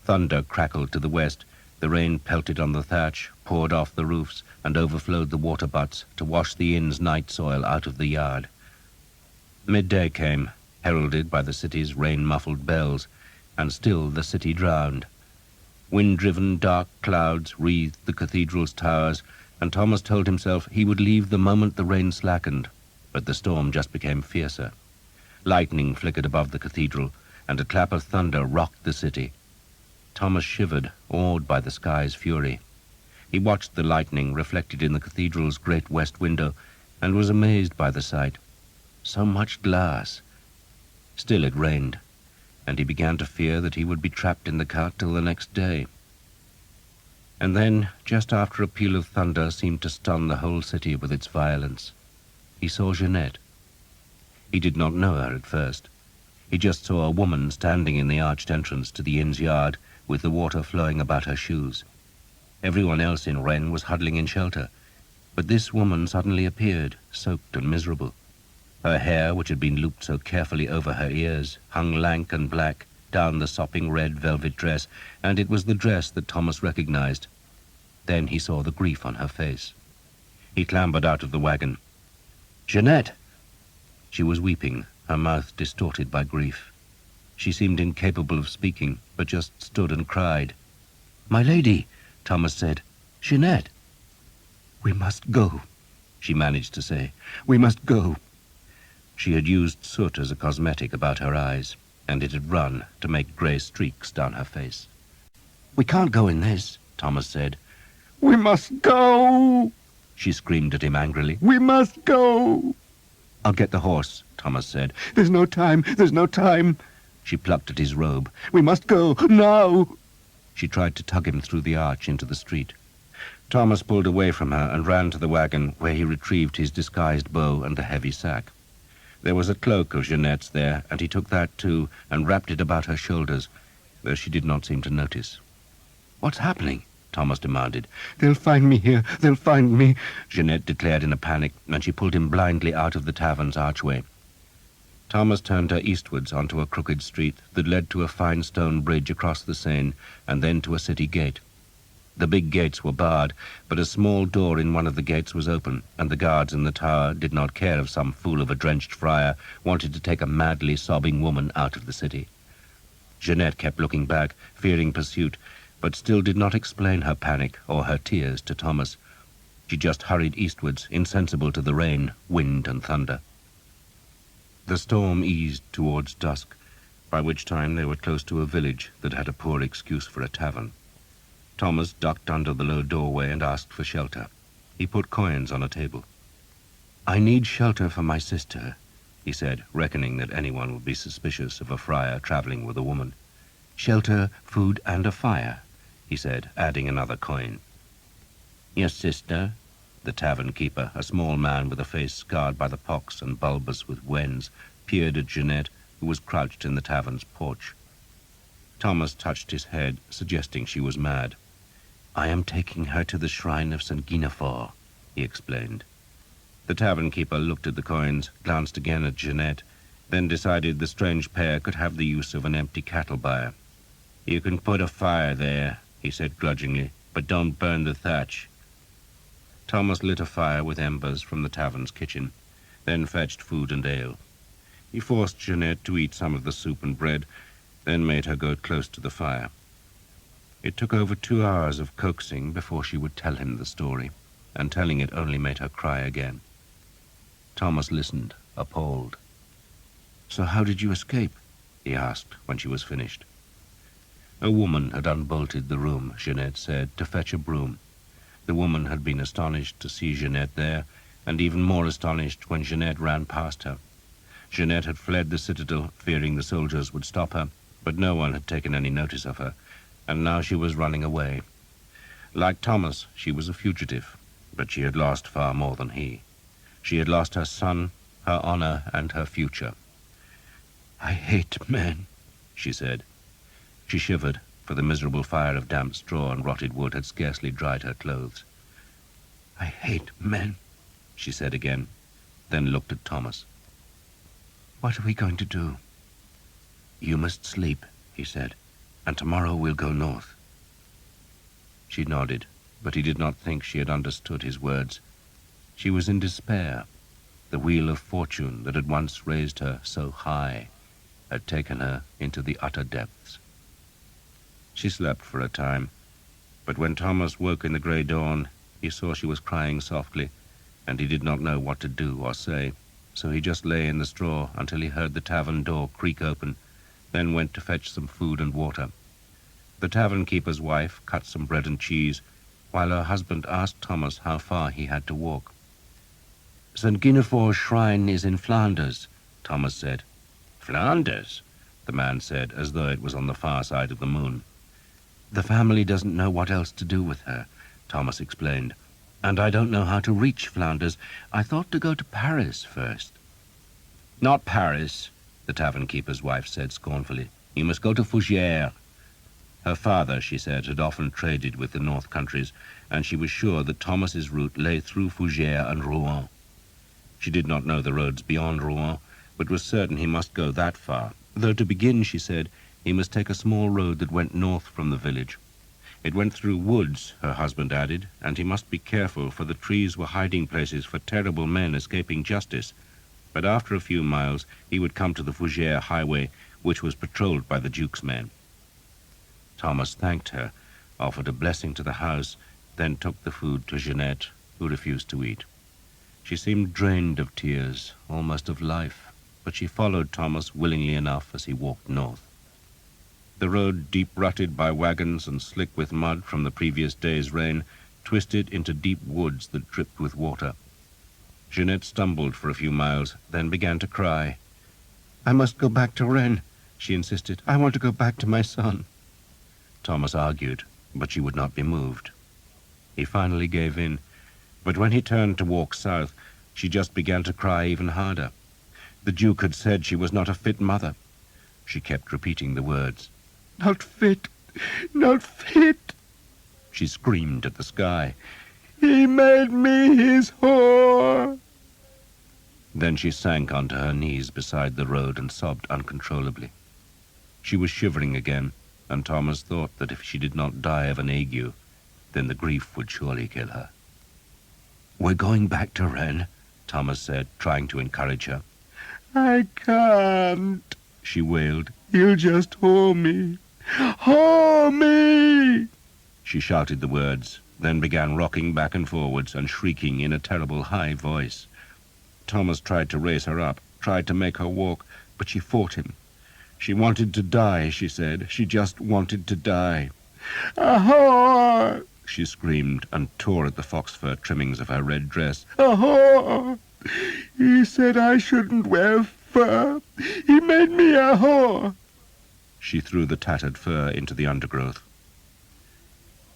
Thunder crackled to the west. The rain pelted on the thatch, poured off the roofs, and overflowed the water butts to wash the inn's night soil out of the yard. Midday came, heralded by the city's rain-muffled bells, and still the city drowned. Wind-driven dark clouds wreathed the cathedral's towers, and Thomas told himself he would leave the moment the rain slackened, but the storm just became fiercer. Lightning flickered above the cathedral, and a clap of thunder rocked the city. Thomas shivered, awed by the sky's fury. He watched the lightning reflected in the cathedral's great west window, and was amazed by the sight. So much glass. Still it rained, and he began to fear that he would be trapped in the cart till the next day. And then, just after a peal of thunder seemed to stun the whole city with its violence, he saw Jeanette. He did not know her at first. He just saw a woman standing in the arched entrance to the inn's yard, with the water flowing about her shoes. Everyone else in Rennes was huddling in shelter, but this woman suddenly appeared, soaked and miserable. Her hair, which had been looped so carefully over her ears, hung lank and black down the sopping red velvet dress, and it was the dress that Thomas recognized. Then he saw the grief on her face. He clambered out of the wagon. "Jeanette!" She was weeping, her mouth distorted by grief. She seemed incapable of speaking, but just stood and cried. "My lady," Thomas said. "Jeanette!" "We must go," she managed to say. "We must go." She had used soot as a cosmetic about her eyes, and it had run to make grey streaks down her face. "We can't go in this," Thomas said. "We must go!" she screamed at him angrily. "We must go!" "I'll get the horse," Thomas said. "There's no time, there's no time." She plucked at his robe. "We must go, now!" She tried to tug him through the arch into the street. Thomas pulled away from her and ran to the wagon, where he retrieved his disguised bow and the heavy sack. There was a cloak of Jeanette's there, and he took that too, and wrapped it about her shoulders, though she did not seem to notice. "What's happening?" Thomas demanded. "They'll find me here, they'll find me," Jeanette declared in a panic, and she pulled him blindly out of the tavern's archway. Thomas turned her eastwards onto a crooked street that led to a fine stone bridge across the Seine, and then to a city gate. The big gates were barred, but a small door in one of the gates was open, and the guards in the tower did not care if some fool of a drenched friar wanted to take a madly sobbing woman out of the city. Jeanette kept looking back, fearing pursuit, but still did not explain her panic or her tears to Thomas. She just hurried eastwards, insensible to the rain, wind, and thunder. The storm eased towards dusk, by which time they were close to a village that had a poor excuse for a tavern. Thomas ducked under the low doorway and asked for shelter. He put coins on a table. "I need shelter for my sister," he said, reckoning that anyone would be suspicious of a friar traveling with a woman. "Shelter, food, and a fire," he said, adding another coin. "Your sister?" The tavern keeper, a small man with a face scarred by the pox and bulbous with wens, peered at Jeanette, who was crouched in the tavern's porch. Thomas touched his head, suggesting she was mad. "I am taking her to the shrine of St. Guinevere," he explained. The tavern keeper looked at the coins, glanced again at Jeanette, then decided the strange pair could have the use of an empty cattle byre. "You can put a fire there," he said grudgingly, "but don't burn the thatch." Thomas lit a fire with embers from the tavern's kitchen, then fetched food and ale. He forced Jeanette to eat some of the soup and bread, then made her go close to the fire. It took over 2 hours of coaxing before she would tell him the story, and telling it only made her cry again. Thomas listened, appalled. "So how did you escape?" he asked when she was finished. A woman had unbolted the room, Jeanette said, to fetch a broom. The woman had been astonished to see Jeanette there, and even more astonished when Jeanette ran past her. Jeanette had fled the citadel, fearing the soldiers would stop her, but no one had taken any notice of her, and now she was running away. Like Thomas, she was a fugitive, but she had lost far more than he. She had lost her son, her honor, and her future. "I hate men," she said. She shivered, for the miserable fire of damp straw and rotted wood had scarcely dried her clothes. "I hate men," she said again, then looked at Thomas. "What are we going to do?" "You must sleep," he said, "and tomorrow we'll go north." She nodded, but he did not think she had understood his words. She was in despair. The wheel of fortune that had once raised her so high had taken her into the utter depths. She slept for a time, but when Thomas woke in the grey dawn, he saw she was crying softly, and he did not know what to do or say, so he just lay in the straw until he heard the tavern door creak open, then went to fetch some food and water. The tavern-keeper's wife cut some bread and cheese, while her husband asked Thomas how far he had to walk. "St. Guinefort's shrine is in Flanders," Thomas said. "Flanders?" the man said, as though it was on the far side of the moon. "The family doesn't know what else to do with her," Thomas explained, "and I don't know how to reach Flanders. I thought to go to Paris first." "Not Paris," the tavern-keeper's wife said scornfully. "You must go to Fougères." Her father, she said, had often traded with the north countries, and she was sure that Thomas's route lay through Fougères and Rouen. She did not know the roads beyond Rouen, but was certain he must go that far, though to begin, she said, he must take a small road that went north from the village. It went through woods, her husband added, and he must be careful, for the trees were hiding places for terrible men escaping justice. But after a few miles he would come to the Fougères highway, which was patrolled by the Duke's men. Thomas thanked her, offered a blessing to the house, then took the food to Jeanette, who refused to eat. She seemed drained of tears, almost of life, but she followed Thomas willingly enough as he walked north. The road, deep rutted by wagons and slick with mud from the previous day's rain, twisted into deep woods that dripped with water. Jeanette stumbled for a few miles, then began to cry. "I must go back to Rennes," she insisted. "I want to go back to my son." Thomas argued, but she would not be moved. He finally gave in, but when he turned to walk south, she just began to cry even harder. The Duke had said she was not a fit mother. She kept repeating the words. "Not fit, not fit." She screamed at the sky. "He made me his whore." Then she sank onto her knees beside the road and sobbed uncontrollably. She was shivering again, and Thomas thought that if she did not die of an ague, then the grief would surely kill her. "We're going back to Rennes," Thomas said, trying to encourage her. "I can't," she wailed. "He'll just whore me. Whore me!" She shouted the words, then began rocking back and forwards and shrieking in a terrible high voice. Thomas tried to raise her up, tried to make her walk, but she fought him. She wanted to die, she said. She just wanted to die. "A whore!" she screamed, and tore at the fox-fur trimmings of her red dress. "A whore! He said I shouldn't wear fur. He made me a whore." She threw the tattered fur into the undergrowth.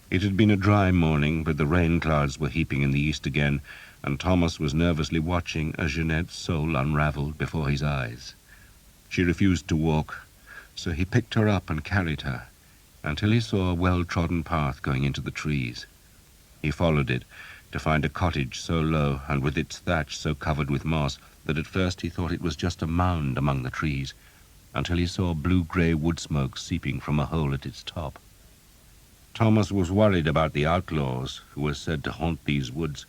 It had been a dry morning, but the rain clouds were heaping in the east again, and Thomas was nervously watching as Jeanette's soul unraveled before his eyes. She refused to walk, so he picked her up and carried her, until he saw a well-trodden path going into the trees. He followed it, to find a cottage so low and with its thatch so covered with moss that at first he thought it was just a mound among the trees, until he saw blue-grey wood smoke seeping from a hole at its top. Thomas was worried about the outlaws who were said to haunt these woods,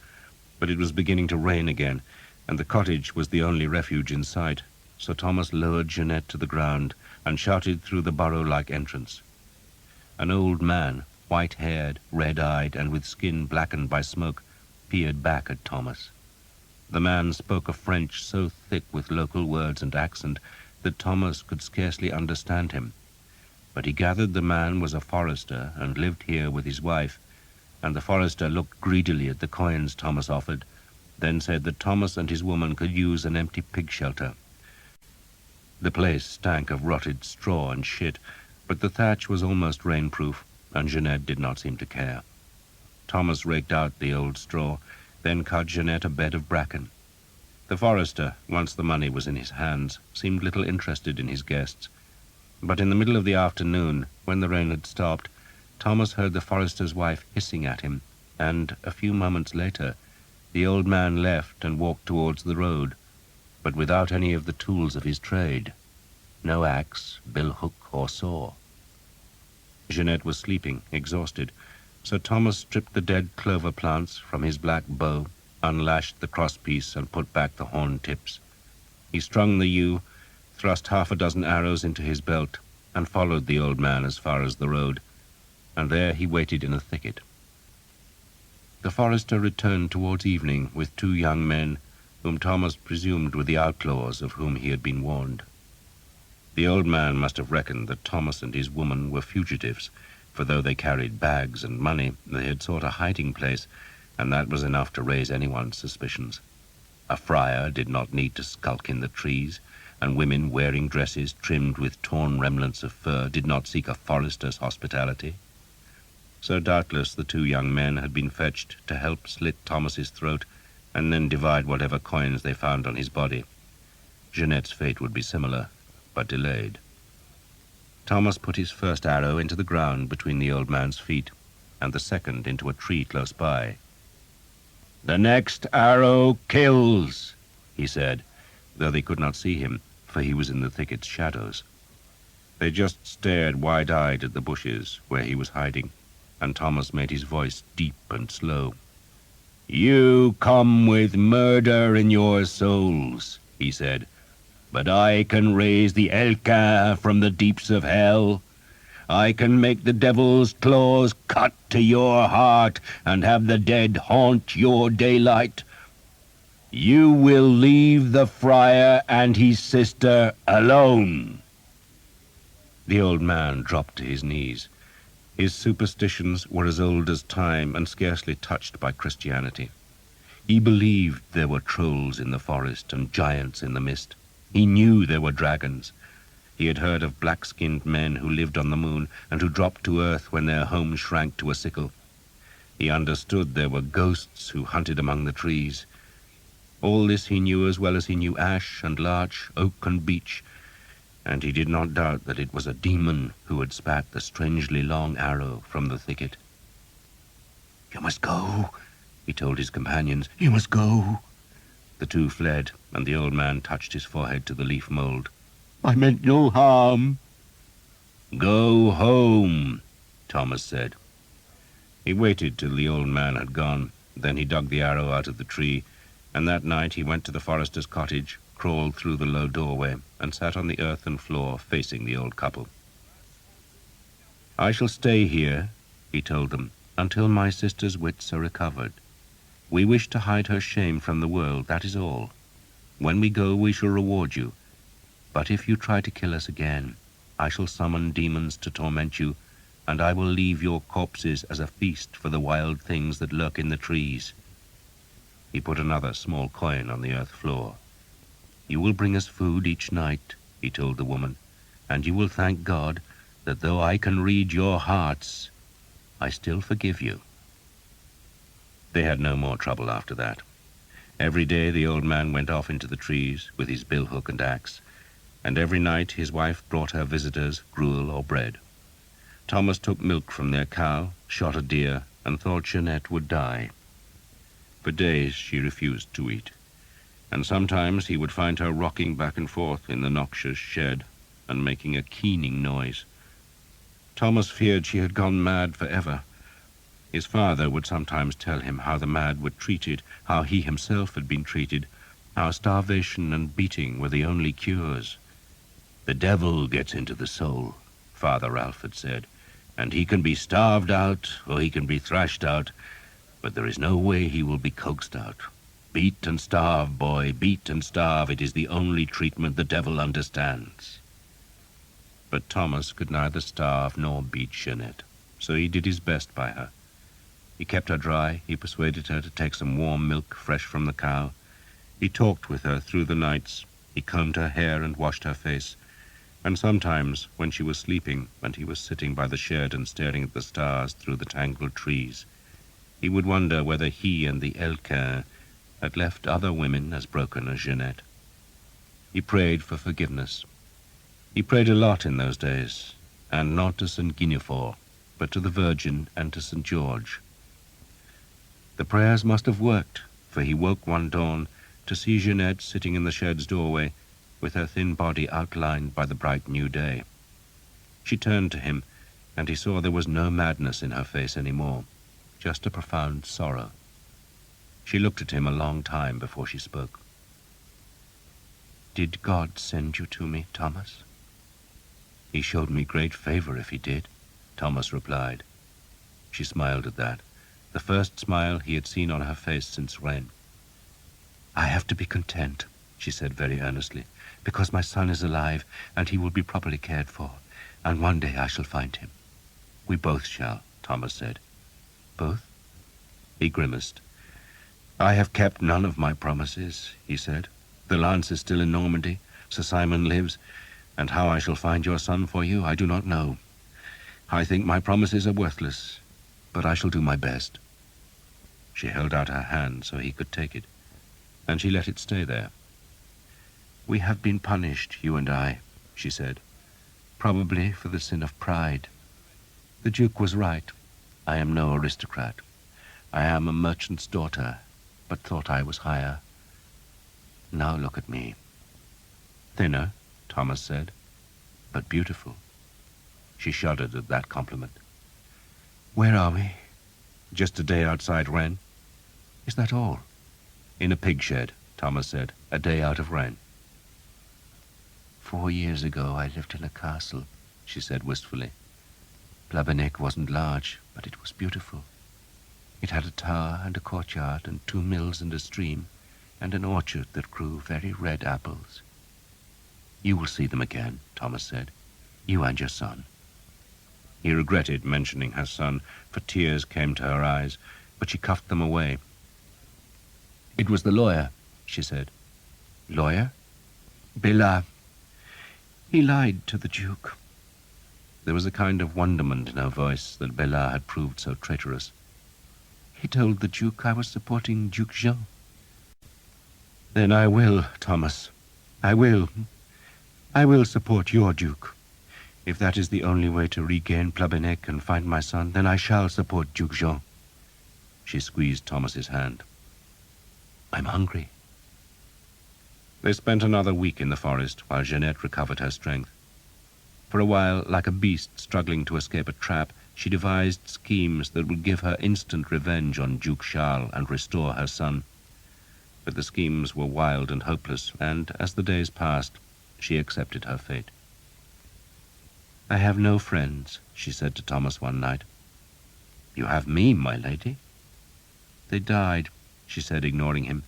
but it was beginning to rain again, and the cottage was the only refuge in sight. Sir Thomas lowered Jeanette to the ground and shouted through the burrow-like entrance. An old man, white-haired, red-eyed, and with skin blackened by smoke, peered back at Thomas. The man spoke a French so thick with local words and accent that Thomas could scarcely understand him. But he gathered the man was a forester and lived here with his wife, and the forester looked greedily at the coins Thomas offered, then said that Thomas and his woman could use an empty pig shelter. The place stank of rotted straw and shit, but the thatch was almost rainproof, and Jeanette did not seem to care. Thomas raked out the old straw, then cut Jeanette a bed of bracken. The forester, once the money was in his hands, seemed little interested in his guests. But in the middle of the afternoon, when the rain had stopped, Thomas heard the forester's wife hissing at him, and a few moments later, the old man left and walked towards the road, but without any of the tools of his trade. No axe, bill-hook, or saw. Jeanette was sleeping, exhausted, so Thomas stripped the dead clover plants from his black bow, unlashed the crosspiece, and put back the horn tips. He strung the yew, thrust 6 arrows into his belt, and followed the old man as far as the road, and there he waited in a thicket. The forester returned towards evening with 2 young men, whom Thomas presumed were the outlaws of whom he had been warned. The old man must have reckoned that Thomas and his woman were fugitives, for though they carried bags and money, they had sought a hiding place, and that was enough to raise anyone's suspicions. A friar did not need to skulk in the trees, and women wearing dresses trimmed with torn remnants of fur did not seek a forester's hospitality. So doubtless the 2 young men had been fetched to help slit Thomas's throat and then divide whatever coins they found on his body. Jeanette's fate would be similar, but delayed. Thomas put his first arrow into the ground between the old man's feet, and the second into a tree close by. "The next arrow kills," he said, though they could not see him, for he was in the thicket's shadows. They just stared wide-eyed at the bushes where he was hiding, and Thomas made his voice deep and slow. "You come with murder in your souls," he said, "but I can raise the Elka from the deeps of hell. I can make the devil's claws cut to your heart and have the dead haunt your daylight. You will leave the friar and his sister alone." The old man dropped to his knees. His superstitions were as old as time and scarcely touched by Christianity. He believed there were trolls in the forest and giants in the mist. He knew there were dragons. He had heard of black-skinned men who lived on the moon and who dropped to earth when their home shrank to a sickle. He understood there were ghosts who hunted among the trees. All this he knew as well as he knew ash and larch, oak and beech, and he did not doubt that it was a demon who had spat the strangely long arrow from the thicket. "You must go," he told his companions. "You must go." The 2 fled, and the old man touched his forehead to the leaf mold. "I meant no harm." "Go home," Thomas said. He waited till the old man had gone. Then he dug the arrow out of the tree, and that night he went to the forester's cottage, crawled through the low doorway, and sat on the earthen floor facing the old couple. "I shall stay here," he told them, "until my sister's wits are recovered. We wish to hide her shame from the world, that is all. When we go, we shall reward you. But if you try to kill us again, I shall summon demons to torment you, and I will leave your corpses as a feast for the wild things that lurk in the trees." He put another small coin on the earth floor. "You will bring us food each night," he told the woman, "and you will thank God that though I can read your hearts, I still forgive you." They had no more trouble after that. Every day the old man went off into the trees with his bill-hook and axe, and every night his wife brought her visitors gruel or bread. Thomas took milk from their cow, shot a deer, and thought Jeanette would die. For days she refused to eat, and sometimes he would find her rocking back and forth in the noxious shed and making a keening noise. Thomas feared she had gone mad forever. His father would sometimes tell him how the mad were treated, how he himself had been treated, How starvation and beating were the only cures. "The devil gets into the soul," Father Ralph had said, "and he can be starved out or he can be thrashed out, but there is no way he will be coaxed out. Beat and starve, boy, beat and starve. It is the only treatment the devil understands." But Thomas could neither starve nor beat Jeanette, so he did his best by her. He kept her dry, he persuaded her to take some warm milk fresh from the cow. He talked with her through the nights, he combed her hair and washed her face, and sometimes, when she was sleeping and he was sitting by the shed and staring at the stars through the tangled trees, he would wonder whether he and the Harlequin had left other women as broken as Jeanette. He prayed for forgiveness. He prayed a lot in those days, and not to St. Guinevere, but to the Virgin and to St. George. The prayers must have worked, for he woke one dawn to see Jeanette sitting in the shed's doorway, with her thin body outlined by the bright new day. She turned to him, and he saw there was no madness in her face any more, just a profound sorrow. She looked at him a long time before she spoke. "Did God send you to me, Thomas?" "He showed me great favor if he did," Thomas replied. She smiled at that, the first smile he had seen on her face since Rennes. "I have to be content," she said very earnestly, "because my son is alive, and he will be properly cared for, and one day I shall find him." "We both shall," Thomas said. "Both?" He grimaced. "I have kept none of my promises," he said. "The lance is still in Normandy, Sir Simon lives, and how I shall find your son for you I do not know. I think my promises are worthless, but I shall do my best." She held out her hand so he could take it, and she let it stay there. "We have been punished, you and I," she said, "probably for the sin of pride. The Duke was right. I am no aristocrat. I am a merchant's daughter, but thought I was higher. Now look at me." "Thinner," Thomas said, "but beautiful." She shuddered at that compliment. "Where are we?" "Just a day outside Rennes." "Is that all?" "In a pig shed," Thomas said, "a day out of Rennes." 4 years ago I lived in a castle," she said wistfully. "Plabennec wasn't large, but it was beautiful. It had a tower and a courtyard and 2 mills and a stream, and an orchard that grew very red apples." "You will see them again," Thomas said, "you and your son." He regretted mentioning her son, for tears came to her eyes, but she cuffed them away. "It was the lawyer," she said. "Lawyer?" "Bella. He lied to the Duke." There was a kind of wonderment in her voice that Bella had proved so traitorous. "He told the Duke I was supporting Duke Jean." "Then I will, Thomas. I will. I will support your Duke. If that is the only way to regain Plabennec and find my son, then I shall support Duke Jean." She squeezed Thomas's hand. "I'm hungry." They spent another week in the forest while Jeanette recovered her strength. For a while, like a beast struggling to escape a trap, she devised schemes that would give her instant revenge on Duke Charles and restore her son. But the schemes were wild and hopeless, and as the days passed, she accepted her fate. "I have no friends," she said to Thomas one night. "You have me, my lady." "They died," she said, ignoring him.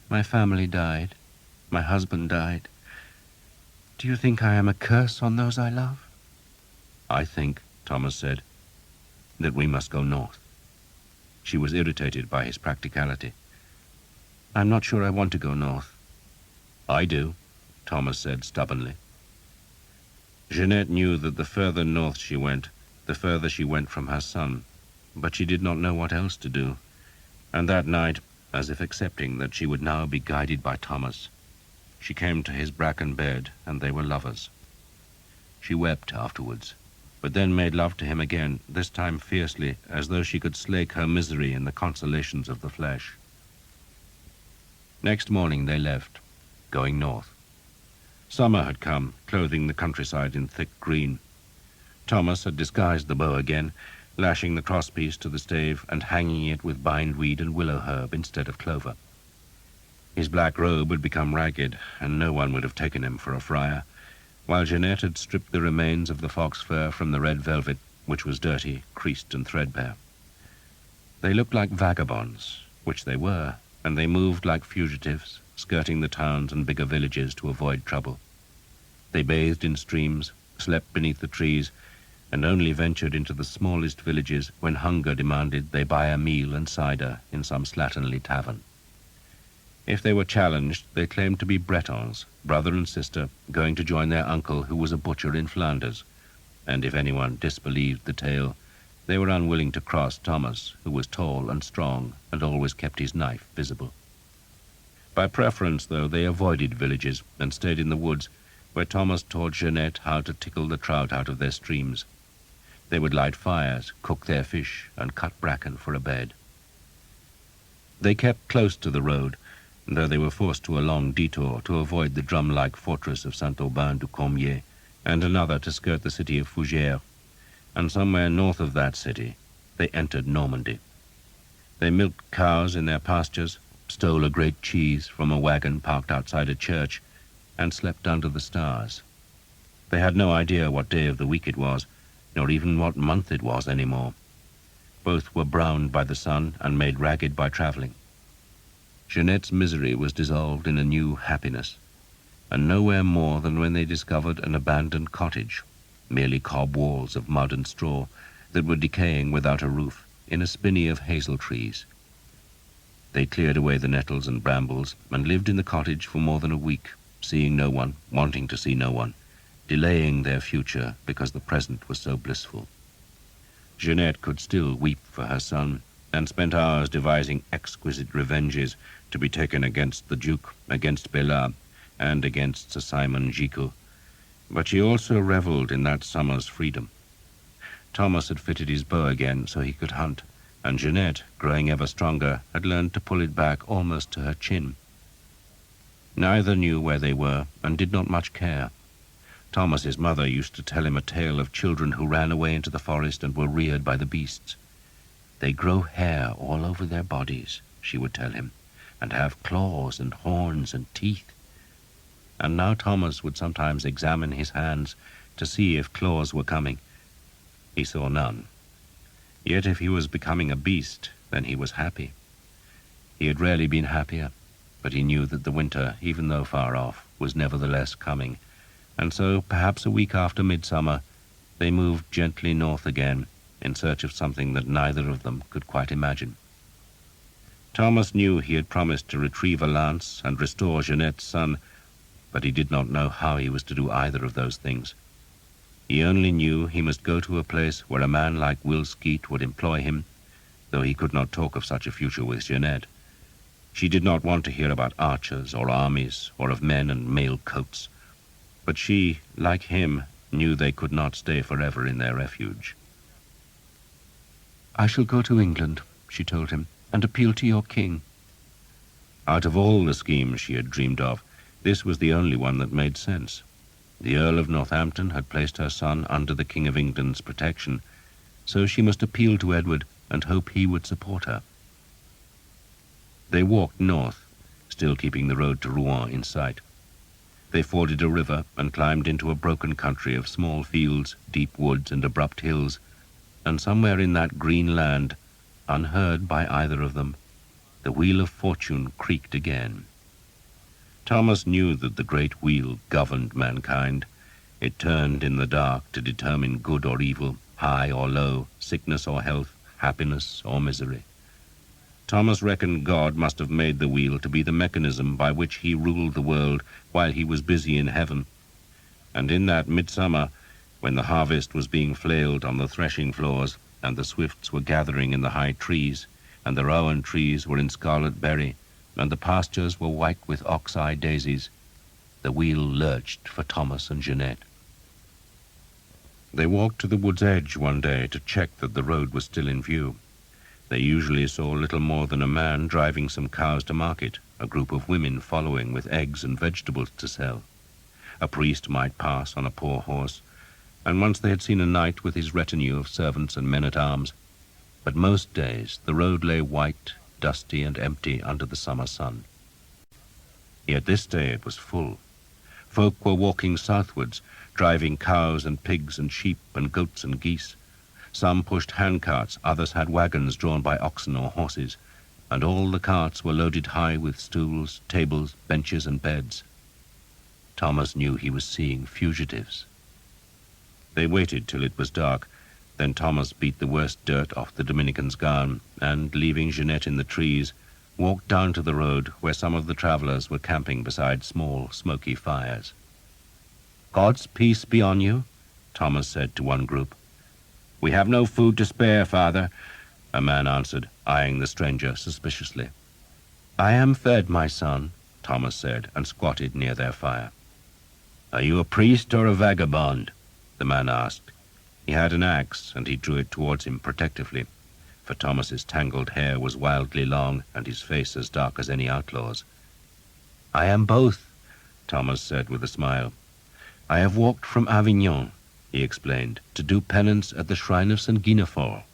"My family died. My husband died. Do you think I am a curse on those I love?" "I think," Thomas said, "that we must go north." She was irritated by his practicality. "I'm not sure I want to go north." "I do," Thomas said stubbornly. Jeanette knew that the further north she went, the further she went from her son, but she did not know what else to do, and that night, as if accepting that she would now be guided by Thomas, she came to his bracken bed, and they were lovers. She wept afterwards, but then made love to him again, this time fiercely, as though she could slake her misery in the consolations of the flesh. Next morning they left, going north. Summer had come, clothing the countryside in thick green. Thomas had disguised the bow again, lashing the crosspiece to the stave and hanging it with bindweed and willow herb instead of clover. His black robe had become ragged, and no one would have taken him for a friar, while Jeanette had stripped the remains of the fox fur from the red velvet, which was dirty, creased, and threadbare. They looked like vagabonds, which they were, and they moved like fugitives, skirting the towns and bigger villages to avoid trouble. They bathed in streams, slept beneath the trees, and only ventured into the smallest villages when hunger demanded they buy a meal and cider in some slatternly tavern. If they were challenged, they claimed to be Bretons, brother and sister, going to join their uncle, who was a butcher in Flanders, and if anyone disbelieved the tale, they were unwilling to cross Thomas, who was tall and strong and always kept his knife visible. By preference, though, they avoided villages and stayed in the woods, where Thomas taught Jeanette how to tickle the trout out of their streams. They would light fires, cook their fish, and cut bracken for a bed. They kept close to the road, though they were forced to a long detour to avoid the drum-like fortress of Saint-Aubin-du-Cormier, and another to skirt the city of Fougères, and somewhere north of that city they entered Normandy. They milked cows in their pastures, stole a great cheese from a wagon parked outside a church, and slept under the stars. They had no idea what day of the week it was, nor even what month it was anymore. Both were browned by the sun and made ragged by traveling. Jeanette's misery was dissolved in a new happiness, and nowhere more than when they discovered an abandoned cottage, merely cob walls of mud and straw that were decaying without a roof, in a spinney of hazel trees. They cleared away the nettles and brambles and lived in the cottage for more than a week, seeing no one, wanting to see no one, delaying their future because the present was so blissful. Jeanette could still weep for her son, and spent hours devising exquisite revenges to be taken against the Duke, against Bela, and against Sir Simon Gicot. But she also revelled in that summer's freedom. Thomas had fitted his bow again so he could hunt, and Jeanette, growing ever stronger, had learned to pull it back almost to her chin. Neither knew where they were, and did not much care. Thomas's mother used to tell him a tale of children who ran away into the forest and were reared by the beasts. "They grow hair all over their bodies," she would tell him, "and have claws and horns and teeth." And now Thomas would sometimes examine his hands to see if claws were coming. He saw none. Yet if he was becoming a beast, then he was happy. He had rarely been happier, but he knew that the winter, even though far off, was nevertheless coming, and so, perhaps a week after midsummer, they moved gently north again, in search of something that neither of them could quite imagine. Thomas knew he had promised to retrieve a lance and restore Jeanette's son, but he did not know how he was to do either of those things. He only knew he must go to a place where a man like Will Skeet would employ him, though he could not talk of such a future with Jeanette. She did not want to hear about archers or armies or of men and mail coats, but she, like him, knew they could not stay forever in their refuge. "I shall go to England," she told him, "and appeal to your king." Out of all the schemes she had dreamed of, this was the only one that made sense. The Earl of Northampton had placed her son under the King of England's protection, so she must appeal to Edward and hope he would support her. They walked north, still keeping the road to Rouen in sight. They forded a river and climbed into a broken country of small fields, deep woods, and abrupt hills, and somewhere in that green land, unheard by either of them, the wheel of fortune creaked again. Thomas knew that the great wheel governed mankind. It turned in the dark to determine good or evil, high or low, sickness or health, happiness or misery. Thomas reckoned God must have made the wheel to be the mechanism by which he ruled the world while he was busy in heaven. And in that midsummer, when the harvest was being flailed on the threshing floors, and the swifts were gathering in the high trees, and the rowan trees were in scarlet berry, and the pastures were white with ox-eye daisies, the wheel lurched for Thomas and Jeanette. They walked to the wood's edge one day to check that the road was still in view. They usually saw little more than a man driving some cows to market, a group of women following with eggs and vegetables to sell. A priest might pass on a poor horse, and once they had seen a knight with his retinue of servants and men-at-arms. But most days the road lay white, dusty, and empty under the summer sun. Yet this day it was full. Folk were walking southwards, driving cows and pigs and sheep and goats and geese. Some pushed handcarts, others had wagons drawn by oxen or horses, and all the carts were loaded high with stools, tables, benches, and beds. Thomas knew he was seeing fugitives. They waited till it was dark. Then Thomas beat the worst dirt off the Dominican's gown, and, leaving Jeanette in the trees, walked down to the road where some of the travellers were camping beside small, smoky fires. "God's peace be on you," Thomas said to one group. "We have no food to spare, father," a man answered, eyeing the stranger suspiciously. "I am fed, my son," Thomas said, and squatted near their fire. "Are you a priest or a vagabond?" the man asked. He had an axe, and he drew it towards him protectively, for Thomas's tangled hair was wildly long and his face as dark as any outlaw's. "I am both," Thomas said with a smile. "I have walked from Avignon," he explained, "to do penance at the shrine of St. Guinevere."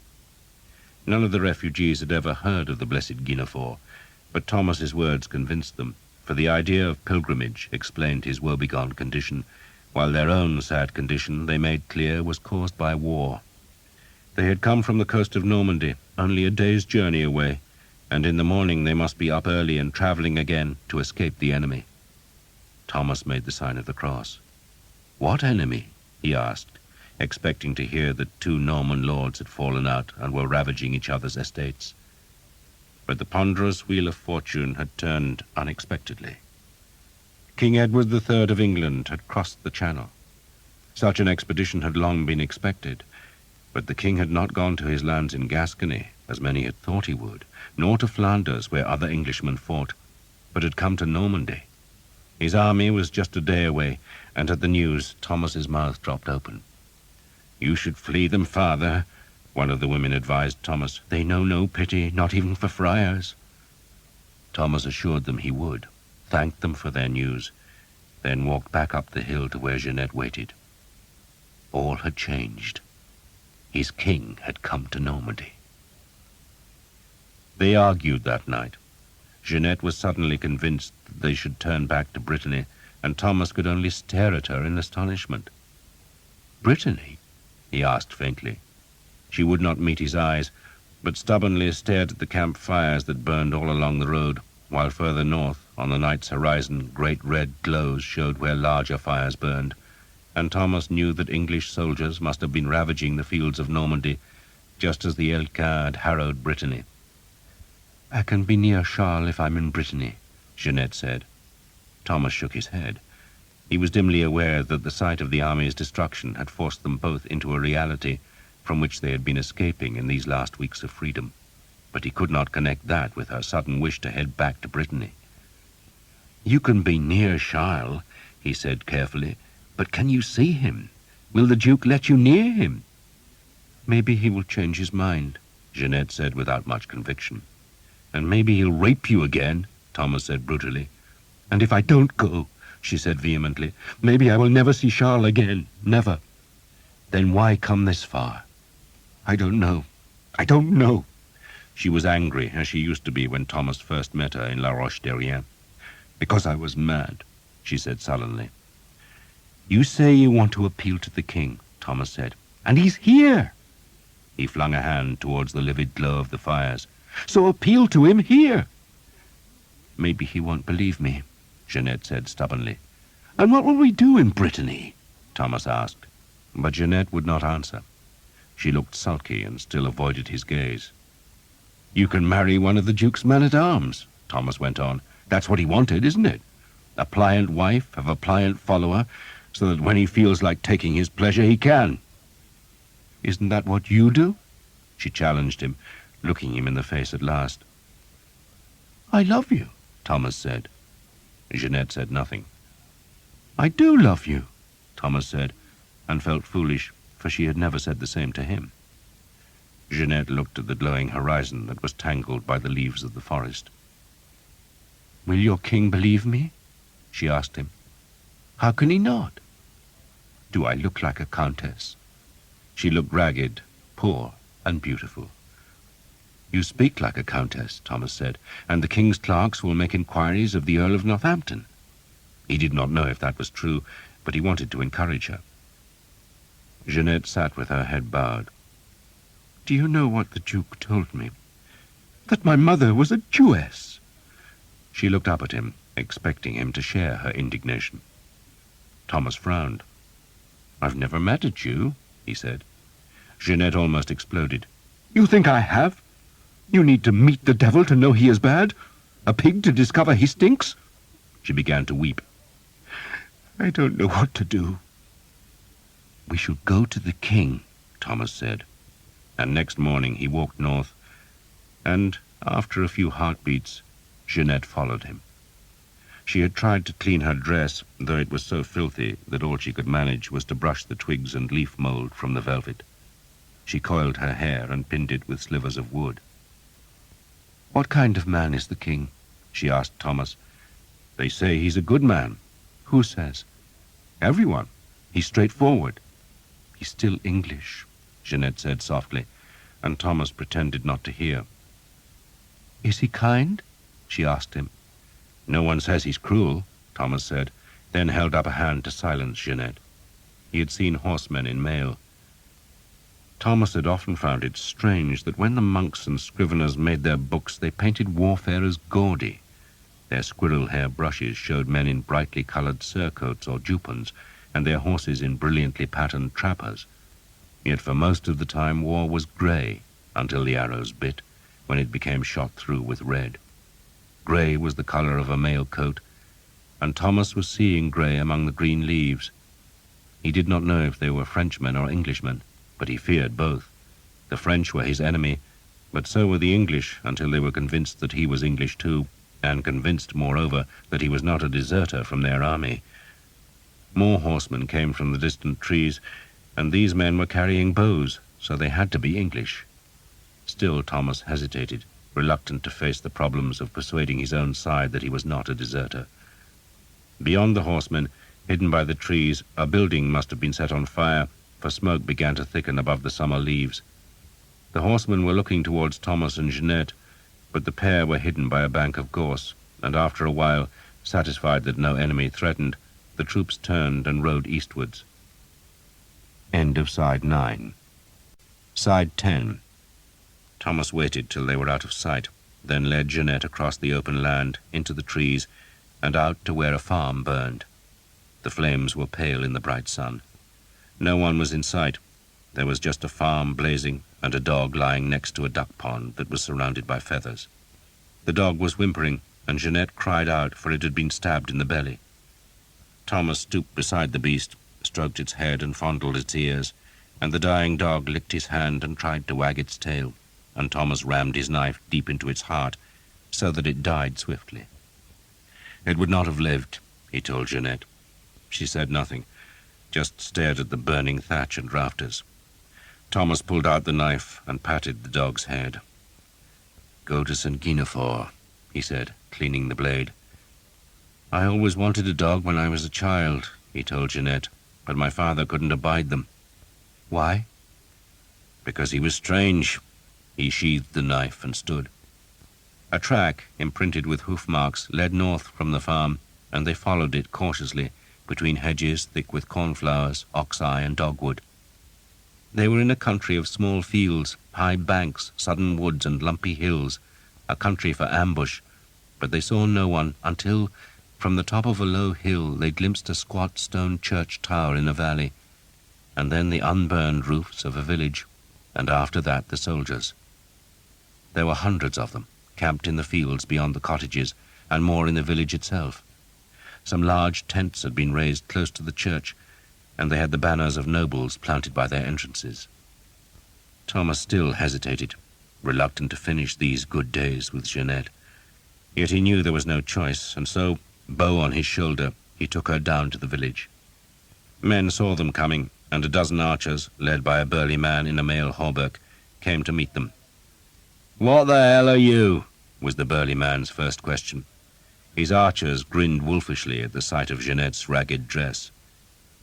None of the refugees had ever heard of the blessed Guinevere, but Thomas's words convinced them, for the idea of pilgrimage explained his woebegone condition, while their own sad condition, they made clear, was caused by war. They had come from the coast of Normandy, only a day's journey away, and in the morning they must be up early and travelling again to escape the enemy. Thomas made the sign of the cross. "What enemy?" he asked, expecting to hear that 2 Norman lords had fallen out and were ravaging each other's estates. But the ponderous wheel of fortune had turned unexpectedly. King Edward III of England had crossed the Channel. Such an expedition had long been expected, but the king had not gone to his lands in Gascony, as many had thought he would, nor to Flanders, where other Englishmen fought, but had come to Normandy. His army was just a day away, and at the news Thomas's mouth dropped open. "You should flee them, father," one of the women advised Thomas. "They know no pity, not even for friars." Thomas assured them he would, thanked them for their news, then walked back up the hill to where Jeanette waited. All had changed. His king had come to Normandy. They argued that night. Jeanette was suddenly convinced that they should turn back to Brittany, and Thomas could only stare at her in astonishment. "Brittany?" he asked faintly. She would not meet his eyes, but stubbornly stared at the camp fires that burned all along the road, while further north, on the night's horizon, great red glows showed where larger fires burned, and Thomas knew that English soldiers must have been ravaging the fields of Normandy, just as the Harlequin had harrowed Brittany. "I can be near Charles if I'm in Brittany," Jeanette said. Thomas shook his head. He was dimly aware that the sight of the army's destruction had forced them both into a reality from which they had been escaping in these last weeks of freedom, but he could not connect that with her sudden wish to head back to Brittany. "You can be near Charles," he said carefully, "but can you see him? Will the Duke let you near him?" "Maybe he will change his mind," Jeanette said without much conviction. "And maybe he'll rape you again," Thomas said brutally. "And if I don't go," she said vehemently, "maybe I will never see Charles again, never." "Then why come this far?" "I don't know. I don't know." She was angry, as she used to be when Thomas first met her in La Roche-Derrien. "Because I was mad," she said sullenly. "You say you want to appeal to the king," Thomas said, "and he's here." He flung a hand towards the livid glow of the fires. "So appeal to him here." "Maybe he won't believe me," Jeanette said stubbornly. "And what will we do in Brittany?" Thomas asked. But Jeanette would not answer. She looked sulky and still avoided his gaze. "You can marry one of the Duke's men-at-arms," Thomas went on. "That's what he wanted, isn't it? A pliant wife, have a pliant follower, so that when he feels like taking his pleasure, he can." "Isn't that what you do?" she challenged him, looking him in the face at last. "I love you," Thomas said. Jeanette said nothing. "I do love you," Thomas said, and felt foolish, for she had never said the same to him. Jeanette looked at the glowing horizon that was tangled by the leaves of the forest. "Will your king believe me?" she asked him. "How can he not?" "Do I look like a countess?" She looked ragged, poor, and beautiful. "You speak like a countess," Thomas said, "and the king's clerks will make inquiries of the Earl of Northampton." He did not know if that was true, but he wanted to encourage her. Jeanette sat with her head bowed. "Do you know what the Duke told me? That my mother was a Jewess." She looked up at him, expecting him to share her indignation. Thomas frowned. "I've never met a Jew," he said. Jeanette almost exploded. "You think I have? You need to meet the devil to know he is bad? A pig to discover he stinks?" She began to weep. "I don't know what to do." "We should go to the king," Thomas said. And next morning he walked north, and after a few heartbeats, Jeanette followed him. She had tried to clean her dress, though it was so filthy that all she could manage was to brush the twigs and leaf mold from the velvet. She coiled her hair and pinned it with slivers of wood. "What kind of man is the king?" she asked Thomas. "They say he's a good man." "Who says?" "Everyone. He's straightforward." "He's still English," Jeanette said softly, and Thomas pretended not to hear. "Is he kind?" she asked him. "No one says he's cruel," Thomas said, then held up a hand to silence Jeanette. He had seen horsemen in mail. Thomas had often found it strange that when the monks and scriveners made their books, they painted warfare as gaudy. Their squirrel hair brushes showed men in brightly coloured surcoats or jupons, and their horses in brilliantly patterned trappers. Yet for most of the time war was grey, until the arrows bit, when it became shot through with red. Grey was the colour of a mail coat, and Thomas was seeing grey among the green leaves. He did not know if they were Frenchmen or Englishmen, but he feared both. The French were his enemy, but so were the English until they were convinced that he was English too, and convinced, moreover, that he was not a deserter from their army. More horsemen came from the distant trees, and these men were carrying bows, so they had to be English. Still Thomas hesitated, reluctant to face the problems of persuading his own side that he was not a deserter. Beyond the horsemen, hidden by the trees, a building must have been set on fire, for smoke began to thicken above the summer leaves. The horsemen were looking towards Thomas and Jeanette, but the pair were hidden by a bank of gorse, and after a while, satisfied that no enemy threatened, the troops turned and rode eastwards. End of Side 9. Side 10. Thomas waited till they were out of sight, then led Jeanette across the open land, into the trees, and out to where a farm burned. The flames were pale in the bright sun. No one was in sight. There was just a farm blazing, and a dog lying next to a duck pond that was surrounded by feathers. The dog was whimpering, and Jeanette cried out, for it had been stabbed in the belly. Thomas stooped beside the beast, stroked its head and fondled its ears, and the dying dog licked his hand and tried to wag its tail, and Thomas rammed his knife deep into its heart, so that it died swiftly. It would not have lived, he told Jeanette. She said nothing, just stared at the burning thatch and rafters. Thomas pulled out the knife and patted the dog's head. "Go to St. Guinevere," he said, cleaning the blade. "I always wanted a dog when I was a child," he told Jeanette, "but my father couldn't abide them." "Why?" "Because he was strange." He sheathed the knife and stood. A track, imprinted with hoof marks, led north from the farm, and they followed it cautiously, between hedges thick with cornflowers, ox-eye, and dogwood. They were in a country of small fields, high banks, sudden woods, and lumpy hills, a country for ambush, but they saw no one until, from the top of a low hill, they glimpsed a squat stone church tower in a valley, and then the unburned roofs of a village, and after that the soldiers. There were hundreds of them, camped in the fields beyond the cottages, and more in the village itself. Some large tents had been raised close to the church, and they had the banners of nobles planted by their entrances. Thomas still hesitated, reluctant to finish these good days with Jeanette. Yet he knew there was no choice, and so, bow on his shoulder, he took her down to the village. Men saw them coming, and a dozen archers, led by a burly man in a mail hauberk, came to meet them. "What the hell are you?" was the burly man's first question. His archers grinned wolfishly at the sight of Jeanette's ragged dress.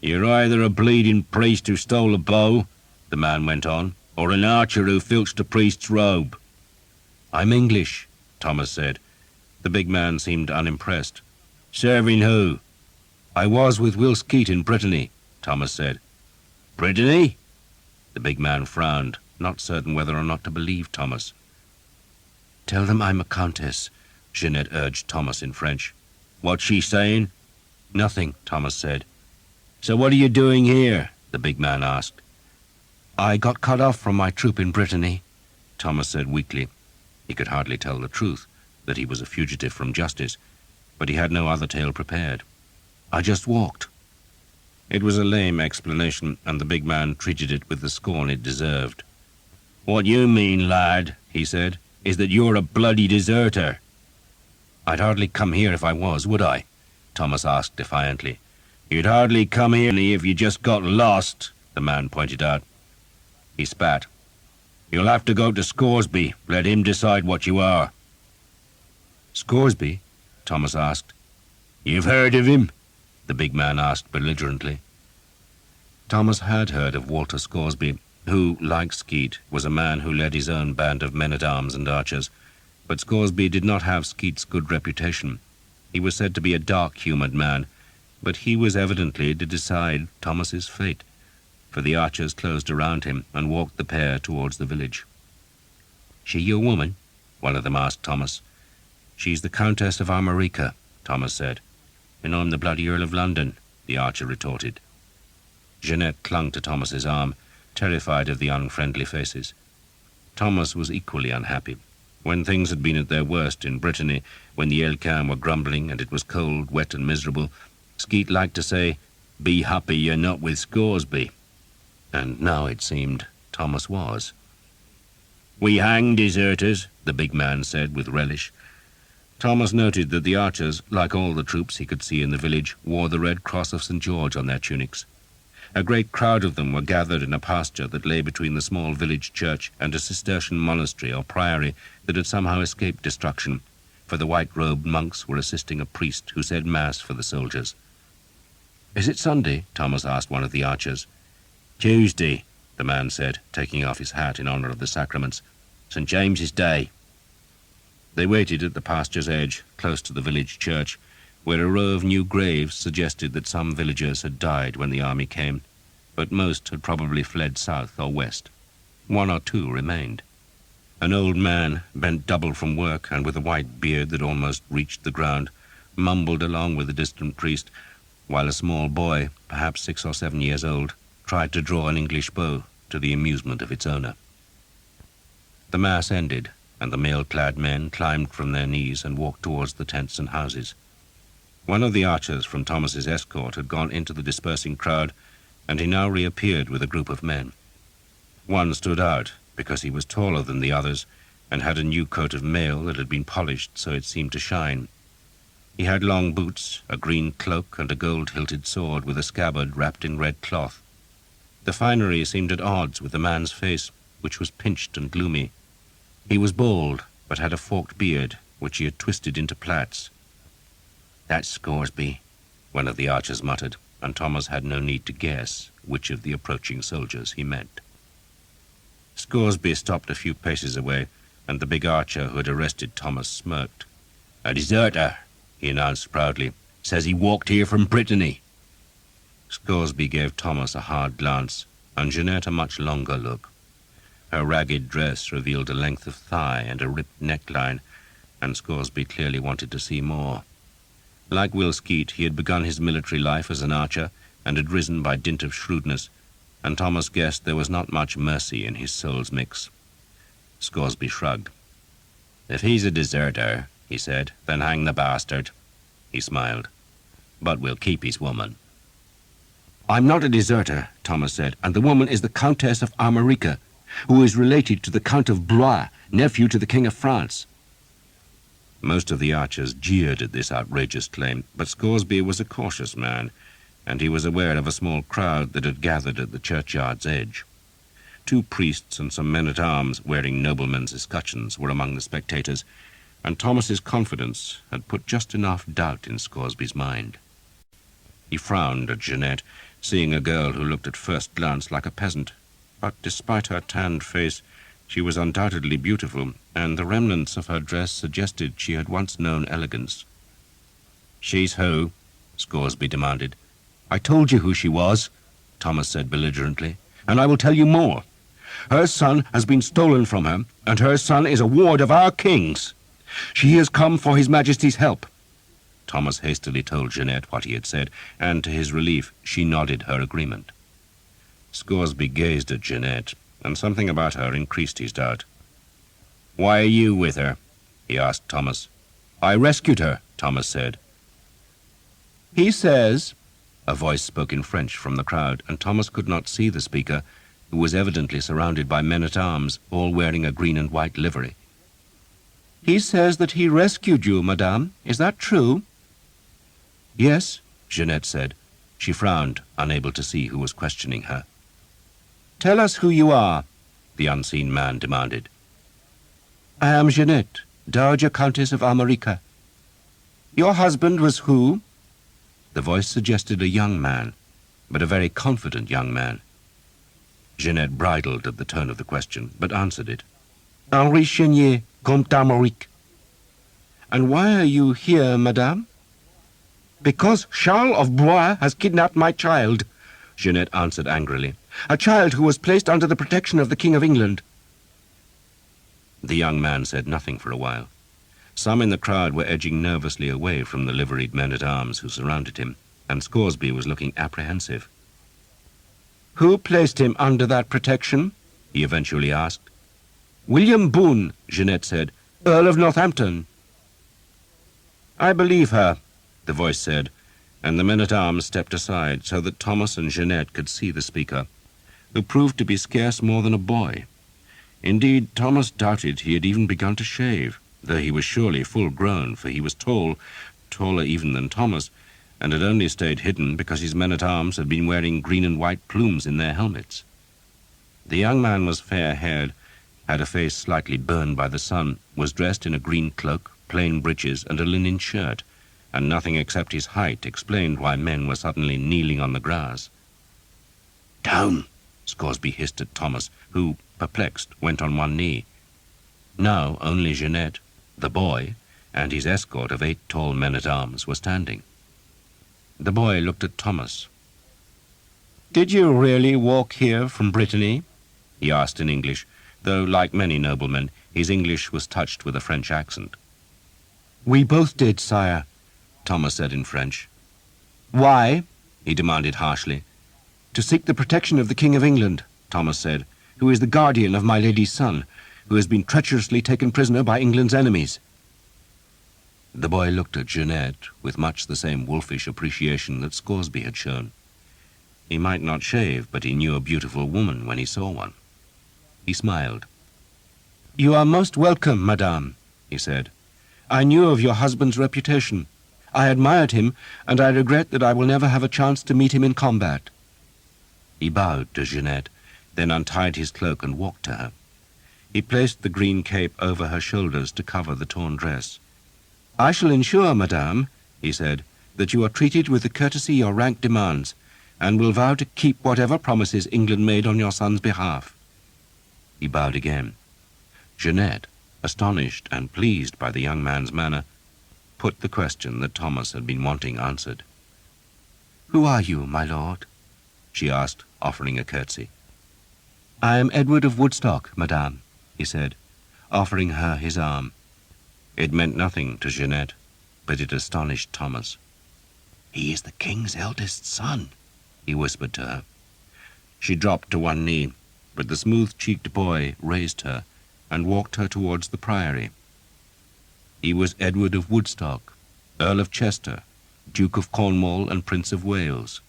"You're either a bleeding priest who stole a bow," the man went on, "or an archer who filched a priest's robe." "I'm English," Thomas said. The big man seemed unimpressed. "Serving who?" "I was with Will Skeet in Brittany," Thomas said. "Brittany?" The big man frowned, not certain whether or not to believe Thomas. "Tell them I'm a countess," Jeanette urged Thomas in French. "What's she saying?" "Nothing," Thomas said. "So what are you doing here?" the big man asked. "I got cut off from my troop in Brittany," Thomas said weakly. He could hardly tell the truth, that he was a fugitive from justice, but he had no other tale prepared. "I just walked." It was a lame explanation, and the big man treated it with the scorn it deserved. "What you mean, lad," he said, "is that you're a bloody deserter." "I'd hardly come here if I was, would I?" Thomas asked defiantly. "You'd hardly come here if you just got lost," the man pointed out. He spat. "You'll have to go to Scoresby. Let him decide what you are." "Scoresby?" Thomas asked. "You've heard of him?" the big man asked belligerently. Thomas had heard of Walter Scoresby, who, like Skeet, was a man who led his own band of men-at-arms and archers, but Scoresby did not have Skeet's good reputation. He was said to be a dark-humoured man, but he was evidently to decide Thomas's fate, for the archers closed around him and walked the pair towards the village. "She your woman?" one of them asked Thomas. "She's the Countess of Armorica," Thomas said. "And I'm the bloody Earl of London," the archer retorted. Jeanette clung to Thomas's arm, terrified of the unfriendly faces. Thomas was equally unhappy. When things had been at their worst in Brittany, when the Harlequin were grumbling and it was cold, wet and miserable, Skeet liked to say, "Be happy you're not with Scoresby." And now it seemed Thomas was. "We hang deserters," the big man said with relish. Thomas noted that the archers, like all the troops he could see in the village, wore the red cross of St. George on their tunics. A great crowd of them were gathered in a pasture that lay between the small village church and a Cistercian monastery or priory that had somehow escaped destruction, for the white-robed monks were assisting a priest who said mass for the soldiers. "Is it Sunday?" Thomas asked one of the archers. "Tuesday," the man said, taking off his hat in honor of the sacraments. "St. James's Day." They waited at the pasture's edge, close to the village church, where a row of new graves suggested that some villagers had died when the army came, but most had probably fled south or west. One or two remained. An old man, bent double from work and with a white beard that almost reached the ground, mumbled along with the distant priest, while a small boy, perhaps 6 or 7 years old, tried to draw an English bow to the amusement of its owner. The mass ended, and the mail-clad men climbed from their knees and walked towards the tents and houses. One of the archers from Thomas's escort had gone into the dispersing crowd, and he now reappeared with a group of men. One stood out because he was taller than the others and had a new coat of mail that had been polished so it seemed to shine. He had long boots, a green cloak, and a gold-hilted sword with a scabbard wrapped in red cloth. The finery seemed at odds with the man's face, which was pinched and gloomy. He was bald, but had a forked beard, which he had twisted into plaits. "That's Scoresby," one of the archers muttered, and Thomas had no need to guess which of the approaching soldiers he meant. Scoresby stopped a few paces away, and the big archer who had arrested Thomas smirked. "A deserter," he announced proudly. "Says he walked here from Brittany." Scoresby gave Thomas a hard glance, and Jeanette a much longer look. Her ragged dress revealed a length of thigh and a ripped neckline, and Scoresby clearly wanted to see more. Like Will Skeet, he had begun his military life as an archer and had risen by dint of shrewdness, and Thomas guessed there was not much mercy in his soul's mix. Scoresby shrugged. "If he's a deserter," he said, "then hang the bastard." He smiled. "But we'll keep his woman." "I'm not a deserter," Thomas said, "and the woman is the Countess of Armorica, who is related to the Count of Blois, nephew to the King of France." Most of the archers jeered at this outrageous claim, but Scoresby was a cautious man, and he was aware of a small crowd that had gathered at the churchyard's edge. 2 priests and some men-at-arms wearing noblemen's escutcheons were among the spectators, and Thomas's confidence had put just enough doubt in Scoresby's mind. He frowned at Jeanette, seeing a girl who looked at first glance like a peasant, but despite her tanned face, She was undoubtedly beautiful, and the remnants of her dress suggested she had once known elegance. "She's who?" Scoresby demanded. "I told you who she was," Thomas said belligerently, "and I will tell you more. Her son has been stolen from her, and her son is a ward of our king's. She has come for his Majesty's help." Thomas hastily told Jeanette what he had said, and to his relief she nodded her agreement. Scoresby gazed at Jeanette, and something about her increased his doubt. "Why are you with her?" he asked Thomas. "I rescued her," Thomas said. "He says," a voice spoke in French from the crowd, and Thomas could not see the speaker, who was evidently surrounded by men-at-arms, all wearing a green and white livery. "He says that he rescued you, madame. Is that true?" "Yes," Jeanette said. She frowned, unable to see who was questioning her. "Tell us who you are," the unseen man demanded. "I am Jeanette, Dowager Countess of Armorica." "Your husband was who?" The voice suggested a young man, but a very confident young man. Jeanette bridled at the tone of the question, but answered it. "Henri Chenier, Comte d'Armorique." "And why are you here, madame?" "Because Charles of Blois has kidnapped my child," Jeanette answered angrily. "A child who was placed under the protection of the King of England." The young man said nothing for a while. Some in the crowd were edging nervously away from the liveried men-at-arms who surrounded him, and Scoresby was looking apprehensive. "Who placed him under that protection?" he eventually asked. "William Boone," Jeanette said, "Earl of Northampton." "I believe her," the voice said, and the men-at-arms stepped aside so that Thomas and Jeanette could see the speaker, who proved to be scarce more than a boy. Indeed, Thomas doubted he had even begun to shave, though he was surely full-grown, for he was tall, taller even than Thomas, and had only stayed hidden because his men-at-arms had been wearing green and white plumes in their helmets. The young man was fair-haired, had a face slightly burned by the sun, was dressed in a green cloak, plain breeches, and a linen shirt, and nothing except his height explained why men were suddenly kneeling on the grass. "Down!" Scoresby hissed at Thomas, who, perplexed, went on one knee. Now only Jeanette, the boy, and his escort of 8 tall men-at-arms were standing. The boy looked at Thomas. "Did you really walk here from Brittany?" he asked in English, though, like many noblemen, his English was touched with a French accent. "We both did, sire," Thomas said in French. "Why?" he demanded harshly. "To seek the protection of the King of England," Thomas said, "who is the guardian of my lady's son, who has been treacherously taken prisoner by England's enemies." The boy looked at Jeanette with much the same wolfish appreciation that Scoresby had shown. He might not shave, but he knew a beautiful woman when he saw one. He smiled. "You are most welcome, madame," he said. "I knew of your husband's reputation. I admired him, and I regret that I will never have a chance to meet him in combat." He bowed to Jeanette, then untied his cloak and walked to her. He placed the green cape over her shoulders to cover the torn dress. "I shall ensure, madame," he said, "that you are treated with the courtesy your rank demands, and will vow to keep whatever promises England made on your son's behalf." He bowed again. Jeanette, astonished and pleased by the young man's manner, put the question that Thomas had been wanting answered. "Who are you, my lord?" she asked, offering a curtsy. "I am Edward of Woodstock, madame," he said, offering her his arm. It meant nothing to Jeanette, but it astonished Thomas. "He is the king's eldest son," he whispered to her. She dropped to one knee, but the smooth-cheeked boy raised her and walked her towards the priory. He was Edward of Woodstock, Earl of Chester, Duke of Cornwall and Prince of Wales.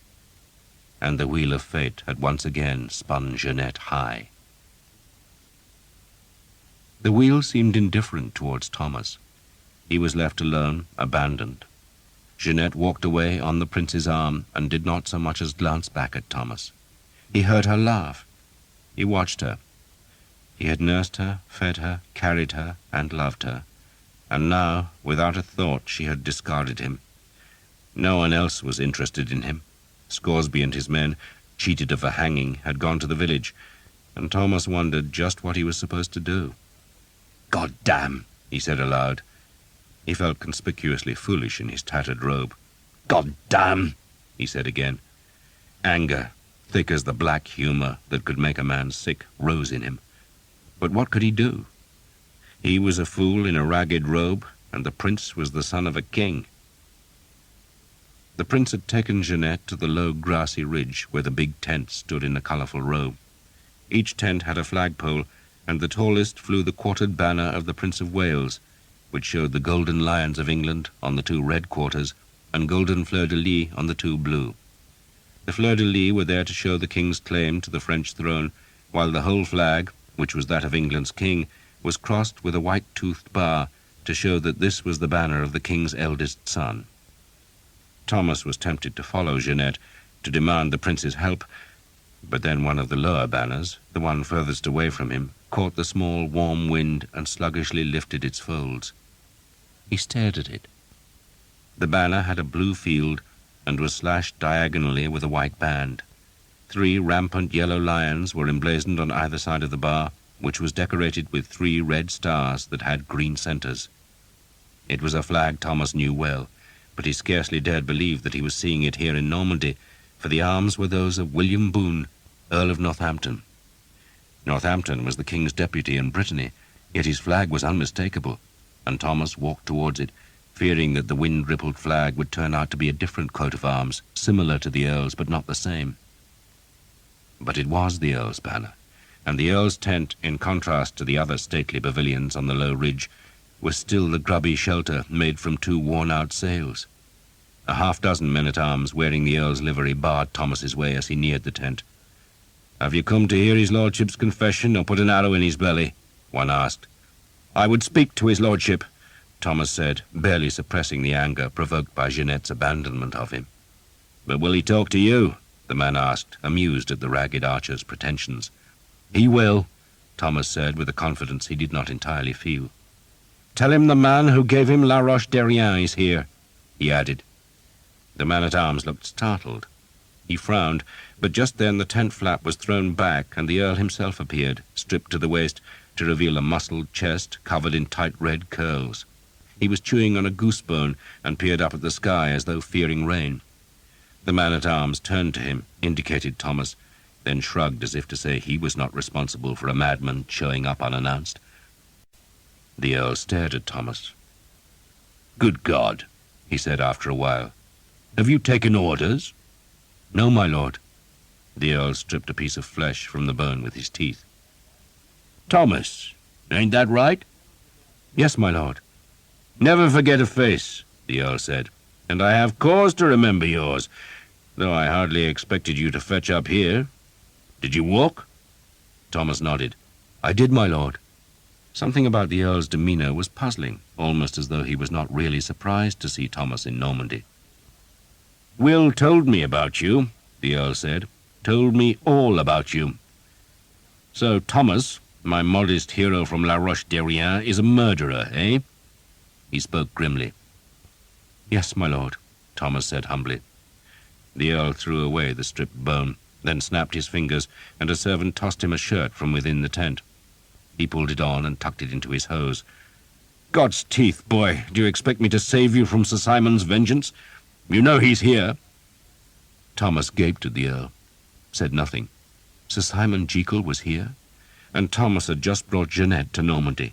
And the wheel of fate had once again spun Jeanette high. The wheel seemed indifferent towards Thomas. He was left alone, abandoned. Jeanette walked away on the prince's arm and did not so much as glance back at Thomas. He heard her laugh. He watched her. He had nursed her, fed her, carried her, and loved her. And now, without a thought, she had discarded him. No one else was interested in him. Scoresby and his men, cheated of a hanging, had gone to the village, and Thomas wondered just what he was supposed to do. "God damn," he said aloud. He felt conspicuously foolish in his tattered robe. "God damn," he said again. Anger, thick as the black humour that could make a man sick, rose in him. But what could he do? He was a fool in a ragged robe, and the prince was the son of a king. The prince had taken Jeanette to the low grassy ridge where the big tent stood in a colourful row. Each tent had a flagpole, and the tallest flew the quartered banner of the Prince of Wales, which showed the golden lions of England on the 2 red quarters and golden fleurs-de-lis on the 2 blue. The fleurs-de-lis were there to show the king's claim to the French throne, while the whole flag, which was that of England's king, was crossed with a white-toothed bar to show that this was the banner of the king's eldest son. Thomas was tempted to follow Jeanette, to demand the prince's help, but then one of the lower banners, the one furthest away from him, caught the small warm wind and sluggishly lifted its folds. He stared at it. The banner had a blue field and was slashed diagonally with a white band. 3 rampant yellow lions were emblazoned on either side of the bar, which was decorated with 3 red stars that had green centres. It was a flag Thomas knew well, but he scarcely dared believe that he was seeing it here in Normandy, for the arms were those of William Bohun, Earl of Northampton. Northampton was the king's deputy in Brittany, yet his flag was unmistakable, and Thomas walked towards it, fearing that the wind-rippled flag would turn out to be a different coat of arms, similar to the Earl's but not the same. But it was the Earl's banner, and the Earl's tent, in contrast to the other stately pavilions on the low ridge, was still the grubby shelter made from 2 worn-out sails. A half-dozen men-at-arms wearing the Earl's livery barred Thomas's way as he neared the tent. "Have you come to hear his lordship's confession or put an arrow in his belly?" one asked. "I would speak to his lordship," Thomas said, barely suppressing the anger provoked by Jeanette's abandonment of him. "But will he talk to you?" the man asked, amused at the ragged archer's pretensions. "He will," Thomas said with a confidence he did not entirely feel. "Tell him the man who gave him La Roche-Derrien is here," he added. The man-at-arms looked startled. He frowned, but just then the tent flap was thrown back and the Earl himself appeared, stripped to the waist, to reveal a muscled chest covered in tight red curls. He was chewing on a goose-bone and peered up at the sky as though fearing rain. The man-at-arms turned to him, indicated Thomas, then shrugged as if to say he was not responsible for a madman showing up unannounced. The Earl stared at Thomas. "Good God," he said after a while. "Have you taken orders?" "No, my lord." The Earl stripped a piece of flesh from the bone with his teeth. "Thomas, ain't that right?" "Yes, my lord." "Never forget a face," the Earl said, "and I have cause to remember yours, though I hardly expected you to fetch up here. Did you walk?" Thomas nodded. "I did, my lord." Something about the Earl's demeanour was puzzling, almost as though he was not really surprised to see Thomas in Normandy. "Will told me about you," the Earl said. "Told me all about you. So Thomas, my modest hero from La Roche-Derrien, is a murderer, eh?" He spoke grimly. "Yes, my lord," Thomas said humbly. The Earl threw away the stripped bone, then snapped his fingers, and a servant tossed him a shirt from within the tent. He pulled it on and tucked it into his hose. "God's teeth, boy, do you expect me to save you from Sir Simon's vengeance? You know he's here." Thomas gaped at the Earl, said nothing. Sir Simon Jekyll was here, and Thomas had just brought Jeanette to Normandy.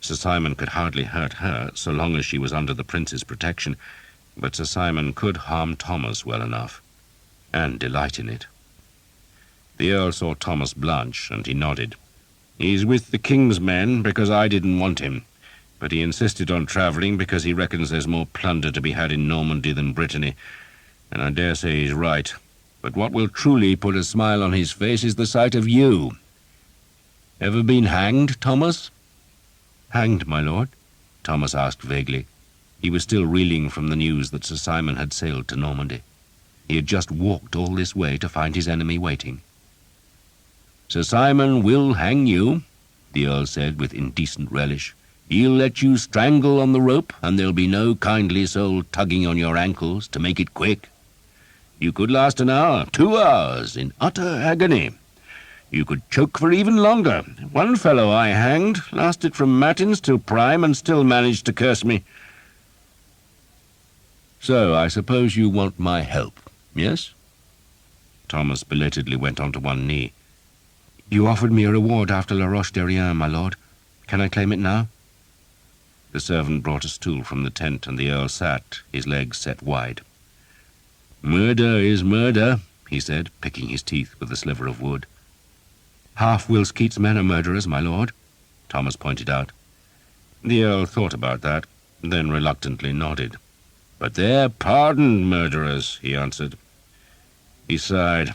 Sir Simon could hardly hurt her so long as she was under the prince's protection, but Sir Simon could harm Thomas well enough, and delight in it. The Earl saw Thomas blanch, and he nodded. "He's with the king's men because I didn't want him, but he insisted on travelling because he reckons there's more plunder to be had in Normandy than Brittany, and I dare say he's right. But what will truly put a smile on his face is the sight of you. Ever been hanged, Thomas?" "Hanged, my lord?" Thomas asked vaguely. He was still reeling from the news that Sir Simon had sailed to Normandy. He had just walked all this way to find his enemy waiting. "Sir Simon will hang you," the Earl said with indecent relish. "He'll let you strangle on the rope, and there'll be no kindly soul tugging on your ankles to make it quick. You could last an hour, 2 hours, in utter agony. You could choke for even longer. One fellow I hanged lasted from matins till prime and still managed to curse me. So I suppose you want my help, yes? Thomas belatedly went onto one knee. You offered me a reward after La Roche-Derrien, my lord. Can I claim it now? The servant brought a stool from the tent, and the Earl sat, his legs set wide. Murder is murder, he said, picking his teeth with a sliver of wood. Half Will Skeet's men are murderers, my lord, Thomas pointed out. The Earl thought about that, then reluctantly nodded. But they're pardoned murderers, he answered. He sighed.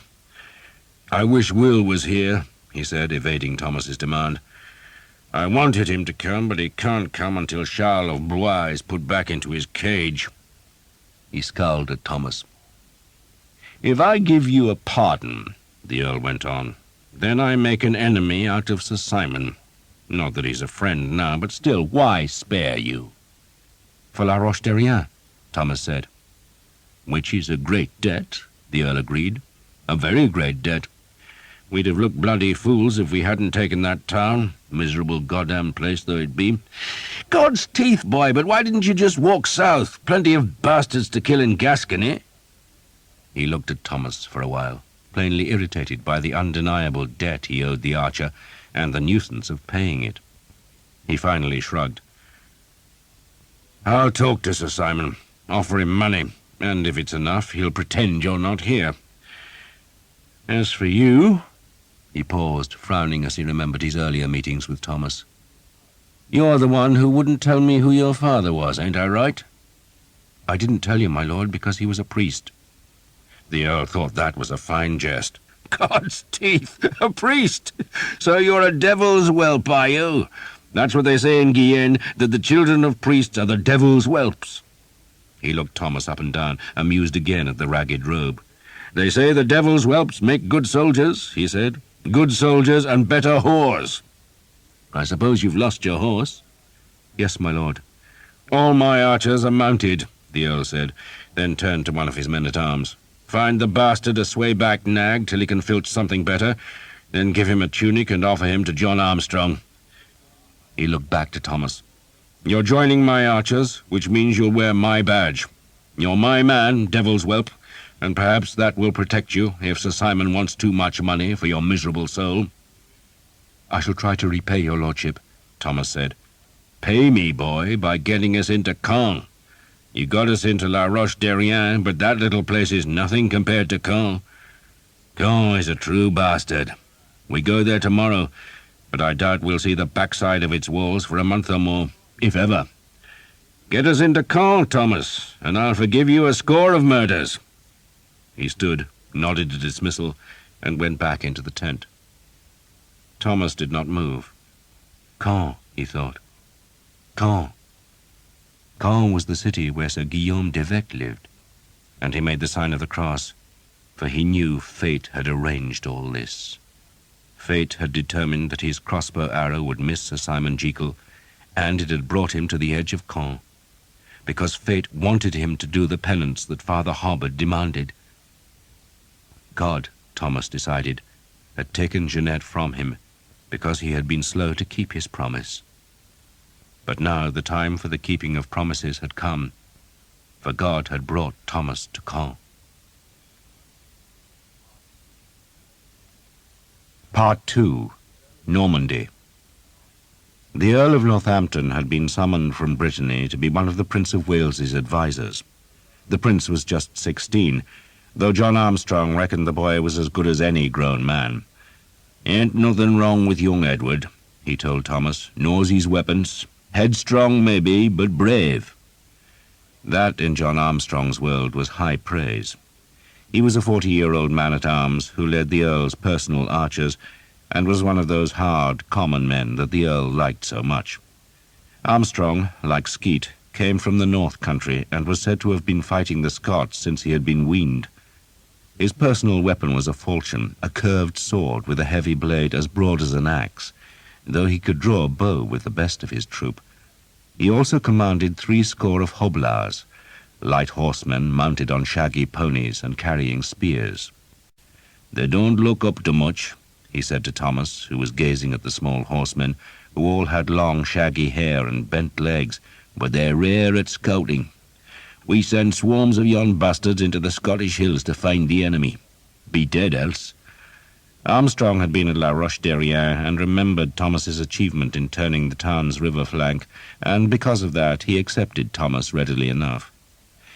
I wish Will was here, he said, evading Thomas's demand. I wanted him to come, but he can't come until Charles of Blois is put back into his cage. He scowled at Thomas. If I give you a pardon, the Earl went on, then I make an enemy out of Sir Simon. Not that he's a friend now, but still, why spare you? For La Roche-Derrien, Thomas said. Which is a great debt, the Earl agreed. A very great debt. We'd have looked bloody fools if we hadn't taken that town, miserable goddamn place though it be. God's teeth, boy, but why didn't you just walk south? Plenty of bastards to kill in Gascony. He looked at Thomas for a while, plainly irritated by the undeniable debt he owed the archer and the nuisance of paying it. He finally shrugged. I'll talk to Sir Simon, offer him money, and if it's enough, he'll pretend you're not here. As for you... He paused, frowning as he remembered his earlier meetings with Thomas. You're the one who wouldn't tell me who your father was, ain't I right? I didn't tell you, my lord, because he was a priest. The Earl thought that was a fine jest. God's teeth! A priest! So you're a devil's whelp, are you? That's what they say in Caen, that the children of priests are the devil's whelps. He looked Thomas up and down, amused again at the ragged robe. They say the devil's whelps make good soldiers, he said. Good soldiers and better whores. I suppose you've lost your horse? Yes, my lord. All my archers are mounted, the Earl said, then turned to one of his men-at-arms. Find the bastard a sway-back nag till he can filch something better, then give him a tunic and offer him to John Armstrong. He looked back to Thomas. You're joining my archers, which means you'll wear my badge. You're my man, devil's whelp, and perhaps that will protect you if Sir Simon wants too much money for your miserable soul. I shall try to repay your lordship, Thomas said. Pay me, boy, by getting us into Caen. You got us into La Roche-Derrien, but that little place is nothing compared to Caen. Caen is a true bastard. We go there tomorrow, but I doubt we'll see the backside of its walls for a month or more, if ever. Get us into Caen, Thomas, and I'll forgive you a score of murders. He stood, nodded a dismissal, and went back into the tent. Thomas did not move. Caen, he thought. Caen. Caen was the city where Sir Guillaume d'Evêque lived, and he made the sign of the cross, for he knew fate had arranged all this. Fate had determined that his crossbow arrow would miss Sir Simon Jekyll, and it had brought him to the edge of Caen, because fate wanted him to do the penance that Father Hobart demanded. God, Thomas decided, had taken Jeanette from him because he had been slow to keep his promise. But now the time for the keeping of promises had come, for God had brought Thomas to Caen. Part 2. Normandy. The Earl of Northampton had been summoned from Brittany to be one of the Prince of Wales's advisers. The prince was just 16, though John Armstrong reckoned the boy was as good as any grown man. "Ain't nothing wrong with young Edward," he told Thomas. "Knows his weapons. Headstrong, maybe, but brave." That, in John Armstrong's world, was high praise. He was a 40-year-old man-at-arms who led the Earl's personal archers and was one of those hard, common men that the Earl liked so much. Armstrong, like Skeet, came from the North Country and was said to have been fighting the Scots since he had been weaned. His personal weapon was a falchion, a curved sword with a heavy blade as broad as an axe, though he could draw a bow with the best of his troop. He also commanded 70 of hoblars, light horsemen mounted on shaggy ponies and carrying spears. "They don't look up to much," he said to Thomas, who was gazing at the small horsemen, who all had long, shaggy hair and bent legs, "but they're rare at scouting. We send swarms of yon bastards into the Scottish hills to find the enemy. Be dead else." Armstrong had been at La Roche-Derrien and remembered Thomas's achievement in turning the town's river flank, and because of that he accepted Thomas readily enough.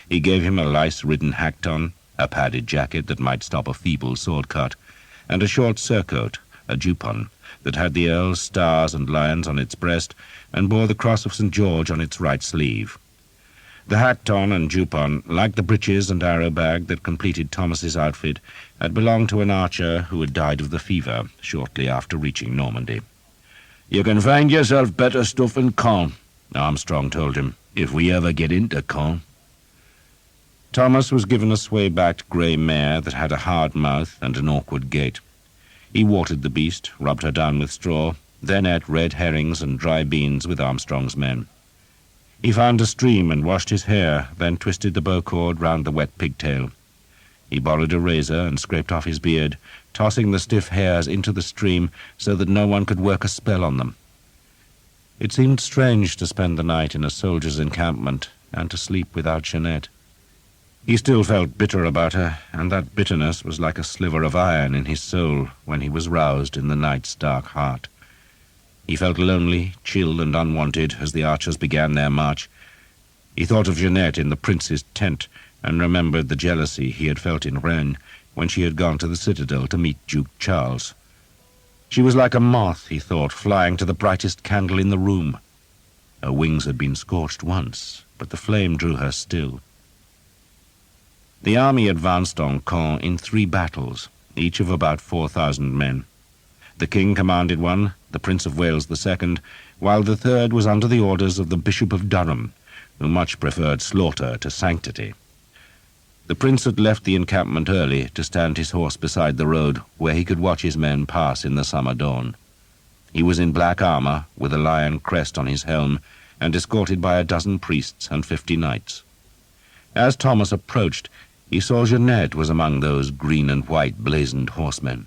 He gave him a lice-ridden hackton, a padded jacket that might stop a feeble sword-cut, and a short surcoat, a jupon, that had the Earl's stars and lions on its breast and bore the cross of St. George on its right sleeve. The hackton and jupon, like the breeches and arrow bag that completed Thomas's outfit, had belonged to an archer who had died of the fever shortly after reaching Normandy. "You can find yourself better stuff in Caen," Armstrong told him, "if we ever get into Caen." Thomas was given a sway-backed grey mare that had a hard mouth and an awkward gait. He watered the beast, rubbed her down with straw, then ate red herrings and dry beans with Armstrong's men. He found a stream and washed his hair, then twisted the bow-cord round the wet pigtail. He borrowed a razor and scraped off his beard, tossing the stiff hairs into the stream so that no one could work a spell on them. It seemed strange to spend the night in a soldier's encampment and to sleep without Jeanette. He still felt bitter about her, and that bitterness was like a sliver of iron in his soul when he was roused in the night's dark heart. He felt lonely, chill and unwanted as the archers began their march. He thought of Jeanette in the prince's tent and remembered the jealousy he had felt in Rennes when she had gone to the citadel to meet Duke Charles. She was like a moth, he thought, flying to the brightest candle in the room. Her wings had been scorched once, but the flame drew her still. The army advanced on Caen in 3 battles, each of about 4,000 men. The king commanded one, the Prince of Wales the second, while the third was under the orders of the Bishop of Durham, who much preferred slaughter to sanctity. The prince had left the encampment early to stand his horse beside the road, where he could watch his men pass in the summer dawn. He was in black armour, with a lion crest on his helm, and escorted by a dozen priests and 50 knights. As Thomas approached, he saw Jeanette was among those green and white blazoned horsemen.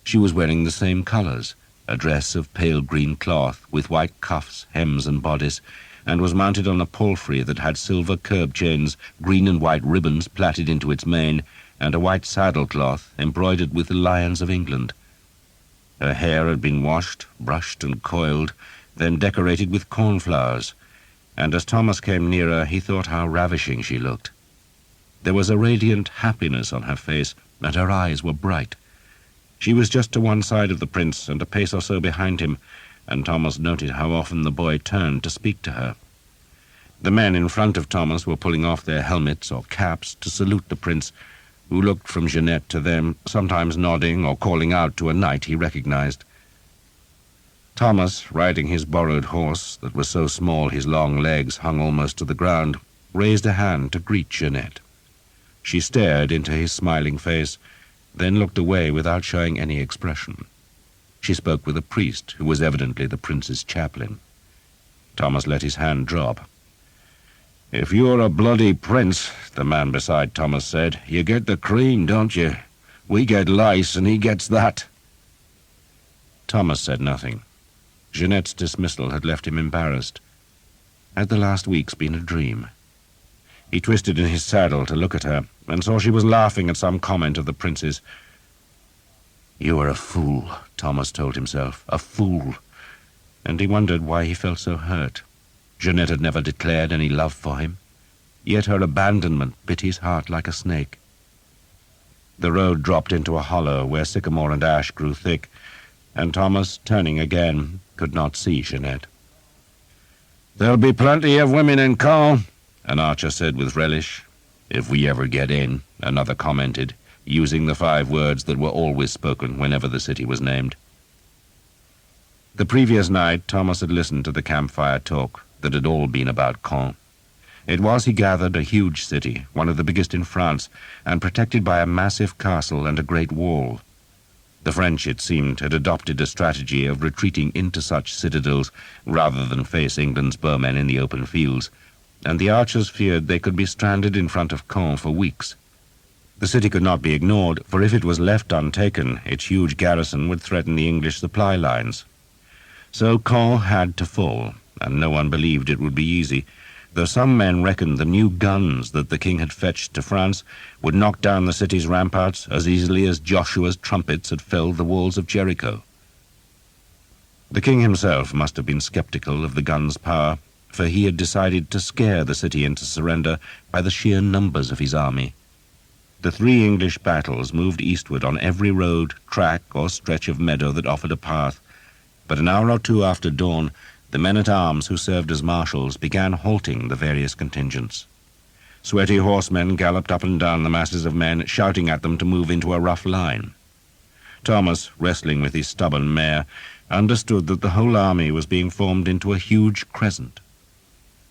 She was wearing the same colours, a dress of pale green cloth with white cuffs, hems and bodice, and was mounted on a palfrey that had silver curb chains, green and white ribbons plaited into its mane, and a white saddle-cloth embroidered with the lions of England. Her hair had been washed, brushed and coiled, then decorated with cornflowers, and as Thomas came nearer he thought how ravishing she looked. There was a radiant happiness on her face, and her eyes were bright. She was just to one side of the prince and a pace or so behind him, and Thomas noted how often the boy turned to speak to her. The men in front of Thomas were pulling off their helmets or caps to salute the prince, who looked from Jeanette to them, sometimes nodding or calling out to a knight he recognized. Thomas, riding his borrowed horse that was so small his long legs hung almost to the ground, raised a hand to greet Jeanette. She stared into his smiling face, then looked away without showing any expression. She spoke with a priest, who was evidently the prince's chaplain. Thomas let his hand drop. "If you're a bloody prince," the man beside Thomas said, "you get the cream, don't you? We get lice, and he gets that." Thomas said nothing. Jeanette's dismissal had left him embarrassed. Had the last weeks been a dream? He twisted in his saddle to look at her, and saw she was laughing at some comment of the prince's. "You are a fool," Thomas told himself, "a fool." And he wondered why he felt so hurt. Jeanette had never declared any love for him, yet her abandonment bit his heart like a snake. The road dropped into a hollow where sycamore and ash grew thick, and Thomas, turning again, could not see Jeanette. "There'll be plenty of women in Caen," an archer said with relish. "If we ever get in," another commented, using the 5 words that were always spoken whenever the city was named. The previous night, Thomas had listened to the campfire talk that had all been about Caen. It was, he gathered, a huge city, one of the biggest in France, and protected by a massive castle and a great wall. The French, it seemed, had adopted a strategy of retreating into such citadels rather than face England's bowmen in the open fields, and the archers feared they could be stranded in front of Caen for weeks. The city could not be ignored, for if it was left untaken, its huge garrison would threaten the English supply lines. So Caen had to fall, and no one believed it would be easy, though some men reckoned the new guns that the king had fetched to France would knock down the city's ramparts as easily as Joshua's trumpets had felled the walls of Jericho. The king himself must have been skeptical of the guns' power, for he had decided to scare the city into surrender by the sheer numbers of his army. The 3 English battles moved eastward on every road, track, or stretch of meadow that offered a path, but an hour or 2 after dawn, the men-at-arms who served as marshals began halting the various contingents. Sweaty horsemen galloped up and down the masses of men, shouting at them to move into a rough line. Thomas, wrestling with his stubborn mare, understood that the whole army was being formed into a huge crescent.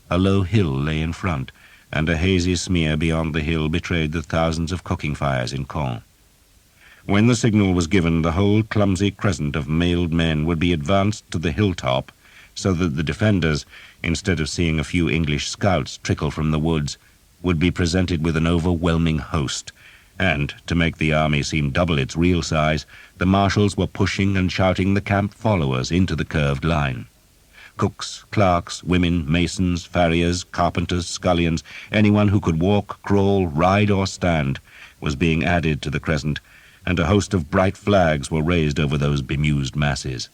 A low hill lay in front, and a hazy smear beyond the hill betrayed the thousands of cooking fires in Caen. When the signal was given, the whole clumsy crescent of mailed men would be advanced to the hilltop, so that the defenders, instead of seeing a few English scouts trickle from the woods, would be presented with an overwhelming host, and, to make the army seem double its real size, the marshals were pushing and shouting the camp followers into the curved line. Cooks, clerks, women, masons, farriers, carpenters, scullions, anyone who could walk, crawl, ride, or stand, was being added to the crescent, and a host of bright flags were raised over those bemused masses.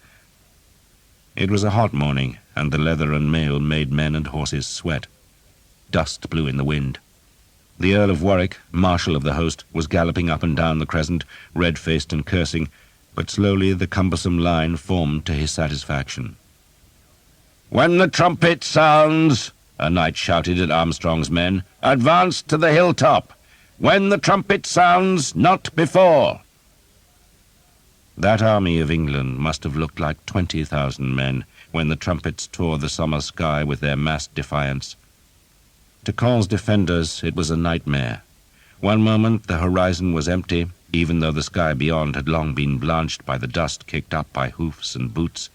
It was a hot morning, and the leather and mail made men and horses sweat. Dust blew in the wind. The Earl of Warwick, marshal of the host, was galloping up and down the crescent, red-faced and cursing, but slowly the cumbersome line formed to his satisfaction. "When the trumpet sounds," a knight shouted at Armstrong's men, "advance to the hilltop. When the trumpet sounds, not before." That army of England must have looked like 20,000 men when the trumpets tore the summer sky with their massed defiance. To Caen's defenders it was a nightmare. One moment the horizon was empty, even though the sky beyond had long been blanched by the dust kicked up by hoofs and boots,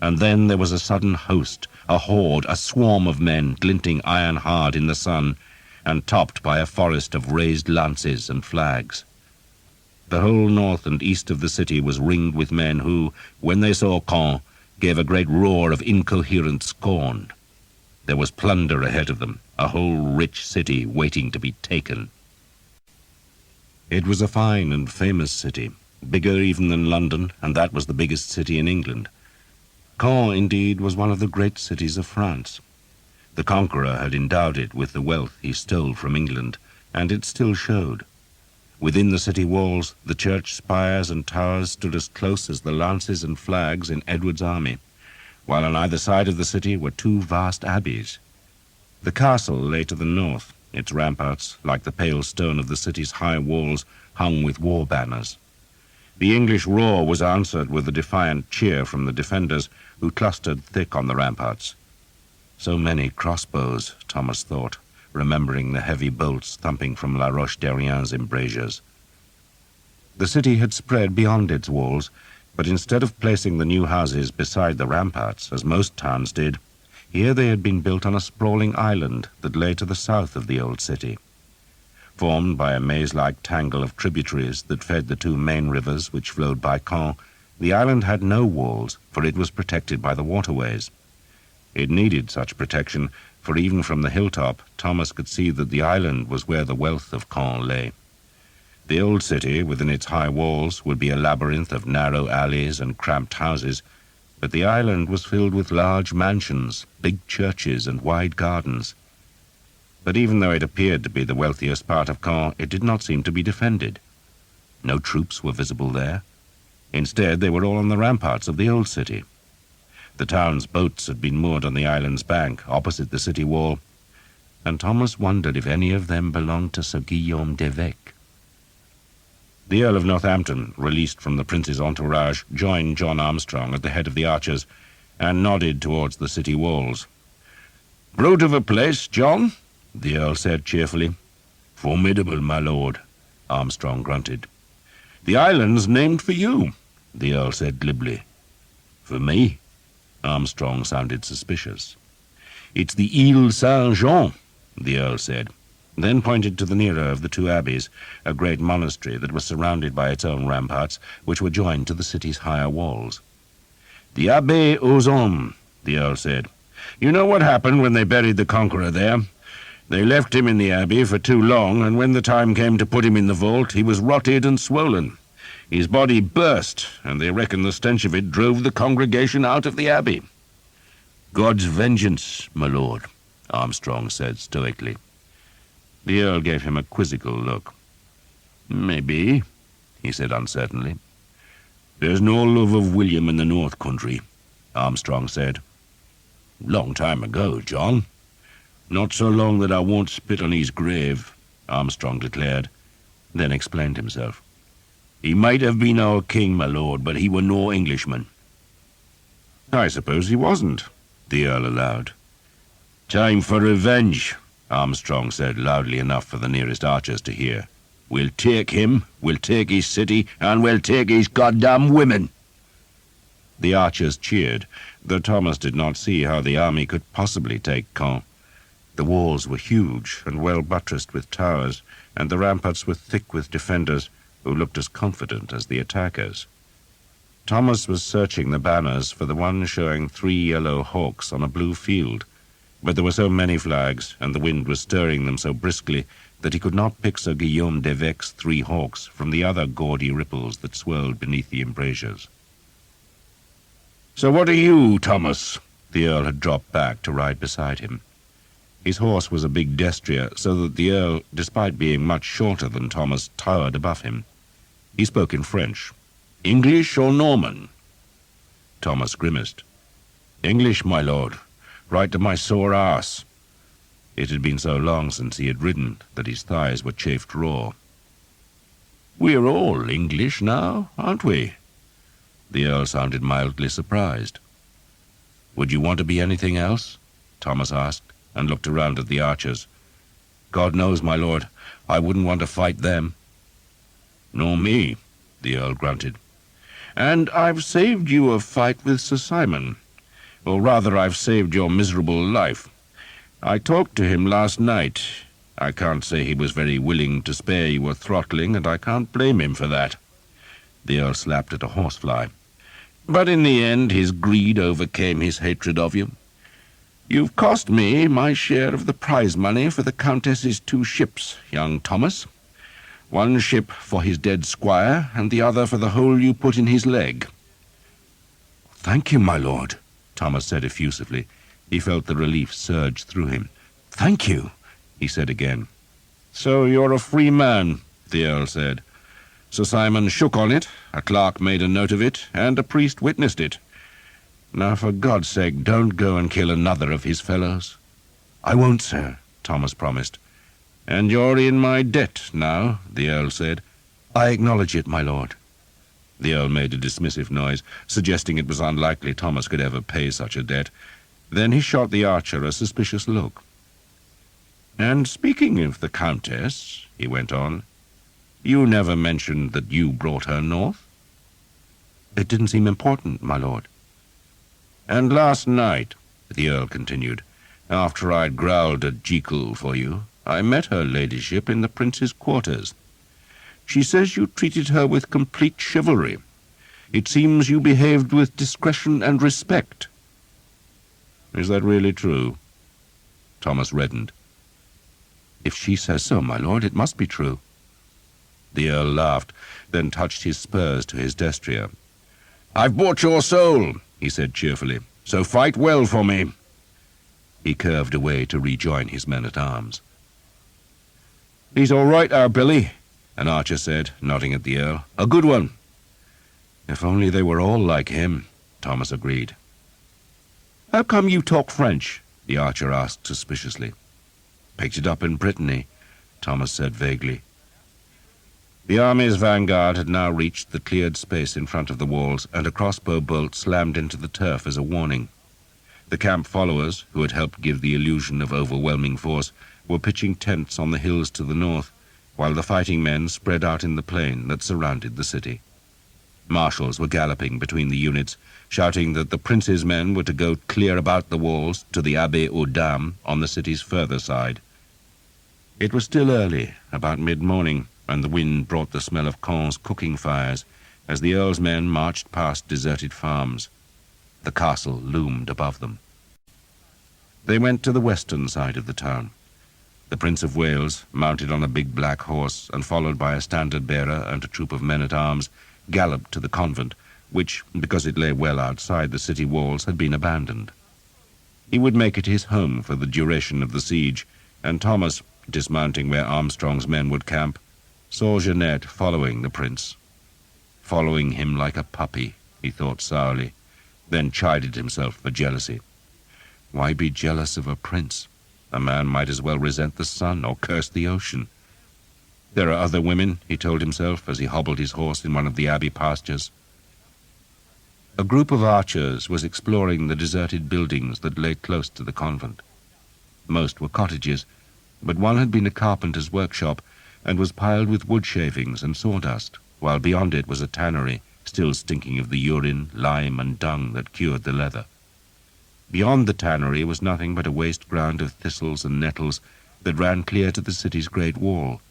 and then there was a sudden host, a horde, a swarm of men glinting iron-hard in the sun, and topped by a forest of raised lances and flags. The whole north and east of the city was ringed with men who, when they saw Caen, gave a great roar of incoherent scorn. There was plunder ahead of them, a whole rich city waiting to be taken. It was a fine and famous city, bigger even than London, and that was the biggest city in England. Caen, indeed, was one of the great cities of France. The conqueror had endowed it with the wealth he stole from England, and it still showed. Within the city walls, the church spires and towers stood as close as the lances and flags in Edward's army, while on either side of the city were 2 vast abbeys. The castle lay to the north, its ramparts, like the pale stone of the city's high walls, hung with war banners. The English roar was answered with a defiant cheer from the defenders, who clustered thick on the ramparts. So many crossbows, Thomas thought, remembering the heavy bolts thumping from La Roche-Derrien's embrasures. The city had spread beyond its walls, but instead of placing the new houses beside the ramparts, as most towns did, here they had been built on a sprawling island that lay to the south of the old city. Formed by a maze-like tangle of tributaries that fed the 2 main rivers which flowed by Caen, the island had no walls, for it was protected by the waterways. It needed such protection, for even from the hilltop, Thomas could see that the island was where the wealth of Caen lay. The old city, within its high walls, would be a labyrinth of narrow alleys and cramped houses, but the island was filled with large mansions, big churches, and wide gardens. But even though it appeared to be the wealthiest part of Caen, it did not seem to be defended. No troops were visible there. Instead, they were all on the ramparts of the old city. The town's boats had been moored on the island's bank, opposite the city wall, and Thomas wondered if any of them belonged to Sir Guillaume d'Evêque. The Earl of Northampton, released from the prince's entourage, joined John Armstrong at the head of the archers, and nodded towards the city walls. "Brute of a place, John," the Earl said cheerfully. "Formidable, my lord," Armstrong grunted. "The island's named for you," the Earl said glibly. "For me?" Armstrong sounded suspicious. "It's the Île Saint-Jean," the Earl said. then pointed to the nearer of the two abbeys, a great monastery that was surrounded by its own ramparts, which were joined to the city's higher walls. "The Abbé aux Hommes," the Earl said. "You know what happened when they buried the Conqueror there? They left him in the abbey for too long, and when the time came to put him in the vault, he was rotted and swollen. His body burst, and they reckon the stench of it drove the congregation out of the abbey." "God's vengeance, my lord," Armstrong said stoically. The Earl gave him a quizzical look. "Maybe," he said uncertainly. "There's no love of William in the North Country," Armstrong said. "Long time ago, John. Not so long that I won't spit on his grave," Armstrong declared, then explained himself. "He might have been our king, my lord, but he were no Englishman." "I suppose he wasn't," the Earl allowed. "Time for revenge," Armstrong said loudly enough for the nearest archers to hear. "We'll take him, we'll take his city, and we'll take his goddamn women." The archers cheered, though Thomas did not see how the army could possibly take Caen. The walls were huge and well buttressed with towers, and the ramparts were thick with defenders who looked as confident as the attackers. Thomas was searching the banners for the one showing 3 yellow hawks on a blue field, but there were so many flags, and the wind was stirring them so briskly, that he could not pick Sir Guillaume d'Evêque's 3 hawks from the other gaudy ripples that swirled beneath the embrasures. "So what are you, Thomas?" The Earl had dropped back to ride beside him. His horse was a big destrier, so that the Earl, despite being much shorter than Thomas, towered above him. He spoke in French. "English or Norman?" Thomas grimaced. "English, my lord, right to my sore arse." It had been so long since he had ridden that his thighs were chafed raw. "We're all English now, aren't we?" The Earl sounded mildly surprised. "Would you want to be anything else?" Thomas asked, and looked around at the archers. "God knows, my lord, I wouldn't want to fight them." "Nor me," the Earl grunted. "And I've saved you a fight with Sir Simon. Or rather, I've saved your miserable life. I talked to him last night. I can't say he was very willing to spare you a throttling, and I can't blame him for that." The Earl slapped at a horsefly. "But in the end, his greed overcame his hatred of you. You've cost me my share of the prize money for the Countess's 2 ships, young Thomas. 1 ship for his dead squire, and the other for the hole you put in his leg." "Thank you, my lord," Thomas said effusively. He felt the relief surge through him. "Thank you," he said again. "So you're a free man," the Earl said. "Sir Simon shook on it, a clerk made a note of it, and a priest witnessed it. Now, for God's sake, don't go and kill another of his fellows." "I won't, sir," Thomas promised. "And you're in my debt now," the Earl said. "I acknowledge it, my lord." The Earl made a dismissive noise, suggesting it was unlikely Thomas could ever pay such a debt. Then he shot the archer a suspicious look. "And speaking of the Countess," he went on, "you never mentioned that you brought her north?" "It didn't seem important, my lord." "And last night," the Earl continued, "after I'd growled at Jekyll for you, I met her ladyship in the prince's quarters. She says you treated her with complete chivalry. It seems you behaved with discretion and respect." "Is that really true?" Thomas reddened. "If she says so, my lord, it must be true." The Earl laughed, then touched his spurs to his destrier. "I've bought your soul," he said cheerfully, "so fight well for me." He curved away to rejoin his men-at-arms. "He's all right, our Billy," an archer said, nodding at the Earl. "A good one." "If only they were all like him," Thomas agreed. "How come you talk French?" the archer asked suspiciously. "Picked it up in Brittany," Thomas said vaguely. The army's vanguard had now reached the cleared space in front of the walls, and a crossbow bolt slammed into the turf as a warning. The camp followers, who had helped give the illusion of overwhelming force, were pitching tents on the hills to the north, while the fighting men spread out in the plain that surrounded the city. Marshals were galloping between the units, shouting that the prince's men were to go clear about the walls to the Abbé aux Dames on the city's further side. It was still early, about mid-morning, and the wind brought the smell of Caen's cooking fires as the Earl's men marched past deserted farms. The castle loomed above them. They went to the western side of the town. The Prince of Wales, mounted on a big black horse and followed by a standard-bearer and a troop of men-at-arms, galloped to the convent, which, because it lay well outside the city walls, had been abandoned. He would make it his home for the duration of the siege, and Thomas, dismounting where Armstrong's men would camp, saw Jeanette following the prince. Following him like a puppy, he thought sourly, then chided himself for jealousy. Why be jealous of a prince? A man might as well resent the sun or curse the ocean. There are other women, he told himself as he hobbled his horse in one of the abbey pastures. A group of archers was exploring the deserted buildings that lay close to the convent. Most were cottages, but one had been a carpenter's workshop and was piled with wood shavings and sawdust, while beyond it was a tannery, still stinking of the urine, lime, and dung that cured the leather. Beyond the tannery was nothing but a waste ground of thistles and nettles that ran clear to the city's great wall,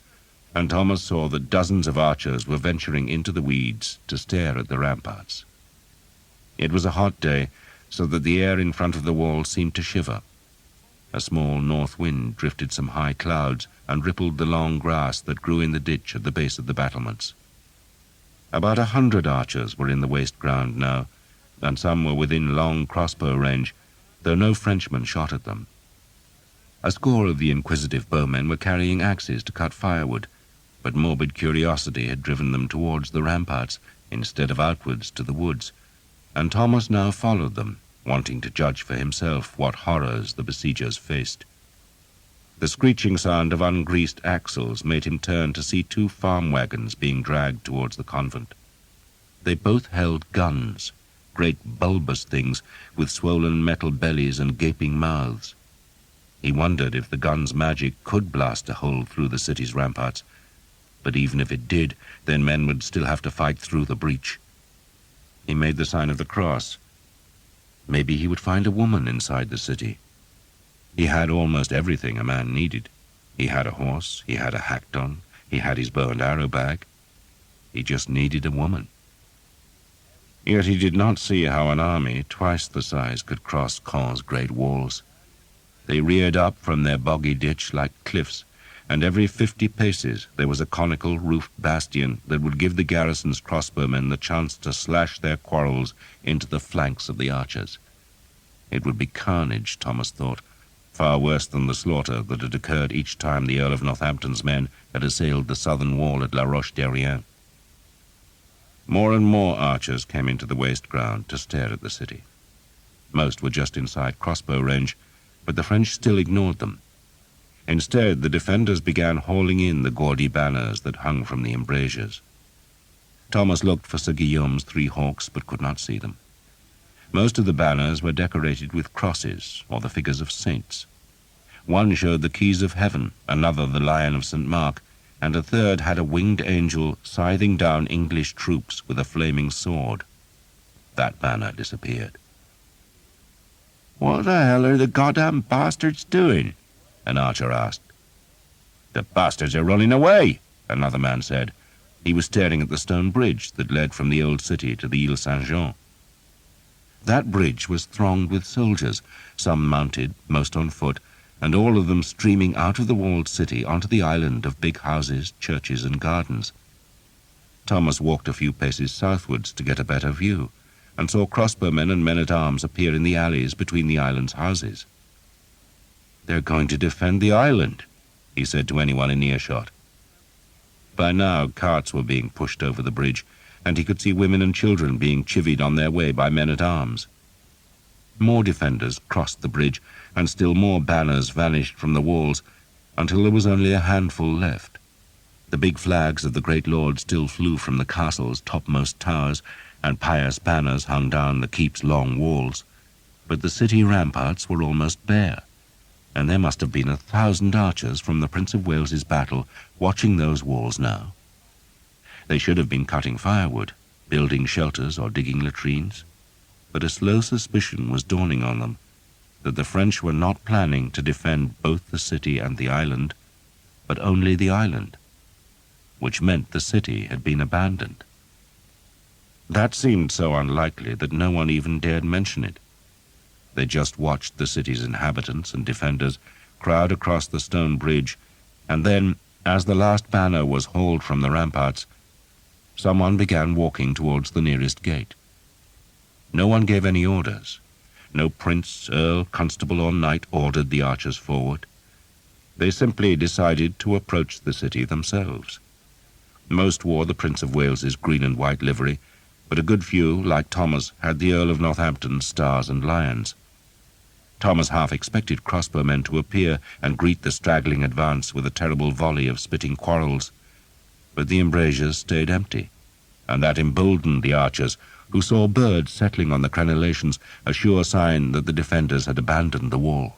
and Thomas saw that dozens of archers were venturing into the weeds to stare at the ramparts. It was a hot day, so that the air in front of the wall seemed to shiver. A small north wind drifted some high clouds and rippled the long grass that grew in the ditch at the base of the battlements. About 100 archers were in the waste ground now, and some were within long crossbow range, though no Frenchman shot at them. A score of the inquisitive bowmen were carrying axes to cut firewood, but morbid curiosity had driven them towards the ramparts instead of outwards to the woods, and Thomas now followed them, wanting to judge for himself what horrors the besiegers faced. The screeching sound of ungreased axles made him turn to see 2 farm wagons being dragged towards the convent. They both held guns, great bulbous things with swollen metal bellies and gaping mouths. He wondered if the gun's magic could blast a hole through the city's ramparts, but even if it did, then men would still have to fight through the breach. He made the sign of the cross. Maybe he would find a woman inside the city. He had almost everything a man needed. He had a horse, he had a hackton, he had his bow and arrow bag. He just needed a woman. Yet he did not see how an army twice the size could cross Caen's great walls. They reared up from their boggy ditch like cliffs, and every 50 paces there was a conical roofed bastion that would give the garrison's crossbowmen the chance to slash their quarrels into the flanks of the archers. It would be carnage, Thomas thought, far worse than the slaughter that had occurred each time the Earl of Northampton's men had assailed the southern wall at La Roche-Derrien. More and more archers came into the waste ground to stare at the city. Most were just inside crossbow range, but the French still ignored them. Instead, the defenders began hauling in the gaudy banners that hung from the embrasures. Thomas looked for Sir Guillaume's 3 hawks, but could not see them. Most of the banners were decorated with crosses or the figures of saints. One showed the keys of heaven, another the lion of St. Mark, and a third had a winged angel scything down English troops with a flaming sword. That banner disappeared. "What the hell are the goddamn bastards doing?" an archer asked. "The bastards are running away," another man said. He was staring at the stone bridge that led from the old city to the Ile Saint-Jean. That bridge was thronged with soldiers, some mounted, most on foot, and all of them streaming out of the walled city onto the island of big houses, churches, and gardens. Thomas walked a few paces southwards to get a better view, and saw crossbowmen and men-at-arms appear in the alleys between the island's houses. "They're going to defend the island," he said to anyone in earshot. By now, carts were being pushed over the bridge, and he could see women and children being chivied on their way by men-at-arms. More defenders crossed the bridge, and still more banners vanished from the walls, until there was only a handful left. The big flags of the great lord still flew from the castle's topmost towers, and pious banners hung down the keep's long walls. But the city ramparts were almost bare, and there must have been 1,000 archers from the Prince of Wales's battle watching those walls now. They should have been cutting firewood, building shelters or digging latrines, but a slow suspicion was dawning on them that the French were not planning to defend both the city and the island, but only the island, which meant the city had been abandoned. That seemed so unlikely that no one even dared mention it. They just watched the city's inhabitants and defenders crowd across the stone bridge, and then, as the last banner was hauled from the ramparts, someone began walking towards the nearest gate. No one gave any orders. No prince, earl, constable, or knight ordered the archers forward. They simply decided to approach the city themselves. Most wore the Prince of Wales's green and white livery, but a good few, like Thomas, had the Earl of Northampton's stars and lions. Thomas half expected crossbowmen to appear and greet the straggling advance with a terrible volley of spitting quarrels, but the embrasures stayed empty, and that emboldened the archers, who saw birds settling on the crenellations, a sure sign that the defenders had abandoned the wall.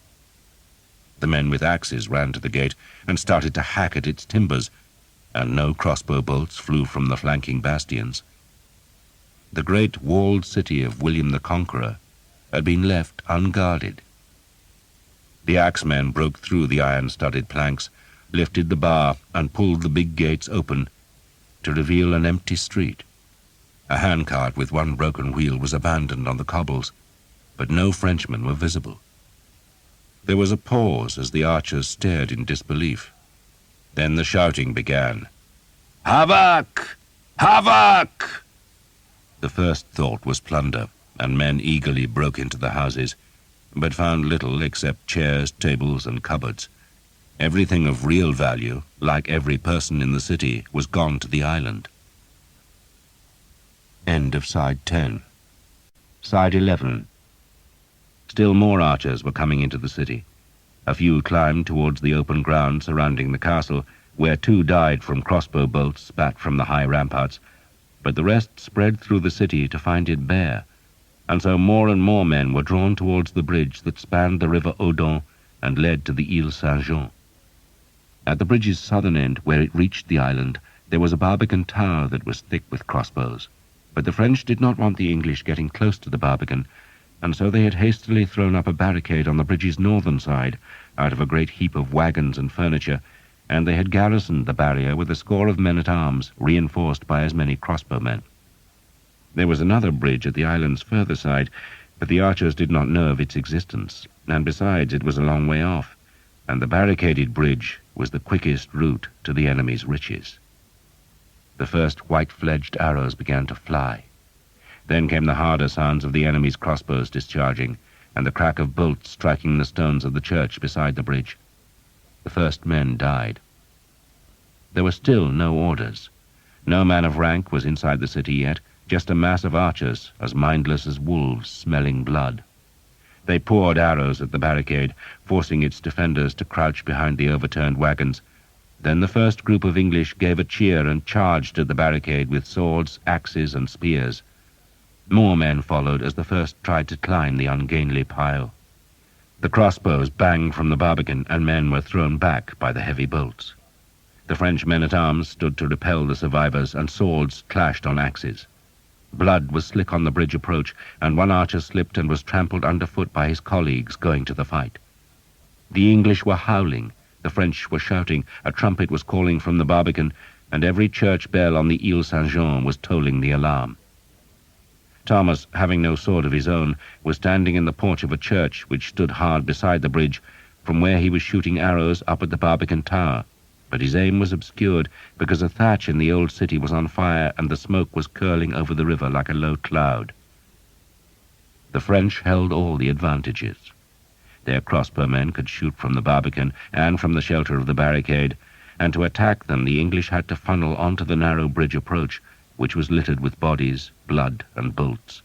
The men with axes ran to the gate and started to hack at its timbers, and no crossbow bolts flew from the flanking bastions. The great walled city of William the Conqueror had been left unguarded. The axemen broke through the iron-studded planks, lifted the bar, and pulled the big gates open to reveal an empty street. A handcart with one broken wheel was abandoned on the cobbles, but no Frenchmen were visible. There was a pause as the archers stared in disbelief. Then the shouting began. "Havoc! Havoc!" The first thought was plunder, and men eagerly broke into the houses, but found little except chairs, tables, and cupboards. Everything of real value, like every person in the city, was gone to the island. End of Side 10. Side 11. Still more archers were coming into the city. A few climbed towards the open ground surrounding the castle, where 2 died from crossbow bolts spat from the high ramparts, but the rest spread through the city to find it bare, and so more and more men were drawn towards the bridge that spanned the river Odon and led to the Ile Saint-Jean. At the bridge's southern end, where it reached the island, there was a barbican tower that was thick with crossbows, but the French did not want the English getting close to the barbican, and so they had hastily thrown up a barricade on the bridge's northern side out of a great heap of wagons and furniture, and they had garrisoned the barrier with a score of men-at-arms, reinforced by as many crossbowmen. There was another bridge at the island's further side, but the archers did not know of its existence, and besides it was a long way off, and the barricaded bridge was the quickest route to the enemy's riches. The first white-fledged arrows began to fly. Then came the harder sounds of the enemy's crossbows discharging, and the crack of bolts striking the stones of the church beside the bridge. The first men died. There were still no orders. No man of rank was inside the city yet, just a mass of archers, as mindless as wolves smelling blood. They poured arrows at the barricade, forcing its defenders to crouch behind the overturned wagons. Then the first group of English gave a cheer and charged at the barricade with swords, axes, and spears. More men followed as the first tried to climb the ungainly pile. The crossbows banged from the barbican, and men were thrown back by the heavy bolts. The French men-at-arms stood to repel the survivors, and swords clashed on axes. Blood was slick on the bridge approach, and one archer slipped and was trampled underfoot by his colleagues going to the fight. The English were howling, the French were shouting, a trumpet was calling from the barbican, and every church bell on the Ile Saint-Jean was tolling the alarm. Thomas, having no sword of his own, was standing in the porch of a church which stood hard beside the bridge, from where he was shooting arrows up at the barbican tower. But his aim was obscured because a thatch in the old city was on fire and the smoke was curling over the river like a low cloud. The French held all the advantages. Their crossbowmen could shoot from the barbican and from the shelter of the barricade, and to attack them the English had to funnel onto the narrow bridge approach, which was littered with bodies, blood, and bolts.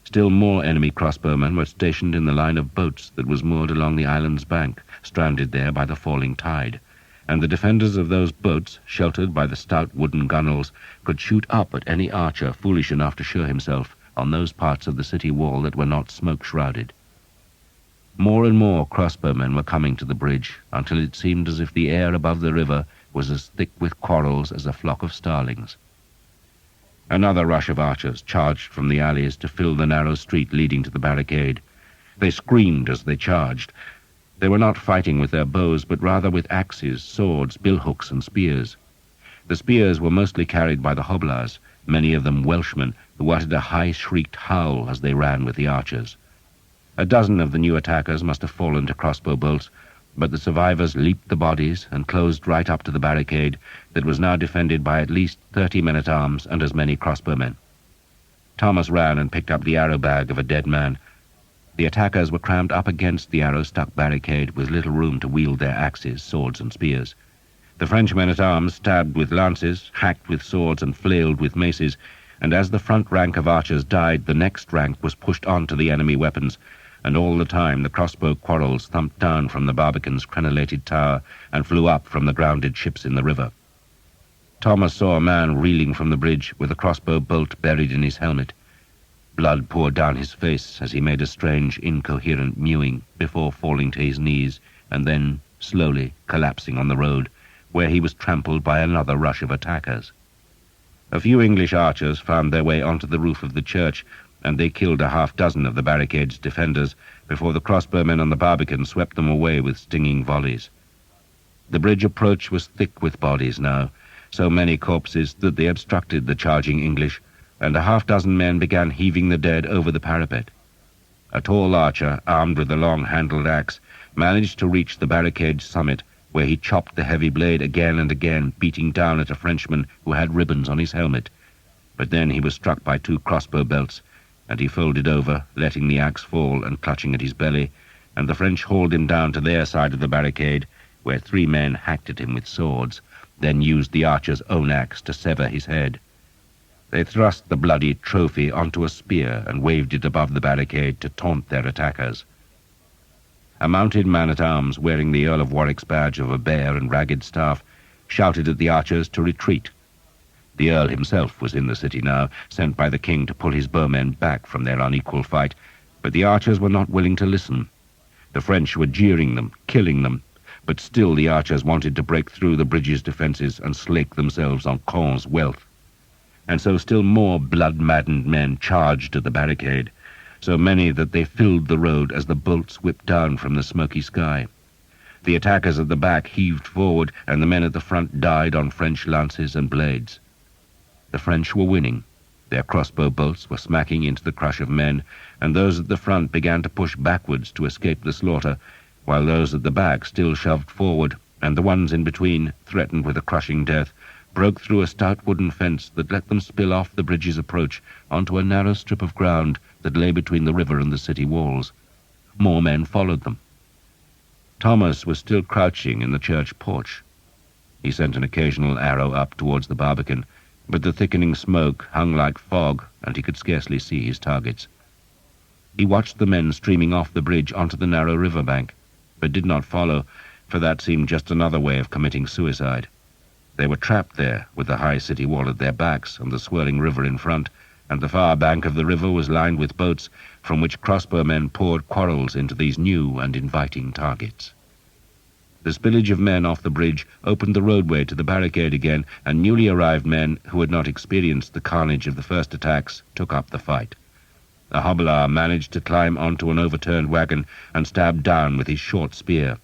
Still more enemy crossbowmen were stationed in the line of boats that was moored along the island's bank, stranded there by the falling tide, and the defenders of those boats, sheltered by the stout wooden gunwales, could shoot up at any archer foolish enough to show himself on those parts of the city wall that were not smoke-shrouded. More and more crossbowmen were coming to the bridge, until it seemed as if the air above the river was as thick with quarrels as a flock of starlings. Another rush of archers charged from the alleys to fill the narrow street leading to the barricade. They screamed as they charged. They were not fighting with their bows, but rather with axes, swords, billhooks, and spears. The spears were mostly carried by the hoblars, many of them Welshmen, who uttered a high-shrieked howl as they ran with the archers. A dozen of the new attackers must have fallen to crossbow bolts, but the survivors leaped the bodies and closed right up to the barricade that was now defended by at least 30 men-at-arms and as many crossbowmen. Thomas ran and picked up the arrow-bag of a dead man. The attackers were crammed up against the arrow-stuck barricade with little room to wield their axes, swords, and spears. The French men-at-arms stabbed with lances, hacked with swords, and flailed with maces, and as the front rank of archers died, the next rank was pushed on to the enemy weapons, and all the time the crossbow quarrels thumped down from the Barbican's crenellated tower and flew up from the grounded ships in the river. Thomas saw a man reeling from the bridge with a crossbow bolt buried in his helmet. Blood poured down his face as he made a strange, incoherent mewing before falling to his knees and then slowly collapsing on the road, where he was trampled by another rush of attackers. A few English archers found their way onto the roof of the church, and they killed a half-dozen of the barricade's defenders before the crossbowmen on the Barbican swept them away with stinging volleys. The bridge approach was thick with bodies now, so many corpses that they obstructed the charging English, and a half-dozen men began heaving the dead over the parapet. A tall archer, armed with a long-handled axe, managed to reach the barricade's summit, where he chopped the heavy blade again and again, beating down at a Frenchman who had ribbons on his helmet. But then he was struck by 2 crossbow belts, and he folded over, letting the axe fall and clutching at his belly, and the French hauled him down to their side of the barricade, where 3 men hacked at him with swords, then used the archer's own axe to sever his head. They thrust the bloody trophy onto a spear and waved it above the barricade to taunt their attackers. A mounted man-at-arms, wearing the Earl of Warwick's badge of a bear and ragged staff, shouted at the archers to retreat. The Earl himself was in the city now, sent by the king to pull his bowmen back from their unequal fight, but the archers were not willing to listen. The French were jeering them, killing them, but still the archers wanted to break through the bridge's defences and slake themselves on Caen's wealth. And so still more blood-maddened men charged at the barricade, so many that they filled the road as the bolts whipped down from the smoky sky. The attackers at the back heaved forward, and the men at the front died on French lances and blades. The French were winning. Their crossbow bolts were smacking into the crush of men, and those at the front began to push backwards to escape the slaughter, while those at the back still shoved forward, and the ones in between, threatened with a crushing death, broke through a stout wooden fence that let them spill off the bridge's approach onto a narrow strip of ground that lay between the river and the city walls. More men followed them. Thomas was still crouching in the church porch. He sent an occasional arrow up towards the Barbican, but the thickening smoke hung like fog, and he could scarcely see his targets. He watched the men streaming off the bridge onto the narrow river bank, but did not follow, for that seemed just another way of committing suicide. They were trapped there, with the high city wall at their backs and the swirling river in front, and the far bank of the river was lined with boats from which crossbowmen poured quarrels into these new and inviting targets. The spillage of men off the bridge opened the roadway to the barricade again, and newly arrived men who had not experienced the carnage of the first attacks took up the fight. A hobbler managed to climb onto an overturned wagon and stabbed down with his short spear.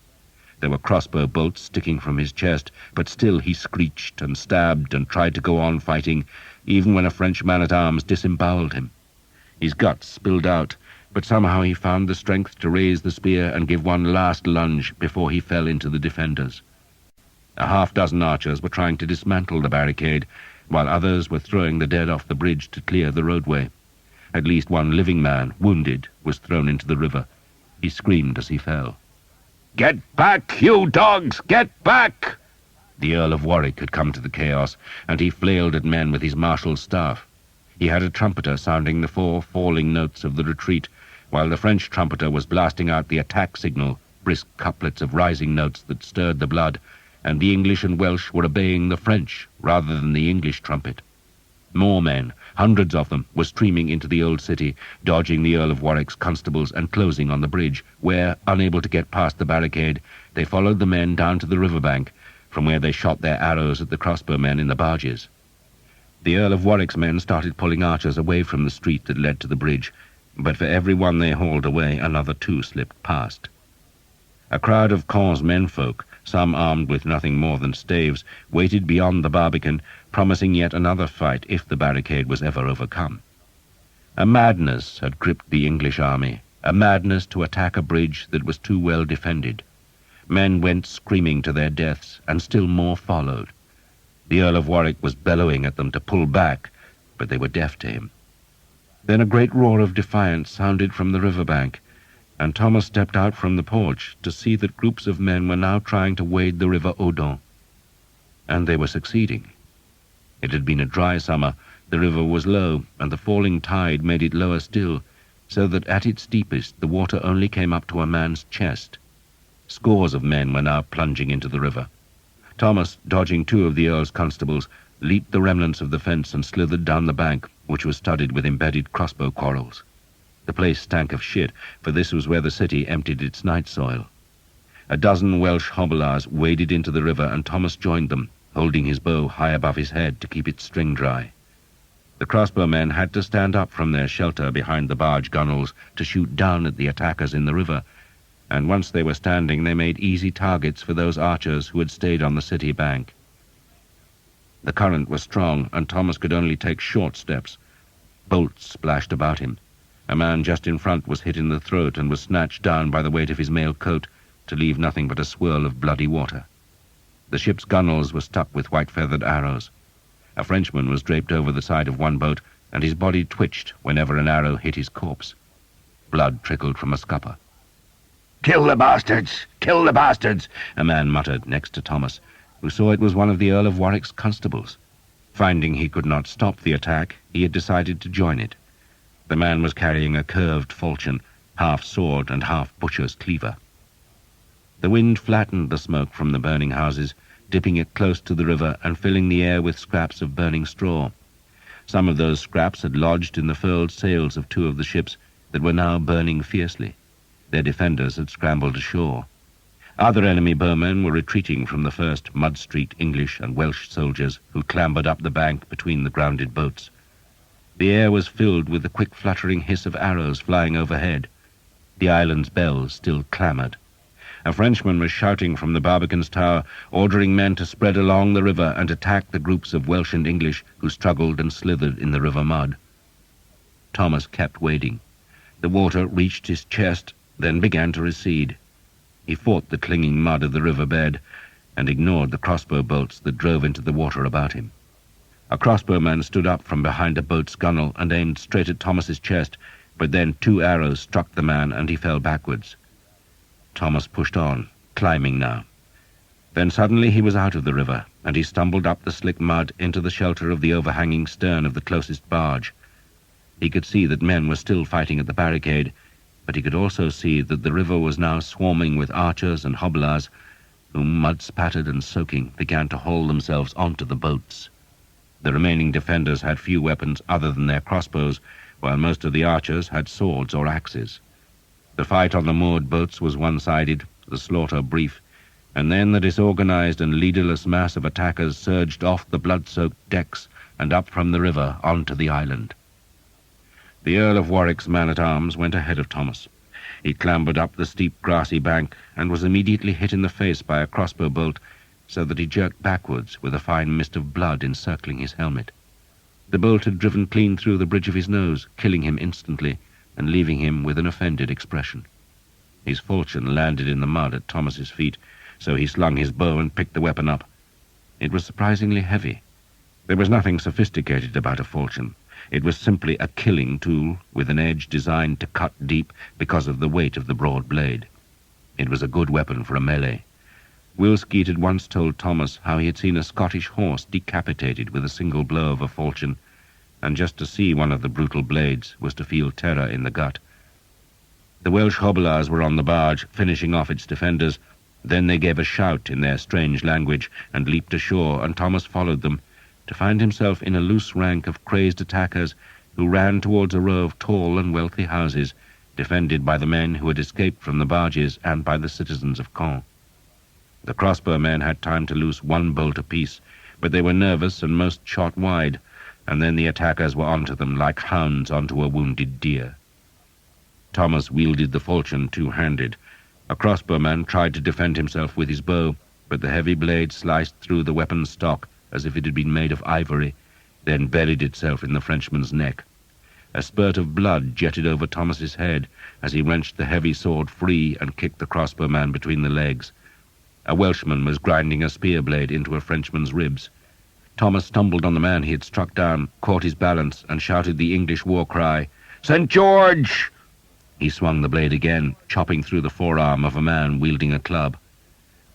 There were crossbow bolts sticking from his chest, but still he screeched and stabbed and tried to go on fighting, even when a French man-at-arms disemboweled him. His guts spilled out, but somehow he found the strength to raise the spear and give one last lunge before he fell into the defenders. A half-dozen archers were trying to dismantle the barricade, while others were throwing the dead off the bridge to clear the roadway. At least one living man, wounded, was thrown into the river. He screamed as he fell. "Get back, you dogs! Get back!" The Earl of Warwick had come to the chaos, and he flailed at men with his marshal's staff. He had a trumpeter sounding the 4 falling notes of the retreat, while the French trumpeter was blasting out the attack signal, brisk couplets of rising notes that stirred the blood, and the English and Welsh were obeying the French rather than the English trumpet. More men, hundreds of them, were streaming into the old city, dodging the Earl of Warwick's constables and closing on the bridge, where, unable to get past the barricade, they followed the men down to the riverbank, from where they shot their arrows at the crossbowmen in the barges. The Earl of Warwick's men started pulling archers away from the street that led to the bridge, but for every one they hauled away, another 2 slipped past. A crowd of Caen's menfolk, some armed with nothing more than staves, waited beyond the barbican, promising yet another fight if the barricade was ever overcome. A madness had gripped the English army, a madness to attack a bridge that was too well defended. Men went screaming to their deaths, and still more followed. The Earl of Warwick was bellowing at them to pull back, but they were deaf to him. Then a great roar of defiance sounded from the river-bank, and Thomas stepped out from the porch to see that groups of men were now trying to wade the river Odon. And they were succeeding. It had been a dry summer, the river was low, and the falling tide made it lower still, so that at its deepest the water only came up to a man's chest. Scores of men were now plunging into the river. Thomas, dodging two of the Earl's constables, leaped the remnants of the fence and slithered down the bank, which was studded with embedded crossbow quarrels. The place stank of shit, for this was where the city emptied its night soil. A dozen Welsh hobblars waded into the river, and Thomas joined them, holding his bow high above his head to keep its string dry. The crossbowmen had to stand up from their shelter behind the barge gunwales to shoot down at the attackers in the river, and once they were standing they made easy targets for those archers who had stayed on the city bank. The current was strong, and Thomas could only take short steps. Bolts splashed about him. A man just in front was hit in the throat and was snatched down by the weight of his mail coat to leave nothing but a swirl of bloody water. The ship's gunwales were stuck with white-feathered arrows. A Frenchman was draped over the side of one boat, and his body twitched whenever an arrow hit his corpse. Blood trickled from a scupper. "Kill the bastards! Kill the bastards!" a man muttered next to Thomas, who saw it was one of the Earl of Warwick's constables. Finding he could not stop the attack, he had decided to join it. The man was carrying a curved falchion, half sword and half butcher's cleaver. The wind flattened the smoke from the burning houses, dipping it close to the river and filling the air with scraps of burning straw. Some of those scraps had lodged in the furled sails of two of the ships that were now burning fiercely. Their defenders had scrambled ashore. Other enemy bowmen were retreating from the first mud-streaked English and Welsh soldiers who clambered up the bank between the grounded boats. The air was filled with the quick fluttering hiss of arrows flying overhead. The island's bells still clamoured. A Frenchman was shouting from the barbican's tower, ordering men to spread along the river and attack the groups of Welsh and English who struggled and slithered in the river mud. Thomas kept wading. The water reached his chest, then began to recede. He fought the clinging mud of the river bed and ignored the crossbow bolts that drove into the water about him. A crossbowman stood up from behind a boat's gunwale and aimed straight at Thomas's chest, but then two arrows struck the man and he fell backwards. Thomas pushed on, climbing now. Then suddenly he was out of the river, and he stumbled up the slick mud into the shelter of the overhanging stern of the closest barge. He could see that men were still fighting at the barricade, but he could also see that the river was now swarming with archers and hobblars, who, mud-spattered and soaking, began to haul themselves onto the boats. The remaining defenders had few weapons other than their crossbows, while most of the archers had swords or axes. The fight on the moored boats was one-sided, the slaughter brief, and then the disorganized and leaderless mass of attackers surged off the blood-soaked decks and up from the river onto the island. The Earl of Warwick's man-at-arms went ahead of Thomas. He clambered up the steep grassy bank and was immediately hit in the face by a crossbow bolt, so that he jerked backwards with a fine mist of blood encircling his helmet. The bolt had driven clean through the bridge of his nose, killing him instantly and leaving him with an offended expression. His falchion landed in the mud at Thomas's feet, so he slung his bow and picked the weapon up. It was surprisingly heavy. There was nothing sophisticated about a falchion. It was simply a killing tool with an edge designed to cut deep because of the weight of the broad blade. It was a good weapon for a melee. Will Skeet had once told Thomas how he had seen a Scottish horse decapitated with a single blow of a falchion, and just to see one of the brutal blades was to feel terror in the gut. The Welsh hobblars were on the barge, finishing off its defenders. Then they gave a shout in their strange language and leaped ashore, and Thomas followed them, to find himself in a loose rank of crazed attackers who ran towards a row of tall and wealthy houses, defended by the men who had escaped from the barges and by the citizens of Caen. The crossbowmen had time to loose one bolt apiece, but they were nervous and most shot wide, and then the attackers were onto them like hounds onto a wounded deer. Thomas wielded the falchion two-handed. A crossbowman tried to defend himself with his bow, but the heavy blade sliced through the weapon's stock as if it had been made of ivory, then buried itself in the Frenchman's neck. A spurt of blood jetted over Thomas's head as he wrenched the heavy sword free and kicked the crossbowman between the legs. A Welshman was grinding a spear blade into a Frenchman's ribs. Thomas stumbled on the man he had struck down, caught his balance, and shouted the English war cry, "St. George!" He swung the blade again, chopping through the forearm of a man wielding a club.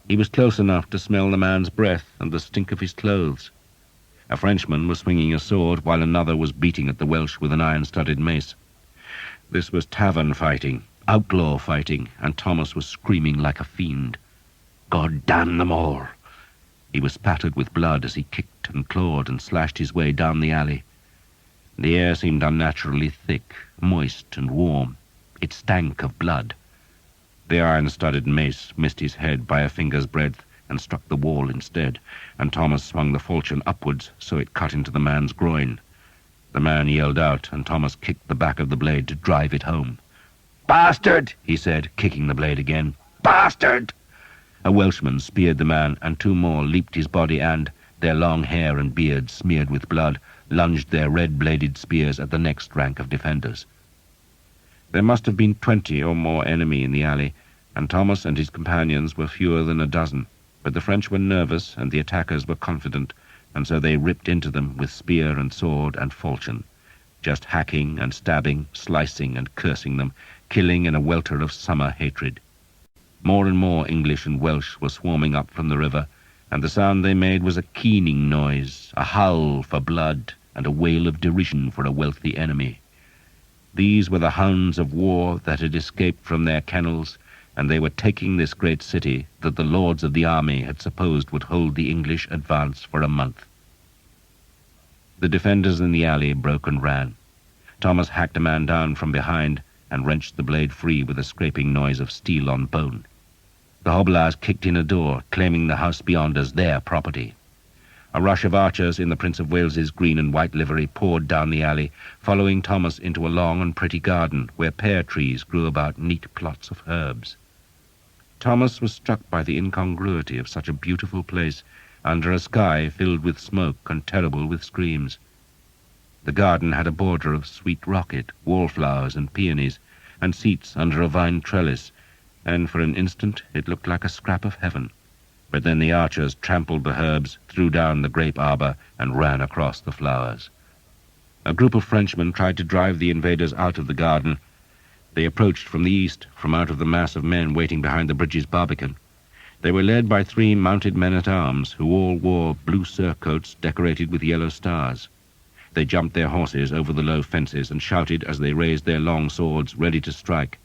He was close enough to smell the man's breath and the stink of his clothes. A Frenchman was swinging a sword, while another was beating at the Welsh with an iron-studded mace. This was tavern fighting, outlaw fighting, and Thomas was screaming like a fiend. God damn them all! He was spattered with blood as he kicked and clawed and slashed his way down the alley. The air seemed unnaturally thick, moist and warm. It stank of blood. The iron-studded mace missed his head by a finger's breadth and struck the wall instead, and Thomas swung the falchion upwards so it cut into the man's groin. The man yelled out, and Thomas kicked the back of the blade to drive it home. "Bastard!" he said, kicking the blade again. "Bastard!" A Welshman speared the man, and two more leaped his body and, their long hair and beards smeared with blood, lunged their red-bladed spears at the next rank of defenders. There must have been 20 or more enemy in the alley, and Thomas and his companions were fewer than a dozen. But the French were nervous and the attackers were confident, and so they ripped into them with spear and sword and falchion, just hacking and stabbing, slicing and cursing them, killing in a welter of summer hatred. More and more English and Welsh were swarming up from the river, and the sound they made was a keening noise, a howl for blood, and a wail of derision for a wealthy enemy. These were the hounds of war that had escaped from their kennels, and they were taking this great city that the lords of the army had supposed would hold the English advance for a month. The defenders in the alley broke and ran. Thomas hacked a man down from behind and wrenched the blade free with a scraping noise of steel on bone. The hobblers kicked in a door, claiming the house beyond as their property. A rush of archers in the Prince of Wales's green and white livery poured down the alley, following Thomas into a long and pretty garden where pear trees grew about neat plots of herbs. Thomas was struck by the incongruity of such a beautiful place under a sky filled with smoke and terrible with screams. The garden had a border of sweet rocket, wallflowers and peonies, and seats under a vine trellis, and for an instant it looked like a scrap of heaven. But then the archers trampled the herbs, threw down the grape arbor, and ran across the flowers. A group of Frenchmen tried to drive the invaders out of the garden. They approached from the east, from out of the mass of men waiting behind the bridge's barbican. They were led by 3 mounted men-at-arms, who all wore blue surcoats decorated with yellow stars. They jumped their horses over the low fences and shouted as they raised their long swords, ready to strike.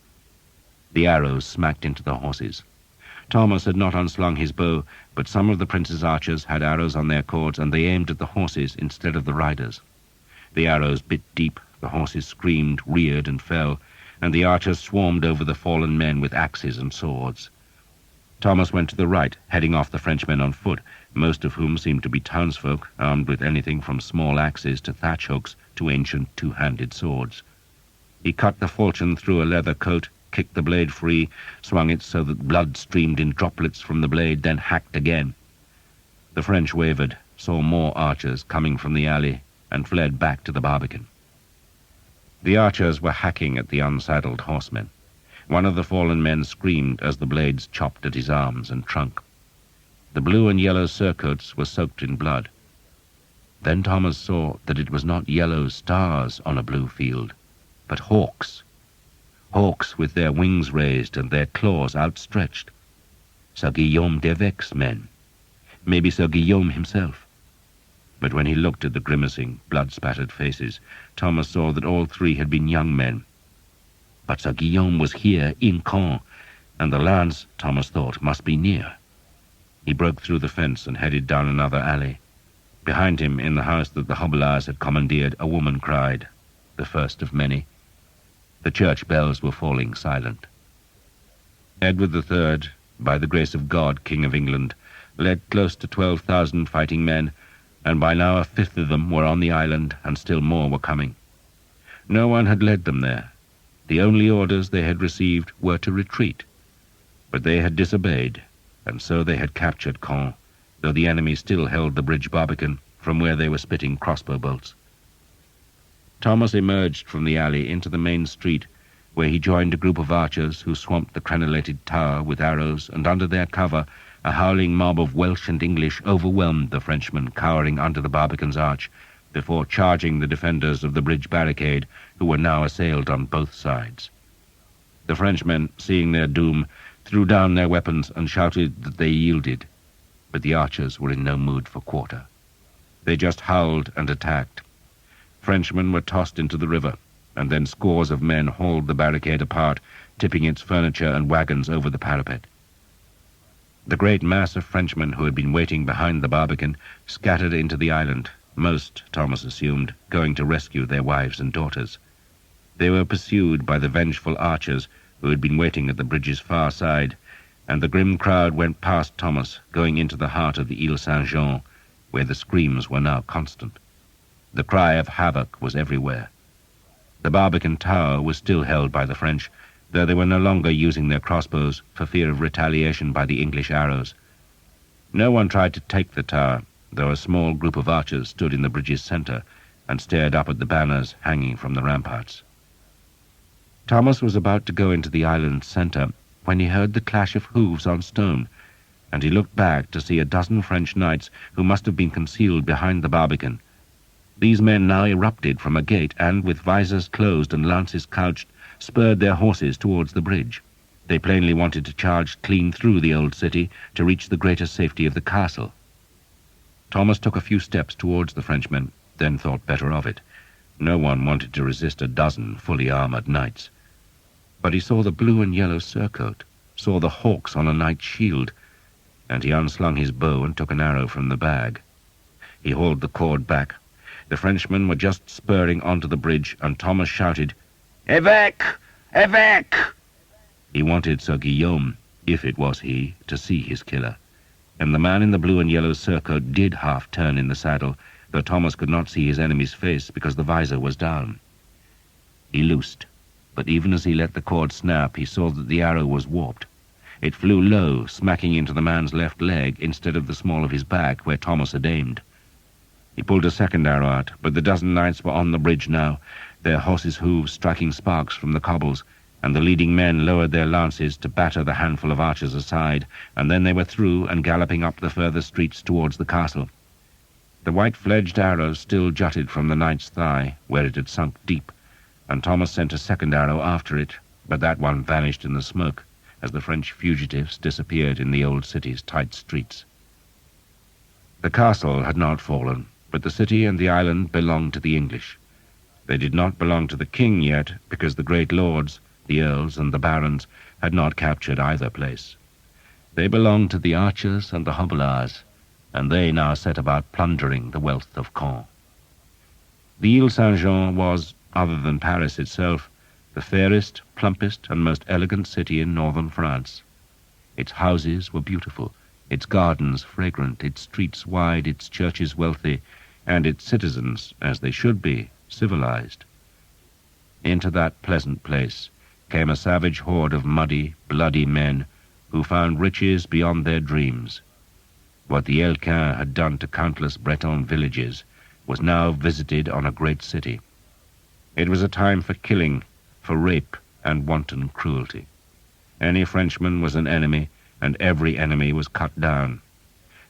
The arrows smacked into the horses. Thomas had not unslung his bow, but some of the prince's archers had arrows on their cords, and they aimed at the horses instead of the riders. The arrows bit deep, the horses screamed, reared, and fell, and the archers swarmed over the fallen men with axes and swords. Thomas went to the right, heading off the Frenchmen on foot, most of whom seemed to be townsfolk, armed with anything from small axes to thatch hooks to ancient two-handed swords. He cut the falchion through a leather coat, kicked the blade free, swung it so that blood streamed in droplets from the blade, then hacked again. The French wavered, saw more archers coming from the alley, and fled back to the barbican. The archers were hacking at the unsaddled horsemen. One of the fallen men screamed as the blades chopped at his arms and trunk. The blue and yellow surcoats were soaked in blood. Then Thomas saw that it was not yellow stars on a blue field, but hawks. Hawks with their wings raised and their claws outstretched. Sir Guillaume d'Evêque's men. Maybe Sir Guillaume himself. But when he looked at the grimacing, blood-spattered faces, Thomas saw that all 3 had been young men. But Sir Guillaume was here in Caen, and the lands, Thomas thought, must be near. He broke through the fence and headed down another alley. Behind him, in the house that the hobblers had commandeered, a woman cried, the first of many. The church bells were falling silent. Edward III, by the grace of God, King of England, led close to 12,000 fighting men, and by now 1/5 of them were on the island, and still more were coming. No one had led them there. The only orders they had received were to retreat. But they had disobeyed, and so they had captured Caen, though the enemy still held the bridge barbican, from where they were spitting crossbow bolts. Thomas emerged from the alley into the main street, where he joined a group of archers who swamped the crenellated tower with arrows, and under their cover a howling mob of Welsh and English overwhelmed the Frenchmen cowering under the barbican's arch, before charging the defenders of the bridge barricade, who were now assailed on both sides. The Frenchmen, seeing their doom, threw down their weapons and shouted that they yielded, but the archers were in no mood for quarter. They just howled and attacked. Frenchmen were tossed into the river, and then scores of men hauled the barricade apart, tipping its furniture and wagons over the parapet. The great mass of Frenchmen who had been waiting behind the barbican scattered into the island, most, Thomas assumed, going to rescue their wives and daughters. They were pursued by the vengeful archers who had been waiting at the bridge's far side, and the grim crowd went past Thomas, going into the heart of the Ile Saint-Jean, where the screams were now constant. The cry of havoc was everywhere. The barbican tower was still held by the French, though they were no longer using their crossbows for fear of retaliation by the English arrows. No one tried to take the tower, though a small group of archers stood in the bridge's center and stared up at the banners hanging from the ramparts. Thomas was about to go into the island's center when he heard the clash of hooves on stone, and he looked back to see a dozen French knights who must have been concealed behind the barbican. These men now erupted from a gate and, with visors closed and lances couched, spurred their horses towards the bridge. They plainly wanted to charge clean through the old city to reach the greater safety of the castle. Thomas took a few steps towards the Frenchmen, then thought better of it. No one wanted to resist a dozen fully armored knights. But he saw the blue and yellow surcoat, saw the hawks on a knight's shield, and he unslung his bow and took an arrow from the bag. He hauled the cord back. The Frenchmen were just spurring onto the bridge, and Thomas shouted, "Évêque! Évêque!" He wanted Sir Guillaume, if it was he, to see his killer, and the man in the blue and yellow surcoat did half turn in the saddle, though Thomas could not see his enemy's face because the visor was down. He loosed, but even as he let the cord snap, he saw that the arrow was warped. It flew low, smacking into the man's left leg instead of the small of his back where Thomas had aimed. He pulled a second arrow out, but the dozen knights were on the bridge now, their horses' hooves striking sparks from the cobbles, and the leading men lowered their lances to batter the handful of archers aside, and then they were through and galloping up the further streets towards the castle. The white-fledged arrow still jutted from the knight's thigh, where it had sunk deep, and Thomas sent a second arrow after it, but that one vanished in the smoke as the French fugitives disappeared in the old city's tight streets. The castle had not fallen, but the city and the island belonged to the English. They did not belong to the king yet, because the great lords, the earls and the barons, had not captured either place. They belonged to the archers and the hobelards, and they now set about plundering the wealth of Caen. The Ile Saint-Jean was, other than Paris itself, the fairest, plumpest, and most elegant city in northern France. Its houses were beautiful, its gardens fragrant, its streets wide, its churches wealthy, and its citizens, as they should be, civilized. Into that pleasant place came a savage horde of muddy, bloody men who found riches beyond their dreams. What the Harlequin had done to countless Breton villages was now visited on a great city. It was a time for killing, for rape and wanton cruelty. Any Frenchman was an enemy, and every enemy was cut down.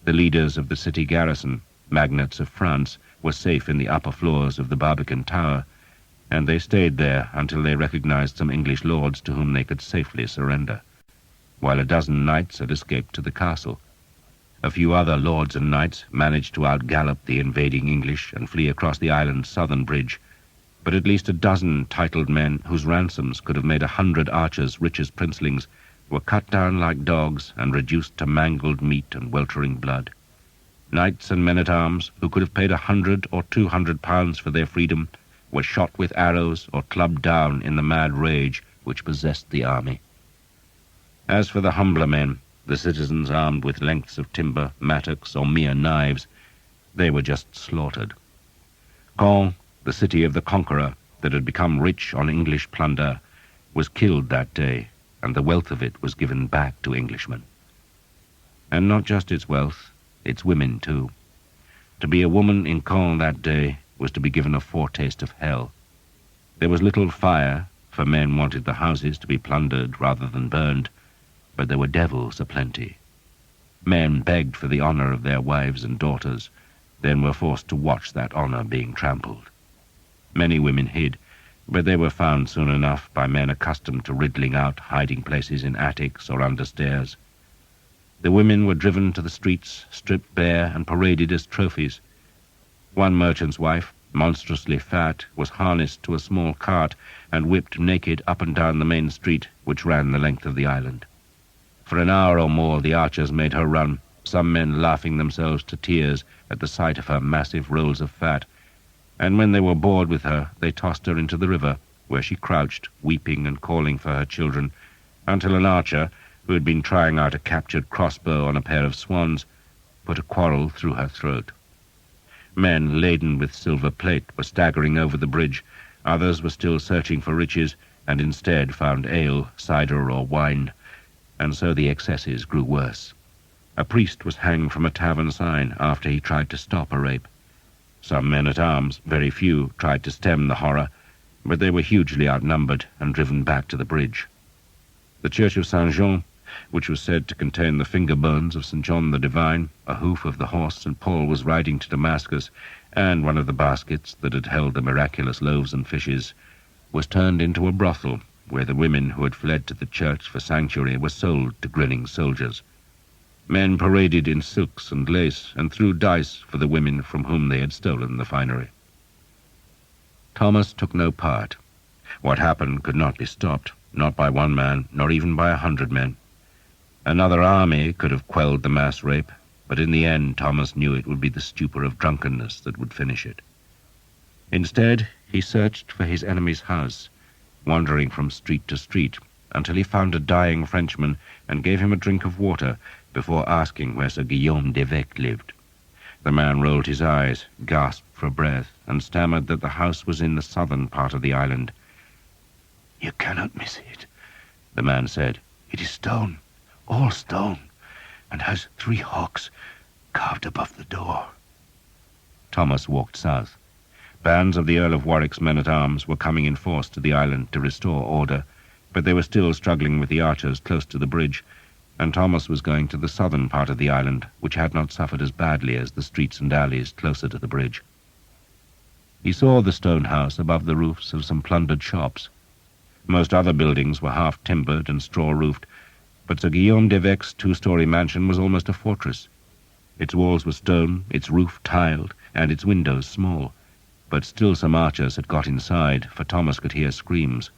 The leaders of the city garrison, magnates of France, were safe in the upper floors of the Barbican Tower, and they stayed there until they recognized some English lords to whom they could safely surrender, while a dozen knights had escaped to the castle. A few other lords and knights managed to outgallop the invading English and flee across the island's southern bridge, but at least a dozen titled men, whose ransoms could have made 100 archers rich as princelings, were cut down like dogs and reduced to mangled meat and weltering blood. Knights and men-at-arms, who could have paid 100 or 200 pounds for their freedom, were shot with arrows or clubbed down in the mad rage which possessed the army. As for the humbler men, the citizens armed with lengths of timber, mattocks, or mere knives, they were just slaughtered. Caen, the city of the conqueror that had become rich on English plunder, was killed that day, and the wealth of it was given back to Englishmen. And not just its wealth, its women too. To be a woman in Caen that day was to be given a foretaste of hell. There was little fire, for men wanted the houses to be plundered rather than burned, but there were devils aplenty. Men begged for the honor of their wives and daughters, then were forced to watch that honor being trampled. Many women hid, but they were found soon enough by men accustomed to riddling out hiding places in attics or under stairs. The women were driven to the streets, stripped bare, and paraded as trophies. One merchant's wife, monstrously fat, was harnessed to a small cart and whipped naked up and down the main street, which ran the length of the island. For an hour or more the archers made her run, some men laughing themselves to tears at the sight of her massive rolls of fat, and when they were bored with her, they tossed her into the river, where she crouched, weeping and calling for her children, until an archer, who had been trying out a captured crossbow on a pair of swans, put a quarrel through her throat. Men laden with silver plate were staggering over the bridge, others were still searching for riches, and instead found ale, cider, or wine, and so the excesses grew worse. A priest was hanged from a tavern sign after he tried to stop a rape. Some men-at-arms, very few, tried to stem the horror, but they were hugely outnumbered and driven back to the bridge. The church of Saint-Jean, which was said to contain the finger bones of St. John the Divine, a hoof of the horse St. Paul was riding to Damascus, and one of the baskets that had held the miraculous loaves and fishes, was turned into a brothel, where the women who had fled to the church for sanctuary were sold to grinning soldiers. Men paraded in silks and lace and threw dice for the women from whom they had stolen the finery. Thomas took no part. What happened could not be stopped, not by one man, nor even by 100 men. Another army could have quelled the mass rape, but in the end Thomas knew it would be the stupor of drunkenness that would finish it. Instead, he searched for his enemy's house, wandering from street to street, until he found a dying Frenchman and gave him a drink of water before asking where Sir Guillaume d'Evêque lived. The man rolled his eyes, gasped for breath, and stammered that the house was in the southern part of the island. "You cannot miss it," the man said. "It is stone, all stone, and has 3 hawks carved above the door." Thomas walked south. Bands of the Earl of Warwick's men-at-arms were coming in force to the island to restore order, but they were still struggling with the archers close to the bridge, and Thomas was going to the southern part of the island, which had not suffered as badly as the streets and alleys closer to the bridge. He saw the stone house above the roofs of some plundered shops. Most other buildings were half-timbered and straw-roofed, but Sir Guillaume d'Evêque's 2-story mansion was almost a fortress. Its walls were stone, its roof tiled, and its windows small, but still some archers had got inside, for Thomas could hear screams.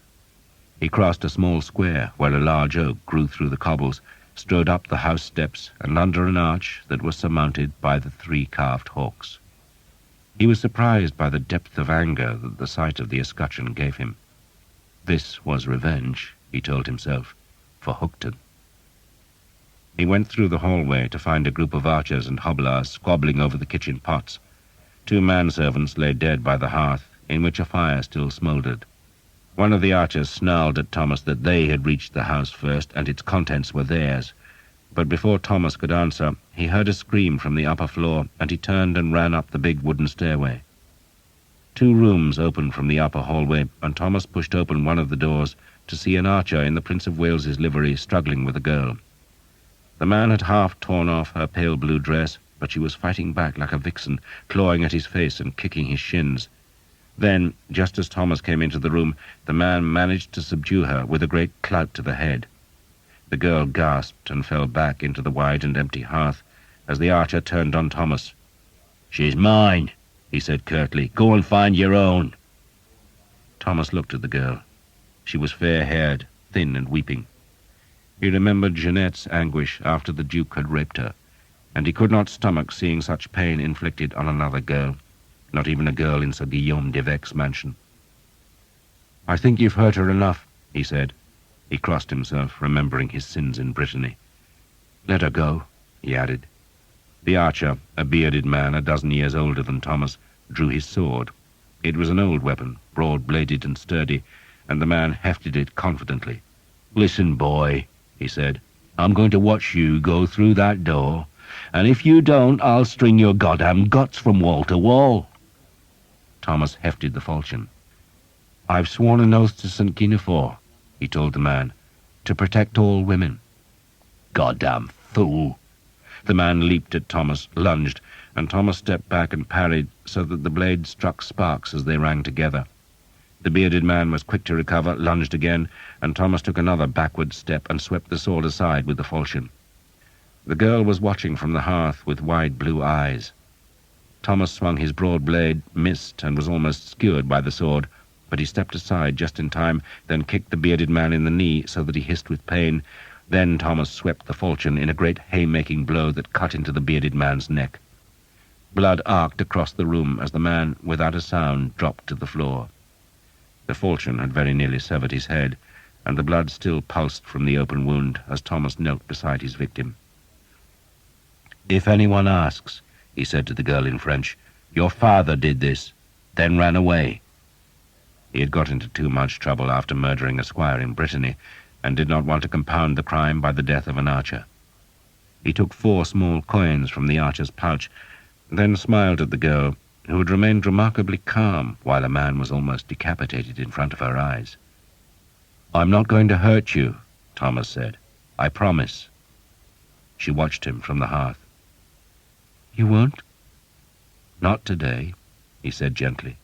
He crossed a small square where a large oak grew through the cobbles, strode up the house steps and under an arch that was surmounted by the 3 carved hawks. He was surprised by the depth of anger that the sight of the escutcheon gave him. This was revenge, he told himself, for Hookton. He went through the hallway to find a group of archers and hobblers squabbling over the kitchen pots. 2 manservants lay dead by the hearth, in which a fire still smouldered. One of the archers snarled at Thomas that they had reached the house first and its contents were theirs. But before Thomas could answer, he heard a scream from the upper floor, and he turned and ran up the big wooden stairway. 2 rooms opened from the upper hallway, and Thomas pushed open one of the doors to see an archer in the Prince of Wales's livery struggling with a girl. The man had half torn off her pale blue dress, but she was fighting back like a vixen, clawing at his face and kicking his shins. Then, just as Thomas came into the room, the man managed to subdue her with a great clout to the head. The girl gasped and fell back into the wide and empty hearth as the archer turned on Thomas. "She's mine," he said curtly. "Go and find your own." Thomas looked at the girl. She was fair-haired, thin and weeping. He remembered Jeanette's anguish after the Duke had raped her, and he could not stomach seeing such pain inflicted on another girl, not even a girl in Sir Guillaume d'Evêque's mansion. "I think you've hurt her enough," he said. He crossed himself, remembering his sins in Brittany. "Let her go," he added. The archer, a bearded man a dozen years older than Thomas, drew his sword. It was an old weapon, broad-bladed and sturdy, and the man hefted it confidently. "Listen, boy," he said. "I'm going to watch you go through that door, and if you don't, I'll string your goddamn guts from wall to wall." Thomas hefted the falchion. "I've sworn an oath to St. Guinevere," he told the man, "to protect all women." "Goddamn fool!" The man leaped at Thomas, lunged, and Thomas stepped back and parried so that the blade struck sparks as they rang together. The bearded man was quick to recover, lunged again, and Thomas took another backward step and swept the sword aside with the falchion. The girl was watching from the hearth with wide blue eyes. Thomas swung his broad blade, missed, and was almost skewered by the sword, but he stepped aside just in time, then kicked the bearded man in the knee so that he hissed with pain. Then Thomas swept the falchion in a great haymaking blow that cut into the bearded man's neck. Blood arced across the room as the man, without a sound, dropped to the floor. The falchion had very nearly severed his head, and the blood still pulsed from the open wound as Thomas knelt beside his victim. "If anyone asks," he said to the girl in French, "your father did this, then ran away." He had got into too much trouble after murdering a squire in Brittany, and did not want to compound the crime by the death of an archer. He took 4 small coins from the archer's pouch, then smiled at the girl, who had remained remarkably calm while a man was almost decapitated in front of her eyes. "I'm not going to hurt you," Thomas said. "I promise." She watched him from the hearth. "You won't?" "Not today," he said gently.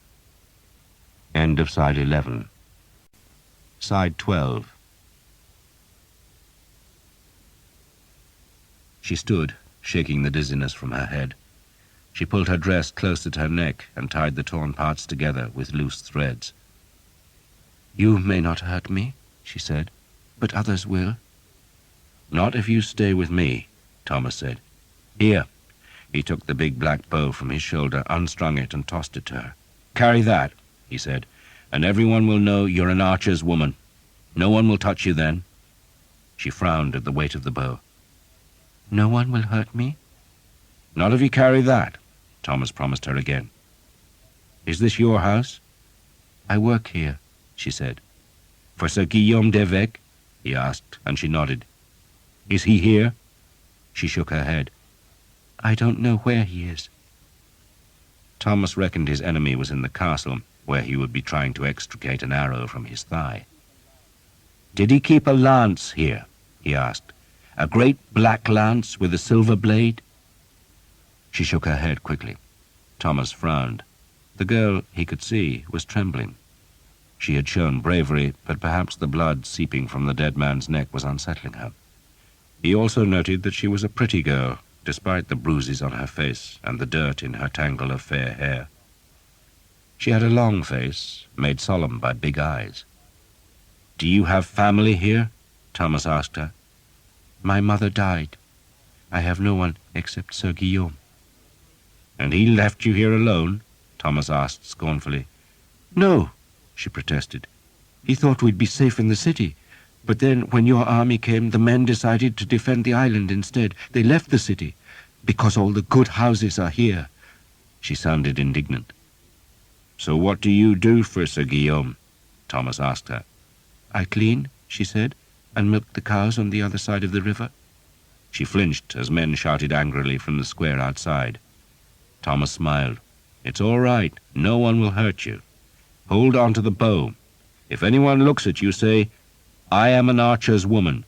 End of side 11. Side 12. She stood, shaking the dizziness from her head. She pulled her dress close at her neck and tied the torn parts together with loose threads. "You may not hurt me," she said, "but others will." "Not if you stay with me," Thomas said. "Here." He took the big black bow from his shoulder, unstrung it, and tossed it to her. "Carry that," he said, "and everyone will know you're an archer's woman. No one will touch you then." She frowned at the weight of the bow. "No one will hurt me?" "Not if you carry that," Thomas promised her again. "Is this your house?" "I work here," she said. "For Sir Guillaume d'Evêque?" he asked, and she nodded. "Is he here?" She shook her head. "I don't know where he is." Thomas reckoned his enemy was in the castle, where he would be trying to extricate an arrow from his thigh. "Did he keep a lance here?" he asked. "A great black lance with a silver blade?" She shook her head quickly. Thomas frowned. The girl, he could see, was trembling. She had shown bravery, but perhaps the blood seeping from the dead man's neck was unsettling her. He also noted that she was a pretty girl, despite the bruises on her face and the dirt in her tangle of fair hair. She had a long face, made solemn by big eyes. "Do you have family here?" Thomas asked her. "My mother died. I have no one except Sir Guillaume." "And he left you here alone?" Thomas asked scornfully. "No," she protested. "He thought we'd be safe in the city. But then, when your army came, the men decided to defend the island instead. They left the city, because all the good houses are here." She sounded indignant. "So what do you do for Sir Guillaume?" Thomas asked her. "I clean," she said, "and milk the cows on the other side of the river." She flinched as men shouted angrily from the square outside. Thomas smiled. "It's all right. No one will hurt you. Hold on to the bow. If anyone looks at you, say, 'I am an archer's woman.'"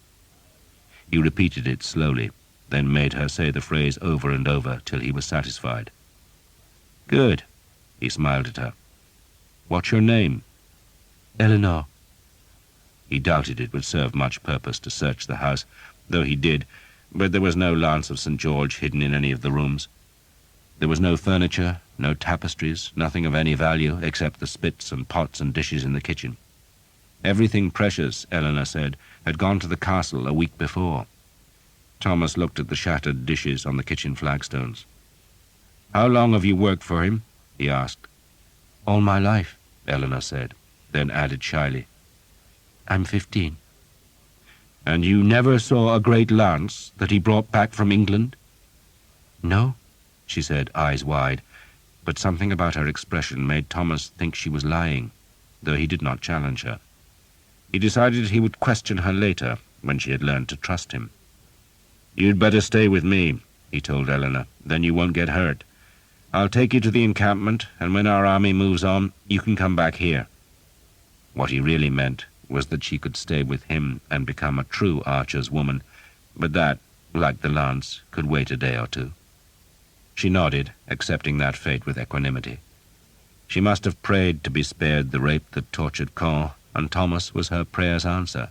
He repeated it slowly, then made her say the phrase over and over till he was satisfied. "Good," he smiled at her. "What's your name?" "Eleanor." He doubted it would serve much purpose to search the house, though he did, but there was no lance of St. George hidden in any of the rooms. There was no furniture, no tapestries, nothing of any value except the spits and pots and dishes in the kitchen. Everything precious, Eleanor said, had gone to the castle a week before. Thomas looked at the shattered dishes on the kitchen flagstones. "How long have you worked for him?" he asked. "All my life," Eleanor said, then added shyly, "I'm 15. "And you never saw a great lance that he brought back from England?" "No," she said, eyes wide, but something about her expression made Thomas think she was lying, though he did not challenge her. He decided he would question her later, when she had learned to trust him. "You'd better stay with me," he told Eleanor. "Then you won't get hurt. I'll take you to the encampment, and when our army moves on, you can come back here." What he really meant was that she could stay with him and become a true archer's woman, but that, like the lance, could wait a day or two. She nodded, accepting that fate with equanimity. She must have prayed to be spared the rape that tortured Caen, and Thomas was her prayer's answer.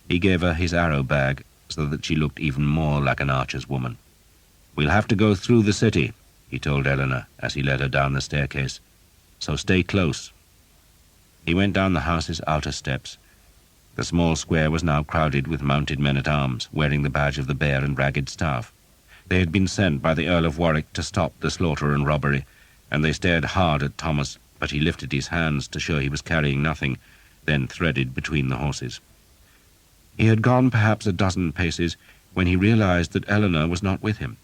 He gave her his arrow bag so that she looked even more like an archer's woman. "We'll have to go through the city," he told Eleanor as he led her down the staircase, "so stay close." He went down the house's outer steps. The small square was now crowded with mounted men-at-arms, wearing the badge of the Bear and Ragged Staff. They had been sent by the Earl of Warwick to stop the slaughter and robbery, and they stared hard at Thomas, but he lifted his hands to show he was carrying nothing, then threaded between the horses. He had gone perhaps a dozen paces when he realized that Eleanor was not with him.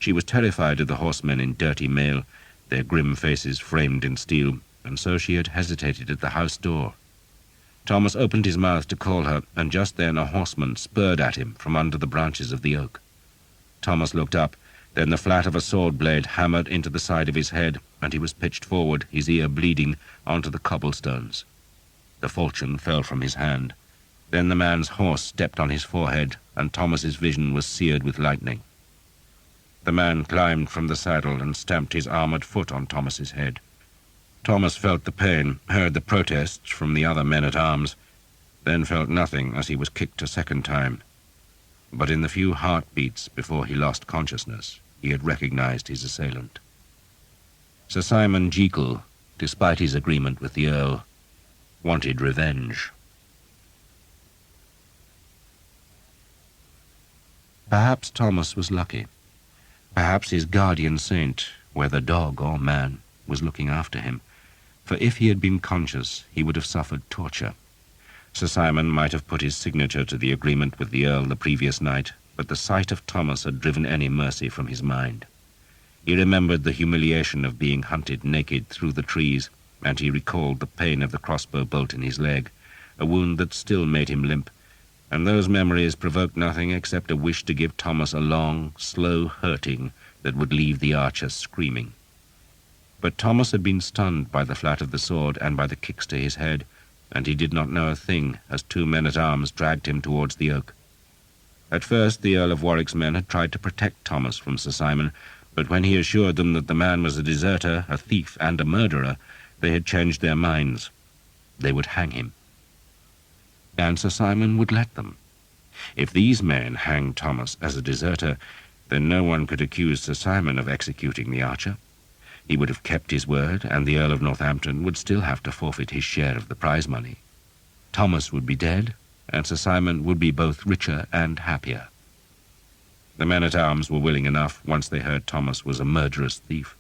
She was terrified of the horsemen in dirty mail, their grim faces framed in steel, and so she had hesitated at the house door. Thomas opened his mouth to call her, and just then a horseman spurred at him from under the branches of the oak. Thomas looked up, then the flat of a sword blade hammered into the side of his head, and he was pitched forward, his ear bleeding, onto the cobblestones. The falchion fell from his hand. Then the man's horse stepped on his forehead, and Thomas's vision was seared with lightning. The man climbed from the saddle and stamped his armored foot on Thomas's head. Thomas felt the pain, heard the protests from the other men-at-arms, then felt nothing as he was kicked a second time. But in the few heartbeats before he lost consciousness, he had recognized his assailant. Sir Simon Jekyll, despite his agreement with the Earl, wanted revenge. Perhaps Thomas was lucky. Perhaps his guardian saint, whether dog or man, was looking after him, for if he had been conscious, he would have suffered torture. Sir Simon might have put his signature to the agreement with the Earl the previous night, but the sight of Thomas had driven any mercy from his mind. He remembered the humiliation of being hunted naked through the trees, and he recalled the pain of the crossbow bolt in his leg, a wound that still made him limp, and those memories provoked nothing except a wish to give Thomas a long, slow hurting that would leave the archer screaming. But Thomas had been stunned by the flat of the sword and by the kicks to his head, and he did not know a thing as two men-at-arms dragged him towards the oak. At first the Earl of Warwick's men had tried to protect Thomas from Sir Simon, but when he assured them that the man was a deserter, a thief, and a murderer, they had changed their minds. They would hang him. And Sir Simon would let them. If these men hanged Thomas as a deserter, then no one could accuse Sir Simon of executing the archer. He would have kept his word, and the Earl of Northampton would still have to forfeit his share of the prize money. Thomas would be dead, and Sir Simon would be both richer and happier. The men-at-arms were willing enough once they heard Thomas was a murderous thief.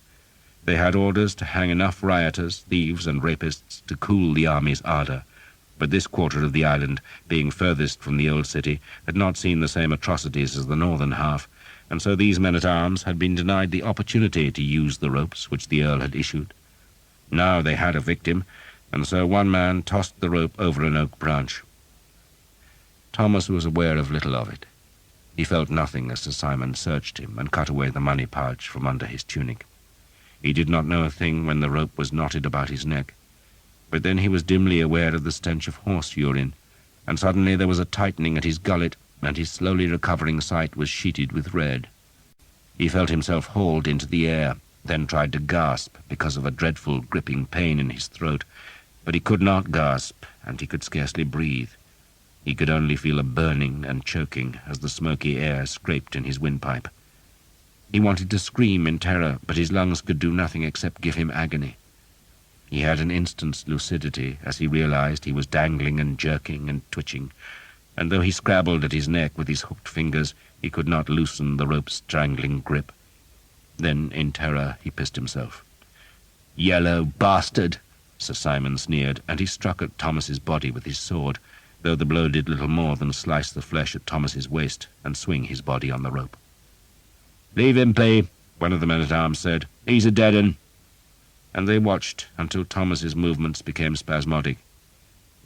They had orders to hang enough rioters, thieves, and rapists to cool the army's ardour, but this quarter of the island, being furthest from the old city, had not seen the same atrocities as the northern half, and so these men-at-arms had been denied the opportunity to use the ropes which the Earl had issued. Now they had a victim, and so one man tossed the rope over an oak branch. Thomas was aware of little of it. He felt nothing as Sir Simon searched him and cut away the money pouch from under his tunic. He did not know a thing when the rope was knotted about his neck, but then he was dimly aware of the stench of horse urine, and suddenly there was a tightening at his gullet, and his slowly recovering sight was sheeted with red. He felt himself hauled into the air, then tried to gasp because of a dreadful gripping pain in his throat, but he could not gasp, and he could scarcely breathe. He could only feel a burning and choking as the smoky air scraped in his windpipe. He wanted to scream in terror, but his lungs could do nothing except give him agony. He had an instant's lucidity as he realized he was dangling and jerking and twitching, and though he scrabbled at his neck with his hooked fingers, he could not loosen the rope's strangling grip. Then, in terror, he pissed himself. "Yellow bastard!" Sir Simon sneered, and he struck at Thomas's body with his sword, though the blow did little more than slice the flesh at Thomas's waist and swing his body on the rope. "Leave him be," one of the men-at-arms said. "He's a dead un." And they watched until Thomas's movements became spasmodic.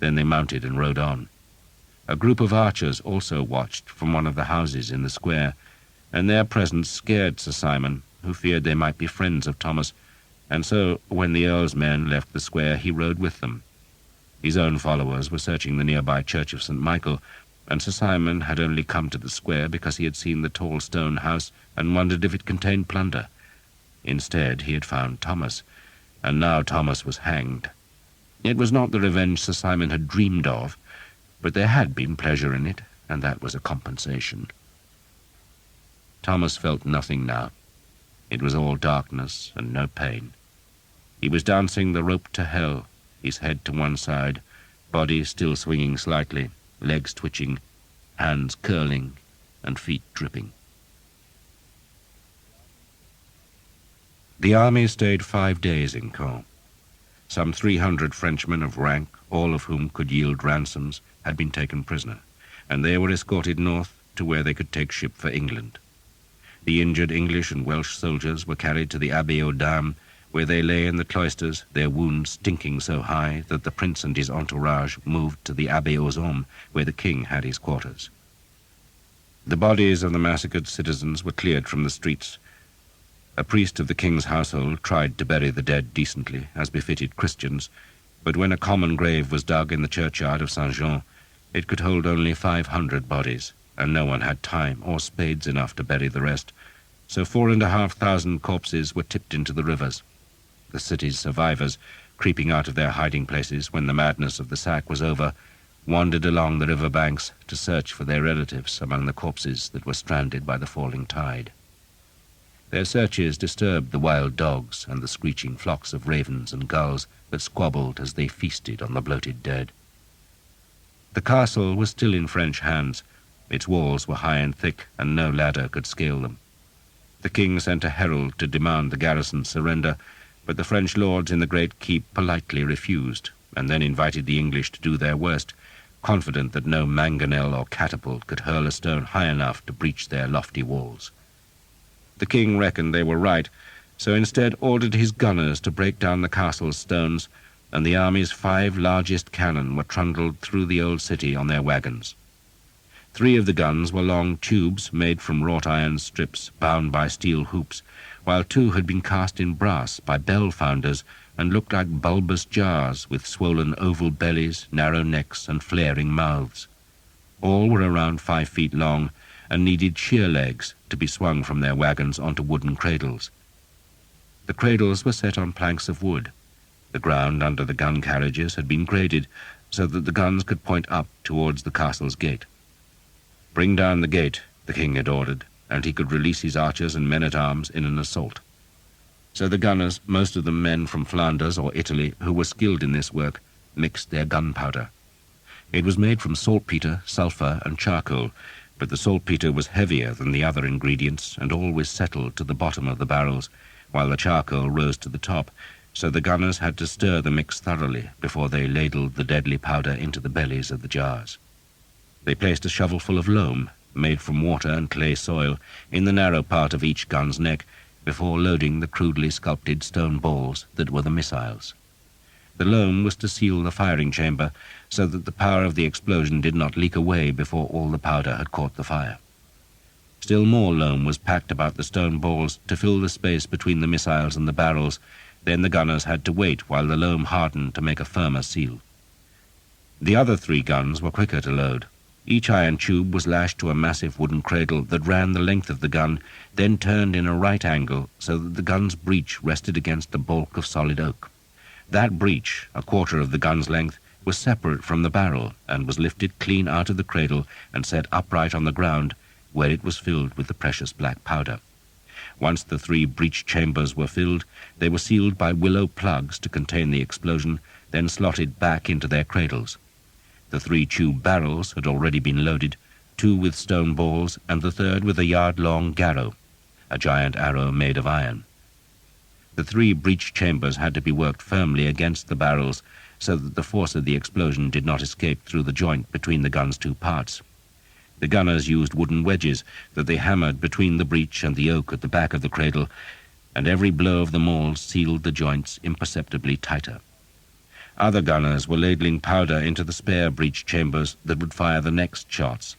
Then they mounted and rode on. A group of archers also watched from one of the houses in the square, and their presence scared Sir Simon, who feared they might be friends of Thomas, and so, when the Earl's men left the square, he rode with them. His own followers were searching the nearby church of St. Michael, and Sir Simon had only come to the square because he had seen the tall stone house and wondered if it contained plunder. Instead, he had found Thomas, and now Thomas was hanged. It was not the revenge Sir Simon had dreamed of, but there had been pleasure in it, and that was a compensation. Thomas felt nothing now. It was all darkness and no pain. He was dancing the rope to hell, his head to one side, body still swinging slightly, legs twitching, hands curling, and feet dripping. The army stayed 5 days in Caen. Some 300 Frenchmen of rank, all of whom could yield ransoms, had been taken prisoner, and they were escorted north to where they could take ship for England. The injured English and Welsh soldiers were carried to the Abbey aux Dames, where they lay in the cloisters, their wounds stinking so high that the prince and his entourage moved to the Abbey aux Hommes, where the king had his quarters. The bodies of the massacred citizens were cleared from the streets. A priest of the king's household tried to bury the dead decently, as befitted Christians, but when a common grave was dug in the churchyard of Saint-Jean, it could hold only 500 bodies, and no one had time or spades enough to bury the rest, so 4,500 corpses were tipped into the rivers. The city's survivors, creeping out of their hiding places when the madness of the sack was over, wandered along the river banks to search for their relatives among the corpses that were stranded by the falling tide. Their searches disturbed the wild dogs and the screeching flocks of ravens and gulls that squabbled as they feasted on the bloated dead. The castle was still in French hands. Its walls were high and thick, and no ladder could scale them. The king sent a herald to demand the garrison's surrender, but the French lords in the great keep politely refused, and then invited the English to do their worst, confident that no mangonel or catapult could hurl a stone high enough to breach their lofty walls. The king reckoned they were right, so instead ordered his gunners to break down the castle's stones, and the army's 5 largest cannon were trundled through the old city on their wagons. 3 of the guns were long tubes made from wrought iron strips bound by steel hoops, while 2 had been cast in brass by bell founders and looked like bulbous jars with swollen oval bellies, narrow necks, and flaring mouths. All were around 5 feet long and needed sheer legs to be swung from their wagons onto wooden cradles. The cradles were set on planks of wood. The ground under the gun carriages had been graded so that the guns could point up towards the castle's gate. "Bring down the gate," the king had ordered, and he could release his archers and men-at-arms in an assault. So the gunners, most of them men from Flanders or Italy who were skilled in this work, mixed their gunpowder. It was made from saltpeter, sulphur, and charcoal, but the saltpeter was heavier than the other ingredients and always settled to the bottom of the barrels, while the charcoal rose to the top, so the gunners had to stir the mix thoroughly before they ladled the deadly powder into the bellies of the jars. They placed a shovelful of loam, made from water and clay soil, in the narrow part of each gun's neck before loading the crudely sculpted stone balls that were the missiles. The loam was to seal the firing chamber so that the power of the explosion did not leak away before all the powder had caught the fire. Still more loam was packed about the stone balls to fill the space between the missiles and the barrels. Then the gunners had to wait while the loam hardened to make a firmer seal. The other 3 guns were quicker to load. Each iron tube was lashed to a massive wooden cradle that ran the length of the gun, then turned in a right angle so that the gun's breech rested against the bulk of solid oak. That breech, a quarter of the gun's length, was separate from the barrel and was lifted clean out of the cradle and set upright on the ground, where it was filled with the precious black powder. Once the 3 breech chambers were filled, they were sealed by willow plugs to contain the explosion, then slotted back into their cradles. The 3 tube barrels had already been loaded, 2 with stone balls and the 3rd with a yard-long garrow, a giant arrow made of iron. The 3 breech chambers had to be worked firmly against the barrels so that the force of the explosion did not escape through the joint between the gun's 2 parts. The gunners used wooden wedges that they hammered between the breech and the oak at the back of the cradle, and every blow of the mauls sealed the joints imperceptibly tighter. Other gunners were ladling powder into the spare breech chambers that would fire the next shots.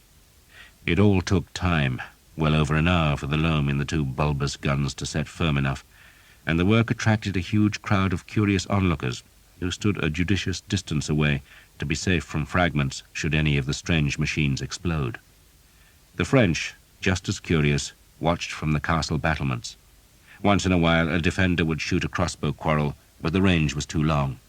It all took time, well over an hour for the loam in the two bulbous guns to set firm enough, and the work attracted a huge crowd of curious onlookers who stood a judicious distance away to be safe from fragments should any of the strange machines explode. The French, just as curious, watched from the castle battlements. Once in a while a defender would shoot a crossbow quarrel, but the range was too long.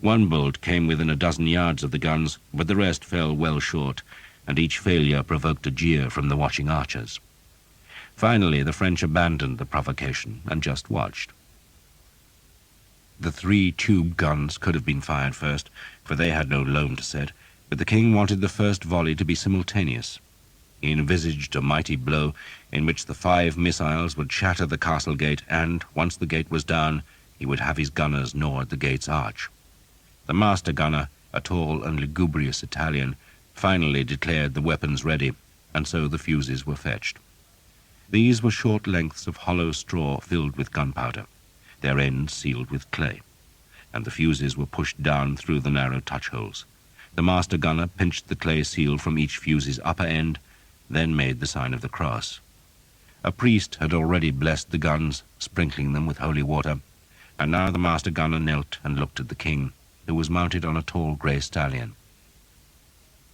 One bolt came within a dozen yards of the guns, but the rest fell well short, and each failure provoked a jeer from the watching archers. Finally, the French abandoned the provocation and just watched. The 3 tube guns could have been fired first, for they had no loam to set, but the king wanted the first volley to be simultaneous. He envisaged a mighty blow in which the 5 missiles would shatter the castle gate, and, once the gate was down, he would have his gunners gnaw at the gate's arch. The master gunner, a tall and lugubrious Italian, finally declared the weapons ready, and so the fuses were fetched. These were short lengths of hollow straw filled with gunpowder, their ends sealed with clay, and the fuses were pushed down through the narrow touch-holes. The master gunner pinched the clay seal from each fuse's upper end, then made the sign of the cross. A priest had already blessed the guns, sprinkling them with holy water, and now the master gunner knelt and looked at the king, who was mounted on a tall grey stallion.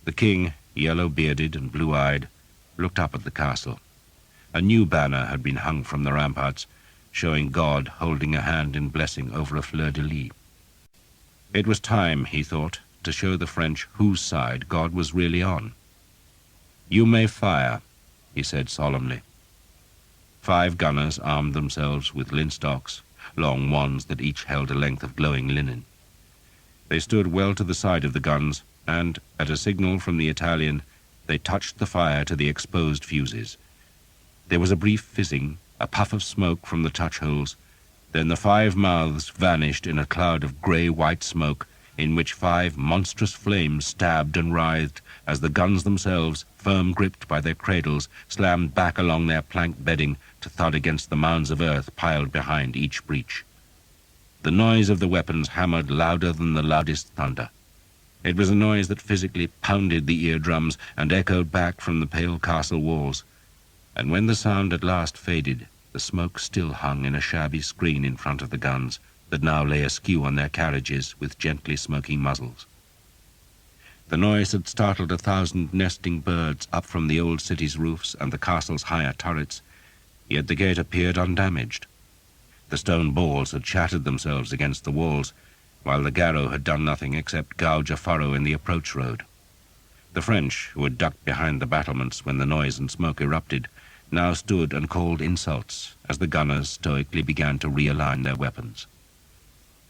The king, yellow-bearded and blue-eyed, looked up at the castle. A new banner had been hung from the ramparts, showing God holding a hand in blessing over a fleur-de-lis. It was time, he thought, to show the French whose side God was really on. "You may fire," he said solemnly. 5 gunners armed themselves with linstocks, long wands that each held a length of glowing linen. They stood well to the side of the guns, and, at a signal from the Italian, they touched the fire to the exposed fuses. There was a brief fizzing, a puff of smoke from the touch-holes. Then the 5 mouths vanished in a cloud of grey-white smoke, in which 5 monstrous flames stabbed and writhed as the guns themselves, firm gripped by their cradles, slammed back along their plank bedding to thud against the mounds of earth piled behind each breach. The noise of the weapons hammered louder than the loudest thunder. It was a noise that physically pounded the eardrums and echoed back from the pale castle walls. And when the sound at last faded, the smoke still hung in a shabby screen in front of the guns that now lay askew on their carriages with gently smoking muzzles. The noise had startled 1,000 nesting birds up from the old city's roofs and the castle's higher turrets, yet the gate appeared undamaged. The stone balls had shattered themselves against the walls, while the garrow had done nothing except gouge a furrow in the approach road. The French, who had ducked behind the battlements when the noise and smoke erupted, now stood and called insults as the gunners stoically began to realign their weapons.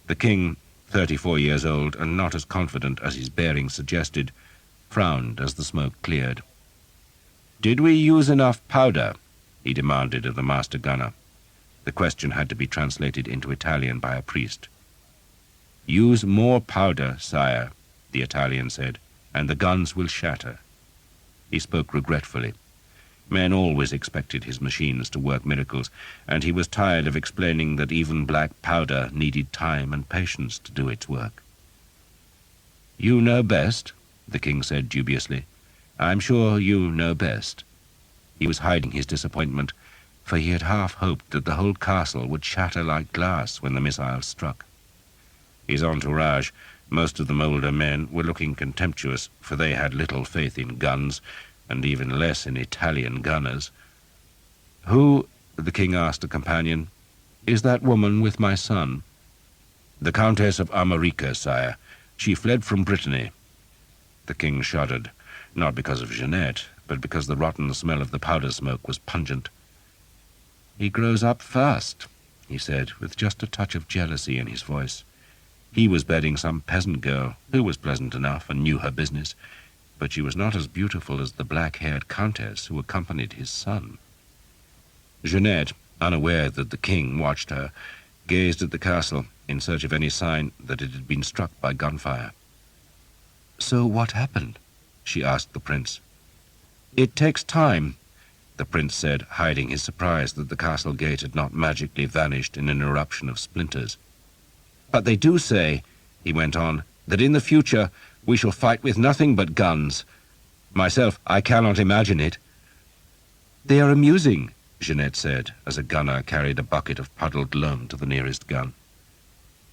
The king, 34 years old and not as confident as his bearing suggested, frowned as the smoke cleared. "Did we use enough powder?" he demanded of the master gunner. The question had to be translated into Italian by a priest. "Use more powder, sire," the Italian said, "and the guns will shatter." He spoke regretfully. Men always expected his machines to work miracles, and he was tired of explaining that even black powder needed time and patience to do its work. "You know best," the king said dubiously. "I'm sure you know best." He was hiding his disappointment, for he had half hoped that the whole castle would shatter like glass when the missiles struck. His entourage, most of them older men, were looking contemptuous, for they had little faith in guns, and even less in Italian gunners. "Who," the king asked a companion, "is that woman with my son?" "The Countess of Armorica, sire. She fled from Brittany." The king shuddered, not because of Jeanette, but because the rotten smell of the powder smoke was pungent. "He grows up fast," he said, with just a touch of jealousy in his voice. He was bedding some peasant girl, who was pleasant enough and knew her business, but she was not as beautiful as the black-haired countess who accompanied his son. Jeanette, unaware that the king watched her, gazed at the castle in search of any sign that it had been struck by gunfire. "So what happened?" she asked the prince. "It takes time," the prince said, hiding his surprise that the castle gate had not magically vanished in an eruption of splinters. "But they do say," he went on, that in the future we shall fight with nothing but guns. Myself, I cannot imagine it." "They are amusing," Jeanette said, as a gunner carried a bucket of puddled loam to the nearest gun.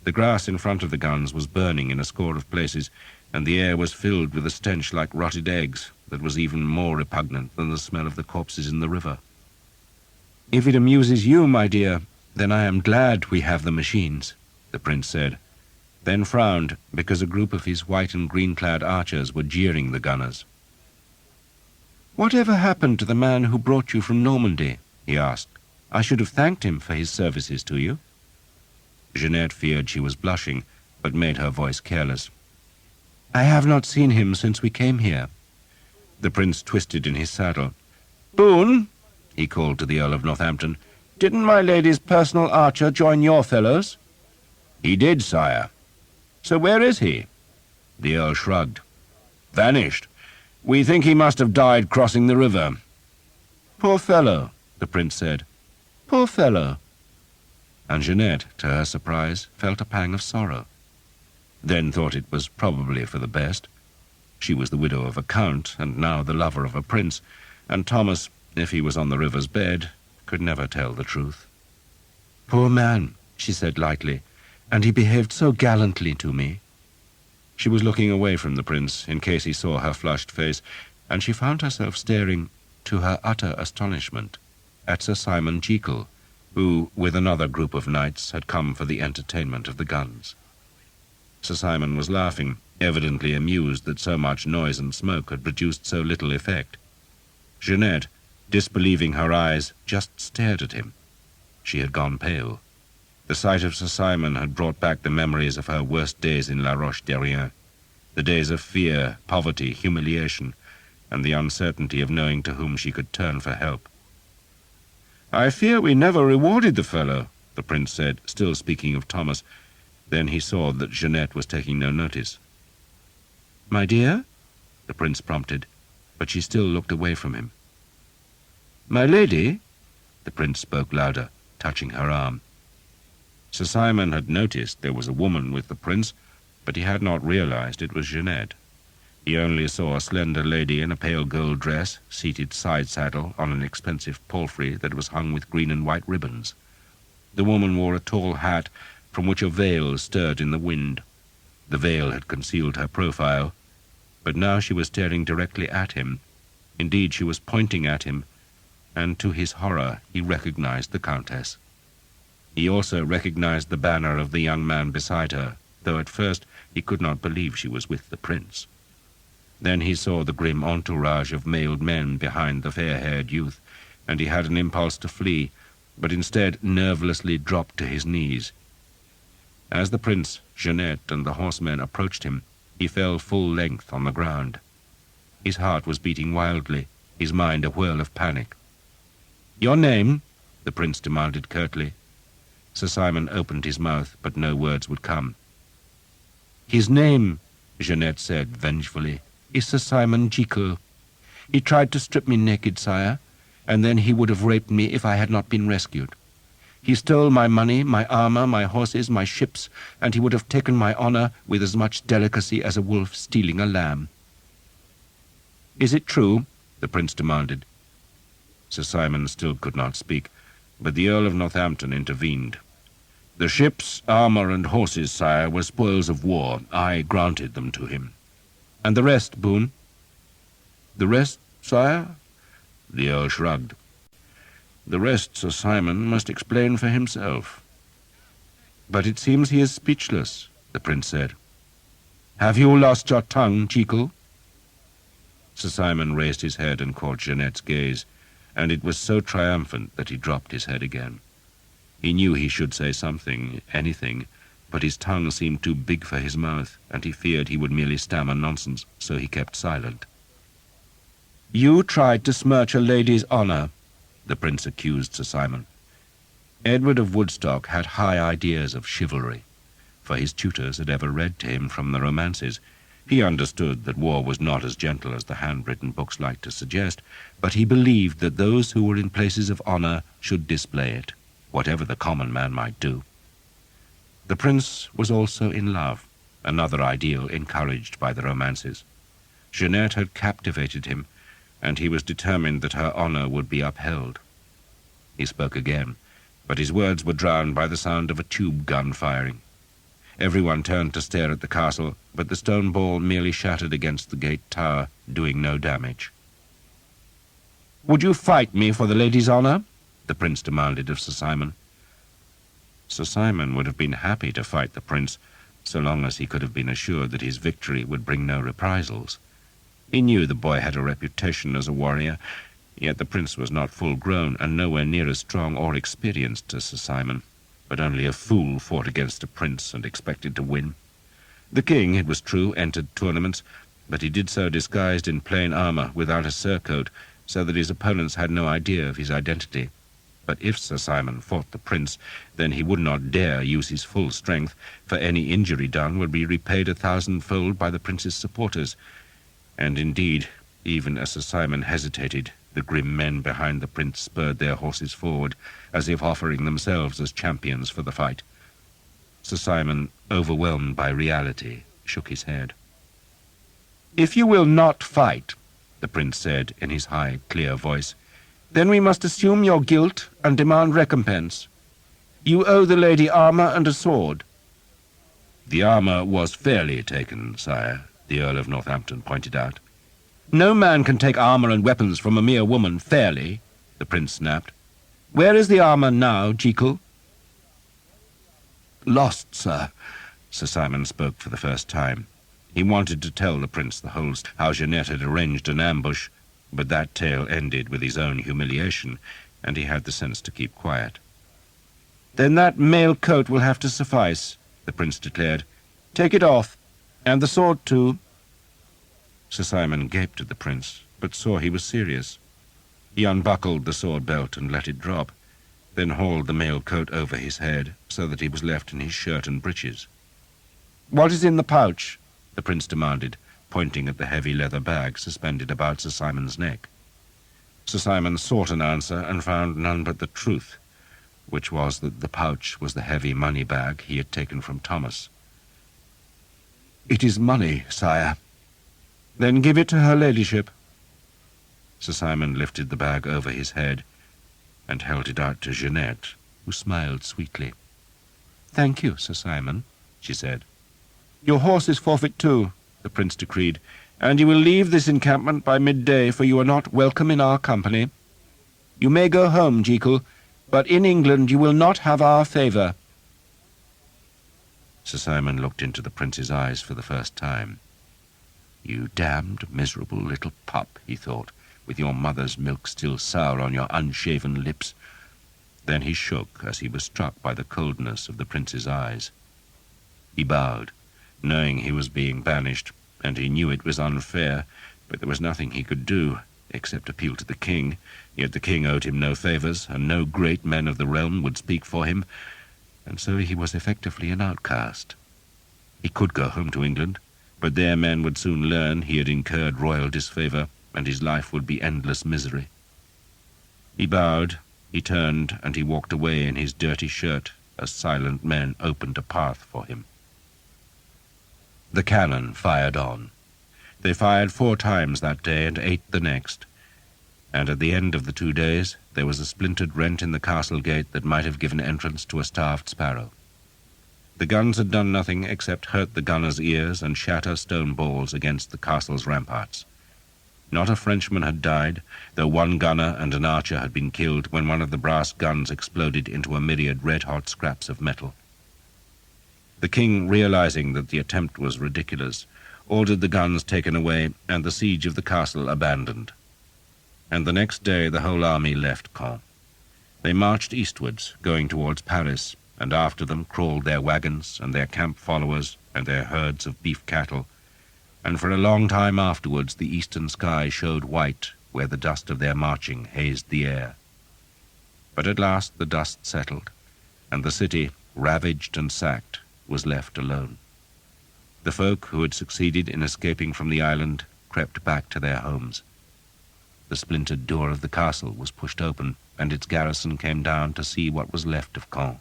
The grass in front of the guns was burning in a score of places, and the air was filled with a stench like rotted eggs that was even more repugnant than the smell of the corpses in the river. "If it amuses you, my dear, then I am glad we have the machines," the prince said, then frowned because a group of his white and green-clad archers were jeering the gunners. "Whatever happened to the man who brought you from Normandy?" he asked. "I should have thanked him for his services to you." Jeanette feared she was blushing, but made her voice careless. "I have not seen him since we came here." The prince twisted in his saddle. "Boone," he called to the Earl of Northampton, "didn't my lady's personal archer join your fellows?" "He did, sire." "So where is he?" The Earl shrugged. "Vanished. We think he must have died crossing the river." "Poor fellow," the prince said. "Poor fellow." And Jeanette, to her surprise, felt a pang of sorrow, then thought it was probably for the best. She was the widow of a count, and now the lover of a prince, and Thomas, if he was on the river's bed, could never tell the truth. "Poor man," she said lightly, "and he behaved so gallantly to me." She was looking away from the prince in case he saw her flushed face, and she found herself staring, to her utter astonishment, at Sir Simon Jekyll, who, with another group of knights, had come for the entertainment of the guns. Sir Simon was laughing, evidently amused that so much noise and smoke had produced so little effect. Jeanette, disbelieving her eyes, just stared at him. She had gone pale. The sight of Sir Simon had brought back the memories of her worst days in La Roche-Derrien, the days of fear, poverty, humiliation, and the uncertainty of knowing to whom she could turn for help. "I fear we never rewarded the fellow," the prince said, still speaking of Thomas. Then he saw that Jeanette was taking no notice. "My dear?" the prince prompted, but she still looked away from him. "My lady?" the prince spoke louder, touching her arm. Sir Simon had noticed there was a woman with the prince, but he had not realized it was Jeanette. He only saw a slender lady in a pale gold dress, seated side-saddle on an expensive palfrey that was hung with green and white ribbons. The woman wore a tall hat from which a veil stirred in the wind. The veil had concealed her profile, but now she was staring directly at him. Indeed, she was pointing at him, and to his horror he recognized the Countess. He also recognized the banner of the young man beside her, though at first he could not believe she was with the prince. Then he saw the grim entourage of mailed men behind the fair-haired youth, and he had an impulse to flee, but instead nervelessly dropped to his knees. As the prince, Jeanette, and the horsemen approached him, he fell full length on the ground. His heart was beating wildly, his mind a whirl of panic. "Your name?" the prince demanded curtly. Sir Simon opened his mouth, but no words would come. "His name," Jeanette said vengefully, "is Sir Simon Jekyll. He tried to strip me naked, sire, and then he would have raped me if I had not been rescued. He stole my money, my armor, my horses, my ships, and he would have taken my honor with as much delicacy as a wolf stealing a lamb." "Is it true?" the prince demanded. Sir Simon still could not speak, but the Earl of Northampton intervened. "The ships, armor, and horses, sire, were spoils of war. I granted them to him." "And the rest, Boone?" "The rest, sire?" The Earl shrugged. "The rest Sir Simon must explain for himself." "But it seems he is speechless," the prince said. "Have you lost your tongue, Jekyll?" Sir Simon raised his head and caught Jeanette's gaze, and it was so triumphant that he dropped his head again. He knew he should say something, anything, but his tongue seemed too big for his mouth, and he feared he would merely stammer nonsense, so he kept silent. "You tried to smirch a lady's honor," the prince accused Sir Simon. Edward of Woodstock had high ideas of chivalry, for his tutors had ever read to him from the romances. He understood that war was not as gentle as the handwritten books liked to suggest, but he believed that those who were in places of honor should display it, whatever the common man might do. The prince was also in love, another ideal encouraged by the romances. Jeanette had captivated him, and he was determined that her honor would be upheld. He spoke again, but his words were drowned by the sound of a tube gun firing. Everyone turned to stare at the castle, but the stone ball merely shattered against the gate tower, doing no damage. "Would you fight me for the lady's honor?" the prince demanded of Sir Simon. Sir Simon would have been happy to fight the prince, so long as he could have been assured that his victory would bring no reprisals. He knew the boy had a reputation as a warrior, yet the prince was not full-grown and nowhere near as strong or experienced as Sir Simon. But only a fool fought against a prince and expected to win. The king, it was true, entered tournaments, but he did so disguised in plain armor without a surcoat, so that his opponents had no idea of his identity. But if Sir Simon fought the prince, then he would not dare use his full strength, for any injury done would be repaid 1,000-fold by the prince's supporters. And indeed, even as Sir Simon hesitated, the grim men behind the prince spurred their horses forward, as if offering themselves as champions for the fight. Sir Simon, overwhelmed by reality, shook his head. "If you will not fight," the prince said in his high, clear voice, "then we must assume your guilt and demand recompense. You owe the lady armor and a sword." "The armor was fairly taken, sire," the Earl of Northampton pointed out. "No man can take armor and weapons from a mere woman fairly," the prince snapped. "Where is the armor now, Jekyll?" "Lost, sir." Sir Simon spoke for the first time. He wanted to tell the prince the whole how Jeanette had arranged an ambush, but that tale ended with his own humiliation, and he had the sense to keep quiet. "Then that mail coat will have to suffice," the prince declared. "Take it off, and the sword too." Sir Simon gaped at the prince, but saw he was serious. He unbuckled the sword belt and let it drop, then hauled the mail coat over his head, so that he was left in his shirt and breeches. "What is in the pouch?" the prince demanded, pointing at the heavy leather bag suspended about Sir Simon's neck. Sir Simon sought an answer and found none but the truth, which was that the pouch was the heavy money bag he had taken from Thomas. "It is money, sire." "Then give it to her ladyship." Sir Simon lifted the bag over his head and held it out to Jeanette, who smiled sweetly. "Thank you, Sir Simon," she said. "Your horse is forfeit too," the prince decreed, "and you will leave this encampment by midday, for you are not welcome in our company. You may go home, Jekyll, but in England you will not have our favour." Sir Simon looked into the prince's eyes for the first time. "You damned, miserable little pup," he thought, "with your mother's milk still sour on your unshaven lips." Then he shook as he was struck by the coldness of the prince's eyes. He bowed, knowing he was being banished, and he knew it was unfair, but there was nothing he could do except appeal to the king. Yet the king owed him no favours, and no great men of the realm would speak for him, and so he was effectively an outcast. He could go home to England, but there men would soon learn he had incurred royal disfavour, and his life would be endless misery. He bowed, he turned, and he walked away in his dirty shirt as silent men opened a path for him. The cannon fired on. They fired 4 times that day and 8 the next, and at the end of the 2 days there was a splintered rent in the castle gate that might have given entrance to a starved sparrow. The guns had done nothing except hurt the gunners' ears and shatter stone balls against the castle's ramparts. Not a Frenchman had died, though 1 gunner and an archer had been killed when one of the brass guns exploded into a myriad red-hot scraps of metal. The king, realizing that the attempt was ridiculous, ordered the guns taken away and the siege of the castle abandoned. And the next day the whole army left Caen. They marched eastwards, going towards Paris, and after them crawled their wagons and their camp followers and their herds of beef cattle, and for a long time afterwards the eastern sky showed white where the dust of their marching hazed the air. But at last the dust settled, and the city, ravaged and sacked, was left alone. The folk who had succeeded in escaping from the island crept back to their homes. The splintered door of the castle was pushed open, and its garrison came down to see what was left of Caen.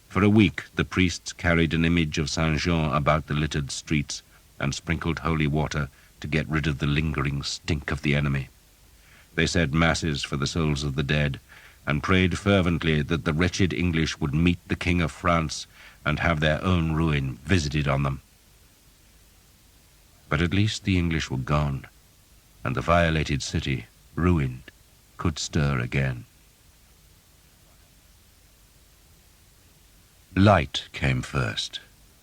For a week the priests carried an image of Saint Jean about the littered streets and sprinkled holy water to get rid of the lingering stink of the enemy. They said masses for the souls of the dead and prayed fervently that the wretched English would meet the King of France and have their own ruin visited on them. But at least the English were gone, and the violated city, ruined, could stir again. Light came first,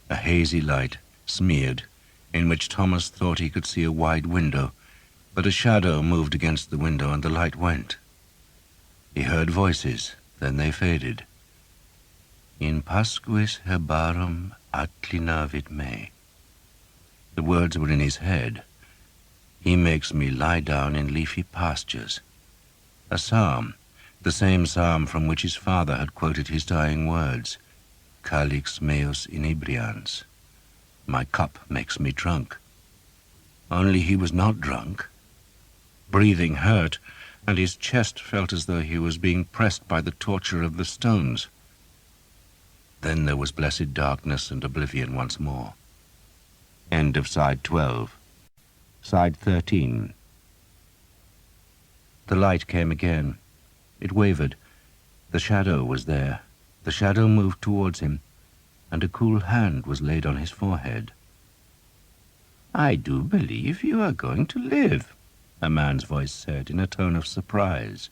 a hazy light, smeared, in which Thomas thought he could see a wide window, but a shadow moved against the window and the light went. He heard voices, then they faded. In pasquis herbarum acclinavit me. The words were in his head. He makes me lie down in leafy pastures. A psalm, the same psalm from which his father had quoted his dying words. Calix meus inebrians. My cup makes me drunk. Only he was not drunk. Breathing hurt, and his chest felt as though he was being pressed by the torture of the stones. Then there was blessed darkness and oblivion once more. End of side 12. Side 13. The light came again. It wavered. The shadow was there. The shadow moved towards him, and a cool hand was laid on his forehead. "I do believe you are going to live," a man's voice said in a tone of surprise.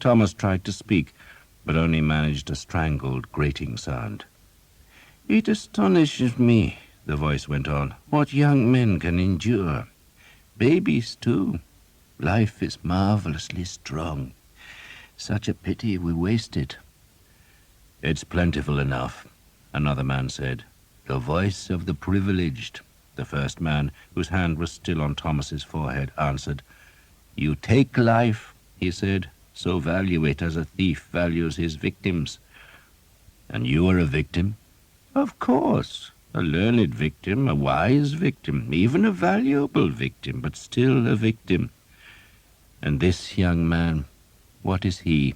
Thomas tried to speak, but only managed a strangled, grating sound. "It astonishes me," the voice went on, "what young men can endure. Babies, too. Life is marvelously strong. Such a pity we waste it." "It's plentiful enough," another man said. "The voice of the privileged," the first man, whose hand was still on Thomas's forehead, answered. "You take life," he said, "so value it as a thief values his victims." "And you are a victim?" "Of course. A learned victim, a wise victim, even a valuable victim, but still a victim." "And this young man, what is he?"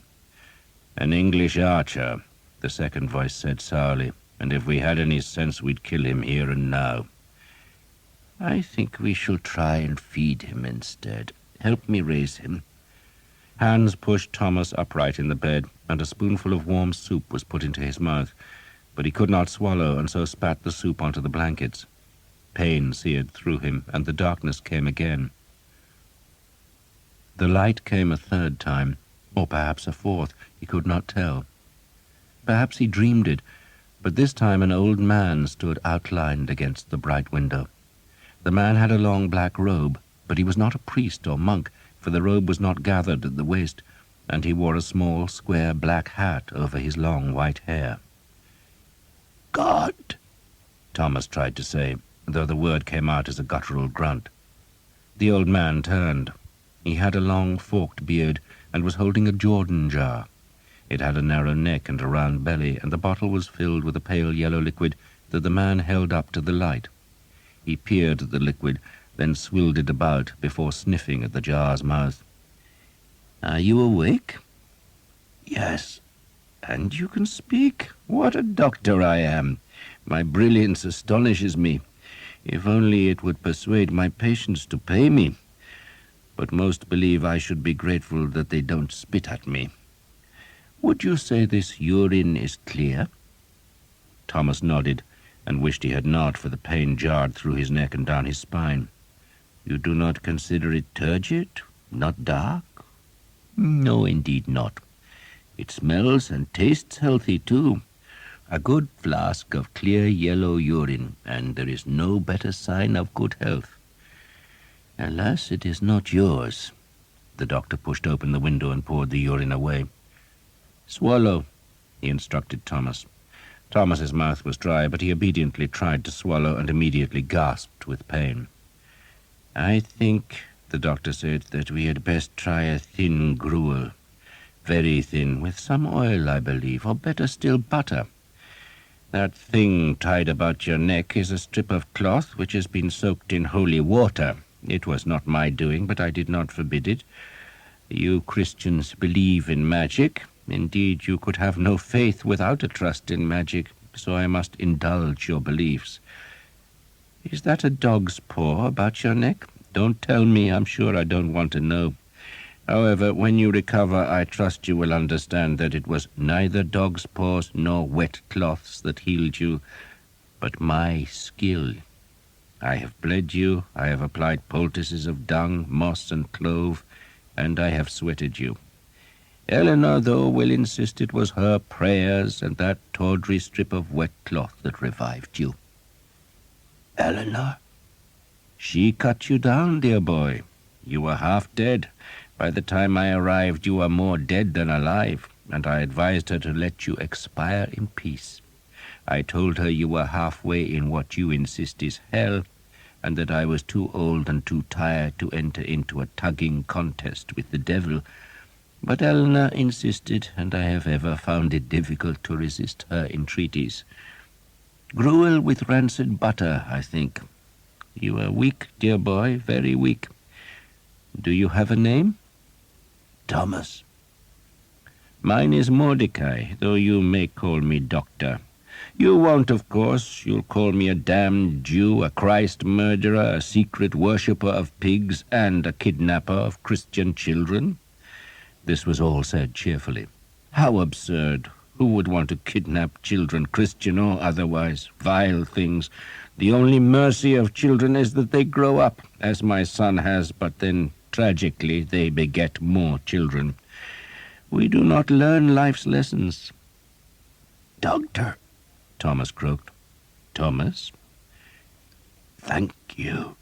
"An English archer," the second voice said sourly, "and if we had any sense we'd kill him here and now." "I think we shall try and feed him instead. Help me raise him." Hans pushed Thomas upright in the bed, and a spoonful of warm soup was put into his mouth, but he could not swallow, and so spat the soup onto the blankets. Pain seared through him, and the darkness came again. The light came a third time, or perhaps a fourth, he could not tell. Perhaps he dreamed it, but this time an old man stood outlined against the bright window. The man had a long black robe, but he was not a priest or monk, for the robe was not gathered at the waist, and he wore a small, square black hat over his long white hair. "God!" Thomas tried to say, though the word came out as a guttural grunt. The old man turned. He had a long, forked beard, and was holding a Jordan jar. It had a narrow neck and a round belly, and the bottle was filled with a pale yellow liquid that the man held up to the light. He peered at the liquid, then swilled it about before sniffing at the jar's mouth. "Are you awake?" "Yes." "And you can speak? What a doctor I am! My brilliance astonishes me. If only it would persuade my patients to pay me. But most believe I should be grateful that they don't spit at me. Would you say this urine is clear?" Thomas nodded, and wished he had not, for the pain jarred through his neck and down his spine. "You do not consider it turgid? Not dark?" "No, indeed not. It smells and tastes healthy, too. A good flask of clear yellow urine, and there is no better sign of good health. Alas, it is not yours." The doctor pushed open the window and poured the urine away. "Swallow," he instructed Thomas. Thomas's mouth was dry, but he obediently tried to swallow and immediately gasped with pain. "I think," the doctor said, "that we had best try a thin gruel. Very thin, with some oil, I believe, or better still, butter. That thing tied about your neck is a strip of cloth which has been soaked in holy water. It was not my doing, but I did not forbid it. You Christians believe in magic. Indeed, you could have no faith without a trust in magic, so I must indulge your beliefs. Is that a dog's paw about your neck? Don't tell me, I'm sure I don't want to know. However, when you recover, I trust you will understand that it was neither dog's paws nor wet cloths that healed you, but my skill. I have bled you, I have applied poultices of dung, moss, and clove, and I have sweated you. Eleanor, though, will insist it was her prayers and that tawdry strip of wet cloth that revived you. Eleanor? She cut you down, dear boy. You were half dead. By the time I arrived, you were more dead than alive, and I advised her to let you expire in peace. I told her you were halfway in what you insist is hell, and that I was too old and too tired to enter into a tugging contest with the devil. But Eleanor insisted, and I have ever found it difficult to resist her entreaties. Gruel with rancid butter, I think. You are weak, dear boy, very weak. Do you have a name? Thomas. Mine is Mordecai, though you may call me Doctor. You won't, of course. You'll call me a damned Jew, a Christ murderer, a secret worshipper of pigs, and a kidnapper of Christian children. This was all said cheerfully. How absurd! Who would want to kidnap children, Christian or otherwise? Vile things. The only mercy of children is that they grow up, as my son has, but then, tragically, they beget more children. We do not learn life's lessons. Doctor, Thomas croaked. Thomas? thank you.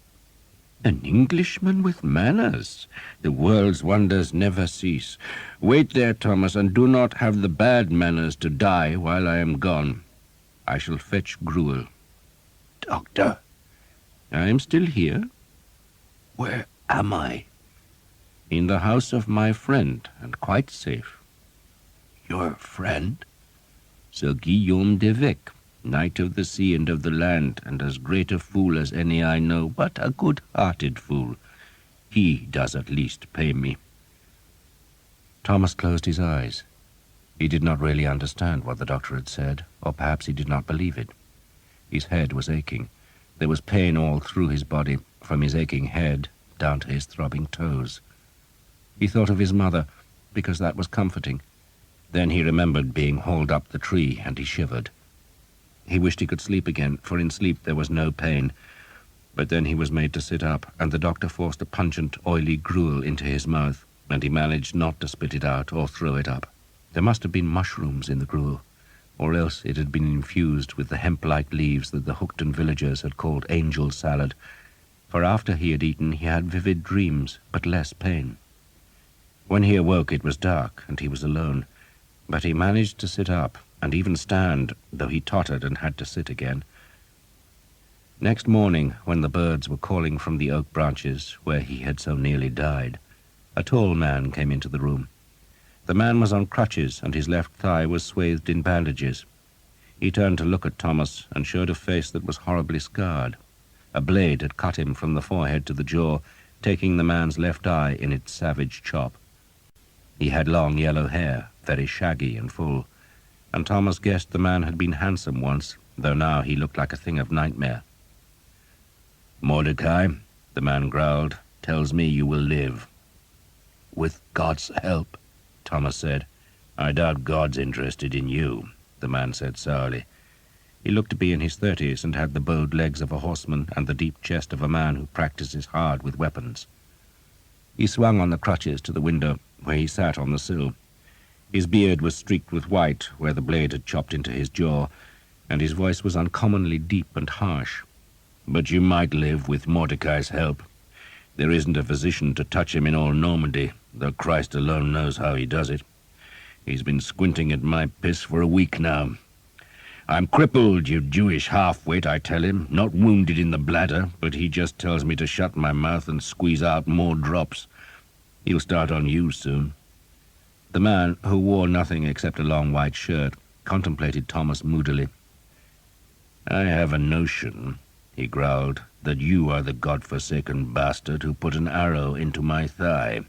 An Englishman with manners. The world's wonders never cease. Wait there, Thomas, and do not have the bad manners to die while I am gone. I shall fetch Gruel. Doctor, I am still here, where am I? in the house of my friend, and quite safe. Your friend? Sir Guillaume de Vec, knight of the sea and of the land, and as great a fool as any I know, but a good-hearted fool. He does at least pay me. Thomas closed his eyes. He did not really understand what the doctor had said, or perhaps he did not believe it. His head was aching. There was pain all through his body, from his aching head down to his throbbing toes. He thought of his mother, because that was comforting. Then he remembered being hauled up the tree, and he shivered. He wished he could sleep again, for in sleep there was no pain. But then he was made to sit up, and the doctor forced a pungent, oily gruel into his mouth, and he managed not to spit it out or throw it up. There must have been mushrooms in the gruel, or else it had been infused with the hemp-like leaves that the Hookton villagers had called angel salad, for after he had eaten he had vivid dreams, but less pain. When he awoke it was dark, and he was alone, but he managed to sit up, and even stand, though he tottered and had to sit again. Next morning, when the birds were calling from the oak branches where he had so nearly died, a tall man came into the room. The man was on crutches, and his left thigh was swathed in bandages. He turned to look at Thomas, and showed a face that was horribly scarred. A blade had cut him from the forehead to the jaw, taking the man's left eye in its savage chop. He had long yellow hair, very shaggy and full, and Thomas guessed the man had been handsome once, though now he looked like a thing of nightmare. Mordecai, the man growled, tells me you will live. With God's help, Thomas said. I doubt God's interested in you, the man said sourly. He looked to be in his 30s and had the bowed legs of a horseman and the deep chest of a man who practices hard with weapons. He swung on the crutches to the window, where he sat on the sill. His beard was streaked with white where the blade had chopped into his jaw, and his voice was uncommonly deep and harsh. But you might live with Mordecai's help. There isn't a physician to touch him in all Normandy, though Christ alone knows how he does it. He's been squinting at my piss for a week now. I'm crippled, you Jewish half-wit, I tell him, not wounded in the bladder, but he just tells me to shut my mouth and squeeze out more drops. He'll start on you soon. The man, who wore nothing except a long white shirt, contemplated Thomas moodily. I have a notion, he growled, that you are the God-forsaken bastard who put an arrow into my thigh.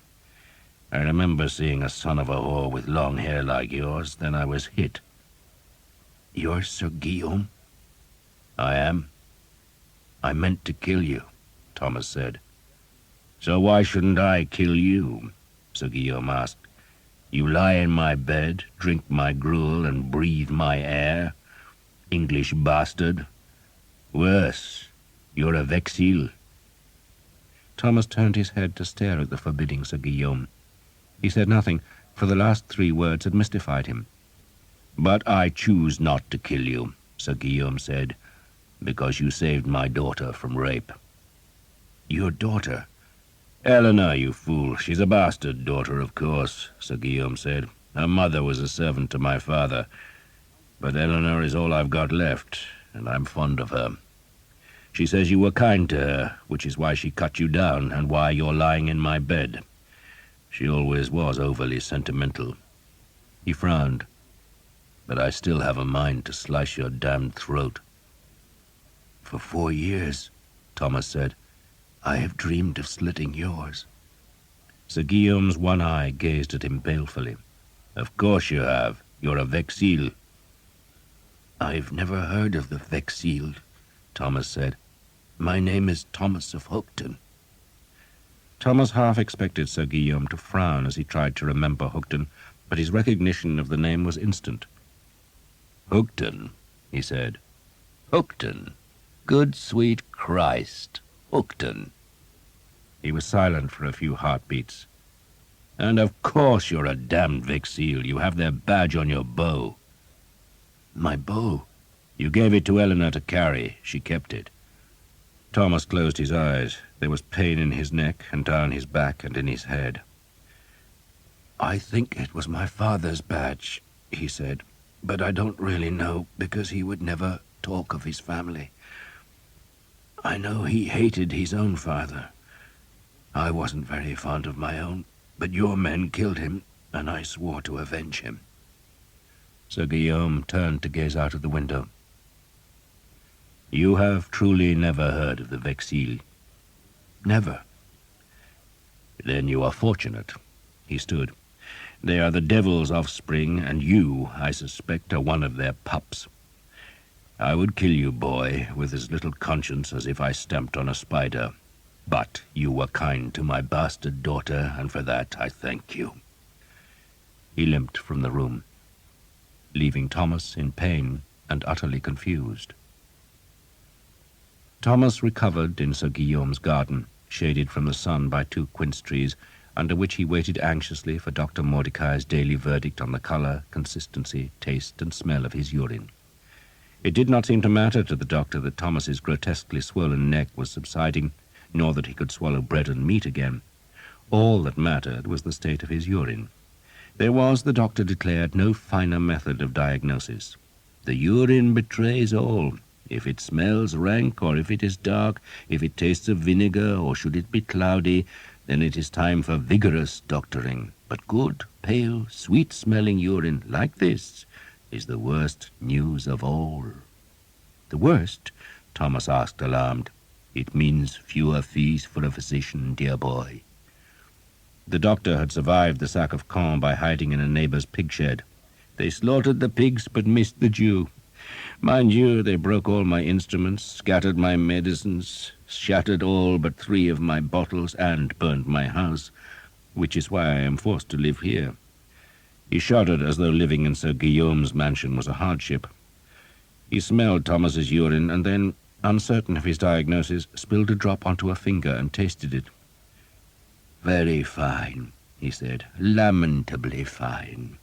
I remember seeing a son of a whore with long hair like yours, then I was hit. You're Sir Guillaume? I am. I meant to kill you, Thomas said. So why shouldn't I kill you? Sir Guillaume asked. You lie in my bed, drink my gruel, and breathe my air. English bastard. Worse, you're a vexil. Thomas turned his head to stare at the forbidding Sir Guillaume. He said nothing, for the last 3 words had mystified him. But I choose not to kill you, Sir Guillaume said, because you saved my daughter from rape. Your daughter? Eleanor, you fool. She's a bastard daughter, of course, Sir Guillaume said. Her mother was a servant to my father. But Eleanor is all I've got left, and I'm fond of her. She says you were kind to her, which is why she cut you down and why you're lying in my bed. She always was overly sentimental. He frowned. But I still have a mind to slice your damned throat. For 4 years, Thomas said, I have dreamed of slitting yours. Sir Guillaume's one eye gazed at him balefully. Of course you have. You're a vexil. I've never heard of the vexil, Thomas said. My name is Thomas of Hookton. Thomas half expected Sir Guillaume to frown as he tried to remember Hookton, but his recognition of the name was instant. Hookton, he said. Hookton. Good sweet Christ. Hookton. He was silent for a few heartbeats. And of course you're a damned vexil. You have their badge on your bow. My bow? You gave it to Eleanor to carry. She kept it. Thomas closed his eyes. There was pain in his neck and down his back and in his head. I think it was my father's badge, he said, but I don't really know because he would never talk of his family. I know he hated his own father. I wasn't very fond of my own, but your men killed him, and I swore to avenge him. Sir Guillaume turned to gaze out of the window. You have truly never heard of the vexil? Never. Then you are fortunate. He stood. They are the devil's offspring, and you, I suspect, are one of their pups. I would kill you, boy, with as little conscience as if I stamped on a spider. But you were kind to my bastard daughter, and for that I thank you. He limped from the room, leaving Thomas in pain and utterly confused. Thomas recovered in Sir Guillaume's garden, shaded from the sun by 2 quince trees, under which he waited anxiously for Dr. Mordecai's daily verdict on the color, consistency, taste, and smell of his urine. It did not seem to matter to the doctor that Thomas's grotesquely swollen neck was subsiding, nor that he could swallow bread and meat again. All that mattered was the state of his urine. There was, the doctor declared, no finer method of diagnosis. The urine betrays all. If it smells rank, or if it is dark, if it tastes of vinegar, or should it be cloudy, then it is time for vigorous doctoring. But good, pale, sweet-smelling urine like this is the worst news of all. The worst? Thomas asked, alarmed. It means fewer fees for a physician, dear boy. The doctor had survived the sack of Caen by hiding in a neighbor's pig shed. They slaughtered the pigs but missed the Jew. Mind you, they broke all my instruments, scattered my medicines, shattered all but 3 of my bottles, and burned my house, which is why I am forced to live here. He shuddered as though living in Sir Guillaume's mansion was a hardship. He smelled Thomas's urine and then, uncertain of his diagnosis, spilled a drop onto a finger and tasted it. Very fine, he said, lamentably fine.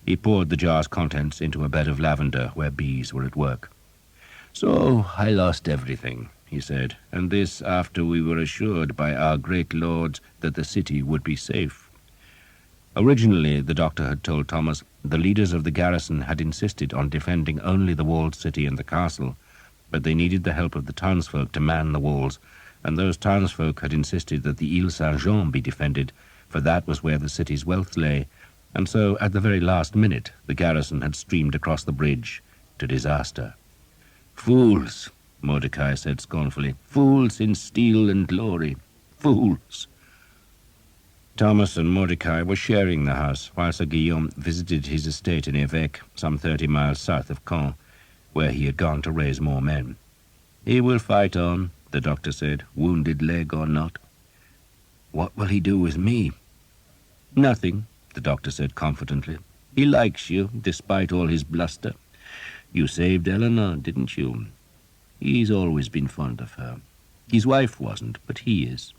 He poured the jar's contents into a bed of lavender where bees were at work. So I lost everything, he said, and this after we were assured by our great lords that the city would be safe. Originally, the doctor had told Thomas, the leaders of the garrison had insisted on defending only the walled city and the castle, but they needed the help of the townsfolk to man the walls, and those townsfolk had insisted that the Ile Saint-Jean be defended, for that was where the city's wealth lay, and so, at the very last minute, the garrison had streamed across the bridge to disaster. Fools, Mordecai said scornfully, fools in steel and glory, fools. Thomas and Mordecai were sharing the house, while Sir Guillaume visited his estate in Évêque, some 30 miles south of Caen, where he had gone to raise more men. "He will fight on," the doctor said, "wounded leg or not." "What will he do with me?" "Nothing," the doctor said confidently. "He likes you, despite all his bluster. You saved Eleanor, didn't you? He's always been fond of her. His wife wasn't, but he is."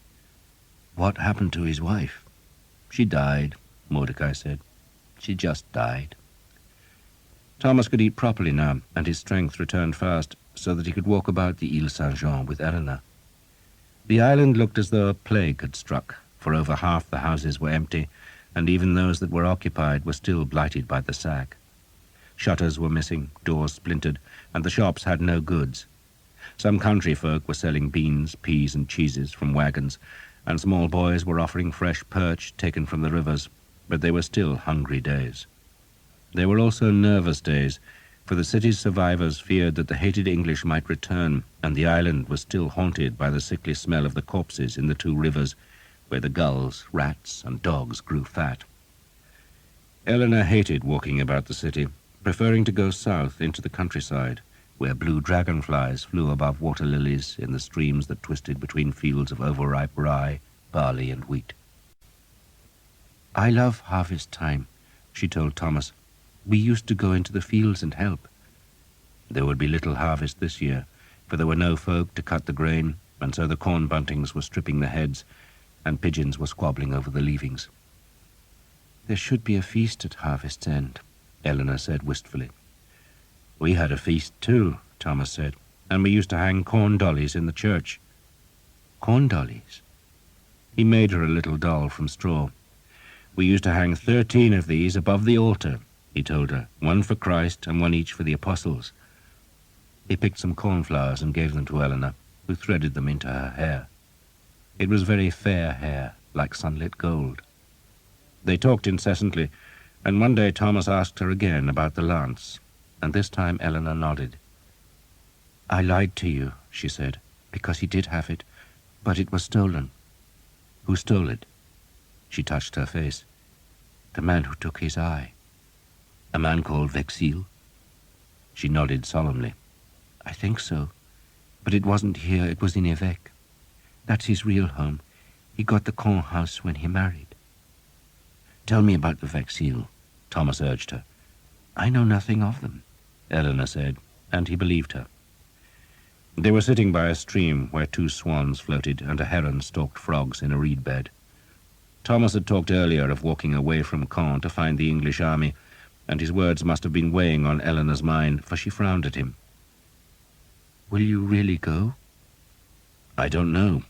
"What happened to his wife?" "She died," Mordecai said. "She just died." Thomas could eat properly now, and his strength returned fast, so that he could walk about the Ile Saint-Jean with Eleanor. The island looked as though a plague had struck, for over half the houses were empty, and even those that were occupied were still blighted by the sack. Shutters were missing, doors splintered, and the shops had no goods. Some country folk were selling beans, peas, and cheeses from wagons, and small boys were offering fresh perch taken from the rivers, but they were still hungry days. They were also nervous days, for the city's survivors feared that the hated English might return, and the island was still haunted by the sickly smell of the corpses in the two rivers, where the gulls, rats, and dogs grew fat. Eleanor hated walking about the city, preferring to go south into the countryside, where blue dragonflies flew above water lilies in the streams that twisted between fields of overripe rye, barley, and wheat. "I love harvest time," she told Thomas. "We used to go into the fields and help." There would be little harvest this year, for there were no folk to cut the grain, and so the corn buntings were stripping the heads, and pigeons were squabbling over the leavings. "There should be a feast at harvest's end," Eleanor said wistfully. "We had a feast too," Thomas said, "and we used to hang corn dollies in the church." "Corn dollies?" He made her a little doll from straw. "We used to hang 13 of these above the altar," he told her, "one for Christ and one each for the apostles." He picked some cornflowers and gave them to Eleanor, who threaded them into her hair. It was very fair hair, like sunlit gold. They talked incessantly, and one day Thomas asked her again about the lance, and this time Eleanor nodded. "I lied to you," she said, "because he did have it, but it was stolen." "Who stole it?" She touched her face. "The man who took his eye." "A man called Vexil?" She nodded solemnly. "I think so. But it wasn't here, it was in Évêque. That's his real home. He got the Caen house when he married." "Tell me about the Vexil," Thomas urged her. "I know nothing of them," Eleanor said, and he believed her. They were sitting by a stream where 2 swans floated and a heron stalked frogs in a reed bed. Thomas had talked earlier of walking away from Caen to find the English army, and his words must have been weighing on Eleanor's mind, for she frowned at him. "Will you really go?" "I don't know."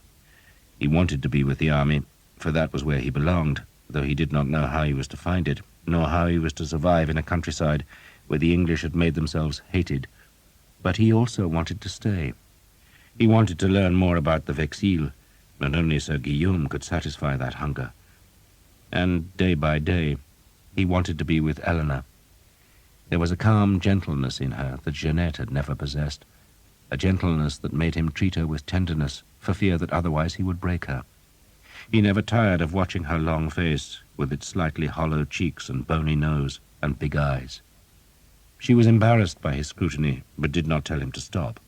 He wanted to be with the army, for that was where he belonged, though he did not know how he was to find it, nor how he was to survive in a countryside where the English had made themselves hated. But he also wanted to stay. He wanted to learn more about the Vexil, and only Sir Guillaume could satisfy that hunger. And day by day, he wanted to be with Eleanor. There was a calm gentleness in her that Jeanette had never possessed, a gentleness that made him treat her with tenderness, for fear that otherwise he would break her. He never tired of watching her long face, with its slightly hollow cheeks and bony nose and big eyes. She was embarrassed by his scrutiny, but did not tell him to stop.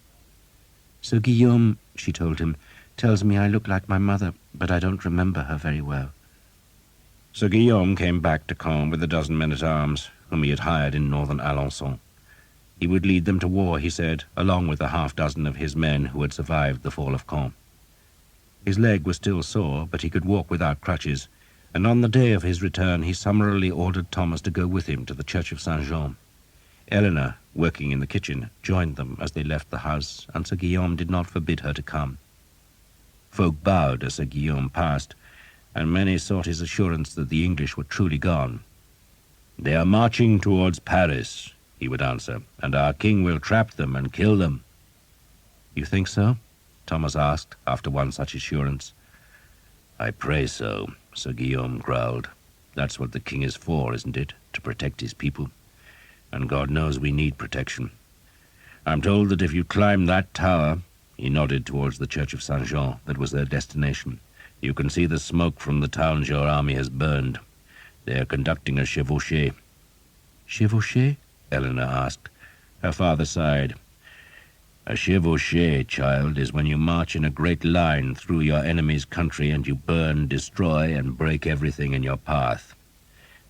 "Sir Guillaume," she told him, "tells me I look like my mother, but I don't remember her very well." Sir Guillaume came back to Caen with a dozen men-at-arms, whom he had hired in northern Alençon. He would lead them to war, he said, along with the half-dozen of his men who had survived the fall of Caen. His leg was still sore, but he could walk without crutches, and on the day of his return he summarily ordered Thomas to go with him to the church of Saint-Jean. Eleanor, working in the kitchen, joined them as they left the house, and Sir Guillaume did not forbid her to come. Folk bowed as Sir Guillaume passed, and many sought his assurance that the English were truly gone. "They are marching towards Paris," he would answer, "and our king will trap them and kill them." "You think so?" Thomas asked, after one such assurance. "I pray so," Sir Guillaume growled. "That's what the king is for, isn't it? To protect his people. And God knows we need protection. I'm told that if you climb that tower," he nodded towards the church of Saint-Jean, that was their destination, You can see the smoke from the towns your army has burned. They are conducting a chevauchée." "Chevauchée?" Eleanor asked. Her father sighed. "A chevauchée, child, is when you march in a great line through your enemy's country and you burn, destroy, and break everything in your path.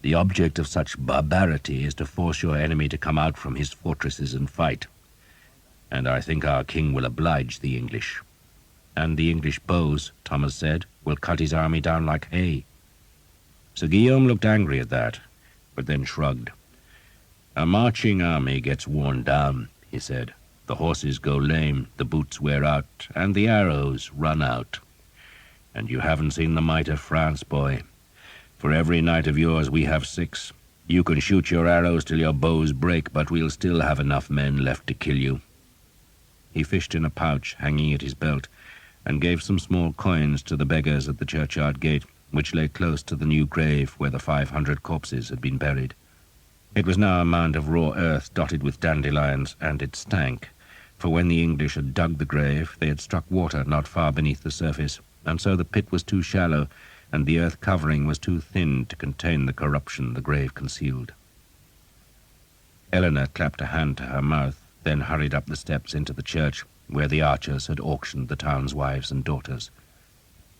The object of such barbarity is to force your enemy to come out from his fortresses and fight. And I think our king will oblige the English." "And the English bows," Thomas said, "will cut his army down like hay." Sir Guillaume looked angry at that, but then shrugged. "A marching army gets worn down," he said. "The horses go lame, the boots wear out, and the arrows run out. And you haven't seen the might of France, boy. For every knight of yours we have 6. You can shoot your arrows till your bows break, but we'll still have enough men left to kill you." He fished in a pouch hanging at his belt, and gave some small coins to the beggars at the churchyard gate, which lay close to the new grave where the 500 corpses had been buried. It was now a mound of raw earth dotted with dandelions, and it stank, for when the English had dug the grave, they had struck water not far beneath the surface, and so the pit was too shallow, and the earth covering was too thin to contain the corruption the grave concealed. Eleanor clapped a hand to her mouth, then hurried up the steps into the church, where the archers had auctioned the town's wives and daughters.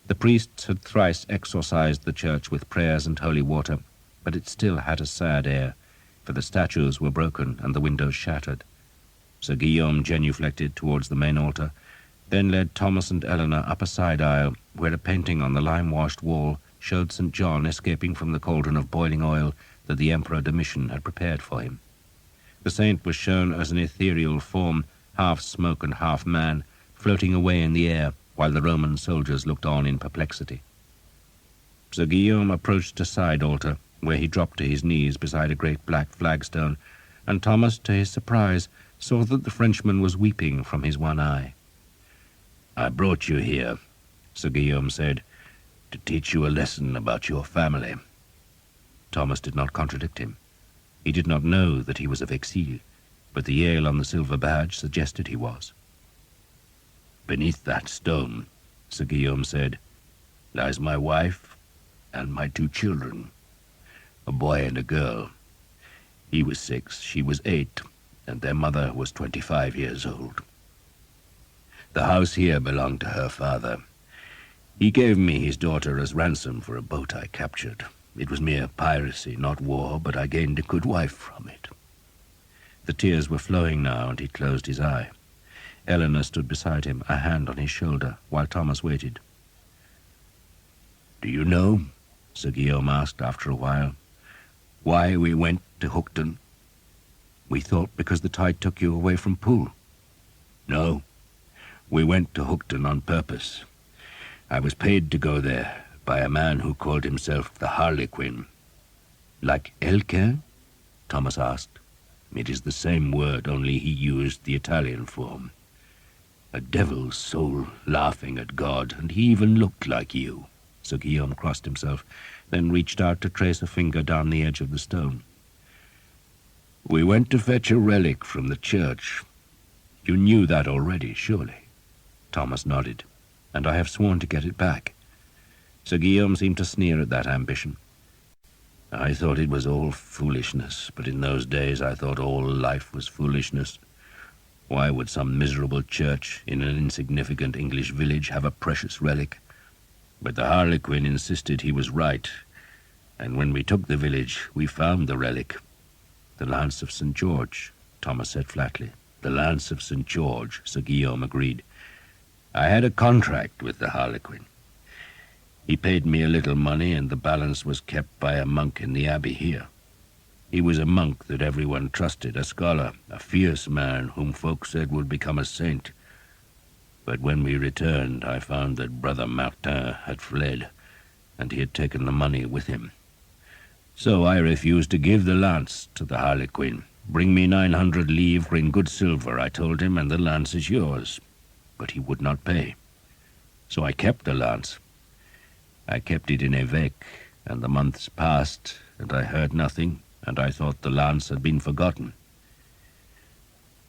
The priests had thrice exorcised the church with prayers and holy water, but it still had a sad air, for the statues were broken and the windows shattered. Sir Guillaume genuflected towards the main altar, then led Thomas and Eleanor up a side aisle, where a painting on the lime-washed wall showed St. John escaping from the cauldron of boiling oil that the Emperor Domitian had prepared for him. The saint was shown as an ethereal form, half smoke and half man, floating away in the air, while the Roman soldiers looked on in perplexity. Sir Guillaume approached a side altar, where he dropped to his knees beside a great black flagstone, and Thomas, to his surprise, saw that the Frenchman was weeping from his one eye. "I brought you here," Sir Guillaume said, "to teach you a lesson about your family." Thomas did not contradict him. He did not know that he was of Exil, but the yale on the silver badge suggested he was. "Beneath that stone," Sir Guillaume said, "lies my wife and my 2 children, a boy and a girl. He was 6, she was 8, and their mother was 25 years old. The house here belonged to her father. He gave me his daughter as ransom for a boat I captured. It was mere piracy, not war, but I gained a good wife from it." The tears were flowing now, and he closed his eye. Eleanor stood beside him, a hand on his shoulder, while Thomas waited. "Do you know," Sir Guillaume asked after a while, "why we went to Hookton?" "We thought because the tide took you away from Poole." "No, we went to Hookton on purpose. I was paid to go there by a man who called himself the Harlequin." "Like Harlequin?" Thomas asked. "It is the same word, only he used the Italian form. A devil's soul laughing at God, and he even looked like you." Sir Guillaume crossed himself, then reached out to trace a finger down the edge of the stone. "We went to fetch a relic from the church. You knew that already, surely?" Thomas nodded. "And I have sworn to get it back." Sir Guillaume seemed to sneer at that ambition. "I thought it was all foolishness, but in those days I thought all life was foolishness. Why would some miserable church in an insignificant English village have a precious relic? But the Harlequin insisted he was right, and when we took the village, we found the relic." "The lance of St. George," Thomas said flatly. "The lance of St. George," Sir Guillaume agreed. "I had a contract with the Harlequin. He paid me a little money, and the balance was kept by a monk in the abbey here. He was a monk that everyone trusted, a scholar, a fierce man whom folk said would become a saint. But when we returned, I found that Brother Martin had fled, and he had taken the money with him. So I refused to give the lance to the Harlequin. 'Bring me 900 livres in good silver,' I told him, 'and the lance is yours.' But he would not pay. So I kept the lance. I kept it in Évêque, and the months passed, and I heard nothing, and I thought the lance had been forgotten.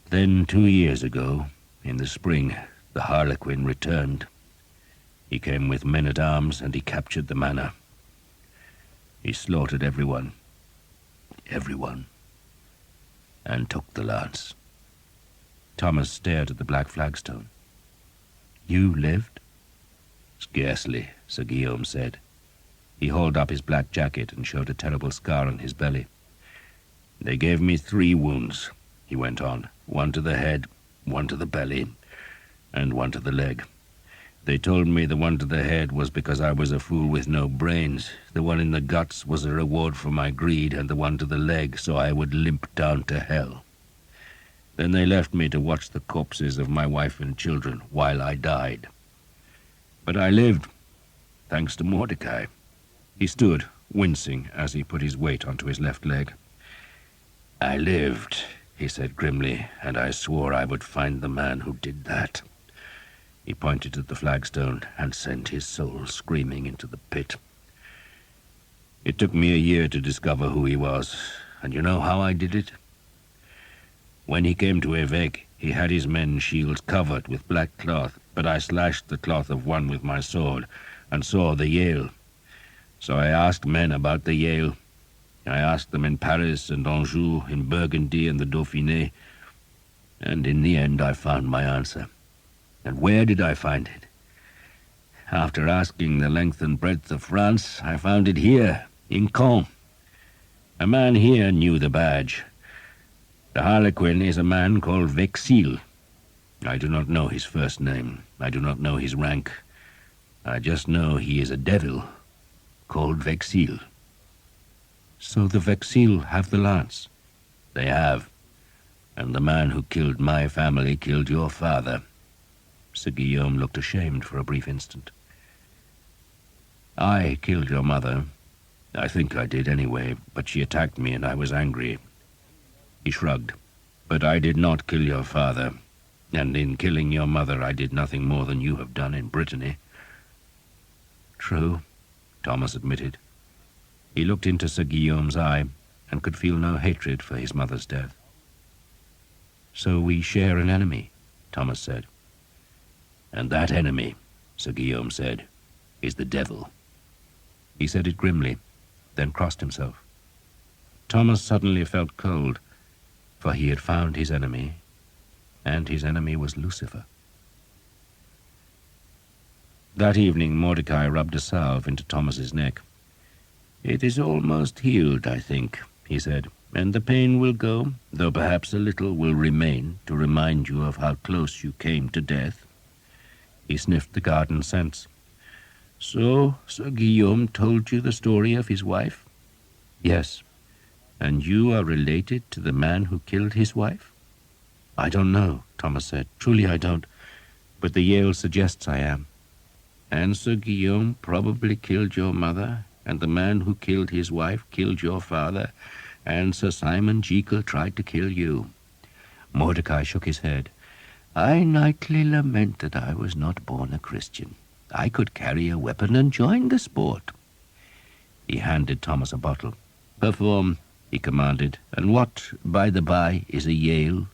Then 2 years ago, in the spring, the Harlequin returned. He came with men-at-arms, and he captured the manor. He slaughtered everyone, and took the lance." Thomas stared at the black flagstone. "You lived?" "Scarcely," Sir Guillaume said. He hauled up his black jacket and showed a terrible scar on his belly. "They gave me 3 wounds," he went on. "1 to the head, 1 to the belly, and 1 to the leg. They told me the 1 to the head was because I was a fool with no brains. The 1 in the guts was a reward for my greed, and the 1 to the leg so I would limp down to hell. Then they left me to watch the corpses of my wife and children while I died. But I lived, thanks to Mordecai." He stood, wincing, as he put his weight onto his left leg. "I lived," he said grimly, "and I swore I would find the man who did that." He pointed at the flagstone and sent his soul screaming into the pit. "It took me a year to discover who he was, and you know how I did it? When he came to Évêque, he had his men's shields covered with black cloth, but I slashed the cloth of one with my sword and saw the Yale. So I asked men about the Yale. I asked them in Paris and Anjou, in Burgundy and the Dauphiné, and in the end I found my answer. And where did I find it? After asking the length and breadth of France, I found it here, in Caen. A man here knew the badge. The Harlequin is a man called Vexil. I do not know his first name. I do not know his rank. I just know he is a devil called Vexil." "So the Vexil have the lance?" "They have. And the man who killed my family killed your father." Sir Guillaume looked ashamed for a brief instant. "I killed your mother. I think I did anyway, but she attacked me and I was angry." He shrugged. "But I did not kill your father, and in killing your mother I did nothing more than you have done in Brittany." "True," Thomas admitted. He looked into Sir Guillaume's eye and could feel no hatred for his mother's death. "So we share an enemy," Thomas said. "And that enemy," Sir Guillaume said, "is the devil." He said it grimly, then crossed himself. Thomas suddenly felt cold, for he had found his enemy, and his enemy was Lucifer. That evening Mordecai rubbed a salve into Thomas's neck. "It is almost healed, I think," he said, "and the pain will go, though perhaps a little will remain to remind you of how close you came to death." He sniffed the garden scents. "So Sir Guillaume told you the story of his wife?" "Yes." "And you are related to the man who killed his wife?" "I don't know," Thomas said. "Truly I don't. But the Yale suggests I am." "And Sir Guillaume probably killed your mother, and the man who killed his wife killed your father, and Sir Simon Jekyll tried to kill you." Mordecai shook his head. "I nightly lament that I was not born a Christian. I could carry a weapon and join the sport." He handed Thomas a bottle. "Perform," he commanded. "And what, by the by, is a Yale?"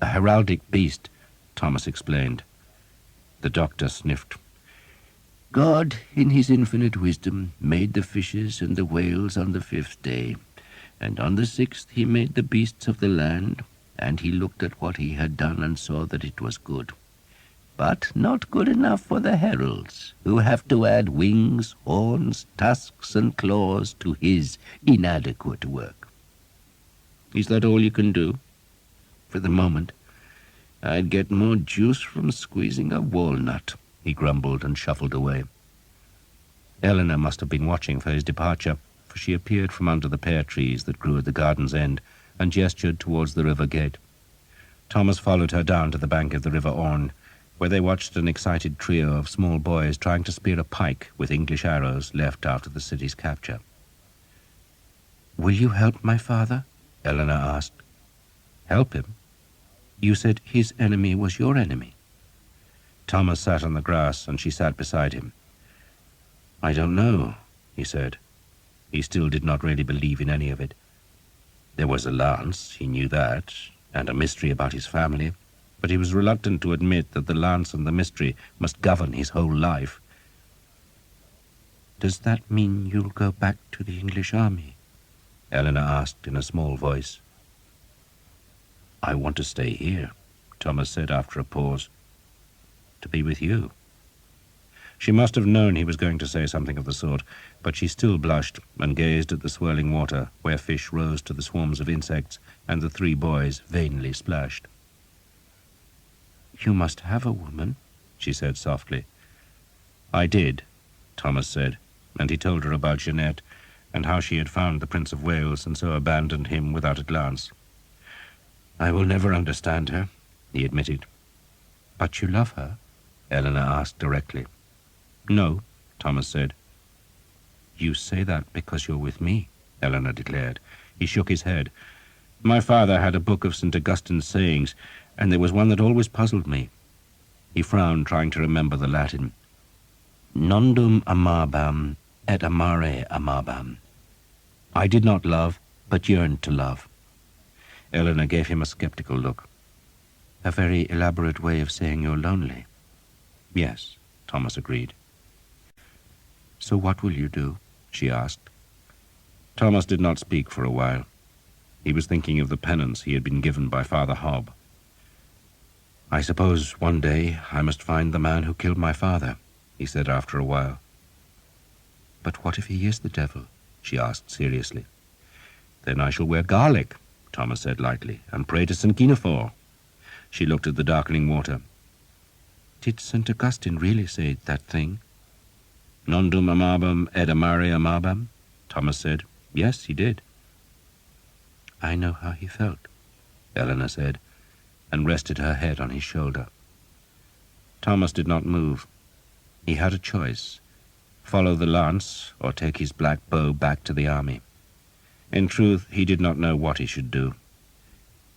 "A heraldic beast," Thomas explained. The doctor sniffed. "God, in his infinite wisdom, made the fishes and the whales on the 5th day, and on the 6th he made the beasts of the land, and he looked at what he had done and saw that it was good. But not good enough for the heralds, who have to add wings, horns, tusks, and claws to his inadequate work." "Is that all you can do?" "For the moment. I'd get more juice from squeezing a walnut," he grumbled and shuffled away. Eleanor must have been watching for his departure, for she appeared from under the pear trees that grew at the garden's end and gestured towards the river gate. Thomas followed her down to the bank of the River Orne, where they watched an excited trio of small boys trying to spear a pike with English arrows left after the city's capture. "Will you help my father?" Eleanor asked. "Help him? You said his enemy was your enemy." Thomas sat on the grass, and she sat beside him. "I don't know," he said. He still did not really believe in any of it. There was a lance, he knew that, and a mystery about his family, but he was reluctant to admit that the lance and the mystery must govern his whole life. "Does that mean you'll go back to the English army?" Eleanor asked in a small voice. "I want to stay here," Thomas said after a pause. "To be with you." She must have known he was going to say something of the sort, but she still blushed and gazed at the swirling water where fish rose to the swarms of insects and the three boys vainly splashed. "You must have a woman," she said softly. "I did," Thomas said, and he told her about Jeanette and how she had found the Prince of Wales and so abandoned him without a glance. "I will never understand her," he admitted. "But you love her?" Eleanor asked directly. "No," Thomas said. "You say that because you're with me," Eleanor declared. He shook his head. "My father had a book of St. Augustine's sayings, and there was one that always puzzled me." He frowned, trying to remember the Latin. "Nondum amabam et amare amabam." I did not love, but yearned to love. Eleanor gave him a skeptical look. "A very elaborate way of saying you're lonely." "Yes," Thomas agreed. "So what will you do?" she asked. Thomas did not speak for a while. He was thinking of the penance he had been given by Father Hobb. "I suppose one day I must find the man who killed my father," he said after a while. "But what if he is the devil?" she asked seriously. "Then I shall wear garlic," Thomas said lightly, "and pray to St. Guinevere." She looked at the darkening water. "Did St. Augustine really say that thing?" "Nondum amabam et amare amabam," Thomas said. "Yes, he did." "I know how he felt," Eleanor said, and rested her head on his shoulder. Thomas did not move. He had a choice: follow the lance or take his black bow back to the army. In truth, he did not know what he should do.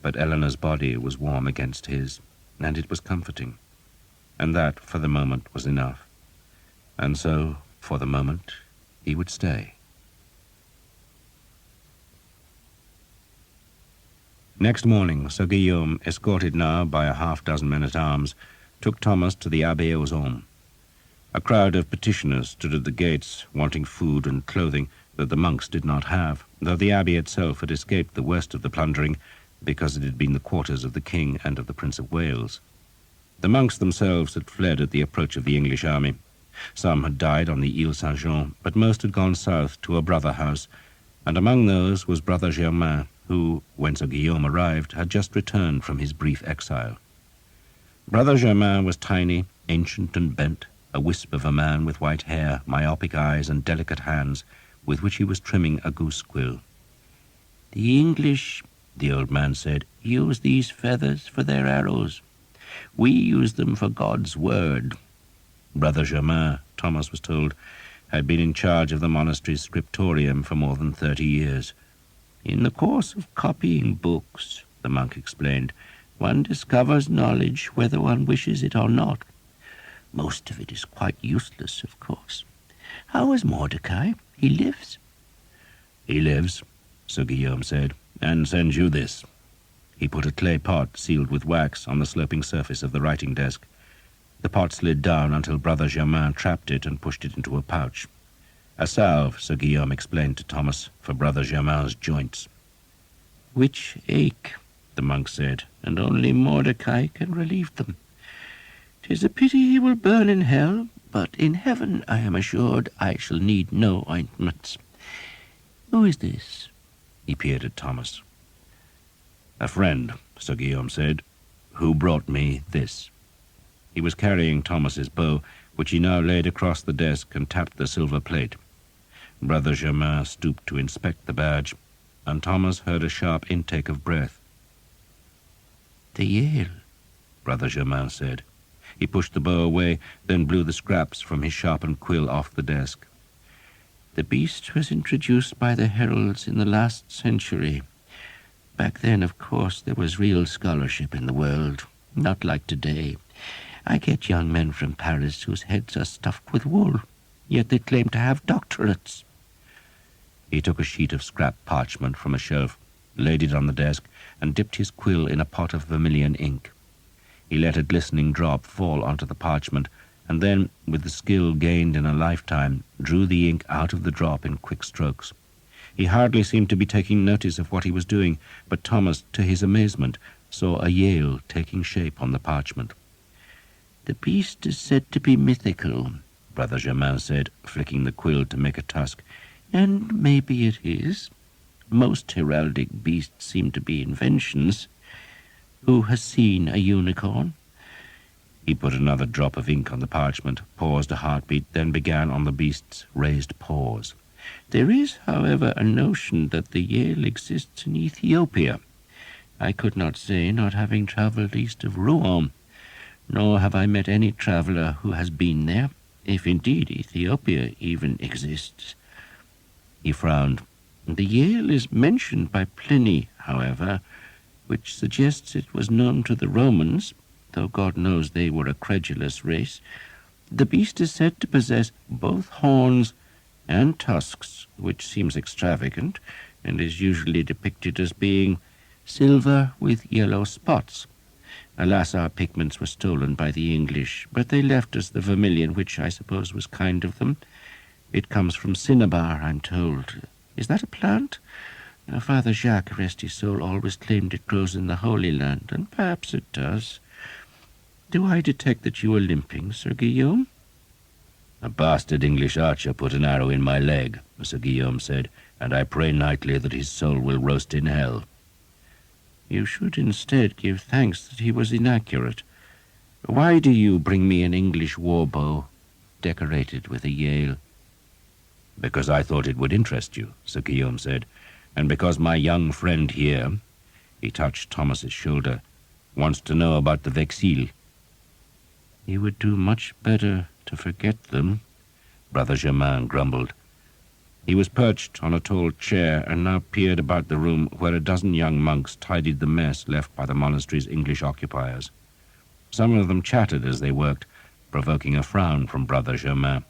But Eleanor's body was warm against his, and it was comforting. And that, for the moment, was enough. And so, for the moment, he would stay. Next morning, Sir Guillaume, escorted now by a half-dozen men-at-arms, took Thomas to the Abbey aux Hommes. A crowd of petitioners stood at the gates, wanting food and clothing that the monks did not have, though the abbey itself had escaped the worst of the plundering, because it had been the quarters of the king and of the Prince of Wales. The monks themselves had fled at the approach of the English army. Some had died on the Ile Saint-Jean, but most had gone south to a brother house, and among those was Brother Germain, who, when Sir Guillaume arrived, had just returned from his brief exile. Brother Germain was tiny, ancient and bent, a wisp of a man with white hair, myopic eyes, and delicate hands, with which he was trimming a goose quill. "The English," the old man said, "use these feathers for their arrows. We use them for God's word." Brother Germain, Thomas was told, had been in charge of the monastery's scriptorium for more than 30 years. "In the course of copying books," the monk explained, "one discovers knowledge whether one wishes it or not. Most of it is quite useless, of course. How is Mordecai? He lives?" "He lives," Sir Guillaume said, "and sends you this." He put a clay pot sealed with wax on the sloping surface of the writing desk. The pot slid down until Brother Germain trapped it and pushed it into a pouch. A salve, Sir Guillaume explained to Thomas, for Brother Germain's joints. "Which ache," the monk said, "and only Mordecai can relieve them. 'Tis a pity he will burn in hell, but in heaven I am assured I shall need no ointments. Who is this?" He peered at Thomas. "A friend," Sir Guillaume said, "who brought me this." He was carrying Thomas's bow, which he now laid across the desk and tapped the silver plate. Brother Germain stooped to inspect the badge, and Thomas heard a sharp intake of breath. "The Yale," Brother Germain said. He pushed the bow away, then blew the scraps from his sharpened quill off the desk. "The beast was introduced by the heralds in the last century. Back then, of course, there was real scholarship in the world, not like today. I get young men from Paris whose heads are stuffed with wool, yet they claim to have doctorates." He took a sheet of scrap parchment from a shelf, laid it on the desk, and dipped his quill in a pot of vermilion ink. He let a glistening drop fall onto the parchment, and then, with the skill gained in a lifetime, drew the ink out of the drop in quick strokes. He hardly seemed to be taking notice of what he was doing, but Thomas, to his amazement, saw a Yale taking shape on the parchment. "The beast is said to be mythical," Brother Germain said, flicking the quill to make a tusk. "And maybe it is. Most heraldic beasts seem to be inventions. Who has seen a unicorn?" He put another drop of ink on the parchment, paused a heartbeat, then began on the beast's raised paws. "There is, however, a notion that the Yale exists in Ethiopia. I could not say, not having travelled east of Rouen, nor have I met any traveller who has been there, if indeed Ethiopia even exists." He frowned. "The Yale is mentioned by Pliny, however, which suggests it was known to the Romans, though God knows they were a credulous race. The beast is said to possess both horns and tusks, which seems extravagant, and is usually depicted as being silver with yellow spots. Alas, our pigments were stolen by the English, but they left us the vermilion, which I suppose was kind of them. It comes from cinnabar, I'm told. Is that a plant? Father Jacques, rest his soul, always claimed it grows in the Holy Land, and perhaps it does. Do I detect that you are limping, Sir Guillaume?" "A bastard English archer put an arrow in my leg," Sir Guillaume said, "and I pray nightly that his soul will roast in hell." "You should instead give thanks that he was inaccurate. Why do you bring me an English war bow decorated with a Yale?" "Because I thought it would interest you," Sir Guillaume said, "and because my young friend here," he touched Thomas's shoulder, "wants to know about the Vexil." "He would do much better to forget them," Brother Germain grumbled. He was perched on a tall chair and now peered about the room where a dozen young monks tidied the mess left by the monastery's English occupiers. Some of them chattered as they worked, provoking a frown from Brother Germain.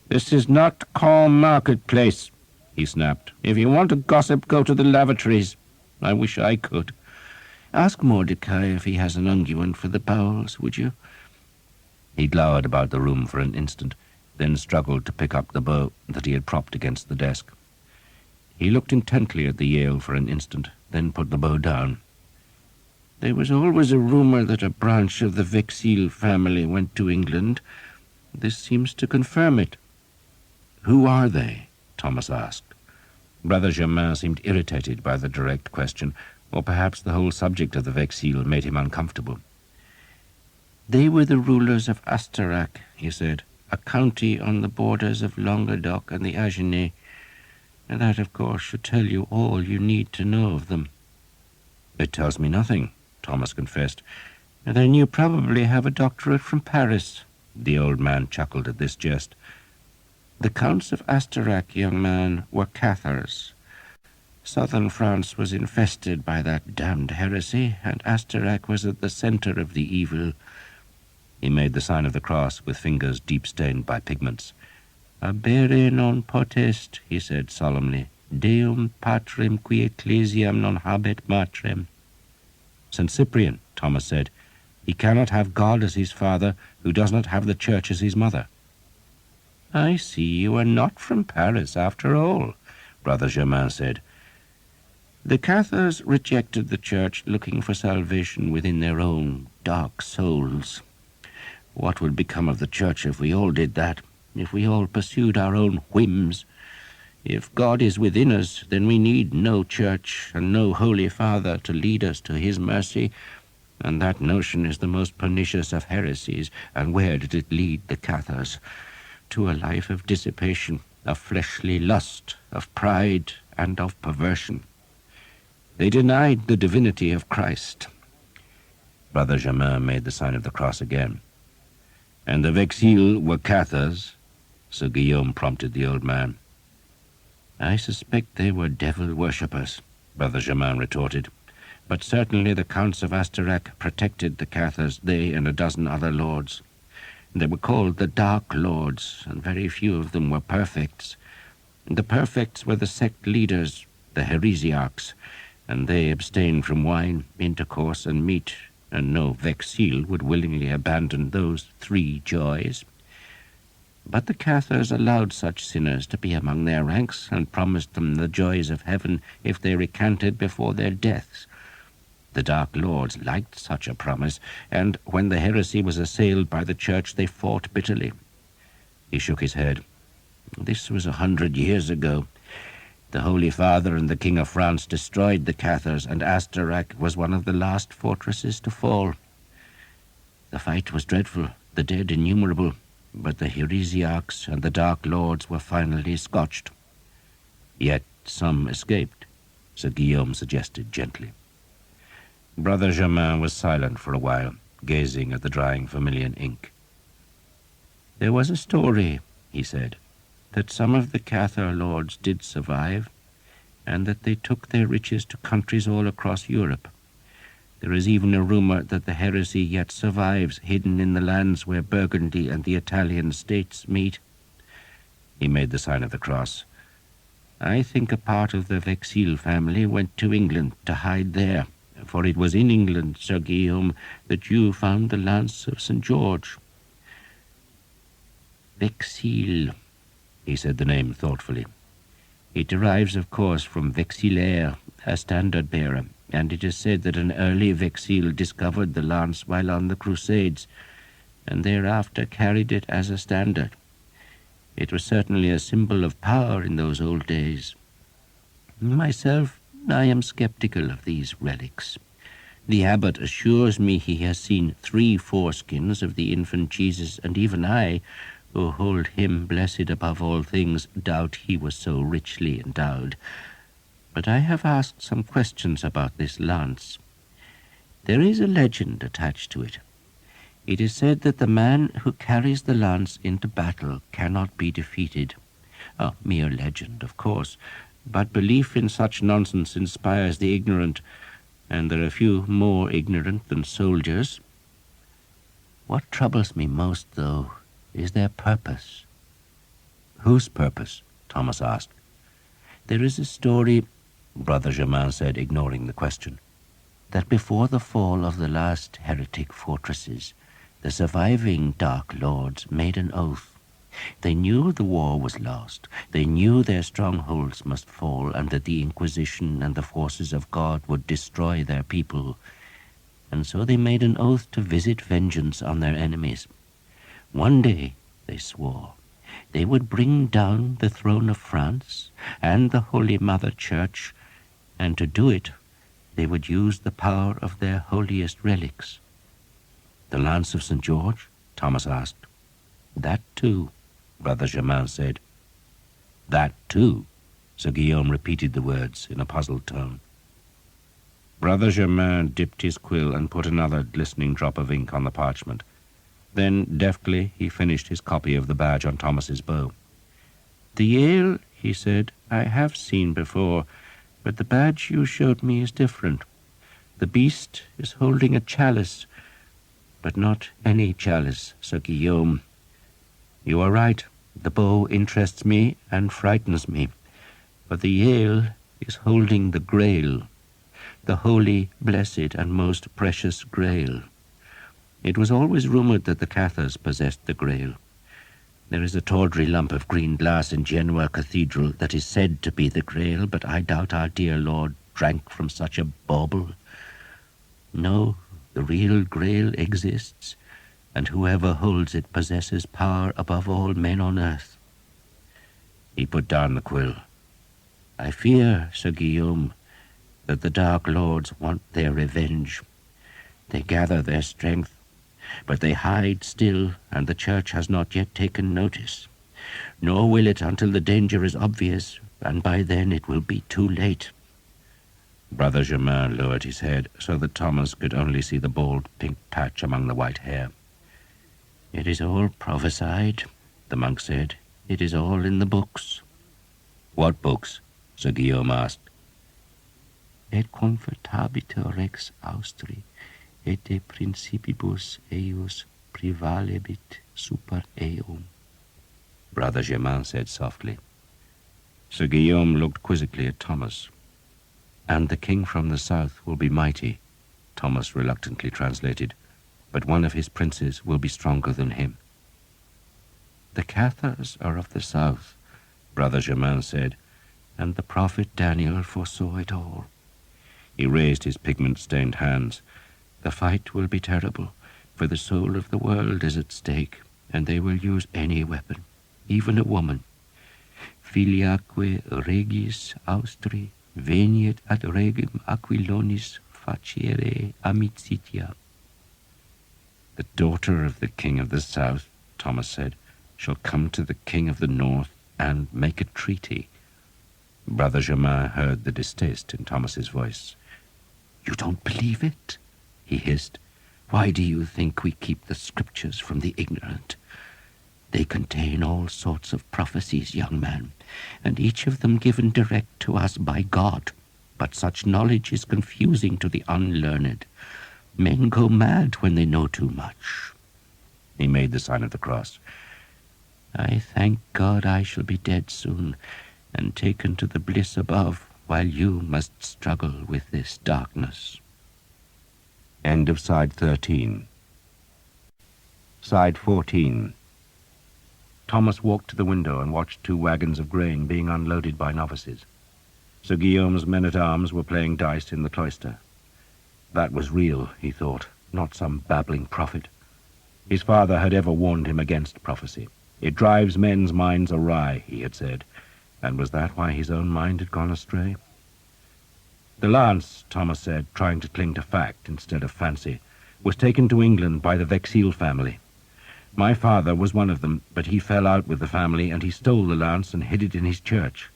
"This is not Caen marketplace," he snapped. "If you want to gossip, go to the lavatories. I wish I could. Ask Mordecai if he has an unguent for the bowels, would you?" He glowered about the room for an instant, then struggled to pick up the bow that he had propped against the desk. He looked intently at the Yale for an instant, then put the bow down. "There was always a rumour that a branch of the Vexil family went to England. This seems to confirm it." "Who are they?" Thomas asked. Brother Germain seemed irritated by the direct question, or perhaps the whole subject of the Vexil made him uncomfortable. "They were the rulers of Astarac," he said, "a county on the borders of Languedoc and the Aginst, and that, of course, should tell you all you need to know of them." "It tells me nothing," Thomas confessed. "Then you probably have a doctorate from Paris." The old man chuckled at this jest. "The Counts of Astarac, young man, were Cathars. Southern France was infested by that damned heresy, and Astarac was at the centre of the evil." He made the sign of the cross with fingers deep-stained by pigments. "Abere non potest," he said solemnly, "Deum patrem qui ecclesiam non habet matrem." "St. Cyprian," Thomas said, "he cannot have God as his father who does not have the church as his mother." "I see you are not from Paris after all," Brother Germain said. "The Cathars rejected the church, looking for salvation within their own dark souls. What would become of the church if we all did that, if we all pursued our own whims? If God is within us, then we need no church and no Holy Father to lead us to his mercy, and that notion is the most pernicious of heresies. And where did it lead the Cathars? To a life of dissipation, of fleshly lust, of pride, and of perversion. They denied the divinity of Christ." Brother Germain made the sign of the cross again. "And the Vexil were Cathars?" Sir Guillaume prompted the old man. "I suspect they were devil worshippers," Brother Germain retorted. "But certainly the Counts of Astarac protected the Cathars, they and a dozen other lords. They were called the Dark Lords, and very few of them were perfects. The perfects were the sect leaders, the heresiarchs, and they abstained from wine, intercourse, and meat, and no Vexil would willingly abandon those 3 joys. But the Cathars allowed such sinners to be among their ranks, and promised them the joys of heaven if they recanted before their deaths. The Dark Lords liked such a promise, and when the heresy was assailed by the Church, they fought bitterly. He shook his head. This was 100 years ago. The Holy Father and the King of France destroyed the Cathars, and Astarac was one of the last fortresses to fall. The fight was dreadful, the dead innumerable, but the heresiarchs and the Dark Lords were finally scotched. Yet some escaped, Sir Guillaume suggested gently. Brother Germain was silent for a while, gazing at the drying vermilion ink. There was a story, he said, that some of the Cathar lords did survive, and that they took their riches to countries all across Europe. There is even a rumour that the heresy yet survives, hidden in the lands where Burgundy and the Italian states meet. He made the sign of the cross. I think a part of the Vexil family went to England to hide there, for it was in England, Sir Guillaume, that you found the lance of St. George. Vexil, he said the name thoughtfully. It derives, of course, from vexillaire, a standard-bearer, and it is said that an early Vexil discovered the lance while on the Crusades, and thereafter carried it as a standard. It was certainly a symbol of power in those old days. Myself, I am skeptical of these relics. The abbot assures me he has seen 3 foreskins of the infant Jesus, and even I, who hold him blessed above all things, doubt he was so richly endowed. But I have asked some questions about this lance. There is a legend attached to it. It is said that the man who carries the lance into battle cannot be defeated. A mere legend, of course, but belief in such nonsense inspires the ignorant, and there are few more ignorant than soldiers. What troubles me most, though, is their purpose. Whose purpose? Thomas asked. There is a story, Brother Germain said, ignoring the question, that before the fall of the last heretic fortresses, the surviving Dark Lords made an oath. They knew the war was lost. They knew their strongholds must fall, and that the Inquisition and the forces of God would destroy their people. And so they made an oath to visit vengeance on their enemies. One day, they swore, they would bring down the throne of France and the Holy Mother Church, and to do it, they would use the power of their holiest relics. The lance of St. George? Thomas asked. That too, Brother Germain said. That too? Sir Guillaume repeated the words in a puzzled tone. Brother Germain dipped his quill and put another glistening drop of ink on the parchment. Then, deftly, he finished his copy of the badge on Thomas's bow. The Yale, he said, I have seen before, but the badge you showed me is different. The beast is holding a chalice, but not any chalice, Sir Guillaume. You are right. The bow interests me and frightens me, but the Yale is holding the Grail, the holy, blessed, and most precious Grail. It was always rumoured that the Cathars possessed the Grail. There is a tawdry lump of green glass in Genoa Cathedral that is said to be the Grail, but I doubt our dear Lord drank from such a bauble. No, the real Grail exists, and whoever holds it possesses power above all men on earth. He put down the quill. I fear, Sir Guillaume, that the Dark Lords want their revenge. They gather their strength, but they hide still, and the Church has not yet taken notice. Nor will it until the danger is obvious, and by then it will be too late. Brother Germain lowered his head so that Thomas could only see the bald pink patch among the white hair. It is all prophesied, the monk said. It is all in the books. What books? Sir Guillaume asked. Et convertabiter rex Austri, et de principibus eius privalebit super eum. Brother Germain said softly. Sir Guillaume looked quizzically at Thomas. And the king from the south will be mighty, Thomas reluctantly translated, but one of his princes will be stronger than him. The Cathars are of the south, Brother Germain said, and the prophet Daniel foresaw it all. He raised his pigment-stained hands. The fight will be terrible, for the soul of the world is at stake, and they will use any weapon, even a woman. Filiaque regis austri veniet ad regum Aquilonis facere amicitia. The daughter of the king of the south, Thomas said, shall come to the king of the north and make a treaty. Brother Germain heard the distaste in Thomas's voice. You don't believe it? He hissed. Why do you think we keep the scriptures from the ignorant? They contain all sorts of prophecies, young man, and each of them given direct to us by God. But such knowledge is confusing to the unlearned. Men go mad when they know too much. He made the sign of the cross. I thank God I shall be dead soon, and taken to the bliss above, while you must struggle with this darkness. End of side 13. Side 14. Thomas walked to the window and watched 2 wagons of grain being unloaded by novices. Sir Guillaume's men-at-arms were playing dice in the cloister. That was real, he thought, not some babbling prophet. His father had ever warned him against prophecy. It drives men's minds awry, he had said, and was that why his own mind had gone astray? The lance, Thomas said, trying to cling to fact instead of fancy, was taken to England by the Vexil family. My father was one of them, but he fell out with the family, and he stole the lance and hid it in his church.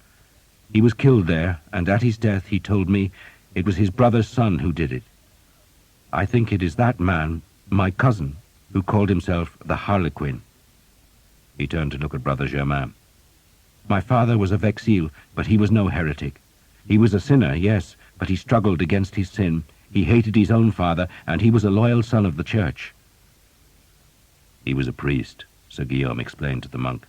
He was killed there, and at his death he told me it was his brother's son who did it. I think it is that man, my cousin, who called himself the Harlequin. He turned to look at Brother Germain. My father was a Vexil, but he was no heretic. He was a sinner, yes, but he struggled against his sin. He hated his own father, and he was a loyal son of the church. He was a priest, Sir Guillaume explained to the monk.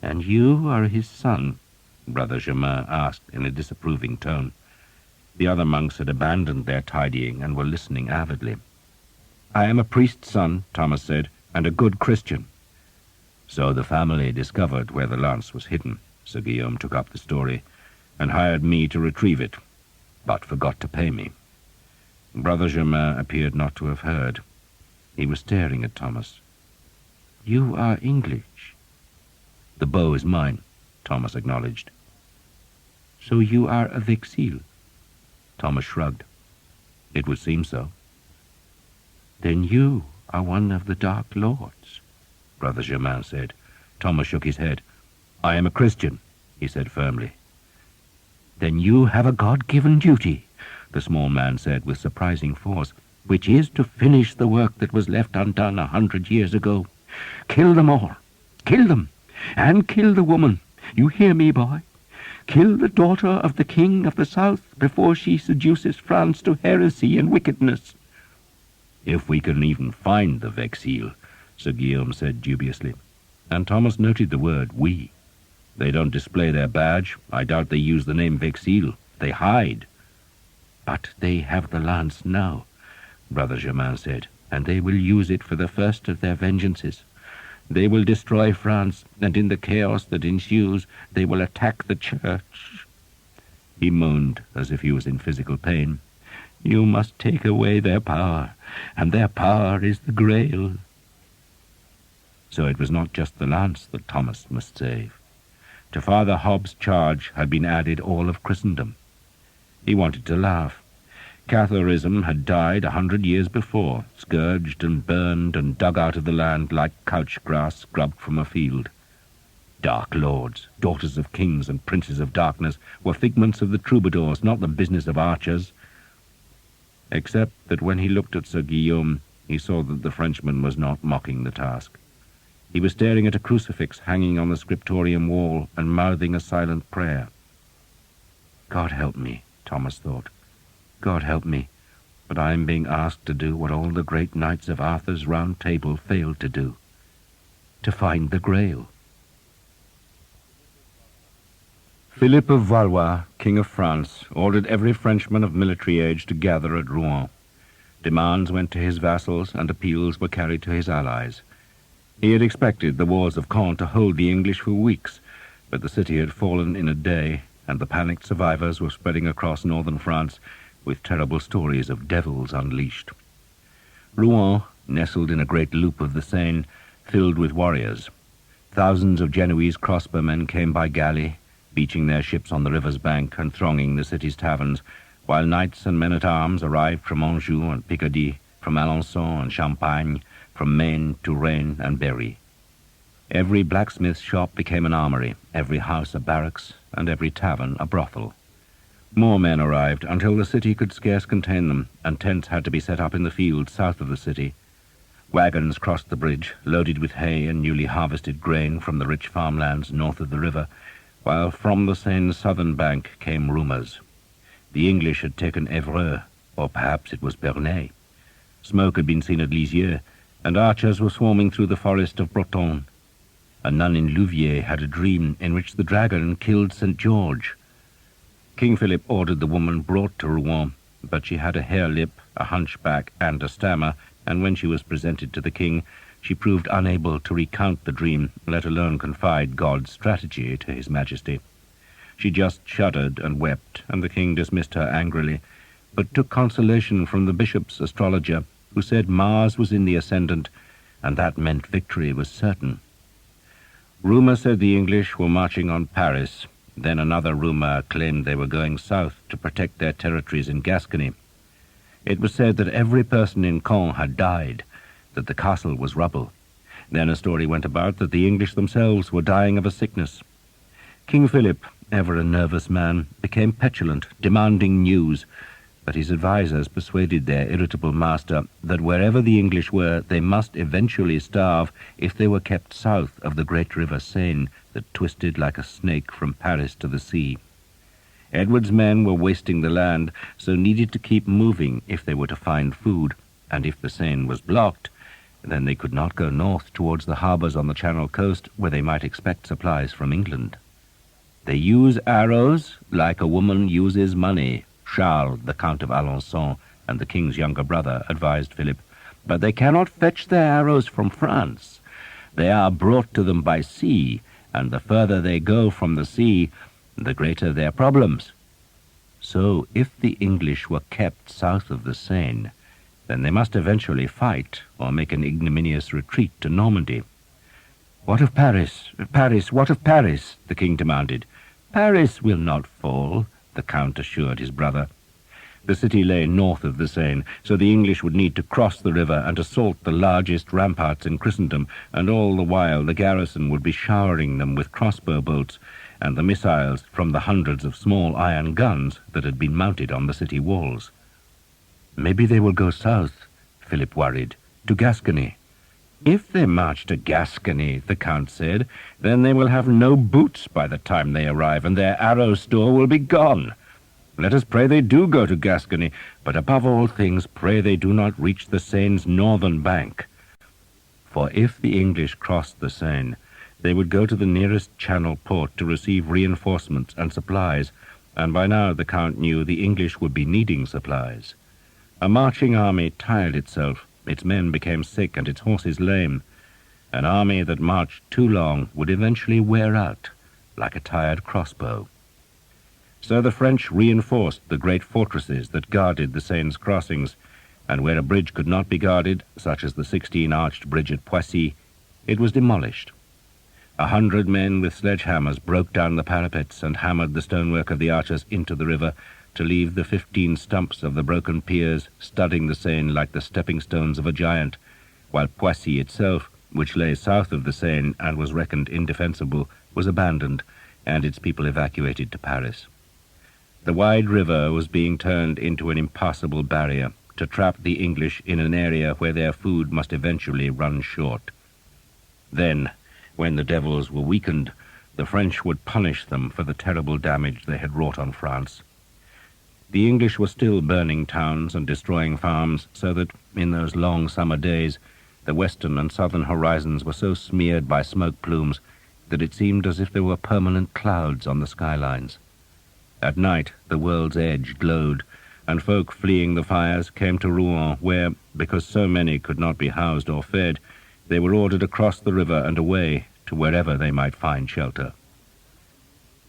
And you are his son? Brother Germain asked in a disapproving tone. The other monks had abandoned their tidying and were listening avidly. I am a priest's son, Thomas said, and a good Christian. So the family discovered where the lance was hidden, Sir Guillaume took up the story, and hired me to retrieve it, but forgot to pay me. Brother Germain appeared not to have heard. He was staring at Thomas. You are English? The bow is mine, Thomas acknowledged. So you are a Vexil? Thomas shrugged. It would seem so. Then you are one of the Dark Lords, Brother Germain said. Thomas shook his head. I am a Christian, he said firmly. Then you have a God-given duty, the small man said with surprising force, which is to finish the work that was left undone 100 years ago. Kill them all. Kill them. And kill the woman. You hear me, boy? Kill the daughter of the king of the south before she seduces France to heresy and wickedness. If we can even find the Vexil, Sir Guillaume said dubiously. And Thomas noted the word we. They don't display their badge. I doubt they use the name Vexil. They hide. But they have the lance now, Brother Germain said, and they will use it for the first of their vengeances. They will destroy France, and in the chaos that ensues, they will attack the church. He moaned as if he was in physical pain. You must take away their power, and their power is the Grail. So it was not just the lance that Thomas must save. To Father Hobbes' charge had been added all of Christendom. He wanted to laugh. Catharism had died 100 years before, scourged and burned and dug out of the land like couch grass scrubbed from a field. Dark lords, daughters of kings and princes of darkness, were figments of the troubadours, not the business of archers. Except that when he looked at Sir Guillaume, he saw that the Frenchman was not mocking the task. He was staring at a crucifix hanging on the scriptorium wall and mouthing a silent prayer. God help me, Thomas thought. God help me, but I am being asked to do what all the great knights of Arthur's Round Table failed to do, to find the Grail. Philip of Valois, King of France, ordered every Frenchman of military age to gather at Rouen. Demands went to his vassals, and appeals were carried to his allies. He had expected the wars of Caen to hold the English for weeks, but the city had fallen in a day, and the panicked survivors were spreading across northern France with terrible stories of devils unleashed. Rouen, nestled in a great loop of the Seine, filled with warriors. Thousands of Genoese crossbowmen came by galley, beaching their ships on the river's bank and thronging the city's taverns, while knights and men-at-arms arrived from Anjou and Picardy, from Alençon and Champagne, from Maine to Rennes and Berry. Every blacksmith's shop became an armory, every house a barracks, and every tavern a brothel. More men arrived, until the city could scarce contain them, and tents had to be set up in the fields south of the city. Wagons crossed the bridge, loaded with hay and newly harvested grain from the rich farmlands north of the river, while from the Seine's southern bank came rumours. The English had taken Évreux, or perhaps it was Bernay. Smoke had been seen at Lisieux, and archers were swarming through the forest of Breton. A nun in Louviers had a dream in which the dragon killed St. George. King Philip ordered the woman brought to Rouen, but she had a hare lip, a hunchback, and a stammer, and when she was presented to the king, she proved unable to recount the dream, let alone confide God's strategy to his majesty. She just shuddered and wept, and the king dismissed her angrily, but took consolation from the bishop's astrologer, who said Mars was in the ascendant, and that meant victory was certain. Rumour said the English were marching on Paris. Then another rumour claimed they were going south to protect their territories in Gascony. It was said that every person in Caen had died, that the castle was rubble. Then a story went about that the English themselves were dying of a sickness. King Philip, ever a nervous man, became petulant, demanding news, but his advisers persuaded their irritable master that wherever the English were, they must eventually starve if they were kept south of the great river Seine that twisted like a snake from Paris to the sea. Edward's men were wasting the land, so needed to keep moving if they were to find food, and if the Seine was blocked, then they could not go north towards the harbours on the Channel coast where they might expect supplies from England. They use arrows like a woman uses money, Charles, the Count of Alençon, and the king's younger brother, advised Philip, but they cannot fetch their arrows from France. They are brought to them by sea, and the further they go from the sea, the greater their problems. So if the English were kept south of the Seine, then they must eventually fight or make an ignominious retreat to Normandy. "What of Paris? Paris, what of Paris?" the king demanded. "Paris will not fall," the Count assured his brother. The city lay north of the Seine, so the English would need to cross the river and assault the largest ramparts in Christendom, and all the while the garrison would be showering them with crossbow bolts and the missiles from the hundreds of small iron guns that had been mounted on the city walls. "Maybe they will go south," Philip worried, "to Gascony." "If they march to Gascony," the Count said, "then they will have no boots by the time they arrive, and their arrow store will be gone. Let us pray they do go to Gascony, but above all things pray they do not reach the Seine's northern bank. For if the English crossed the Seine, they would go to the nearest Channel port to receive reinforcements and supplies, and by now the Count knew the English would be needing supplies. A marching army tired itself, its men became sick and its horses lame. An army that marched too long would eventually wear out, like a tired crossbow. So the French reinforced the great fortresses that guarded the Seine's crossings, and where a bridge could not be guarded, such as the 16-arched bridge at Poissy, it was demolished. 100 men with sledgehammers broke down the parapets and hammered the stonework of the archers into the river, to leave the 15 stumps of the broken piers studding the Seine like the stepping stones of a giant, while Poissy itself, which lay south of the Seine and was reckoned indefensible, was abandoned, and its people evacuated to Paris. The wide river was being turned into an impassable barrier to trap the English in an area where their food must eventually run short. Then, when the devils were weakened, the French would punish them for the terrible damage they had wrought on France. The English were still burning towns and destroying farms, so that, in those long summer days, the western and southern horizons were so smeared by smoke plumes that it seemed as if there were permanent clouds on the skylines. At night, the world's edge glowed, and folk fleeing the fires came to Rouen, where, because so many could not be housed or fed, they were ordered across the river and away to wherever they might find shelter.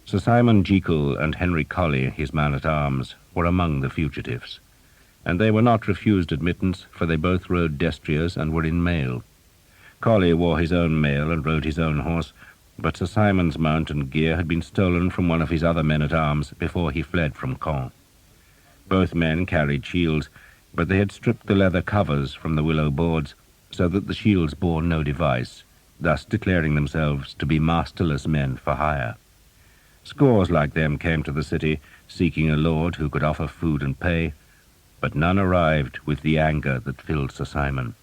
Sir Simon Jekyll and Henry Colley, his man-at-arms, were among the fugitives, and they were not refused admittance, for they both rode destriers and were in mail. Colley wore his own mail and rode his own horse, but Sir Simon's mount and gear had been stolen from one of his other men-at-arms before he fled from Caen. Both men carried shields, but they had stripped the leather covers from the willow boards, so that the shields bore no device, thus declaring themselves to be masterless men for hire. Scores like them came to the city, seeking a lord who could offer food and pay, but none arrived with the anger that filled Sir Simon.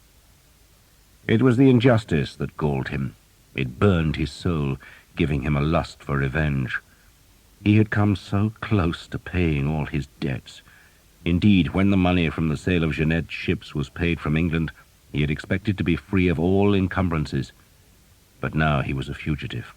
It was the injustice that galled him. It burned his soul, giving him a lust for revenge. He had come so close to paying all his debts. Indeed, when the money from the sale of Jeanette's ships was paid from England, he had expected to be free of all encumbrances. But now he was a fugitive.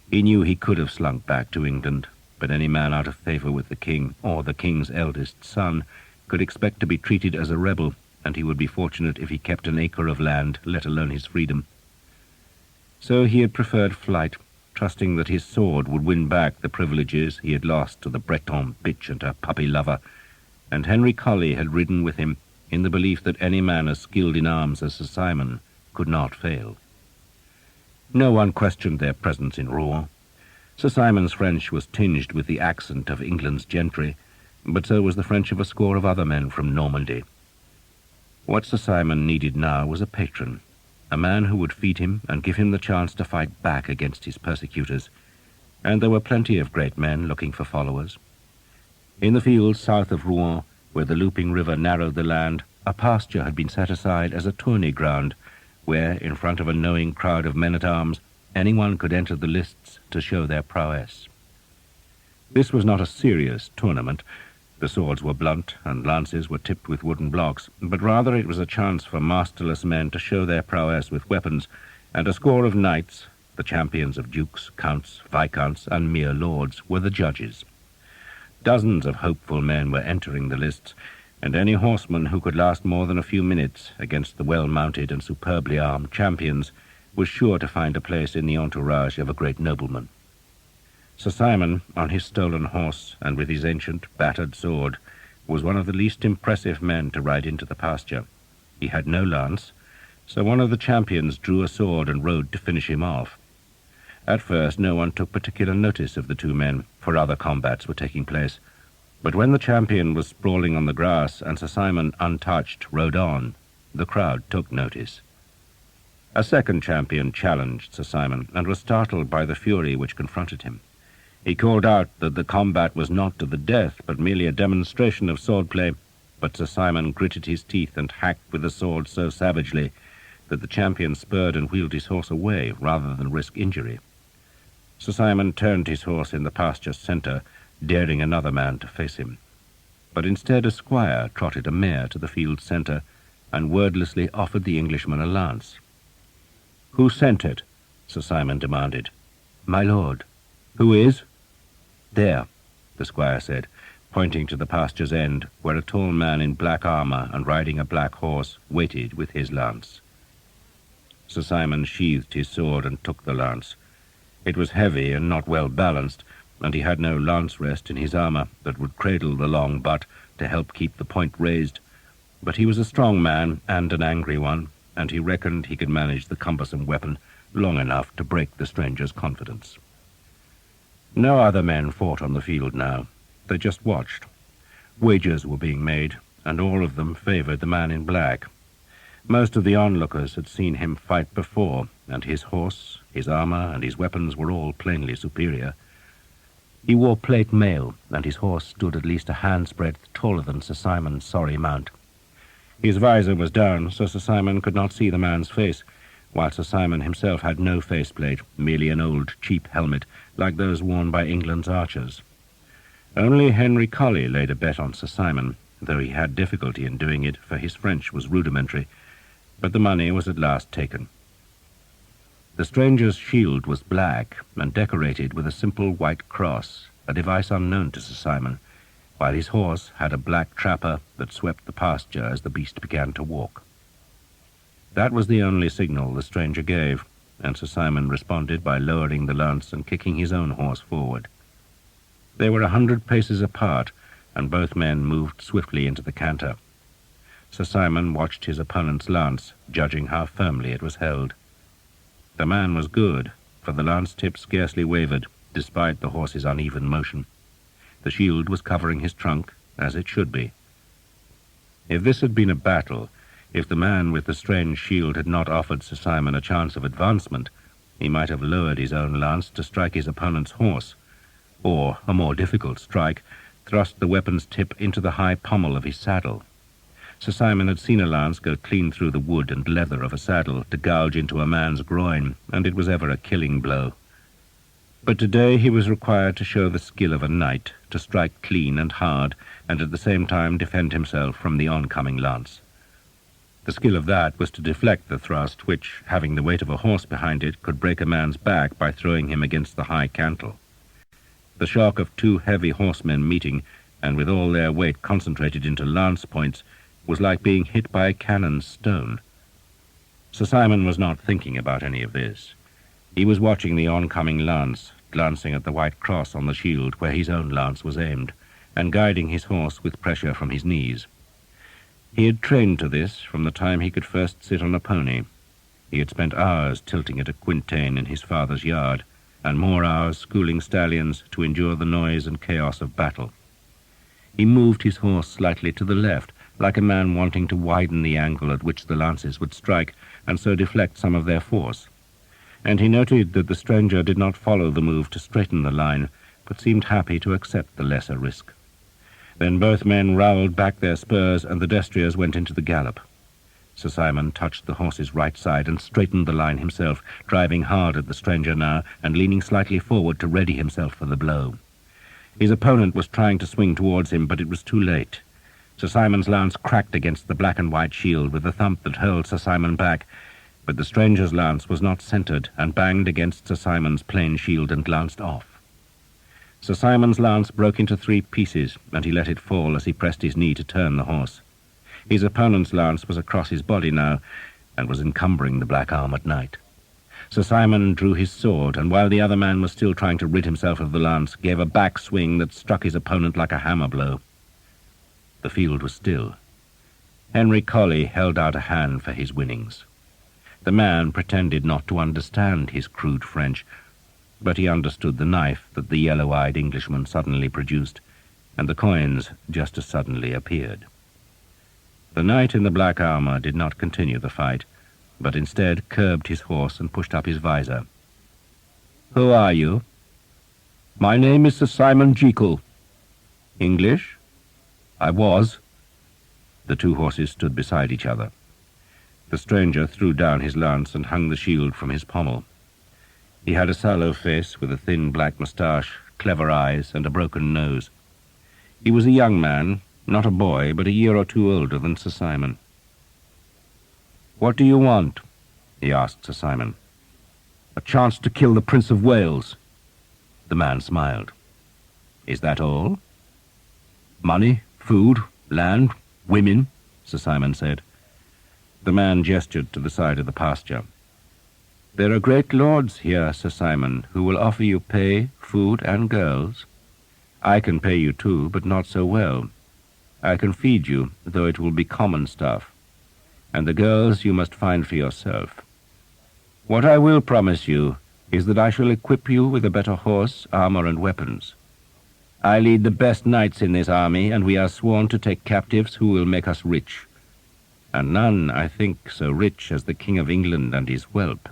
He knew he could have slunk back to England, but any man out of favour with the king, or the king's eldest son, could expect to be treated as a rebel, and he would be fortunate if he kept an acre of land, let alone his freedom. So he had preferred flight, trusting that his sword would win back the privileges he had lost to the Breton bitch and her puppy lover, and Henry Colley had ridden with him in the belief that any man as skilled in arms as Sir Simon could not fail. No one questioned their presence in Rouen. Sir Simon's French was tinged with the accent of England's gentry, but so was the French of a score of other men from Normandy. What Sir Simon needed now was a patron, a man who would feed him and give him the chance to fight back against his persecutors, and there were plenty of great men looking for followers. In the fields south of Rouen, where the looping river narrowed the land, a pasture had been set aside as a tourney ground, where, in front of a knowing crowd of men-at-arms, anyone could enter the lists to show their prowess. This was not a serious tournament. The swords were blunt, and lances were tipped with wooden blocks, but rather it was a chance for masterless men to show their prowess with weapons, and a score of knights, the champions of dukes, counts, viscounts, and mere lords, were the judges. Dozens of hopeful men were entering the lists, and any horseman who could last more than a few minutes against the well-mounted and superbly armed champions was sure to find a place in the entourage of a great nobleman. Sir Simon, on his stolen horse and with his ancient, battered sword, was one of the least impressive men to ride into the pasture. He had no lance, so one of the champions drew a sword and rode to finish him off. At first no one took particular notice of the two men, for other combats were taking place. But when the champion was sprawling on the grass and Sir Simon, untouched, rode on, the crowd took notice. A second champion challenged Sir Simon, and was startled by the fury which confronted him. He called out that the combat was not to the death, but merely a demonstration of swordplay, but Sir Simon gritted his teeth and hacked with the sword so savagely that the champion spurred and wheeled his horse away rather than risk injury. Sir Simon turned his horse in the pasture's centre, daring another man to face him. But instead a squire trotted a mare to the field's centre, and wordlessly offered the Englishman a lance. "Who sent it?" Sir Simon demanded. "My lord." "Who is?" "There," the squire said, pointing to the pasture's end, where a tall man in black armour and riding a black horse waited with his lance. Sir Simon sheathed his sword and took the lance. It was heavy and not well balanced, and he had no lance rest in his armour that would cradle the long butt to help keep the point raised. But he was a strong man and an angry one, and he reckoned he could manage the cumbersome weapon long enough to break the stranger's confidence. No other men fought on the field now. They just watched. Wagers were being made, and all of them favoured the man in black. Most of the onlookers had seen him fight before, and his horse, his armour, and his weapons were all plainly superior. He wore plate mail, and his horse stood at least a hand's breadth taller than Sir Simon's sorry mount. His visor was down, so Sir Simon could not see the man's face, while Sir Simon himself had no faceplate, merely an old, cheap helmet, like those worn by England's archers. Only Henry Colley laid a bet on Sir Simon, though he had difficulty in doing it, for his French was rudimentary, but the money was at last taken. The stranger's shield was black and decorated with a simple white cross, a device unknown to Sir Simon, while his horse had a black trapper that swept the pasture as the beast began to walk. That was the only signal the stranger gave, and Sir Simon responded by lowering the lance and kicking his own horse forward. They were 100 paces apart, and both men moved swiftly into the canter. Sir Simon watched his opponent's lance, judging how firmly it was held. The man was good, for the lance tip scarcely wavered, despite the horse's uneven motion. The shield was covering his trunk, as it should be. If this had been a battle, if the man with the strange shield had not offered Sir Simon a chance of advancement, he might have lowered his own lance to strike his opponent's horse, or, a more difficult strike, thrust the weapon's tip into the high pommel of his saddle. Sir Simon had seen a lance go clean through the wood and leather of a saddle to gouge into a man's groin, and it was ever a killing blow. But today he was required to show the skill of a knight, to strike clean and hard, and at the same time defend himself from the oncoming lance. The skill of that was to deflect the thrust which, having the weight of a horse behind it, could break a man's back by throwing him against the high cantle. The shock of two heavy horsemen meeting, and with all their weight concentrated into lance points, was like being hit by a cannon's stone. Sir Simon was not thinking about any of this. He was watching the oncoming lance, glancing at the white cross on the shield where his own lance was aimed, and guiding his horse with pressure from his knees. He had trained to this from the time he could first sit on a pony. He had spent hours tilting at a quintain in his father's yard, and more hours schooling stallions to endure the noise and chaos of battle. He moved his horse slightly to the left, like a man wanting to widen the angle at which the lances would strike, and so deflect some of their force. And he noted that the stranger did not follow the move to straighten the line, but seemed happy to accept the lesser risk. Then both men rowelled back their spurs, and the destriers went into the gallop. Sir Simon touched the horse's right side and straightened the line himself, driving hard at the stranger now, and leaning slightly forward to ready himself for the blow. His opponent was trying to swing towards him, but it was too late. Sir Simon's lance cracked against the black and white shield with a thump that hurled Sir Simon back, but the stranger's lance was not centred, and banged against Sir Simon's plain shield and glanced off. Sir Simon's lance broke into 3 pieces, and he let it fall as he pressed his knee to turn the horse. His opponent's lance was across his body now, and was encumbering the black-armoured knight. Sir Simon drew his sword, and while the other man was still trying to rid himself of the lance, gave a back swing that struck his opponent like a hammer blow. The field was still. Henry Colley held out a hand for his winnings. The man pretended not to understand his crude French, but he understood the knife that the yellow-eyed Englishman suddenly produced, and the coins just as suddenly appeared. The knight in the black armour did not continue the fight, but instead curbed his horse and pushed up his visor. "Who are you?" "My name is Sir Simon Jekyll." "English?" "I was." The 2 horses stood beside each other. The stranger threw down his lance and hung the shield from his pommel. He had a sallow face with a thin black moustache, clever eyes, and a broken nose. He was a young man, not a boy, but a year or 2 older than Sir Simon. "What do you want?" he asked Sir Simon. "A chance to kill the Prince of Wales." The man smiled. "Is that all?" "Money, food, land, women," Sir Simon said. The man gestured to the side of the pasture. "There are great lords here, Sir Simon, who will offer you pay, food, and girls. I can pay you too, but not so well. I can feed you, though it will be common stuff. And the girls you must find for yourself. What I will promise you is that I shall equip you with a better horse, armour, and weapons. I lead the best knights in this army, and we are sworn to take captives who will make us rich. And none, I think, so rich as the King of England and his whelp.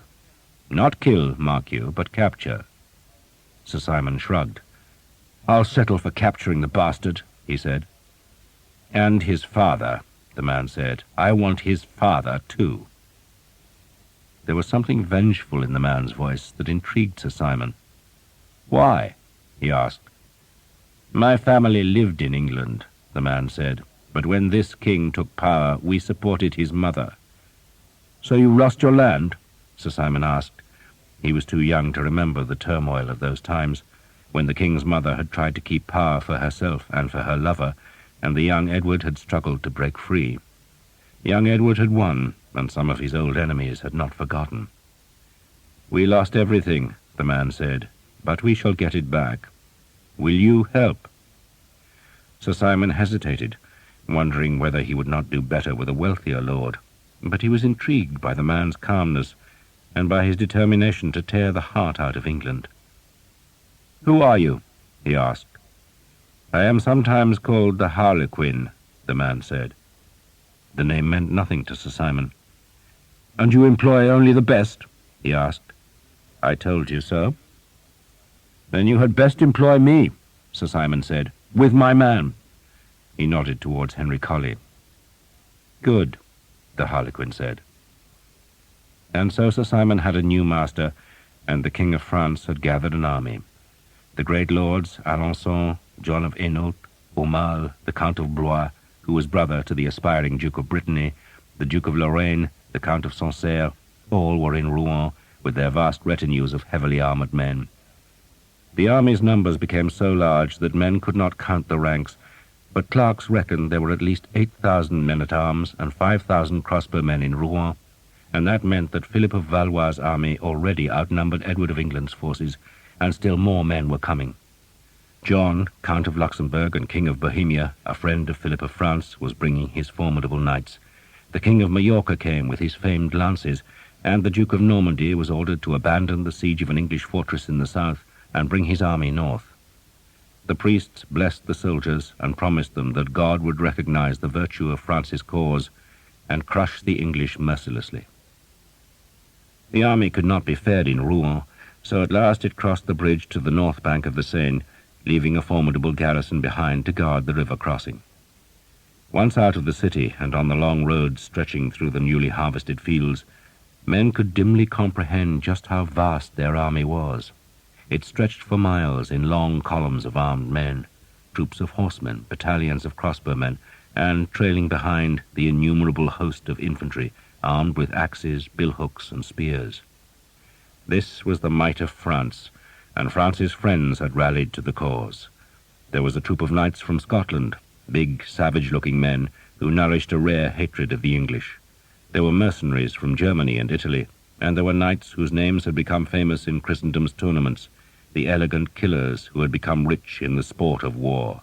Not kill, mark you, but capture." Sir Simon shrugged. "I'll settle for capturing the bastard," he said. "And his father," the man said. "I want his father, too." There was something vengeful in the man's voice that intrigued Sir Simon. "Why?" he asked. "My family lived in England," the man said, "but when this king took power, we supported his mother." "So you lost your land?" Sir Simon asked. He was too young to remember the turmoil of those times, when the king's mother had tried to keep power for herself and for her lover, and the young Edward had struggled to break free. Young Edward had won, and some of his old enemies had not forgotten. "We lost everything," the man said, "but we shall get it back. Will you help?" Sir Simon hesitated, wondering whether he would not do better with a wealthier lord, but he was intrigued by the man's calmness and by his determination to tear the heart out of England. "Who are you?" he asked. "I am sometimes called the Harlequin," the man said. The name meant nothing to Sir Simon. "And you employ only the best?" he asked. "I told you so." "Then you had best employ me," Sir Simon said, "with my man." He nodded towards Henry Colley. "Good," the Harlequin said. And so Sir Simon had a new master, and the King of France had gathered an army. The great lords, Alençon, John of Hainault, Aumale, the Count of Blois, who was brother to the aspiring Duke of Brittany, the Duke of Lorraine, the Count of Sancerre, all were in Rouen with their vast retinues of heavily armoured men. The army's numbers became so large that men could not count the ranks, but clerks reckoned there were at least 8,000 men-at-arms and 5,000 crossbowmen in Rouen, and that meant that Philip of Valois' army already outnumbered Edward of England's forces, and still more men were coming. John, Count of Luxembourg and King of Bohemia, a friend of Philip of France, was bringing his formidable knights. The King of Majorca came with his famed lances, and the Duke of Normandy was ordered to abandon the siege of an English fortress in the south and bring his army north. The priests blessed the soldiers and promised them that God would recognize the virtue of France's cause and crush the English mercilessly. The army could not be fed in Rouen, so at last it crossed the bridge to the north bank of the Seine, leaving a formidable garrison behind to guard the river crossing. Once out of the city and on the long roads stretching through the newly harvested fields, men could dimly comprehend just how vast their army was. It stretched for miles in long columns of armed men, troops of horsemen, battalions of crossbowmen, and, trailing behind, the innumerable host of infantry, armed with axes, billhooks, and spears. This was the might of France, and France's friends had rallied to the cause. There was a troop of knights from Scotland, big, savage-looking men who nourished a rare hatred of the English. There were mercenaries from Germany and Italy, and there were knights whose names had become famous in Christendom's tournaments, the elegant killers who had become rich in the sport of war.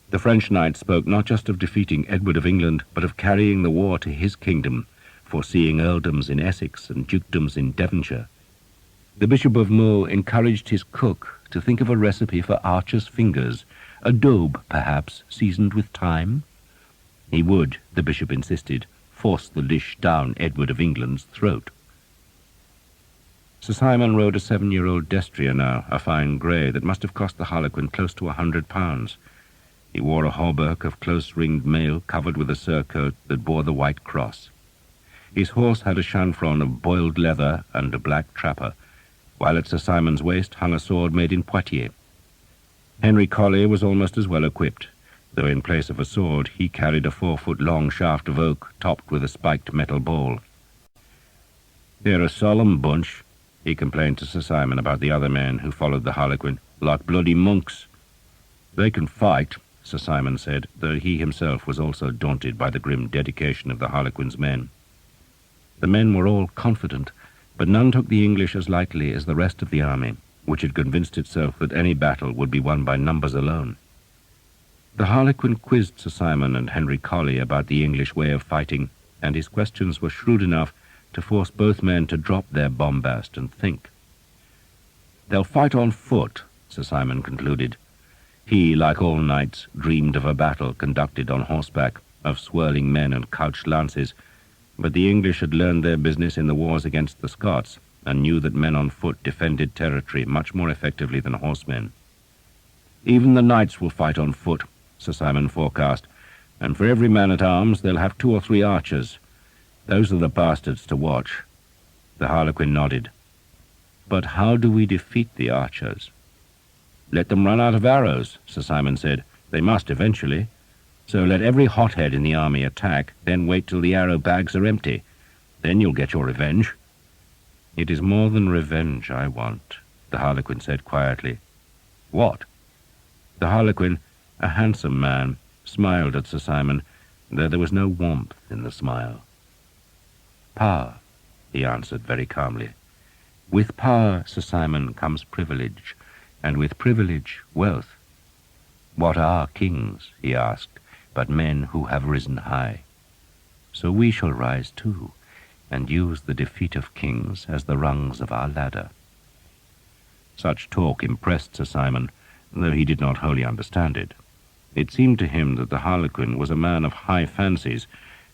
The French knights spoke not just of defeating Edward of England, but of carrying the war to his kingdom, foreseeing earldoms in Essex and dukedoms in Devonshire. The Bishop of Meaux encouraged his cook to think of a recipe for archers' fingers, a daube, perhaps, seasoned with thyme. He would, the bishop insisted, force the dish down Edward of England's throat. Sir Simon rode a 7-year-old destrier now, a fine grey, that must have cost the Harlequin close to £100. He wore a hauberk of close-ringed mail covered with a surcoat that bore the white cross. His horse had a chanfron of boiled leather and a black trapper, while at Sir Simon's waist hung a sword made in Poitiers. Henry Colley was almost as well equipped, though in place of a sword he carried a 4-foot-long shaft of oak topped with a spiked metal ball. "They're a solemn bunch," he complained to Sir Simon about the other men who followed the Harlequin, "like bloody monks." "They can fight," Sir Simon said, though he himself was also daunted by the grim dedication of the Harlequin's men. The men were all confident, but none took the English as lightly as the rest of the army, which had convinced itself that any battle would be won by numbers alone. The Harlequin quizzed Sir Simon and Henry Colley about the English way of fighting, and his questions were shrewd enough to force both men to drop their bombast and think. "They'll fight on foot," Sir Simon concluded. He, like all knights, dreamed of a battle conducted on horseback, of swirling men and couched lances, but the English had learned their business in the wars against the Scots, and knew that men on foot defended territory much more effectively than horsemen. "Even the knights will fight on foot," Sir Simon forecast, "and for every man-at-arms they'll have 2 or 3 archers. Those are the bastards to watch." The Harlequin nodded. "But how do we defeat the archers?" "Let them run out of arrows," Sir Simon said. "They must eventually. So let every hothead in the army attack, then wait till the arrow bags are empty. Then you'll get your revenge." "It is more than revenge I want," the Harlequin said quietly. What? The Harlequin, a handsome man, smiled at Sir Simon, though there was no warmth in the smile. Power, he answered very calmly. With power, Sir Simon, comes privilege, and with privilege, wealth. What are kings, he asked, but men who have risen high? So we shall rise too, and use the defeat of kings as the rungs of our ladder. Such talk impressed Sir Simon, though he did not wholly understand it. It seemed to him that the Harlequin was a man of high fancies,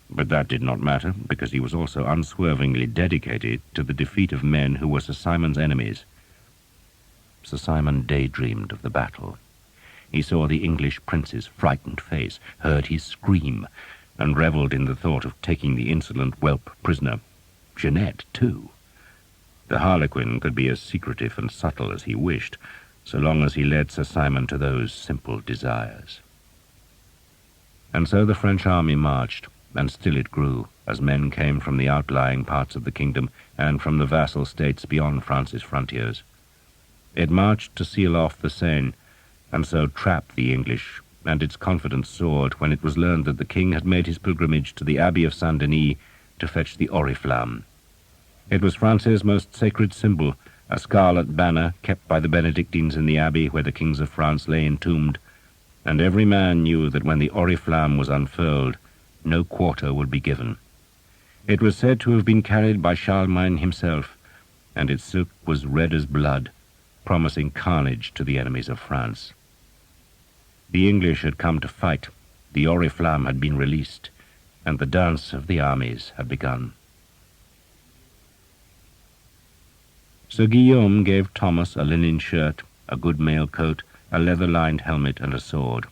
but that did not matter, because he was also unswervingly dedicated to the defeat of men who were Sir Simon's enemies. Sir Simon daydreamed of the battle. He saw the English prince's frightened face, heard his scream, and revelled in the thought of taking the insolent whelp prisoner. Jeanette, too. The Harlequin could be as secretive and subtle as he wished, so long as he led Sir Simon to those simple desires. And so the French army marched, and still it grew, as men came from the outlying parts of the kingdom and from the vassal states beyond France's frontiers. It marched to seal off the Seine, and so trap the English, and its confidence soared when it was learned that the king had made his pilgrimage to the Abbey of Saint-Denis to fetch the oriflamme. It was France's most sacred symbol, a scarlet banner kept by the Benedictines in the abbey where the kings of France lay entombed, and every man knew that when the oriflamme was unfurled, no quarter would be given. It was said to have been carried by Charlemagne himself, and its silk was red as blood, promising carnage to the enemies of France. The English had come to fight, the oriflamme had been released, and the dance of the armies had begun. Sir Guillaume gave Thomas a linen shirt, a good mail coat, a leather-lined helmet, and a sword.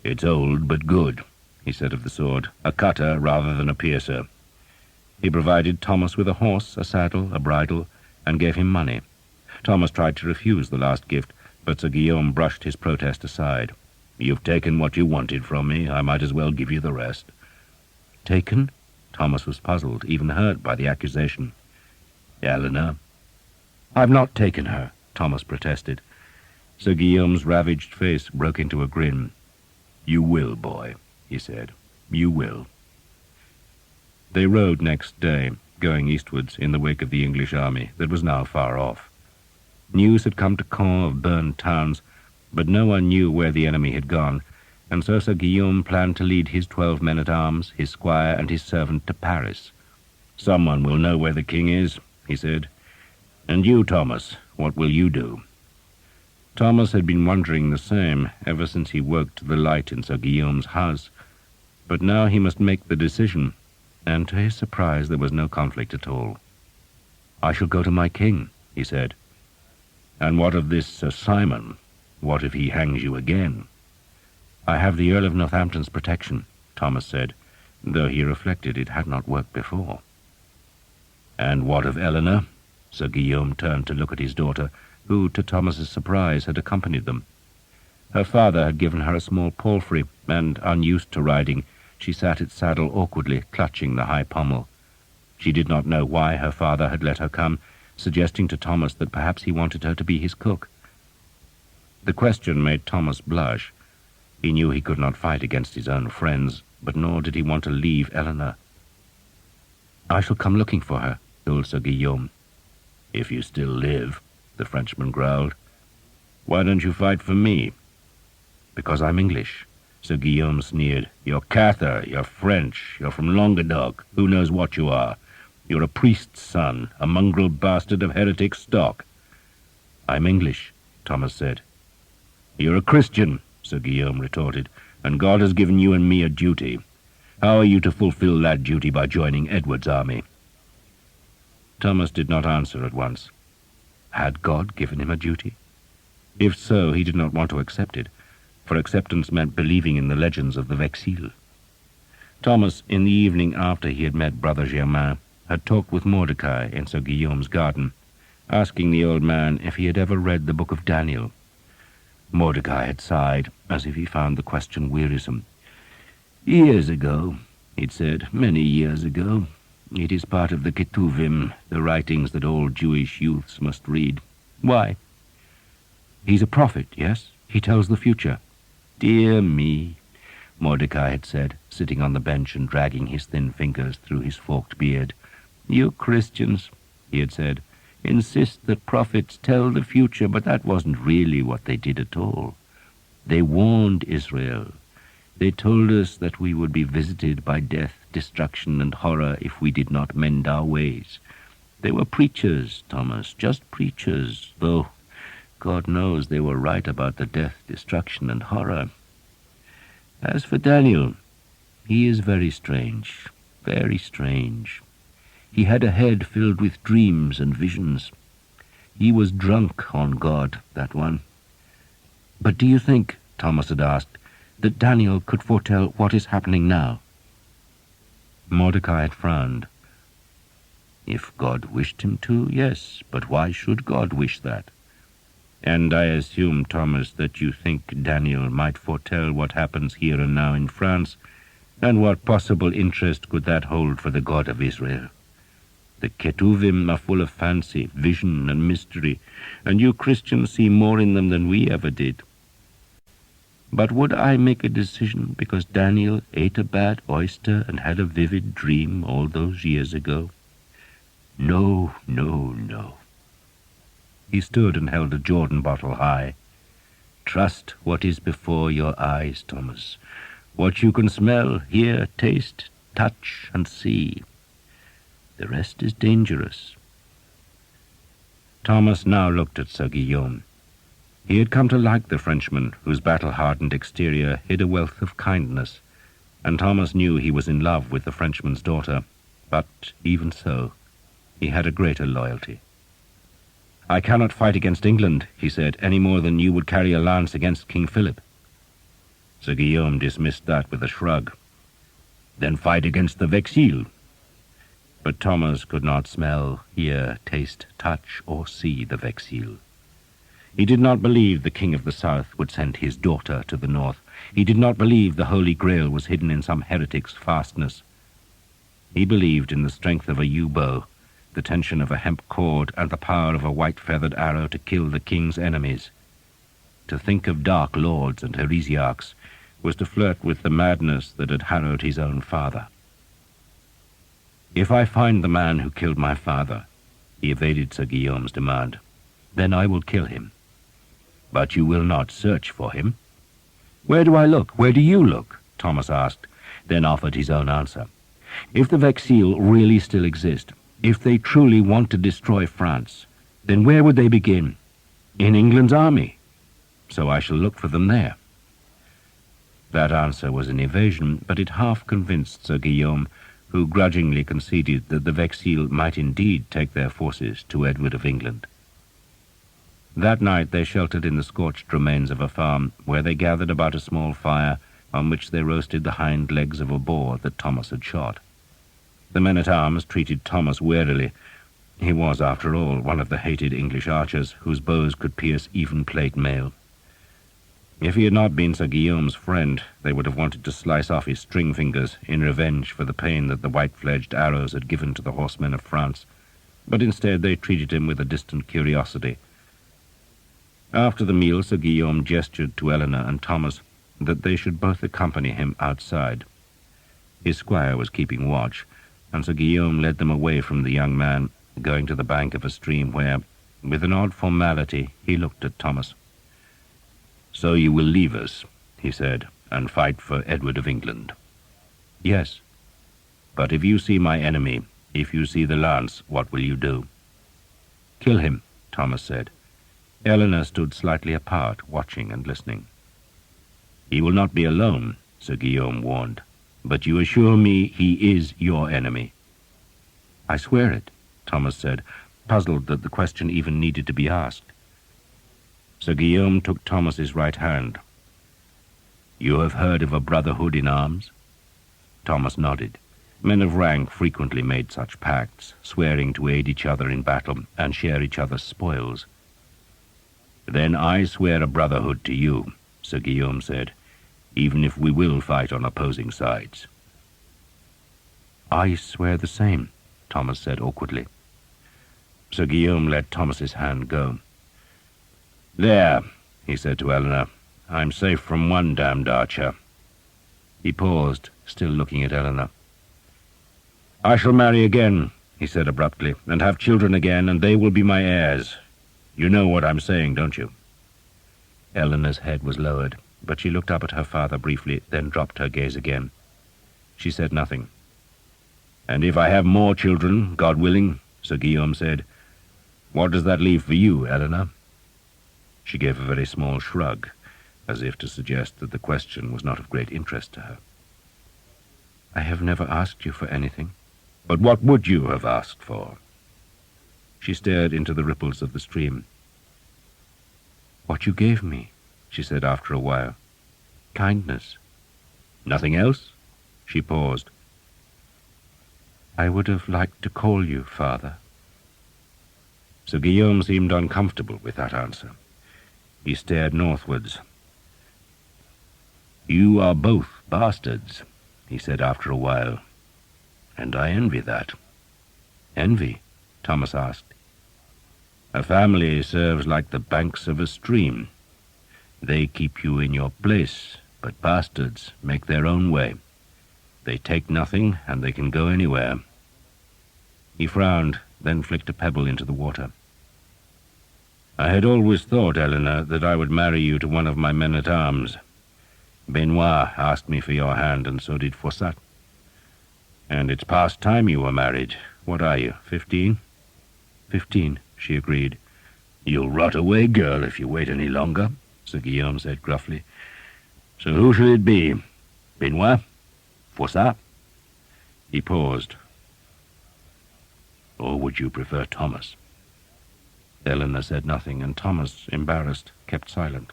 "It's old but good," he said of the sword, "a cutter rather than a piercer." He provided Thomas with a horse, a saddle, a bridle, and gave him money. Thomas tried to refuse the last gift, but Sir Guillaume brushed his protest aside. "You've taken what you wanted from me. I might as well give you the rest." "Taken?" Thomas was puzzled, even hurt by the accusation. "Eleanor." "I've not taken her," Thomas protested. Sir Guillaume's ravaged face broke into a grin. "You will, boy," he said. "You will." They rode next day, going eastwards in the wake of the English army that was now far off. News had come to Caen of burned towns, but no one knew where the enemy had gone, and so Sir Guillaume planned to lead his 12 men-at-arms, his squire and his servant to Paris. "Someone will know where the king is," he said. "And you, Thomas, what will you do?" Thomas had been wondering the same ever since he woke to the light in Sir Guillaume's house, but now he must make the decision, and to his surprise there was no conflict at all. "I shall go to my king," he said. "And what of this Sir Simon? What if he hangs you again?" "I have the Earl of Northampton's protection," Thomas said, though he reflected it had not worked before. "And what of Eleanor?" Sir Guillaume turned to look at his daughter, who, to Thomas's surprise, had accompanied them. Her father had given her a small palfrey, and, unused to riding, she sat its saddle awkwardly, clutching the high pommel. She did not know why her father had let her come, suggesting to Thomas that perhaps he wanted her to be his cook. The question made Thomas blush. He knew he could not fight against his own friends, but nor did he want to leave Eleanor. "I shall come looking for her," told Sir Guillaume. "If you still live," the Frenchman growled. "Why don't you fight for me?" "Because I'm English," Sir Guillaume sneered. "You're Cathar, you're French, you're from Languedoc. Who knows what you are? You're a priest's son, a mongrel bastard of heretic stock." "I'm English," Thomas said. "You're a Christian," Sir Guillaume retorted, "and God has given you and me a duty. How are you to fulfill that duty by joining Edward's army?" Thomas did not answer at once. Had God given him a duty? If so, he did not want to accept it, for acceptance meant believing in the legends of the Vexil. Thomas, in the evening after he had met Brother Germain, had talked with Mordecai in Sir Guillaume's garden, asking the old man if he had ever read the book of Daniel. Mordecai had sighed, as if he found the question wearisome. "Years ago," he'd said, "many years ago. It is part of the Ketuvim, the writings that all Jewish youths must read." "Why?" He's a prophet, yes? He tells the future. Dear me, Mordecai had said, sitting on the bench and dragging his thin fingers through his forked beard. You Christians, he had said, insist that prophets tell the future, but that wasn't really what they did at all. They warned Israel. They told us that we would be visited by death, destruction, and horror if we did not mend our ways. They were preachers, Thomas, just preachers, though God knows they were right about the death, destruction, and horror. As for Daniel, he is very strange, very strange. He had a head filled with dreams and visions. He was drunk on God, that one. But do you think, Thomas had asked, that Daniel could foretell what is happening now? Mordecai had frowned. If God wished him to, yes, but why should God wish that? And I assume, Thomas, that you think Daniel might foretell what happens here and now in France, and what possible interest could that hold for the God of Israel? The Ketuvim are full of fancy, vision, and mystery, and you Christians see more in them than we ever did. But would I make a decision because Daniel ate a bad oyster and had a vivid dream all those years ago? No, no, no. He stood and held a Jordan bottle high. Trust what is before your eyes, Thomas. What you can smell, hear, taste, touch, and see. The rest is dangerous. Thomas now looked at Sir Guillaume. He had come to like the Frenchman, whose battle-hardened exterior hid a wealth of kindness, and Thomas knew he was in love with the Frenchman's daughter, but even so, he had a greater loyalty. I cannot fight against England, he said, any more than you would carry a lance against King Philip. Sir Guillaume dismissed that with a shrug. Then fight against the Vexil. But Thomas could not smell, hear, taste, touch, or see the Vexil. He did not believe the King of the South would send his daughter to the north. He did not believe the Holy Grail was hidden in some heretic's fastness. He believed in the strength of a yew bow, the tension of a hemp cord, and the power of a white-feathered arrow to kill the king's enemies. To think of dark lords and heresiarchs was to flirt with the madness that had harrowed his own father. If I find the man who killed my father, he evaded Sir Guillaume's demand, then I will kill him. But you will not search for him. Where do I look? Where do you look? Thomas asked, then offered his own answer. If the Vexil really still exist, if they truly want to destroy France, then where would they begin? In England's army. So I shall look for them there. That answer was an evasion, but it half convinced Sir Guillaume, who grudgingly conceded that the Vexil might indeed take their forces to Edward of England. That night they sheltered in the scorched remains of a farm, where they gathered about a small fire on which they roasted the hind legs of a boar that Thomas had shot. The men-at-arms treated Thomas warily. He was, after all, one of the hated English archers, whose bows could pierce even plate mail. If he had not been Sir Guillaume's friend, they would have wanted to slice off his string fingers in revenge for the pain that the white-fledged arrows had given to the horsemen of France, but instead they treated him with a distant curiosity. After the meal, Sir Guillaume gestured to Eleanor and Thomas that they should both accompany him outside. His squire was keeping watch, and Sir Guillaume led them away from the young man, going to the bank of a stream where, with an odd formality, he looked at Thomas. "So you will leave us," he said, "and fight for Edward of England?" "Yes." "But if you see my enemy, if you see the lance, what will you do?" "Kill him," Thomas said. Eleanor stood slightly apart, watching and listening. "He will not be alone," Sir Guillaume warned. "But you assure me he is your enemy?" "I swear it," Thomas said, puzzled that the question even needed to be asked. Sir Guillaume took Thomas's right hand. "You have heard of a brotherhood in arms?" Thomas nodded. Men of rank frequently made such pacts, swearing to aid each other in battle and share each other's spoils. "Then I swear a brotherhood to you," Sir Guillaume said, "even if we will fight on opposing sides." "I swear the same," Thomas said awkwardly. Sir Guillaume let Thomas's hand go. "There, he said to Eleanor. "I'm safe from one damned archer." He paused, still looking at Eleanor. "I shall marry again," he said abruptly, "and have children again, and they will be my heirs. You know what I'm saying, don't you?" Eleanor's head was lowered, but she looked up at her father briefly, then dropped her gaze again. She said nothing. "And if I have more children, God willing," Sir Guillaume said, "what does that leave for you, Eleanor?" She gave a very small shrug, as if to suggest that the question was not of great interest to her. "I have never asked you for anything." "But what would you have asked for?" She stared into the ripples of the stream. "What you gave me," she said after a while. "Kindness." "Nothing else?" She paused. "I would have liked to call you father." Sir Guillaume seemed uncomfortable with that answer. He stared northwards. "You are both bastards," he said after a while, "and I envy that." "Envy?" Thomas asked. "A family serves like the banks of a stream. They keep you in your place, but bastards make their own way. They take nothing, and they can go anywhere." He frowned, then flicked a pebble into the water. "I had always thought, Eleanor, that I would marry you to one of my men-at-arms. Benoit asked me for your hand, and so did Faussat. And it's past time you were married. What are you, 15? 15, she agreed. "You'll rot away, girl, if you wait any longer," Sir Guillaume said gruffly. "So who shall it be? Benoit? Faussat?" He paused. "Or would you prefer Thomas?" Eleanor said nothing, and Thomas, embarrassed, kept silent.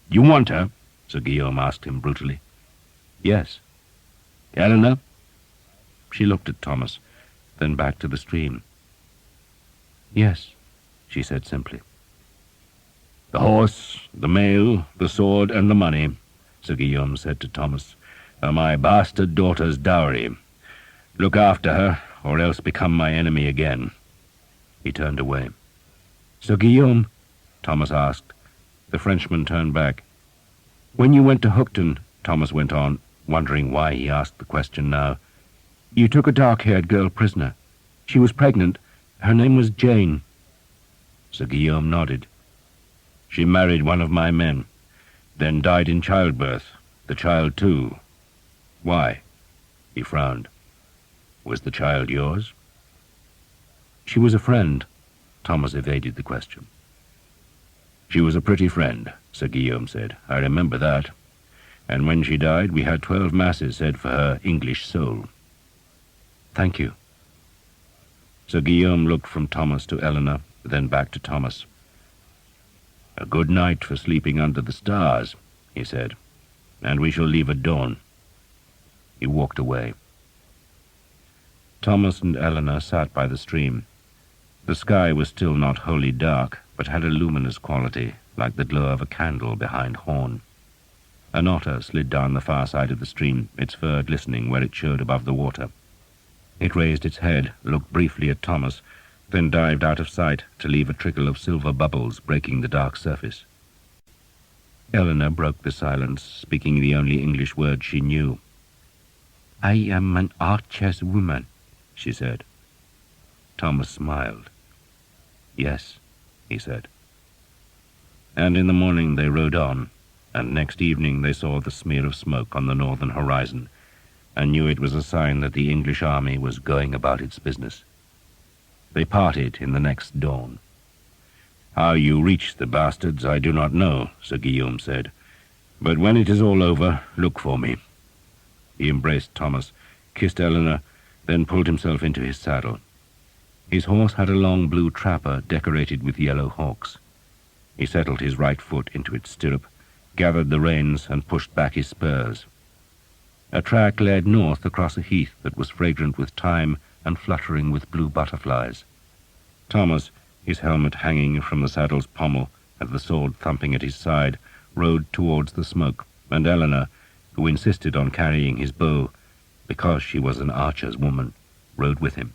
"You want her?" Sir Guillaume asked him brutally. "Yes." "Eleanor?" She looked at Thomas, then back to the stream. "Yes," she said simply. "The horse, the mail, the sword, and the money," Sir Guillaume said to Thomas, "are my bastard daughter's dowry. Look after her, or else become my enemy again." He turned away. "Sir Guillaume," Thomas asked. The Frenchman turned back. "When you went to Hookton," Thomas went on, wondering why he asked the question now, "you took a dark-haired girl prisoner. She was pregnant. Her name was Jane." Sir Guillaume nodded. "She married one of my men, then died in childbirth, the child too. Why?" He frowned. "Was the child yours?" "She was a friend." Thomas evaded the question. "She was a pretty friend," Sir Guillaume said. "I remember that. And when she died, we had 12 masses said for her English soul." "Thank you." Sir Guillaume looked from Thomas to Eleanor, then back to Thomas. "A good night for sleeping under the stars," he said, "and we shall leave at dawn." He walked away. Thomas and Eleanor sat by the stream. The sky was still not wholly dark, but had a luminous quality, like the glow of a candle behind horn. An otter slid down the far side of the stream, its fur glistening where it showed above the water. It raised its head, looked briefly at Thomas, then dived out of sight to leave a trickle of silver bubbles breaking the dark surface. Eleanor broke the silence, speaking the only English word she knew. "I am an archer's woman," she said. Thomas smiled. "Yes," he said. And in the morning they rode on, and next evening they saw the smear of smoke on the northern horizon, and knew it was a sign that the English army was going about its business. They parted in the next dawn. "How you reached the bastards I do not know," Sir Guillaume said, "but when it is all over, look for me." He embraced Thomas, kissed Eleanor, then pulled himself into his saddle. His horse had a long blue trapper decorated with yellow hawks. He settled his right foot into its stirrup, gathered the reins, and pushed back his spurs. A track led north across a heath that was fragrant with thyme and fluttering with blue butterflies. Thomas, his helmet hanging from the saddle's pommel and the sword thumping at his side, rode towards the smoke, and Eleanor, who insisted on carrying his bow, because she was an archer's woman, rode with him.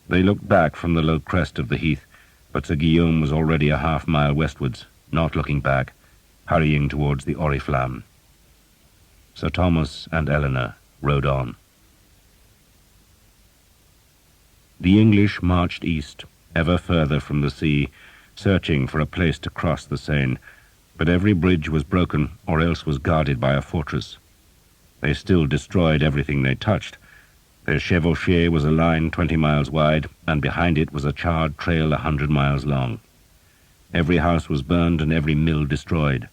They looked back from the low crest of the heath, but Sir Guillaume was already a half-mile westwards, not looking back, hurrying towards the Oriflamme. Sir Thomas and Eleanor rode on. The English marched east, ever further from the sea, searching for a place to cross the Seine, but every bridge was broken or else was guarded by a fortress. They still destroyed everything they touched. Their chevauchée was a line 20 miles wide, and behind it was a charred trail 100 miles long. Every house was burned and every mill destroyed.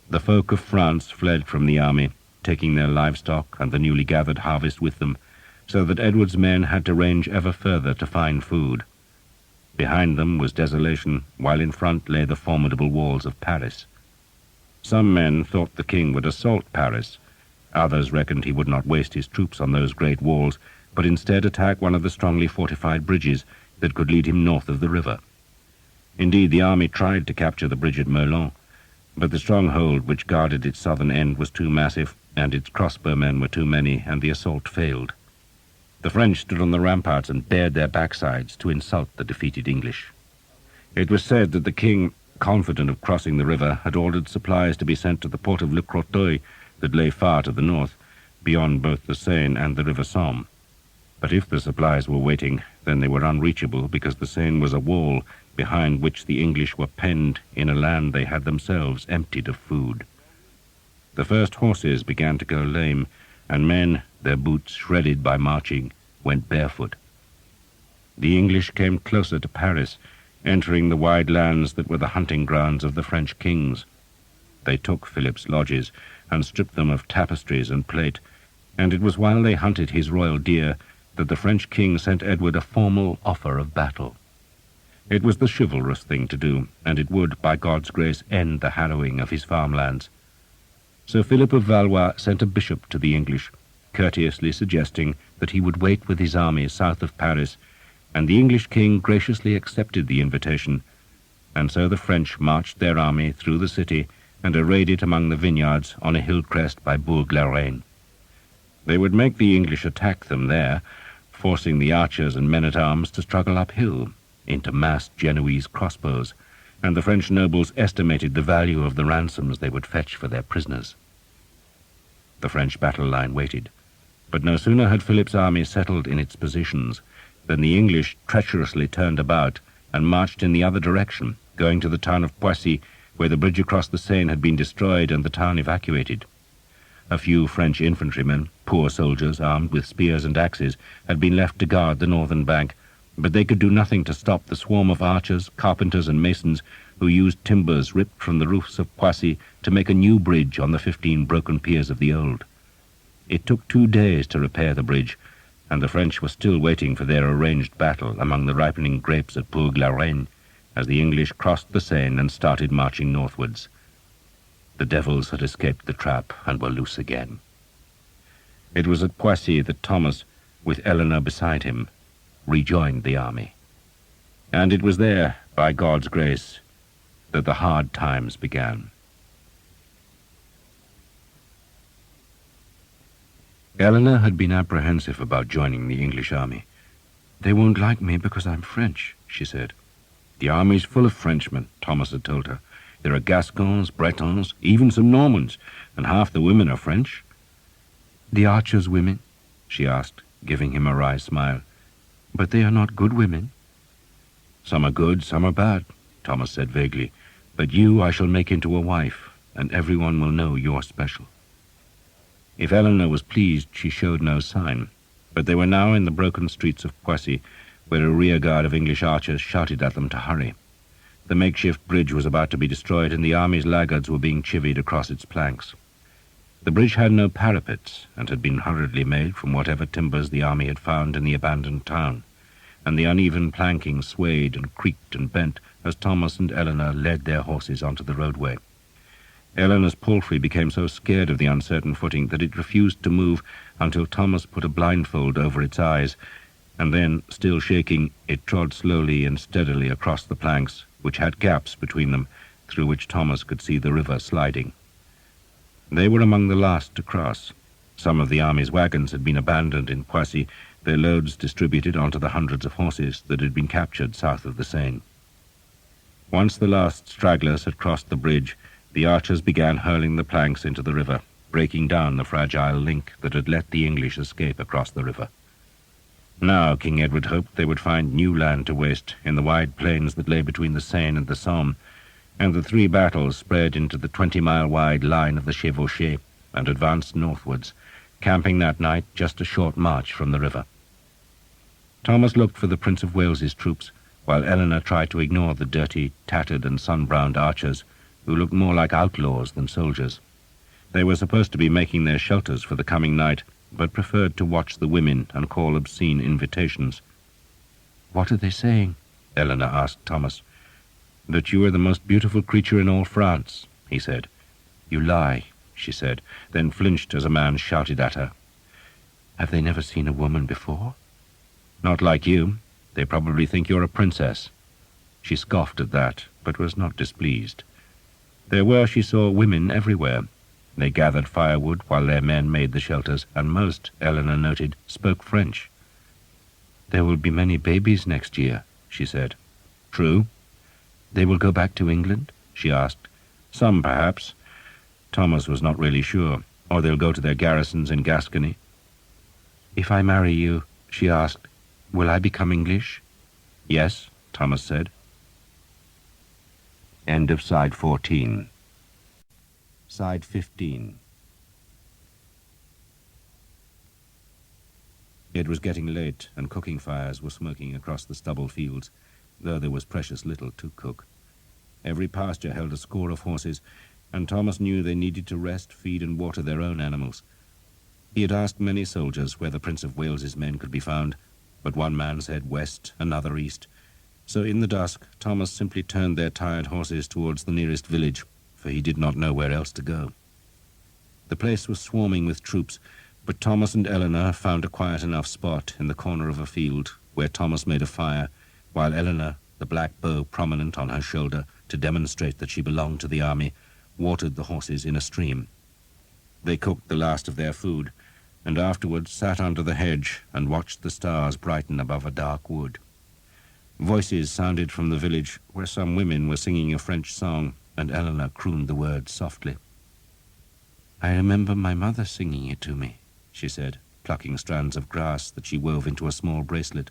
The folk of France fled from the army, taking their livestock and the newly gathered harvest with them, so that Edward's men had to range ever further to find food. Behind them was desolation, while in front lay the formidable walls of Paris. Some men thought the king would assault Paris. Others reckoned he would not waste his troops on those great walls, but instead attack one of the strongly fortified bridges that could lead him north of the river. Indeed, the army tried to capture the bridge at Merlon, but the stronghold which guarded its southern end was too massive, and its crossbowmen were too many, and the assault failed. The French stood on the ramparts and bared their backsides to insult the defeated English. It was said that the king, confident of crossing the river, had ordered supplies to be sent to the port of Le Crotoy that lay far to the north, beyond both the Seine and the River Somme. But if the supplies were waiting, then they were unreachable, because the Seine was a wall behind which the English were penned in a land they had themselves emptied of food. The first horses began to go lame, and men, their boots shredded by marching, went barefoot. The English came closer to Paris, entering the wide lands that were the hunting grounds of the French kings. They took Philip's lodges and stripped them of tapestries and plate, and it was while they hunted his royal deer that the French king sent Edward a formal offer of battle. It was the chivalrous thing to do, and it would, by God's grace, end the harrowing of his farmlands. So Philip of Valois sent a bishop to the English, courteously suggesting that he would wait with his army south of Paris, and the English king graciously accepted the invitation, and so the French marched their army through the city and arrayed it among the vineyards on a hill crest by Bourg-la-Reine. They would make the English attack them there, forcing the archers and men-at-arms to struggle uphill into massed Genoese crossbows, and the French nobles estimated the value of the ransoms they would fetch for their prisoners. The French battle line waited, but no sooner had Philip's army settled in its positions than the English treacherously turned about and marched in the other direction, going to the town of Poissy, where the bridge across the Seine had been destroyed and the town evacuated. A few French infantrymen, poor soldiers armed with spears and axes, had been left to guard the northern bank, but they could do nothing to stop the swarm of archers, carpenters, and masons who used timbers ripped from the roofs of Poissy to make a new bridge on the 15 broken piers of the old. It took 2 days to repair the bridge, and the French were still waiting for their arranged battle among the ripening grapes at Bourg-la-Reine as the English crossed the Seine and started marching northwards. The devils had escaped the trap and were loose again. It was at Poissy that Thomas, with Eleanor beside him, rejoined the army. And it was there, by God's grace, that the hard times began. Eleanor had been apprehensive about joining the English army. "They won't like me because I'm French," she said. "The army's full of Frenchmen," Thomas had told her. "There are Gascons, Bretons, even some Normans, and half the women are French." "The archers' women?" she asked, giving him a wry smile. "But they are not good women." "Some are good, some are bad," Thomas said vaguely. "But you I shall make into a wife, and everyone will know you're special." If Eleanor was pleased, she showed no sign, but they were now in the broken streets of Poissy, where a rearguard of English archers shouted at them to hurry. The makeshift bridge was about to be destroyed, and the army's laggards were being chivied across its planks. The bridge had no parapets, and had been hurriedly made from whatever timbers the army had found in the abandoned town, and the uneven planking swayed and creaked and bent as Thomas and Eleanor led their horses onto the roadway. Eleanor's palfrey became so scared of the uncertain footing that it refused to move until Thomas put a blindfold over its eyes, and then, still shaking, it trod slowly and steadily across the planks, which had gaps between them, through which Thomas could see the river sliding. They were among the last to cross. Some of the army's wagons had been abandoned in Poissy, their loads distributed onto the hundreds of horses that had been captured south of the Seine. Once the last stragglers had crossed the bridge, the archers began hurling the planks into the river, breaking down the fragile link that had let the English escape across the river. Now King Edward hoped they would find new land to waste in the wide plains that lay between the Seine and the Somme, and the three battles spread into the 20-mile-wide line of the Chevauchés and advanced northwards, camping that night just a short march from the river. Thomas looked for the Prince of Wales's troops, while Eleanor tried to ignore the dirty, tattered and sun-browned archers, who looked more like outlaws than soldiers. They were supposed to be making their shelters for the coming night, but preferred to watch the women and call obscene invitations. "What are they saying?" Eleanor asked Thomas. "That you are the most beautiful creature in all France," he said. "You lie," she said, then flinched as a man shouted at her. "Have they never seen a woman before?" "Not like you. They probably think you're a princess." She scoffed at that, but was not displeased. There were, she saw, women everywhere. They gathered firewood while their men made the shelters, and most, Eleanor noted, spoke French. "There will be many babies next year," she said. "True." "They will go back to England?" she asked. "Some, perhaps." Thomas was not really sure. "Or they'll go to their garrisons in Gascony." "If I marry you," she asked, "will I become English?" "Yes," Thomas said. End of side 14. Side 15. It was getting late, and cooking fires were smoking across the stubble fields, though there was precious little to cook. Every pasture held a score of horses, and Thomas knew they needed to rest, feed, and water their own animals. He had asked many soldiers where the Prince of Wales's men could be found, but one man said west, another east. So in the dusk, Thomas simply turned their tired horses towards the nearest village, for he did not know where else to go. The place was swarming with troops, but Thomas and Eleanor found a quiet enough spot in the corner of a field where Thomas made a fire, while Eleanor, the black bow prominent on her shoulder to demonstrate that she belonged to the army, watered the horses in a stream. They cooked the last of their food, and afterwards sat under the hedge and watched the stars brighten above a dark wood. Voices sounded from the village where some women were singing a French song, and Eleanor crooned the words softly. "I remember my mother singing it to me," she said, plucking strands of grass that she wove into a small bracelet.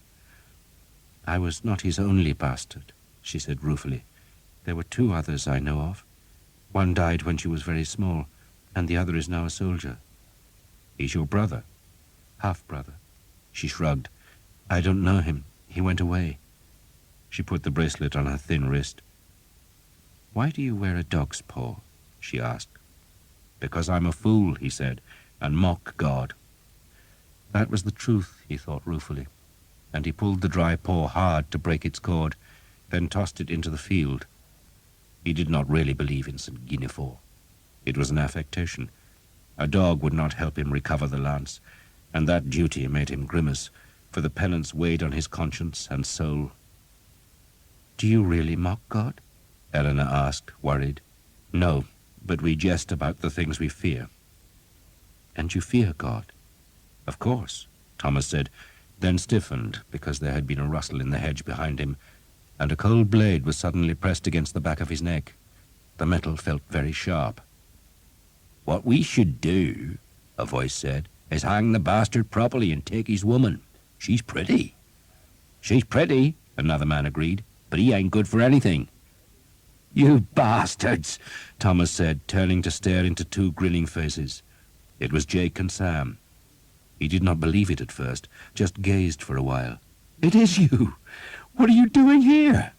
"I was not his only bastard," she said ruefully. "There were 2 others I know of. One died when she was very small, and the other is now a soldier." "He's your brother?" "Half-brother." She shrugged. "I don't know him. He went away." She put the bracelet on her thin wrist. "Why do you wear a dog's paw?" she asked. "Because I'm a fool," he said, "and mock God." That was the truth, he thought ruefully, and he pulled the dry paw hard to break its cord, then tossed it into the field. He did not really believe in St. Guinevere. It was an affectation. A dog would not help him recover the lance, and that duty made him grimace, for the penance weighed on his conscience and soul. "Do you really mock God?" Eleanor asked, worried. "No, but we jest about the things we fear." "And you fear God?" "Of course," Thomas said, then stiffened because there had been a rustle in the hedge behind him, and a cold blade was suddenly pressed against the back of his neck. The metal felt very sharp. "What we should do," a voice said, "is hang the bastard properly and take his woman. She's pretty." "She's pretty," another man agreed, "but he ain't good for anything." "You bastards," Thomas said, turning to stare into 2 grinning faces. It was Jake and Sam. He did not believe it at first, just gazed for a while. "It is you! What are you doing here?"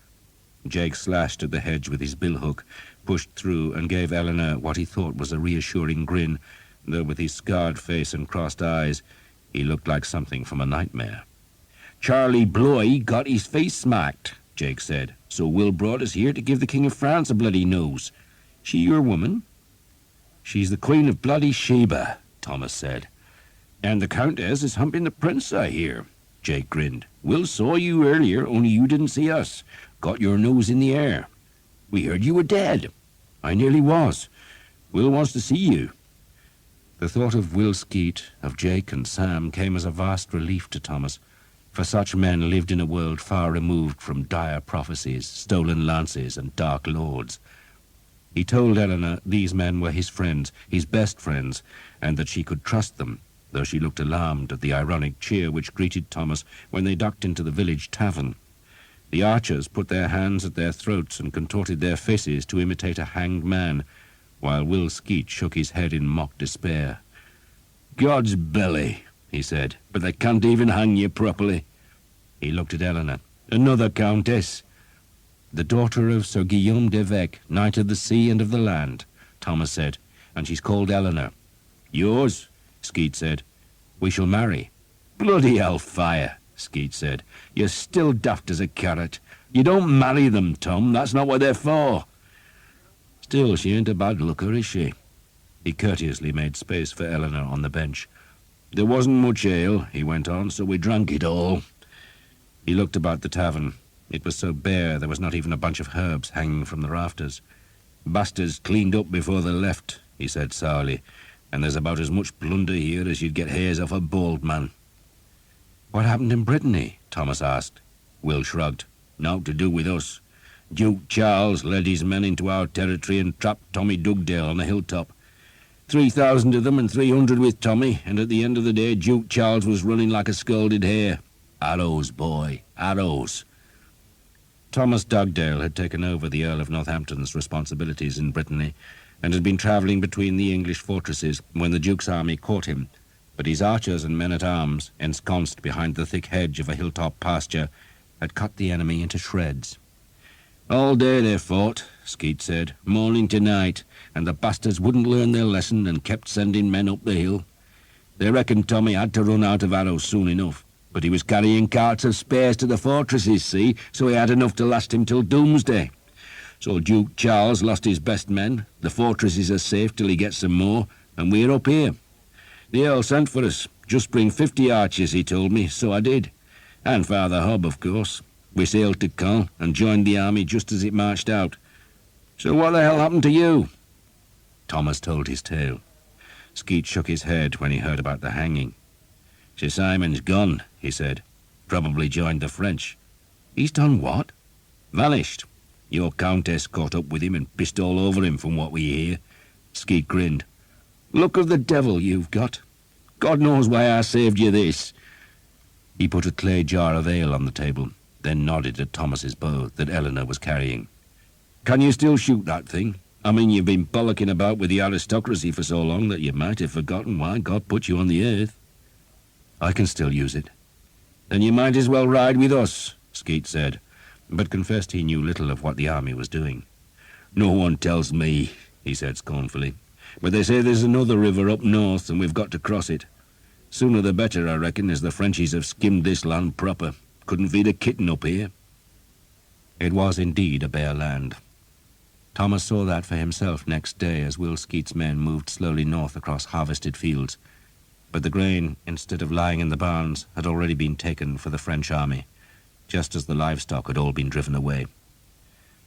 Jake slashed at the hedge with his billhook, pushed through, and gave Eleanor what he thought was a reassuring grin, though with his scarred face and crossed eyes, he looked like something from a nightmare. "Charlie Bloy got his face smacked," Jake said, "so Will brought us here to give the King of France a bloody nose. She your woman?" "She's the Queen of bloody Sheba," Thomas said. "And the Countess is humping the Prince, I hear." Jake grinned. "Will saw you earlier, only you didn't see us. Got your nose in the air. We heard you were dead." "I nearly was. Will wants to see you." The thought of Will Skeet, of Jake and Sam, came as a vast relief to Thomas, for such men lived in a world far removed from dire prophecies, stolen lances, and dark lords. He told Eleanor these men were his friends, his best friends, and that she could trust them, though she looked alarmed at the ironic cheer which greeted Thomas when they ducked into the village tavern. The archers put their hands at their throats and contorted their faces to imitate a hanged man, while Will Skeet shook his head in mock despair. "God's belly," he said, "but they can't even hang you properly." He looked at Eleanor. "Another countess." "The daughter of Sir Guillaume d'Evêque, knight of the sea and of the land," Thomas said, "and she's called Eleanor." "Yours?" Skeet said. "We shall marry." "Bloody hellfire," Skeet said. "You're still daft as a carrot. You don't marry them, Tom. That's not what they're for." "Still, she ain't a bad looker, is she?" He courteously made space for Eleanor on the bench. "There wasn't much ale," he went on, "so we drank it all." He looked about the tavern. It was so bare there was not even a bunch of herbs hanging from the rafters. "Bastards cleaned up before they left," he said sourly, "and there's about as much plunder here as you'd get hairs off a bald man." "What happened in Brittany?" Thomas asked. Will shrugged. "Naught to do with us. Duke Charles led his men into our territory and trapped Tommy Dugdale on the hilltop. 3,000 of them and 300 with Tommy, and at the end of the day Duke Charles was running like a scalded hare. Arrows, boy, arrows." Thomas Dugdale had taken over the Earl of Northampton's responsibilities in Brittany, and had been travelling between the English fortresses when the Duke's army caught him, but his archers and men-at-arms, ensconced behind the thick hedge of a hilltop pasture, had cut the enemy into shreds. "All day they fought," Skeet said, "morning to night, and the bastards wouldn't learn their lesson and kept sending men up the hill. They reckoned Tommy had to run out of arrows soon enough, but he was carrying carts of spares to the fortresses, see, so he had enough to last him till doomsday. So Duke Charles lost his best men, the fortresses are safe till he gets some more, and we're up here. The Earl sent for us. Just bring 50 archers, he told me, so I did. And Father Hobb, of course. We sailed to Caen and joined the army just as it marched out. So what the hell happened to you?" Thomas told his tale. Skeet shook his head when he heard about the hanging. "Sir Simon's gone," he said. "Probably joined the French." "He's done what?" "Vanished. Your countess caught up with him and pissed all over him from what we hear." Skeet grinned. "Look of the devil you've got. God knows why I saved you this." He put a clay jar of ale on the table, then nodded at Thomas's bow that Eleanor was carrying. "Can you still shoot that thing? I mean, you've been bollocking about with the aristocracy for so long that you might have forgotten why God put you on the earth." "I can still use it." "Then you might as well ride with us," Skeet said, but confessed he knew little of what the army was doing. "No one tells me," he said scornfully, "but they say there's another river up north and we've got to cross it. Sooner the better, I reckon, as the Frenchies have skimmed this land proper. Couldn't feed a kitten up here." It was indeed a bare land. Thomas saw that for himself next day as Will Skeet's men moved slowly north across harvested fields. But the grain, instead of lying in the barns, had already been taken for the French army, just as the livestock had all been driven away.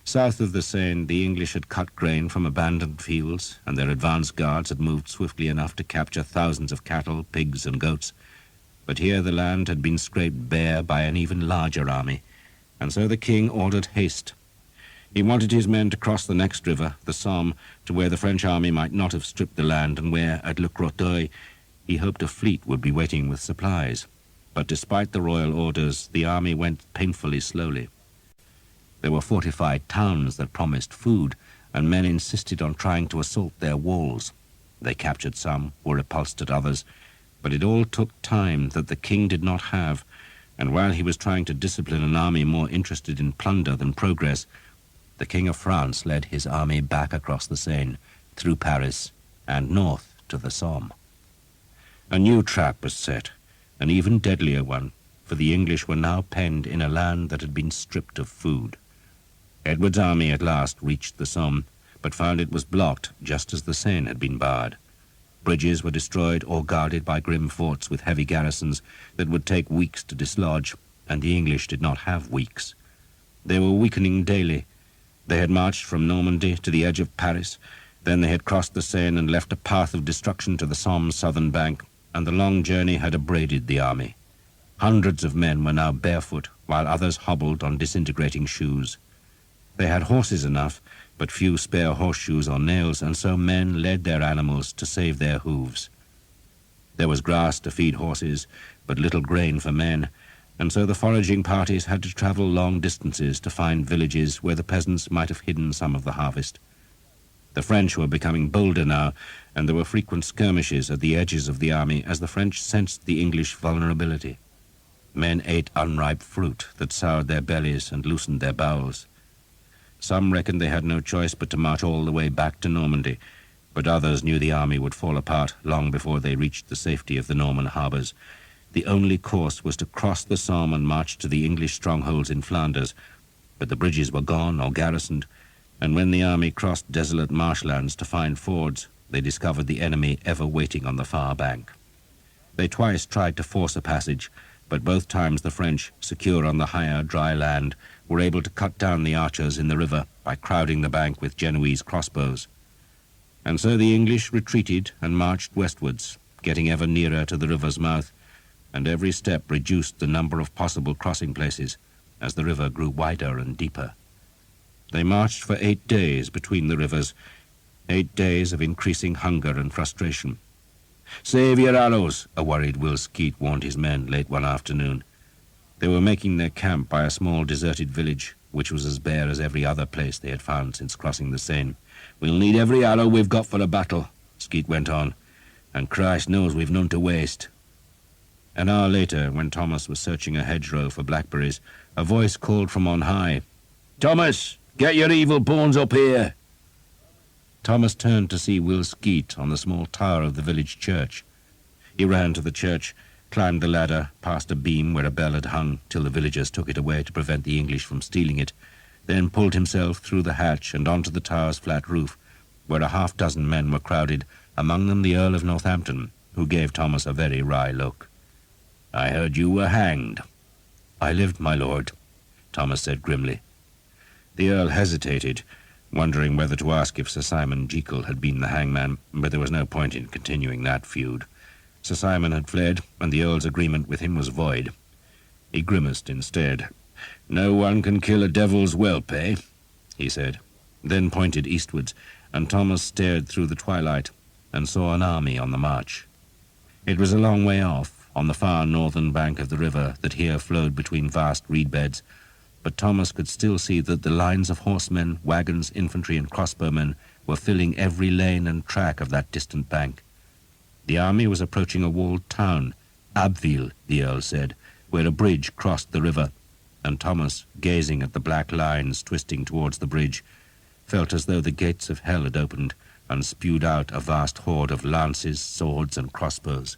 South of the Seine, the English had cut grain from abandoned fields, and their advance guards had moved swiftly enough to capture thousands of cattle, pigs, and goats. But here the land had been scraped bare by an even larger army, and so the king ordered haste. He wanted his men to cross the next river, the Somme, to where the French army might not have stripped the land, and where, at Le Crotoy, he hoped a fleet would be waiting with supplies. But despite the royal orders, the army went painfully slowly. There were fortified towns that promised food, and men insisted on trying to assault their walls. They captured some, were repulsed at others, but it all took time that the king did not have, and while he was trying to discipline an army more interested in plunder than progress, the King of France led his army back across the Seine, through Paris, and north to the Somme. A new trap was set, an even deadlier one, for the English were now penned in a land that had been stripped of food. Edward's army at last reached the Somme, but found it was blocked just as the Seine had been barred. Bridges were destroyed or guarded by grim forts with heavy garrisons that would take weeks to dislodge, and the English did not have weeks. They were weakening daily. They had marched from Normandy to the edge of Paris, then they had crossed the Seine and left a path of destruction to the Somme's southern bank, and the long journey had abraded the army. Hundreds of men were now barefoot, while others hobbled on disintegrating shoes. They had horses enough, but few spare horseshoes or nails, and so men led their animals to save their hooves. There was grass to feed horses, but little grain for men, and so the foraging parties had to travel long distances to find villages where the peasants might have hidden some of the harvest. The French were becoming bolder now, and there were frequent skirmishes at the edges of the army as the French sensed the English vulnerability. Men ate unripe fruit that soured their bellies and loosened their bowels. Some reckoned they had no choice but to march all the way back to Normandy, but others knew the army would fall apart long before they reached the safety of the Norman harbours. The only course was to cross the Somme and march to the English strongholds in Flanders, but the bridges were gone or garrisoned, and when the army crossed desolate marshlands to find fords, they discovered the enemy ever waiting on the far bank. They twice tried to force a passage, but both times the French, secure on the higher, dry land, were able to cut down the archers in the river by crowding the bank with Genoese crossbows. And so the English retreated and marched westwards, getting ever nearer to the river's mouth, and every step reduced the number of possible crossing places as the river grew wider and deeper. They marched for 8 days between the rivers, 8 days of increasing hunger and frustration. "Save your arrows," a worried Will Skeet warned his men late one afternoon. They were making their camp by a small deserted village, which was as bare as every other place they had found since crossing the Seine. "We'll need every arrow we've got for a battle," Skeet went on, "and Christ knows we've none to waste." An hour later, when Thomas was searching a hedgerow for blackberries, a voice called from on high, "Thomas, get your evil bones up here!" Thomas turned to see Will Skeet on the small tower of the village church. He ran to the church, climbed the ladder, past a beam where a bell had hung till the villagers took it away to prevent the English from stealing it, then pulled himself through the hatch and onto the tower's flat roof, where a half-dozen men were crowded, among them the Earl of Northampton, who gave Thomas a very wry look. "I heard you were hanged." "I lived, my lord," Thomas said grimly. The Earl hesitated, wondering whether to ask if Sir Simon Jekyll had been the hangman, but there was no point in continuing that feud. Sir Simon had fled, and the Earl's agreement with him was void. He grimaced instead. "No one can kill a devil's whelp, eh?" he said, then pointed eastwards, and Thomas stared through the twilight and saw an army on the march. It was a long way off, on the far northern bank of the river that here flowed between vast reed beds, but Thomas could still see that the lines of horsemen, wagons, infantry, and crossbowmen were filling every lane and track of that distant bank. The army was approaching a walled town, Abbeville, the Earl said, where a bridge crossed the river, and Thomas, gazing at the black lines twisting towards the bridge, felt as though the gates of hell had opened and spewed out a vast horde of lances, swords, and crossbows.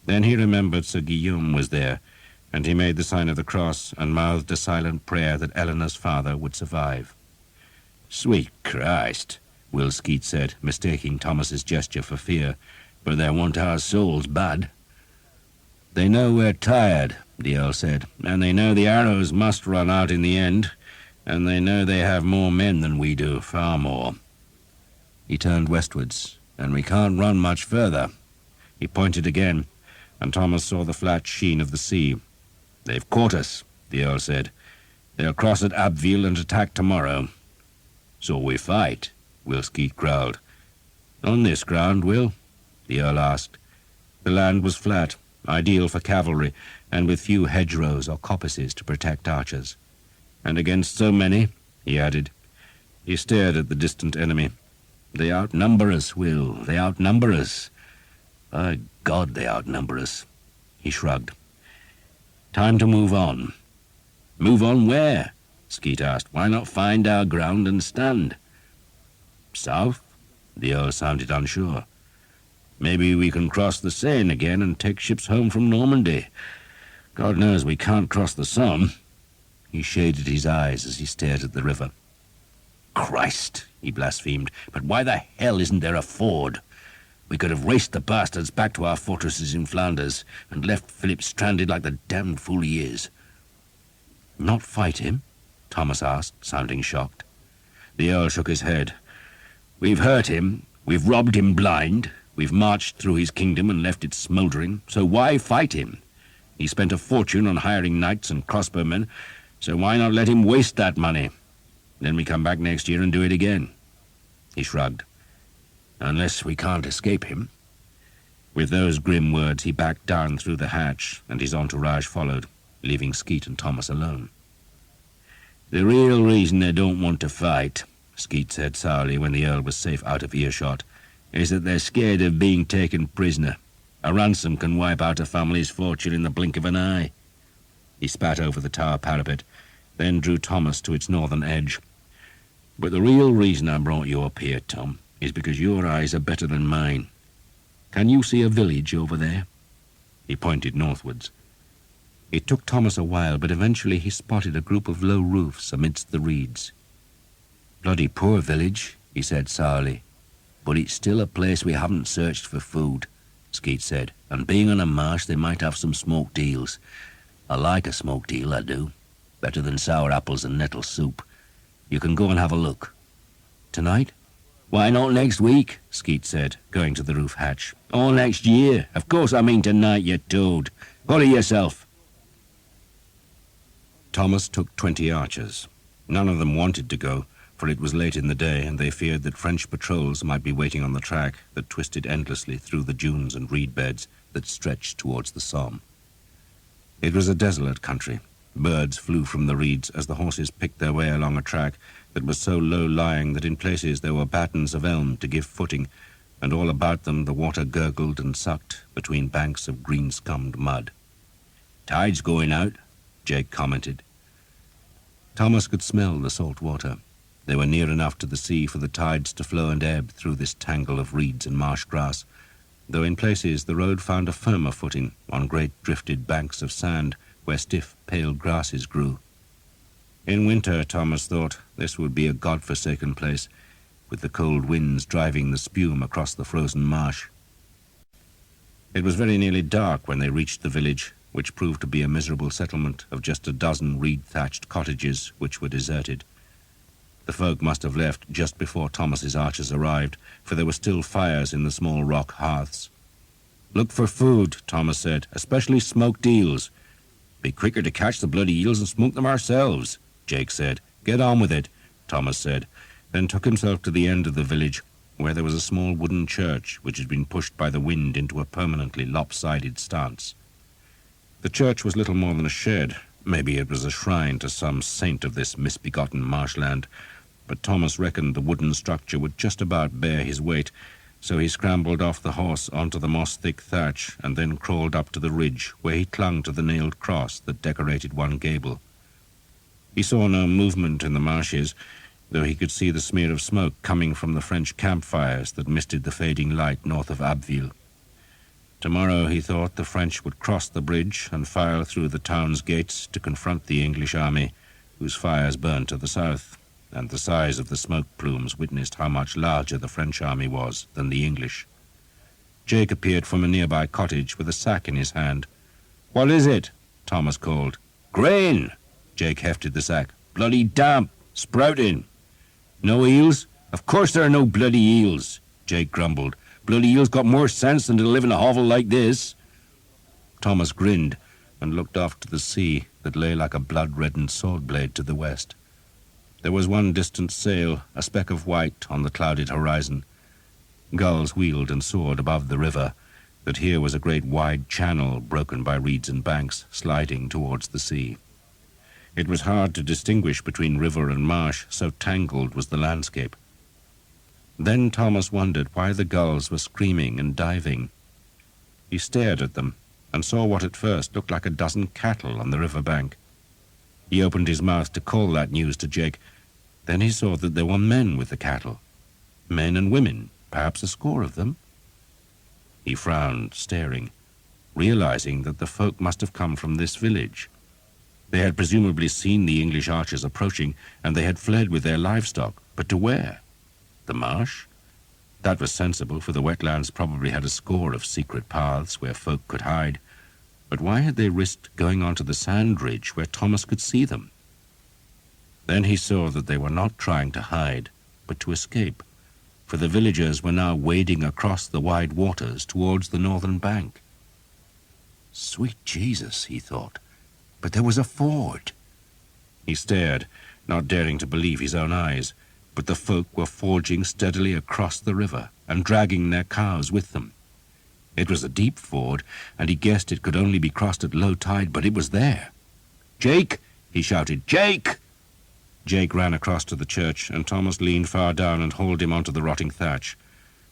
Then he remembered Sir Guillaume was there, and he made the sign of the cross and mouthed a silent prayer that Eleanor's father would survive. "Sweet Christ," Will Skeet said, mistaking Thomas's gesture for fear, "but they want our souls bad." "They know we're tired," the Earl said, "and they know the arrows must run out in the end, and they know they have more men than we do, far more." He turned westwards, "and we can't run much further." He pointed again, and Thomas saw the flat sheen of the sea. "They've caught us," the Earl said. "They'll cross at Abbeville and attack tomorrow." "So we fight," Will Skeet growled. "On this ground, Will?" the Earl asked. The land was flat, ideal for cavalry, and with few hedgerows or coppices to protect archers. "And against so many," he added. He stared at the distant enemy. "They outnumber us, Will, they outnumber us. By God, they outnumber us." He shrugged. "Time to move on." "Move on where?" Skeet asked. "Why not find our ground and stand?" "South?" The Earl sounded unsure. "Maybe we can cross the Seine again and take ships home from Normandy. God knows we can't cross the Somme." He shaded his eyes as he stared at the river. "Christ," he blasphemed, "but why the hell isn't there a ford? We could have raced the bastards back to our fortresses in Flanders and left Philip stranded like the damned fool he is." "Not fight him?" Thomas asked, sounding shocked. The Earl shook his head. "We've hurt him, we've robbed him blind, we've marched through his kingdom and left it smouldering, so why fight him? He spent a fortune on hiring knights and crossbowmen, so why not let him waste that money? Then we come back next year and do it again." He shrugged. "Unless we can't escape him." With those grim words he backed down through the hatch, and his entourage followed, leaving Skeet and Thomas alone. "The real reason they don't want to fight," Skeet said sourly when the Earl was safe out of earshot, "is that they're scared of being taken prisoner. A ransom can wipe out a family's fortune in the blink of an eye." He spat over the tower parapet, then drew Thomas to its northern edge. "But the real reason I brought you up here, Tom, is because your eyes are better than mine. Can you see a village over there?" He pointed northwards. It took Thomas a while, but eventually he spotted a group of low roofs amidst the reeds. "Bloody poor village," he said sourly. "But it's still a place we haven't searched for food," Skeet said, "and being on a marsh they might have some smoked eels. I like a smoked eel, I do. Better than sour apples and nettle soup. You can go and have a look." "Tonight?" "Why not next week?" Skeet said, going to the roof hatch. "Or next year. Of course I mean tonight, you toad. Hurry yourself." Thomas took 20 archers. None of them wanted to go, for it was late in the day, and they feared that French patrols might be waiting on the track that twisted endlessly through the dunes and reed beds that stretched towards the Somme. It was a desolate country. Birds flew from the reeds as the horses picked their way along a track that was so low-lying that in places there were battens of elm to give footing, and all about them the water gurgled and sucked between banks of green-scummed mud. "Tide's going out," Jake commented. Thomas could smell the salt water. They were near enough to the sea for the tides to flow and ebb through this tangle of reeds and marsh grass, though in places the road found a firmer footing on great drifted banks of sand where stiff, pale grasses grew. In winter, Thomas thought, this would be a god-forsaken place, with the cold winds driving the spume across the frozen marsh. It was very nearly dark when they reached the village, which proved to be a miserable settlement of just a dozen reed-thatched cottages which were deserted. The folk must have left just before Thomas's archers arrived, for there were still fires in the small rock hearths. "Look for food," Thomas said, "especially smoked eels." "Be quicker to catch the bloody eels and smoke them ourselves," Jake said. "Get on with it," Thomas said, then took himself to the end of the village, where there was a small wooden church which had been pushed by the wind into a permanently lopsided stance. The church was little more than a shed. Maybe it was a shrine to some saint of this misbegotten marshland, but Thomas reckoned the wooden structure would just about bear his weight, so he scrambled off the horse onto the moss-thick thatch and then crawled up to the ridge, where he clung to the nailed cross that decorated one gable. He saw no movement in the marshes, though he could see the smear of smoke coming from the French campfires that misted the fading light north of Abbeville. Tomorrow, he thought, the French would cross the bridge and file through the town's gates to confront the English army, whose fires burned to the south, and the size of the smoke plumes witnessed how much larger the French army was than the English. Jake appeared from a nearby cottage with a sack in his hand. "What is it?" Thomas called. "Grain!" Jake hefted the sack. "Bloody damp! Sprouting!" "No eels? Of course there are no bloody eels," Jake grumbled. "Bloody eels got more sense than to live in a hovel like this." Thomas grinned and looked off to the sea that lay like a blood-reddened sword-blade to the west. There was one distant sail, a speck of white on the clouded horizon. Gulls wheeled and soared above the river, that here was a great wide channel broken by reeds and banks, sliding towards the sea. It was hard to distinguish between river and marsh, so tangled was the landscape. Then Thomas wondered why the gulls were screaming and diving. He stared at them and saw what at first looked like a dozen cattle on the river bank. He opened his mouth to call that news to Jake. Then he saw that there were men with the cattle. Men and women, perhaps a score of them. He frowned, staring, realizing that the folk must have come from this village. They had presumably seen the English archers approaching, and they had fled with their livestock. But to where? The marsh? That was sensible, for the wetlands probably had a score of secret paths where folk could hide. But why had they risked going onto the sand ridge where Thomas could see them? Then he saw that they were not trying to hide, but to escape, for the villagers were now wading across the wide waters towards the northern bank. Sweet Jesus, he thought. But there was a ford. He stared, not daring to believe his own eyes, but the folk were forging steadily across the river and dragging their cows with them. It was a deep ford, and he guessed it could only be crossed at low tide, but it was there. "Jake!" he shouted. "Jake!" Jake ran across to the church, and Thomas leaned far down and hauled him onto the rotting thatch.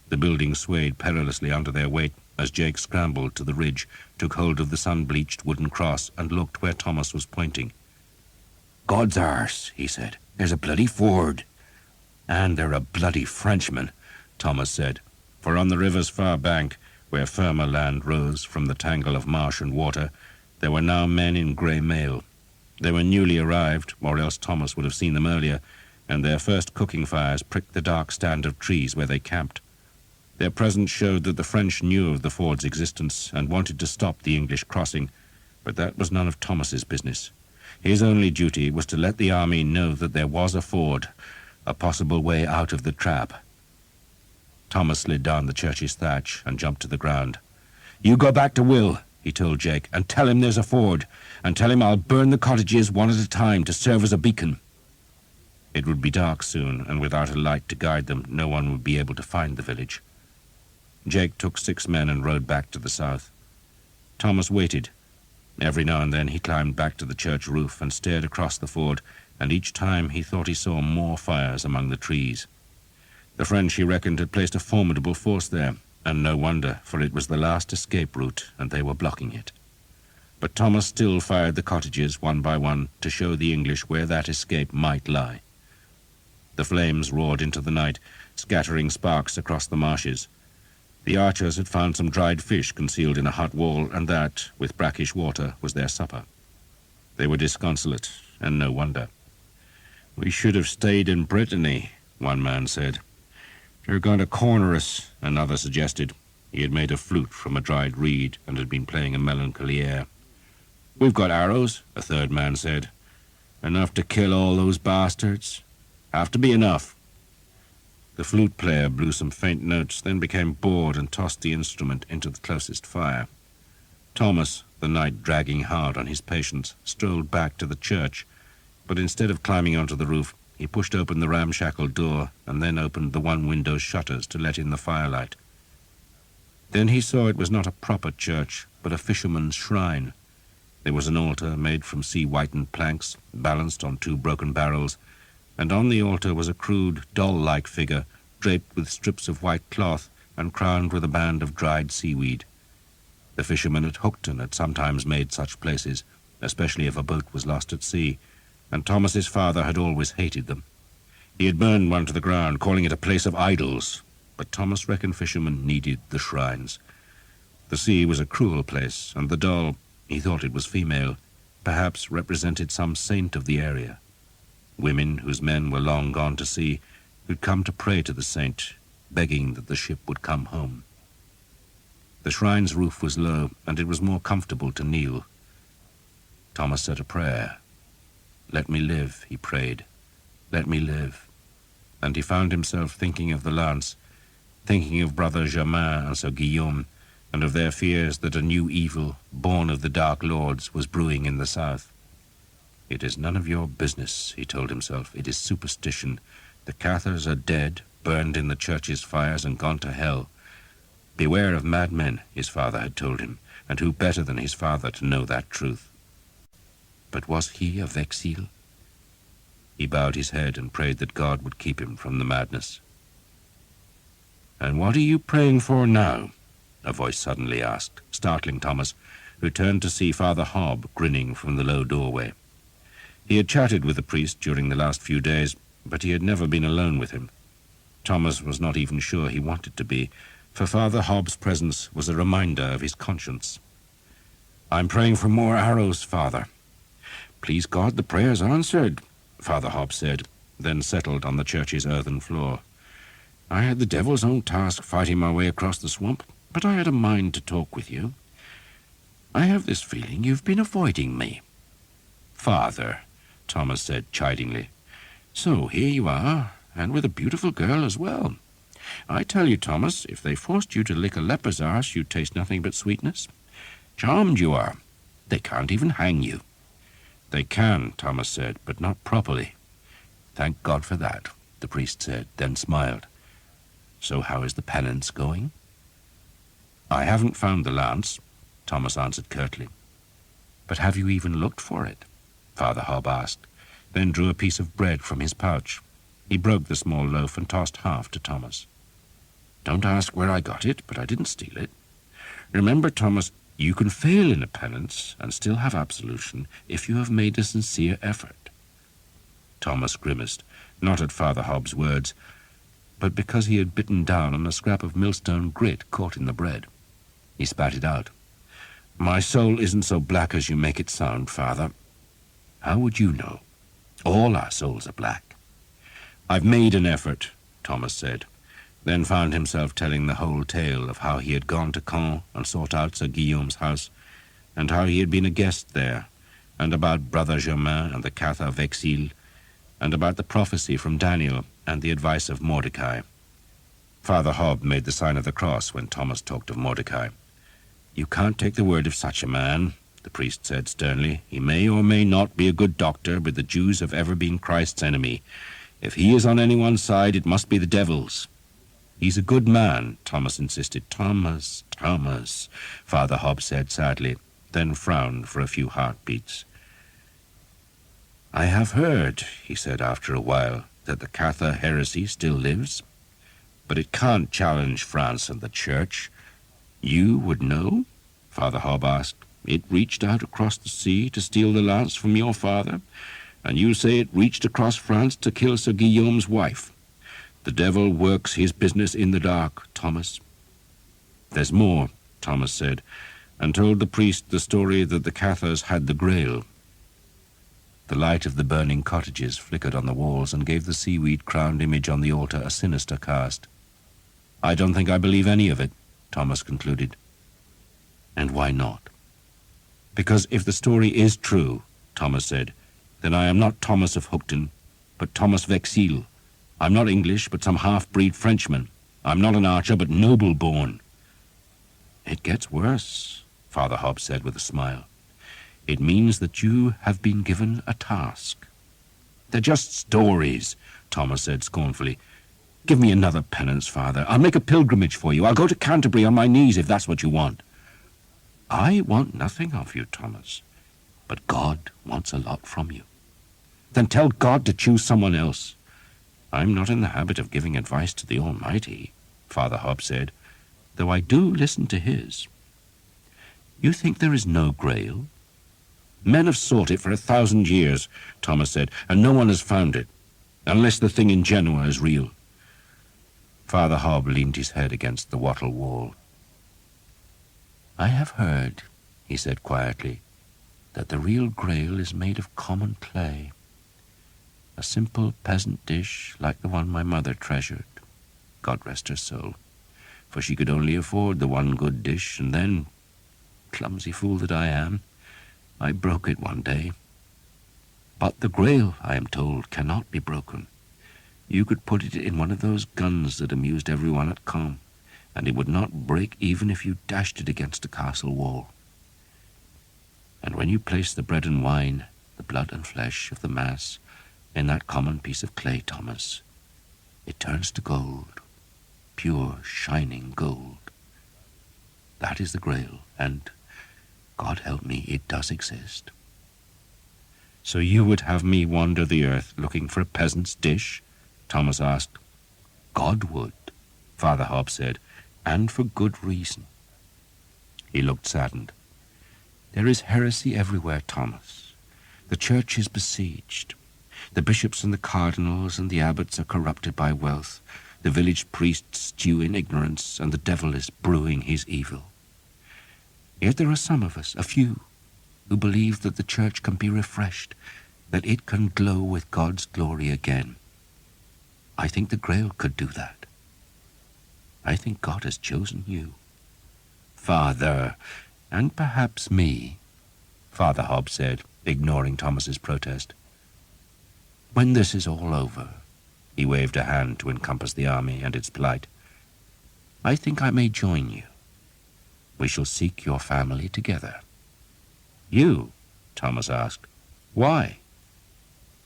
The building swayed perilously under their weight as Jake scrambled to the ridge, took hold of the sun-bleached wooden cross, and looked where Thomas was pointing. "God's arse," he said. "There's a bloody ford." "And they're a bloody Frenchman," Thomas said, for on the river's far bank, where firmer land rose from the tangle of marsh and water, there were now men in grey mail. They were newly arrived, or else Thomas would have seen them earlier, and their first cooking fires pricked the dark stand of trees where they camped. Their presence showed that the French knew of the ford's existence and wanted to stop the English crossing, but that was none of Thomas's business. His only duty was to let the army know that there was a ford, a possible way out of the trap. Thomas slid down the church's thatch and jumped to the ground. "You go back to Will," he told Jake, "and tell him there's a ford, and tell him I'll burn the cottages one at a time to serve as a beacon." It would be dark soon, and without a light to guide them, no one would be able to find the village. Jake took 6 men and rode back to the south. Thomas waited. Every now and then he climbed back to the church roof and stared across the ford, and each time he thought he saw more fires among the trees. The French, he reckoned, had placed a formidable force there, and no wonder, for it was the last escape route, and they were blocking it. But Thomas still fired the cottages one by one to show the English where that escape might lie. The flames roared into the night, scattering sparks across the marshes. The archers had found some dried fish concealed in a hut wall, and that, with brackish water, was their supper. They were disconsolate, and no wonder. "We should have stayed in Brittany," one man said. "They're going to corner us," another suggested. He had made a flute from a dried reed and had been playing a melancholy air. "We've got arrows," a third man said. "Enough to kill all those bastards. Have to be enough." The flute player blew some faint notes, then became bored and tossed the instrument into the closest fire. Thomas, the night dragging hard on his patience, strolled back to the church, but instead of climbing onto the roof, he pushed open the ramshackle door and then opened the one-window's shutters to let in the firelight. Then he saw it was not a proper church, but a fisherman's shrine. There was an altar made from sea-whitened planks, balanced on 2 broken barrels, and on the altar was a crude, doll-like figure, draped with strips of white cloth and crowned with a band of dried seaweed. The fishermen at Hookton had sometimes made such places, especially if a boat was lost at sea, and Thomas's father had always hated them. He had burned one to the ground, calling it a place of idols, but Thomas reckoned fishermen needed the shrines. The sea was a cruel place, and the doll, he thought it was female, perhaps represented some saint of the area. Women, whose men were long gone to sea, could come to pray to the saint, begging that the ship would come home. The shrine's roof was low, and it was more comfortable to kneel. Thomas said a prayer. "Let me live," he prayed. "Let me live." And he found himself thinking of the lance, thinking of Brother Germain and Sir Guillaume, and of their fears that a new evil, born of the Dark Lords, was brewing in the south. "It is none of your business," he told himself. "It is superstition. The Cathars are dead, burned in the church's fires, and gone to hell. Beware of madmen," his father had told him, and who better than his father to know that truth? But was he of exile? He bowed his head and prayed that God would keep him from the madness. "And what are you praying for now?" a voice suddenly asked, startling Thomas, who turned to see Father Hobb grinning from the low doorway. He had chatted with the priest during the last few days, but he had never been alone with him. Thomas was not even sure he wanted to be, for Father Hobb's presence was a reminder of his conscience. "I'm praying for more arrows, Father." "Please God, the prayer's answered," Father Hobb said, then settled on the church's earthen floor. "I had the devil's own task fighting my way across the swamp, but I had a mind to talk with you. I have this feeling you've been avoiding me." "Father," Thomas said chidingly. "So here you are, and with a beautiful girl as well. I tell you, Thomas, if they forced you to lick a leper's arse, you'd taste nothing but sweetness. Charmed you are. They can't even hang you. They can, Thomas said, but not properly. Thank God for that, the priest said, then smiled. So how is the penance going? I haven't found the lance, Thomas answered curtly. But have you even looked for it? Father Hob asked, then drew a piece of bread from his pouch. He broke the small loaf and tossed half to Thomas. Don't ask where I got it, but I didn't steal it. Remember, Thomas, you can fail in a penance and still have absolution if you have made a sincere effort. Thomas grimaced, not at Father Hob's words, but because he had bitten down on a scrap of millstone grit caught in the bread. He spat it out. My soul isn't so black as you make it sound, Father. How would you know? All our souls are black. I've made an effort, Thomas said, then found himself telling the whole tale of how he had gone to Caen and sought out Sir Guillaume's house, and how he had been a guest there, and about Brother Germain and the Catha Vexil, and about the prophecy from Daniel and the advice of Mordecai. Father Hob made the sign of the cross when Thomas talked of Mordecai. You can't take the word of such a man, the priest said sternly. He may or may not be a good doctor, but the Jews have ever been Christ's enemy. If he is on anyone's side, it must be the devil's. He's a good man, Thomas insisted. Thomas, Father Hob said sadly, then frowned for a few heartbeats. I have heard, he said after a while, that the Catha heresy still lives, but it can't challenge France and the Church. You would know? Father Hob asked. It reached out across the sea to steal the lance from your father, and you say it reached across France to kill Sir Guillaume's wife. The devil works his business in the dark, Thomas. There's more, Thomas said, and told the priest the story that the Cathars had the Grail. The light of the burning cottages flickered on the walls and gave the seaweed-crowned image on the altar a sinister cast. I don't think I believe any of it, Thomas concluded. And why not? Because if the story is true, Thomas said, then I am not Thomas of Hookton, but Thomas Vexil. I'm not English, but some half-breed Frenchman. I'm not an archer, but noble-born. It gets worse, Father Hob said with a smile. It means that you have been given a task. They're just stories, Thomas said scornfully. Give me another penance, Father. I'll make a pilgrimage for you. I'll go to Canterbury on my knees if that's what you want. I want nothing of you, Thomas, but God wants a lot from you. Then tell God to choose someone else. I'm not in the habit of giving advice to the Almighty, Father Hob said, though I do listen to his. You think there is no Grail? Men have sought it for 1,000 years, Thomas said, and no one has found it, unless the thing in Genoa is real. Father Hob leaned his head against the wattle wall. I have heard, he said quietly, that the real Grail is made of common clay. A simple peasant dish like the one my mother treasured, God rest her soul, for she could only afford the one good dish, and then, clumsy fool that I am, I broke it one day. But the Grail, I am told, cannot be broken. You could put it in one of those guns that amused everyone at Caen, and it would not break even if you dashed it against a castle wall. And when you place the bread and wine, the blood and flesh of the Mass, in that common piece of clay, Thomas, it turns to gold, pure, shining gold. That is the Grail, and, God help me, it does exist. So you would have me wander the earth looking for a peasant's dish? Thomas asked. God would, Father Hob said, and for good reason. He looked saddened. There is heresy everywhere, Thomas. The church is besieged. The bishops and the cardinals and the abbots are corrupted by wealth. The village priests stew in ignorance, and the devil is brewing his evil. Yet there are some of us, a few, who believe that the church can be refreshed, that it can glow with God's glory again. I think the Grail could do that. I think God has chosen you. Father, and perhaps me, Father Hob said, ignoring Thomas's protest. When this is all over, he waved a hand to encompass the army and its plight, I think I may join you. We shall seek your family together." "You?" Thomas asked. "Why?"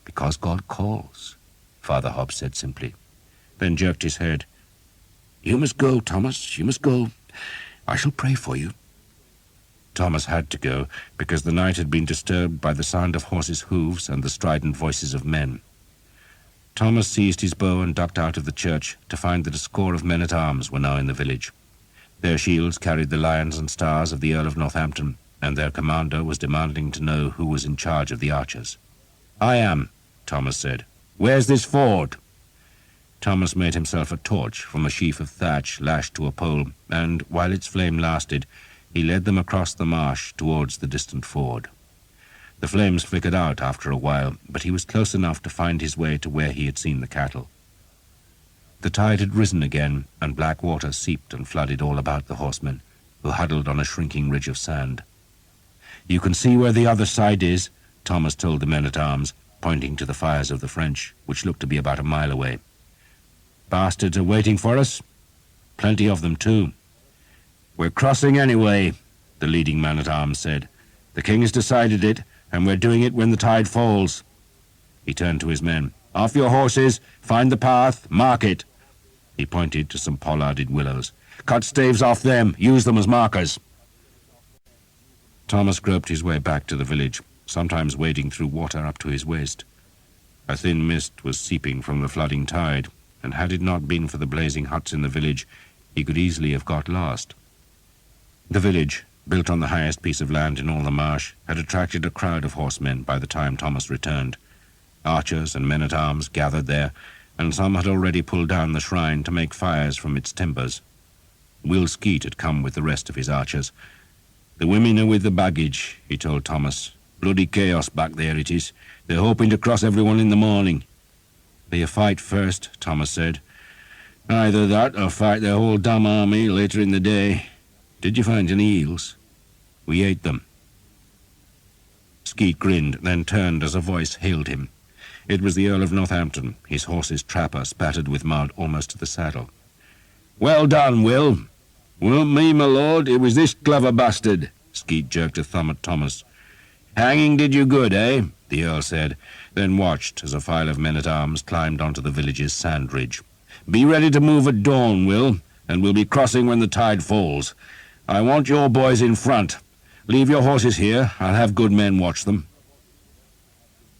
"Because God calls," Father Hobbs said simply, then jerked his head. "You must go, Thomas, you must go. I shall pray for you." Thomas had to go, because the night had been disturbed by the sound of horses' hooves and the strident voices of men. Thomas seized his bow and ducked out of the church to find that a score of men-at-arms were now in the village. Their shields carried the lions and stars of the Earl of Northampton, and their commander was demanding to know who was in charge of the archers. "I am," Thomas said. "Where's this ford?" Thomas made himself a torch from a sheaf of thatch lashed to a pole, and, while its flame lasted, he led them across the marsh towards the distant ford. The flames flickered out after a while, but he was close enough to find his way to where he had seen the cattle. The tide had risen again, and black water seeped and flooded all about the horsemen, who huddled on a shrinking ridge of sand. "You can see where the other side is," Thomas told the men-at-arms, pointing to the fires of the French, which looked to be about a mile away. "Bastards are waiting for us. Plenty of them, too." "We're crossing anyway," the leading man-at-arms said. "The king has decided it, and we're doing it when the tide falls." He turned to his men. "Off your horses, find the path, mark it." He pointed to some pollarded willows. "Cut staves off them, use them as markers." Thomas groped his way back to the village, sometimes wading through water up to his waist. A thin mist was seeping from the flooding tide, and had it not been for the blazing huts in the village, he could easily have got lost. The village, built on the highest piece of land in all the marsh, had attracted a crowd of horsemen by the time Thomas returned. Archers and men-at-arms gathered there, and some had already pulled down the shrine to make fires from its timbers. Will Skeet had come with the rest of his archers. "The women are with the baggage," he told Thomas. "Bloody chaos back there it is. They're hoping to cross everyone in the morning." "Be a fight first," Thomas said. "Either that or fight their whole damn army later in the day. Did you find any eels?" "We ate them." Skeet grinned, then turned as a voice hailed him. It was the Earl of Northampton, his horse's trapper spattered with mud almost to the saddle. "Well done, Will." "Weren't me, my lord. It was this clever bastard." Skeet jerked a thumb at Thomas. "Hanging did you good, eh?" the Earl said, then watched as a file of men-at-arms climbed onto the village's sand ridge. "Be ready to move at dawn, Will, and we'll be crossing when the tide falls. I want your boys in front. Leave your horses here. I'll have good men watch them."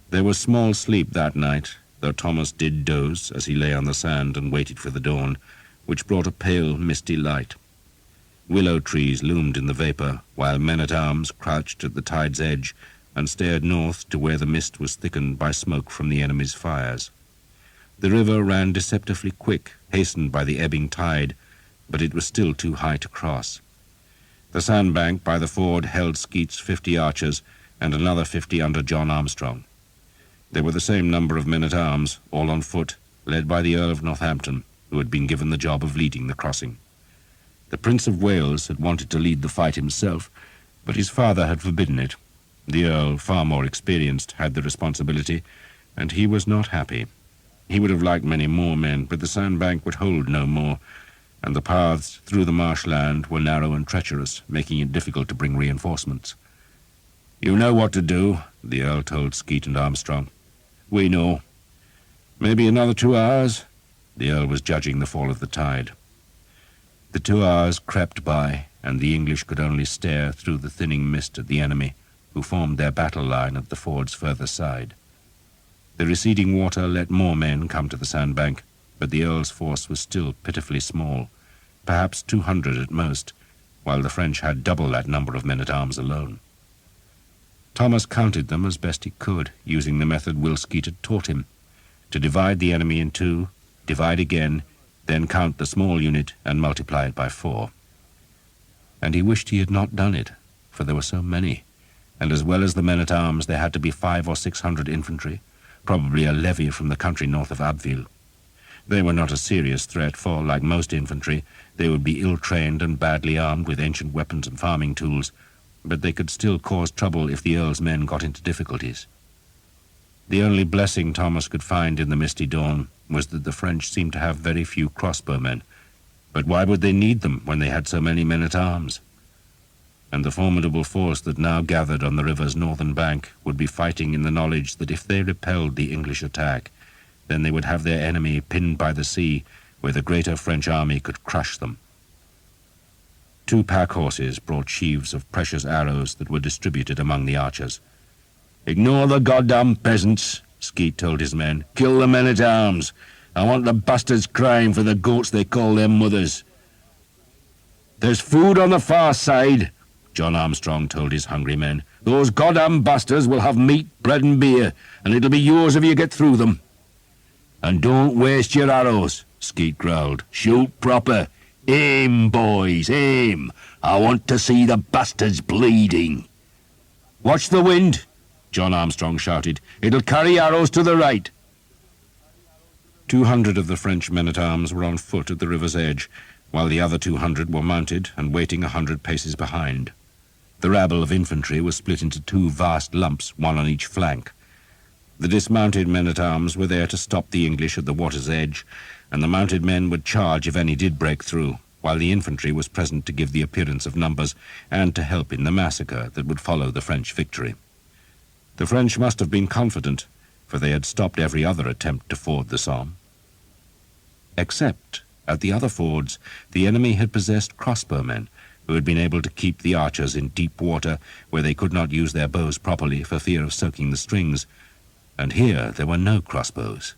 There was small sleep that night, though Thomas did doze as he lay on the sand and waited for the dawn, which brought a pale, misty light. Willow trees loomed in the vapour, while men-at-arms crouched at the tide's edge and stared north to where the mist was thickened by smoke from the enemy's fires. The river ran deceptively quick, hastened by the ebbing tide, but it was still too high to cross. The sandbank by the ford held Skeet's 50 archers and another 50 under John Armstrong. There were the same number of men-at-arms, all on foot, led by the Earl of Northampton, who had been given the job of leading the crossing. The Prince of Wales had wanted to lead the fight himself, but his father had forbidden it. The Earl, far more experienced, had the responsibility, and he was not happy. He would have liked many more men, but the sandbank would hold no more, and the paths through the marshland were narrow and treacherous, making it difficult to bring reinforcements. "You know what to do," the Earl told Skeet and Armstrong. "We know." "Maybe another 2 hours?" The Earl was judging the fall of the tide. The 2 hours crept by, and the English could only stare through the thinning mist at the enemy, who formed their battle line at the ford's further side. The receding water let more men come to the sandbank, but the Earl's force was still pitifully small, perhaps 200 at most, while the French had double that number of men-at-arms alone. Thomas counted them as best he could, using the method Will Skeet had taught him, to divide the enemy in 2, divide again, then count the small unit and multiply it by 4. And he wished he had not done it, for there were so many, and as well as the men-at-arms there had to be 500 or 600 infantry, probably a levy from the country north of Abbeville. They were not a serious threat, for, like most infantry, they would be ill-trained and badly armed with ancient weapons and farming tools, but they could still cause trouble if the Earl's men got into difficulties. The only blessing Thomas could find in the misty dawn was that the French seemed to have very few crossbowmen. But why would they need them when they had so many men-at-arms? and the formidable force that now gathered on the river's northern bank would be fighting in the knowledge that if they repelled the English attack, then they would have their enemy pinned by the sea, where the greater French army could crush them. 2 pack horses brought sheaves of precious arrows that were distributed among the archers. "Ignore the goddamn peasants," Skeet told his men. "Kill the men-at-arms. I want the bastards crying for the goats they call their mothers." "There's food on the far side," John Armstrong told his hungry men. "Those goddamn bastards will have meat, bread and beer, and it'll be yours if you get through them." "And don't waste your arrows," Skeet growled. "Shoot proper. Aim, boys, aim. I want to see the bastards bleeding." "Watch the wind," John Armstrong shouted. "It'll carry arrows to the right." 200 of the French men-at-arms were on foot at the river's edge, while the other 200 were mounted and waiting 100 paces behind. The rabble of infantry was split into 2 vast lumps, one on each flank. The dismounted men-at-arms were there to stop the English at the water's edge, and the mounted men would charge if any did break through, while the infantry was present to give the appearance of numbers and to help in the massacre that would follow the French victory. The French must have been confident, for they had stopped every other attempt to ford the Somme. Except, at the other fords, the enemy had possessed crossbowmen, who had been able to keep the archers in deep water where they could not use their bows properly for fear of soaking the strings, and here there were no crossbows.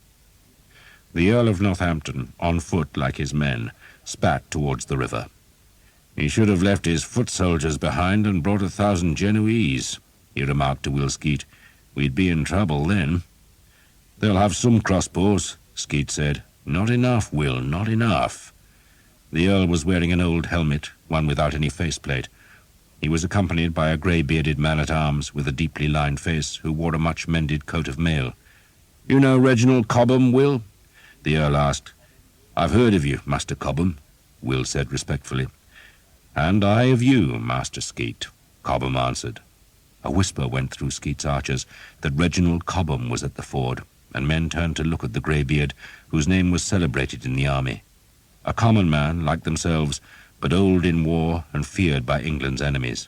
The Earl of Northampton, on foot like his men, spat towards the river. "He should have left his foot soldiers behind and brought 1,000 Genoese," he remarked to Will Skeet. "We'd be in trouble then." "They'll have some crossbows," Skeet said. "Not enough, Will, not enough." The Earl was wearing an old helmet, one without any faceplate. He was accompanied by a grey-bearded man-at-arms with a deeply lined face who wore a much-mended coat of mail. "You know Reginald Cobham, Will?" the Earl asked. "I've heard of you, Master Cobham," Will said respectfully. "And I of you, Master Skeet," Cobham answered. A whisper went through Skeet's archers that Reginald Cobham was at the ford, and men turned to look at the greybeard, whose name was celebrated in the army. A common man, like themselves, but old in war and feared by England's enemies.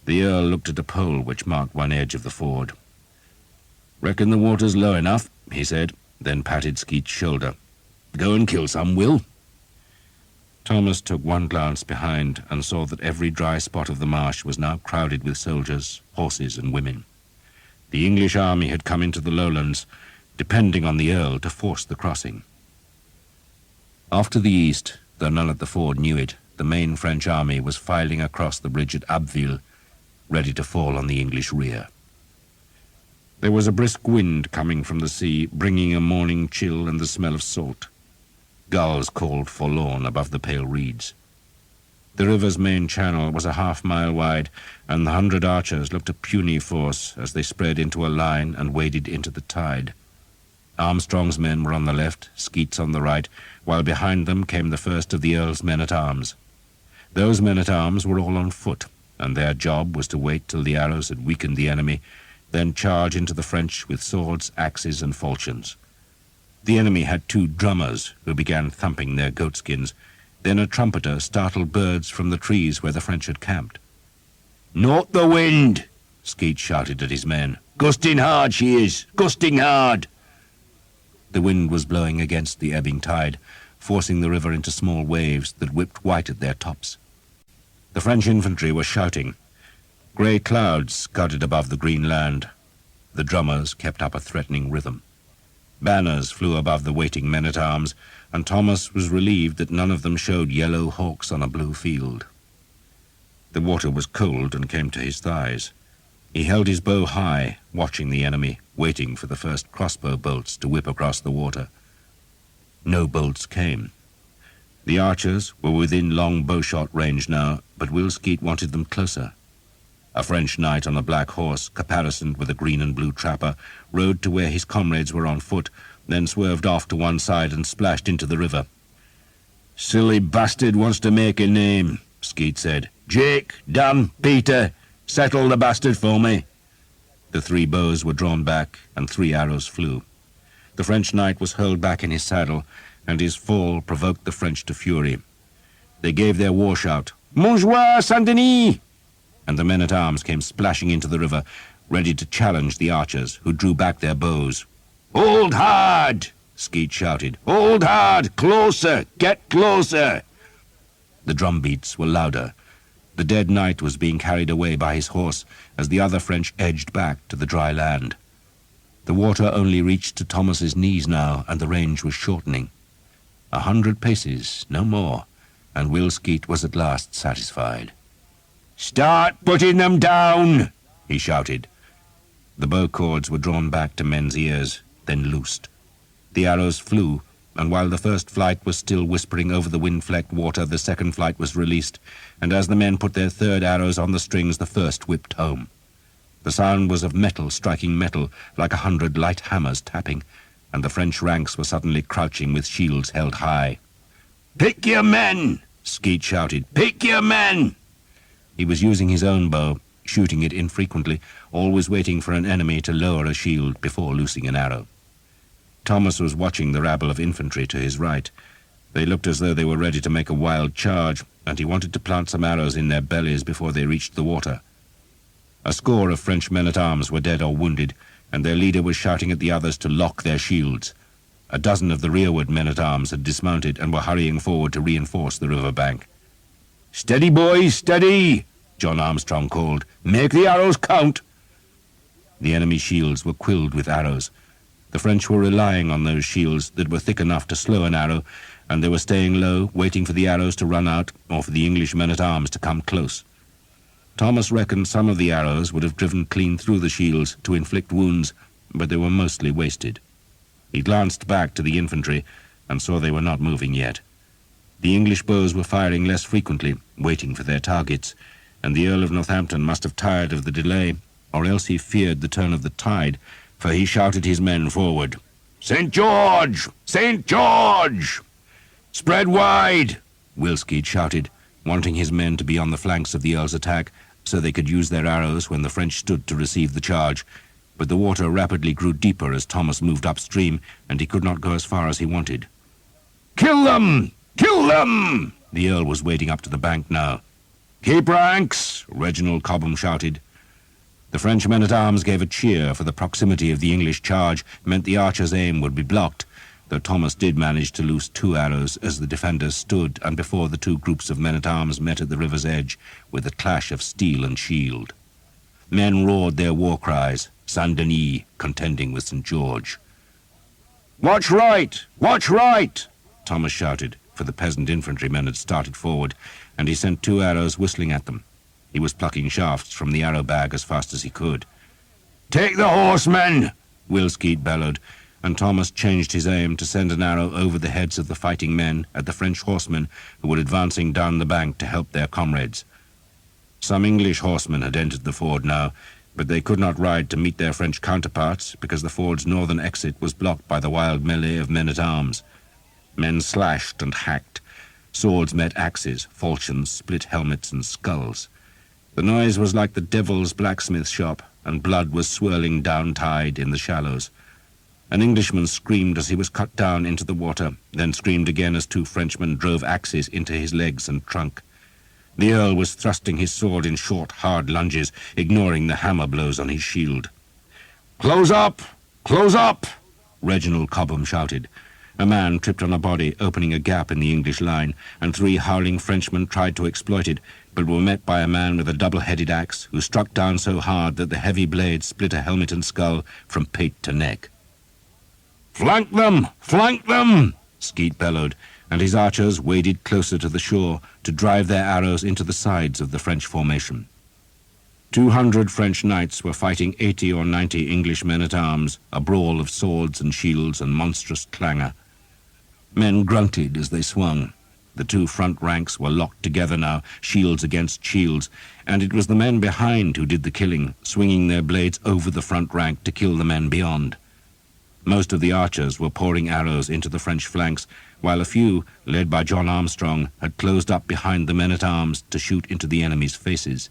The Earl looked at a pole which marked one edge of the ford. "Reckon the water's low enough," he said, then patted Skeet's shoulder. "Go and kill some, Will." Thomas took one glance behind and saw that every dry spot of the marsh was now crowded with soldiers, horses and women. The English army had come into the lowlands, depending on the Earl to force the crossing. Off to the east, though none at the ford knew it, the main French army was filing across the bridge at Abbeville, ready to fall on the English rear. There was a brisk wind coming from the sea, bringing a morning chill and the smell of salt. Gulls called forlorn above the pale reeds. The river's main channel was a half-mile wide, and the 100 archers looked a puny force as they spread into a line and waded into the tide. Armstrong's men were on the left, Skeet's on the right, while behind them came the first of the Earl's men-at-arms. Those men-at-arms were all on foot, and their job was to wait till the arrows had weakened the enemy, then charge into the French with swords, axes, and falchions. The enemy had 2 drummers who began thumping their goatskins. Then a trumpeter startled birds from the trees where the French had camped. "Not the wind!" Skeet shouted at his men. "Gusting hard she is, gusting hard!" The wind was blowing against the ebbing tide, forcing the river into small waves that whipped white at their tops. The French infantry were shouting. Grey clouds scudded above the green land. The drummers kept up a threatening rhythm. Banners flew above the waiting men-at-arms, and Thomas was relieved that none of them showed yellow hawks on a blue field. The water was cold and came to his thighs. He held his bow high, watching the enemy, waiting for the first crossbow bolts to whip across the water. No bolts came. The archers were within long bowshot range now, but Will Skeet wanted them closer. A French knight on a black horse, caparisoned with a green and blue trapper, rode to where his comrades were on foot, then swerved off to one side and splashed into the river. "Silly bastard wants to make a name," Skeet said. "Jake, Dan, Peter, settle the bastard for me." The 3 bows were drawn back, and 3 arrows flew. The French knight was hurled back in his saddle, and his fall provoked the French to fury. They gave their war shout, "Montjoie, Saint-Denis!" and the men-at-arms came splashing into the river, ready to challenge the archers, who drew back their bows. "Hold hard!" Skeet shouted. "Hold hard! Closer! Get closer!" The drum beats were louder. The dead knight was being carried away by his horse as the other French edged back to the dry land. The water only reached to Thomas's knees now, and the range was shortening. 100 paces, no more, and Will Skeet was at last satisfied. "Start putting them down!" he shouted. The bow cords were drawn back to men's ears, then loosed. The arrows flew, and while the first flight was still whispering over the wind-flecked water, the second flight was released, and as the men put their third arrows on the strings, the first whipped home. The sound was of metal striking metal, like 100 light hammers tapping, and the French ranks were suddenly crouching with shields held high. "Pick your men!" Skeet shouted. "Pick your men!" He was using his own bow, shooting it infrequently, always waiting for an enemy to lower a shield before loosing an arrow. Thomas was watching the rabble of infantry to his right. They looked as though they were ready to make a wild charge, and he wanted to plant some arrows in their bellies before they reached the water. A score of French men-at-arms were dead or wounded, and their leader was shouting at the others to lock their shields. A dozen of the rearward men-at-arms had dismounted and were hurrying forward to reinforce the river bank. "Steady, boys, steady!" John Armstrong called. "Make the arrows count!" The enemy's shields were quilled with arrows. The French were relying on those shields that were thick enough to slow an arrow, and they were staying low, waiting for the arrows to run out or for the English men-at-arms to come close. Thomas reckoned some of the arrows would have driven clean through the shields to inflict wounds, but they were mostly wasted. He glanced back to the infantry and saw they were not moving yet. The English bows were firing less frequently, waiting for their targets, and the Earl of Northampton must have tired of the delay, or else he feared the turn of the tide, for he shouted his men forward. "St. George! St. George! Spread wide!" Will Skeet shouted, wanting his men to be on the flanks of the Earl's attack, so they could use their arrows when the French stood to receive the charge. But the water rapidly grew deeper as Thomas moved upstream, and he could not go as far as he wanted. "Kill them! Kill them!" The Earl was wading up to the bank now. "Keep ranks!" Reginald Cobham shouted. The French men-at-arms gave a cheer, for the proximity of the English charge meant the archer's aim would be blocked, though Thomas did manage to loose 2 arrows as the defenders stood and before the 2 groups of men-at-arms met at the river's edge with a clash of steel and shield. Men roared their war cries, Saint Denis contending with St. George. "Watch right! Watch right!" Thomas shouted, for the peasant infantrymen had started forward, and he sent 2 arrows whistling at them. He was plucking shafts from the arrow bag as fast as he could. "Take the horsemen!" Will Skeet bellowed, and Thomas changed his aim to send an arrow over the heads of the fighting men at the French horsemen who were advancing down the bank to help their comrades. Some English horsemen had entered the ford now, but they could not ride to meet their French counterparts because the ford's northern exit was blocked by the wild melee of men-at-arms. Men slashed and hacked. Swords met axes, falchions split helmets and skulls. The noise was like the devil's blacksmith shop, and blood was swirling down tide in the shallows. An Englishman screamed as he was cut down into the water, then screamed again as 2 Frenchmen drove axes into his legs and trunk. The Earl was thrusting his sword in short, hard lunges, ignoring the hammer blows on his shield. "Close up! Close up!" Reginald Cobham shouted. A man tripped on a body, opening a gap in the English line, and 3 howling Frenchmen tried to exploit it, but were met by a man with a double-headed axe, who struck down so hard that the heavy blade split a helmet and skull from pate to neck. "Flank them! Flank them!" Skeet bellowed, and his archers waded closer to the shore to drive their arrows into the sides of the French formation. 200 French knights were fighting 80 or 90 English men-at-arms, a brawl of swords and shields and monstrous clangor. Men grunted as they swung. The 2 front ranks were locked together now, shields against shields, and it was the men behind who did the killing, swinging their blades over the front rank to kill the men beyond. Most of the archers were pouring arrows into the French flanks, while a few, led by John Armstrong, had closed up behind the men-at-arms to shoot into the enemy's faces.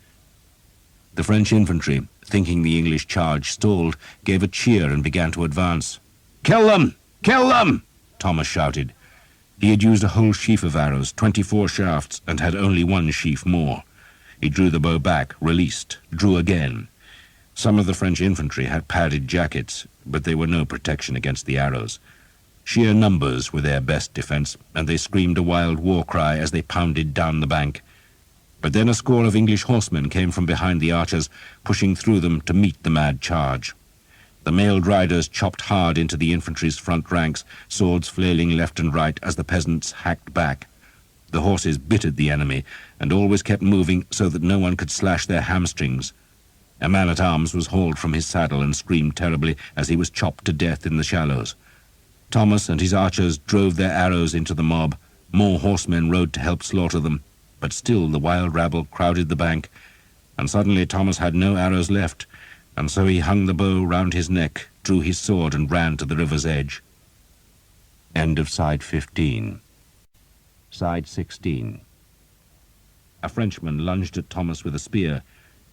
The French infantry, thinking the English charge stalled, gave a cheer and began to advance. "Kill them! Kill them!" Thomas shouted. He had used a whole sheaf of arrows, 24 shafts, and had only 1 sheaf more. He drew the bow back, released, drew again. Some of the French infantry had padded jackets, but they were no protection against the arrows. Sheer numbers were their best defence, and they screamed a wild war cry as they pounded down the bank. But then a score of English horsemen came from behind the archers, pushing through them to meet the mad charge. The mailed riders chopped hard into the infantry's front ranks, swords flailing left and right as the peasants hacked back. The horses bitted the enemy, and always kept moving so that no one could slash their hamstrings. A man-at-arms was hauled from his saddle and screamed terribly as he was chopped to death in the shallows. Thomas and his archers drove their arrows into the mob. More horsemen rode to help slaughter them, but still the wild rabble crowded the bank, and suddenly Thomas had no arrows left, and so he hung the bow round his neck, drew his sword, and ran to the river's edge. End of side 15. Side 16. A Frenchman lunged at Thomas with a spear.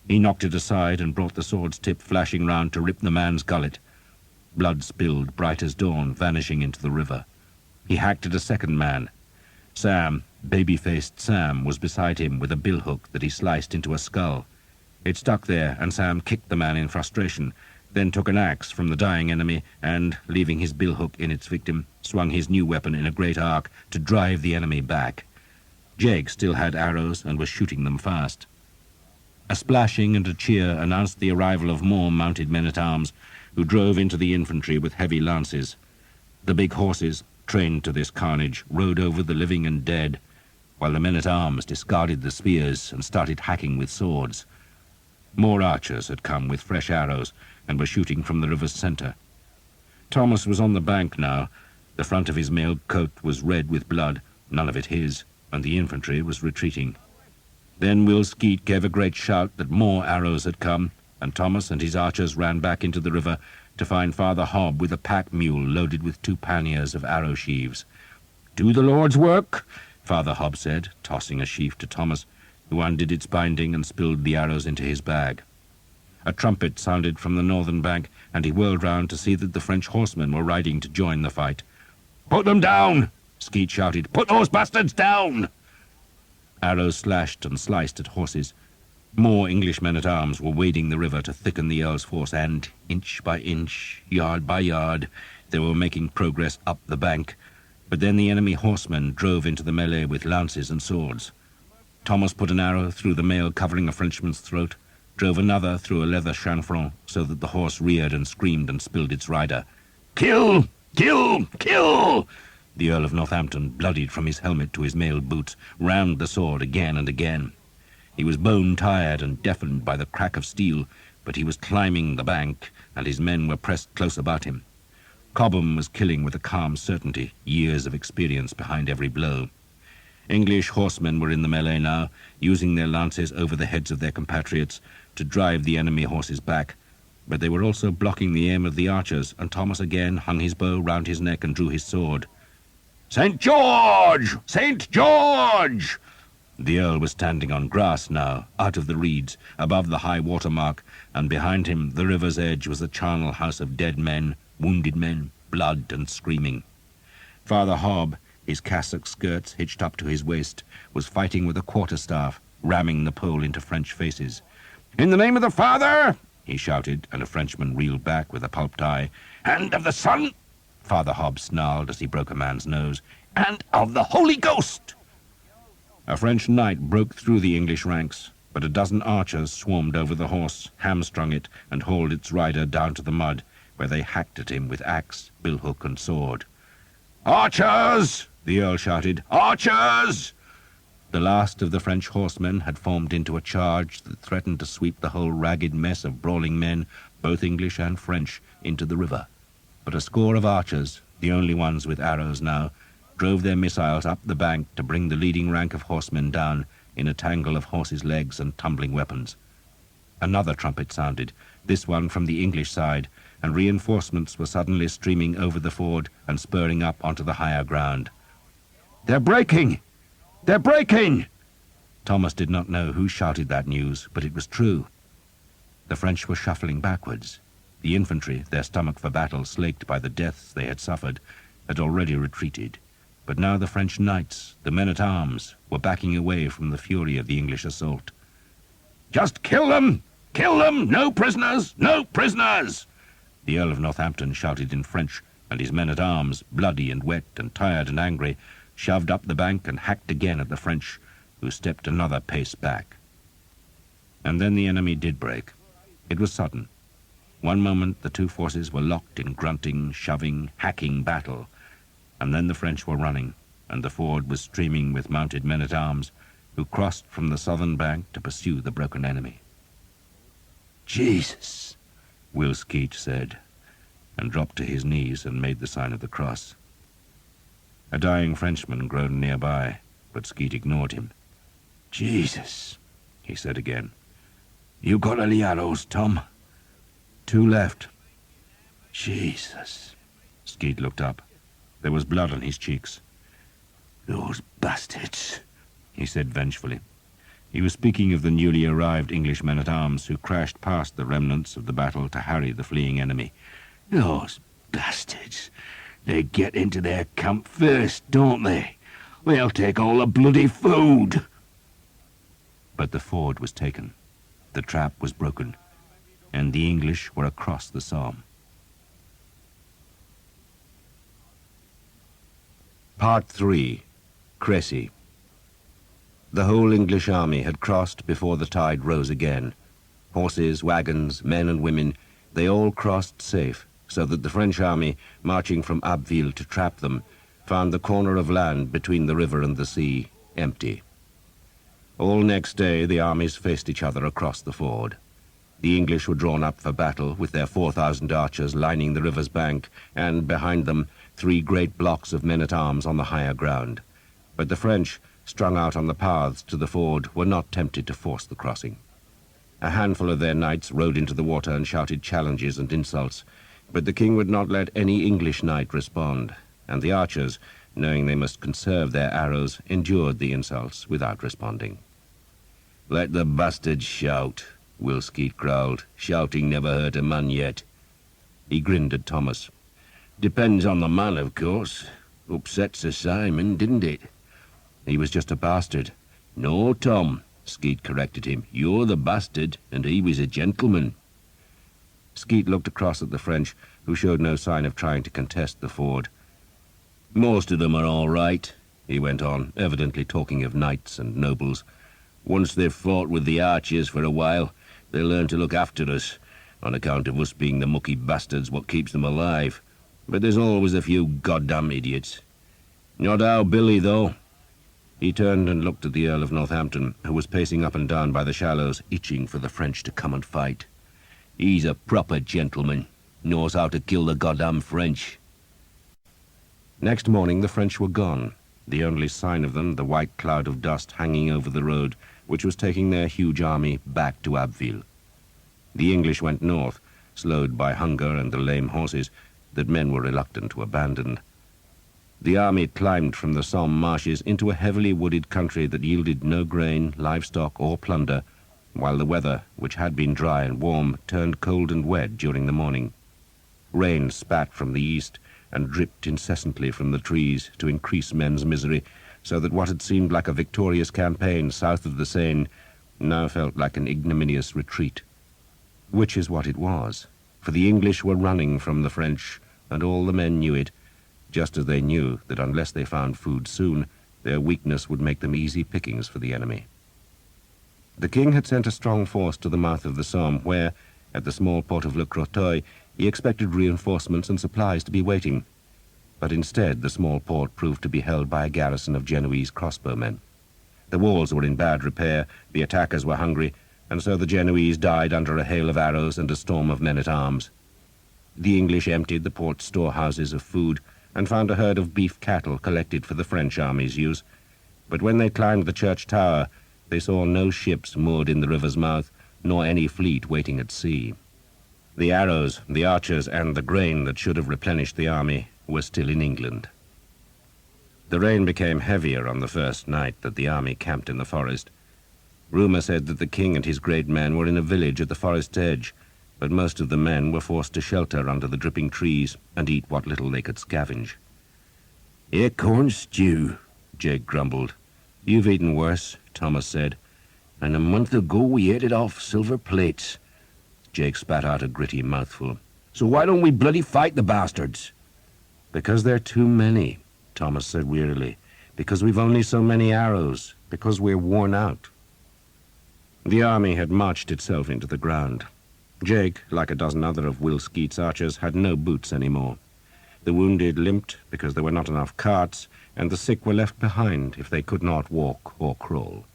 He knocked it aside and brought the sword's tip flashing round to rip the man's gullet. Blood spilled, bright as dawn, vanishing into the river. He hacked at a second man. Sam, baby-faced Sam, was beside him with a billhook that he sliced into a skull. It stuck there, and Sam kicked the man in frustration, then took an axe from the dying enemy and, leaving his billhook in its victim, swung his new weapon in a great arc to drive the enemy back. Jake still had arrows and was shooting them fast. A splashing and a cheer announced the arrival of more mounted men-at-arms, who drove into the infantry with heavy lances. The big horses, trained to this carnage, rode over the living and dead, while the men-at-arms discarded the spears and started hacking with swords. More archers had come with fresh arrows and were shooting from the river's centre. Thomas was on the bank now. The front of his mailed coat was red with blood, none of it his, and the infantry was retreating. Then Will Skeet gave a great shout that more arrows had come, and Thomas and his archers ran back into the river to find Father Hob with a pack mule loaded with 2 panniers of arrow sheaves. "Do the Lord's work," Father Hob said, tossing a sheaf to Thomas, who undid its binding and spilled the arrows into his bag. A trumpet sounded from the northern bank, and he whirled round to see that the French horsemen were riding to join the fight. "Put them down!" Skeet shouted. "Put those bastards down!" Arrows slashed and sliced at horses. More English men-at-arms were wading the river to thicken the Earl's force, and, inch by inch, yard by yard, they were making progress up the bank. But then the enemy horsemen drove into the melee with lances and swords. Thomas put an arrow through the mail covering a Frenchman's throat, drove another through a leather chanfron so that the horse reared and screamed and spilled its rider. "Kill! Kill! Kill!" The Earl of Northampton, bloodied from his helmet to his mailed boots, rammed the sword again and again. He was bone-tired and deafened by the crack of steel, but he was climbing the bank, and his men were pressed close about him. Cobham was killing with a calm certainty, years of experience behind every blow. English horsemen were in the melee now, using their lances over the heads of their compatriots to drive the enemy horses back, but they were also blocking the aim of the archers, and Thomas again hung his bow round his neck and drew his sword. "St. George! St. George!" The Earl was standing on grass now, out of the reeds, above the high water mark, and behind him, the river's edge, was a charnel house of dead men, wounded men, blood and screaming. Father Hob, his cassock skirts hitched up to his waist, was fighting with a quarterstaff, ramming the pole into French faces. "In the name of the Father!" he shouted, and a Frenchman reeled back with a pulped eye. "And of the Son!" Father Hob snarled as he broke a man's nose. "And of the Holy Ghost!" A French knight broke through the English ranks, but a dozen archers swarmed over the horse, hamstrung it, and hauled its rider down to the mud, where they hacked at him with axe, billhook, and sword. "Archers!" the Earl shouted. "Archers!" The last of the French horsemen had formed into a charge that threatened to sweep the whole ragged mess of brawling men, both English and French, into the river. But a score of archers, the only ones with arrows now, drove their missiles up the bank to bring the leading rank of horsemen down in a tangle of horses' legs and tumbling weapons. Another trumpet sounded, this one from the English side, and reinforcements were suddenly streaming over the ford and spurring up onto the higher ground. "They're breaking! They're breaking!" Thomas did not know who shouted that news, but it was true. The French were shuffling backwards. The infantry, their stomach for battle slaked by the deaths they had suffered, had already retreated. But now the French knights, the men-at-arms, were backing away from the fury of the English assault. Just kill them! Kill them! No prisoners! No prisoners!" The Earl of Northampton shouted in French, and his men-at-arms, bloody and wet and tired and angry, shoved up the bank and hacked again at the French, who stepped another pace back. And then the enemy did break. It was sudden. One moment the two forces were locked in grunting, shoving, hacking battle, and then the French were running, and the ford was streaming with mounted men-at-arms, who crossed from the southern bank to pursue the broken enemy. "Jesus," Will Skeet said, and dropped to his knees and made the sign of the cross. A dying Frenchman groaned nearby, but Skeet ignored him. "Jesus," he said again. "You got any arrows, Tom?" "2 left." "Jesus." Skeet looked up. There was blood on his cheeks. "Those bastards," he said vengefully. He was speaking of the newly arrived English men-at-arms who crashed past the remnants of the battle to harry the fleeing enemy. "Those bastards. They get into their camp first, don't they? They'll take all the bloody food." But the ford was taken. The trap was broken, and the English were across the Somme. Part 3. Crecy. The whole English army had crossed before the tide rose again. Horses, wagons, men and women, they all crossed safe, so that the French army, marching from Abbeville to trap them, found the corner of land between the river and the sea empty. All next day the armies faced each other across the ford. The English were drawn up for battle, with their 4,000 archers lining the river's bank, and behind them 3 great blocks of men-at-arms on the higher ground. But the French, strung out on the paths to the ford, were not tempted to force the crossing. A handful of their knights rode into the water and shouted challenges and insults, but the king would not let any English knight respond, and the archers, knowing they must conserve their arrows, endured the insults without responding. "Let the bastards shout," Will Skeet growled. "Shouting never hurt a man yet." He grinned at Thomas. "Depends on the man, of course. Upset Sir Simon, didn't it?" "He was just a bastard." "No, Tom," Skeet corrected him. "You're the bastard, and he was a gentleman." Skeet looked across at the French, who showed no sign of trying to contest the ford. "Most of them are all right," he went on, evidently talking of knights and nobles. "Once they've fought with the archers for a while, they'll learn to look after us, on account of us being the mucky bastards what keeps them alive. But there's always a few goddamn idiots. Not our Billy, though." He turned and looked at the Earl of Northampton, who was pacing up and down by the shallows, itching for the French to come and fight. "He's a proper gentleman. Knows how to kill the goddamn French." Next morning the French were gone, the only sign of them the white cloud of dust hanging over the road, which was taking their huge army back to Abbeville. The English went north, slowed by hunger and the lame horses that men were reluctant to abandon. The army climbed from the Somme marshes into a heavily wooded country that yielded no grain, livestock, or plunder, while the weather, which had been dry and warm, turned cold and wet during the morning. Rain spat from the east and dripped incessantly from the trees to increase men's misery, so that what had seemed like a victorious campaign south of the Seine now felt like an ignominious retreat. Which is what it was, for the English were running from the French, and all the men knew it, just as they knew that unless they found food soon, their weakness would make them easy pickings for the enemy. The king had sent a strong force to the mouth of the Somme, where, at the small port of Le Crotoy, he expected reinforcements and supplies to be waiting. But instead the small port proved to be held by a garrison of Genoese crossbowmen. The walls were in bad repair, the attackers were hungry, and so the Genoese died under a hail of arrows and a storm of men-at-arms. The English emptied the port's storehouses of food, and found a herd of beef cattle collected for the French army's use. But when they climbed the church tower, they saw no ships moored in the river's mouth, nor any fleet waiting at sea. The arrows, the archers, and the grain that should have replenished the army were still in England. The rain became heavier on the first night that the army camped in the forest. Rumour said that the king and his great men were in a village at the forest's edge, but most of the men were forced to shelter under the dripping trees and eat what little they could scavenge. "Here corn stew," Jake grumbled. "You've eaten worse," Thomas said. and a month ago we ate it off silver plates." Jake spat out a gritty mouthful. "So why don't we bloody fight the bastards?" "Because they're too many," Thomas said wearily. "Because we've only so many arrows. Because we're worn out." The army had marched itself into the ground. Jake, like a dozen other of Will Skeet's archers, had no boots anymore. The wounded limped because there were not enough carts, and the sick were left behind if they could not walk or crawl.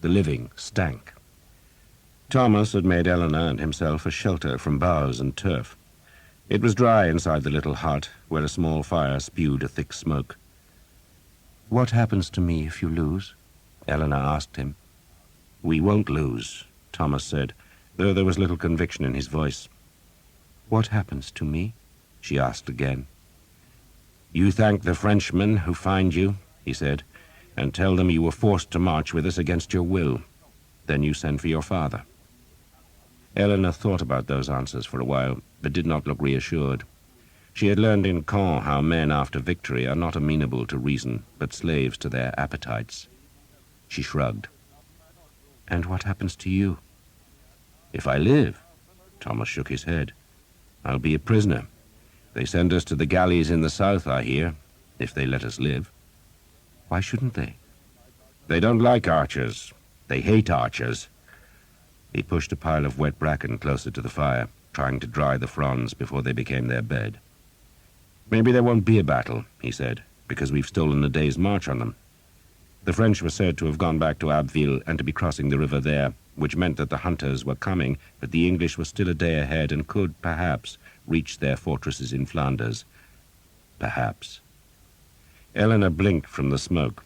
The living stank. Thomas had made Eleanor and himself a shelter from boughs and turf. It was dry inside the little hut, where a small fire spewed a thick smoke. "What happens to me if you lose?" Eleanor asked him. "We won't lose," Thomas said, though there was little conviction in his voice. "What happens to me?" she asked again. "You thank the Frenchmen who find you," he said, "and tell them you were forced to march with us against your will. Then you send for your father." Eleanor thought about those answers for a while, but did not look reassured. She had learned in Caen how men after victory are not amenable to reason, but slaves to their appetites. She shrugged. "And what happens to you?" "If I live," Thomas shook his head, "I'll be a prisoner. They send us to the galleys in the south, I hear, if they let us live." "Why shouldn't they?" "They don't like archers. They hate archers." He pushed a pile of wet bracken closer to the fire, trying to dry the fronds before they became their bed. "Maybe there won't be a battle," he said, "because we've stolen a day's march on them." The French were said to have gone back to Abbeville and to be crossing the river there, which meant that the hunters were coming, but the English were still a day ahead and could, perhaps, reach their fortresses in Flanders. Perhaps. Eleanor blinked from the smoke.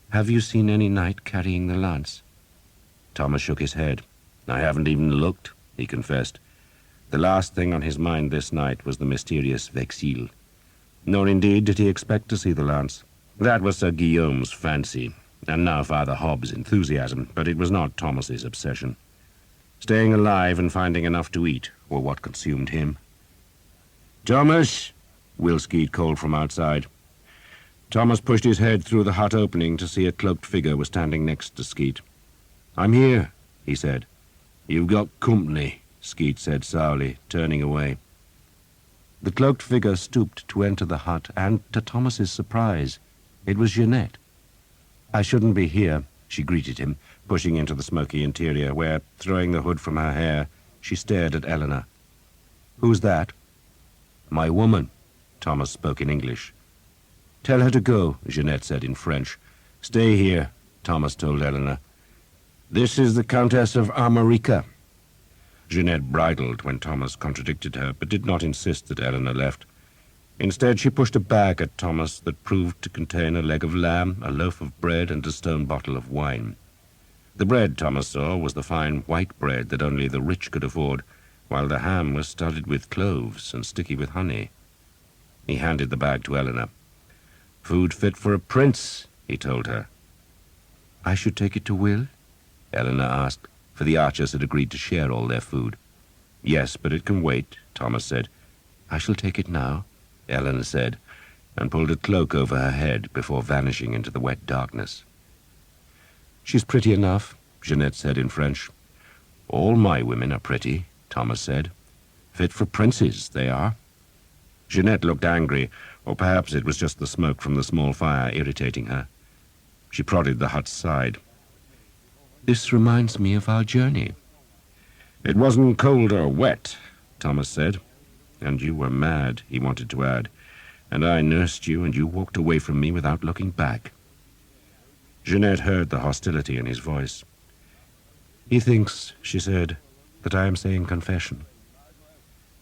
"Have you seen any knight carrying the lance?" Thomas shook his head. "I haven't even looked," he confessed. The last thing on his mind this night was the mysterious Vexil. Nor indeed did he expect to see the lance. That was Sir Guillaume's fancy, and now Father Hobbs' enthusiasm, but it was not Thomas's obsession. Staying alive and finding enough to eat were what consumed him. "Thomas!" Will Skeet called from outside. Thomas pushed his head through the hut opening to see a cloaked figure was standing next to Skeet. "I'm here," he said. "You've got company," Skeet said sourly, turning away. The cloaked figure stooped to enter the hut, and, to Thomas's surprise, it was Jeanette. "I shouldn't be here," she greeted him, pushing into the smoky interior, where, throwing the hood from her hair, she stared at Eleanor. "Who's that?" "My woman," Thomas spoke in English. "Tell her to go," Jeanette said in French. "Stay here," Thomas told Eleanor. "This is the Countess of Armorica." Jeanette bridled when Thomas contradicted her, but did not insist that Eleanor left. Instead, she pushed a bag at Thomas that proved to contain a leg of lamb, a loaf of bread, and a stone bottle of wine. The bread, Thomas saw, was the fine white bread that only the rich could afford, while the ham was studded with cloves and sticky with honey. He handed the bag to Eleanor. "Food fit for a prince," he told her. "I should take it to Will?" Eleanor asked, for the archers had agreed to share all their food. "Yes, but it can wait," Thomas said. "I shall take it now," Eleanor said, and pulled a cloak over her head before vanishing into the wet darkness. "She's pretty enough," Jeanette said in French. "All my women are pretty," Thomas said. "Fit for princes, they are." Jeanette looked angry, or perhaps it was just the smoke from the small fire irritating her. She prodded the hut's side. "This reminds me of our journey." "It wasn't cold or wet," Thomas said. "And you were mad," he wanted to add. "And I nursed you, and you walked away from me without looking back." Jeanette heard the hostility in his voice. "He thinks," she said, "that I am saying confession."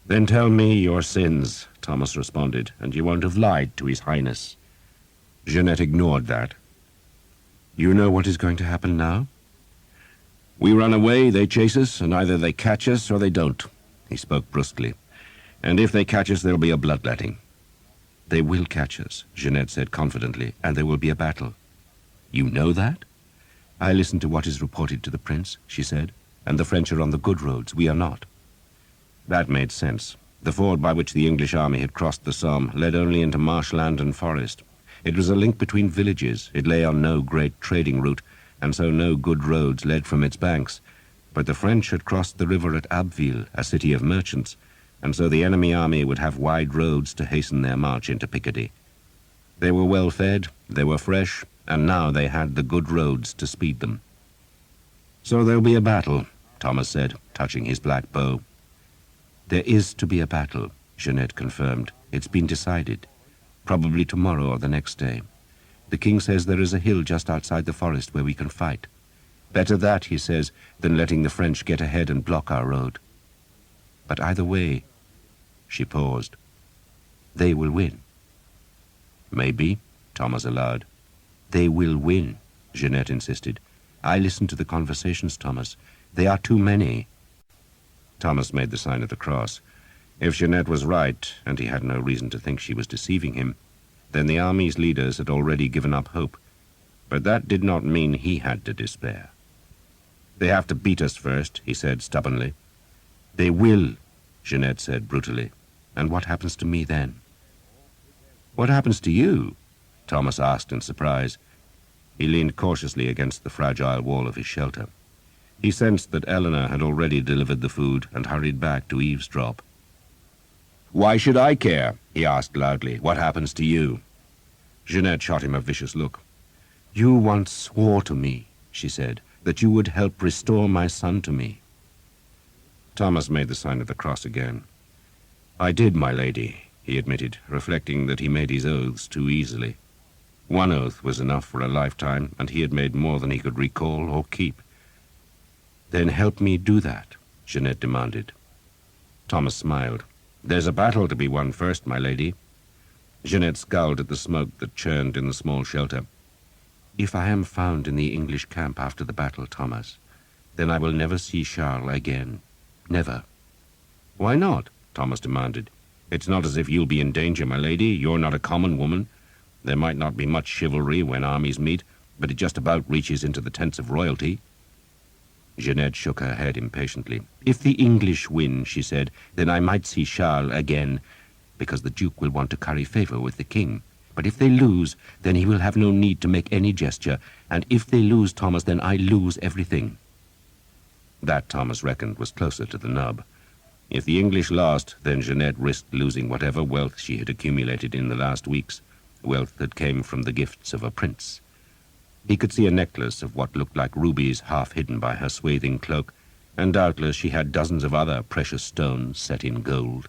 "Then tell me your sins," Thomas responded, "and you won't have lied to His Highness." Jeanette ignored that. "You know what is going to happen now?" "We run away, they chase us, and either they catch us or they don't." He spoke brusquely. "And if they catch us, there'll be a bloodletting." "They will catch us," Jeanette said confidently, "and there will be a battle." "You know that?" "I listen to what is reported to the prince," she said, "and the French are on the good roads. We are not." That made sense. The ford by which the English army had crossed the Somme led only into marshland and forest. It was a link between villages. It lay on no great trading route, and so no good roads led from its banks. But the French had crossed the river at Abbeville, a city of merchants, and so the enemy army would have wide roads to hasten their march into Picardy. They were well fed, they were fresh, and now they had the good roads to speed them. "So there'll be a battle," Thomas said, touching his black bow. "There is to be a battle," Jeanette confirmed. "It's been decided. Probably tomorrow or the next day. The king says there is a hill just outside the forest where we can fight. Better that, he says, than letting the French get ahead and block our road. But either way," she paused, "they will win." "Maybe," Thomas allowed. "They will win," Jeanette insisted. "I listened to the conversations, Thomas. They are too many." Thomas made the sign of the cross. If Jeanette was right, and he had no reason to think she was deceiving him, then the army's leaders had already given up hope. But that did not mean he had to despair. "They have to beat us first," he said stubbornly. "They will," Jeanette said brutally. "And what happens to me then?" "What happens to you?" Thomas asked in surprise. He leaned cautiously against the fragile wall of his shelter. He sensed that Eleanor had already delivered the food and hurried back to eavesdrop. "Why should I care?" he asked loudly. "What happens to you?" Jeanette shot him a vicious look. "You once swore to me," she said, "that you would help restore my son to me." Thomas made the sign of the cross again. "I did, my lady," he admitted, reflecting that he made his oaths too easily. One oath was enough for a lifetime, and he had made more than he could recall or keep. "Then help me do that," Jeanette demanded. Thomas smiled. "There's a battle to be won first, my lady." Jeanette scowled at the smoke that churned in the small shelter. "If I am found in the English camp after the battle, Thomas, then I will never see Charles again. Never." "Why not?" Thomas demanded. "It's not as if you'll be in danger, my lady. You're not a common woman. There might not be much chivalry when armies meet, but it just about reaches into the tents of royalty." Jeanette shook her head impatiently. "If the English win," she said, "then I might see Charles again, because the Duke will want to curry favor with the king. But if they lose, then he will have no need to make any gesture, and if they lose, Thomas, then I lose everything." That, Thomas reckoned, was closer to the nub. If the English lost, then Jeanette risked losing whatever wealth she had accumulated in the last weeks, wealth that came from the gifts of a prince. He could see a necklace of what looked like rubies half hidden by her swathing cloak, and doubtless she had dozens of other precious stones set in gold.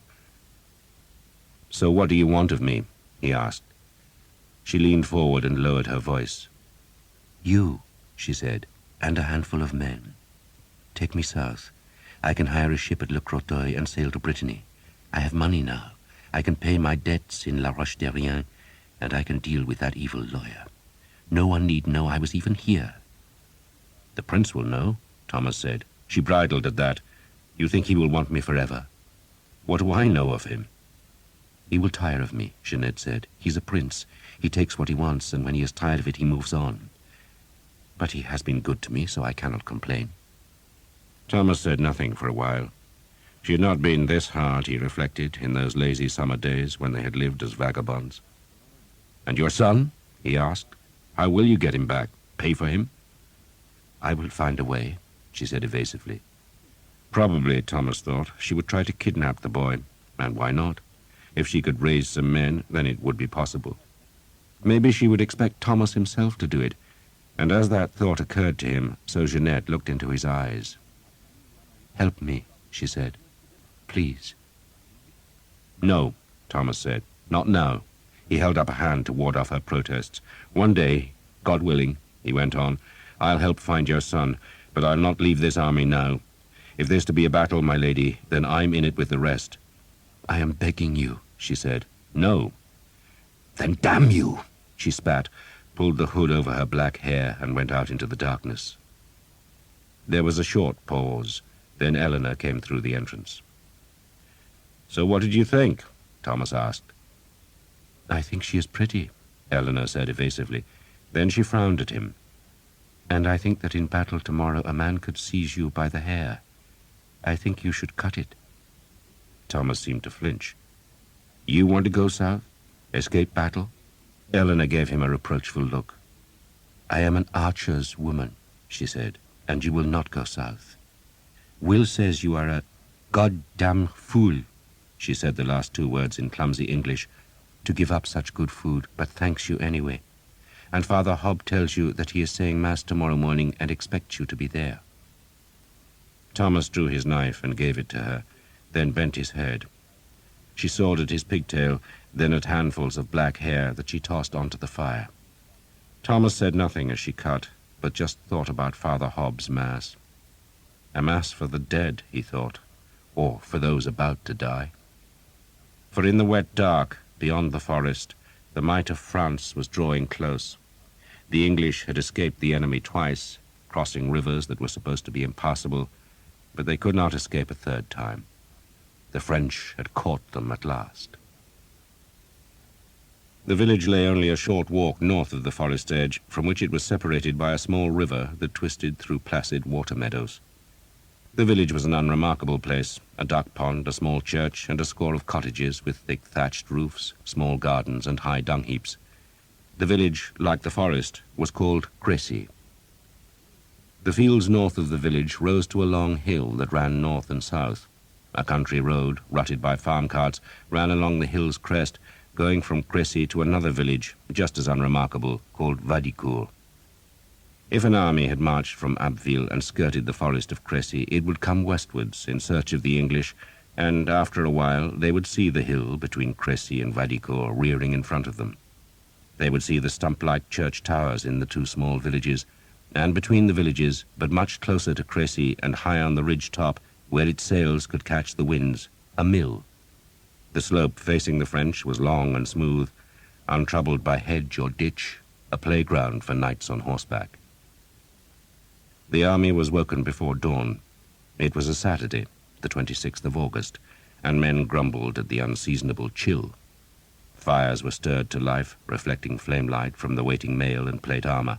"So what do you want of me?" he asked. She leaned forward and lowered her voice. "You," she said, "and a handful of men. Take me south. I can hire a ship at Le Crotoy and sail to Brittany. I have money now. I can pay my debts in La Roche-Derrien, and I can deal with that evil lawyer. No one need know I was even here." "The prince will know," Thomas said. She bridled at that. "You think he will want me forever?" "What do I know of him?" "He will tire of me," Jeanette said. "He's a prince. He takes what he wants, and when he is tired of it, he moves on. But he has been good to me, so I cannot complain." Thomas said nothing for a while. She had not been this hard, he reflected, in those lazy summer days when they had lived as vagabonds. "And your son?" he asked. "How will you get him back? Pay for him?" "I will find a way," she said evasively. Probably, Thomas thought, she would try to kidnap the boy. And why not? If she could raise some men, then it would be possible. Maybe she would expect Thomas himself to do it. And as that thought occurred to him, so Jeanette looked into his eyes. "Help me," she said. "Please." "No," Thomas said. "Not now." He held up a hand to ward off her protests. "One day, God willing," he went on, "I'll help find your son, but I'll not leave this army now. If there's to be a battle, my lady, then I'm in it with the rest." "I am begging you," she said. "No." "Then damn you!" she spat, pulled the hood over her black hair, and went out into the darkness. There was a short pause. Then Eleanor came through the entrance. "So what did you think?" Thomas asked. "I think she is pretty," Eleanor said evasively. Then she frowned at him. "And I think that in battle tomorrow a man could seize you by the hair. I think you should cut it." Thomas seemed to flinch. "You want to go south? Escape battle?" Eleanor gave him a reproachful look. "I am an archer's woman," she said, "and you will not go south. Will says you are a goddamn fool," she said the last two words in clumsy English, "to give up such good food, but thanks you anyway. And Father Hobb tells you that he is saying Mass tomorrow morning and expects you to be there." Thomas drew his knife and gave it to her, then bent his head. She sawed at his pigtail, then at handfuls of black hair that she tossed onto the fire. Thomas said nothing as she cut, but just thought about Father Hobb's Mass. A Mass for the dead, he thought, or for those about to die. For in the wet dark, beyond the forest, the might of France was drawing close. The English had escaped the enemy twice, crossing rivers that were supposed to be impassable, but they could not escape a third time. The French had caught them at last. The village lay only a short walk north of the forest edge, from which it was separated by a small river that twisted through placid water meadows. The village was an unremarkable place, a duck pond, a small church, and a score of cottages with thick thatched roofs, small gardens, and high dung heaps. The village, like the forest, was called Crecy. The fields north of the village rose to a long hill that ran north and south. A country road, rutted by farm carts, ran along the hill's crest, going from Crecy to another village, just as unremarkable, called Vadicourt. If an army had marched from Abbeville and skirted the forest of Crecy, it would come westwards in search of the English, and after a while they would see the hill between Crecy and Vadicourt rearing in front of them. They would see the stump-like church towers in the two small villages, and between the villages, but much closer to Crecy and high on the ridge top, where its sails could catch the winds, a mill. The slope facing the French was long and smooth, untroubled by hedge or ditch, a playground for knights on horseback. The army was woken before dawn. It was a Saturday, the 26th of August, and men grumbled at the unseasonable chill. Fires were stirred to life, reflecting flame light from the waiting mail and plate armor.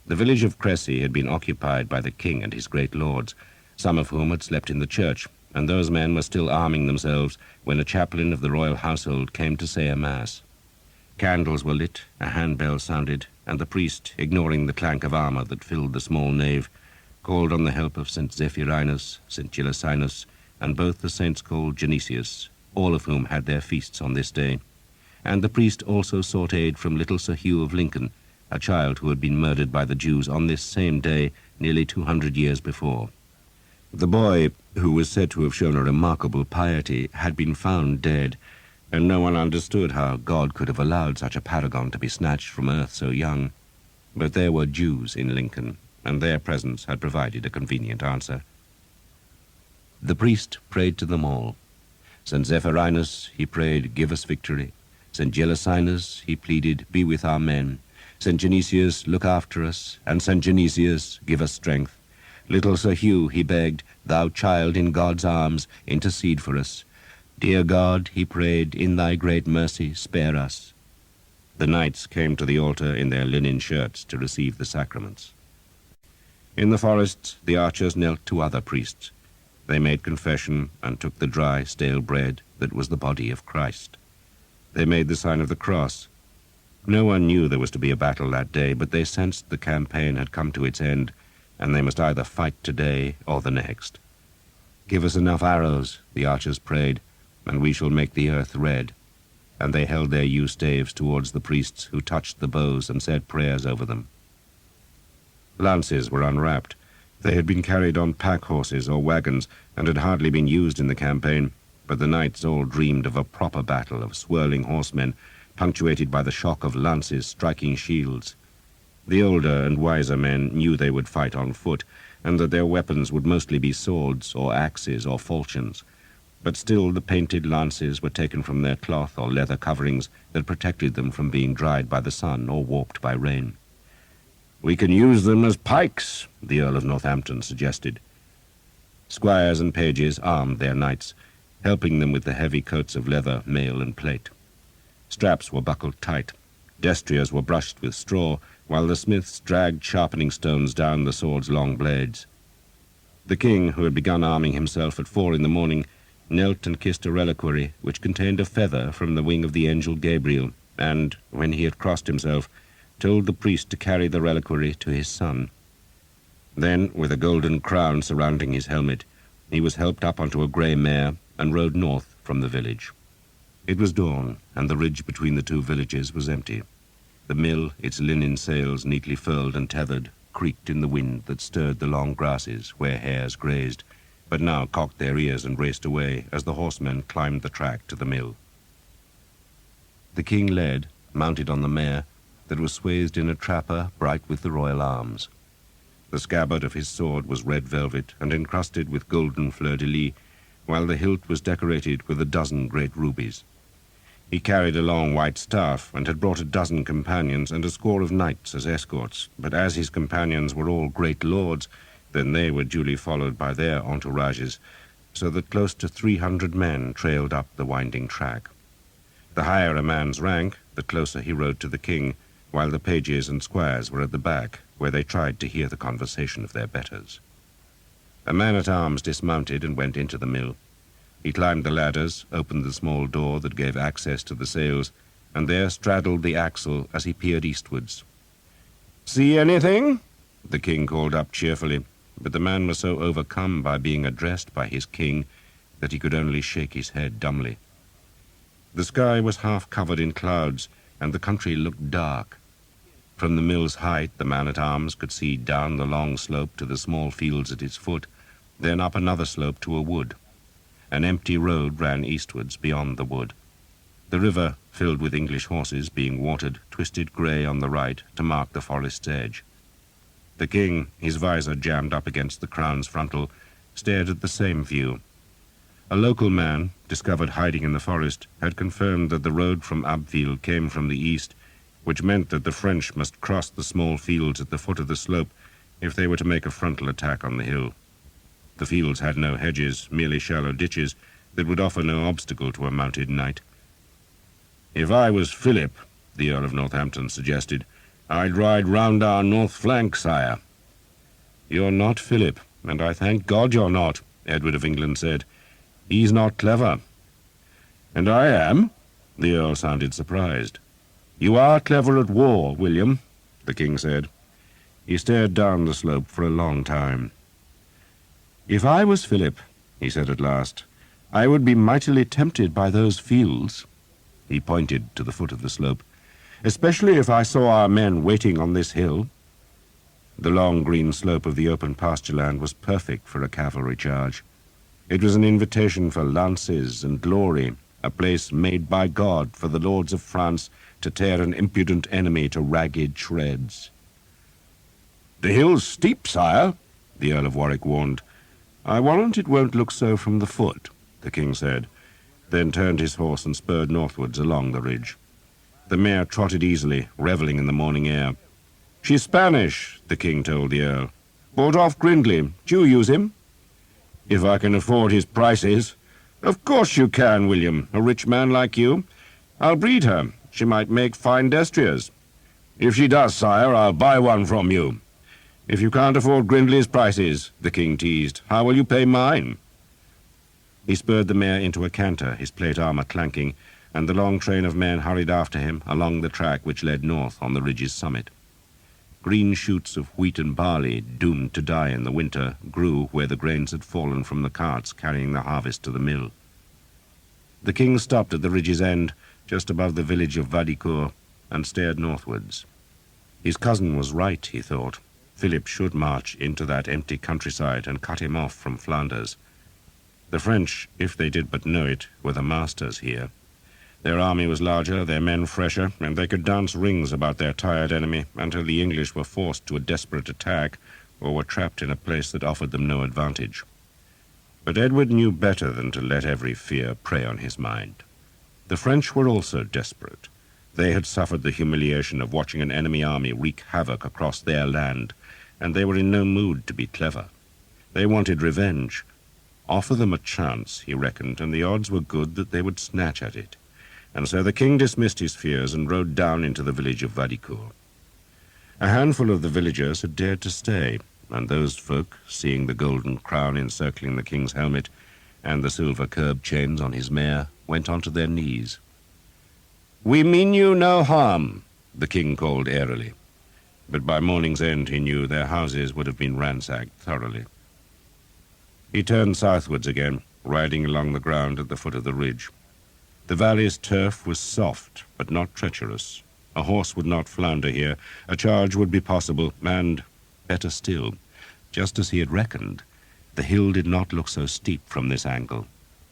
The village of Crecy had been occupied by the king and his great lords, some of whom had slept in the church, and those men were still arming themselves when a chaplain of the royal household came to say a mass. Candles were lit, a handbell sounded, and the priest, ignoring the clank of armor that filled the small nave, called on the help of St. Zephyrinus, St. Gillicinus, and both the saints called Genesius, all of whom had their feasts on this day. And the priest also sought aid from little Sir Hugh of Lincoln, a child who had been murdered by the Jews on this same day nearly 200 years before. The boy, who was said to have shown a remarkable piety, had been found dead, and no one understood how God could have allowed such a paragon to be snatched from earth so young. But there were Jews in Lincoln, and their presence had provided a convenient answer. The priest prayed to them all. St. Zephyrinus, he prayed, "Give us victory." St. Gillicinus, he pleaded, "Be with our men." St. Genesius, "Look after us." And St. Genesius, "Give us strength." Little Sir Hugh, he begged, "Thou child in God's arms, intercede for us." "Dear God," he prayed, "in thy great mercy, spare us." The knights came to the altar in their linen shirts to receive the sacraments. In the forests, the archers knelt to other priests. They made confession and took the dry, stale bread that was the body of Christ. They made the sign of the cross. No one knew there was to be a battle that day, but they sensed the campaign had come to its end, and they must either fight today or the next. "Give us enough arrows," the archers prayed, "and we shall make the earth red." And they held their yew staves towards the priests, who touched the bows and said prayers over them. Lances were unwrapped. They had been carried on pack horses or wagons, and had hardly been used in the campaign, but the knights all dreamed of a proper battle of swirling horsemen, punctuated by the shock of lances striking shields. The older and wiser men knew they would fight on foot, and that their weapons would mostly be swords or axes or falchions. But still the painted lances were taken from their cloth or leather coverings that protected them from being dried by the sun or warped by rain. "We can use them as pikes," the Earl of Northampton suggested. Squires and pages armed their knights, helping them with the heavy coats of leather, mail, and plate. Straps were buckled tight. Destriers were brushed with straw, while the smiths dragged sharpening stones down the sword's long blades. The king, who had begun arming himself at 4 in the morning, knelt and kissed a reliquary which contained a feather from the wing of the angel Gabriel, and, when he had crossed himself, told the priest to carry the reliquary to his son. Then, with a golden crown surrounding his helmet, he was helped up onto a grey mare and rode north from the village. It was dawn, and the ridge between the two villages was empty. The mill, its linen sails neatly furled and tethered, creaked in the wind that stirred the long grasses where hares grazed, but now cocked their ears and raced away as the horsemen climbed the track to the mill. The king led, mounted on the mare, that was swathed in a trapper bright with the royal arms. The scabbard of his sword was red velvet and encrusted with golden fleur-de-lis, while the hilt was decorated with 12 great rubies. He carried a long white staff and had brought 12 companions and a score of knights as escorts, but as his companions were all great lords, then they were duly followed by their entourages, so that close to 300 men trailed up the winding track. The higher a man's rank, the closer he rode to the king, while the pages and squires were at the back, where they tried to hear the conversation of their betters. A man-at-arms dismounted and went into the mill. He climbed the ladders, opened the small door that gave access to the sails, and there straddled the axle as he peered eastwards. "See anything?" the king called up cheerfully, but the man was so overcome by being addressed by his king that he could only shake his head dumbly. The sky was half covered in clouds, and the country looked dark. From the mill's height, the man-at-arms could see down the long slope to the small fields at its foot, then up another slope to a wood. An empty road ran eastwards beyond the wood. The river, filled with English horses being watered, twisted grey on the right to mark the forest's edge. The king, his visor jammed up against the crown's frontal, stared at the same view. A local man, discovered hiding in the forest, had confirmed that the road from Abbeville came from the east, which meant that the French must cross the small fields at the foot of the slope if they were to make a frontal attack on the hill. The fields had no hedges, merely shallow ditches that would offer no obstacle to a mounted knight. "If I was Philip," the Earl of Northampton suggested, "I'd ride round our north flank, sire." "You're not Philip, and I thank God you're not," Edward of England said. "He's not clever." "And I am?" The Earl sounded surprised. "You are clever at war, William," the king said. He stared down the slope for a long time. "If I was Philip," he said at last, "I would be mightily tempted by those fields." He pointed to the foot of the slope. "Especially if I saw our men waiting on this hill." The long green slope of the open pasture land was perfect for a cavalry charge. It was an invitation for lances and glory, a place made by God for the lords of France to tear an impudent enemy to ragged shreds. "The hill's steep, sire," the Earl of Warwick warned. "I warrant it won't look so from the foot," the king said, then turned his horse and spurred northwards along the ridge. The mare trotted easily, revelling in the morning air. "She's Spanish," the king told the Earl. "Bought off Grindley. Do you use him?" "If I can afford his prices." "Of course you can, William, a rich man like you. I'll breed her. She might make fine destriers." "If she does, sire, I'll buy one from you." "If you can't afford Grindley's prices," the king teased, "how will you pay mine?" He spurred the mare into a canter, his plate armor clanking, and the long train of men hurried after him along the track which led north on the ridge's summit. Green shoots of wheat and barley, doomed to die in the winter, grew where the grains had fallen from the carts carrying the harvest to the mill. The king stopped at the ridge's end, just above the village of Vadicourt, and stared northwards. His cousin was right, he thought. Philip should march into that empty countryside and cut him off from Flanders. The French, if they did but know it, were the masters here. Their army was larger, their men fresher, and they could dance rings about their tired enemy until the English were forced to a desperate attack or were trapped in a place that offered them no advantage. But Edward knew better than to let every fear prey on his mind. The French were also desperate. They had suffered the humiliation of watching an enemy army wreak havoc across their land, and they were in no mood to be clever. They wanted revenge. Offer them a chance, he reckoned, and the odds were good that they would snatch at it. And so the king dismissed his fears and rode down into the village of Vadicourt. A handful of the villagers had dared to stay, and those folk, seeing the golden crown encircling the king's helmet and the silver curb chains on his mare, went onto their knees. "We mean you no harm," the king called airily. but by morning's end he knew their houses would have been ransacked thoroughly. He turned southwards again, riding along the ground at the foot of the ridge. The valley's turf was soft, but not treacherous. A horse would not flounder here. A charge would be possible, and, better still, just as he had reckoned, the hill did not look so steep from this angle.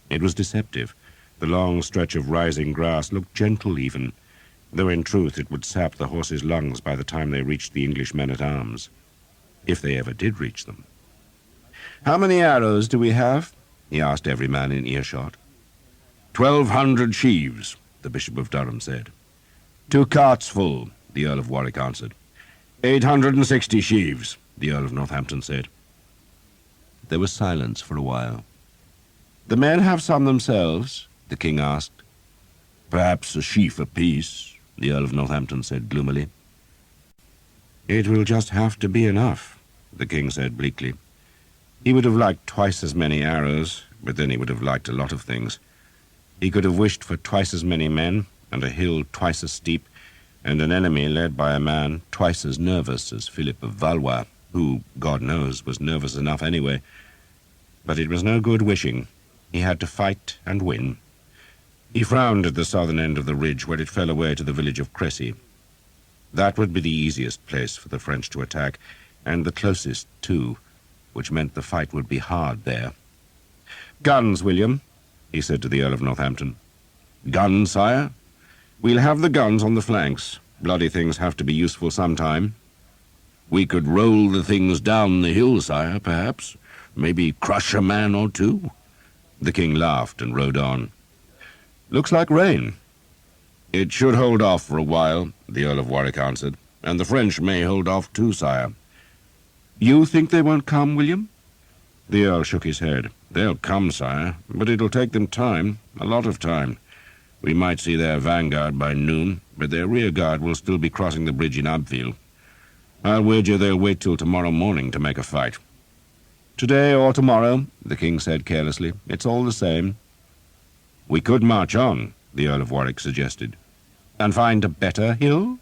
It was deceptive. The long stretch of rising grass looked gentle even, though in truth it would sap the horses' lungs by the time they reached the English men-at-arms, if they ever did reach them. "How many arrows do we have?" he asked every man in earshot. 1,200 sheaves, the Bishop of Durham said. 2 carts full, the Earl of Warwick answered. 860 sheaves, the Earl of Northampton said. There was silence for a while. "The men have some themselves?" the king asked. "Perhaps a sheaf apiece," the Earl of Northampton said gloomily. "It will just have to be enough," the king said bleakly. He would have liked twice as many arrows, but then he would have liked a lot of things. He could have wished for twice as many men, and a hill twice as steep, and an enemy led by a man twice as nervous as Philip of Valois, who, God knows, was nervous enough anyway. But it was no good wishing. He had to fight and win. He frowned at the southern end of the ridge where it fell away to the village of Crecy. That would be the easiest place for the French to attack, and the closest, too, which meant the fight would be hard there. "Guns, William," he said to the Earl of Northampton. "Guns, sire? We'll have the guns on the flanks. Bloody things have to be useful sometime." "We could roll the things down the hill, sire, perhaps. Maybe crush a man or two." The king laughed and rode on. "Looks like rain." "It should hold off for a while," the Earl of Warwick answered, "and the French may hold off too, sire." "You think they won't come, William?" The Earl shook his head. "They'll come, sire, but it'll take them time, a lot of time. We might see their vanguard by noon, but their rear guard will still be crossing the bridge in Abbeville. I'll wager they'll wait till tomorrow morning to make a fight." "Today or tomorrow," the king said carelessly. "It's all the same." "We could march on," the Earl of Warwick suggested. "And find a better hill?"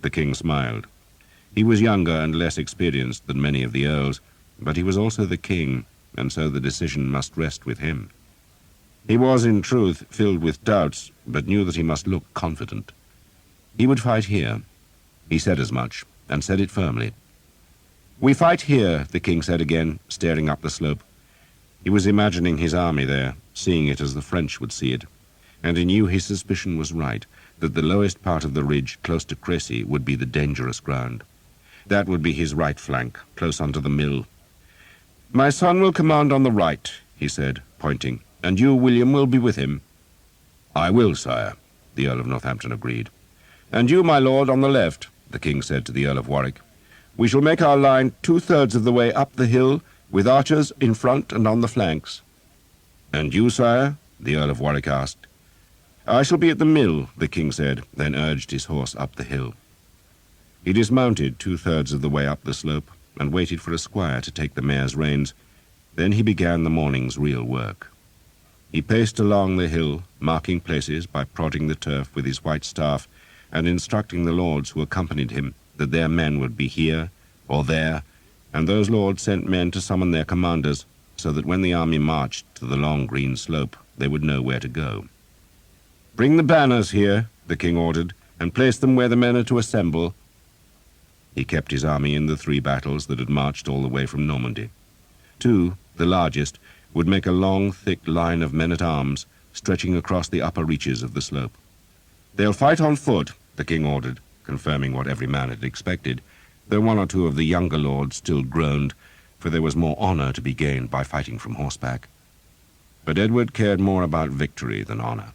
The king smiled. He was younger and less experienced than many of the earls, but he was also the king, and so the decision must rest with him. He was, in truth, filled with doubts, but knew that he must look confident. He would fight here. He said as much, and said it firmly. "We fight here," the king said again, staring up the slope. He was imagining his army there, seeing it as the French would see it, and he knew his suspicion was right, that the lowest part of the ridge, close to Crecy, would be the dangerous ground. That would be his right flank, close under the mill. "My son will command on the right," he said, pointing, "and you, William, will be with him." "I will, sire," the Earl of Northampton agreed. "And you, my lord, on the left," the king said to the Earl of Warwick. "We shall make our line 2/3 of the way up the hill, with archers in front and on the flanks." "And you, sire?" the Earl of Warwick asked. "I shall be at the mill," the king said, then urged his horse up the hill. He dismounted 2/3 of the way up the slope and waited for a squire to take the mare's reins. Then he began the morning's real work. He paced along the hill, marking places by prodding the turf with his white staff and instructing the lords who accompanied him that their men would be here or there, and those lords sent men to summon their commanders so that when the army marched to the long green slope, they would know where to go. "Bring the banners here," the king ordered, "and place them where the men are to assemble." He kept his army in the 3 battles that had marched all the way from Normandy. 2, the largest, would make a long, thick line of men-at-arms stretching across the upper reaches of the slope. "They'll fight on foot," the king ordered, confirming what every man had expected, though 1 or 2 of the younger lords still groaned, for there was more honor to be gained by fighting from horseback. But Edward cared more about victory than honor.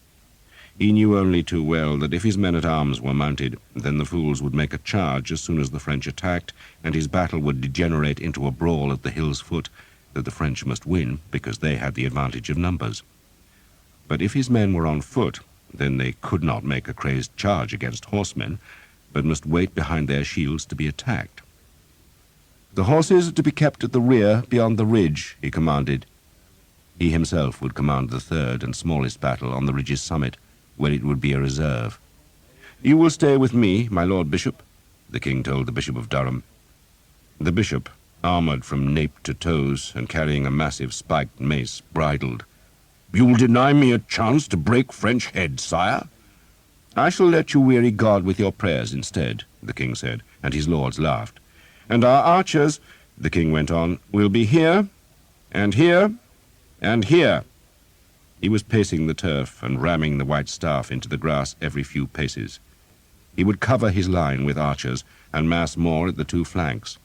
He knew only too well that if his men-at-arms were mounted, then the fools would make a charge as soon as the French attacked, and his battle would degenerate into a brawl at the hill's foot that the French must win because they had the advantage of numbers. But if his men were on foot, then they could not make a crazed charge against horsemen, but must wait behind their shields to be attacked. "The horses are to be kept at the rear beyond the ridge," he commanded. He himself would command the 3rd and smallest battle on the ridge's summit, where it would be a reserve. "You will stay with me, my lord bishop." the king told the Bishop of Durham. The bishop, armoured from nape to toes and carrying a massive spiked mace, bridled. "You'll deny me a chance to break French heads, sire?" "I shall let you weary God with your prayers instead," the king said, and his lords laughed. "And our archers," the king went on, "will be here, and here, and here." He was pacing the turf and ramming the white staff into the grass every few paces. He would cover his line with archers and mass more at the two flanks.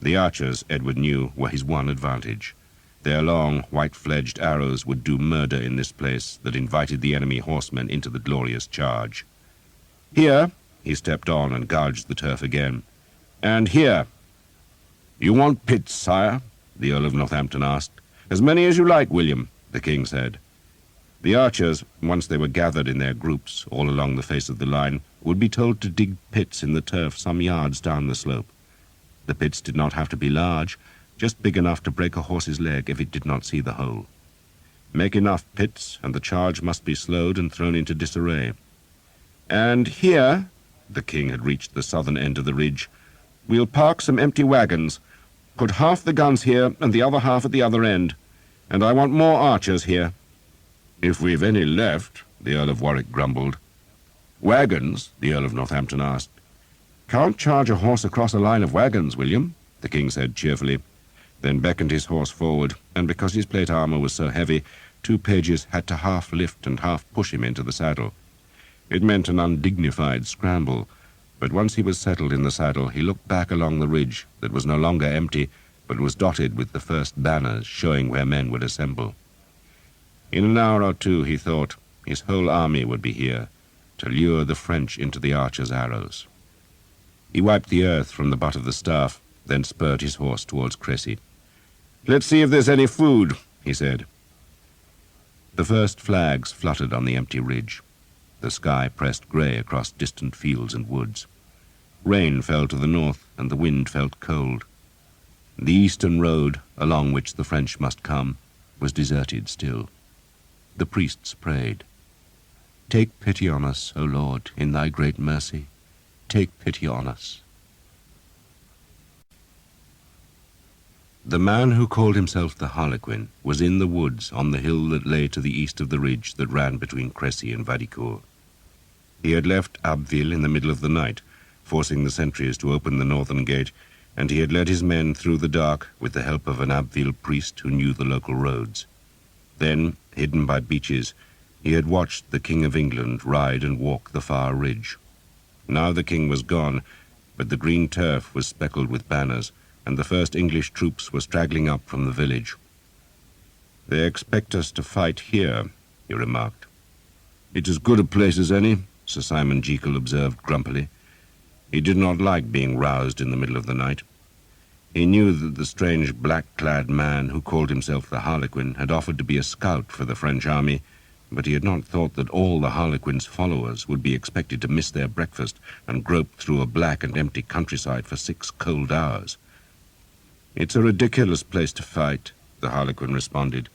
The archers, Edward knew, were his one advantage. Their long, white-fledged arrows would do murder in this place that invited the enemy horsemen into the glorious charge. "Here," he stepped on and gouged the turf again, "and here." "You want pits, sire?" the Earl of Northampton asked. "As many as you like, William," the king said. The archers, once they were gathered in their groups all along the face of the line, would be told to dig pits in the turf some yards down the slope. The pits did not have to be large, just big enough to break a horse's leg if it did not see the hole. Make enough pits, and the charge must be slowed and thrown into disarray. "And here," the king had reached the southern end of the ridge, "we'll park some empty wagons. Put half the guns here and the other half at the other end. And I want more archers here." "If we've any left," the Earl of Warwick grumbled. "Wagons?" the Earl of Northampton asked. "Can't charge a horse across a line of wagons, William," the king said cheerfully, then beckoned his horse forward, and because his plate armour was so heavy, two pages had to half lift and half push him into the saddle. It meant an undignified scramble, but once he was settled in the saddle, he looked back along the ridge that was no longer empty, but was dotted with the first banners showing where men would assemble. In an hour or two, he thought, his whole army would be here, to lure the French into the archers' arrows. He wiped the earth from the butt of the staff, then spurred his horse towards Crecy. "Let's see if there's any food," he said. The first flags fluttered on the empty ridge. The sky pressed grey across distant fields and woods. Rain fell to the north, and the wind felt cold. The eastern road, along which the French must come, was deserted still. The priests prayed. "Take pity on us, O Lord, in thy great mercy. Take pity on us." The man who called himself the Harlequin was in the woods on the hill that lay to the east of the ridge that ran between Crecy and Vadicourt. He had left Abbeville in the middle of the night, forcing the sentries to open the northern gate, and he had led his men through the dark with the help of an Abbeville priest who knew the local roads. Then, hidden by beeches, he had watched the King of England ride and walk the far ridge. Now the king was gone, but the green turf was speckled with banners, and the first English troops were straggling up from the village. "They expect us to fight here," he remarked. "It's as good a place as any," Sir Simon Jekyll observed grumpily. He did not like being roused in the middle of the night. He knew that the strange black-clad man who called himself the Harlequin had offered to be a scout for the French army, but he had not thought that all the Harlequin's followers would be expected to miss their breakfast and grope through a black and empty countryside for 6 cold hours. "It's a ridiculous place to fight," the Harlequin responded.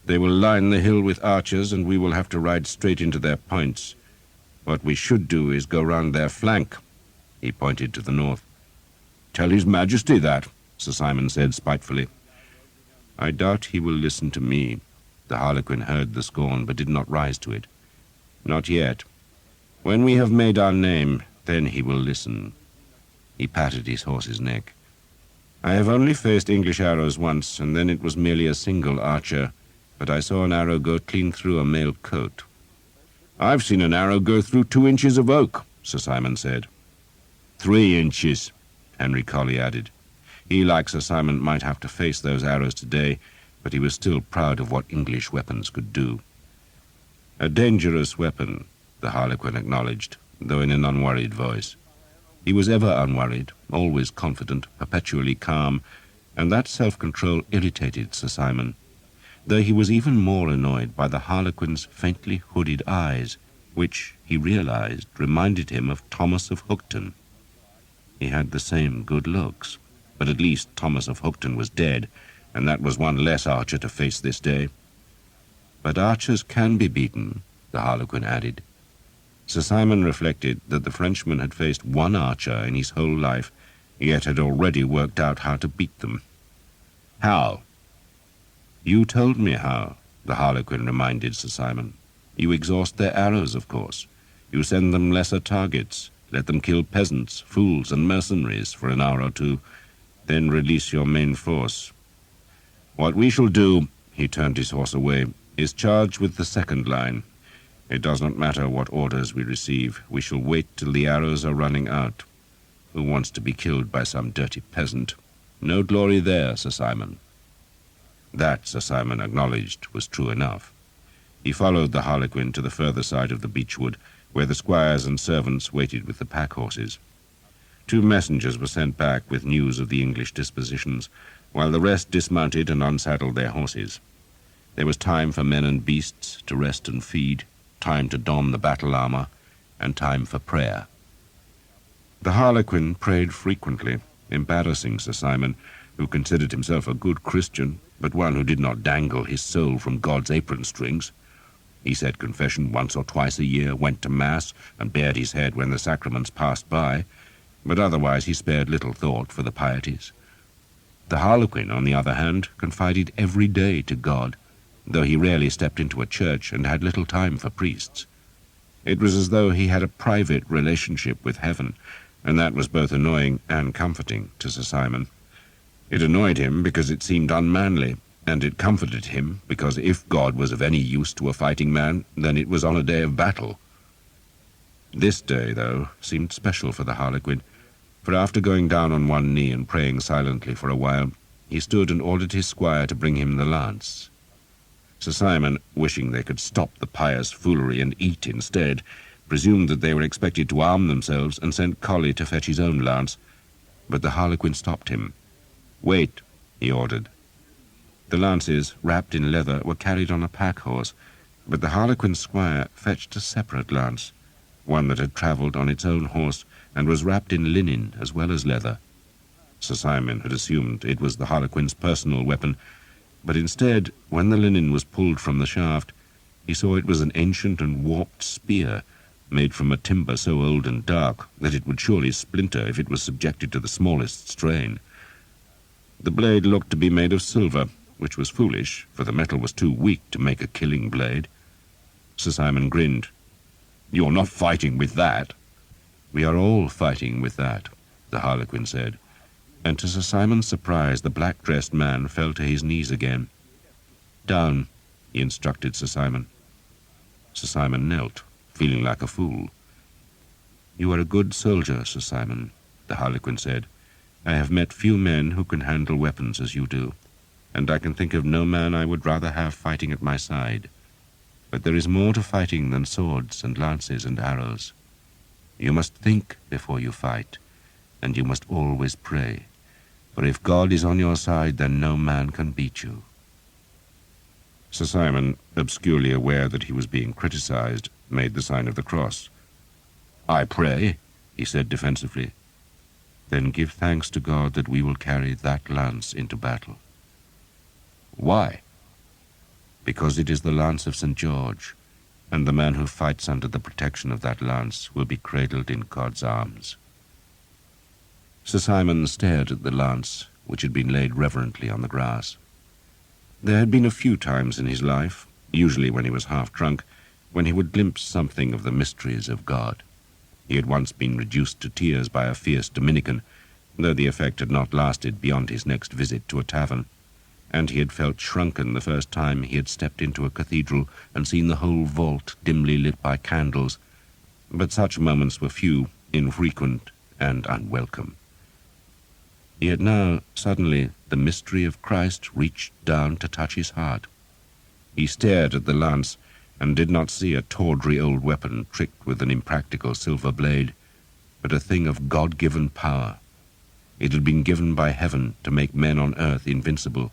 "They will line the hill with archers, and we will have to ride straight into their points. What we should do is go round their flank." He pointed to the north. "Tell His Majesty that," Sir Simon said spitefully. "I doubt he will listen to me." The Harlequin heard the scorn, but did not rise to it. "Not yet. When we have made our name, then he will listen." He patted his horse's neck. "I have only faced English arrows once, and then it was merely a single archer, but I saw an arrow go clean through a mail coat." "I've seen an arrow go through 2 inches of oak," Sir Simon said. 3 inches, Henry Colley added. He, like Sir Simon, might have to face those arrows today, but he was still proud of what English weapons could do. "A dangerous weapon," the Harlequin acknowledged, though in an unworried voice. He was ever unworried, always confident, perpetually calm, and that self-control irritated Sir Simon, though he was even more annoyed by the Harlequin's faintly hooded eyes, which, he realized, reminded him of Thomas of Hookton. He had the same good looks, but at least Thomas of Hookton was dead, and that was one less archer to face this day. "But archers can be beaten," the Harlequin added. Sir Simon reflected that the Frenchman had faced one archer in his whole life, yet had already worked out how to beat them. "How?" "You told me how," the Harlequin reminded Sir Simon. "You exhaust their arrows, of course. You send them lesser targets, let them kill peasants, fools, and mercenaries for an hour or two, then release your main force. What we shall do," he turned his horse away, "is charge with the second line. It does not matter what orders we receive. We shall wait till the arrows are running out. Who wants to be killed by some dirty peasant? No glory there, Sir Simon." That, Sir Simon acknowledged, was true enough. He followed the Harlequin to the further side of the beechwood, where the squires and servants waited with the pack-horses. 2 messengers were sent back with news of the English dispositions, while the rest dismounted and unsaddled their horses. There was time for men and beasts to rest and feed, time to don the battle armor, and time for prayer. The Harlequin prayed frequently, embarrassing Sir Simon, who considered himself a good Christian, but one who did not dangle his soul from God's apron strings. He said confession once or twice a year, went to Mass, and bared his head when the sacraments passed by, but otherwise he spared little thought for the pieties. The Harlequin, on the other hand, confided every day to God, though he rarely stepped into a church and had little time for priests. It was as though he had a private relationship with heaven, and that was both annoying and comforting to Sir Simon. It annoyed him because it seemed unmanly, and it comforted him because if God was of any use to a fighting man, then it was on a day of battle. This day, though, seemed special for the Harlequin, for after going down on one knee and praying silently for a while, he stood and ordered his squire to bring him the lance. Sir Simon, wishing they could stop the pious foolery and eat instead, presumed that they were expected to arm themselves, and sent Colley to fetch his own lance. But the Harlequin stopped him. "Wait," he ordered. The lances, wrapped in leather, were carried on a pack-horse, but the Harlequin's squire fetched a separate lance, one that had travelled on its own horse and was wrapped in linen as well as leather. Sir Simon had assumed it was the Harlequin's personal weapon, but instead, when the linen was pulled from the shaft, he saw it was an ancient and warped spear, made from a timber so old and dark that it would surely splinter if it was subjected to the smallest strain. The blade looked to be made of silver, which was foolish, for the metal was too weak to make a killing blade. Sir Simon grinned. "You're not fighting with that." "We are all fighting with that," the Harlequin said, and to Sir Simon's surprise the black-dressed man fell to his knees again. "Down," he instructed Sir Simon. Sir Simon knelt, feeling like a fool. "You are a good soldier, Sir Simon," the Harlequin said. "I have met few men who can handle weapons as you do, and I can think of no man I would rather have fighting at my side. But there is more to fighting than swords and lances and arrows. You must think before you fight, and you must always pray, for if God is on your side, then no man can beat you." Sir Simon, obscurely aware that he was being criticized, made the sign of the cross. "I pray," he said defensively. "Then give thanks to God that we will carry that lance into battle." "Why?" "Because it is the lance of St. George, and the man who fights under the protection of that lance will be cradled in God's arms." Sir Simon stared at the lance, which had been laid reverently on the grass. There had been a few times in his life, usually when he was half drunk, when he would glimpse something of the mysteries of God. He had once been reduced to tears by a fierce Dominican, though the effect had not lasted beyond his next visit to a tavern, and he had felt shrunken the first time he had stepped into a cathedral and seen the whole vault dimly lit by candles. But such moments were few, infrequent, and unwelcome. Yet now, suddenly, the mystery of Christ reached down to touch his heart. He stared at the lance, and did not see a tawdry old weapon tricked with an impractical silver blade, but a thing of God-given power. It had been given by heaven to make men on earth invincible,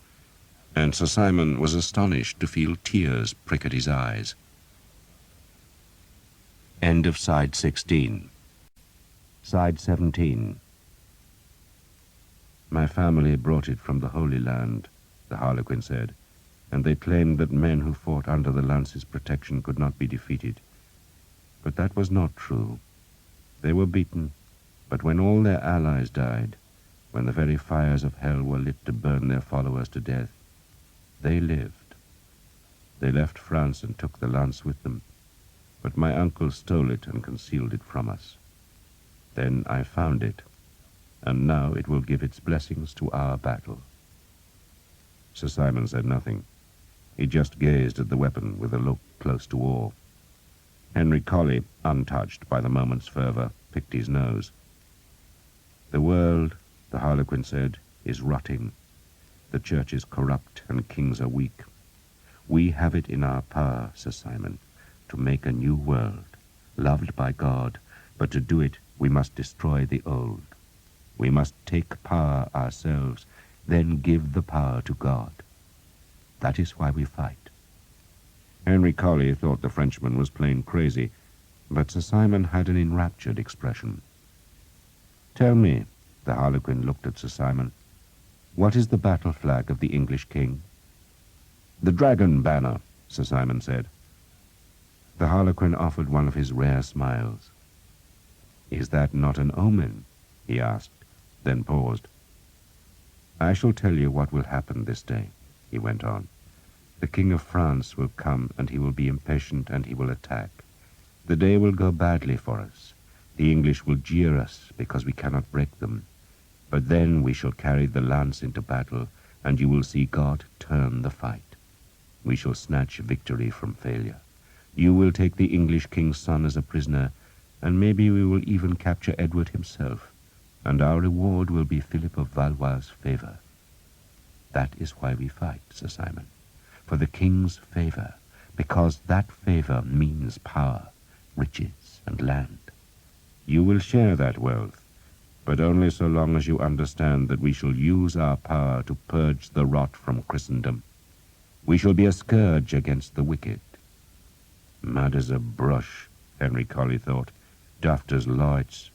and Sir Simon was astonished to feel tears prick at his eyes. End of Side 16. Side 17. "My family brought it from the Holy Land," the Harlequin said, "and they claimed that men who fought under the lance's protection could not be defeated. But that was not true. They were beaten, but when all their allies died, when the very fires of hell were lit to burn their followers to death, they lived. They left France and took the lance with them, but my uncle stole it and concealed it from us. Then I found it, and now it will give its blessings to our battle." Sir Simon said nothing. He just gazed at the weapon with a look close to awe. Henry Colley, untouched by the moment's fervour, picked his nose. "The world," the Harlequin said, "is rotting. The church is corrupt and kings are weak. We have it in our power, Sir Simon, to make a new world, loved by God, but to do it we must destroy the old. We must take power ourselves, then give the power to God. That is why we fight." Henry Colley thought the Frenchman was plain crazy, but Sir Simon had an enraptured expression. "Tell me," the Harlequin looked at Sir Simon, "what is the battle flag of the English king?" "The dragon banner," Sir Simon said. The Harlequin offered one of his rare smiles. "Is that not an omen?" he asked, then paused. "I shall tell you what will happen this day," he went on. "The King of France will come, and he will be impatient, and he will attack. The day will go badly for us. The English will jeer us because we cannot break them. But then we shall carry the lance into battle, and you will see God turn the fight. We shall snatch victory from failure. You will take the English king's son as a prisoner, and maybe we will even capture Edward himself, and our reward will be Philip of Valois' favour. That is why we fight, Sir Simon, for the king's favour, because that favour means power, riches, and land. You will share that wealth, but only so long as you understand that we shall use our power to purge the rot from Christendom. We shall be a scourge against the wicked." Mad as a brush, Henry Colley thought, daft as lights.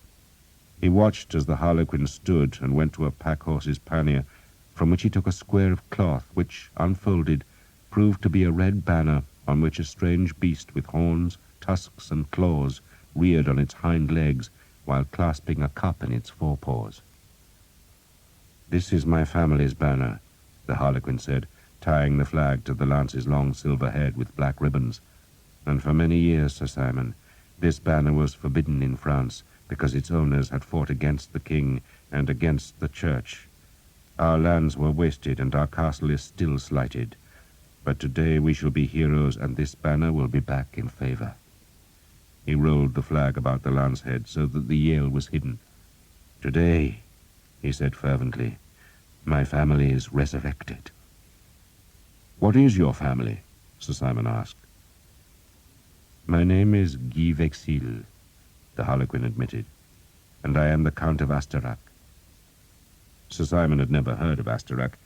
He watched as the Harlequin stood and went to a pack-horse's pannier, from which he took a square of cloth, which, unfolded, proved to be a red banner on which a strange beast with horns, tusks, and claws reared on its hind legs while clasping a cup in its forepaws. "This is my family's banner," the Harlequin said, tying the flag to the lance's long silver head with black ribbons. "And for many years, Sir Simon, this banner was forbidden in France because its owners had fought against the king and against the church. Our lands were wasted and our castle is still slighted. But today we shall be heroes, and this banner will be back in favour." He rolled the flag about the lance head so that the yale was hidden. "Today," he said fervently, "my family is resurrected." "What is your family?" Sir Simon asked. "My name is Guy Vexil," the Harlequin admitted, "and I am the Count of Asterac." Sir Simon had never heard of Asterac,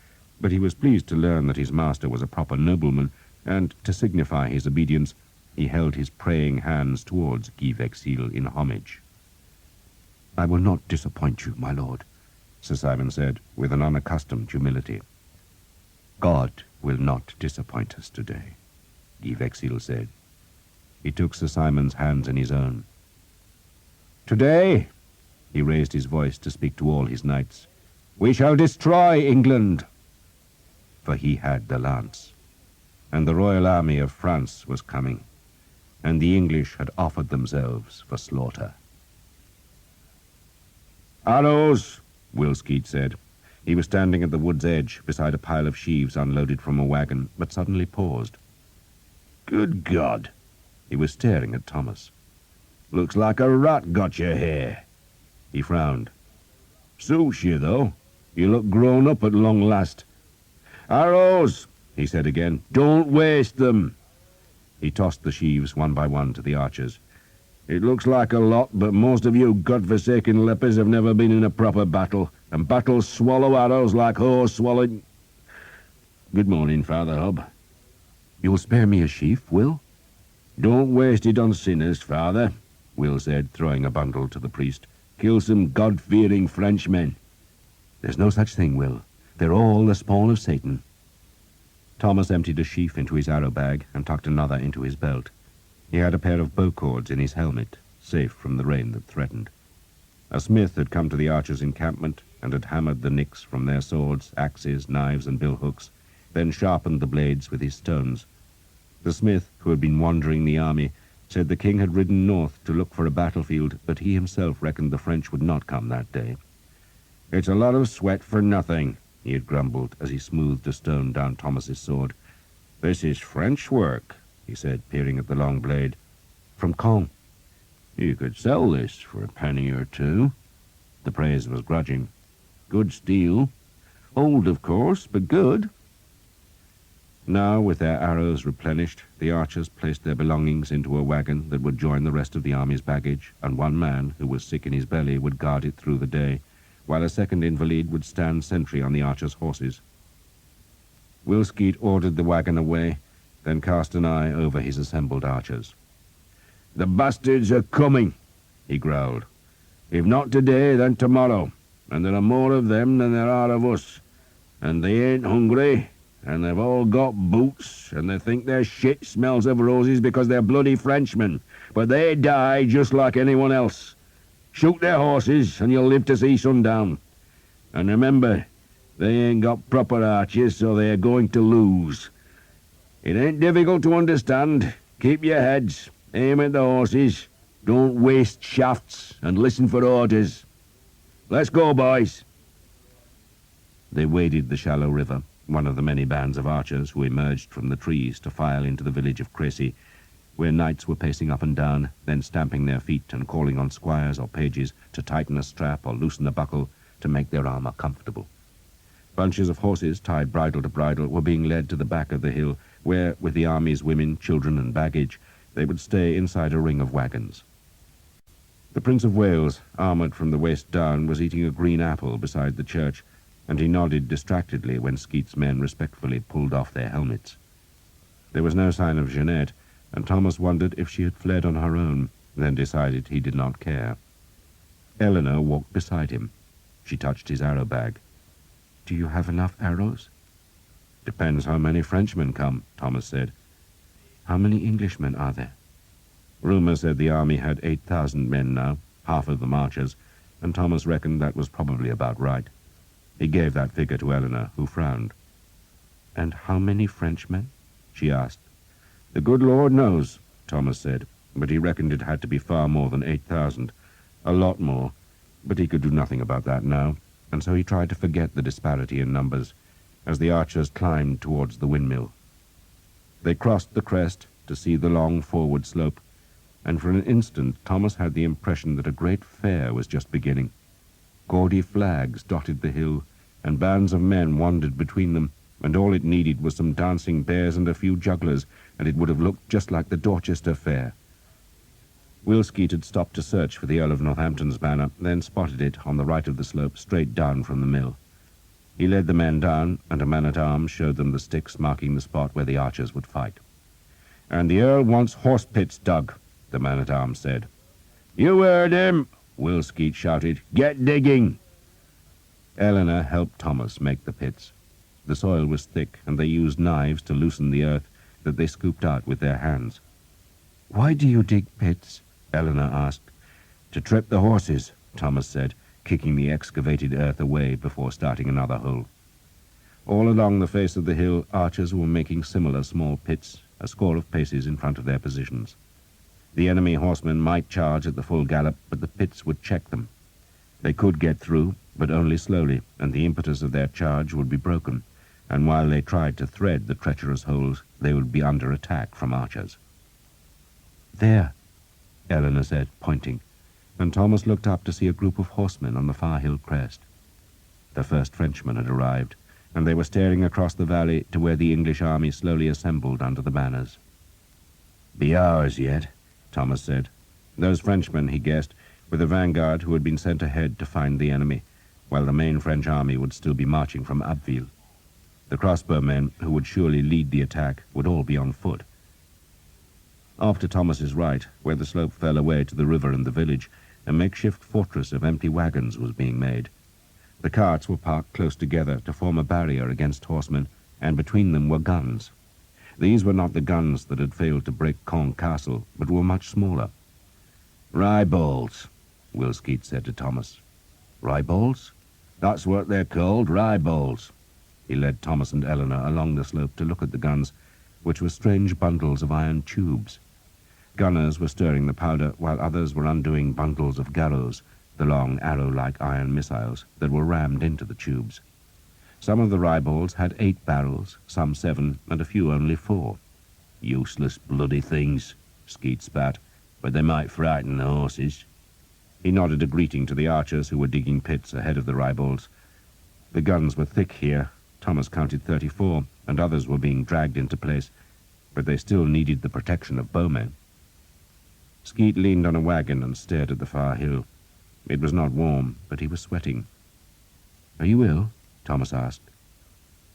but he was pleased to learn that his master was a proper nobleman, and to signify his obedience, he held his praying hands towards Guy Vexil in homage. "I will not disappoint you, my lord," Sir Simon said, with an unaccustomed humility. "God will not disappoint us today," Guy Vexil said. He took Sir Simon's hands in his own. "Today," he raised his voice to speak to all his knights, "we shall destroy England." For he had the lance, and the royal army of France was coming, and the English had offered themselves for slaughter. "Arrows," Will Skeet said. He was standing at the wood's edge beside a pile of sheaves unloaded from a wagon, but suddenly paused. "Good God!" He was staring at Thomas. "Looks like a rat got your hair." He frowned. "Suits you, though. You look grown up at long last." "Arrows," he said again. "Don't waste them." He tossed the sheaves one by one to the archers. "It looks like a lot, but most of you godforsaken lepers have never been in a proper battle, and battles swallow arrows like horse swallowing—" "Good morning, Father Hob." "You'll spare me a sheaf, Will?" "Don't waste it on sinners, Father," Will said, throwing a bundle to the priest. "Kill some God-fearing Frenchmen." "There's no such thing, Will. They're all the spawn of Satan." Thomas emptied a sheaf into his arrow bag and tucked another into his belt. He had a pair of bow cords in his helmet, safe from the rain that threatened. A smith had come to the archers' encampment and had hammered the nicks from their swords, axes, knives, and billhooks, then sharpened the blades with his stones. The smith, who had been wandering the army, said the king had ridden north to look for a battlefield, but he himself reckoned the French would not come that day. "It's a lot of sweat for nothing," he had grumbled as he smoothed a stone down Thomas's sword. "This is French work," he said, peering at the long blade. "From Caen." "You could sell this for a penny or two." The praise was grudging. "Good steel. Old, of course, but good." Now, with their arrows replenished, the archers placed their belongings into a wagon that would join the rest of the army's baggage, and one man, who was sick in his belly, would guard it through the day, while a second invalid would stand sentry on the archers' horses. Will Skeet ordered the wagon away, then cast an eye over his assembled archers. "The bastards are coming," he growled. "If not today, then tomorrow, and there are more of them than there are of us. And they ain't hungry, and they've all got boots, and they think their shit smells of roses because they're bloody Frenchmen, but they die just like anyone else. Shoot their horses, and you'll live to see sundown. And remember, they ain't got proper archers, so they are going to lose. It ain't difficult to understand. Keep your heads, aim at the horses, don't waste shafts, and listen for orders. Let's go, boys." They waded the shallow river, one of the many bands of archers who emerged from the trees to file into the village of Crecy, where knights were pacing up and down, then stamping their feet and calling on squires or pages to tighten a strap or loosen a buckle to make their armor comfortable. Bunches of horses, tied bridle to bridle, were being led to the back of the hill, where, with the army's women, children, and baggage, they would stay inside a ring of wagons. The Prince of Wales, armoured from the waist down, was eating a green apple beside the church, and he nodded distractedly when Skeet's men respectfully pulled off their helmets. There was no sign of Jeanette, and Thomas wondered if she had fled on her own, then decided he did not care. Eleanor walked beside him. She touched his arrow bag. "Do you have enough arrows?" "Depends how many Frenchmen come," Thomas said. "How many Englishmen are there?" Rumour said the army had 8,000 men now, half of them archers, and Thomas reckoned that was probably about right. He gave that figure to Eleanor, who frowned. "And how many Frenchmen?" she asked. "The good Lord knows," Thomas said, but he reckoned it had to be far more than 8,000. A lot more, but he could do nothing about that now, and so he tried to forget the disparity in numbers as the archers climbed towards the windmill. They crossed the crest to see the long forward slope, and for an instant Thomas had the impression that a great fair was just beginning. Gaudy flags dotted the hill, and bands of men wandered between them, and all it needed was some dancing bears and a few jugglers, and it would have looked just like the Dorchester Fair. Will Skeet had stopped to search for the Earl of Northampton's banner, then spotted it on the right of the slope, straight down from the mill. He led the men down, and a man-at-arms showed them the sticks marking the spot where the archers would fight. "And the Earl wants horse pits dug," the man-at-arms said. "You heard him," Will Skeet shouted. "Get digging." Eleanor helped Thomas make the pits. The soil was thick, and they used knives to loosen the earth that they scooped out with their hands. "Why do you dig pits?" Eleanor asked. "To trip the horses," Thomas said, kicking the excavated earth away before starting another hole. All along the face of the hill, archers were making similar small pits, a score of paces in front of their positions. The enemy horsemen might charge at the full gallop, but the pits would check them. They could get through, but only slowly, and the impetus of their charge would be broken, and while they tried to thread the treacherous holes, they would be under attack from archers. "There," Eleanor said, pointing, and Thomas looked up to see a group of horsemen on the far hill crest. The first Frenchmen had arrived, and they were staring across the valley to where the English army slowly assembled under the banners. "Be ours yet," Thomas said. Those Frenchmen, he guessed, were the vanguard who had been sent ahead to find the enemy, while the main French army would still be marching from Abbeville. The crossbowmen, who would surely lead the attack, would all be on foot. Off to Thomas's right, where the slope fell away to the river and the village, a makeshift fortress of empty wagons was being made. The carts were parked close together to form a barrier against horsemen, and between them were guns. These were not the guns that had failed to break Caen Castle, but were much smaller. Ryeballs, Will Skeet said to Thomas. Ryeballs? That's what they're called, ryeballs. He led Thomas and Eleanor along the slope to look at the guns, which were strange bundles of iron tubes. Gunners were stirring the powder, while others were undoing bundles of garrows, the long arrow-like iron missiles that were rammed into the tubes. Some of the ryeballs had 8 barrels, some 7, and a few only 4. Useless bloody things, Skeet spat, but they might frighten the horses. He nodded a greeting to the archers who were digging pits ahead of the ryeballs. The guns were thick here. Thomas counted 34, and others were being dragged into place, but they still needed the protection of bowmen. Skeet leaned on a wagon and stared at the far hill. It was not warm, but he was sweating. "Are you ill?" Thomas asked.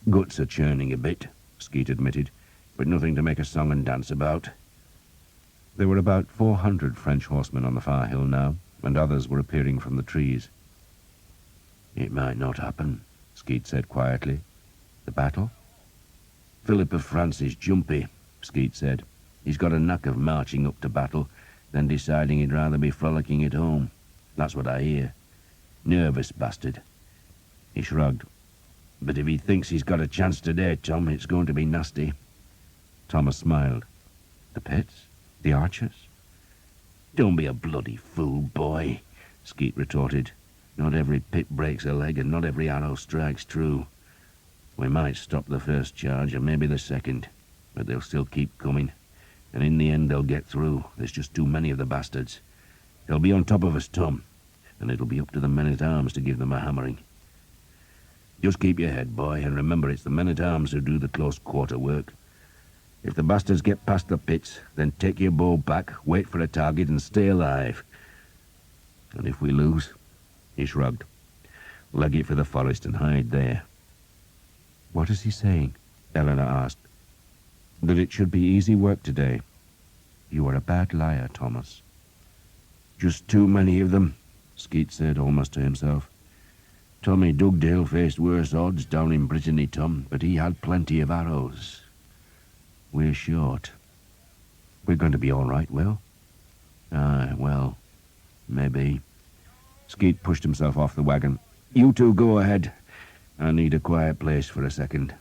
Guts are churning a bit, Skeet admitted, but nothing to make a song and dance about. There were about 400 French horsemen on the far hill now, and others were appearing from the trees. It might not happen, Skeet said quietly. "The battle?" Philip of France is jumpy, Skeet said. He's got a knack of marching up to battle, then deciding he'd rather be frolicking at home. That's what I hear. Nervous bastard. He shrugged. But if he thinks he's got a chance today, Tom, it's going to be nasty. Thomas smiled. "The pits? The archers?" Don't be a bloody fool, boy, Skeet retorted. Not every pit breaks a leg and not every arrow strikes true. We might stop the first charge and maybe the second, but they'll still keep coming, and in the end they'll get through. There's just too many of the bastards. They'll be on top of us, Tom, and it'll be up to the men-at-arms to give them a hammering. Just keep your head, boy, and remember it's the men-at-arms who do the close-quarter work. If the bastards get past the pits, then take your bow back, wait for a target, and stay alive. And if we lose," he shrugged, "leg it for the forest and hide there." "What is he saying?" Eleanor asked. "That it should be easy work today. You are a bad liar, Thomas." "Just too many of them," Skeet said, almost to himself. "Tommy Dugdale faced worse odds down in Brittany, Tom, but he had plenty of arrows. We're short." "We're going to be all right, Will." "Aye, well, maybe." Skeet pushed himself off the wagon. "You two go ahead. I need a quiet place for a second."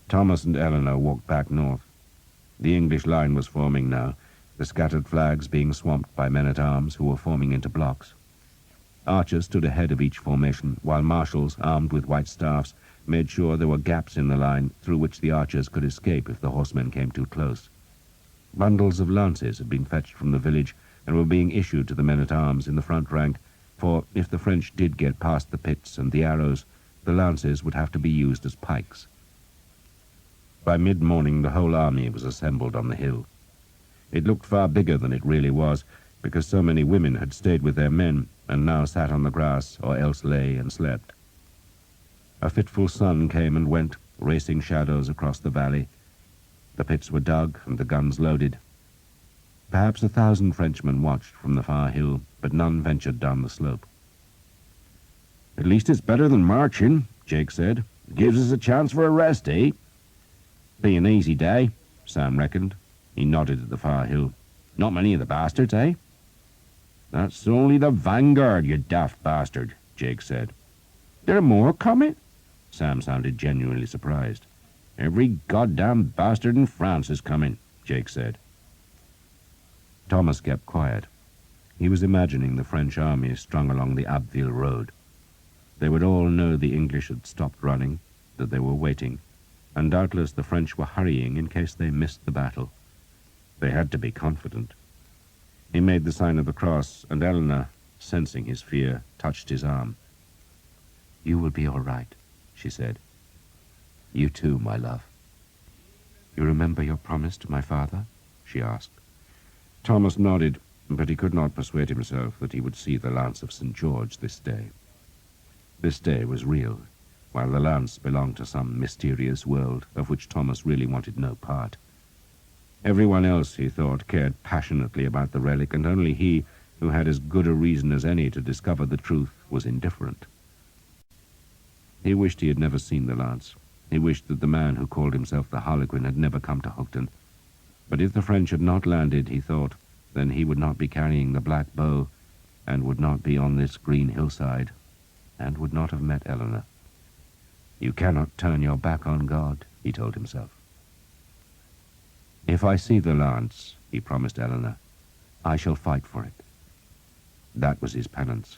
Thomas and Eleanor walked back north. The English line was forming now, the scattered flags being swamped by men-at-arms who were forming into blocks. Archers stood ahead of each formation, while marshals, armed with white staffs, made sure there were gaps in the line through which the archers could escape if the horsemen came too close. Bundles of lances had been fetched from the village and were being issued to the men-at-arms in the front rank, for if the French did get past the pits and the arrows, the lances would have to be used as pikes. By mid-morning the whole army was assembled on the hill. It looked far bigger than it really was, because so many women had stayed with their men and now sat on the grass or else lay and slept. A fitful sun came and went, racing shadows across the valley. The pits were dug and the guns loaded. Perhaps 1,000 Frenchmen watched from the far hill, but none ventured down the slope. "At least it's better than marching," Jake said. "Gives us a chance for a rest, eh?" "Be an easy day," Sam reckoned. He nodded at the far hill. "Not many of the bastards, eh?" "That's only the vanguard, you daft bastard," Jake said. "There are more coming?" Sam sounded genuinely surprised. "Every goddamn bastard in France is coming," Jake said. Thomas kept quiet. He was imagining the French army strung along the Abbeville road. They would all know the English had stopped running, that they were waiting, and doubtless the French were hurrying in case they missed the battle. They had to be confident. He made the sign of the cross, and Eleanor, sensing his fear, touched his arm. "You will be all right," she said. "You too, my love." "You remember your promise to my father?" she asked. Thomas nodded, but he could not persuade himself that he would see the lance of St. George this day. This day was real, while the lance belonged to some mysterious world of which Thomas really wanted no part. Everyone else, he thought, cared passionately about the relic, and only he, who had as good a reason as any to discover the truth, was indifferent. He wished he had never seen the lance. He wished that the man who called himself the Harlequin had never come to Hookton. But if the French had not landed, he thought, then he would not be carrying the black bow, and would not be on this green hillside, and would not have met Eleanor. You cannot turn your back on God, he told himself. If I see the lance, he promised Eleanor, I shall fight for it. That was his penance,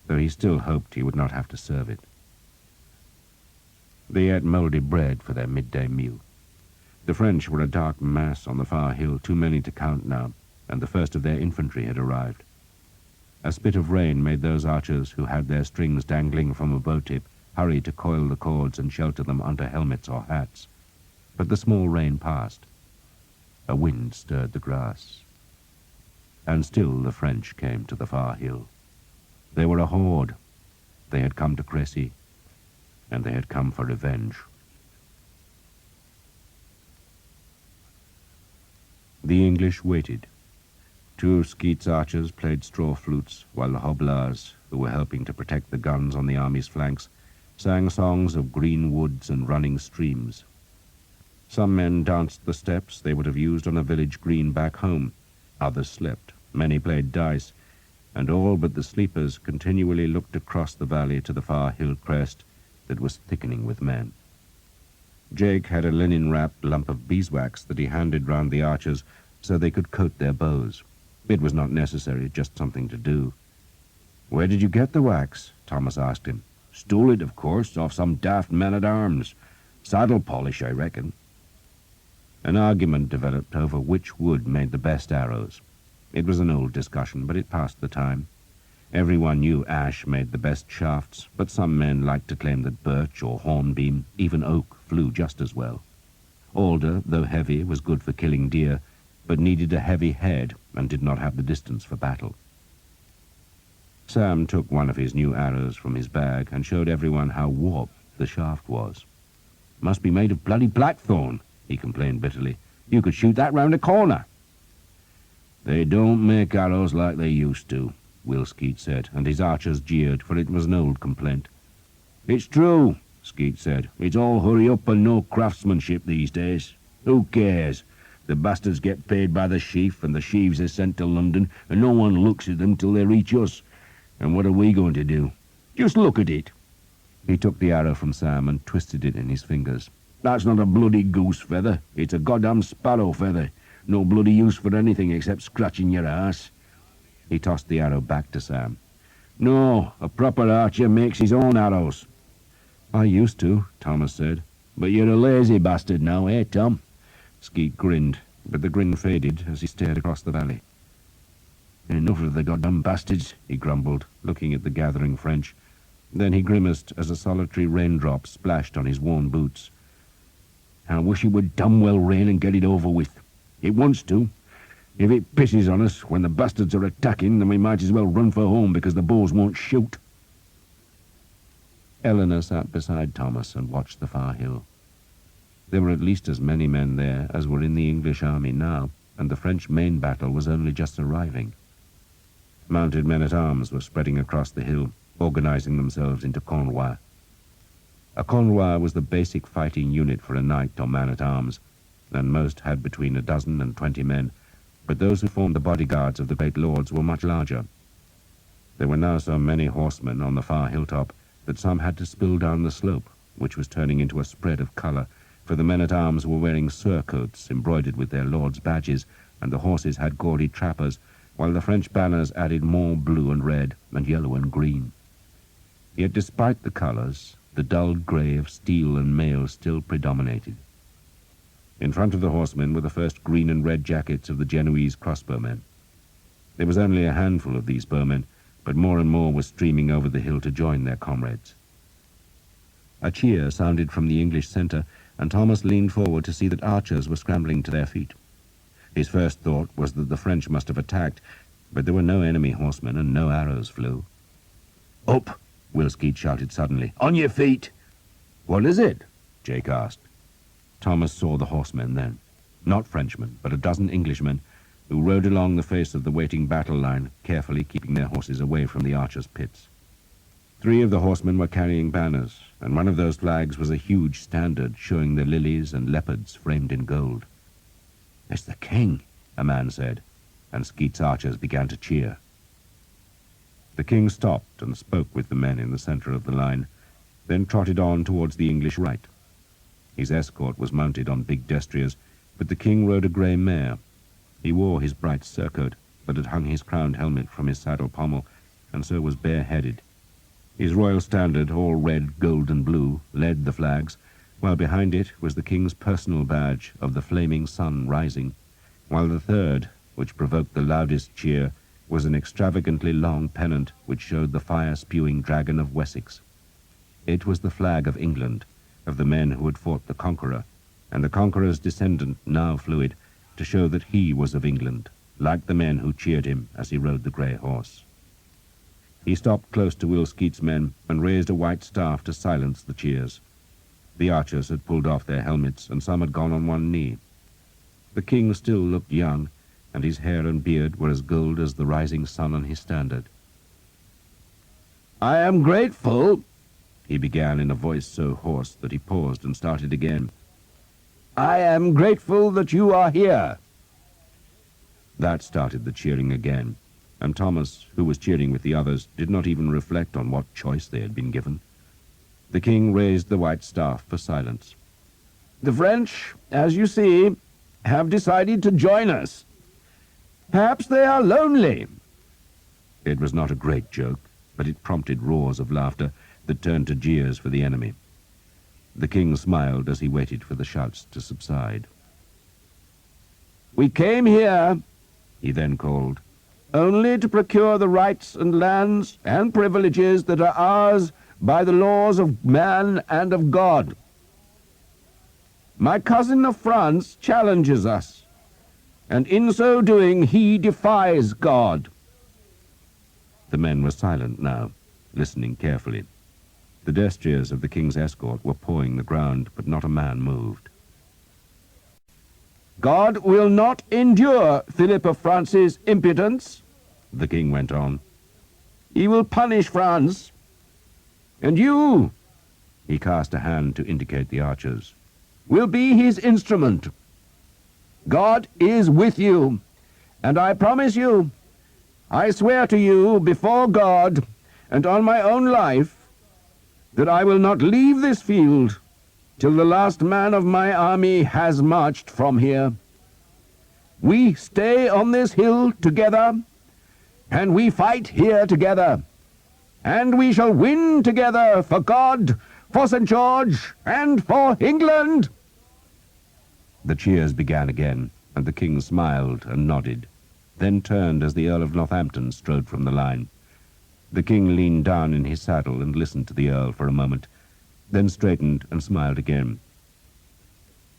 though he still hoped he would not have to serve it. They ate mouldy bread for their midday meal. The French were a dark mass on the far hill, too many to count now, and the first of their infantry had arrived. A spit of rain made those archers who had their strings dangling from a bow tip hurry to coil the cords and shelter them under helmets or hats. But the small rain passed. A wind stirred the grass. And still the French came to the far hill. They were a horde. They had come to Crecy, and they had come for revenge. The English waited. Two of Skeet's archers played straw flutes, while the hobblars, who were helping to protect the guns on the army's flanks, sang songs of green woods and running streams. Some men danced the steps they would have used on a village green back home. Others slept. Many played dice, and all but the sleepers continually looked across the valley to the far hill crest that was thickening with men. Jake had a linen-wrapped lump of beeswax that he handed round the archers so they could coat their bows. It was not necessary, just something to do. "Where did you get the wax?" Thomas asked him. "Stole it, of course, off some daft man-at-arms. Saddle polish, I reckon." An argument developed over which wood made the best arrows. It was an old discussion, but it passed the time. Everyone knew ash made the best shafts, but some men liked to claim that birch or hornbeam, even oak, flew just as well. Alder, though heavy, was good for killing deer, but needed a heavy head and did not have the distance for battle. Sam took one of his new arrows from his bag and showed everyone how warped the shaft was. "Must be made of bloody blackthorn," he complained bitterly. "You could shoot that round a corner." "They don't make arrows like they used to," Will Skeet said, and his archers jeered, for it was an old complaint. "It's true," Skeet said. "It's all hurry up and no craftsmanship these days. Who cares? The bastards get paid by the sheaf, and the sheaves are sent to London, and no one looks at them till they reach us. And what are we going to do? Just look at it." He took the arrow from Sam and twisted it in his fingers. "That's not a bloody goose feather. It's a goddamn sparrow feather. No bloody use for anything except scratching your ass." He tossed the arrow back to Sam. "No, a proper archer makes his own arrows." "I used to," Thomas said. "But you're a lazy bastard now, eh, Tom?" Skeet grinned, but the grin faded as he stared across the valley. "Enough of the goddamn bastards," he grumbled, looking at the gathering French. Then he grimaced as a solitary raindrop splashed on his worn boots. "I wish it would damn well rain and get it over with. It wants to. If it pisses on us when the bastards are attacking, then we might as well run for home because the bows won't shoot." Eleanor sat beside Thomas and watched the far hill. There were at least as many men there as were in the English army now, and the French main battle was only just arriving. Mounted men-at-arms were spreading across the hill, organizing themselves into Cornwell. A Cornwell was the basic fighting unit for a knight or man-at-arms, and most had between a dozen and 20 men, but those who formed the bodyguards of the great lords were much larger. There were now so many horsemen on the far hilltop that some had to spill down the slope, which was turning into a spread of colour, for the men-at-arms were wearing surcoats embroidered with their lords' badges, and the horses had gaudy trappers, while the French banners added more blue and red and yellow and green. Yet despite the colours, the dull grey of steel and mail still predominated. In front of the horsemen were the first green and red jackets of the Genoese crossbowmen. There was only a handful of these bowmen, but more and more were streaming over the hill to join their comrades. A cheer sounded from the English centre, and Thomas leaned forward to see that archers were scrambling to their feet. His first thought was that the French must have attacked, but there were no enemy horsemen and no arrows flew. "Up!" Will Skeet shouted suddenly. "On your feet!" "What is it?" Jake asked. Thomas saw the horsemen then. Not Frenchmen, but a dozen Englishmen, who rode along the face of the waiting battle line, carefully keeping their horses away from the archers' pits. 3 of the horsemen were carrying banners, and one of those flags was a huge standard showing the lilies and leopards framed in gold. "It's the king," a man said, and Skeet's archers began to cheer. The king stopped and spoke with the men in the centre of the line, then trotted on towards the English right. His escort was mounted on big destriers, but the king rode a grey mare. He wore his bright surcoat, but had hung his crowned helmet from his saddle pommel, and so was bareheaded. His royal standard, all red, gold, and blue, led the flags, while behind it was the king's personal badge of the flaming sun rising, while the third, which provoked the loudest cheer, was an extravagantly long pennant which showed the fire-spewing dragon of Wessex. It was the flag of England, of the men who had fought the Conqueror, and the Conqueror's descendant now flew it to show that he was of England, like the men who cheered him as he rode the grey horse. He stopped close to Will Skeet's men and raised a white staff to silence the cheers. The archers had pulled off their helmets, and some had gone on one knee. The king still looked young, and his hair and beard were as gold as the rising sun on his standard. "I am grateful," he began in a voice so hoarse that he paused and started again. "I am grateful that you are here." That started the cheering again, and Thomas, who was cheering with the others, did not even reflect on what choice they had been given. The king raised the white staff for silence. "The French, as you see, have decided to join us. Perhaps they are lonely." It was not a great joke, but it prompted roars of laughter that turned to jeers for the enemy. The king smiled as he waited for the shouts to subside. "We came here," he then called, "only to procure the rights and lands and privileges that are ours by the laws of man and of God. My cousin of France challenges us, and in so doing he defies God." The men were silent now, listening carefully. The destriers of the king's escort were pawing the ground, but not a man moved. "God will not endure Philip of France's impudence," the king went on. "He will punish France. And you," he cast a hand to indicate the archers, "will be his instrument. God is with you, and I promise you, I swear to you before God and on my own life, that I will not leave this field till the last man of my army has marched from here. We stay on this hill together, and we fight here together, and we shall win together for God, for St. George, and for England." The cheers began again, and the king smiled and nodded, then turned as the Earl of Northampton strode from the line. The king leaned down in his saddle and listened to the Earl for a moment, then straightened and smiled again.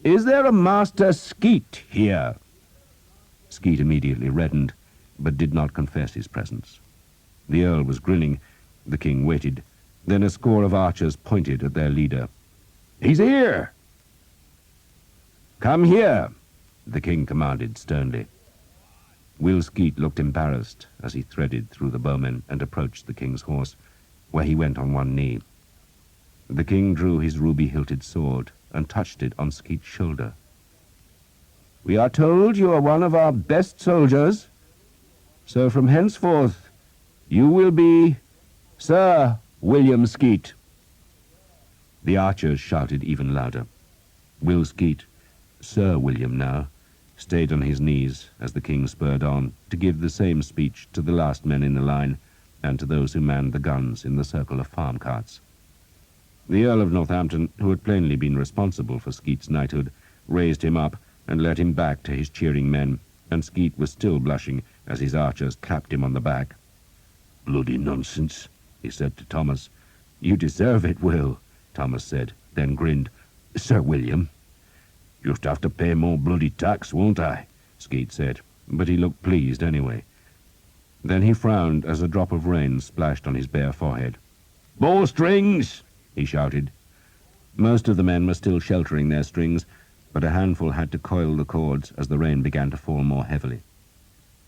"Is there a Master Skeet here?" Skeet immediately reddened, but did not confess his presence. The Earl was grinning. The king waited. Then a score of archers pointed at their leader. "He's here!" "Come here," the king commanded sternly. Will Skeet looked embarrassed as he threaded through the bowmen and approached the king's horse, where he went on one knee. The king drew his ruby-hilted sword and touched it on Skeet's shoulder. "We are told you are one of our best soldiers, so from henceforth you will be Sir William Skeet." The archers shouted even louder. Will Skeet, Sir William now, stayed on his knees as the king spurred on to give the same speech to the last men in the line and to those who manned the guns in the circle of farm carts. The Earl of Northampton, who had plainly been responsible for Skeet's knighthood, raised him up and led him back to his cheering men, and Skeet was still blushing as his archers clapped him on the back. "Bloody nonsense," he said to Thomas. "You deserve it, Will," Thomas said, then grinned. "Sir William." "Just have to pay more bloody tax, won't I?" Skeet said, but he looked pleased anyway. Then he frowned as a drop of rain splashed on his bare forehead. "Bowstrings!" he shouted. Most of the men were still sheltering their strings, but a handful had to coil the cords as the rain began to fall more heavily.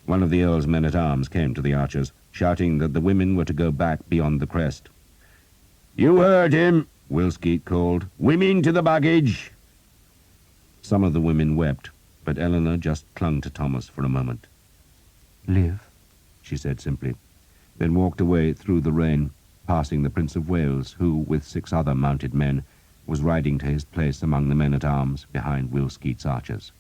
One of the Earl's men-at-arms came to the archers, shouting that the women were to go back beyond the crest. "You heard him," Wilskeet called. "Women to the baggage." Some of the women wept, but Eleanor just clung to Thomas for a moment. Live, she said simply, then walked away through the rain, passing the Prince of Wales, who, with 6 other mounted men, was riding to his place among the men-at-arms behind Wilskeet's archers.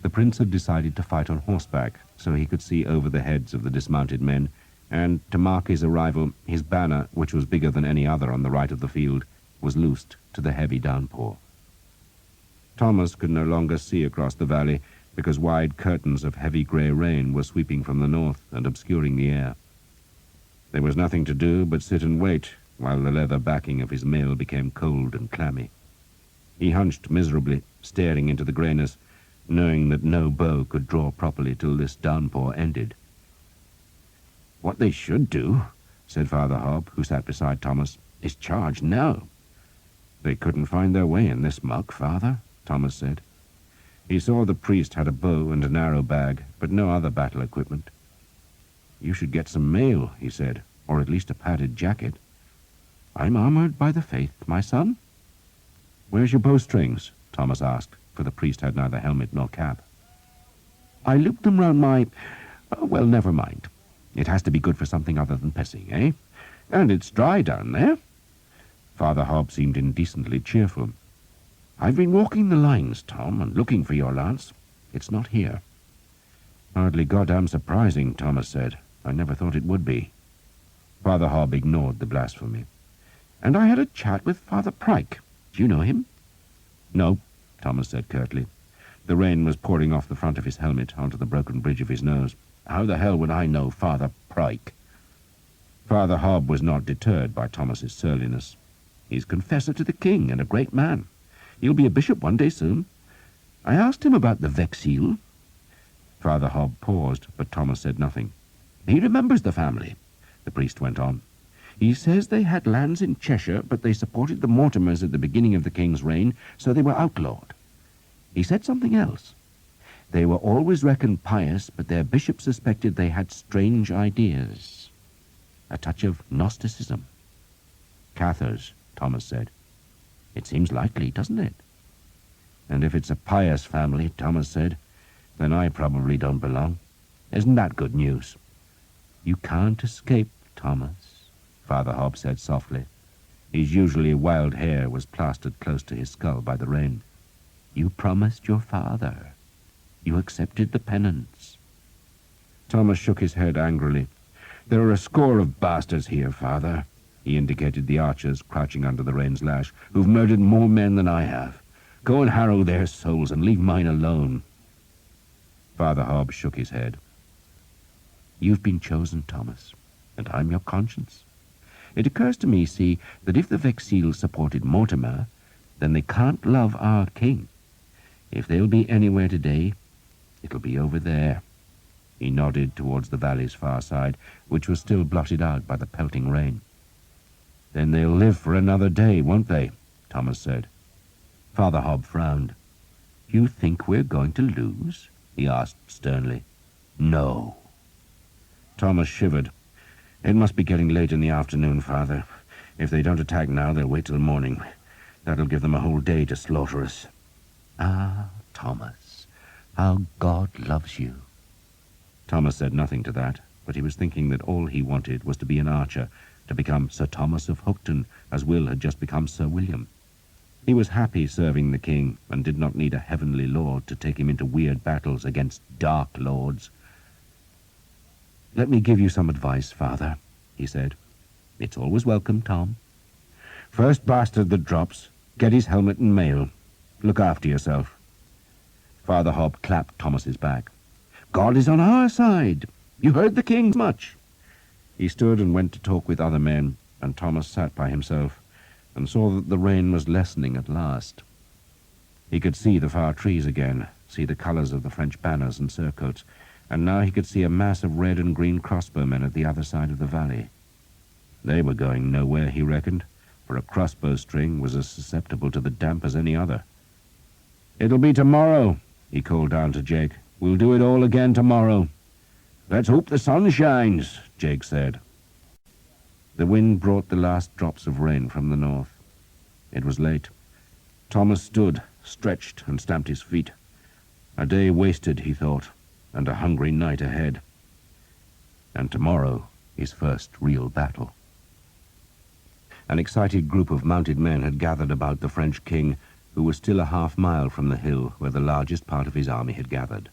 The prince had decided to fight on horseback, so he could see over the heads of the dismounted men, and to mark his arrival, his banner, which was bigger than any other on the right of the field, was loosed to the heavy downpour. Thomas could no longer see across the valley, because wide curtains of heavy grey rain were sweeping from the north and obscuring the air. There was nothing to do but sit and wait, while the leather backing of his mail became cold and clammy. He hunched miserably, staring into the greyness, knowing that no bow could draw properly till this downpour ended. "What they should do," said Father Hobb, who sat beside Thomas, "is charge now." "They couldn't find their way in this muck, Father," Thomas said. He saw the priest had a bow and an arrow bag, but no other battle equipment. "You should get some mail," he said, "or at least a padded jacket." "I'm armored by the faith, my son." "Where's your bowstrings?" Thomas asked, for the priest had neither helmet nor cap. "I looped them round my... well, never mind. It has to be good for something other than pissing, eh? And it's dry down there." Father Hobb seemed indecently cheerful. "I've been walking the lines, Tom, and looking for your lance. It's not here." "Hardly goddamn surprising," Thomas said. "I never thought it would be." Father Hobb ignored the blasphemy. "And I had a chat with Father Pryke. Do you know him?" "No," Thomas said curtly. The rain was pouring off the front of his helmet onto the broken bridge of his nose. "How the hell would I know Father Pryke?" Father Hobb was not deterred by Thomas's surliness. "He's confessor to the king and a great man. He'll be a bishop one day soon. I asked him about the Vexil." Father Hobb paused, but Thomas said nothing. "He remembers the family," the priest went on. "He says they had lands in Cheshire, but they supported the Mortimers at the beginning of the king's reign, so they were outlawed. He said something else. They were always reckoned pious, but their bishop suspected they had strange ideas. A touch of Gnosticism." "Cathars," Thomas said. "It seems likely, doesn't it?" "And if it's a pious family," Thomas said, "then I probably don't belong. Isn't that good news?" "You can't escape, Thomas," Father Hobb said softly. His usually wild hair was plastered close to his skull by the rain. "You promised your father. You accepted the penance." Thomas shook his head angrily. "There are a score of bastards here, Father." He indicated the archers crouching under the rain's lash, "who've murdered more men than I have. Go and harrow their souls and leave mine alone." Father Hobb shook his head. "You've been chosen, Thomas, and I'm your conscience. It occurs to me, see, that if the Vexil supported Mortimer, then they can't love our king. If they'll be anywhere today, it'll be over there." He nodded towards the valley's far side, which was still blotted out by the pelting rain. "Then they'll live for another day, won't they?" Thomas said. Father Hobb frowned. "You think we're going to lose?" he asked sternly. "No." Thomas shivered. "It must be getting late in the afternoon, Father. If they don't attack now, they'll wait till morning. That'll give them a whole day to slaughter us." "Ah, Thomas, how God loves you." Thomas said nothing to that, but he was thinking that all he wanted was to be an archer, to become Sir Thomas of Hookton, as Will had just become Sir William. He was happy serving the king, and did not need a heavenly lord to take him into weird battles against dark lords. "Let me give you some advice, Father," he said. "It's always welcome, Tom. First bastard that drops, get his helmet and mail. Look after yourself." Father Hobb clapped Thomas's back. "God is on our side. You heard the king much." He stood and went to talk with other men, and Thomas sat by himself and saw that the rain was lessening at last. He could see the far trees again, see the colours of the French banners and surcoats, and now he could see a mass of red and green crossbowmen at the other side of the valley. They were going nowhere, he reckoned, for a crossbow string was as susceptible to the damp as any other. "It'll be tomorrow," he called down to Jake. "We'll do it all again tomorrow." "Let's hope the sun shines," Jake said. The wind brought the last drops of rain from the north. It was late. Thomas stood, stretched, and stamped his feet. A day wasted, he thought, and a hungry night ahead. And tomorrow, his first real battle. An excited group of mounted men had gathered about the French king, who was still a half-mile from the hill where the largest part of his army had gathered.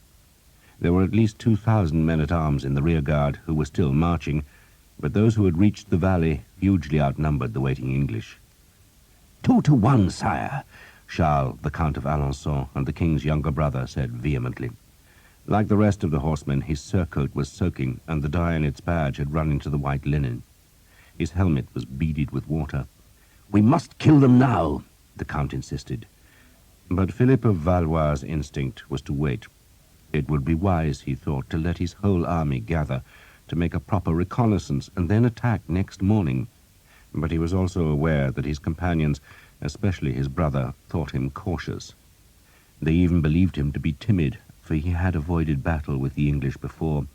There were at least 2,000 men-at-arms in the rearguard who were still marching, but those who had reached the valley hugely outnumbered the waiting English. 2 to 1, sire, Charles, the Count of Alençon, and the king's younger brother, said vehemently. Like the rest of the horsemen, his surcoat was soaking, and the dye in its badge had run into the white linen. His helmet was beaded with water. "We must kill them now," the Count insisted. But Philip of Valois' instinct was to wait. It would be wise, he thought, to let his whole army gather, to make a proper reconnaissance, and then attack next morning. But he was also aware that his companions, especially his brother, thought him cautious. They even believed him to be timid, for he had avoided battle with the English before,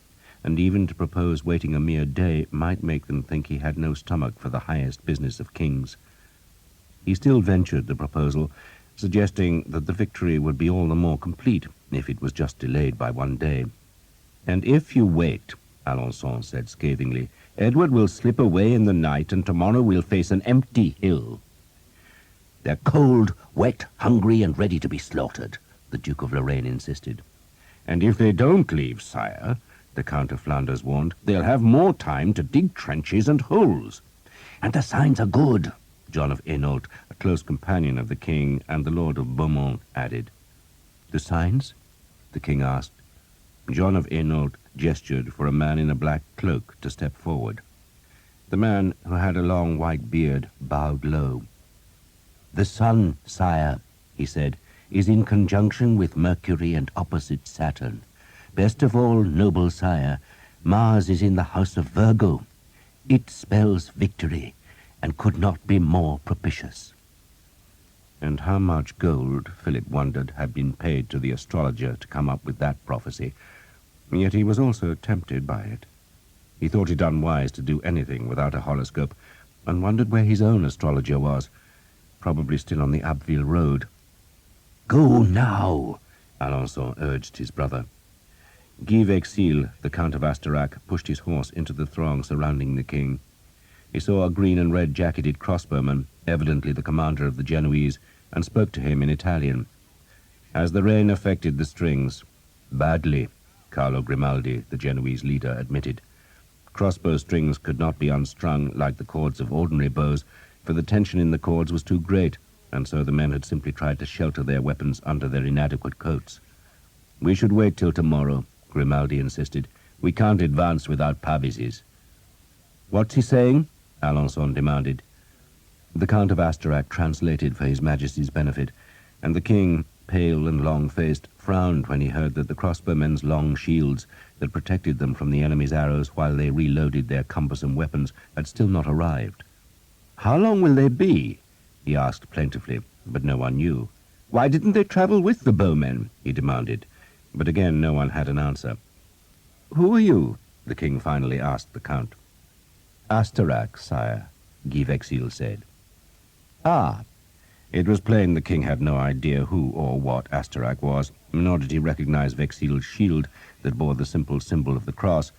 and even to propose waiting a mere day might make them think he had no stomach for the highest business of kings. He still ventured the proposal, suggesting that the victory would be all the more complete if it was just delayed by one day. "And if you wait," Alençon said scathingly, "Edward will slip away in the night, and tomorrow we'll face an empty hill." "They're cold, wet, hungry, and ready to be slaughtered," the Duke of Lorraine insisted. "And if they don't leave, sire," the Count of Flanders warned, "they'll have more time to dig trenches and holes." "And the signs are good," John of Hainault, a close companion of the king, and the Lord of Beaumont added. "The signs?" the king asked. John of Hainault gestured for a man in a black cloak to step forward. The man, who had a long white beard, bowed low. "The sun, sire," he said, "is in conjunction with Mercury and opposite Saturn. Best of all, noble sire, Mars is in the house of Virgo. It spells victory, and could not be more propitious." And how much gold, Philip wondered, had been paid to the astrologer to come up with that prophecy. Yet he was also tempted by it. He thought it unwise to do anything without a horoscope, and wondered where his own astrologer was, probably still on the Abbeville road. "Go now," Alençon urged his brother. Guy Vexil, the Count of Astarac, pushed his horse into the throng surrounding the king. He saw a green and red jacketed crossbowman, evidently the commander of the Genoese, and spoke to him in Italian. As the rain affected the strings, badly, Carlo Grimaldi, the Genoese leader, admitted. Crossbow strings could not be unstrung like the cords of ordinary bows, for the tension in the cords was too great, and so the men had simply tried to shelter their weapons under their inadequate coats. "We should wait till tomorrow," Grimaldi insisted. "We can't advance without pavises." "What's he saying?" Alençon demanded. The Count of Astarac translated for His Majesty's benefit, and the king, pale and long-faced, frowned when he heard that the crossbowmen's long shields that protected them from the enemy's arrows while they reloaded their cumbersome weapons had still not arrived. "How long will they be?" he asked plaintively, but no one knew. "Why didn't they travel with the bowmen?" he demanded, but again no one had an answer. "Who are you?" the king finally asked the Count. "Astarac, sire," Guy Vexil said. "Ah." It was plain the king had no idea who or what Astarac was, nor did he recognize Vexil's shield that bore the simple symbol of the cross,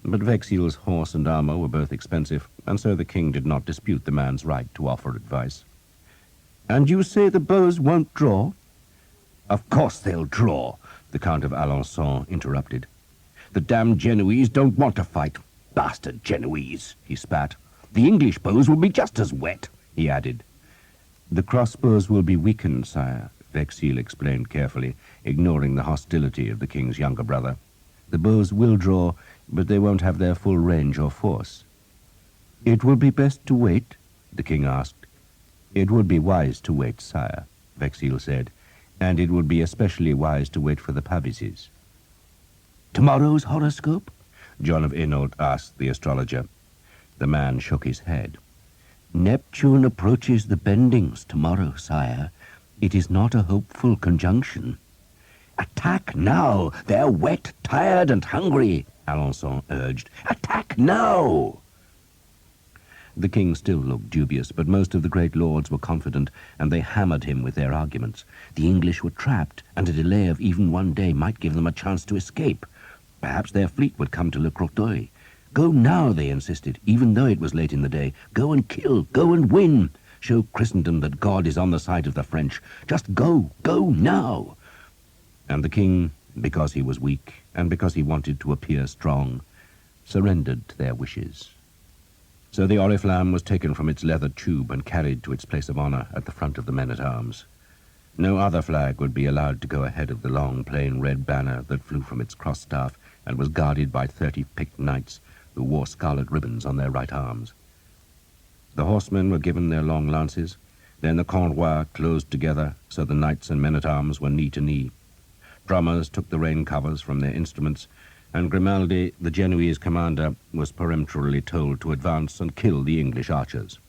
but Vexil's horse and armor were both expensive, and so the king did not dispute the man's right to offer advice. "And you say the bows won't draw?" "Of course they'll draw," the Count of Alençon interrupted. "The damned Genoese don't want to fight. Bastard Genoese," he spat. "The English bows will be just as wet," he added. "The crossbows will be weakened, sire," Vexil explained carefully, ignoring the hostility of the king's younger brother. "The bows will draw, but they won't have their full range or force." "It will be best to wait?" the king asked. "It would be wise to wait, sire," Vexil said, "and it would be especially wise to wait for the pavises." "Tomorrow's horoscope?" John of Hainault asked the astrologer. The man shook his head. "Neptune approaches the bendings tomorrow, sire. It is not a hopeful conjunction." "Attack now! They're wet, tired, and hungry," Alençon urged. "Attack now!" The king still looked dubious, but most of the great lords were confident, and they hammered him with their arguments. The English were trapped, and a delay of even one day might give them a chance to escape. Perhaps their fleet would come to Le Crotoy. Go now, they insisted, even though it was late in the day. Go and kill, go and win. Show Christendom that God is on the side of the French. Just go now. And the king, because he was weak, and because he wanted to appear strong, surrendered to their wishes. So the oriflamme was taken from its leather tube and carried to its place of honor at the front of the men-at-arms. No other flag would be allowed to go ahead of the long, plain red banner that flew from its cross-staff and was guarded by 30 picked knights who wore scarlet ribbons on their right arms. The horsemen were given their long lances. Then the Cornwell closed together, so the knights and men-at-arms were knee to knee. Drummers took the rain covers from their instruments, and Grimaldi, the Genoese commander, was peremptorily told to advance and kill the English archers.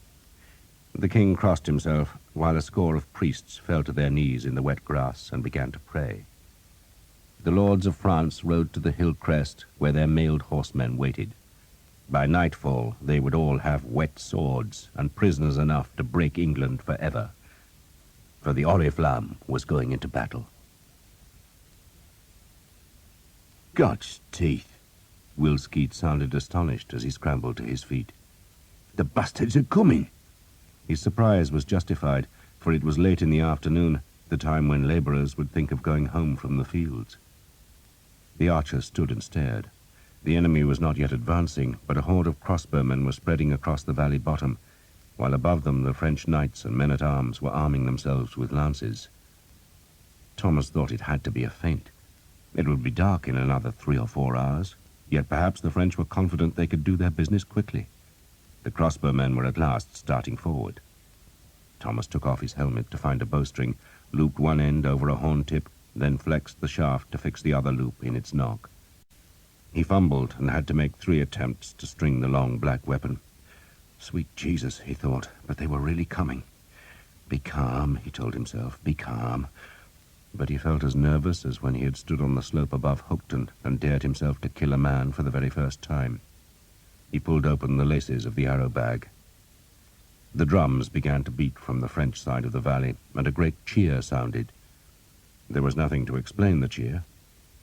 The king crossed himself, while a score of priests fell to their knees in the wet grass and began to pray. The lords of France rode to the hill crest where their mailed horsemen waited. By nightfall they would all have wet swords and prisoners enough to break England forever, for the oriflamme was going into battle. God's teeth! Will Skeet sounded astonished as he scrambled to his feet. The bastards are coming! His surprise was justified, for it was late in the afternoon, the time when labourers would think of going home from the fields. The archers stood and stared. The enemy was not yet advancing, but a horde of crossbowmen was spreading across the valley bottom, while above them the French knights and men-at-arms were arming themselves with lances. Thomas thought it had to be a feint. It would be dark in another 3 or 4 hours, yet perhaps the French were confident they could do their business quickly. The crossbowmen were at last starting forward. Thomas took off his helmet to find a bowstring, looped one end over a horn tip, then flexed the shaft to fix the other loop in its nock. He fumbled and had to make 3 attempts to string the long black weapon. Sweet Jesus, he thought, but they were really coming. Be calm, he told himself, be calm. But he felt as nervous as when he had stood on the slope above Hookton and dared himself to kill a man for the very first time. He pulled open the laces of the arrow bag. The drums began to beat from the French side of the valley, and a great cheer sounded. There was nothing to explain the cheer.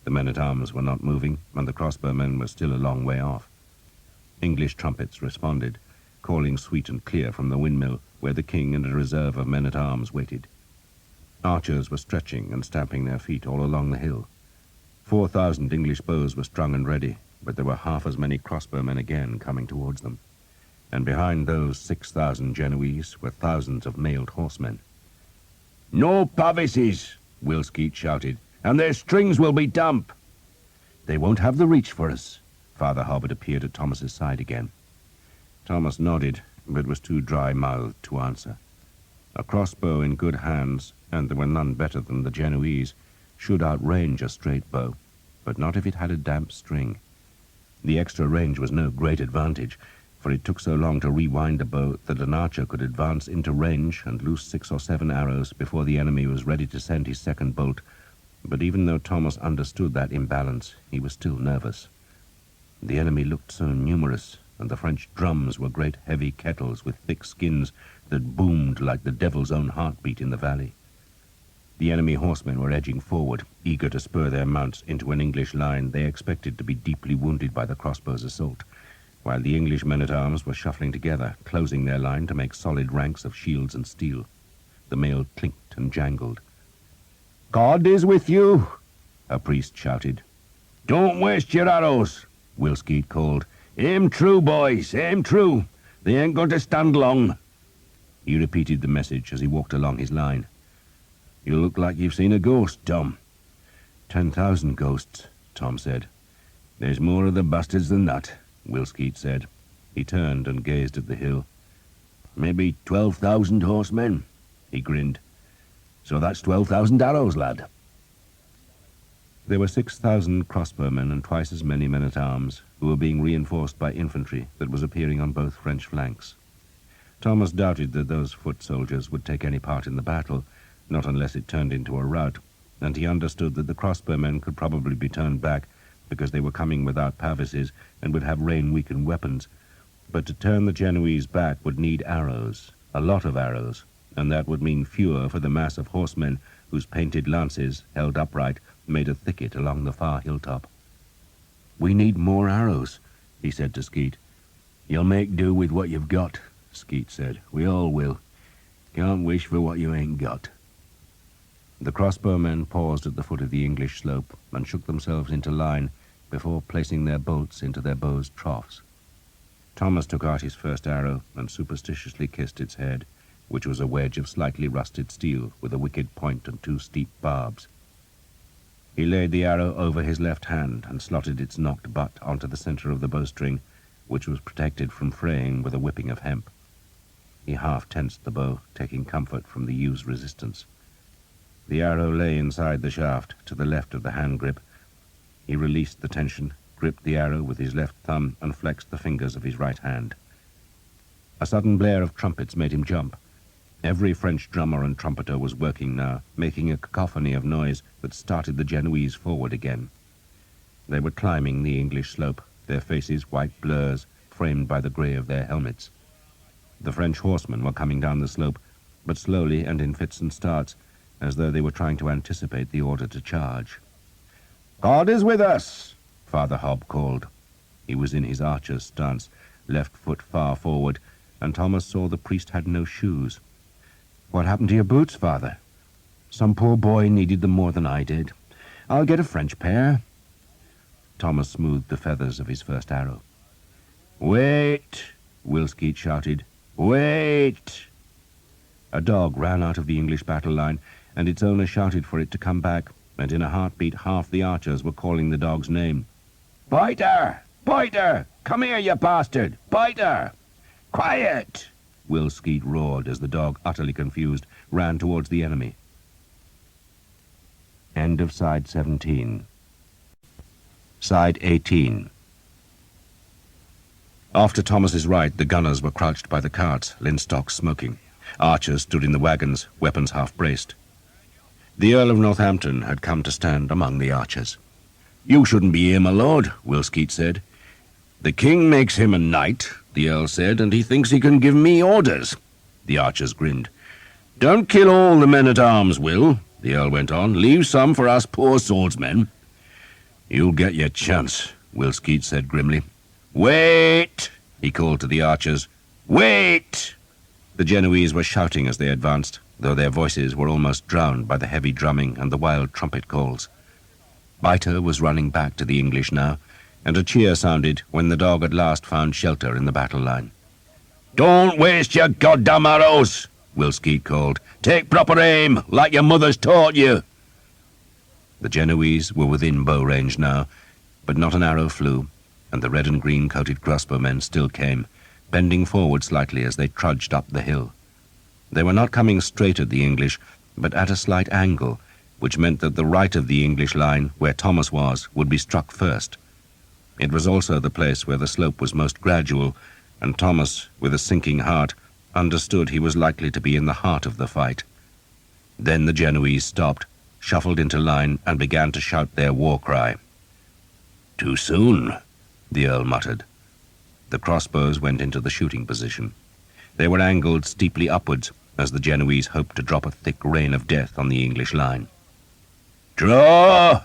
The men-at-arms were not moving, and the crossbowmen were still a long way off. English trumpets responded, calling sweet and clear from the windmill, where the king and a reserve of men-at-arms waited. Archers were stretching and stamping their feet all along the hill. 4,000 English bows were strung and ready, but there were half as many crossbowmen again coming towards them. And behind those 6,000 Genoese were thousands of mailed horsemen. "No pavises!" Will Skeet shouted, "and their strings will be damp." "They won't have the reach for us." Father Hobbit appeared at Thomas's side again. Thomas nodded, but was too dry-mouthed to answer. A crossbow in good hands, and there were none better than the Genoese, should outrange a straight bow, but not if it had a damp string. The extra range was no great advantage, for it took so long to rewind a bow that an archer could advance into range and loose 6 or 7 arrows before the enemy was ready to send his second bolt. But even though Thomas understood that imbalance, he was still nervous. The enemy looked so numerous, and the French drums were great heavy kettles with thick skins that boomed like the devil's own heartbeat in the valley. The enemy horsemen were edging forward, eager to spur their mounts into an English line they expected to be deeply wounded by the crossbow's assault, while the English men-at-arms were shuffling together, closing their line to make solid ranks of shields and steel. The mail clinked and jangled. "God is with you," a priest shouted. "Don't waste your arrows," Will Skeet called. "Aim true, boys, aim true. They ain't going to stand long." He repeated the message as he walked along his line. "You look like you've seen a ghost, Tom." 10,000 ghosts, Tom said. "There's more of the bastards than that," Will Skeet said. He turned and gazed at the hill. "Maybe 12,000 horsemen," he grinned. "So that's 12,000 arrows, lad." There were 6,000 crossbowmen and twice as many men-at-arms, who were being reinforced by infantry that was appearing on both French flanks. Thomas doubted that those foot soldiers would take any part in the battle, not unless it turned into a rout, and he understood that the crossbowmen could probably be turned back because they were coming without pavises and would have rain-weakened weapons. But to turn the Genoese back would need arrows, a lot of arrows, and that would mean fewer for the mass of horsemen whose painted lances, held upright, made a thicket along the far hilltop. "We need more arrows," he said to Skeet. "You'll make do with what you've got," Skeet said. "We all will. Can't wish for what you ain't got." The crossbowmen paused at the foot of the English slope and shook themselves into line before placing their bolts into their bows' troughs. Thomas took out his first arrow and superstitiously kissed its head, which was a wedge of slightly rusted steel with a wicked point and 2 steep barbs. He laid the arrow over his left hand and slotted its knocked butt onto the center of the bowstring, which was protected from fraying with a whipping of hemp. He half tensed the bow, taking comfort from the ew's resistance. The arrow lay inside the shaft, to the left of the hand grip. He released the tension, gripped the arrow with his left thumb, and flexed the fingers of his right hand. A sudden blare of trumpets made him jump. Every French drummer and trumpeter was working now, making a cacophony of noise that started the Genoese forward again. They were climbing the English slope, their faces white blurs, framed by the grey of their helmets. The French horsemen were coming down the slope, but slowly and in fits and starts, as though they were trying to anticipate the order to charge. "God is with us!" Father Hobb called. He was in his archer's stance, left foot far forward, and Thomas saw the priest had no shoes. "What happened to your boots, Father?" "Some poor boy needed them more than I did. I'll get a French pair." Thomas smoothed the feathers of his first arrow. "Wait!" Will Skeet shouted. "Wait!" A dog ran out of the English battle line, and its owner shouted for it to come back, and in a heartbeat half the archers were calling the dog's name. "Biter! Biter! Come here, you bastard! Biter! Quiet!" Will Skeet roared as the dog, utterly confused, ran towards the enemy. End of Side 17. Side 18. Off to Thomas's right, the gunners were crouched by the carts, linstocks smoking. Archers stood in the wagons, weapons half-braced. The Earl of Northampton had come to stand among the archers. "You shouldn't be here, my lord," Will Skeet said. "The king makes him a knight," the Earl said, "and he thinks he can give me orders." The archers grinned. "Don't kill all the men-at-arms, Will," the Earl went on. "Leave some for us poor swordsmen." "You'll get your chance," Will Skeet said grimly. "Wait!" he called to the archers. "Wait!" The Genoese were shouting as they advanced, though their voices were almost drowned by the heavy drumming and the wild trumpet calls. Biter was running back to the English now, and a cheer sounded when the dog at last found shelter in the battle line. "Don't waste your goddamn arrows," Will Skeet called. "Take proper aim, like your mother's taught you." The Genoese were within bow range now, but not an arrow flew, and the red and green coated crossbowmen still came, bending forward slightly as they trudged up the hill. They were not coming straight at the English, but at a slight angle, which meant that the right of the English line, where Thomas was, would be struck first. It was also the place where the slope was most gradual, and Thomas, with a sinking heart, understood he was likely to be in the heart of the fight. Then the Genoese stopped, shuffled into line, and began to shout their war cry. "Too soon," the Earl muttered. The crossbows went into the shooting position. They were angled steeply upwards, as the Genoese hoped to drop a thick rain of death on the English line. "Draw!"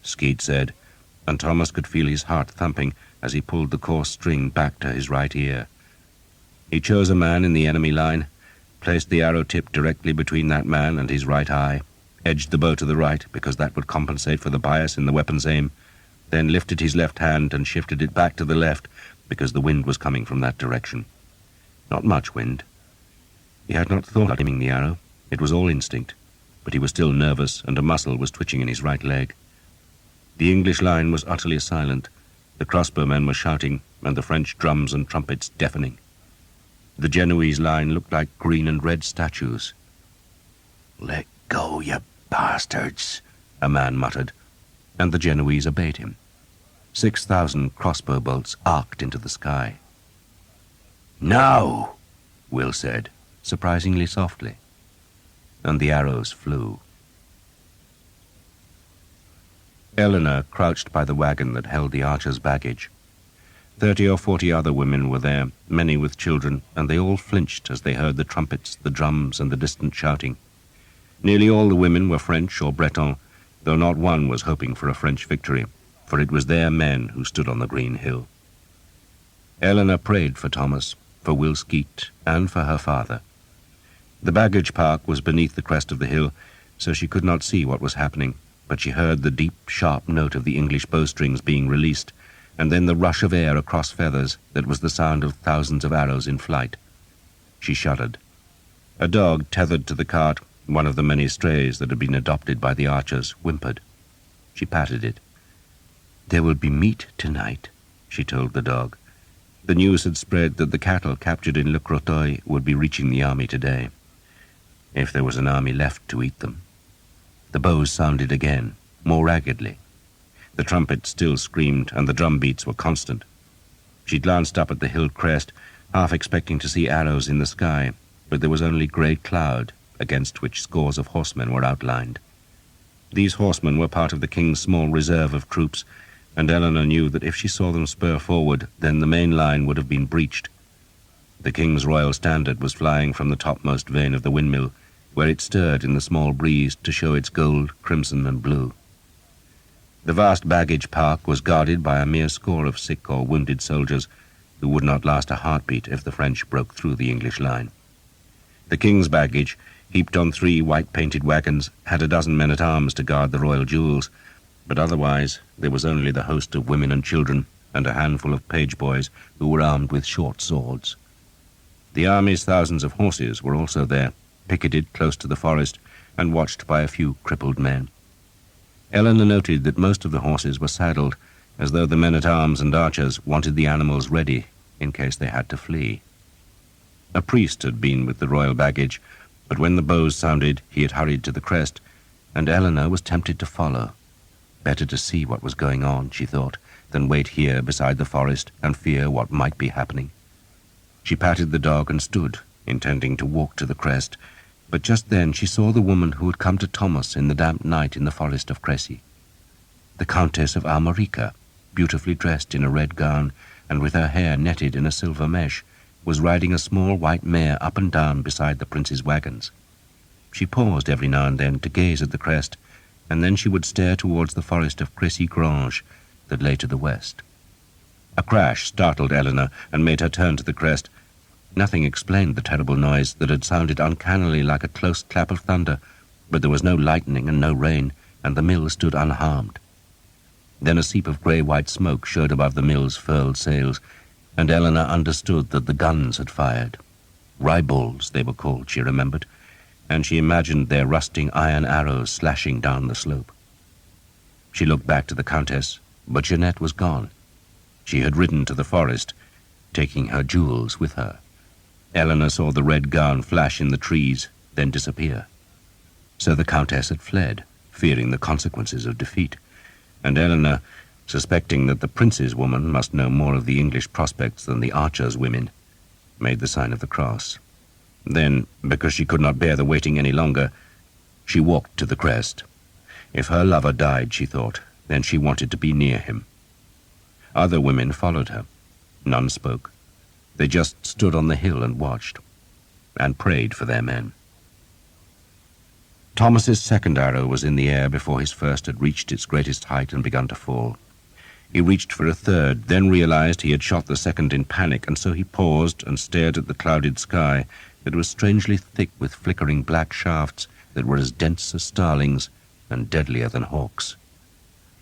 Skeet said, and Thomas could feel his heart thumping as he pulled the coarse string back to his right ear. He chose a man in the enemy line, placed the arrow tip directly between that man and his right eye, edged the bow to the right because that would compensate for the bias in the weapon's aim, then lifted his left hand and shifted it back to the left because the wind was coming from that direction. Not much wind. He had not thought of aiming the arrow. It was all instinct, but he was still nervous and a muscle was twitching in his right leg. The English line was utterly silent. The crossbowmen were shouting, and the French drums and trumpets deafening. The Genoese line looked like green and red statues. "Let go, you bastards," a man muttered, and the Genoese obeyed him. 6,000 crossbow bolts arced into the sky. "Now," Will said, surprisingly softly, and the arrows flew. Eleanor crouched by the wagon that held the archer's baggage. 30 or 40 other women were there, many with children, and they all flinched as they heard the trumpets, the drums, and the distant shouting. Nearly all the women were French or Breton, though not one was hoping for a French victory, for it was their men who stood on the green hill. Eleanor prayed for Thomas, for Will Skeet, and for her father. The baggage park was beneath the crest of the hill, so she could not see what was happening, but she heard the deep, sharp note of the English bowstrings being released, and then the rush of air across feathers that was the sound of thousands of arrows in flight. She shuddered. A dog tethered to the cart, one of the many strays that had been adopted by the archers, whimpered. She patted it. "There will be meat tonight," she told the dog. The news had spread that the cattle captured in Le Croteuil would be reaching the army today, if there was an army left to eat them. The bows sounded again, more raggedly. The trumpet still screamed, and the drum beats were constant. She glanced up at the hill crest, half expecting to see arrows in the sky, but there was only grey cloud, against which scores of horsemen were outlined. These horsemen were part of the king's small reserve of troops, and Eleanor knew that if she saw them spur forward, then the main line would have been breached. The king's royal standard was flying from the topmost vane of the windmill, where it stirred in the small breeze to show its gold, crimson, and blue. The vast baggage park was guarded by a mere score of sick or wounded soldiers who would not last a heartbeat if the French broke through the English line. The king's baggage, heaped on 3 white-painted wagons, had a dozen men-at-arms to guard the royal jewels, but otherwise there was only the host of women and children and a handful of page boys who were armed with short swords. The army's thousands of horses were also there, picketed close to the forest and watched by a few crippled men. Eleanor noted that most of the horses were saddled, as though the men-at-arms and archers wanted the animals ready in case they had to flee. A priest had been with the royal baggage, but when the bows sounded, he had hurried to the crest, and Eleanor was tempted to follow. Better to see what was going on, she thought, than wait here beside the forest and fear what might be happening. She patted the dog and stood, intending to walk to the crest, but just then she saw the woman who had come to Thomas in the damp night in the forest of Crecy. The Countess of Armorica, beautifully dressed in a red gown and with her hair netted in a silver mesh, was riding a small white mare up and down beside the prince's wagons. She paused every now and then to gaze at the crest, and then she would stare towards the forest of Crecy Grange that lay to the west. A crash startled Eleanor and made her turn to the crest. Nothing explained the terrible noise that had sounded uncannily like a close clap of thunder, but there was no lightning and no rain, and the mill stood unharmed. Then a seep of grey-white smoke showed above the mill's furled sails, and Eleanor understood that the guns had fired. Riebalds, they were called, she remembered, and she imagined their rusting iron arrows slashing down the slope. She looked back to the Countess, but Jeanette was gone. She had ridden to the forest, taking her jewels with her. Eleanor saw the red gown flash in the trees, then disappear. So the Countess had fled, fearing the consequences of defeat, and Eleanor, suspecting that the prince's woman must know more of the English prospects than the archers' women, made the sign of the cross. Then, because she could not bear the waiting any longer, she walked to the crest. If her lover died, she thought, then she wanted to be near him. Other women followed her. None spoke. They just stood on the hill and watched, and prayed for their men. Thomas's second arrow was in the air before his first had reached its greatest height and begun to fall. He reached for a third, then realized he had shot the second in panic, and so he paused and stared at the clouded sky that was strangely thick with flickering black shafts that were as dense as starlings and deadlier than hawks.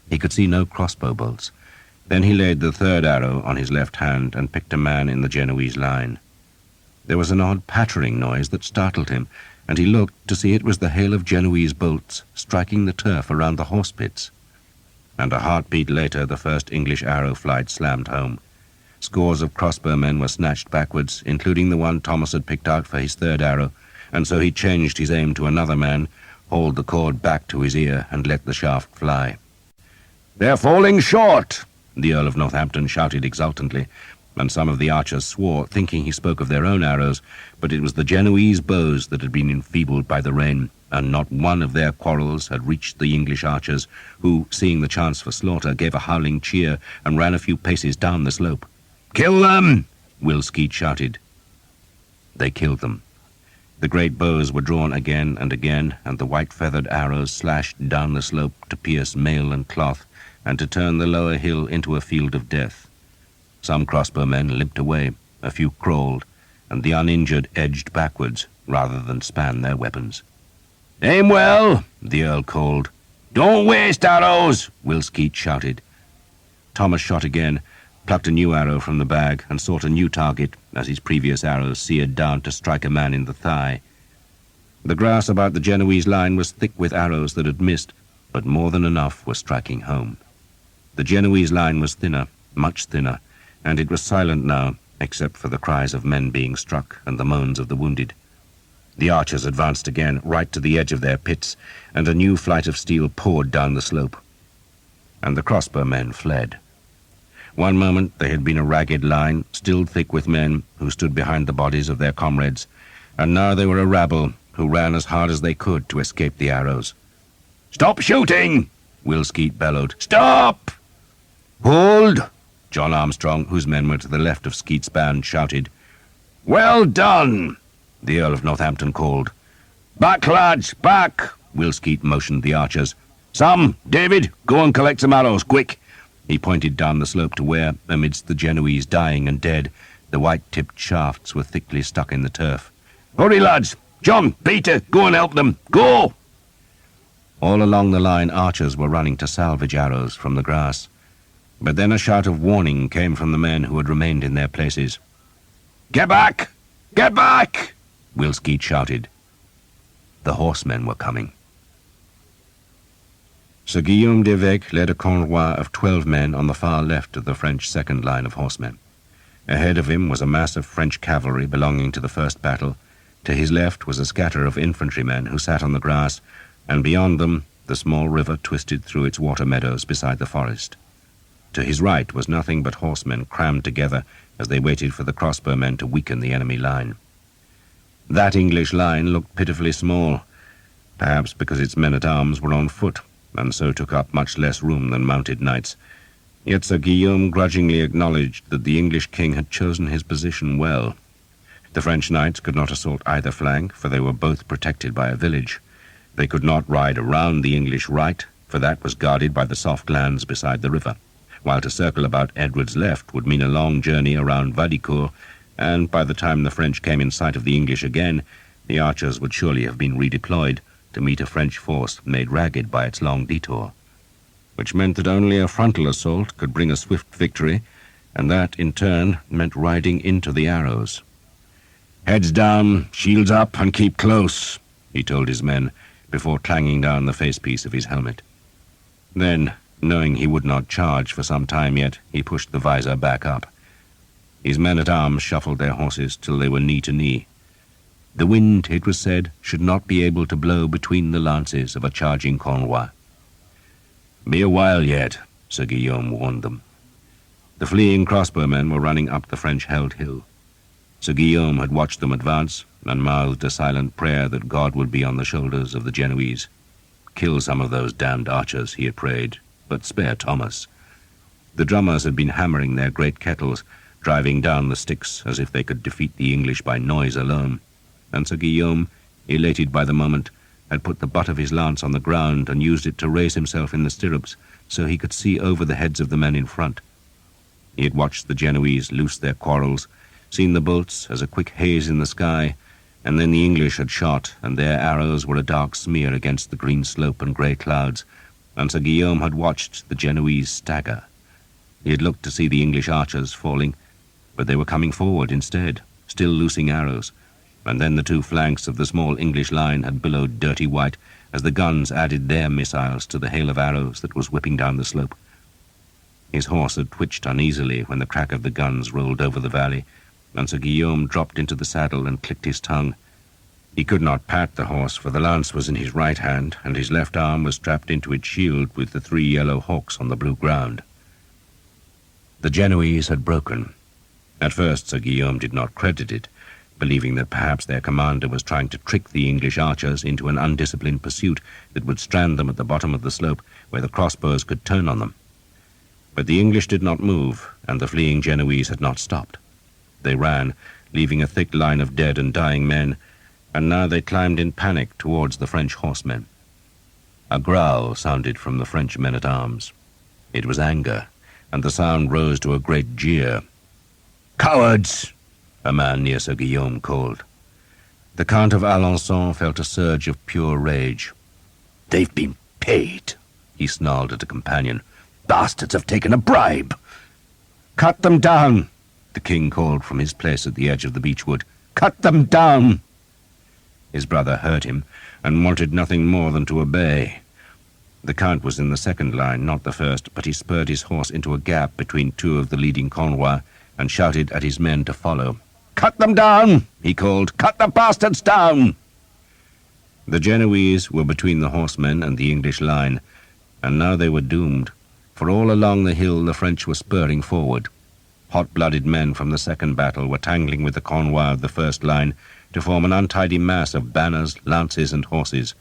He could see no crossbow bolts. Then he laid the third arrow on his left hand and picked a man in the Genoese line. There was an odd pattering noise that startled him, and he looked to see it was the hail of Genoese bolts striking the turf around the horse pits. And a heartbeat later, the first English arrow flight slammed home. Scores of crossbowmen were snatched backwards, including the one Thomas had picked out for his third arrow, and so he changed his aim to another man, hauled the cord back to his ear, and let the shaft fly. "They're falling short!" the Earl of Northampton shouted exultantly, and some of the archers swore, thinking he spoke of their own arrows, but it was the Genoese bows that had been enfeebled by the rain, and not one of their quarrels had reached the English archers, who, seeing the chance for slaughter, gave a howling cheer and ran a few paces down the slope. Kill them! Will Skeet shouted. They killed them. The great bows were drawn again and again, and the white-feathered arrows slashed down the slope to pierce mail and cloth, and to turn the lower hill into a field of death. Some crossbowmen limped away, a few crawled, and the uninjured edged backwards rather than span their weapons. "Aim well!" the Earl called. "Don't waste arrows!" Will Skeet shouted. Thomas shot again, plucked a new arrow from the bag, and sought a new target as his previous arrows seared down to strike a man in the thigh. The grass about the Genoese line was thick with arrows that had missed, but more than enough were striking home. The Genoese line was thinner, much thinner, and it was silent now, except for the cries of men being struck and the moans of the wounded. The archers advanced again, right to the edge of their pits, and a new flight of steel poured down the slope. And the crossbowmen fled. One moment they had been a ragged line, still thick with men who stood behind the bodies of their comrades, and now they were a rabble who ran as hard as they could to escape the arrows. "Stop shooting!" Will Skeet bellowed. "Stop!" "Hold!" John Armstrong, whose men were to the left of Skeet's band, shouted. "Well done!" The Earl of Northampton called. "Back, lads, back!" Will Skeet motioned the archers. "Sam, David, go and collect some arrows, quick!" He pointed down the slope to where, amidst the Genoese dying and dead, the white-tipped shafts were thickly stuck in the turf. "Hurry, lads! John, Peter, go and help them! Go!" All along the line archers were running to salvage arrows from the grass. But then a shout of warning came from the men who had remained in their places. "Get back! Get back!" Will Skeet shouted. The horsemen were coming. Sir Guillaume d'Evêque led a convoi of 12 men on the far left of the French second line of horsemen. Ahead of him was a mass of French cavalry belonging to the first battle. To his left was a scatter of infantrymen who sat on the grass, and beyond them the small river twisted through its water meadows beside the forest. To his right was nothing but horsemen crammed together as they waited for the crossbowmen to weaken the enemy line. That English line looked pitifully small, perhaps because its men-at-arms were on foot, and so took up much less room than mounted knights. Yet Sir Guillaume grudgingly acknowledged that the English king had chosen his position well. The French knights could not assault either flank, for they were both protected by a village. They could not ride around the English right, for that was guarded by the soft lands beside the river, while to circle about Edward's left would mean a long journey around Vaudicourt, and by the time the French came in sight of the English again, the archers would surely have been redeployed to meet a French force made ragged by its long detour, which meant that only a frontal assault could bring a swift victory, and that, in turn, meant riding into the arrows. "Heads down, shields up, and keep close," he told his men, before clanging down the facepiece of his helmet. Then, knowing he would not charge for some time yet, he pushed the visor back up. His men-at-arms shuffled their horses till they were knee to knee. The wind, it was said, should not be able to blow between the lances of a charging convoi. "Be a while yet," Sir Guillaume warned them. The fleeing crossbowmen were running up the French-held hill. Sir Guillaume had watched them advance, and mouthed a silent prayer that God would be on the shoulders of the Genoese. Kill some of those damned archers, he had prayed, but spare Thomas. The drummers had been hammering their great kettles, driving down the sticks as if they could defeat the English by noise alone, and Sir Guillaume, elated by the moment, had put the butt of his lance on the ground and used it to raise himself in the stirrups so he could see over the heads of the men in front. He had watched the Genoese loose their quarrels, seen the bolts as a quick haze in the sky, and then the English had shot, and their arrows were a dark smear against the green slope and grey clouds, and Sir Guillaume had watched the Genoese stagger. He had looked to see the English archers falling, but they were coming forward instead, still loosing arrows, and then the two flanks of the small English line had billowed dirty white as the guns added their missiles to the hail of arrows that was whipping down the slope. His horse had twitched uneasily when the crack of the guns rolled over the valley, and Sir Guillaume dropped into the saddle and clicked his tongue. He could not pat the horse, for the lance was in his right hand, and his left arm was strapped into its shield with the 3 yellow hawks on the blue ground. The Genoese had broken. At first Sir Guillaume did not credit it, believing that perhaps their commander was trying to trick the English archers into an undisciplined pursuit that would strand them at the bottom of the slope where the crossbows could turn on them. But the English did not move, and the fleeing Genoese had not stopped. They ran, leaving a thick line of dead and dying men, and now they climbed in panic towards the French horsemen. A growl sounded from the French men-at-arms. It was anger, and the sound rose to a great jeer. "Cowards!" a man near Sir Guillaume called. The Count of Alençon felt a surge of pure rage. "They've been paid," he snarled at a companion. "Bastards have taken a bribe." "Cut them down," the king called from his place at the edge of the beechwood. "Cut them down." His brother heard him, and wanted nothing more than to obey. The Count was in the second line, not the first, but he spurred his horse into a gap between two of the leading Cornwell and shouted at his men to follow. "Cut them down," he called. "Cut the bastards down." The Genoese were between the horsemen and the English line, and now they were doomed, for all along the hill the French were spurring forward. Hot-blooded men from the second battle were tangling with the Cornwell of the first line to form an untidy mass of banners, lances, and horses.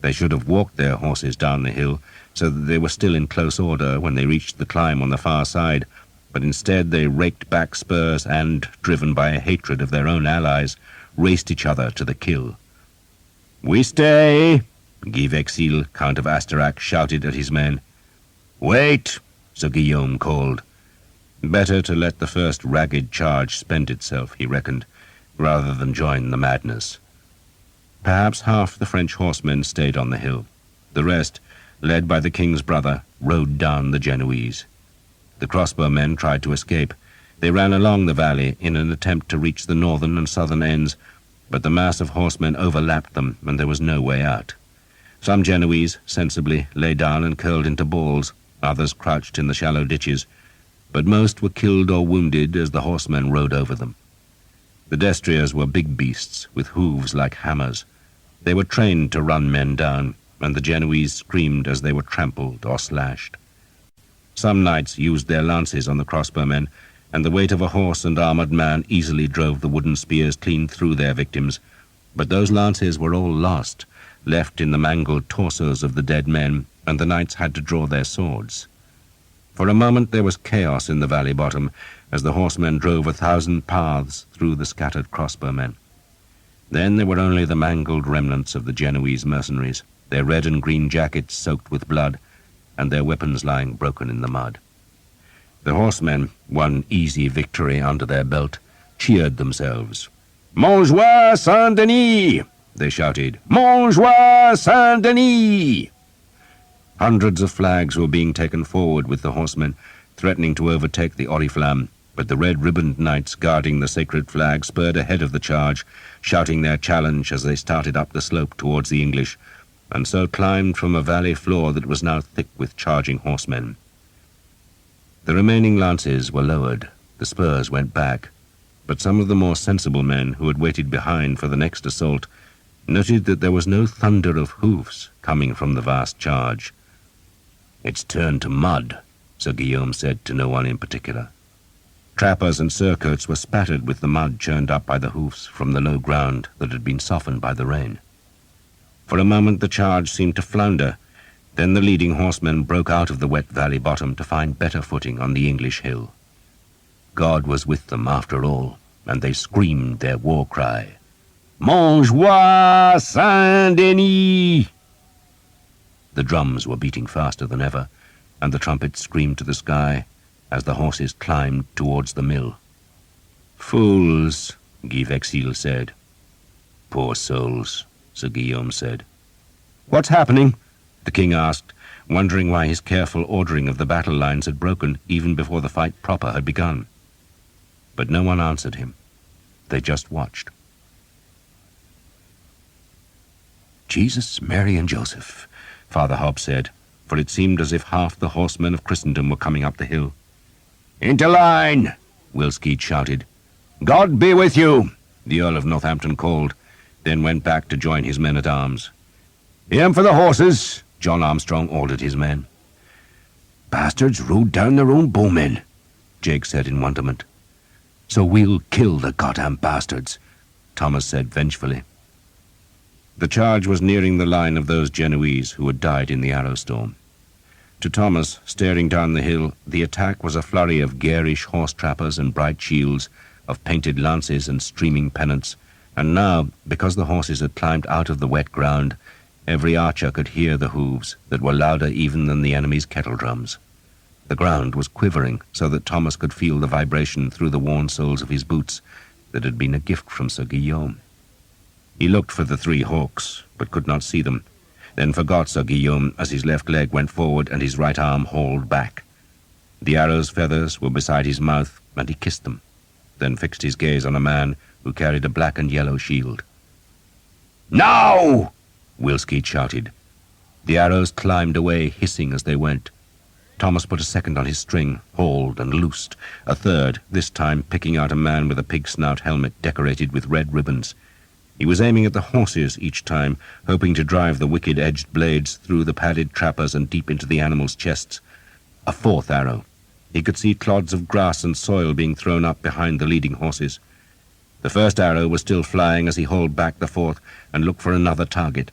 They should have walked their horses down the hill, so that they were still in close order when they reached the climb on the far side, but instead they raked back spurs and, driven by a hatred of their own allies, raced each other to the kill. "We stay!" Guy Vexil, Count of Asterac, shouted at his men. "Wait!" Sir Guillaume called. Better to let the first ragged charge spend itself, he reckoned, rather than join the madness. Perhaps half the French horsemen stayed on the hill. The rest, led by the king's brother, rode down the Genoese. The crossbow-men tried to escape. They ran along the valley in an attempt to reach the northern and southern ends, but the mass of horsemen overlapped them, and there was no way out. Some Genoese, sensibly, lay down and curled into balls. Others crouched in the shallow ditches, but most were killed or wounded as the horsemen rode over them. The destriers were big beasts, with hooves like hammers. They were trained to run men down, and the Genoese screamed as they were trampled or slashed. Some knights used their lances on the crossbowmen, and the weight of a horse and armoured man easily drove the wooden spears clean through their victims. But those lances were all lost, left in the mangled torsos of the dead men, and the knights had to draw their swords. For a moment there was chaos in the valley bottom, as the horsemen drove 1,000 paths through the scattered crossbowmen. Then there were only the mangled remnants of the Genoese mercenaries, their red and green jackets soaked with blood, and their weapons lying broken in the mud. The horsemen, one easy victory under their belt, cheered themselves. "Montjoie Saint-Denis!" they shouted. "Montjoie Saint-Denis!" Hundreds of flags were being taken forward with the horsemen, threatening to overtake the Oriflamme, but the red-ribboned knights guarding the sacred flag spurred ahead of the charge, shouting their challenge as they started up the slope towards the English, and so climbed from a valley floor that was now thick with charging horsemen. The remaining lances were lowered, the spurs went back, but some of the more sensible men who had waited behind for the next assault noted that there was no thunder of hoofs coming from the vast charge. "It's turned to mud," Sir Guillaume said to no one in particular. Trappers and surcoats were spattered with the mud churned up by the hoofs from the low ground that had been softened by the rain. For a moment the charge seemed to flounder. Then the leading horsemen broke out of the wet valley bottom to find better footing on the English hill. God was with them after all, and they screamed their war cry. "Montjoie Saint-Denis!" The drums were beating faster than ever, and the trumpets screamed to the sky as the horses climbed towards the mill. "Fools," Guy Vexil said. "Poor souls," Sir Guillaume said. "What's happening?" the king asked, wondering why his careful ordering of the battle lines had broken even before the fight proper had begun. But no one answered him. They just watched. "Jesus, Mary, and Joseph," Father Hobbs said, for it seemed as if half the horsemen of Christendom were coming up the hill. "Into line!" Wilskeed shouted. "God be with you!" the Earl of Northampton called, then went back to join his men-at-arms. "Aim for the horses!" John Armstrong ordered his men. "Bastards rode down their own bowmen," Jake said in wonderment. "So we'll kill the goddamn bastards," Thomas said vengefully. The charge was nearing the line of those Genoese who had died in the arrow storm. To Thomas, staring down the hill, the attack was a flurry of garish horse-trappers and bright shields, of painted lances and streaming pennants, and now, because the horses had climbed out of the wet ground, every archer could hear the hoofs that were louder even than the enemy's kettle-drums. The ground was quivering so that Thomas could feel the vibration through the worn soles of his boots that had been a gift from Sir Guillaume. He looked for the three hawks, but could not see them, then forgot Sir Guillaume as his left leg went forward and his right arm hauled back. The arrow's feathers were beside his mouth, and he kissed them, then fixed his gaze on a man who carried a black and yellow shield. "Now!" Wilskeed shouted. The arrows climbed away, hissing as they went. Thomas put a second on his string, hauled and loosed, a third, this time picking out a man with a pig-snout helmet decorated with red ribbons. He was aiming at the horses each time, hoping to drive the wicked-edged blades through the padded trappers and deep into the animals' chests. A fourth arrow. He could see clods of grass and soil being thrown up behind the leading horses. The first arrow was still flying as he hauled back the fourth and looked for another target.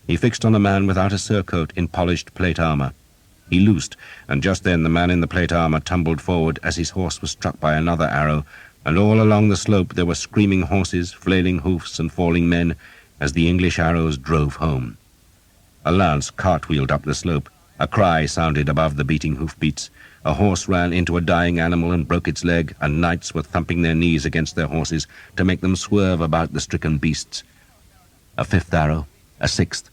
He fixed on a man without a surcoat in polished plate armor. He loosed, and just then the man in the plate armor tumbled forward as his horse was struck by another arrow, and all along the slope there were screaming horses, flailing hoofs, and falling men as the English arrows drove home. A lance cartwheeled up the slope. A cry sounded above the beating hoofbeats. A horse ran into a dying animal and broke its leg, and knights were thumping their knees against their horses to make them swerve about the stricken beasts. A fifth arrow, a sixth,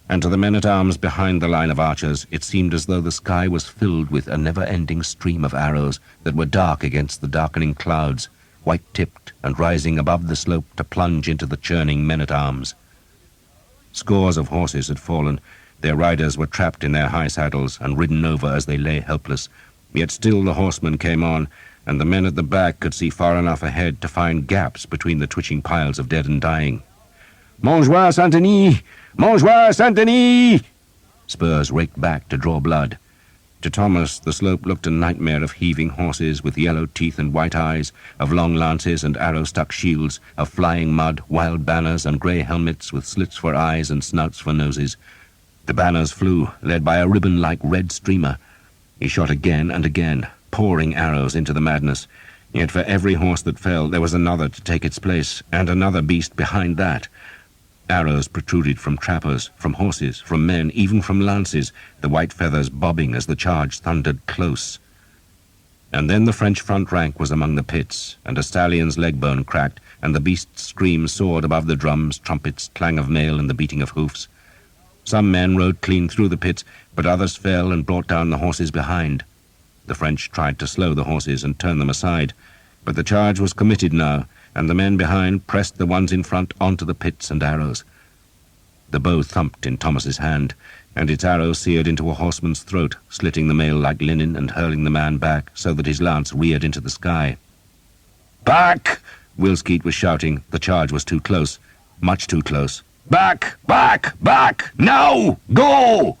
and to the men-at-arms behind the line of archers it seemed as though the sky was filled with a never-ending stream of arrows that were dark against the darkening clouds, white-tipped and rising above the slope to plunge into the churning men-at-arms. Scores of horses had fallen. Their riders were trapped in their high saddles and ridden over as they lay helpless, yet still the horsemen came on, and the men at the back could see far enough ahead to find gaps between the twitching piles of dead and dying. "Montjoie Saint-Denis! Montjoie Saint-Denis!" Spurs raked back to draw blood. To Thomas, the slope looked a nightmare of heaving horses with yellow teeth and white eyes, of long lances and arrow-stuck shields, of flying mud, wild banners, and grey helmets with slits for eyes and snouts for noses. The banners flew, led by a ribbon-like red streamer. He shot again and again, pouring arrows into the madness. Yet for every horse that fell, there was another to take its place, and another beast behind that. Arrows protruded from trappers, from horses, from men, even from lances, the white feathers bobbing as the charge thundered close. And then the French front rank was among the pits, and a stallion's leg bone cracked, and the beast's scream soared above the drums, trumpets, clang of mail, and the beating of hoofs. Some men rode clean through the pits, but others fell and brought down the horses behind. The French tried to slow the horses and turn them aside, but the charge was committed now, and the men behind pressed the ones in front onto the pits and arrows. The bow thumped in Thomas's hand, and its arrow seared into a horseman's throat, slitting the mail like linen and hurling the man back so that his lance reared into the sky. "Back!" Wilskeed was shouting. The charge was too close, much too close. "Back! Back! Back! Now! Go!"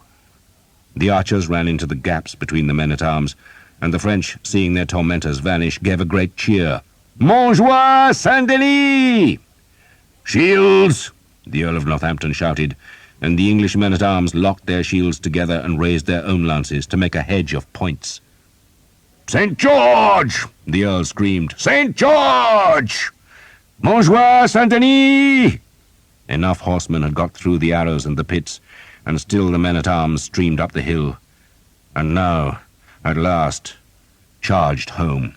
The archers ran into the gaps between the men-at-arms, and the French, seeing their tormentors vanish, gave a great cheer. "Montjoie Saint-Denis!" "Shields!" the Earl of Northampton shouted, and the English men-at-arms locked their shields together and raised their own lances to make a hedge of points. "St. George!" the Earl screamed. "St. George! Montjoie Saint-Denis!" Enough horsemen had got through the arrows and the pits, and still the men-at-arms streamed up the hill, and now, at last, charged home.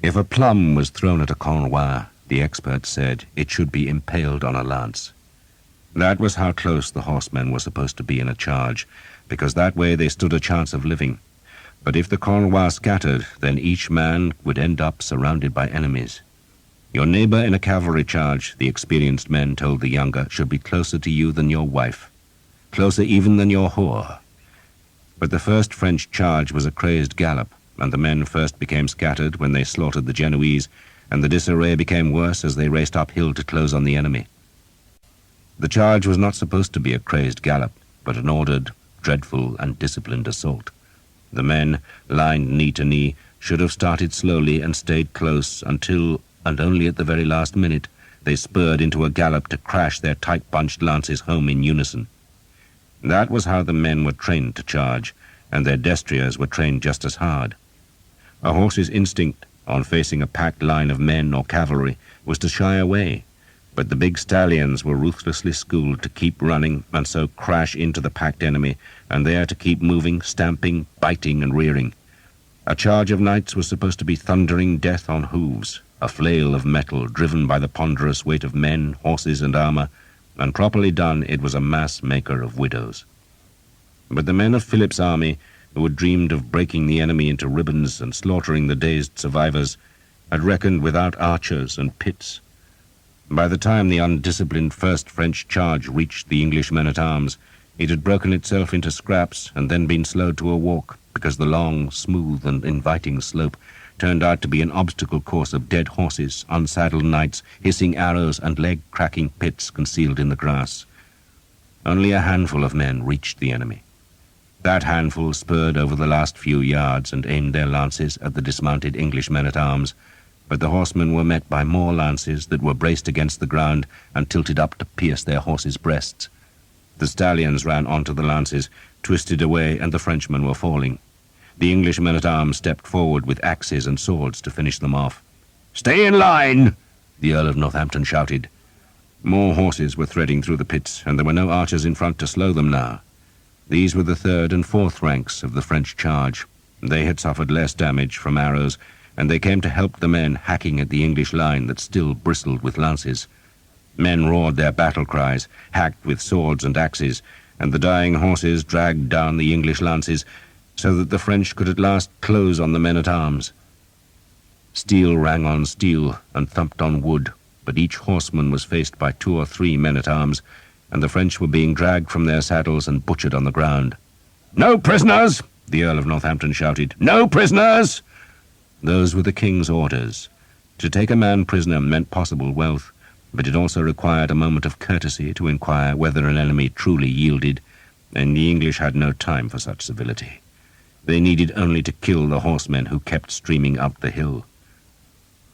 If a plum was thrown at a Cornwell, the experts said it should be impaled on a lance. That was how close the horsemen were supposed to be in a charge, because that way they stood a chance of living. But if the Cornwell scattered, then each man would end up surrounded by enemies. Your neighbor in a cavalry charge, the experienced men told the younger, should be closer to you than your wife, closer even than your whore. But the first French charge was a crazed gallop, and the men first became scattered when they slaughtered the Genoese, and the disarray became worse as they raced uphill to close on the enemy. The charge was not supposed to be a crazed gallop, but an ordered, dreadful, and disciplined assault. The men, lined knee to knee, should have started slowly and stayed close until, and only at the very last minute, they spurred into a gallop to crash their tight-bunched lances home in unison. That was how the men were trained to charge, and their destriers were trained just as hard. A horse's instinct, on facing a packed line of men or cavalry, was to shy away, but the big stallions were ruthlessly schooled to keep running and so crash into the packed enemy, and there to keep moving, stamping, biting, and rearing. A charge of knights was supposed to be thundering death on hooves, a flail of metal driven by the ponderous weight of men, horses, and armor, and properly done it was a mass maker of widows. But the men of Philip's army, who had dreamed of breaking the enemy into ribbons and slaughtering the dazed survivors, had reckoned without archers and pits. By the time the undisciplined first French charge reached the English men-at-arms, it had broken itself into scraps and then been slowed to a walk, because the long, smooth, and inviting slope turned out to be an obstacle course of dead horses, unsaddled knights, hissing arrows, and leg-cracking pits concealed in the grass. Only a handful of men reached the enemy. That handful spurred over the last few yards and aimed their lances at the dismounted English men-at-arms, but the horsemen were met by more lances that were braced against the ground and tilted up to pierce their horses' breasts. The stallions ran onto the lances, twisted away, and the Frenchmen were falling. The English men-at-arms stepped forward with axes and swords to finish them off. "Stay in line!" the Earl of Northampton shouted. More horses were threading through the pits, and there were no archers in front to slow them now. These were the third and fourth ranks of the French charge. They had suffered less damage from arrows, and they came to help the men hacking at the English line that still bristled with lances. Men roared their battle cries, hacked with swords and axes, and the dying horses dragged down the English lances, so that the French could at last close on the men-at-arms. Steel rang on steel and thumped on wood, but each horseman was faced by 2 or 3 men-at-arms, and the French were being dragged from their saddles and butchered on the ground. "No prisoners!" the Earl of Northampton shouted. "No prisoners!" Those were the king's orders. To take a man prisoner meant possible wealth, but it also required a moment of courtesy to inquire whether an enemy truly yielded, and the English had no time for such civility. They needed only to kill the horsemen who kept streaming up the hill.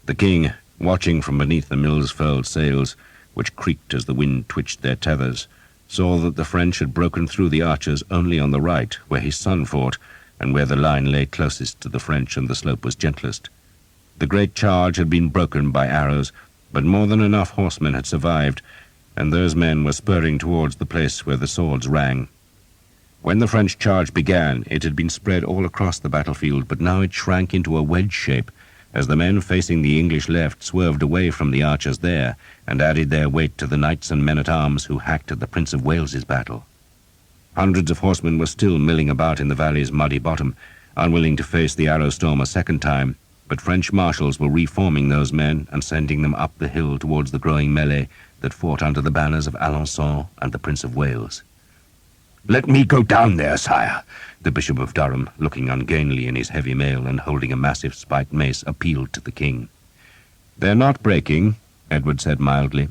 The king, watching from beneath the mill's furled sails, which creaked as the wind twitched their tethers, saw that the French had broken through the archers only on the right, where his son fought, and where the line lay closest to the French and the slope was gentlest. The great charge had been broken by arrows, but more than enough horsemen had survived, and those men were spurring towards the place where the swords rang. When the French charge began, it had been spread all across the battlefield, but now it shrank into a wedge shape, as the men facing the English left swerved away from the archers there, and added their weight to the knights and men-at-arms who hacked at the Prince of Wales's battle. Hundreds of horsemen were still milling about in the valley's muddy bottom, unwilling to face the arrow storm a second time, but French marshals were reforming those men and sending them up the hill towards the growing melee that fought under the banners of Alençon and the Prince of Wales. "Let me go down there, sire," the Bishop of Durham, looking ungainly in his heavy mail and holding a massive spiked mace, appealed to the king. "They're not breaking," Edward said mildly.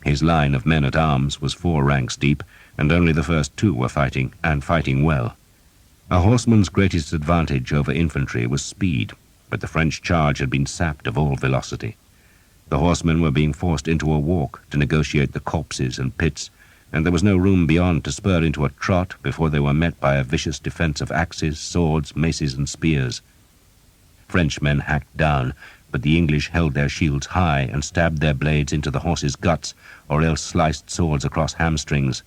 His line of men-at-arms was 4 ranks deep, and only the first 2 were fighting, and fighting well. A horseman's greatest advantage over infantry was speed, but the French charge had been sapped of all velocity. The horsemen were being forced into a walk to negotiate the copses and pits, and there was no room beyond to spur into a trot before they were met by a vicious defense of axes, swords, maces, and spears. Frenchmen hacked down, but the English held their shields high and stabbed their blades into the horses' guts, or else sliced swords across hamstrings.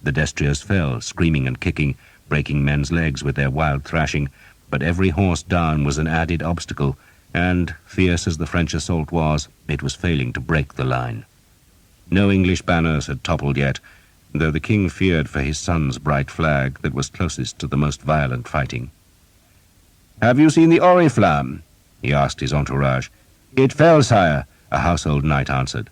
The destriers fell, screaming and kicking, breaking men's legs with their wild thrashing, but every horse down was an added obstacle, and, fierce as the French assault was, it was failing to break the line. No English banners had toppled yet, though the king feared for his son's bright flag that was closest to the most violent fighting. "Have you seen the oriflamme?" he asked his entourage. "It fell, sire," a household knight answered.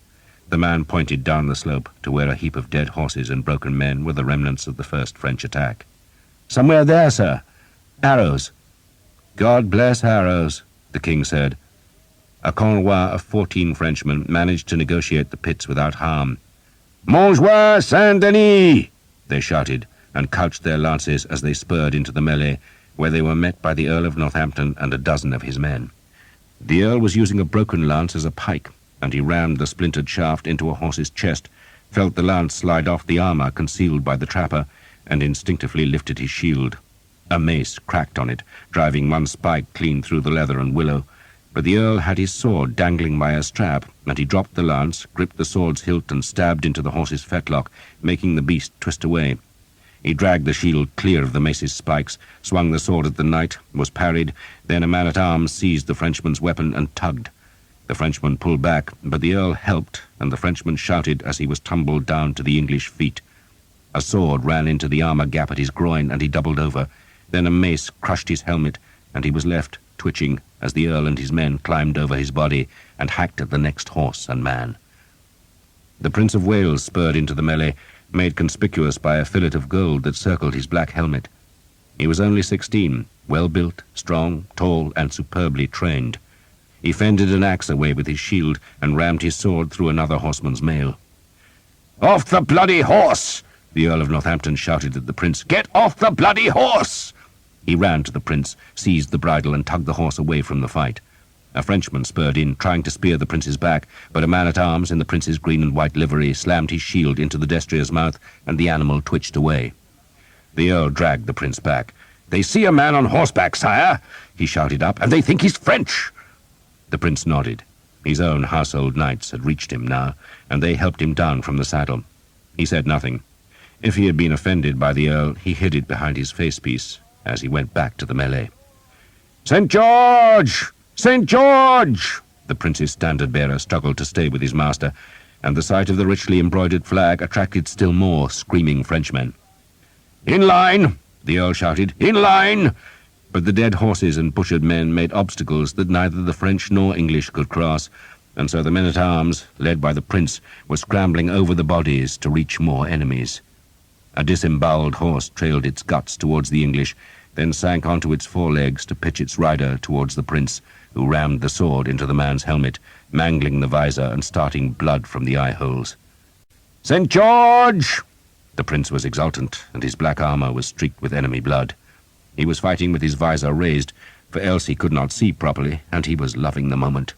The man pointed down the slope to where a heap of dead horses and broken men were the remnants of the first French attack. "Somewhere there, sir. Arrows." "God bless arrows," the king said. A convoi of 14 Frenchmen managed to negotiate the pits without harm. "Montjoie Saint-Denis!" they shouted, and couched their lances as they spurred into the melee, where they were met by the Earl of Northampton and a dozen of his men. The Earl was using a broken lance as a pike, and he rammed the splintered shaft into a horse's chest, felt the lance slide off the armour concealed by the trapper, and instinctively lifted his shield. A mace cracked on it, driving one spike clean through the leather and willow, but the Earl had his sword dangling by a strap, and he dropped the lance, gripped the sword's hilt, and stabbed into the horse's fetlock, making the beast twist away. He dragged the shield clear of the mace's spikes, swung the sword at the knight, was parried, then a man-at-arms seized the Frenchman's weapon and tugged. The Frenchman pulled back, but the Earl helped, and the Frenchman shouted as he was tumbled down to the English feet. A sword ran into the armour gap at his groin, and he doubled over. Then a mace crushed his helmet, and he was left twitching as the Earl and his men climbed over his body and hacked at the next horse and man. The Prince of Wales spurred into the melee, made conspicuous by a fillet of gold that circled his black helmet. He was only 16, well-built, strong, tall, and superbly trained. He fended an axe away with his shield and rammed his sword through another horseman's mail. "Off the bloody horse!" the Earl of Northampton shouted at the prince. "Get off the bloody horse!" He ran to the prince, seized the bridle, and tugged the horse away from the fight. A Frenchman spurred in, trying to spear the prince's back, but a man-at-arms in the prince's green and white livery slammed his shield into the destrier's mouth, and the animal twitched away. The Earl dragged the prince back. "They see a man on horseback, sire," he shouted up, "and they think he's French." The prince nodded. His own household knights had reached him now, and they helped him down from the saddle. He said nothing. If he had been offended by the Earl, he hid it behind his facepiece as he went back to the melee. "St. George! St. George!" The prince's standard-bearer struggled to stay with his master, and the sight of the richly embroidered flag attracted still more screaming Frenchmen. "In line!" the Earl shouted. "In line!" But the dead horses and butchered men made obstacles that neither the French nor English could cross, and so the men-at-arms, led by the prince, were scrambling over the bodies to reach more enemies. A disemboweled horse trailed its guts towards the English, then sank onto its forelegs to pitch its rider towards the prince, who rammed the sword into the man's helmet, mangling the visor and starting blood from the eye-holes. "St. George!" The prince was exultant, and his black armour was streaked with enemy blood. He was fighting with his visor raised, for else he could not see properly, and he was loving the moment.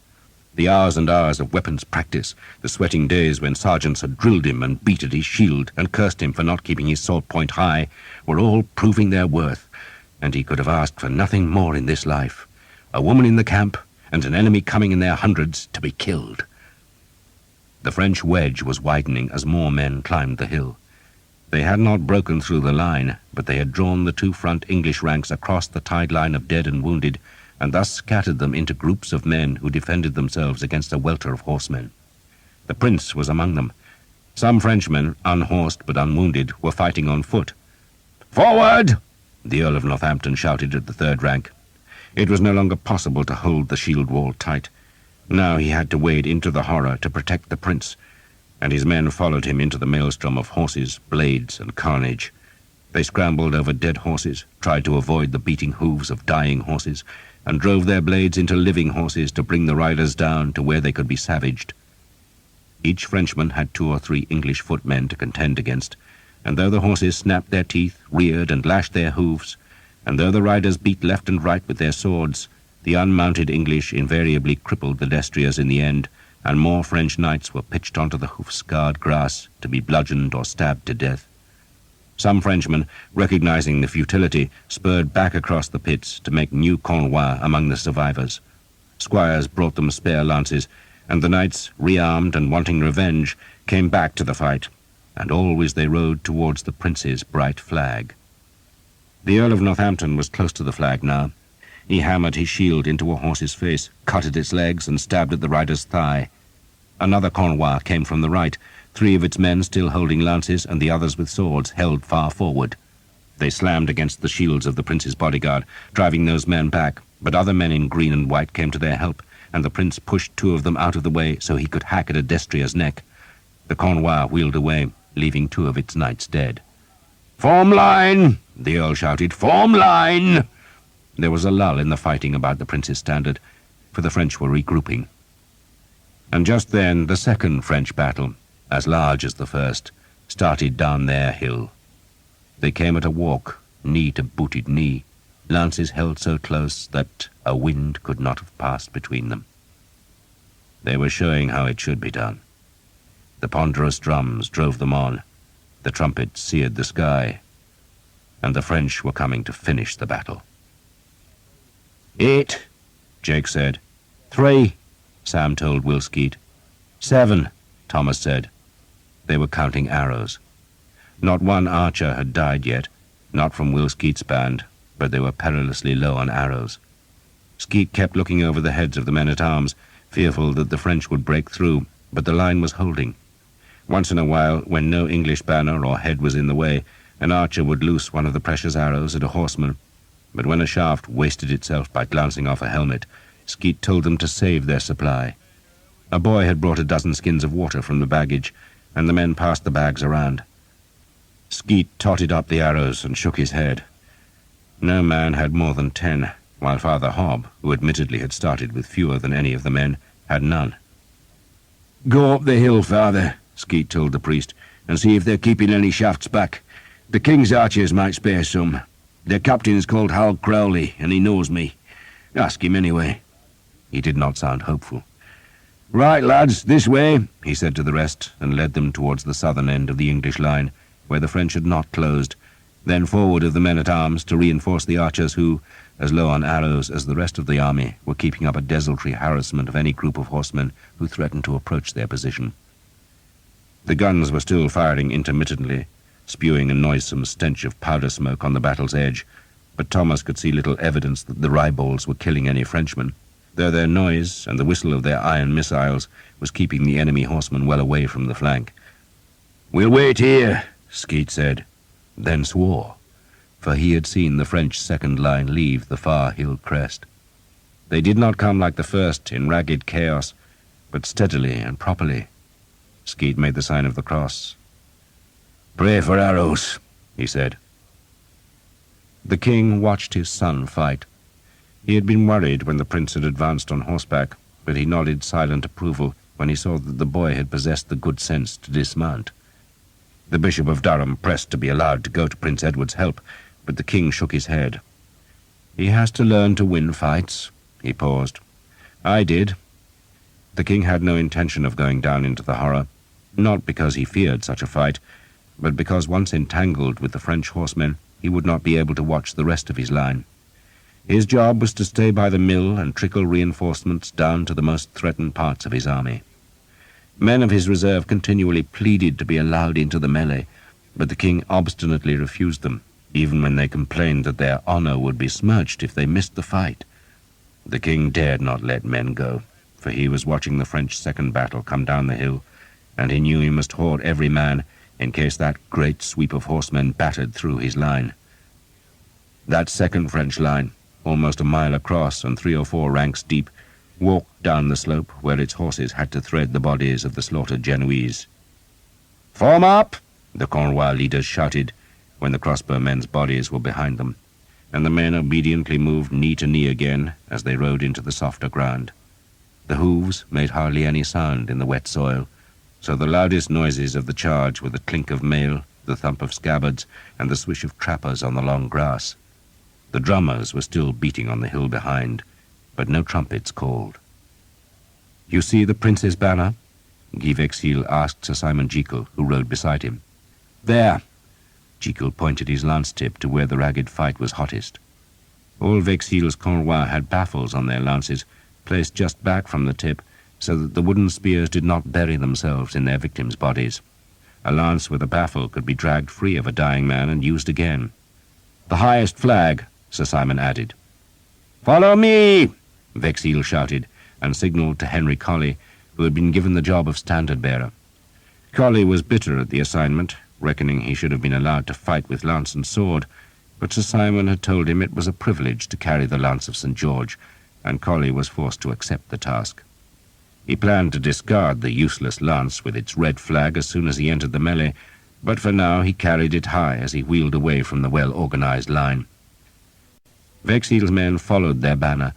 The hours and hours of weapons practice, the sweating days when sergeants had drilled him and beat at his shield and cursed him for not keeping his sword point high, were all proving their worth, and he could have asked for nothing more in this life. A woman in the camp, and an enemy coming in their hundreds to be killed. The French wedge was widening as more men climbed the hill. They had not broken through the line, but they had drawn the two front English ranks across the tide line of dead and wounded, and thus scattered them into groups of men who defended themselves against a welter of horsemen. The prince was among them. Some Frenchmen, unhorsed but unwounded, were fighting on foot. "Forward!" the Earl of Northampton shouted at the third rank. It was no longer possible to hold the shield wall tight. Now he had to wade into the horror to protect the prince, and his men followed him into the maelstrom of horses, blades, and carnage. They scrambled over dead horses, tried to avoid the beating hooves of dying horses, and drove their blades into living horses to bring the riders down to where they could be savaged. Each Frenchman had 2 or 3 English footmen to contend against, and though the horses snapped their teeth, reared, and lashed their hooves, and though the riders beat left and right with their swords, the unmounted English invariably crippled the destriers in the end, and more French knights were pitched onto the hoof-scarred grass to be bludgeoned or stabbed to death. Some Frenchmen, recognizing the futility, spurred back across the pits to make new Cornwell among the survivors. Squires brought them spare lances, and the knights, rearmed and wanting revenge, came back to the fight, and always they rode towards the prince's bright flag. The Earl of Northampton was close to the flag now. He hammered his shield into a horse's face, cut at its legs, and stabbed at the rider's thigh. Another Cornwell came from the right, 3 of its men still holding lances, and the others with swords held far forward. They slammed against the shields of the prince's bodyguard, driving those men back, but other men in green and white came to their help, and the prince pushed 2 of them out of the way so he could hack at a destrier's neck. The Cornwell wheeled away, leaving 2 of its knights dead. "Form line!" the Earl shouted. "Form line!" There was a lull in the fighting about the prince's standard, for the French were regrouping. And just then the second French battle, as large as the first, started down their hill. They came at a walk, knee to booted knee, lances held so close that a wind could not have passed between them. They were showing how it should be done. The ponderous drums drove them on, the trumpets seared the sky, and the French were coming to finish the battle. 8, Jake said. 3, Sam told Will Skeet. 7, Thomas said. They were counting arrows. Not one archer had died yet, not from Will Skeet's band, but they were perilously low on arrows. Skeet kept looking over the heads of the men-at-arms, fearful that the French would break through, but the line was holding. Once in a while, when no English banner or head was in the way, an archer would loose one of the precious arrows at a horseman, but when a shaft wasted itself by glancing off a helmet, Skeet told them to save their supply. A boy had brought a dozen skins of water from the baggage, and the men passed the bags around. Skeet totted up the arrows and shook his head. No man had more than 10, while Father Hobb, who admittedly had started with fewer than any of the men, had none. Go up the hill, Father, Skeet told the priest, and see if they're keeping any shafts back. The king's archers might spare some. Their captain's called Hal Crowley, and he knows me. Ask him anyway. He did not sound hopeful. Right, lads, this way, he said to the rest, and led them towards the southern end of the English line, where the French had not closed, then forward of the men-at-arms to reinforce the archers who, as low on arrows as the rest of the army, were keeping up a desultory harassment of any group of horsemen who threatened to approach their position. The guns were still firing intermittently, spewing a noisome stench of powder smoke on the battle's edge, but Thomas could see little evidence that the rifles were killing any Frenchmen, though their noise and the whistle of their iron missiles was keeping the enemy horsemen well away from the flank. "We'll wait here," Skeet said, then swore, for he had seen the French second line leave the far hill crest. They did not come like the first in ragged chaos, but steadily and properly. Skeet made the sign of the cross. "Pray for arrows," he said. The king watched his son fight. He had been worried when the prince had advanced on horseback, but he nodded silent approval when he saw that the boy had possessed the good sense to dismount. The Bishop of Durham pressed to be allowed to go to Prince Edward's help, but the king shook his head. "He has to learn to win fights." He paused. "I did." The king had no intention of going down into the horror, not because he feared such a fight, but because once entangled with the French horsemen, he would not be able to watch the rest of his line. His job was to stay by the mill and trickle reinforcements down to the most threatened parts of his army. Men of his reserve continually pleaded to be allowed into the melee, but the king obstinately refused them, even when they complained that their honor would be smirched if they missed the fight. The king dared not let men go, for he was watching the French second battle come down the hill, and he knew he must hoard every man in case that great sweep of horsemen battered through his line. That second French line, almost a mile across and 3 or 4 ranks deep, walked down the slope where its horses had to thread the bodies of the slaughtered Genoese. "Form up!" the Cornwell leaders shouted when the crossbowmen's bodies were behind them, and the men obediently moved knee to knee again as they rode into the softer ground. The hoofs made hardly any sound in the wet soil, so the loudest noises of the charge were the clink of mail, the thump of scabbards, and the swish of trappers on the long grass. The drummers were still beating on the hill behind, but no trumpets called. "You see the prince's banner?" Guy Vexil asked Sir Simon Jekyll, who rode beside him. "There." Jekyll pointed his lance-tip to where the ragged fight was hottest. All Vexil's Cornwell had baffles on their lances, placed just back from the tip, so that the wooden spears did not bury themselves in their victims' bodies. A lance with a baffle could be dragged free of a dying man and used again. "The highest flag," Sir Simon added. "Follow me!" Vexil shouted, and signalled to Henry Colley, who had been given the job of standard-bearer. Colley was bitter at the assignment, reckoning he should have been allowed to fight with lance and sword, but Sir Simon had told him it was a privilege to carry the lance of St. George, and Colley was forced to accept the task. He planned to discard the useless lance with its red flag as soon as he entered the melee, but for now he carried it high as he wheeled away from the well-organized line. Vexil's men followed their banner,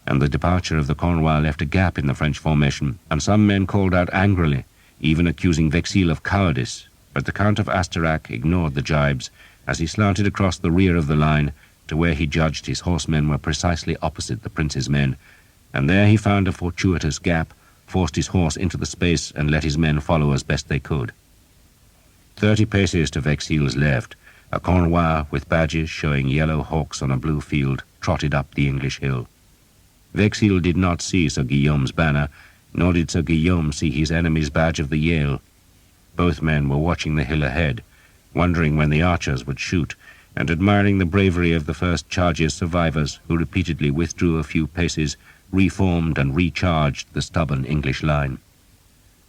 and the departure of the Cornwell left a gap in the French formation, and some men called out angrily, even accusing Vexil of cowardice, but the Count of Asterac ignored the jibes as he slanted across the rear of the line to where he judged his horsemen were precisely opposite the prince's men, and there he found a fortuitous gap, forced his horse into the space and let his men follow as best they could. 30 paces to Vexille's left, a Cornwell with badges showing yellow hawks on a blue field trotted up the English hill. Vexille did not see Sir Guillaume's banner, nor did Sir Guillaume see his enemy's badge of the Yale. Both men were watching the hill ahead, wondering when the archers would shoot, and admiring the bravery of the first charge's survivors, who repeatedly withdrew a few paces, reformed and recharged the stubborn English line.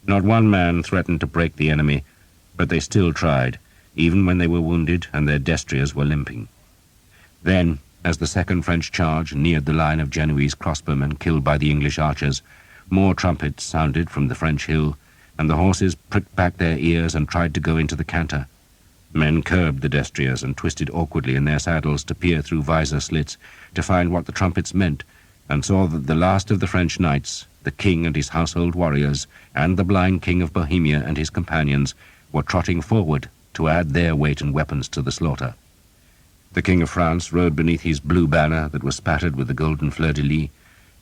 Not one man threatened to break the enemy, but they still tried, even when they were wounded and their destriers were limping. Then, as the second French charge neared the line of Genoese crossbowmen killed by the English archers, more trumpets sounded from the French hill, and the horses pricked back their ears and tried to go into the canter. Men curbed the destriers and twisted awkwardly in their saddles to peer through visor slits to find what the trumpets meant, and saw that the last of the French knights, the king and his household warriors, and the blind king of Bohemia and his companions, were trotting forward to add their weight and weapons to the slaughter. The king of France rode beneath his blue banner that was spattered with the golden fleur-de-lis,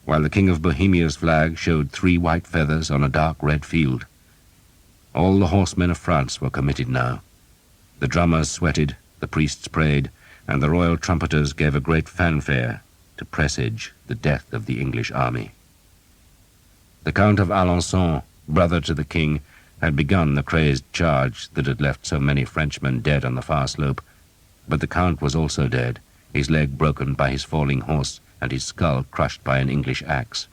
while the king of Bohemia's flag showed 3 white feathers on a dark red field. All the horsemen of France were committed now. The drummers sweated, the priests prayed, and the royal trumpeters gave a great fanfare to presage the death of the English army. The Count of Alençon, brother to the king, had begun the crazed charge that had left so many Frenchmen dead on the far slope, but the Count was also dead, his leg broken by his falling horse and his skull crushed by an English axe.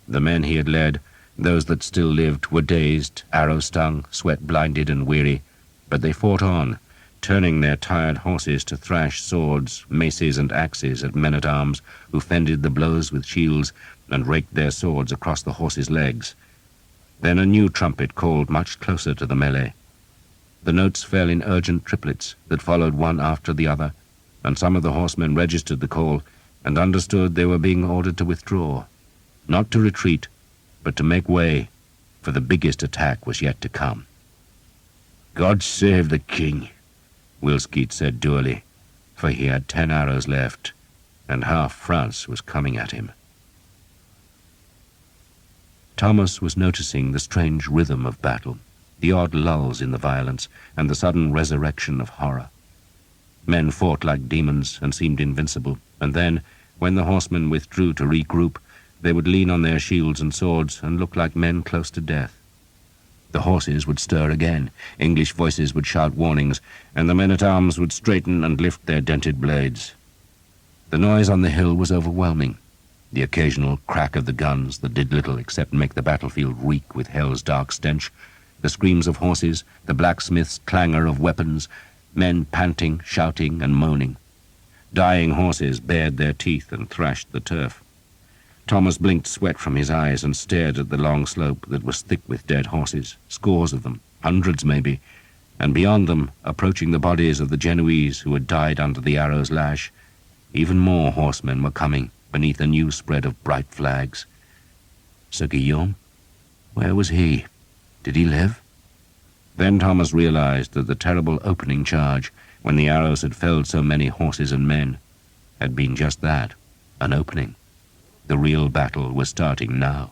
The men he had led, those that still lived, were dazed, arrow-stung, sweat-blinded and weary, but they fought on, turning their tired horses to thrash swords, maces and axes at men-at-arms who fended the blows with shields and raked their swords across the horses' legs. Then a new trumpet called much closer to the melee. The notes fell in urgent triplets that followed one after the other, and some of the horsemen registered the call and understood they were being ordered to withdraw, not to retreat, but to make way, for the biggest attack was yet to come. "God save the king," Wilskeet said dourly, for he had 10 arrows left, and half France was coming at him. Thomas was noticing the strange rhythm of battle, the odd lulls in the violence, and the sudden resurrection of horror. Men fought like demons and seemed invincible, and then, when the horsemen withdrew to regroup, they would lean on their shields and swords and look like men close to death. The horses would stir again, English voices would shout warnings, and the men-at-arms would straighten and lift their dented blades. The noise on the hill was overwhelming. The occasional crack of the guns that did little except make the battlefield reek with hell's dark stench, the screams of horses, the blacksmith's clangor of weapons, men panting, shouting, and moaning. Dying horses bared their teeth and thrashed the turf. Thomas blinked sweat from his eyes and stared at the long slope that was thick with dead horses, scores of them, hundreds maybe, and beyond them, approaching the bodies of the Genoese who had died under the arrow's lash, even more horsemen were coming beneath a new spread of bright flags. Sir Guillaume? Where was he? Did he live? Then Thomas realized that the terrible opening charge, when the arrows had felled so many horses and men, had been just that, an opening. The real battle was starting now.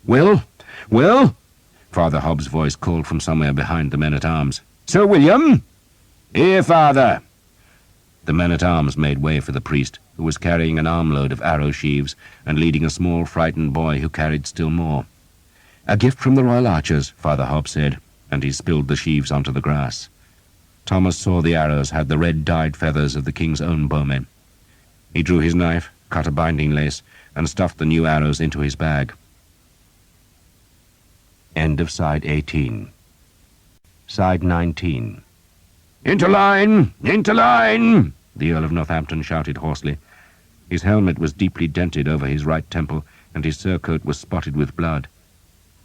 "Will? Will?" Father Hobbs' voice called from somewhere behind the men-at-arms. "Sir William?" "Here, father." The men-at-arms made way for the priest, who was carrying an armload of arrow sheaves and leading a small frightened boy who carried still more. "A gift from the Royal Archers," Father Hobbs said, and he spilled the sheaves onto the grass. Thomas saw the arrows had the red dyed feathers of the king's own bowmen. He drew his knife, cut a binding lace, and stuffed the new arrows into his bag. End of side 18. Side 19. "Into line! Into line!" the Earl of Northampton shouted hoarsely. His helmet was deeply dented over his right temple, and his surcoat was spotted with blood.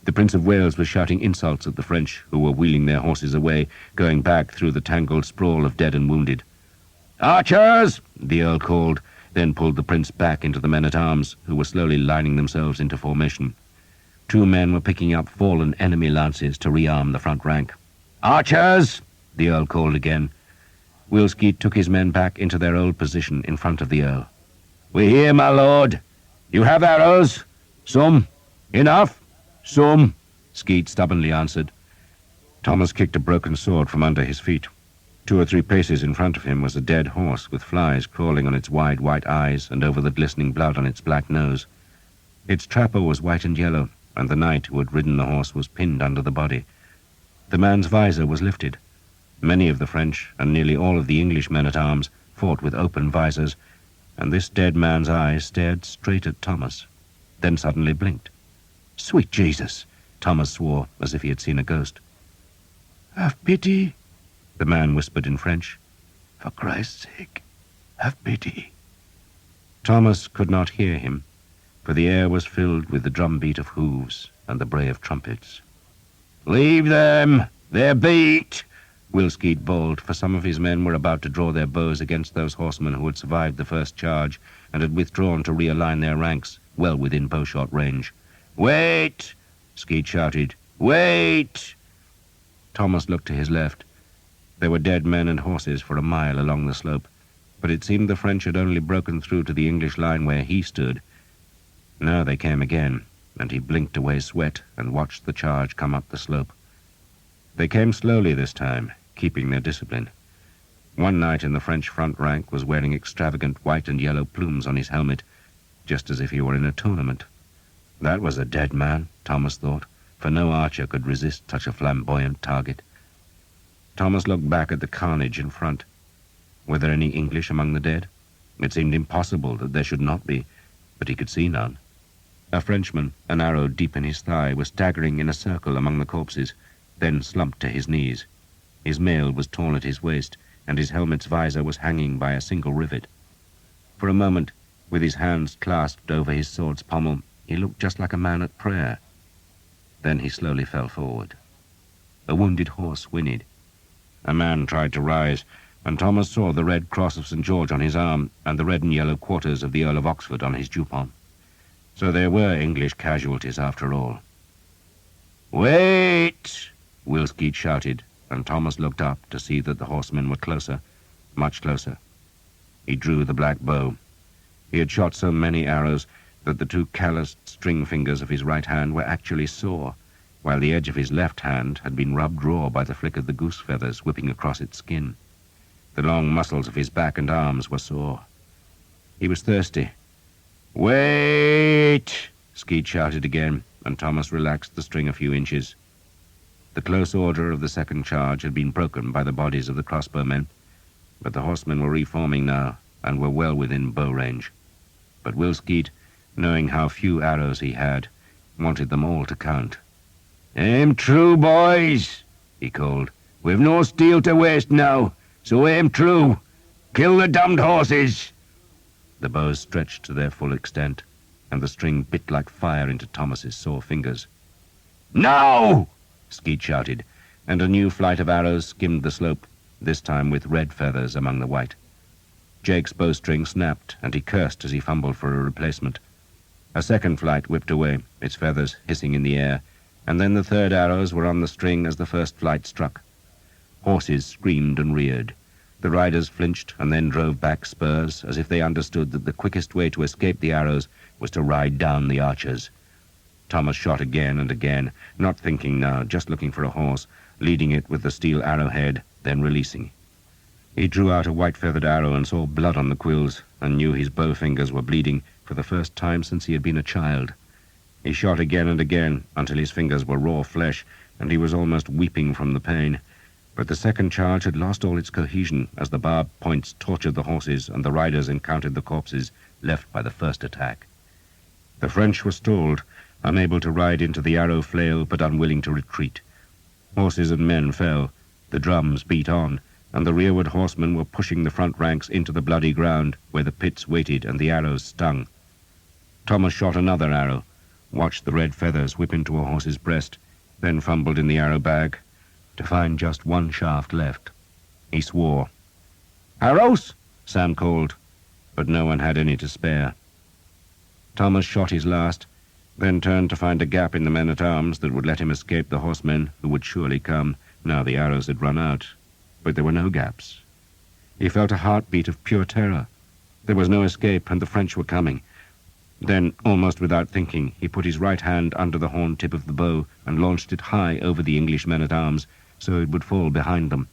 The Prince of Wales was shouting insults at the French, who were wheeling their horses away, going back through the tangled sprawl of dead and wounded. "Archers!" the Earl called, then pulled the Prince back into the men-at-arms, who were slowly lining themselves into formation. 2 men were picking up fallen enemy lances to rearm the front rank. "Archers!" the Earl called again. Wilskeet took his men back into their old position in front of the Earl. "We're here, my lord. You have arrows? Some? Enough?" Some, Skeet stubbornly answered. Thomas kicked a broken sword from under his feet. 2 or 3 paces in front of him was a dead horse with flies crawling on its wide white eyes and over the glistening blood on its black nose. Its trapper was white and yellow, and the knight who had ridden the horse was pinned under the body. The man's visor was lifted. Many of the French and nearly all of the English men-at-arms fought with open visors, and this dead man's eyes stared straight at Thomas, then suddenly blinked. "Sweet Jesus!" Thomas swore, as if he had seen a ghost. "Have pity," the man whispered in French. "For Christ's sake, have pity." Thomas could not hear him, for the air was filled with the drumbeat of hooves and the bray of trumpets. "Leave them! They're beat!" Will Skeet bawled, for some of his men were about to draw their bows against those horsemen who had survived the first charge and had withdrawn to realign their ranks, well within bowshot range. "Wait!" Skeet shouted. "Wait!" Thomas looked to his left. There were dead men and horses for a mile along the slope, but it seemed the French had only broken through to the English line where he stood. Now they came again, and he blinked away sweat and watched the charge come up the slope. They came slowly this time, keeping their discipline. One knight in the French front rank was wearing extravagant white and yellow plumes on his helmet, just as if he were in a tournament. That was a dead man, Thomas thought, for no archer could resist such a flamboyant target. Thomas looked back at the carnage in front. Were there any English among the dead? It seemed impossible that there should not be, but he could see none. A Frenchman, an arrow deep in his thigh, was staggering in a circle among the corpses, then slumped to his knees. His mail was torn at his waist, and his helmet's visor was hanging by a single rivet. For a moment, with his hands clasped over his sword's pommel, he looked just like a man at prayer. Then he slowly fell forward. A wounded horse whinnied. A man tried to rise, and Thomas saw the red cross of St. George on his arm and the red and yellow quarters of the Earl of Oxford on his jupon. So there were English casualties after all. "Wait!" Will Skeet shouted, and Thomas looked up to see that the horsemen were closer, much closer. He drew the black bow. He had shot so many arrows that the 2 calloused string fingers of his right hand were actually sore, while the edge of his left hand had been rubbed raw by the flick of the goose feathers whipping across its skin. The long muscles of his back and arms were sore. He was thirsty. "Wait!" Skeet shouted again, and Thomas relaxed the string a few inches. The close order of the second charge had been broken by the bodies of the crossbowmen, but the horsemen were reforming now and were well within bow range. But Will Skeet, knowing how few arrows he had, wanted them all to count. "Aim true, boys," he called. "We've no steel to waste now, so aim true. Kill the damned horses." The bows stretched to their full extent, and the string bit like fire into Thomas's sore fingers. "Now!" Skeet shouted, and a new flight of arrows skimmed the slope, this time with red feathers among the white. Jake's bowstring snapped, and he cursed as he fumbled for a replacement. A second flight whipped away, its feathers hissing in the air, and then the third arrows were on the string as the first flight struck. Horses screamed and reared. The riders flinched and then drove back spurs, as if they understood that the quickest way to escape the arrows was to ride down the archers. Thomas shot again and again, not thinking now, just looking for a horse, leading it with the steel arrowhead, then releasing. He drew out a white-feathered arrow and saw blood on the quills, and knew his bow fingers were bleeding for the first time since he had been a child. He shot again and again, until his fingers were raw flesh, and he was almost weeping from the pain. But the second charge had lost all its cohesion as the barbed points tortured the horses and the riders encountered the corpses left by the first attack. The French were stalled, unable to ride into the arrow flail, but unwilling to retreat. Horses and men fell, the drums beat on, and the rearward horsemen were pushing the front ranks into the bloody ground where the pits waited and the arrows stung. Thomas shot another arrow, watched the red feathers whip into a horse's breast, then fumbled in the arrow bag to find just one shaft left. He swore. "Arrows!" Sam called, but no one had any to spare. Thomas shot his last, then turned to find a gap in the men-at-arms that would let him escape the horsemen who would surely come, now the arrows had run out. But there were no gaps. He felt a heartbeat of pure terror. There was no escape, and the French were coming. Then, almost without thinking, he put his right hand under the horn tip of the bow and launched it high over the English men-at-arms, so it would fall behind them.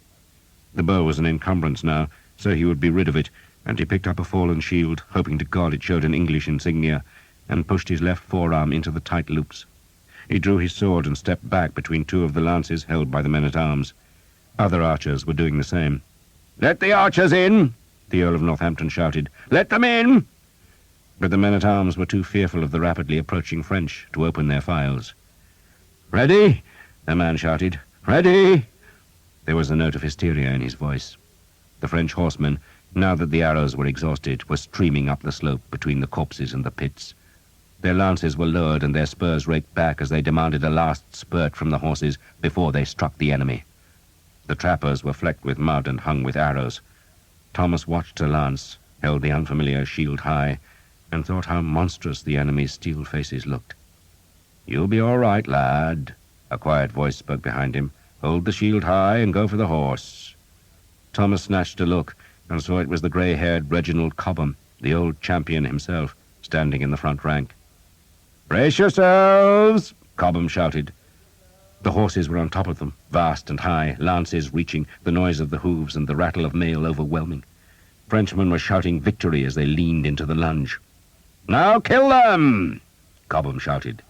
The bow was an encumbrance now, so he would be rid of it, and he picked up a fallen shield, hoping to God it showed an English insignia, and pushed his left forearm into the tight loops. He drew his sword and stepped back between two of the lances held by the men-at-arms. Other archers were doing the same. "Let the archers in!" the Earl of Northampton shouted. "Let them in!" But the men-at-arms were too fearful of the rapidly approaching French to open their files. "Ready!" the man shouted. "Ready!" There was a note of hysteria in his voice. The French horsemen, now that the arrows were exhausted, were streaming up the slope between the corpses and the pits. Their lances were lowered and their spurs raked back as they demanded a last spurt from the horses before they struck the enemy. The trappers were flecked with mud and hung with arrows. Thomas watched a lance, held the unfamiliar shield high, and thought how monstrous the enemy's steel faces looked. "You'll be all right, lad," a quiet voice spoke behind him. "Hold the shield high and go for the horse." Thomas snatched a look and saw it was the grey-haired Reginald Cobham, the old champion himself, standing in the front rank. "Brace yourselves!" Cobham shouted. The horses were on top of them, vast and high, lances reaching, the noise of the hooves and the rattle of mail overwhelming. Frenchmen were shouting victory as they leaned into the lunge. "Now kill them!" Cobham shouted.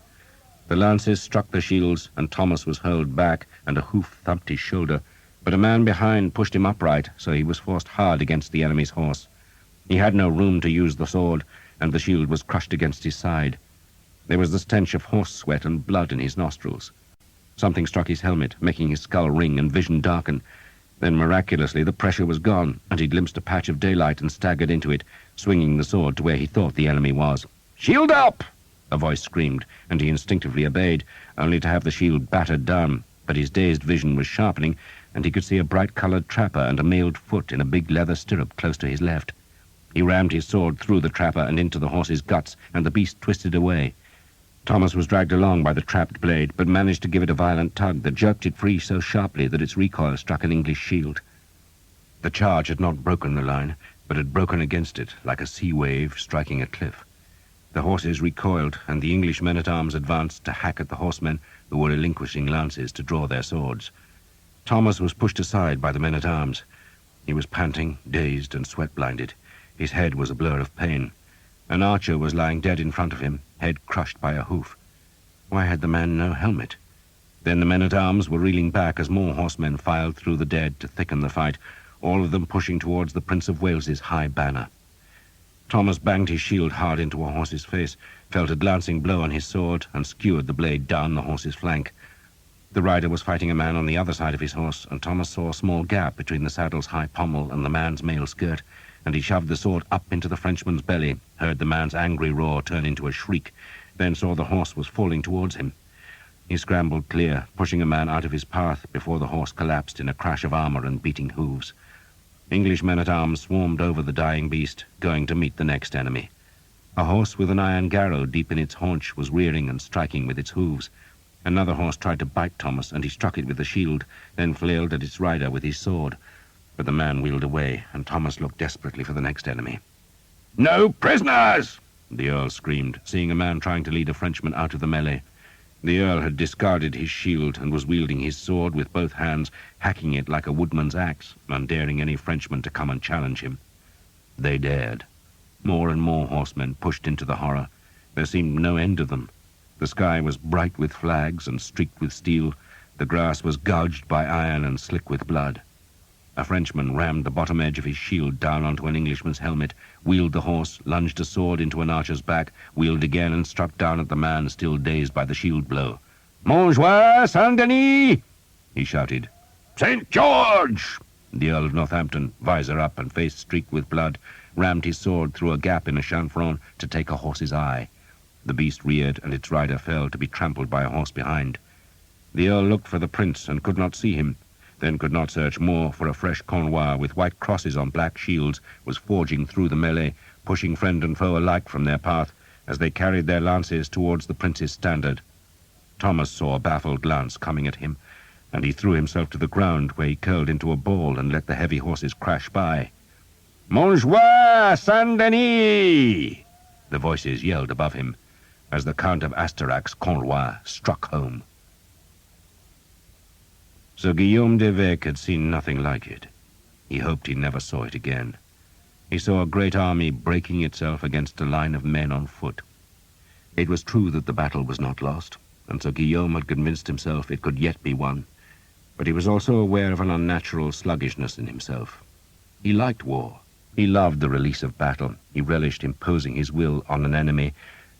The lances struck the shields, and Thomas was hurled back, and a hoof thumped his shoulder, but a man behind pushed him upright, so he was forced hard against the enemy's horse. He had no room to use the sword, and the shield was crushed against his side. There was the stench of horse sweat and blood in his nostrils. Something struck his helmet, making his skull ring and vision darken. Then, miraculously, the pressure was gone, and he glimpsed a patch of daylight and staggered into it, swinging the sword to where he thought the enemy was. "Shield up!" a voice screamed, and he instinctively obeyed, only to have the shield battered down. But his dazed vision was sharpening, and he could see a bright-coloured trapper and a mailed foot in a big leather stirrup close to his left. He rammed his sword through the trapper and into the horse's guts, and the beast twisted away. Thomas was dragged along by the trapped blade, but managed to give it a violent tug that jerked it free so sharply that its recoil struck an English shield. The charge had not broken the line, but had broken against it, like a sea wave striking a cliff. The horses recoiled, and the English men-at-arms advanced to hack at the horsemen, who were relinquishing lances to draw their swords. Thomas was pushed aside by the men-at-arms. He was panting, dazed, and sweat-blinded. His head was a blur of pain. An archer was lying dead in front of him, head crushed by a hoof. Why had the man no helmet? Then the men-at-arms were reeling back as more horsemen filed through the dead to thicken the fight, all of them pushing towards the Prince of Wales's high banner. Thomas banged his shield hard into a horse's face, felt a glancing blow on his sword, and skewered the blade down the horse's flank. The rider was fighting a man on the other side of his horse, and Thomas saw a small gap between the saddle's high pommel and the man's mail skirt, and he shoved the sword up into the Frenchman's belly, heard the man's angry roar turn into a shriek, then saw the horse was falling towards him. He scrambled clear, pushing a man out of his path before the horse collapsed in a crash of armour and beating hooves. English men-at-arms swarmed over the dying beast, going to meet the next enemy. A horse with an iron garrow deep in its haunch was rearing and striking with its hooves. Another horse tried to bite Thomas, and he struck it with the shield, then flailed at its rider with his sword. But the man wheeled away, and Thomas looked desperately for the next enemy. "No prisoners!" the Earl screamed, seeing a man trying to lead a Frenchman out of the melee. The Earl had discarded his shield and was wielding his sword with both hands, hacking it like a woodman's axe, and daring any Frenchman to come and challenge him. They dared. More and more horsemen pushed into the horror. There seemed no end of them. The sky was bright with flags and streaked with steel. The grass was gouged by iron and slick with blood. A Frenchman rammed the bottom edge of his shield down onto an Englishman's helmet, wheeled the horse, lunged a sword into an archer's back, wheeled again and struck down at the man still dazed by the shield blow. "Montjoie, Saint-Denis!" he shouted. "St. George!" The Earl of Northampton, visor up and face streaked with blood, rammed his sword through a gap in a chanfron to take a horse's eye. The beast reared, and its rider fell to be trampled by a horse behind. The Earl looked for the prince and could not see him, then could not search more, for a fresh Cornwell with white crosses on black shields was forging through the melee, pushing friend and foe alike from their path as they carried their lances towards the prince's standard. Thomas saw a baffled lance coming at him, and he threw himself to the ground, where he curled into a ball and let the heavy horses crash by. "Montjoie, Saint-Denis!" the voices yelled above him, as the Count of Astorac's Cornwell struck home. Sir Guillaume d'Evêque had seen nothing like it. He hoped he never saw it again. He saw a great army breaking itself against a line of men on foot. It was true that the battle was not lost, and Sir Guillaume had convinced himself it could yet be won, but he was also aware of an unnatural sluggishness in himself. He liked war. He loved the release of battle. He relished imposing his will on an enemy,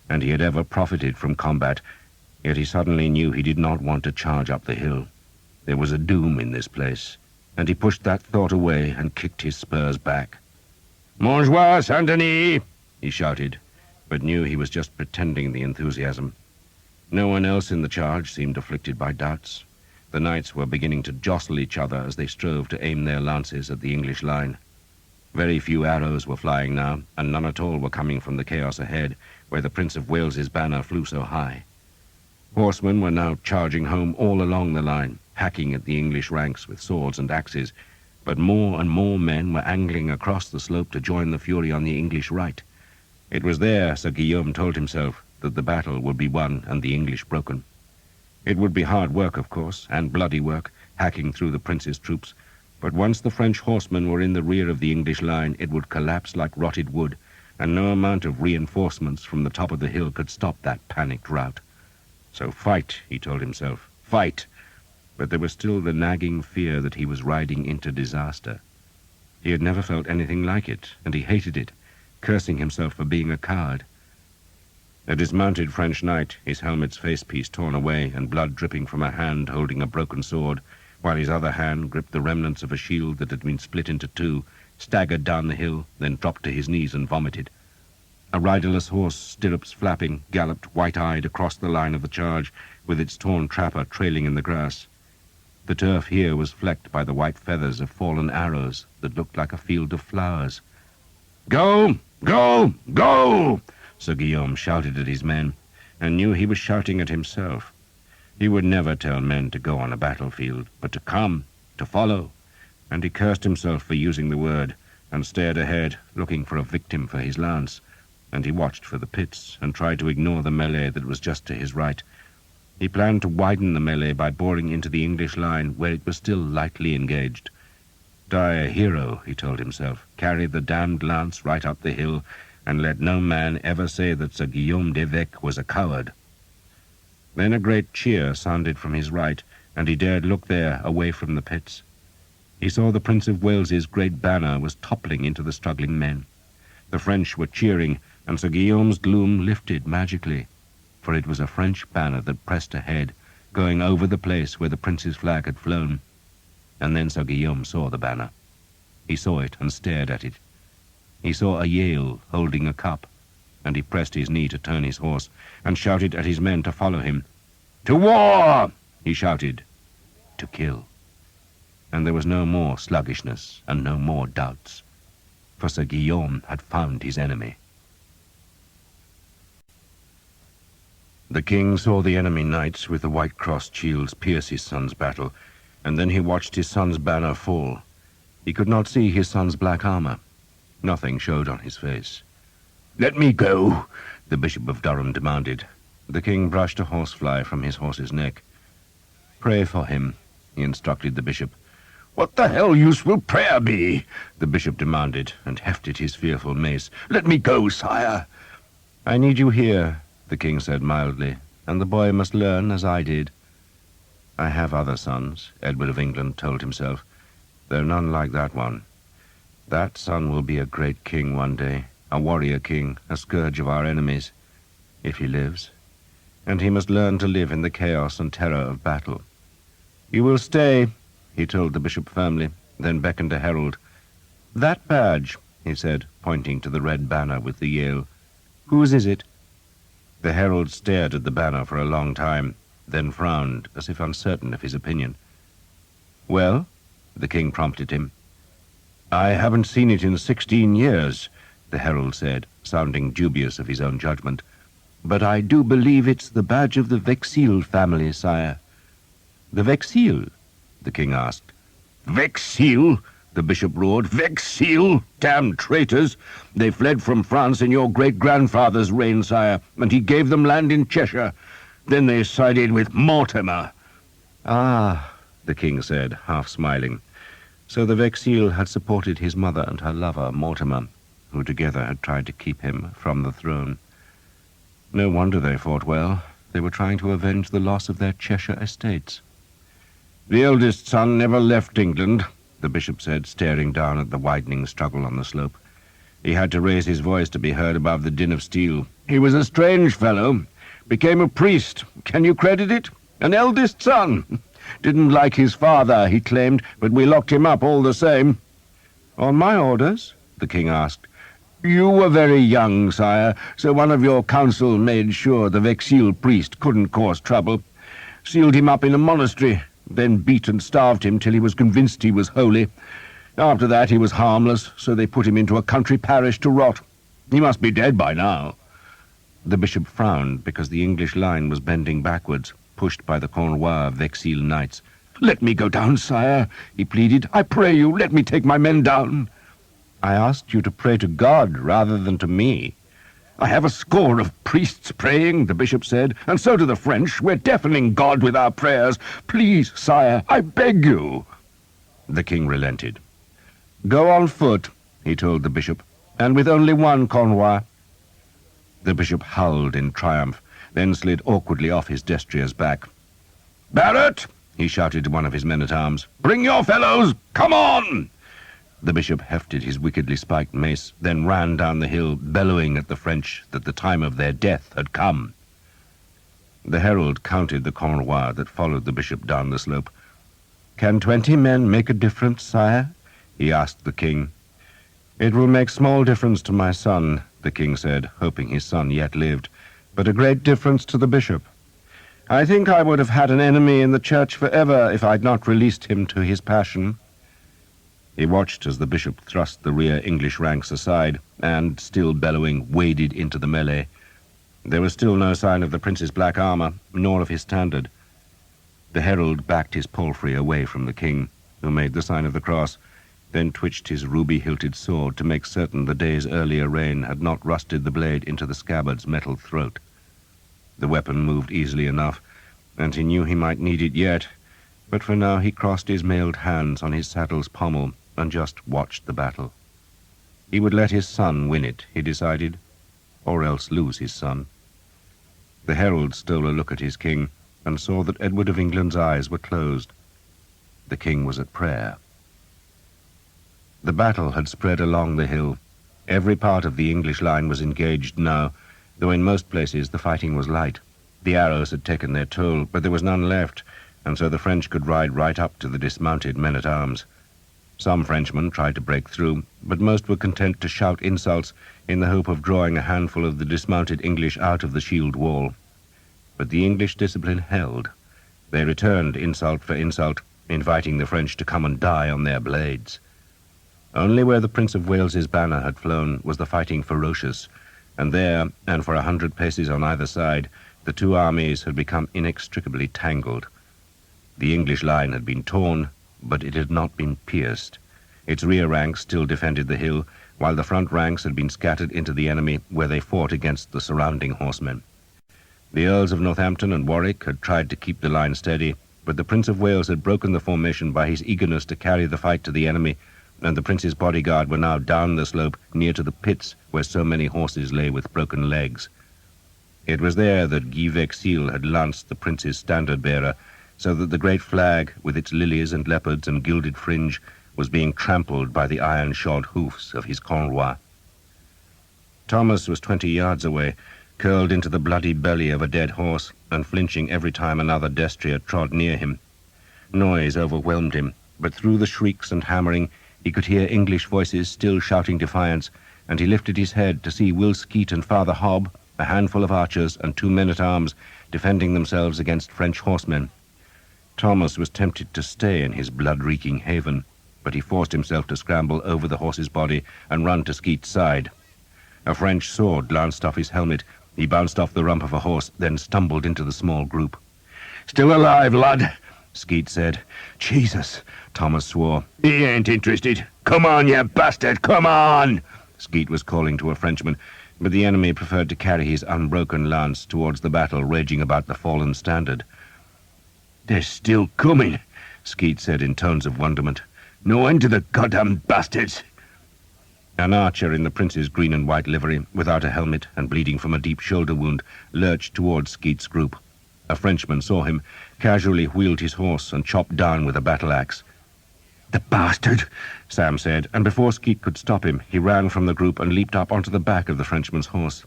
and he had ever profited from combat, yet he suddenly knew he did not want to charge up the hill. There was a doom in this place, and he pushed that thought away and kicked his spurs back. "Montjoie, Saint-Denis!" he shouted, but knew he was just pretending the enthusiasm. No one else in the charge seemed afflicted by doubts. The knights were beginning to jostle each other as they strove to aim their lances at the English line. Very few arrows were flying now, and none at all were coming from the chaos ahead, where the Prince of Wales's banner flew so high. Horsemen were now charging home all along the line, hacking at the English ranks with swords and axes, but more and more men were angling across the slope to join the fury on the English right. It was there, Sir Guillaume told himself, that the battle would be won and the English broken. It would be hard work, of course, and bloody work, hacking through the prince's troops, but once the French horsemen were in the rear of the English line, it would collapse like rotted wood, and no amount of reinforcements from the top of the hill could stop that panicked rout. So fight, he told himself, fight! But there was still the nagging fear that he was riding into disaster. He had never felt anything like it, and he hated it, cursing himself for being a coward. A dismounted French knight, his helmet's facepiece torn away and blood dripping from a hand holding a broken sword, while his other hand gripped the remnants of a shield that had been split into two, staggered down the hill, then dropped to his knees and vomited. A riderless horse, stirrups flapping, galloped white-eyed across the line of the charge, with its torn trapper trailing in the grass. The turf here was flecked by the white feathers of fallen arrows that looked like a field of flowers. "Go! Go! Go!" Sir Guillaume shouted at his men, and knew he was shouting at himself. He would never tell men to go on a battlefield, but to come, to follow, and he cursed himself for using the word, and stared ahead, looking for a victim for his lance, and he watched for the pits, and tried to ignore the melee that was just to his right. He planned to widen the melee by boring into the English line, where it was still lightly engaged. Die a hero, he told himself, carry the damned lance right up the hill, and let no man ever say that Sir Guillaume d'Evêque was a coward. Then a great cheer sounded from his right, and he dared look there, away from the pits. He saw the Prince of Wales's great banner was toppling into the struggling men. The French were cheering, and Sir Guillaume's gloom lifted magically, for it was a French banner that pressed ahead, going over the place where the prince's flag had flown. And then Sir Guillaume saw the banner. He saw it and stared at it. He saw a Yale holding a cup, and he pressed his knee to turn his horse, and shouted at his men to follow him. "To war!" he shouted. To kill. And there was no more sluggishness and no more doubts, for Sir Guillaume had found his enemy. The king saw the enemy knights with the white-crossed shields pierce his son's battle, and then he watched his son's banner fall. He could not see his son's black armor. Nothing showed on his face. "Let me go," the Bishop of Durham demanded. The king brushed a horsefly from his horse's neck. "Pray for him," he instructed the bishop. "What the hell use will prayer be?" the bishop demanded, and hefted his fearful mace. "Let me go, sire." "I need you here," the king said mildly, "and the boy must learn as I did." "I have other sons," Edward of England told himself, "though none like that one. That son will be a great king one day, a warrior king, a scourge of our enemies, if he lives. And he must learn to live in the chaos and terror of battle." "You will stay," he told the bishop firmly, then beckoned a herald. "That badge," he said, pointing to the red banner with the Yale. "Whose is it?" The herald stared at the banner for a long time, then frowned, as if uncertain of his opinion. "Well?" the king prompted him. "I haven't seen it in 16 years, the herald said, sounding dubious of his own judgment. "But I do believe it's the badge of the Vexil family, sire." "The Vexil?" the king asked. "Vexil?" the bishop roared. "Vexil! Damned traitors! They fled from France in your great-grandfather's reign, sire, and he gave them land in Cheshire. Then they sided with Mortimer." "Ah," the king said, half smiling. So the Vexil had supported his mother and her lover, Mortimer, who together had tried to keep him from the throne. No wonder they fought well. They were trying to avenge the loss of their Cheshire estates. "The eldest son never left England," the bishop said, staring down at the widening struggle on the slope. He had to raise his voice to be heard above the din of steel. "He was a strange fellow. Became a priest. Can you credit it? An eldest son. Didn't like his father, he claimed, but we locked him up all the same." "On my orders?" the king asked. "You were very young, sire, so one of your council made sure the Vexil priest couldn't cause trouble. Sealed him up in a monastery, then beat and starved him till he was convinced he was holy. After that he was harmless, so they put him into a country parish to rot. He must be dead by now." The bishop frowned because the English line was bending backwards, pushed by the Cornwell Vexil knights. "Let me go down, sire," he pleaded. "I pray you, let me take my men down." "I asked you to pray to God rather than to me." "I have a score of priests praying," the bishop said, "and so do the French. We're deafening God with our prayers. Please, sire, I beg you." The king relented. "Go on foot," he told the bishop, "and with only one Cornwell." The bishop howled in triumph, then slid awkwardly off his destrier's back. "Barrett," he shouted to one of his men-at-arms, "bring your fellows! Come on!" The bishop hefted his wickedly spiked mace, then ran down the hill, bellowing at the French that the time of their death had come. The herald counted the Cornwell that followed the bishop down the slope. "Can 20 men make a difference, sire?" he asked the king. "It will make small difference to my son," the king said, hoping his son yet lived, "but a great difference to the bishop. I think I would have had an enemy in the church forever if I'd not released him to his passion." He watched as the bishop thrust the rear English ranks aside and, still bellowing, waded into the melee. There was still no sign of the prince's black armor, nor of his standard. The herald backed his palfrey away from the king, who made the sign of the cross, then twitched his ruby-hilted sword to make certain the day's earlier rain had not rusted the blade into the scabbard's metal throat. The weapon moved easily enough, and he knew he might need it yet, but for now he crossed his mailed hands on his saddle's pommel and just watched the battle. He would let his son win it, he decided, or else lose his son. The herald stole a look at his king and saw that Edward of England's eyes were closed. The king was at prayer. The battle had spread along the hill. Every part of the English line was engaged now, though in most places the fighting was light. The arrows had taken their toll, but there was none left, and so the French could ride right up to the dismounted men-at-arms. Some Frenchmen tried to break through, but most were content to shout insults in the hope of drawing a handful of the dismounted English out of the shield wall. But the English discipline held. They returned insult for insult, inviting the French to come and die on their blades. Only where the Prince of Wales's banner had flown was the fighting ferocious, and there, and for 100 paces on either side, the two armies had become inextricably tangled. The English line had been torn, but it had not been pierced. Its rear ranks still defended the hill, while the front ranks had been scattered into the enemy, where they fought against the surrounding horsemen. The Earls of Northampton and Warwick had tried to keep the line steady, but the Prince of Wales had broken the formation by his eagerness to carry the fight to the enemy, and the Prince's bodyguard were now down the slope near to the pits where so many horses lay with broken legs. It was there that Guy Vexil had lanced the Prince's standard-bearer, so that the great flag, with its lilies and leopards and gilded fringe, was being trampled by the iron-shod hoofs of his Cornwell. Thomas was 20 yards away, curled into the bloody belly of a dead horse, and flinching every time another destrier trod near him. Noise overwhelmed him, but through the shrieks and hammering he could hear English voices still shouting defiance, and he lifted his head to see Will Skeet and Father Hobb, a handful of archers and 2 men-at-arms, defending themselves against French horsemen. Thomas was tempted to stay in his blood-reeking haven, but he forced himself to scramble over the horse's body and run to Skeet's side. A French sword glanced off his helmet. He bounced off the rump of a horse, then stumbled into the small group. "Still alive, lad. Skeet said. Jesus, Thomas swore. He ain't interested. Come on, you bastard, come on! Skeet was calling to a Frenchman, but the enemy preferred to carry his unbroken lance towards the battle raging about the fallen standard. They're still coming, Skeet said in tones of wonderment. No end to the goddamn bastards. An archer in the prince's green and white livery, without a helmet and bleeding from a deep shoulder wound, lurched towards Skeet's group. A Frenchman saw him, casually wheeled his horse and chopped down with a battle-axe. The bastard, Sam said, and before Skeet could stop him, he ran from the group and leaped up onto the back of the Frenchman's horse.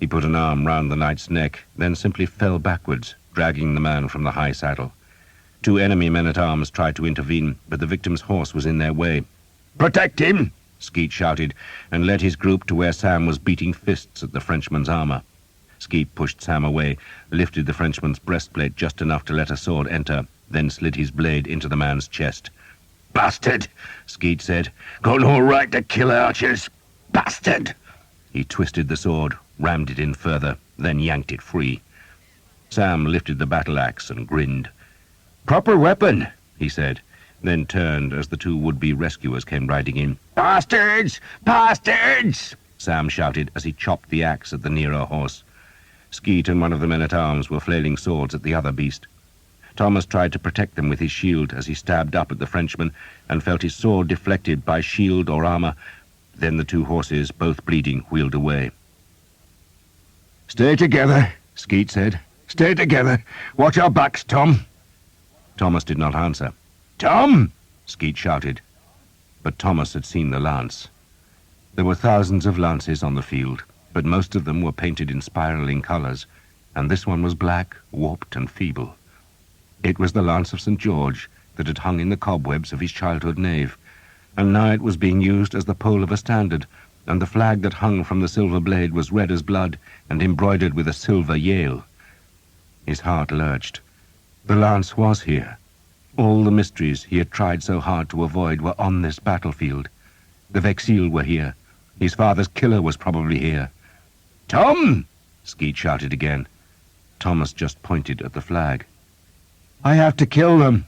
He put an arm round the knight's neck, then simply fell backwards, dragging the man from the high saddle. 2 enemy men-at-arms tried to intervene, but the victim's horse was in their way. Protect him! Skeet shouted, and led his group to where Sam was beating fists at the Frenchman's armor. Skeet pushed Sam away, lifted the Frenchman's breastplate just enough to let a sword enter, then slid his blade into the man's chest. Bastard, Skeet said. Got no right to kill archers. Bastard! He twisted the sword, rammed it in further, then yanked it free. Sam lifted the battle-axe and grinned. Proper weapon, he said, then turned as the 2 would-be rescuers came riding in. Bastards! Bastards! Sam shouted as he chopped the axe at the nearer horse. Skeet and one of the men-at-arms were flailing swords at the other beast. Thomas tried to protect them with his shield as he stabbed up at the Frenchman and felt his sword deflected by shield or armor. Then the 2 horses, both bleeding, wheeled away. Stay together, Skeet said. Stay together. Watch our backs, Tom. Thomas did not answer. Tom! Skeet shouted. But Thomas had seen the lance. There were thousands of lances on the field, but most of them were painted in spiraling colors, and this one was black, warped, and feeble. It was the lance of St. George that had hung in the cobwebs of his childhood nave, and now it was being used as the pole of a standard, and the flag that hung from the silver blade was red as blood and embroidered with a silver yale. His heart lurched. The lance was here. All the mysteries he had tried so hard to avoid were on this battlefield. The Vexil were here. His father's killer was probably here. Tom! Skeet shouted again. Thomas just pointed at the flag. I have to kill them.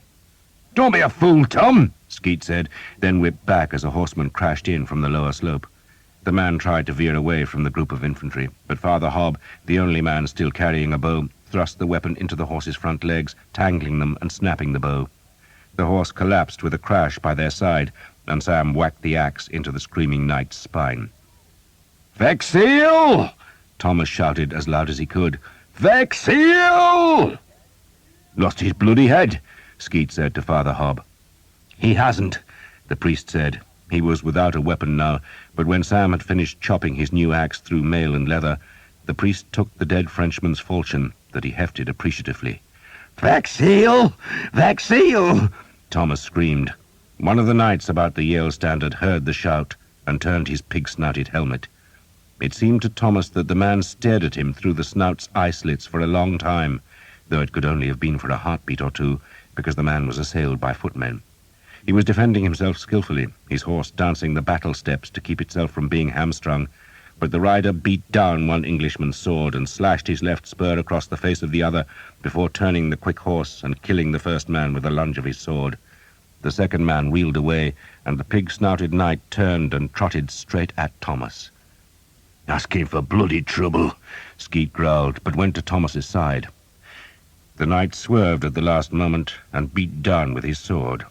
Don't be a fool, Tom, Skeet said, then whipped back as a horseman crashed in from the lower slope. The man tried to veer away from the group of infantry, but Father Hob, the only man still carrying a bow, thrust the weapon into the horse's front legs, tangling them and snapping the bow. The horse collapsed with a crash by their side, and Sam whacked the axe into the screaming knight's spine. Vexil! Thomas shouted as loud as he could. Vexil! Lost his bloody head, Skeet said to Father Hob. He hasn't, the priest said. He was without a weapon now, but when Sam had finished chopping his new axe through mail and leather, the priest took the dead Frenchman's falchion that he hefted appreciatively. Vexil! Vexil! Thomas screamed. One of the knights about the Yale standard heard the shout and turned his pig-snouted helmet. It seemed to Thomas that the man stared at him through the snout's eye slits for a long time, though it could only have been for a heartbeat or two, because the man was assailed by footmen. He was defending himself skillfully, his horse dancing the battle steps to keep itself from being hamstrung, but the rider beat down one Englishman's sword and slashed his left spur across the face of the other before turning the quick horse and killing the first man with a lunge of his sword. The second man reeled away, and the pig-snouted knight turned and trotted straight at Thomas. Asking for bloody trouble, Skeet growled, but went to Thomas's side. The knight swerved at the last moment and beat down with his sword.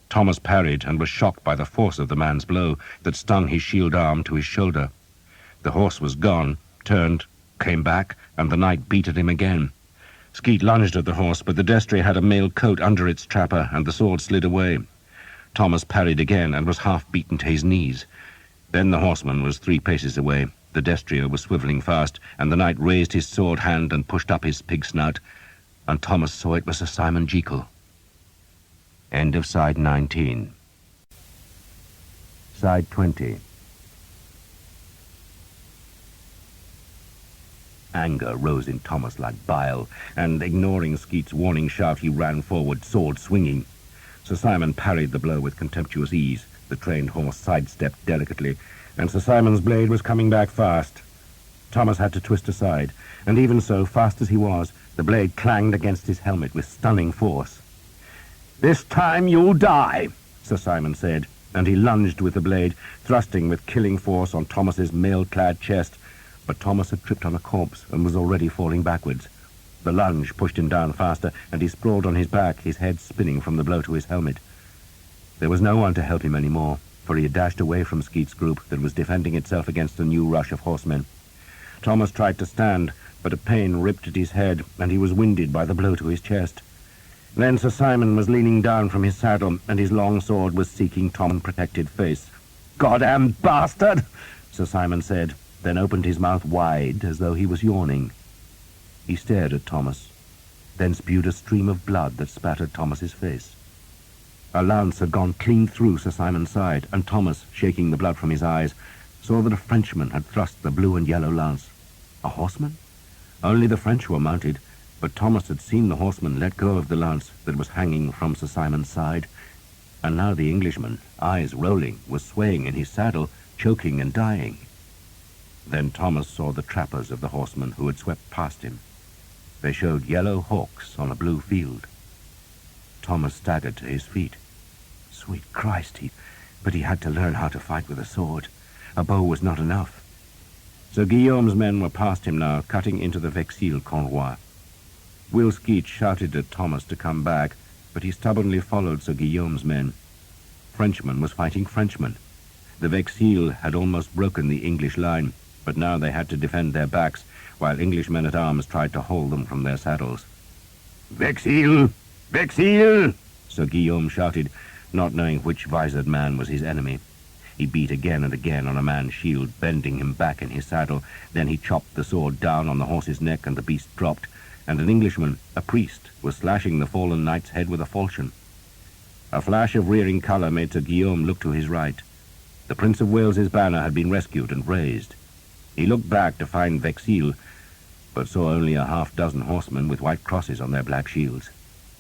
Thomas parried and was shocked by the force of the man's blow that stung his shield arm to his shoulder. The horse was gone, turned, came back, and the knight beat at him again. Skeet lunged at the horse, but the destrier had a mail coat under its trapper, and the sword slid away. Thomas parried again and was half beaten to his knees. Then the horseman was 3 paces away. The destrier was swivelling fast, and the knight raised his sword hand and pushed up his pig snout, and Thomas saw it was Sir Simon Jekyll. End of side 19. Side 20. Anger rose in Thomas like bile, and ignoring Skeet's warning shout, he ran forward, sword swinging. Sir Simon parried the blow with contemptuous ease. The trained horse sidestepped delicately, and Sir Simon's blade was coming back fast. Thomas had to twist aside, and even so, fast as he was, the blade clanged against his helmet with stunning force. "This time you'll die," Sir Simon said, and he lunged with the blade, thrusting with killing force on Thomas's mail-clad chest. But Thomas had tripped on a corpse and was already falling backwards. The lunge pushed him down faster, and he sprawled on his back, his head spinning from the blow to his helmet. There was no one to help him any more, for he had dashed away from Skeet's group that was defending itself against a new rush of horsemen. Thomas tried to stand, but a pain ripped at his head, and he was winded by the blow to his chest. Then Sir Simon was leaning down from his saddle, and his long sword was seeking Tom's protected face. "Goddamn bastard!" Sir Simon said, then opened his mouth wide as though he was yawning. He stared at Thomas, then spewed a stream of blood that spattered Thomas's face. A lance had gone clean through Sir Simon's side, and Thomas, shaking the blood from his eyes, saw that a Frenchman had thrust the blue and yellow lance. A horseman? Only the French were mounted, but Thomas had seen the horseman let go of the lance that was hanging from Sir Simon's side, and now the Englishman, eyes rolling, was swaying in his saddle, choking and dying. Then Thomas saw the trappers of the horsemen who had swept past him. They showed yellow hawks on a blue field. Thomas staggered to his feet. Sweet Christ, but he had to learn how to fight with a sword. A bow was not enough. Sir Guillaume's men were past him now, cutting into the Vexille Cornwell. Will Skeet shouted at Thomas to come back, but he stubbornly followed Sir Guillaume's men. Frenchman was fighting Frenchman. The Vexille had almost broken the English line, but now they had to defend their backs, while English men-at-arms tried to hold them from their saddles. "Vexille! Vexille!" Sir Guillaume shouted, not knowing which visored man was his enemy. He beat again and again on a man's shield, bending him back in his saddle. Then he chopped the sword down on the horse's neck, and the beast dropped, and an Englishman, a priest, was slashing the fallen knight's head with a falchion. A flash of rearing colour made Sir Guillaume look to his right. The Prince of Wales's banner had been rescued and raised. He looked back to find Vexille, but saw only a half-dozen horsemen with white crosses on their black shields.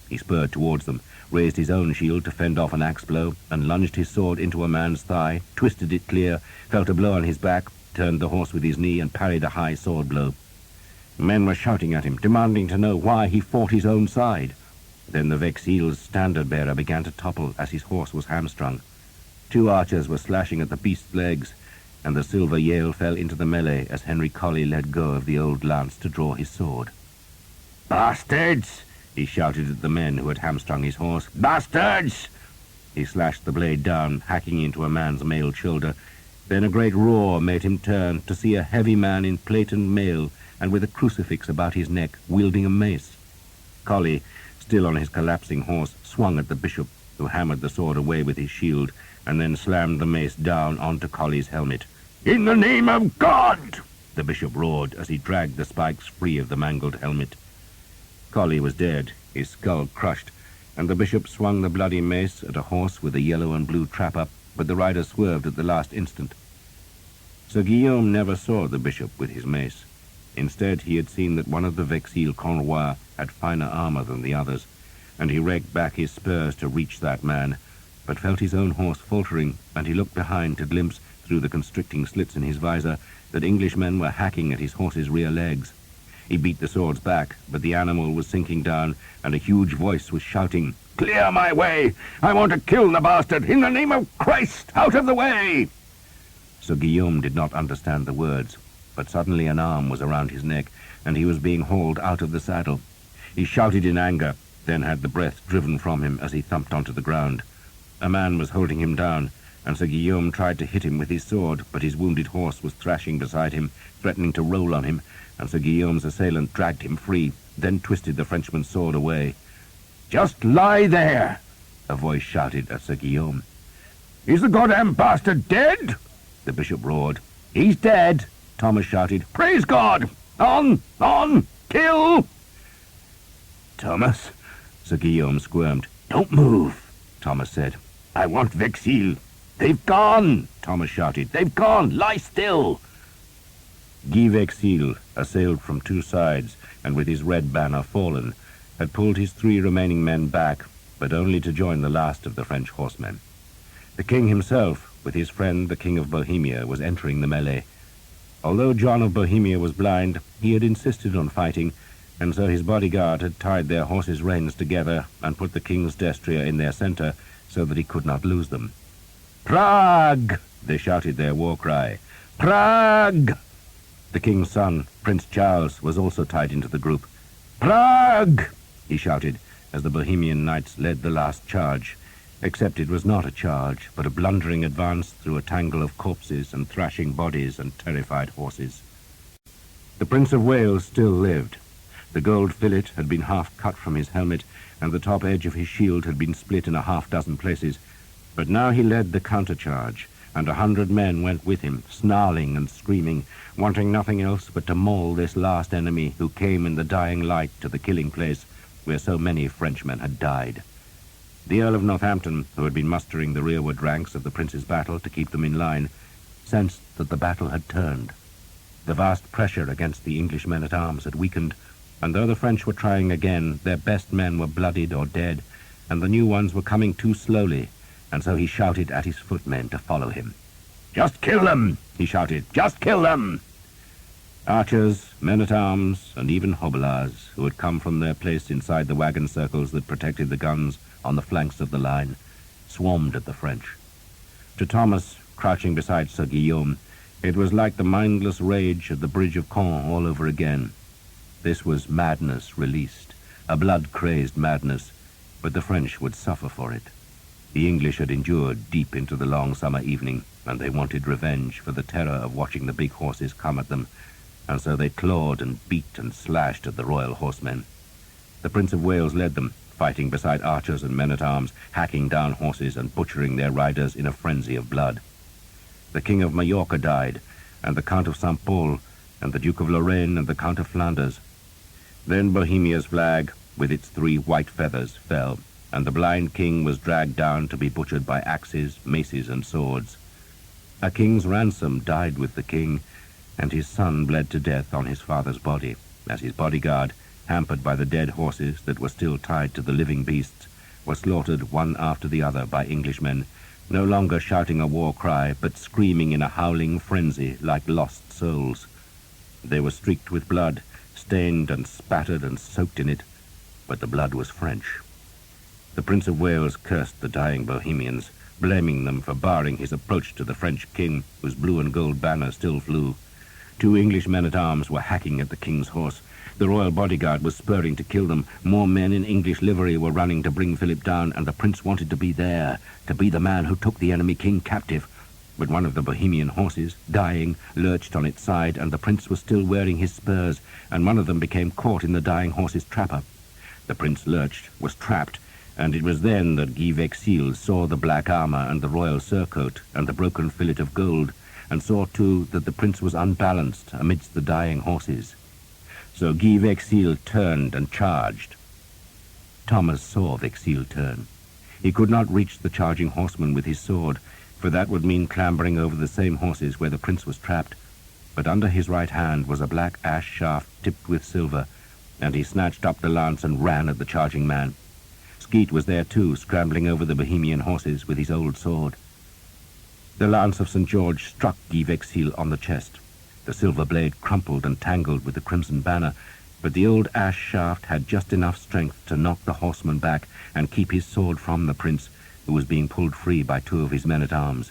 He spurred towards them, raised his own shield to fend off an axe blow, and lunged his sword into a man's thigh, twisted it clear, felt a blow on his back, turned the horse with his knee, and parried a high sword blow. Men were shouting at him, demanding to know why he fought his own side. Then the Vexille's standard-bearer began to topple as his horse was hamstrung. Two archers were slashing at the beast's legs, and the silver Yale fell into the melee as Henry Colley let go of the old lance to draw his sword. "Bastards!" he shouted at the men who had hamstrung his horse. "Bastards!" He slashed the blade down, hacking into a man's mailed shoulder. Then a great roar made him turn to see a heavy man in plate and mail, and with a crucifix about his neck, wielding a mace. Colley, still on his collapsing horse, swung at the bishop, who hammered the sword away with his shield, and then slammed the mace down onto Colley's helmet. "In the name of God!" the bishop roared as he dragged the spikes free of the mangled helmet. Colley was dead, his skull crushed, and the bishop swung the bloody mace at a horse with a yellow and blue trap-up, but the rider swerved at the last instant. Sir Guillaume never saw the bishop with his mace. Instead, he had seen that one of the Vexille Cornwell had finer armor than the others, and he raked back his spurs to reach that man, but felt his own horse faltering, and he looked behind to glimpse, through the constricting slits in his visor, that Englishmen were hacking at his horse's rear legs. He beat the swords back, but the animal was sinking down, and a huge voice was shouting, "Clear my way! I want to kill the bastard! In the name of Christ, out of the way!" Sir Guillaume did not understand the words, but suddenly an arm was around his neck, and he was being hauled out of the saddle. He shouted in anger, then had the breath driven from him as he thumped onto the ground. A man was holding him down, and Sir Guillaume tried to hit him with his sword, but his wounded horse was thrashing beside him, threatening to roll on him, and Sir Guillaume's assailant dragged him free, then twisted the Frenchman's sword away. "Just lie there!" a voice shouted at Sir Guillaume. "Is the goddamn bastard dead?" the bishop roared. "He's dead," Thomas shouted. "Praise God! On! On! Kill!" "Thomas," Sir Guillaume squirmed. "Don't move," Thomas said. "I want Vexille." "They've gone!" Thomas shouted. "They've gone! Lie still!" Guy Vexille, assailed from two sides, and with his red banner fallen, had pulled his 3 remaining men back, but only to join the last of the French horsemen. The king himself, with his friend the King of Bohemia, was entering the melee. Although John of Bohemia was blind, he had insisted on fighting, and so his bodyguard had tied their horses' reins together and put the king's destrier in their centre so that he could not lose them. "Prague!" they shouted their war cry. "Prague!" The king's son, Prince Charles, was also tied into the group. "Prague!" he shouted as the Bohemian knights led the last charge, except it was not a charge, but a blundering advance through a tangle of corpses and thrashing bodies and terrified horses. The Prince of Wales still lived. The gold fillet had been half cut from his helmet, and the top edge of his shield had been split in a half-dozen places. But now he led the countercharge, and 100 men went with him, snarling and screaming, wanting nothing else but to maul this last enemy who came in the dying light to the killing place where so many Frenchmen had died. The Earl of Northampton, who had been mustering the rearward ranks of the Prince's battle to keep them in line, sensed that the battle had turned. The vast pressure against the English men-at-arms had weakened, and though the French were trying again, their best men were bloodied or dead, and the new ones were coming too slowly, and so he shouted at his footmen to follow him. "Just kill them!" he shouted. "Just kill them!" Archers, men-at-arms, and even hobelards, who had come from their place inside the wagon circles that protected the guns on the flanks of the line, swarmed at the French. To Thomas, crouching beside Sir Guillaume, it was like the mindless rage at the bridge of Caen all over again. This was madness released, a blood-crazed madness, but the French would suffer for it. The English had endured deep into the long summer evening, and they wanted revenge for the terror of watching the big horses come at them, and so they clawed and beat and slashed at the royal horsemen. The Prince of Wales led them, fighting beside archers and men-at-arms, hacking down horses and butchering their riders in a frenzy of blood. The King of Majorca died, and the Count of St. Paul, and the Duke of Lorraine and the Count of Flanders. Then Bohemia's flag, with its 3 white feathers, fell, and the blind king was dragged down to be butchered by axes, maces, and swords. A king's ransom died with the king, and his son bled to death on his father's body, as his bodyguard, hampered by the dead horses that were still tied to the living beasts, were slaughtered one after the other by Englishmen, no longer shouting a war cry, but screaming in a howling frenzy like lost souls. They were streaked with blood, stained and spattered and soaked in it, but the blood was French. The Prince of Wales cursed the dying Bohemians, blaming them for barring his approach to the French king, whose blue and gold banner still flew. 2 English men-at-arms were hacking at the king's horse. The royal bodyguard was spurring to kill them. More men in English livery were running to bring Philip down, and the prince wanted to be there, to be the man who took the enemy king captive. But one of the Bohemian horses, dying, lurched on its side, and the prince was still wearing his spurs, and one of them became caught in the dying horse's trapper. The prince lurched, was trapped, and it was then that Guy Vexil saw the black armor and the royal surcoat and the broken fillet of gold, and saw too that the prince was unbalanced amidst the dying horses. So Guy Vexil turned and charged. Thomas saw Vexil turn. He could not reach the charging horseman with his sword, for that would mean clambering over the same horses where the prince was trapped. But under his right hand was a black ash shaft tipped with silver, and he snatched up the lance and ran at the charging man. Skeet was there too, scrambling over the Bohemian horses with his old sword. The lance of St. George struck Guy Vexil on the chest. The silver blade crumpled and tangled with the crimson banner, but the old ash shaft had just enough strength to knock the horseman back and keep his sword from the prince, who was being pulled free by 2 of his men-at-arms.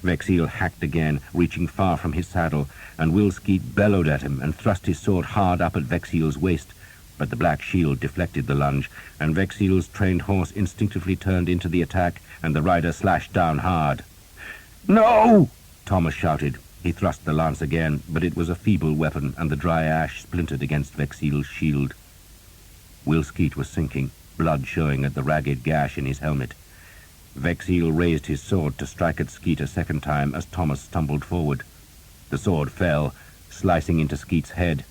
Vexil hacked again, reaching far from his saddle, and Will Skeet bellowed at him and thrust his sword hard up at Vexil's waist, but the black shield deflected the lunge, and Vexil's trained horse instinctively turned into the attack, and the rider slashed down hard. "No!" Thomas shouted. He thrust the lance again, but it was a feeble weapon, and the dry ash splintered against Vexil's shield. Will Skeet was sinking, blood showing at the ragged gash in his helmet. Vexil raised his sword to strike at Skeet a second time as Thomas stumbled forward. The sword fell, slicing into Skeet's head.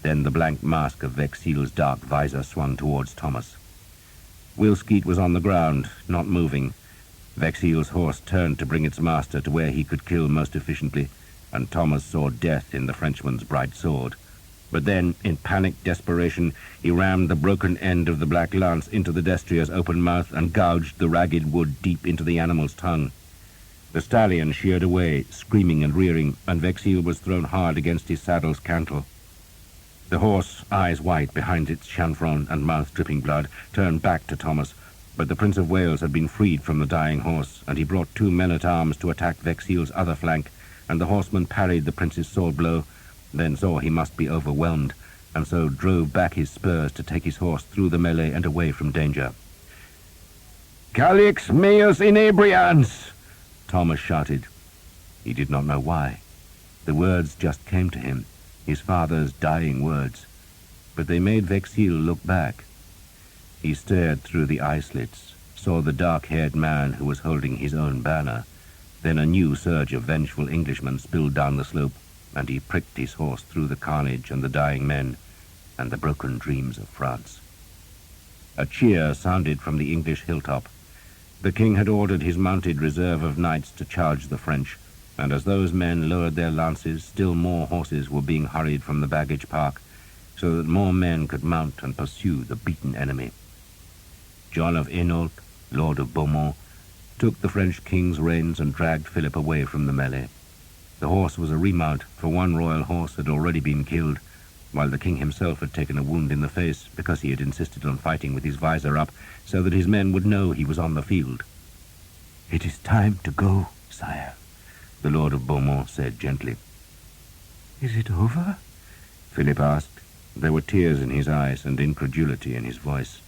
Then the blank mask of Vexil's dark visor swung towards Thomas. Will Skeet was on the ground, not moving. Vexil's horse turned to bring its master to where he could kill most efficiently, and Thomas saw death in the Frenchman's bright sword. But then, in panicked desperation, he rammed the broken end of the black lance into the destrier's open mouth and gouged the ragged wood deep into the animal's tongue. The stallion sheared away, screaming and rearing, and Vexil was thrown hard against his saddle's cantle. The horse, eyes wide behind its chanfron and mouth dripping blood, turned back to Thomas, but the Prince of Wales had been freed from the dying horse, and he brought 2 men-at-arms to attack Vexille's other flank, and the horseman parried the prince's sword blow, then saw he must be overwhelmed, and so drove back his spurs to take his horse through the melee and away from danger. "Calix meus inebrians!" Thomas shouted. He did not know why. The words just came to him, his father's dying words, but they made Vexille look back. He stared through the eye slits, saw the dark-haired man who was holding his own banner. Then a new surge of vengeful Englishmen spilled down the slope, and he pricked his horse through the carnage and the dying men and the broken dreams of France. A cheer sounded from the English hilltop. The king had ordered his mounted reserve of knights to charge the French, and as those men lowered their lances, still more horses were being hurried from the baggage park, so that more men could mount and pursue the beaten enemy. John of Hainault, Lord of Beaumont, took the French king's reins and dragged Philip away from the melee. The horse was a remount, for one royal horse had already been killed, while the king himself had taken a wound in the face because he had insisted on fighting with his visor up, so that his men would know he was on the field. "It is time to go, sire," the Lord of Beaumont said gently. "Is it over?" Philip asked. There were tears in his eyes and incredulity in his voice.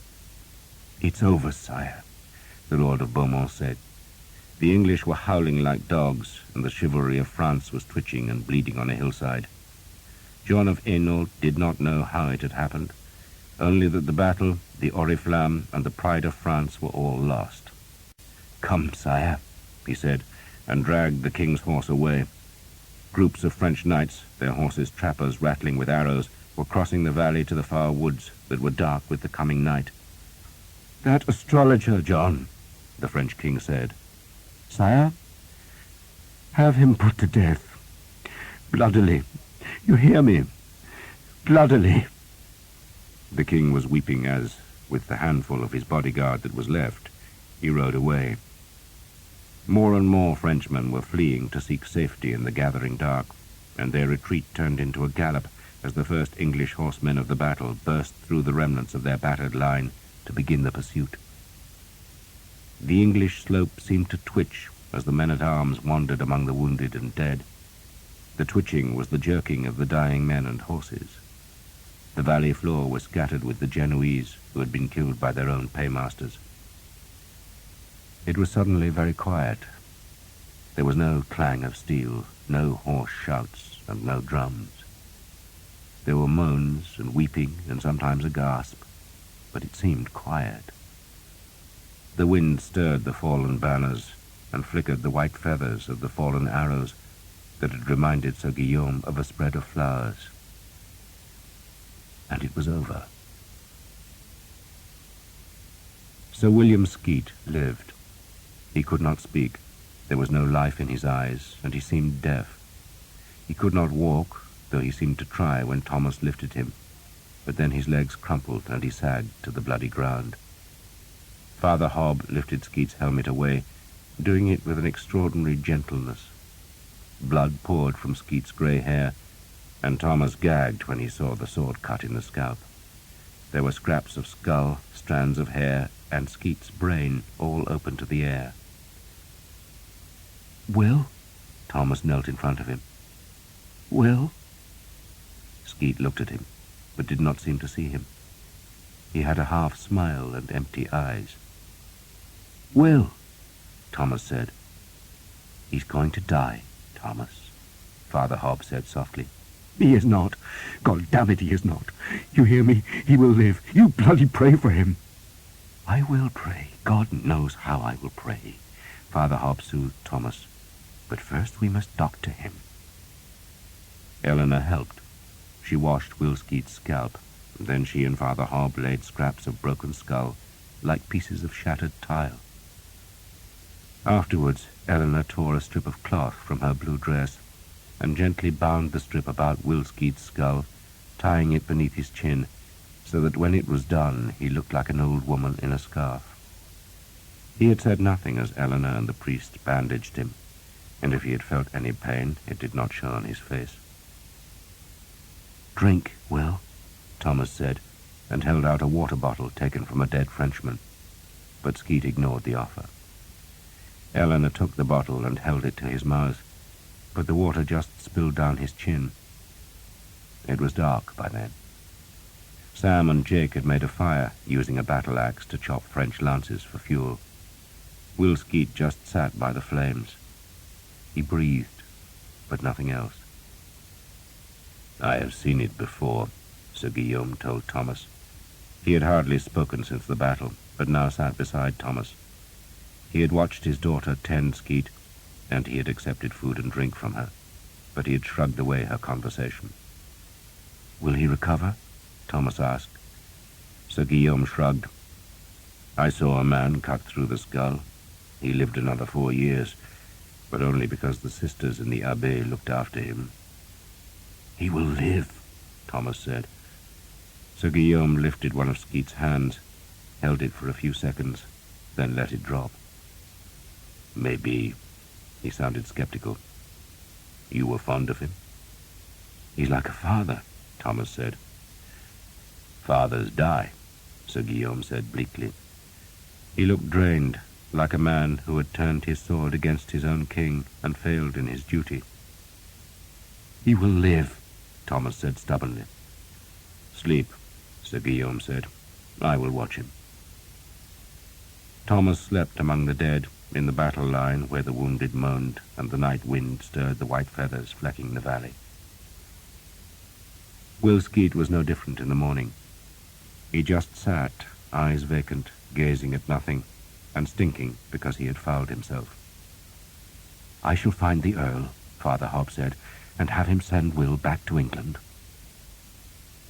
"It's over, sire," the Lord of Beaumont said. The English were howling like dogs, and the chivalry of France was twitching and bleeding on a hillside. John of Hainault did not know how it had happened, only that the battle, the Oriflamme, and the pride of France were all lost. "Come, sire," he said, and dragged the king's horse away. Groups of French knights, their horses' trappers rattling with arrows, were crossing the valley to the far woods that were dark with the coming night. "That astrologer, John," the French king said. "Sire, have him put to death. Bloodily. You hear me? Bloodily." The king was weeping as, with the handful of his bodyguard that was left, he rode away. More and more Frenchmen were fleeing to seek safety in the gathering dark, and their retreat turned into a gallop as the first English horsemen of the battle burst through the remnants of their battered line to begin the pursuit. The English slope seemed to twitch as the men-at-arms wandered among the wounded and dead. The twitching was the jerking of the dying men and horses. The valley floor was scattered with the Genoese who had been killed by their own paymasters. It was suddenly very quiet. There was no clang of steel, no hoarse shouts, and no drums. There were moans and weeping and sometimes a gasp, but it seemed quiet. The wind stirred the fallen banners and flickered the white feathers of the fallen arrows that had reminded Sir Guillaume of a spread of flowers. And it was over. Sir William Skeet lived. He could not speak. There was no life in his eyes, and he seemed deaf. He could not walk, though he seemed to try when Thomas lifted him, but then his legs crumpled and he sagged to the bloody ground. Father Hob lifted Skeet's helmet away, doing it with an extraordinary gentleness. Blood poured from Skeet's grey hair, and Thomas gagged when he saw the sword cut in the scalp. There were scraps of skull, strands of hair, and Skeet's brain, all open to the air. "Will?" Thomas knelt in front of him. "Will?" Skeet looked at him, but did not seem to see him. He had a half smile and empty eyes. "Will," Thomas said. "He's going to die, Thomas," Father Hob said softly. "He is not. God damn it, he is not. You hear me? He will live. You bloody pray for him." "I will pray. God knows how I will pray," Father Hob soothed Thomas. "But first we must doctor him." Eleanor helped. She washed Will Skeet's scalp. Then she and Father Hob laid scraps of broken skull, like pieces of shattered tile. Afterwards, Eleanor tore a strip of cloth from her blue dress and gently bound the strip about Will Skeet's skull, tying it beneath his chin, so that when it was done he looked like an old woman in a scarf. He had said nothing as Eleanor and the priest bandaged him, and if he had felt any pain, it did not show on his face. "Drink, Will," Thomas said, and held out a water bottle taken from a dead Frenchman. But Skeet ignored the offer. Eleanor took the bottle and held it to his mouth, but the water just spilled down his chin. It was dark by then. Sam and Jake had made a fire, using a battle axe to chop French lances for fuel. Will Skeet just sat by the flames. He breathed, but nothing else. "I have seen it before," Sir Guillaume told Thomas. He had hardly spoken since the battle, but now sat beside Thomas. He had watched his daughter tend Skeet, and he had accepted food and drink from her, but he had shrugged away her conversation. "Will he recover?" Thomas asked. Sir Guillaume shrugged. "I saw a man cut through the skull. He lived another 4 years, but only because the sisters in the Abbey looked after him." "He will live," Thomas said. Sir Guillaume lifted one of Skeet's hands, held it for a few seconds, then let it drop. "Maybe," he sounded skeptical. "You were fond of him?" "He's like a father," Thomas said. "Fathers die," Sir Guillaume said bleakly. He looked drained, like a man who had turned his sword against his own king and failed in his duty. "He will live," Thomas said stubbornly. "Sleep," Sir Guillaume said. "I will watch him." Thomas slept among the dead, in the battle line where the wounded moaned and the night wind stirred the white feathers flecking the valley. Will Skeet was no different in the morning. He just sat, eyes vacant, gazing at nothing, and stinking because he had fouled himself. "I shall find the Earl," Father Hobb said, "and have him send Will back to England."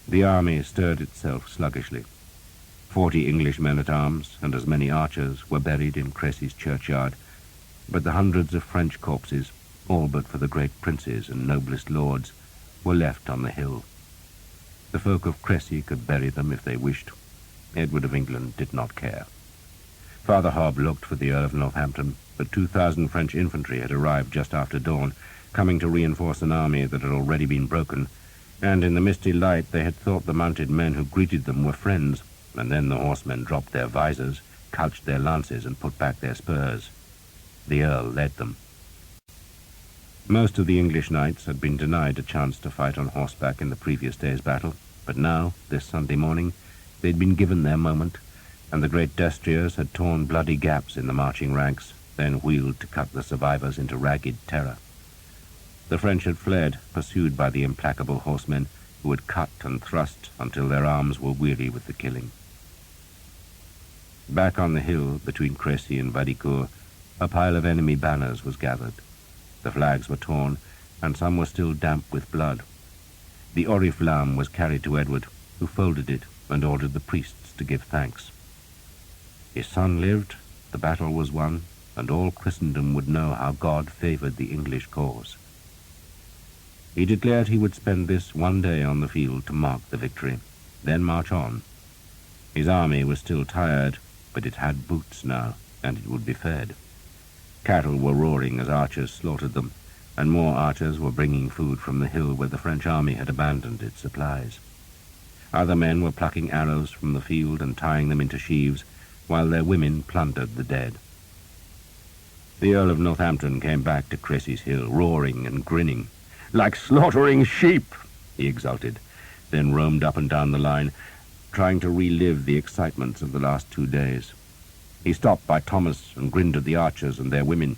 The army stirred itself sluggishly. 40 English men-at-arms and as many archers were buried in Crecy's churchyard, but the hundreds of French corpses, all but for the great princes and noblest lords, were left on the hill. The folk of Crecy could bury them if they wished. Edward of England did not care. Father Hobb looked for the Earl of Northampton, but 2,000 French infantry had arrived just after dawn, coming to reinforce an army that had already been broken, and in the misty light they had thought the mounted men who greeted them were friends, and then the horsemen dropped their visors, couched their lances, and put back their spurs. The Earl led them. Most of the English knights had been denied a chance to fight on horseback in the previous day's battle, but now, this Sunday morning, they'd been given their moment, and the great destriers had torn bloody gaps in the marching ranks, then wheeled to cut the survivors into ragged terror. The French had fled, pursued by the implacable horsemen, who had cut and thrust until their arms were weary with the killing. Back on the hill, between Crecy and Vadicourt, a pile of enemy banners was gathered. The flags were torn, and some were still damp with blood. The oriflamme was carried to Edward, who folded it and ordered the priests to give thanks. His son lived, the battle was won, and all Christendom would know how God favored the English cause. He declared he would spend this one day on the field to mark the victory, then march on. His army was still tired, but it had boots now, and it would be fed. Cattle were roaring as archers slaughtered them, and more archers were bringing food from the hill where the French army had abandoned its supplies. Other men were plucking arrows from the field and tying them into sheaves, while their women plundered the dead. The Earl of Northampton came back to Crecy's hill, roaring and grinning. "Like slaughtering sheep," he exulted, then roamed up and down the line, trying to relive the excitements of the last 2 days. He stopped by Thomas and grinned at the archers and their women,